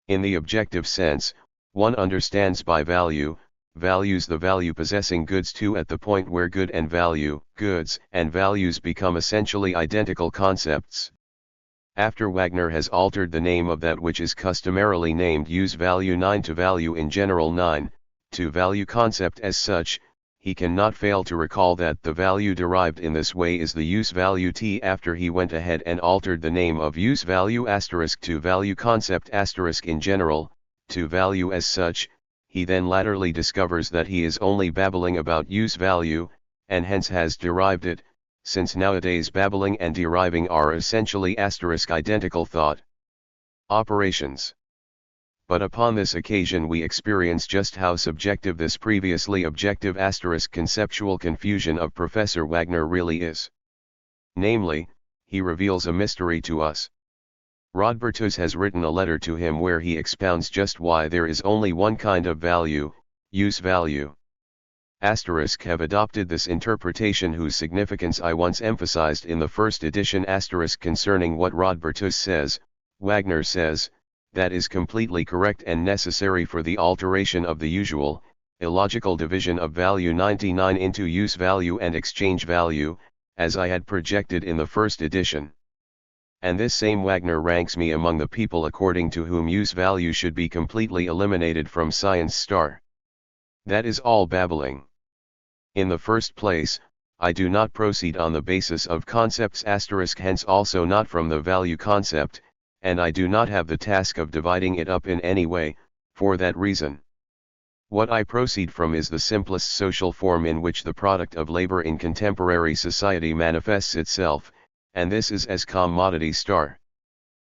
In the objective sense, one understands by value, values the value possessing goods too at the point where good and value, goods and values become essentially identical concepts. After Wagner has altered the name of that which is customarily named use value 9 to value in general 9, to value concept as such, he cannot fail to recall that the value derived in this way is the use value t. After he went ahead and altered the name of use value asterisk to value concept asterisk in general, to value as such, he then latterly discovers that he is only babbling about use value, and hence has derived it, since nowadays babbling and deriving are essentially asterisk identical thought operations. But upon this occasion we experience just how subjective this previously objective asterisk conceptual confusion of Professor Wagner really is. Namely, he reveals a mystery to us. Rodbertus has written a letter to him where he expounds just why there is only one kind of value, use value. Asterisk have adopted this interpretation whose significance I once emphasized in the first edition asterisk concerning what Rodbertus says. Wagner says, that is completely correct and necessary for the alteration of the usual, illogical division of value 99 into use value and exchange value, as I had projected in the first edition. and this same Wagner ranks me among the people according to whom use value should be completely eliminated from science star. That is all babbling. In the first place, I do not proceed on the basis of concepts *, hence also not from the value concept, and I do not have the task of dividing it up in any way, for that reason. What I proceed from is the simplest social form in which the product of labor in contemporary society manifests itself, and this is as commodity star.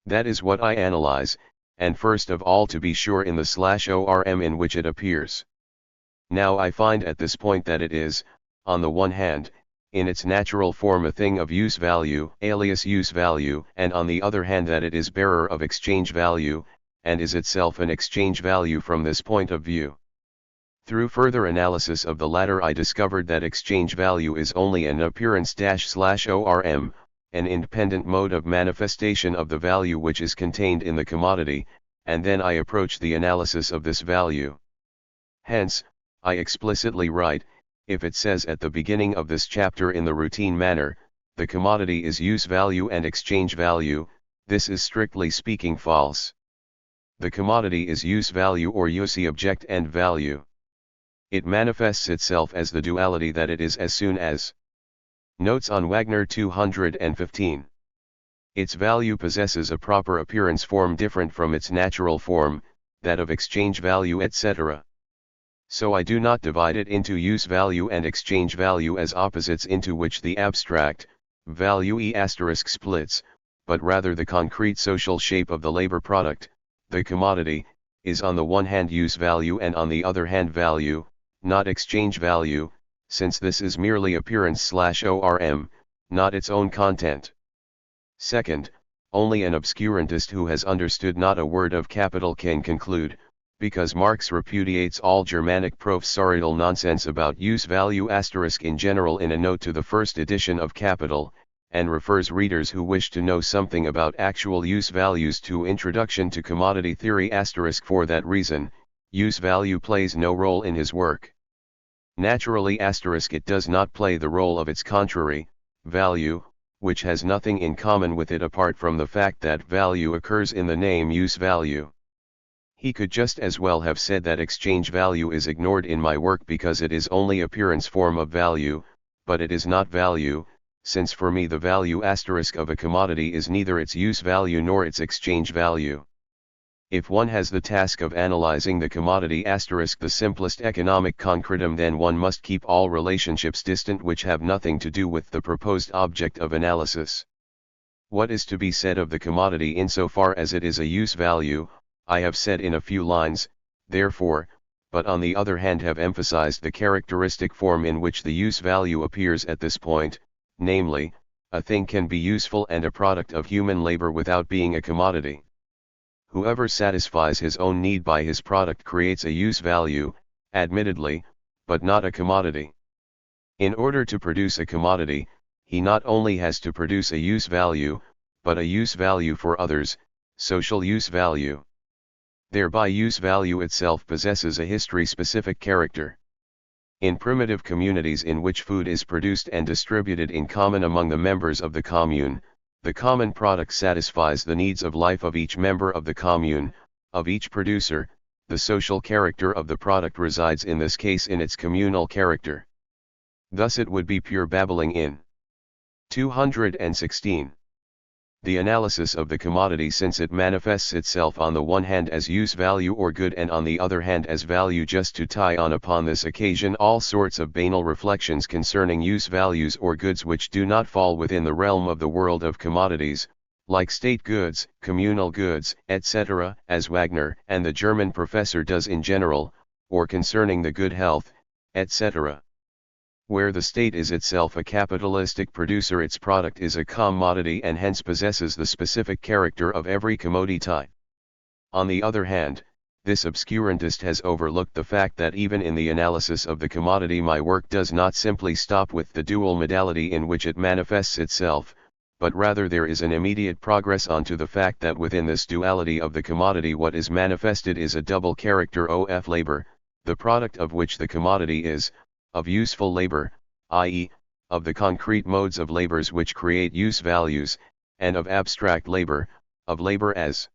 That is what I analyze, and first of all to be sure in the /ORM in which it appears. Now I find at this point that it is, on the one hand, in its natural form a thing of use value, alias use value, and on the other hand that it is bearer of exchange value, and is itself an exchange value from this point of view. Through further analysis of the latter I discovered that exchange value is only an appearance-/ORM, an independent mode of manifestation of the value which is contained in the commodity, and then I approach the analysis of this value. Hence, I explicitly write, if it says at the beginning of this chapter in the routine manner, the commodity is use value and exchange value, this is strictly speaking false. The commodity is use value or use object and value. It manifests itself as the duality that it is as soon as. Notes on Wagner 215. Its value possesses a proper appearance form different from its natural form, that of exchange value etc. So I do not divide it into use value and exchange value as opposites into which the abstract, value E** splits, but rather the concrete social shape of the labor product, the commodity, is on the one hand use value and on the other hand value, not exchange value, since this is merely appearance/ORM, not its own content. Second, only an obscurantist who has understood not a word of capital can conclude, because Marx repudiates all Germanic professorial nonsense about use value * in general in a note to the first edition of Capital, and refers readers who wish to know something about actual use values to Introduction to Commodity Theory * for that reason, use value plays no role in his work. Naturally * it does not play the role of its contrary, value, which has nothing in common with it apart from the fact that value occurs in the name use value. He could just as well have said that exchange value is ignored in my work because it is only appearance form of value, but it is not value, since for me the value * of a commodity is neither its use value nor its exchange value. If one has the task of analyzing the commodity * the simplest economic concretum, then one must keep all relationships distant which have nothing to do with the proposed object of analysis. What is to be said of the commodity insofar as it is a use value, I have said in a few lines, therefore, but on the other hand have emphasized the characteristic form in which the use value appears at this point, namely, a thing can be useful and a product of human labor without being a commodity. Whoever satisfies his own need by his product creates a use value, admittedly, but not a commodity. In order to produce a commodity, he not only has to produce a use value, but a use value for others, social use value. Thereby use value itself possesses a history-specific character. In primitive communities in which food is produced and distributed in common among the members of the commune, the common product satisfies the needs of life of each member of the commune, of each producer. The social character of the product resides in this case in its communal character. Thus it would be pure babbling in 216. The analysis of the commodity, since it manifests itself on the one hand as use value or good and on the other hand as value, just to tie on upon this occasion all sorts of banal reflections concerning use values or goods which do not fall within the realm of the world of commodities, like state goods, communal goods, etc., as Wagner and the German professor does in general, or concerning the good health, etc. Where the state is itself a capitalistic producer, its product is a commodity and hence possesses the specific character of every commodity. On the other hand, this obscurantist has overlooked the fact that even in the analysis of the commodity my work does not simply stop with the dual modality in which it manifests itself, but rather there is an immediate progress on to the fact that within this duality of the commodity what is manifested is a double character of labor, the product of which the commodity is, of useful labor, i.e., of the concrete modes of labors which create use values, and of abstract labor, of labor as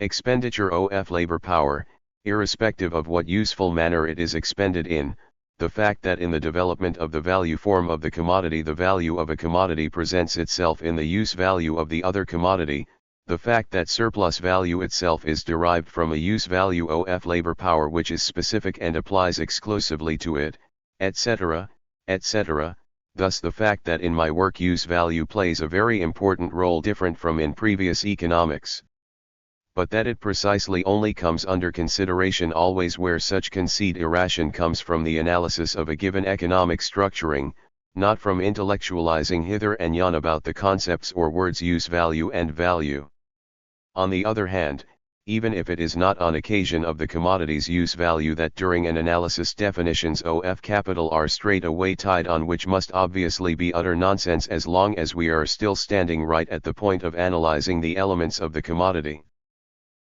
expenditure of labor power, irrespective of what useful manner it is expended in. The fact that in the development of the value form of the commodity the value of a commodity presents itself in the use value of the other commodity, the fact that surplus value itself is derived from a use value of labor power which is specific and applies exclusively to it, etc., etc., thus the fact that in my work use value plays a very important role different from in previous economics. But that it precisely only comes under consideration always where such consideration comes from the analysis of a given economic structuring, not from intellectualizing hither and yon about the concepts or words use value and value. On the other hand, even if it is not on occasion of the commodity's use value that during an analysis definitions of capital are straight away tied on, which must obviously be utter nonsense as long as we are still standing right at the point of analyzing the elements of the commodity.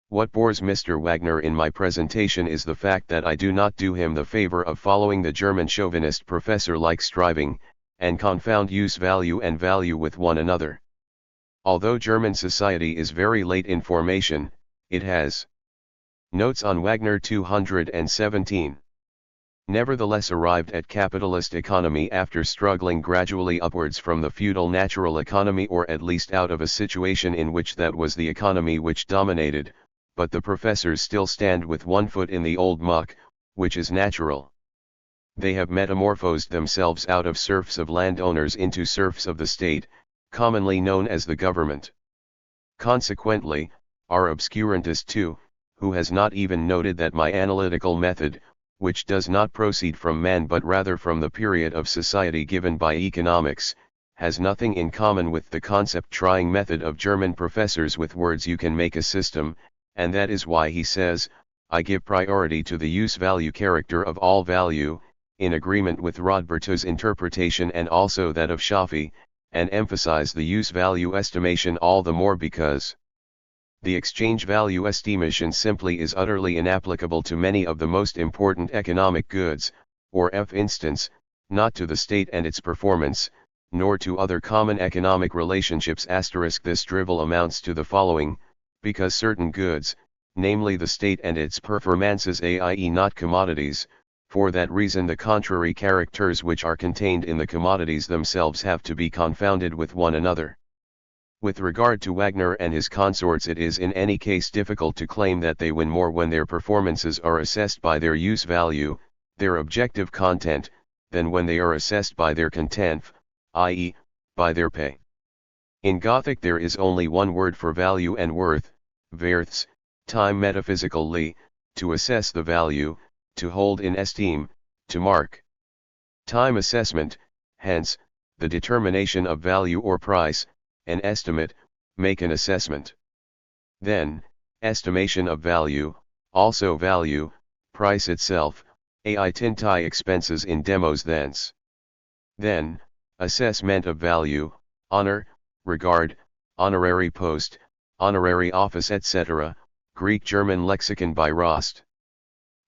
What bores Mr. Wagner in my presentation is the fact that I do not do him the favor of following the German chauvinist professor-like striving, and confound use value and value with one another. Although German society is very late in formation, it has notes on Wagner 217. Nevertheless arrived at capitalist economy after struggling gradually upwards from the feudal natural economy, or at least out of a situation in which that was the economy which dominated, but the professors still stand with one foot in the old muck, which is natural. They have metamorphosed themselves out of serfs of landowners into serfs of the state, commonly known as the government. Consequently, our obscurantist too, who has not even noted that my analytical method, which does not proceed from man but rather from the period of society given by economics, has nothing in common with the concept-trying method of German professors with words you can make a system, and that is why he says, I give priority to the use-value character of all value, in agreement with Rodberto's interpretation and also that of Schaffe, and emphasize the use-value estimation all the more because the exchange-value estimation simply is utterly inapplicable to many of the most important economic goods, or for instance, not to the state and its performance, nor to other common economic relationships. This drivel amounts to the following: because certain goods, namely the state and its performances, i.e. not commodities, for that reason the contrary characters which are contained in the commodities themselves have to be confounded with one another. With regard to Wagner and his consorts, it is in any case difficult to claim that they win more when their performances are assessed by their use value, their objective content, than when they are assessed by their content, i.e., by their pay. In Gothic there is only one word for value and worth, werths, time metaphysically, to assess the value, to hold in esteem, to mark. Time assessment, hence, the determination of value or price, an estimate, make an assessment. Then, estimation of value, also value, price itself, tintai expenses in demos thence. Then, assessment of value, honor, regard, honorary post, honorary office etc., Greek-German lexicon by Rost.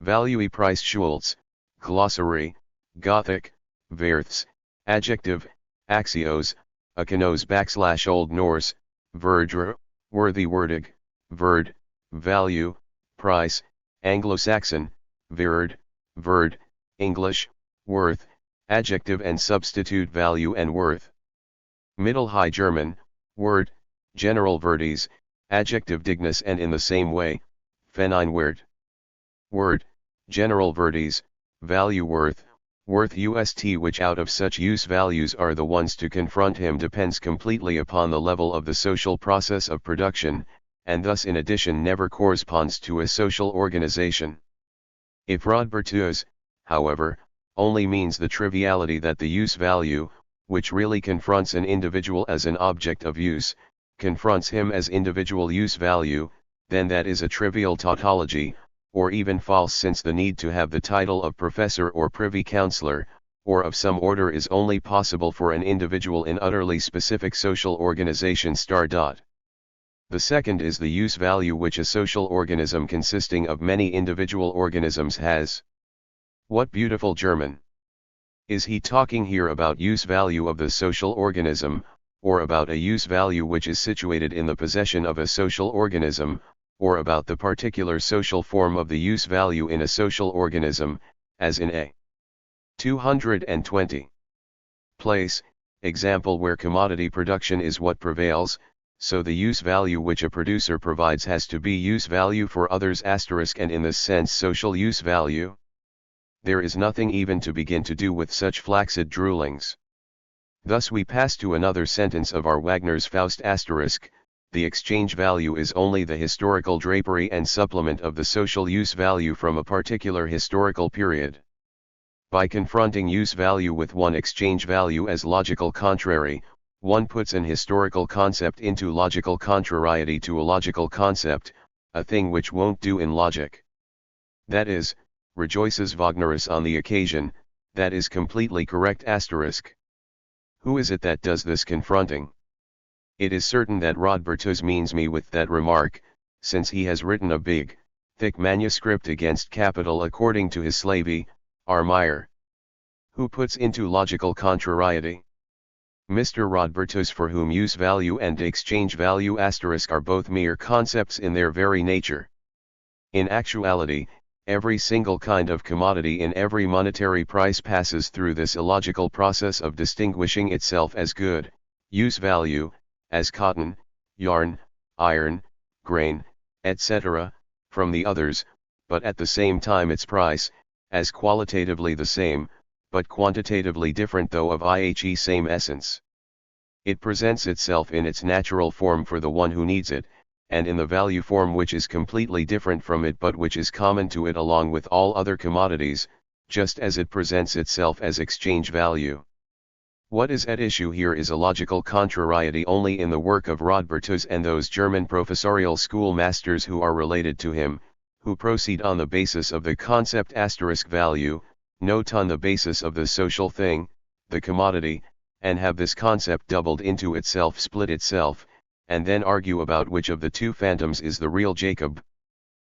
Value price Schultz, glossary, Gothic, werths, adjective, axios, akanos / Old Norse, verdre, worthy wordig, verd, value, price, Anglo-Saxon, verd, English, worth, adjective and substitute value and worth. Middle High German, word, general verdes, adjective dignus, and in the same way, Feinwert. Word, general verdes, value worth ust, which out of such use values are the ones to confront him, depends completely upon the level of the social process of production, and thus in addition never corresponds to a social organization. If Rodberto's, however, only means the triviality that the use value, which really confronts an individual as an object of use, confronts him as individual use value, then that is a trivial tautology, or even false, since the need to have the title of professor or privy councillor, or of some order is only possible for an individual in utterly specific social organization. The second is the use value which a social organism consisting of many individual organisms has. What beautiful German! Is he talking here about use value of the social organism, or about a use value which is situated in the possession of a social organism, or about the particular social form of the use value in a social organism, as in a 220 place, example where commodity production is what prevails, so the use value which a producer provides has to be use value for others *, and in this sense social use value. There is nothing even to begin to do with such flaccid droolings. Thus we pass to another sentence of our Wagner's Faust *, the exchange value is only the historical drapery and supplement of the social use value from a particular historical period. By confronting use value with one exchange value as logical contrary, one puts an historical concept into logical contrariety to a logical concept, a thing which won't do in logic. That is, rejoices Wagnerus on the occasion, that is completely correct *. Who is it that does this confronting? It is certain that Rodbertus means me with that remark, since he has written a big, thick manuscript against capital according to his slavey, R. Meyer. Who puts into logical contrariety? Mr. Rodbertus, for whom use value and exchange value * are both mere concepts in their very nature. In actuality, every single kind of commodity in every monetary price passes through this illogical process of distinguishing itself as good, use value, as cotton, yarn, iron, grain, etc., from the others, but at the same time its price, as qualitatively the same, but quantitatively different though of the same essence. It presents itself in its natural form for the one who needs it, and in the value form which is completely different from it but which is common to it along with all other commodities, just as it presents itself as exchange value. What is at issue here is a logical contrariety only in the work of Rodbertus and those German professorial schoolmasters who are related to him, who proceed on the basis of the concept * value, note on the basis of the social thing, the commodity, and have this concept doubled into itself, split itself, and then argue about which of the two phantoms is the real Jacob.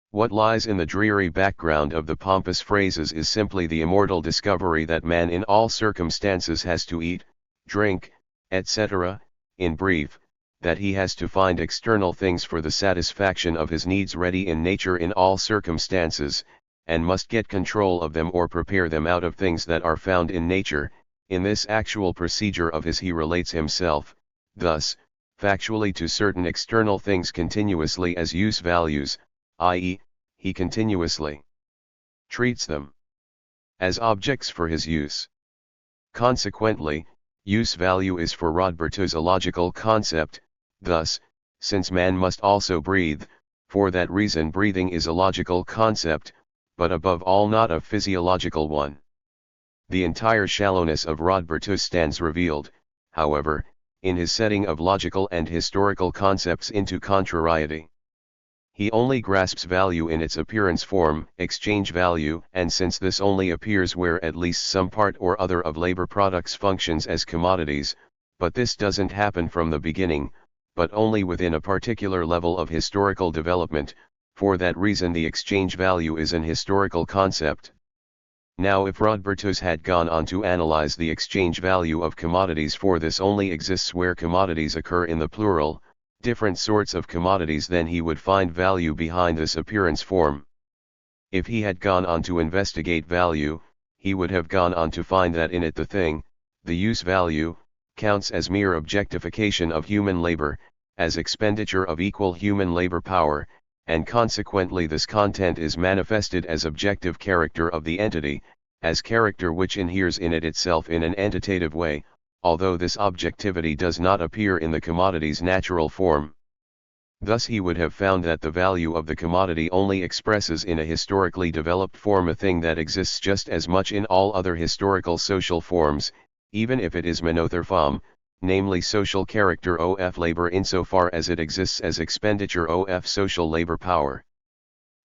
What lies in the dreary background of the pompous phrases is simply the immortal discovery that man in all circumstances has to eat, drink, etc., in brief, that he has to find external things for the satisfaction of his needs ready in nature in all circumstances, and must get control of them or prepare them out of things that are found in nature. In this actual procedure of his he relates himself, thus, factually to certain external things continuously as use values, i.e., he continuously treats them as objects for his use. Consequently, use value is for Rodbertus a logical concept, thus, since man must also breathe, for that reason breathing is a logical concept, but above all not a physiological one. The entire shallowness of Rodbertus stands revealed, however, in his setting of logical and historical concepts into contrariety. He only grasps value in its appearance form, exchange value, and since this only appears where at least some part or other of labor products functions as commodities, but this doesn't happen from the beginning, but only within a particular level of historical development, for that reason the exchange value is an historical concept. Now if Rodbertus had gone on to analyze the exchange value of commodities, for this only exists where commodities occur in the plural, different sorts of commodities, then he would find value behind this appearance form. If he had gone on to investigate value, he would have gone on to find that in it the thing, the use value, counts as mere objectification of human labor, as expenditure of equal human labor power, and consequently this content is manifested as objective character of the entity, as character which inheres in it itself in an entitative way, although this objectivity does not appear in the commodity's natural form. Thus he would have found that the value of the commodity only expresses in a historically developed form a thing that exists just as much in all other historical social forms, even if it is monotherfam, namely social character of labor insofar as it exists as expenditure of social labor power.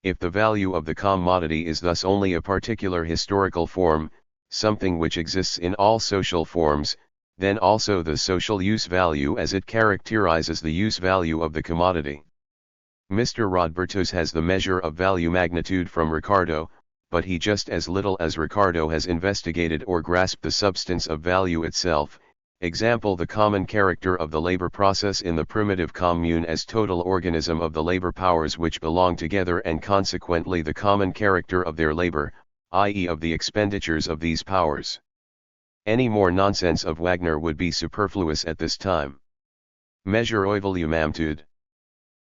If the value of the commodity is thus only a particular historical form, something which exists in all social forms, then also the social use value as it characterizes the use value of the commodity. Mr. Rodbertus has the measure of value magnitude from Ricardo, but he just as little as Ricardo has investigated or grasped the substance of value itself, Example: the common character of the labor process in the primitive commune as total organism of the labor powers which belong together, and consequently the common character of their labor, i.e. of the expenditures of these powers. Any more nonsense of Wagner would be superfluous at this time. Measure Evolumentud.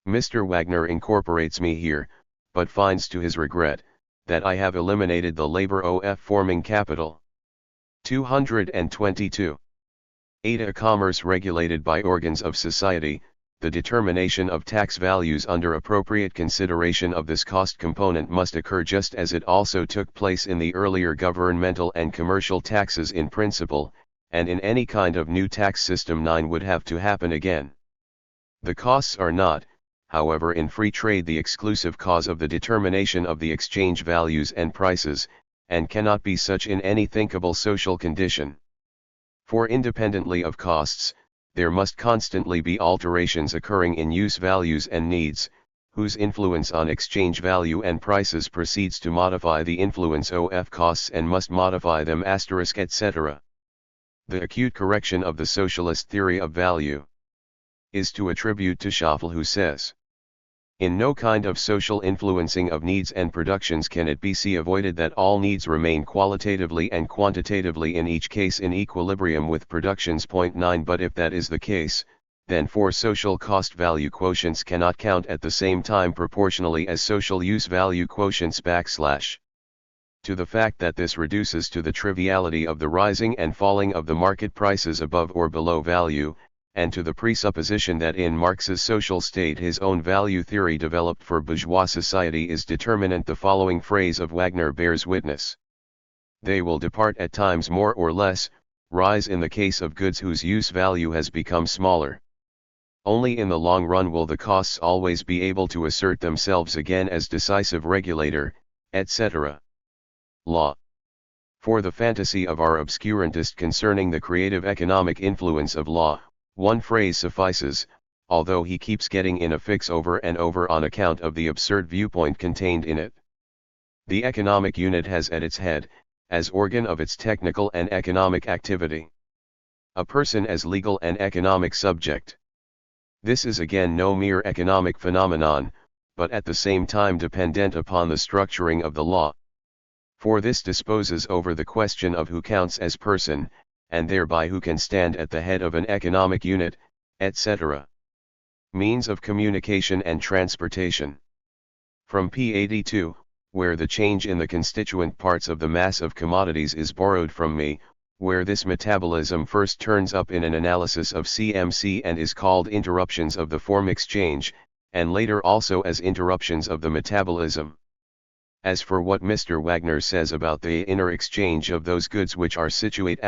Mr. Wagner incorporates me here, but finds to his regret, that I have eliminated the labor of forming capital. 222. 8. A commerce regulated by organs of society, the determination of tax values under appropriate consideration of this cost component must occur just as it also took place in the earlier governmental and commercial taxes in principle, and in any kind of new tax system 9 would have to happen again. The costs are not, however, in free trade the exclusive cause of the determination of the exchange values and prices, and cannot be such in any thinkable social condition. For independently of costs, there must constantly be alterations occurring in use values and needs, whose influence on exchange value and prices proceeds to modify the influence of costs and must modify them etc. The acute correction of the socialist theory of value is to attribute to Scheffel, who says, in no kind of social influencing of needs and productions can it be avoided that all needs remain qualitatively and quantitatively in each case in equilibrium with productions. 9. But if that is the case, then for social cost value quotients cannot count at the same time proportionally as social use value quotients / to the fact that this reduces to the triviality of the rising and falling of the market prices above or below value, and to the presupposition that in Marx's social state his own value theory developed for bourgeois society is determinant, the following phrase of Wagner bears witness. They will depart at times more or less, rise in the case of goods whose use value has become smaller. Only in the long run will the costs always be able to assert themselves again as decisive regulator, etc. Law. For the fantasy of our obscurantist concerning the creative economic influence of law, one phrase suffices, although he keeps getting in a fix over and over on account of the absurd viewpoint contained in it. The economic unit has at its head, as organ of its technical and economic activity, a person as legal and economic subject. This is again no mere economic phenomenon, but at the same time dependent upon the structuring of the law. For this disposes over the question of who counts as person, and thereby who can stand at the head of an economic unit, etc. Means of communication and transportation. From p. 82, where the change in the constituent parts of the mass of commodities is borrowed from me, where this metabolism first turns up in an analysis of CMC and is called interruptions of the form exchange, and later also as interruptions of the metabolism. As for what Mr. Wagner says about the inner exchange of those goods which are situate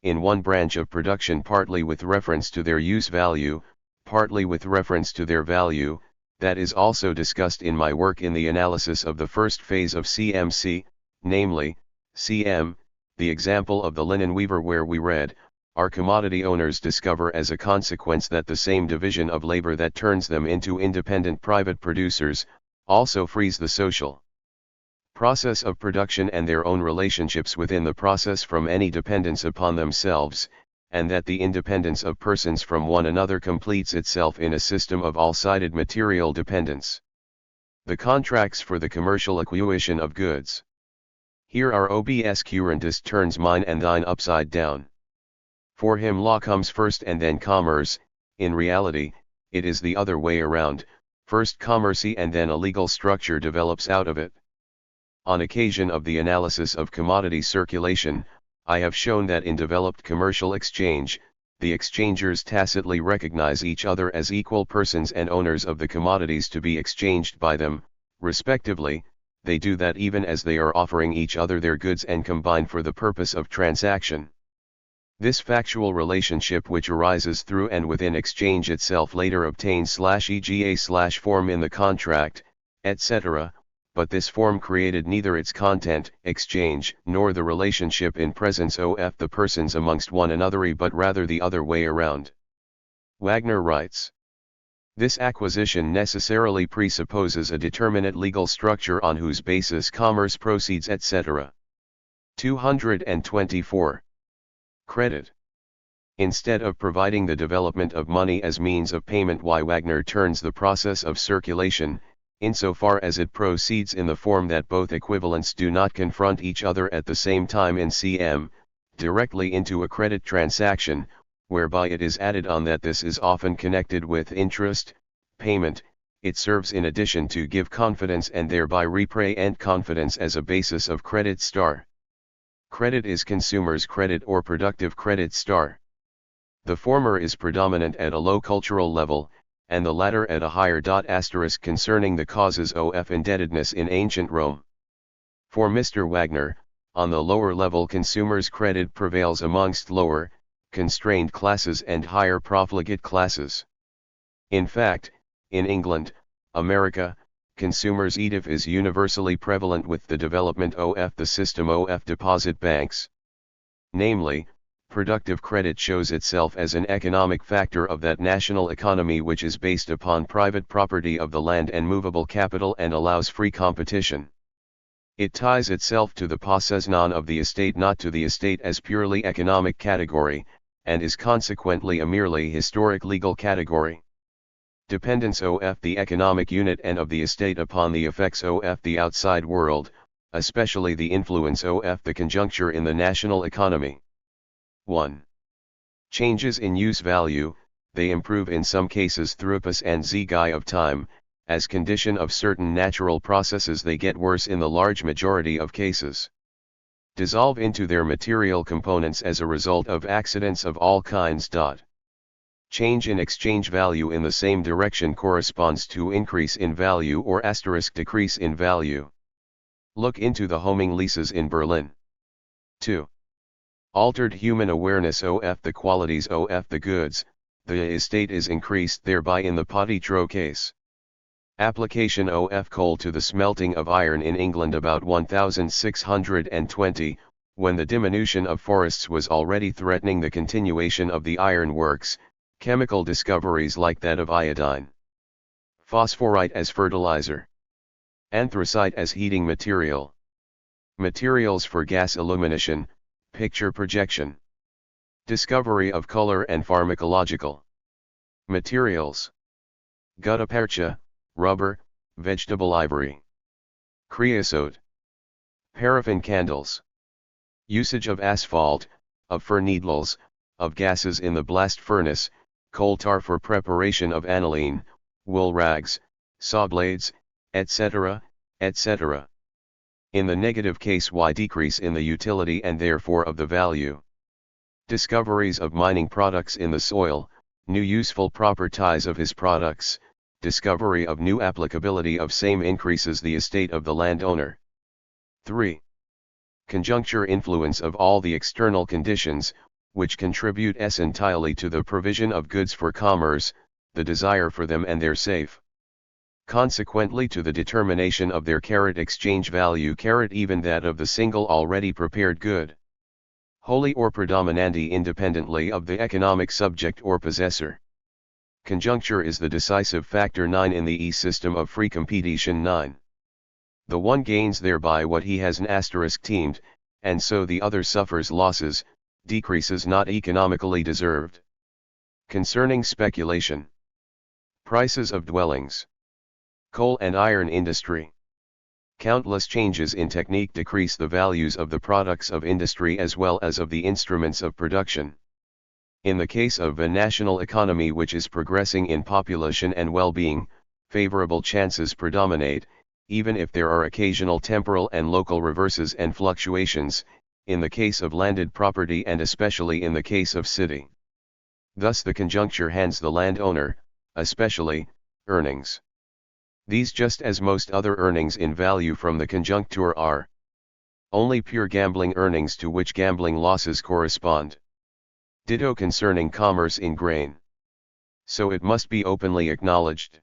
in one branch of production, partly with reference to their use value, partly with reference to their value, that is also discussed in my work in the analysis of the first phase of CMC, namely, CM, the example of the linen weaver, where we read, our commodity owners discover as a consequence that the same division of labor that turns them into independent private producers, also frees the social process of production and their own relationships within the process from any dependence upon themselves, and that the independence of persons from one another completes itself in a system of all-sided material dependence. The contracts for the commercial acquisition of goods. Here our obscurantist turns mine and thine upside down. For him law comes first and then commerce. In reality, it is the other way around, first commerce and then a legal structure develops out of it. On occasion of the analysis of commodity circulation, I have shown that in developed commercial exchange, the exchangers tacitly recognize each other as equal persons and owners of the commodities to be exchanged by them, respectively. They do that even as they are offering each other their goods and combine for the purpose of transaction. This factual relationship which arises through and within exchange itself later obtains /EGA/form in the contract, etc., but this form created neither its content, exchange, nor the relationship in presence of the persons amongst one another, but rather the other way around. Wagner writes, this acquisition necessarily presupposes a determinate legal structure on whose basis commerce proceeds, etc. 224. Credit. Instead of providing the development of money as means of payment, Wagner turns the process of circulation, insofar as it proceeds in the form that both equivalents do not confront each other at the same time in cm, directly into a credit transaction, whereby it is added on that this is often connected with interest, payment. It serves in addition to give confidence and thereby represent confidence as a basis of credit star. Credit is consumer's credit or productive credit star. The former is predominant at a low cultural level, and the latter at a higher. Concerning the causes of indebtedness in ancient Rome. For Mr. Wagner, on the lower level consumer's credit prevails amongst lower, constrained classes and higher profligate classes. In fact, in England, America, consumers' EDF is universally prevalent with the development of the system of deposit banks. Namely, productive credit shows itself as an economic factor of that national economy which is based upon private property of the land and movable capital and allows free competition. It ties itself to the possession of the estate, not to the estate as purely economic category, and is consequently a merely historic legal category. Dependence of the economic unit and of the estate upon the effects of the outside world, especially the influence of the conjuncture in the national economy. 1. Changes in use value, they improve in some cases through pas and zgi of time, as condition of certain natural processes they get worse in the large majority of cases. Dissolve into their material components as a result of accidents of all kinds. Change in exchange value in the same direction corresponds to increase in value or * decrease in value. Look into the homing leases in Berlin. 2. Altered human awareness of the qualities of the goods, the estate is increased thereby in the Potitro case. Application of coal to the smelting of iron in England about 1620, when the diminution of forests was already threatening the continuation of the iron works. Chemical discoveries like that of iodine, phosphorite as fertilizer, anthracite as heating material, materials for gas illumination, picture projection, discovery of color and pharmacological materials, gutta percha, rubber, vegetable ivory, creosote, paraffin candles, usage of asphalt, of fir needles, of gases in the blast furnace, coal tar for preparation of aniline, wool rags, saw blades, etc., etc. In the negative case, decrease in the utility and therefore of the value. Discoveries of mining products in the soil, new useful properties of his products, discovery of new applicability of same increases the estate of the landowner. 3. Conjuncture influence of all the external conditions, which contribute entirely to the provision of goods for commerce, the desire for them and their safe. Consequently to the determination of their exchange value, even that of the single already prepared good. Wholly or predominantly independently of the economic subject or possessor. Conjuncture is the decisive factor 9 in the system of free competition 9. The one gains thereby what he has teamed, and so the other suffers losses, decreases not economically deserved. Concerning speculation. Prices of dwellings. Coal and iron industry. Countless changes in technique decrease the values of the products of industry as well as of the instruments of production. In the case of a national economy which is progressing in population and well-being, favorable chances predominate, even if there are occasional temporal and local reverses and fluctuations, in the case of landed property and especially in the case of city. Thus the conjuncture hands the landowner, especially, earnings. These, just as most other earnings in value from the conjuncture, are only pure gambling earnings to which gambling losses correspond. Ditto concerning commerce in grain. So it must be openly acknowledged.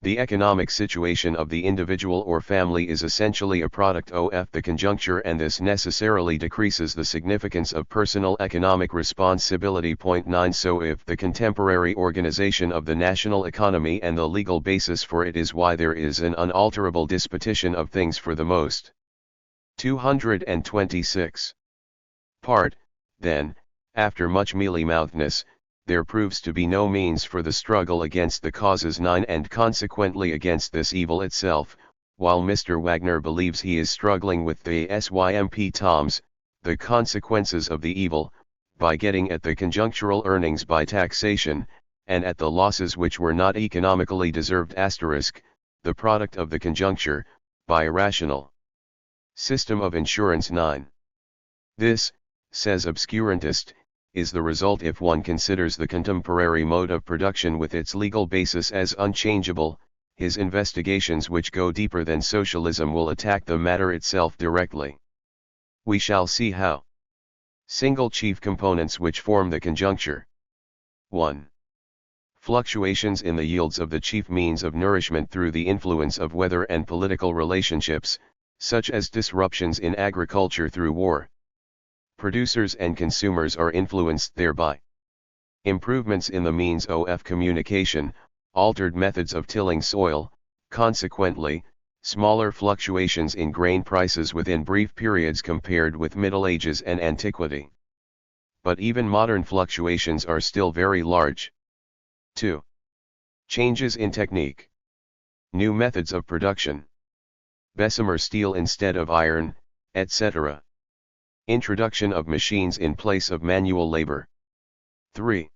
The economic situation of the individual or family is essentially a product of the conjuncture, and this necessarily decreases the significance of personal economic responsibility. 9 So if the contemporary organization of the national economy and the legal basis for it is why there is an unalterable disposition of things for the most 226 part, then, After much mealy-mouthedness, there proves to be no means for the struggle against the causes 9 and consequently against this evil itself, while Mr. Wagner believes he is struggling with the SYMP toms, the consequences of the evil, by getting at the conjunctural earnings by taxation, and at the losses which were not economically deserved *, the product of the conjuncture, by a rational system of insurance 9. This, says obscurantist, is the result if one considers the contemporary mode of production with its legal basis as unchangeable. His investigations which go deeper than socialism will attack the matter itself directly. We shall see how. Single chief components which form the conjuncture. 1. Fluctuations in the yields of the chief means of nourishment through the influence of weather and political relationships, such as disruptions in agriculture through war. Producers and consumers are influenced thereby. Improvements in the means of communication, altered methods of tilling soil, consequently, smaller fluctuations in grain prices within brief periods compared with Middle Ages and antiquity. But even modern fluctuations are still very large. 2. Changes in technique. New methods of production. Bessemer steel instead of iron, etc. Introduction of machines in place of manual labor. 3.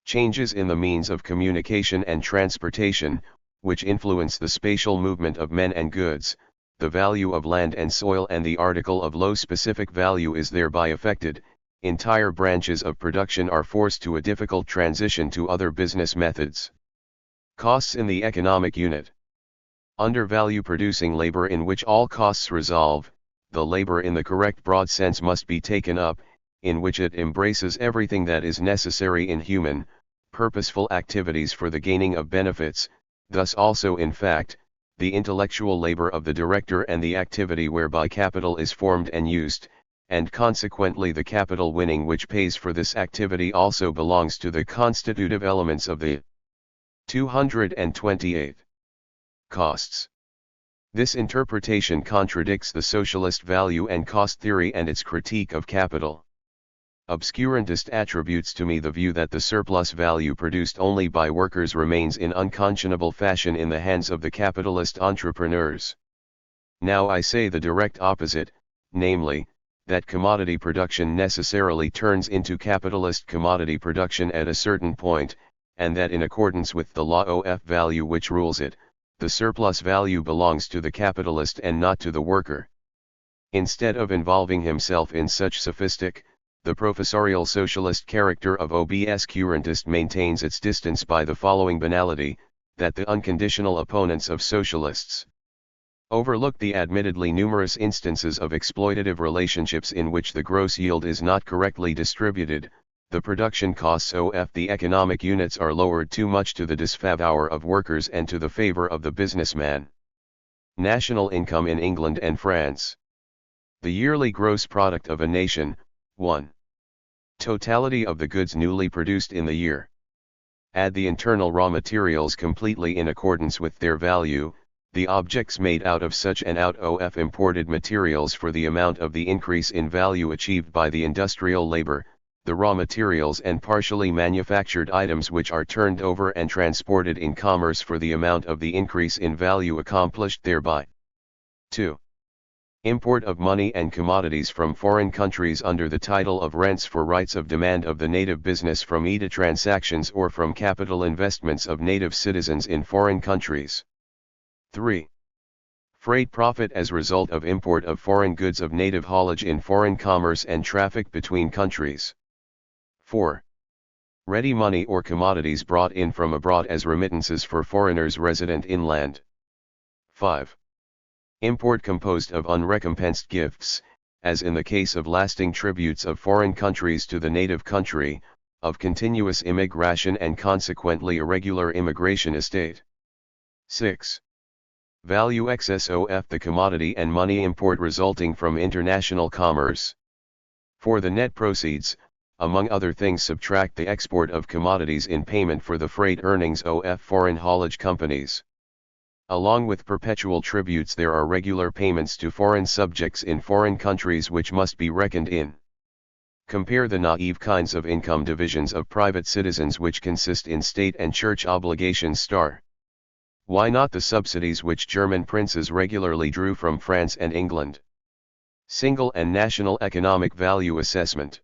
Changes in the means of communication and transportation, which influence the spatial movement of men and goods. The value of land and soil and the article of low specific value is thereby affected. Entire branches of production are forced to a difficult transition to other business methods. Costs in the economic unit. Undervalue producing labor in which all costs resolve. The labor in the correct broad sense must be taken up, in which it embraces everything that is necessary in human, purposeful activities for the gaining of benefits, thus also in fact, the intellectual labor of the director and the activity whereby capital is formed and used, and consequently the capital winning which pays for this activity also belongs to the constitutive elements of the 228. Costs. This interpretation contradicts the socialist value and cost theory and its critique of capital. Obscurantist attributes to me the view that the surplus value produced only by workers remains in unconscionable fashion in the hands of the capitalist entrepreneurs. Now I say the direct opposite, namely, that commodity production necessarily turns into capitalist commodity production at a certain point, and that in accordance with the law of value which rules it, the surplus value belongs to the capitalist and not to the worker. Instead of involving himself in such sophistic, the professorial socialist character of obscurantist maintains its distance by the following banality, that the unconditional opponents of socialists overlook the admittedly numerous instances of exploitative relationships in which the gross yield is not correctly distributed. The production costs of the economic units are lowered too much to the disfavor of workers and to the favor of the businessman. National income in England and France. The yearly gross product of a nation. 1. Totality of the goods newly produced in the year. Add the internal raw materials completely in accordance with their value, the objects made out of such and out of imported materials for the amount of the increase in value achieved by the industrial labor, the raw materials and partially manufactured items which are turned over and transported in commerce for the amount of the increase in value accomplished thereby. 2. Import of money and commodities from foreign countries under the title of rents for rights of demand of the native business from either transactions or from capital investments of native citizens in foreign countries. 3. Freight profit as result of import of foreign goods of native haulage in foreign commerce and traffic between countries. 4. Ready money or commodities brought in from abroad as remittances for foreigners resident inland. 5. Import composed of unrecompensed gifts, as in the case of lasting tributes of foreign countries to the native country, of continuous immigration and consequently irregular immigration estate. 6. Value excess of the commodity and money import resulting from international commerce. For the net proceeds, among other things subtract the export of commodities in payment for the freight earnings of foreign haulage companies. Along with perpetual tributes there are regular payments to foreign subjects in foreign countries which must be reckoned in. Compare the naive kinds of income divisions of private citizens which consist in state and church obligations. Why not the subsidies which German princes regularly drew from France and England? Single and national economic value assessment.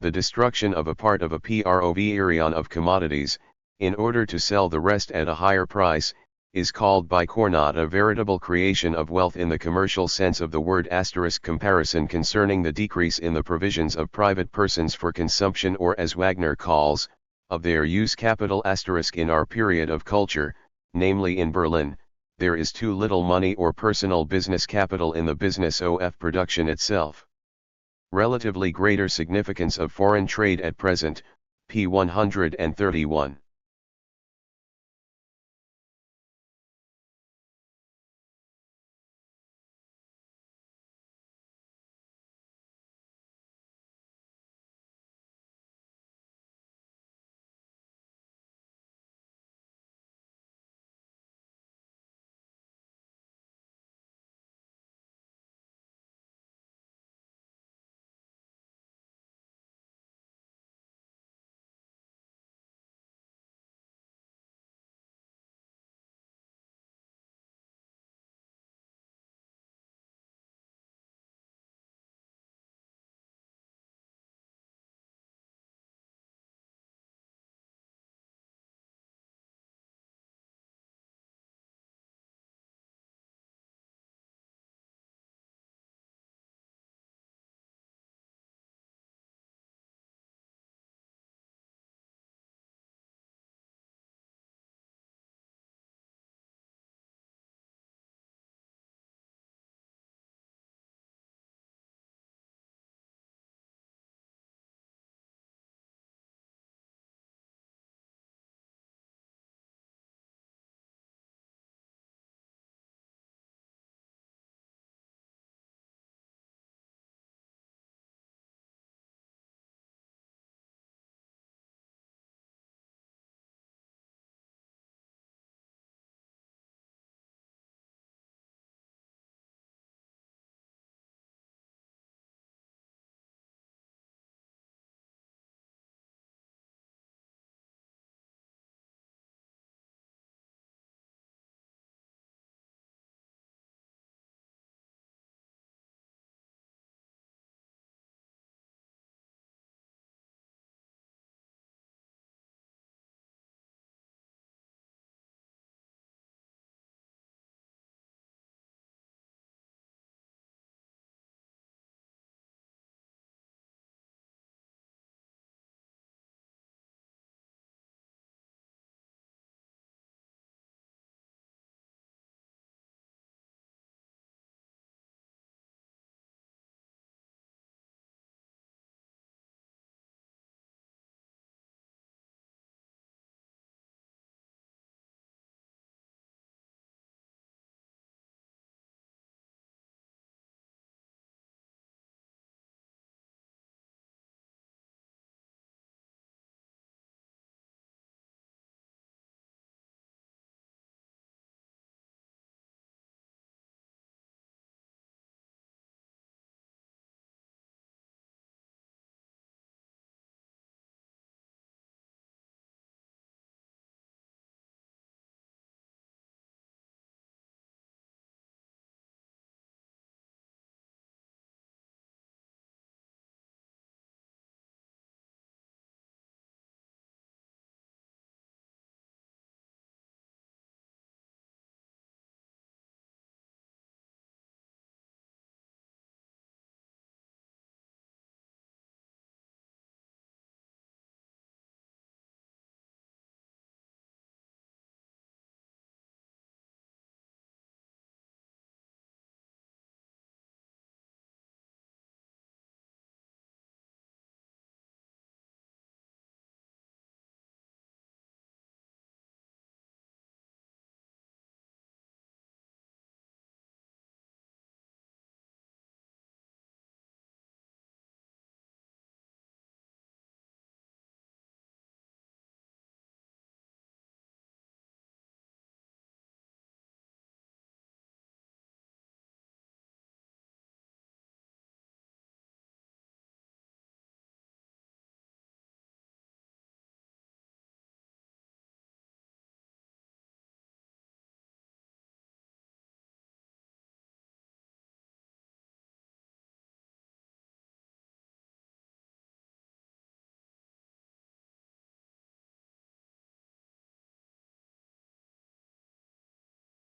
The destruction of a part of a proverion of commodities, in order to sell the rest at a higher price, is called by Cornot a veritable creation of wealth in the commercial sense of the word. Comparison concerning the decrease in the provisions of private persons for consumption, or as Wagner calls, of their use. In our period of culture, namely in Berlin, there is too little money or personal business capital in the business of production itself. Relatively greater significance of foreign trade at present, p. 131.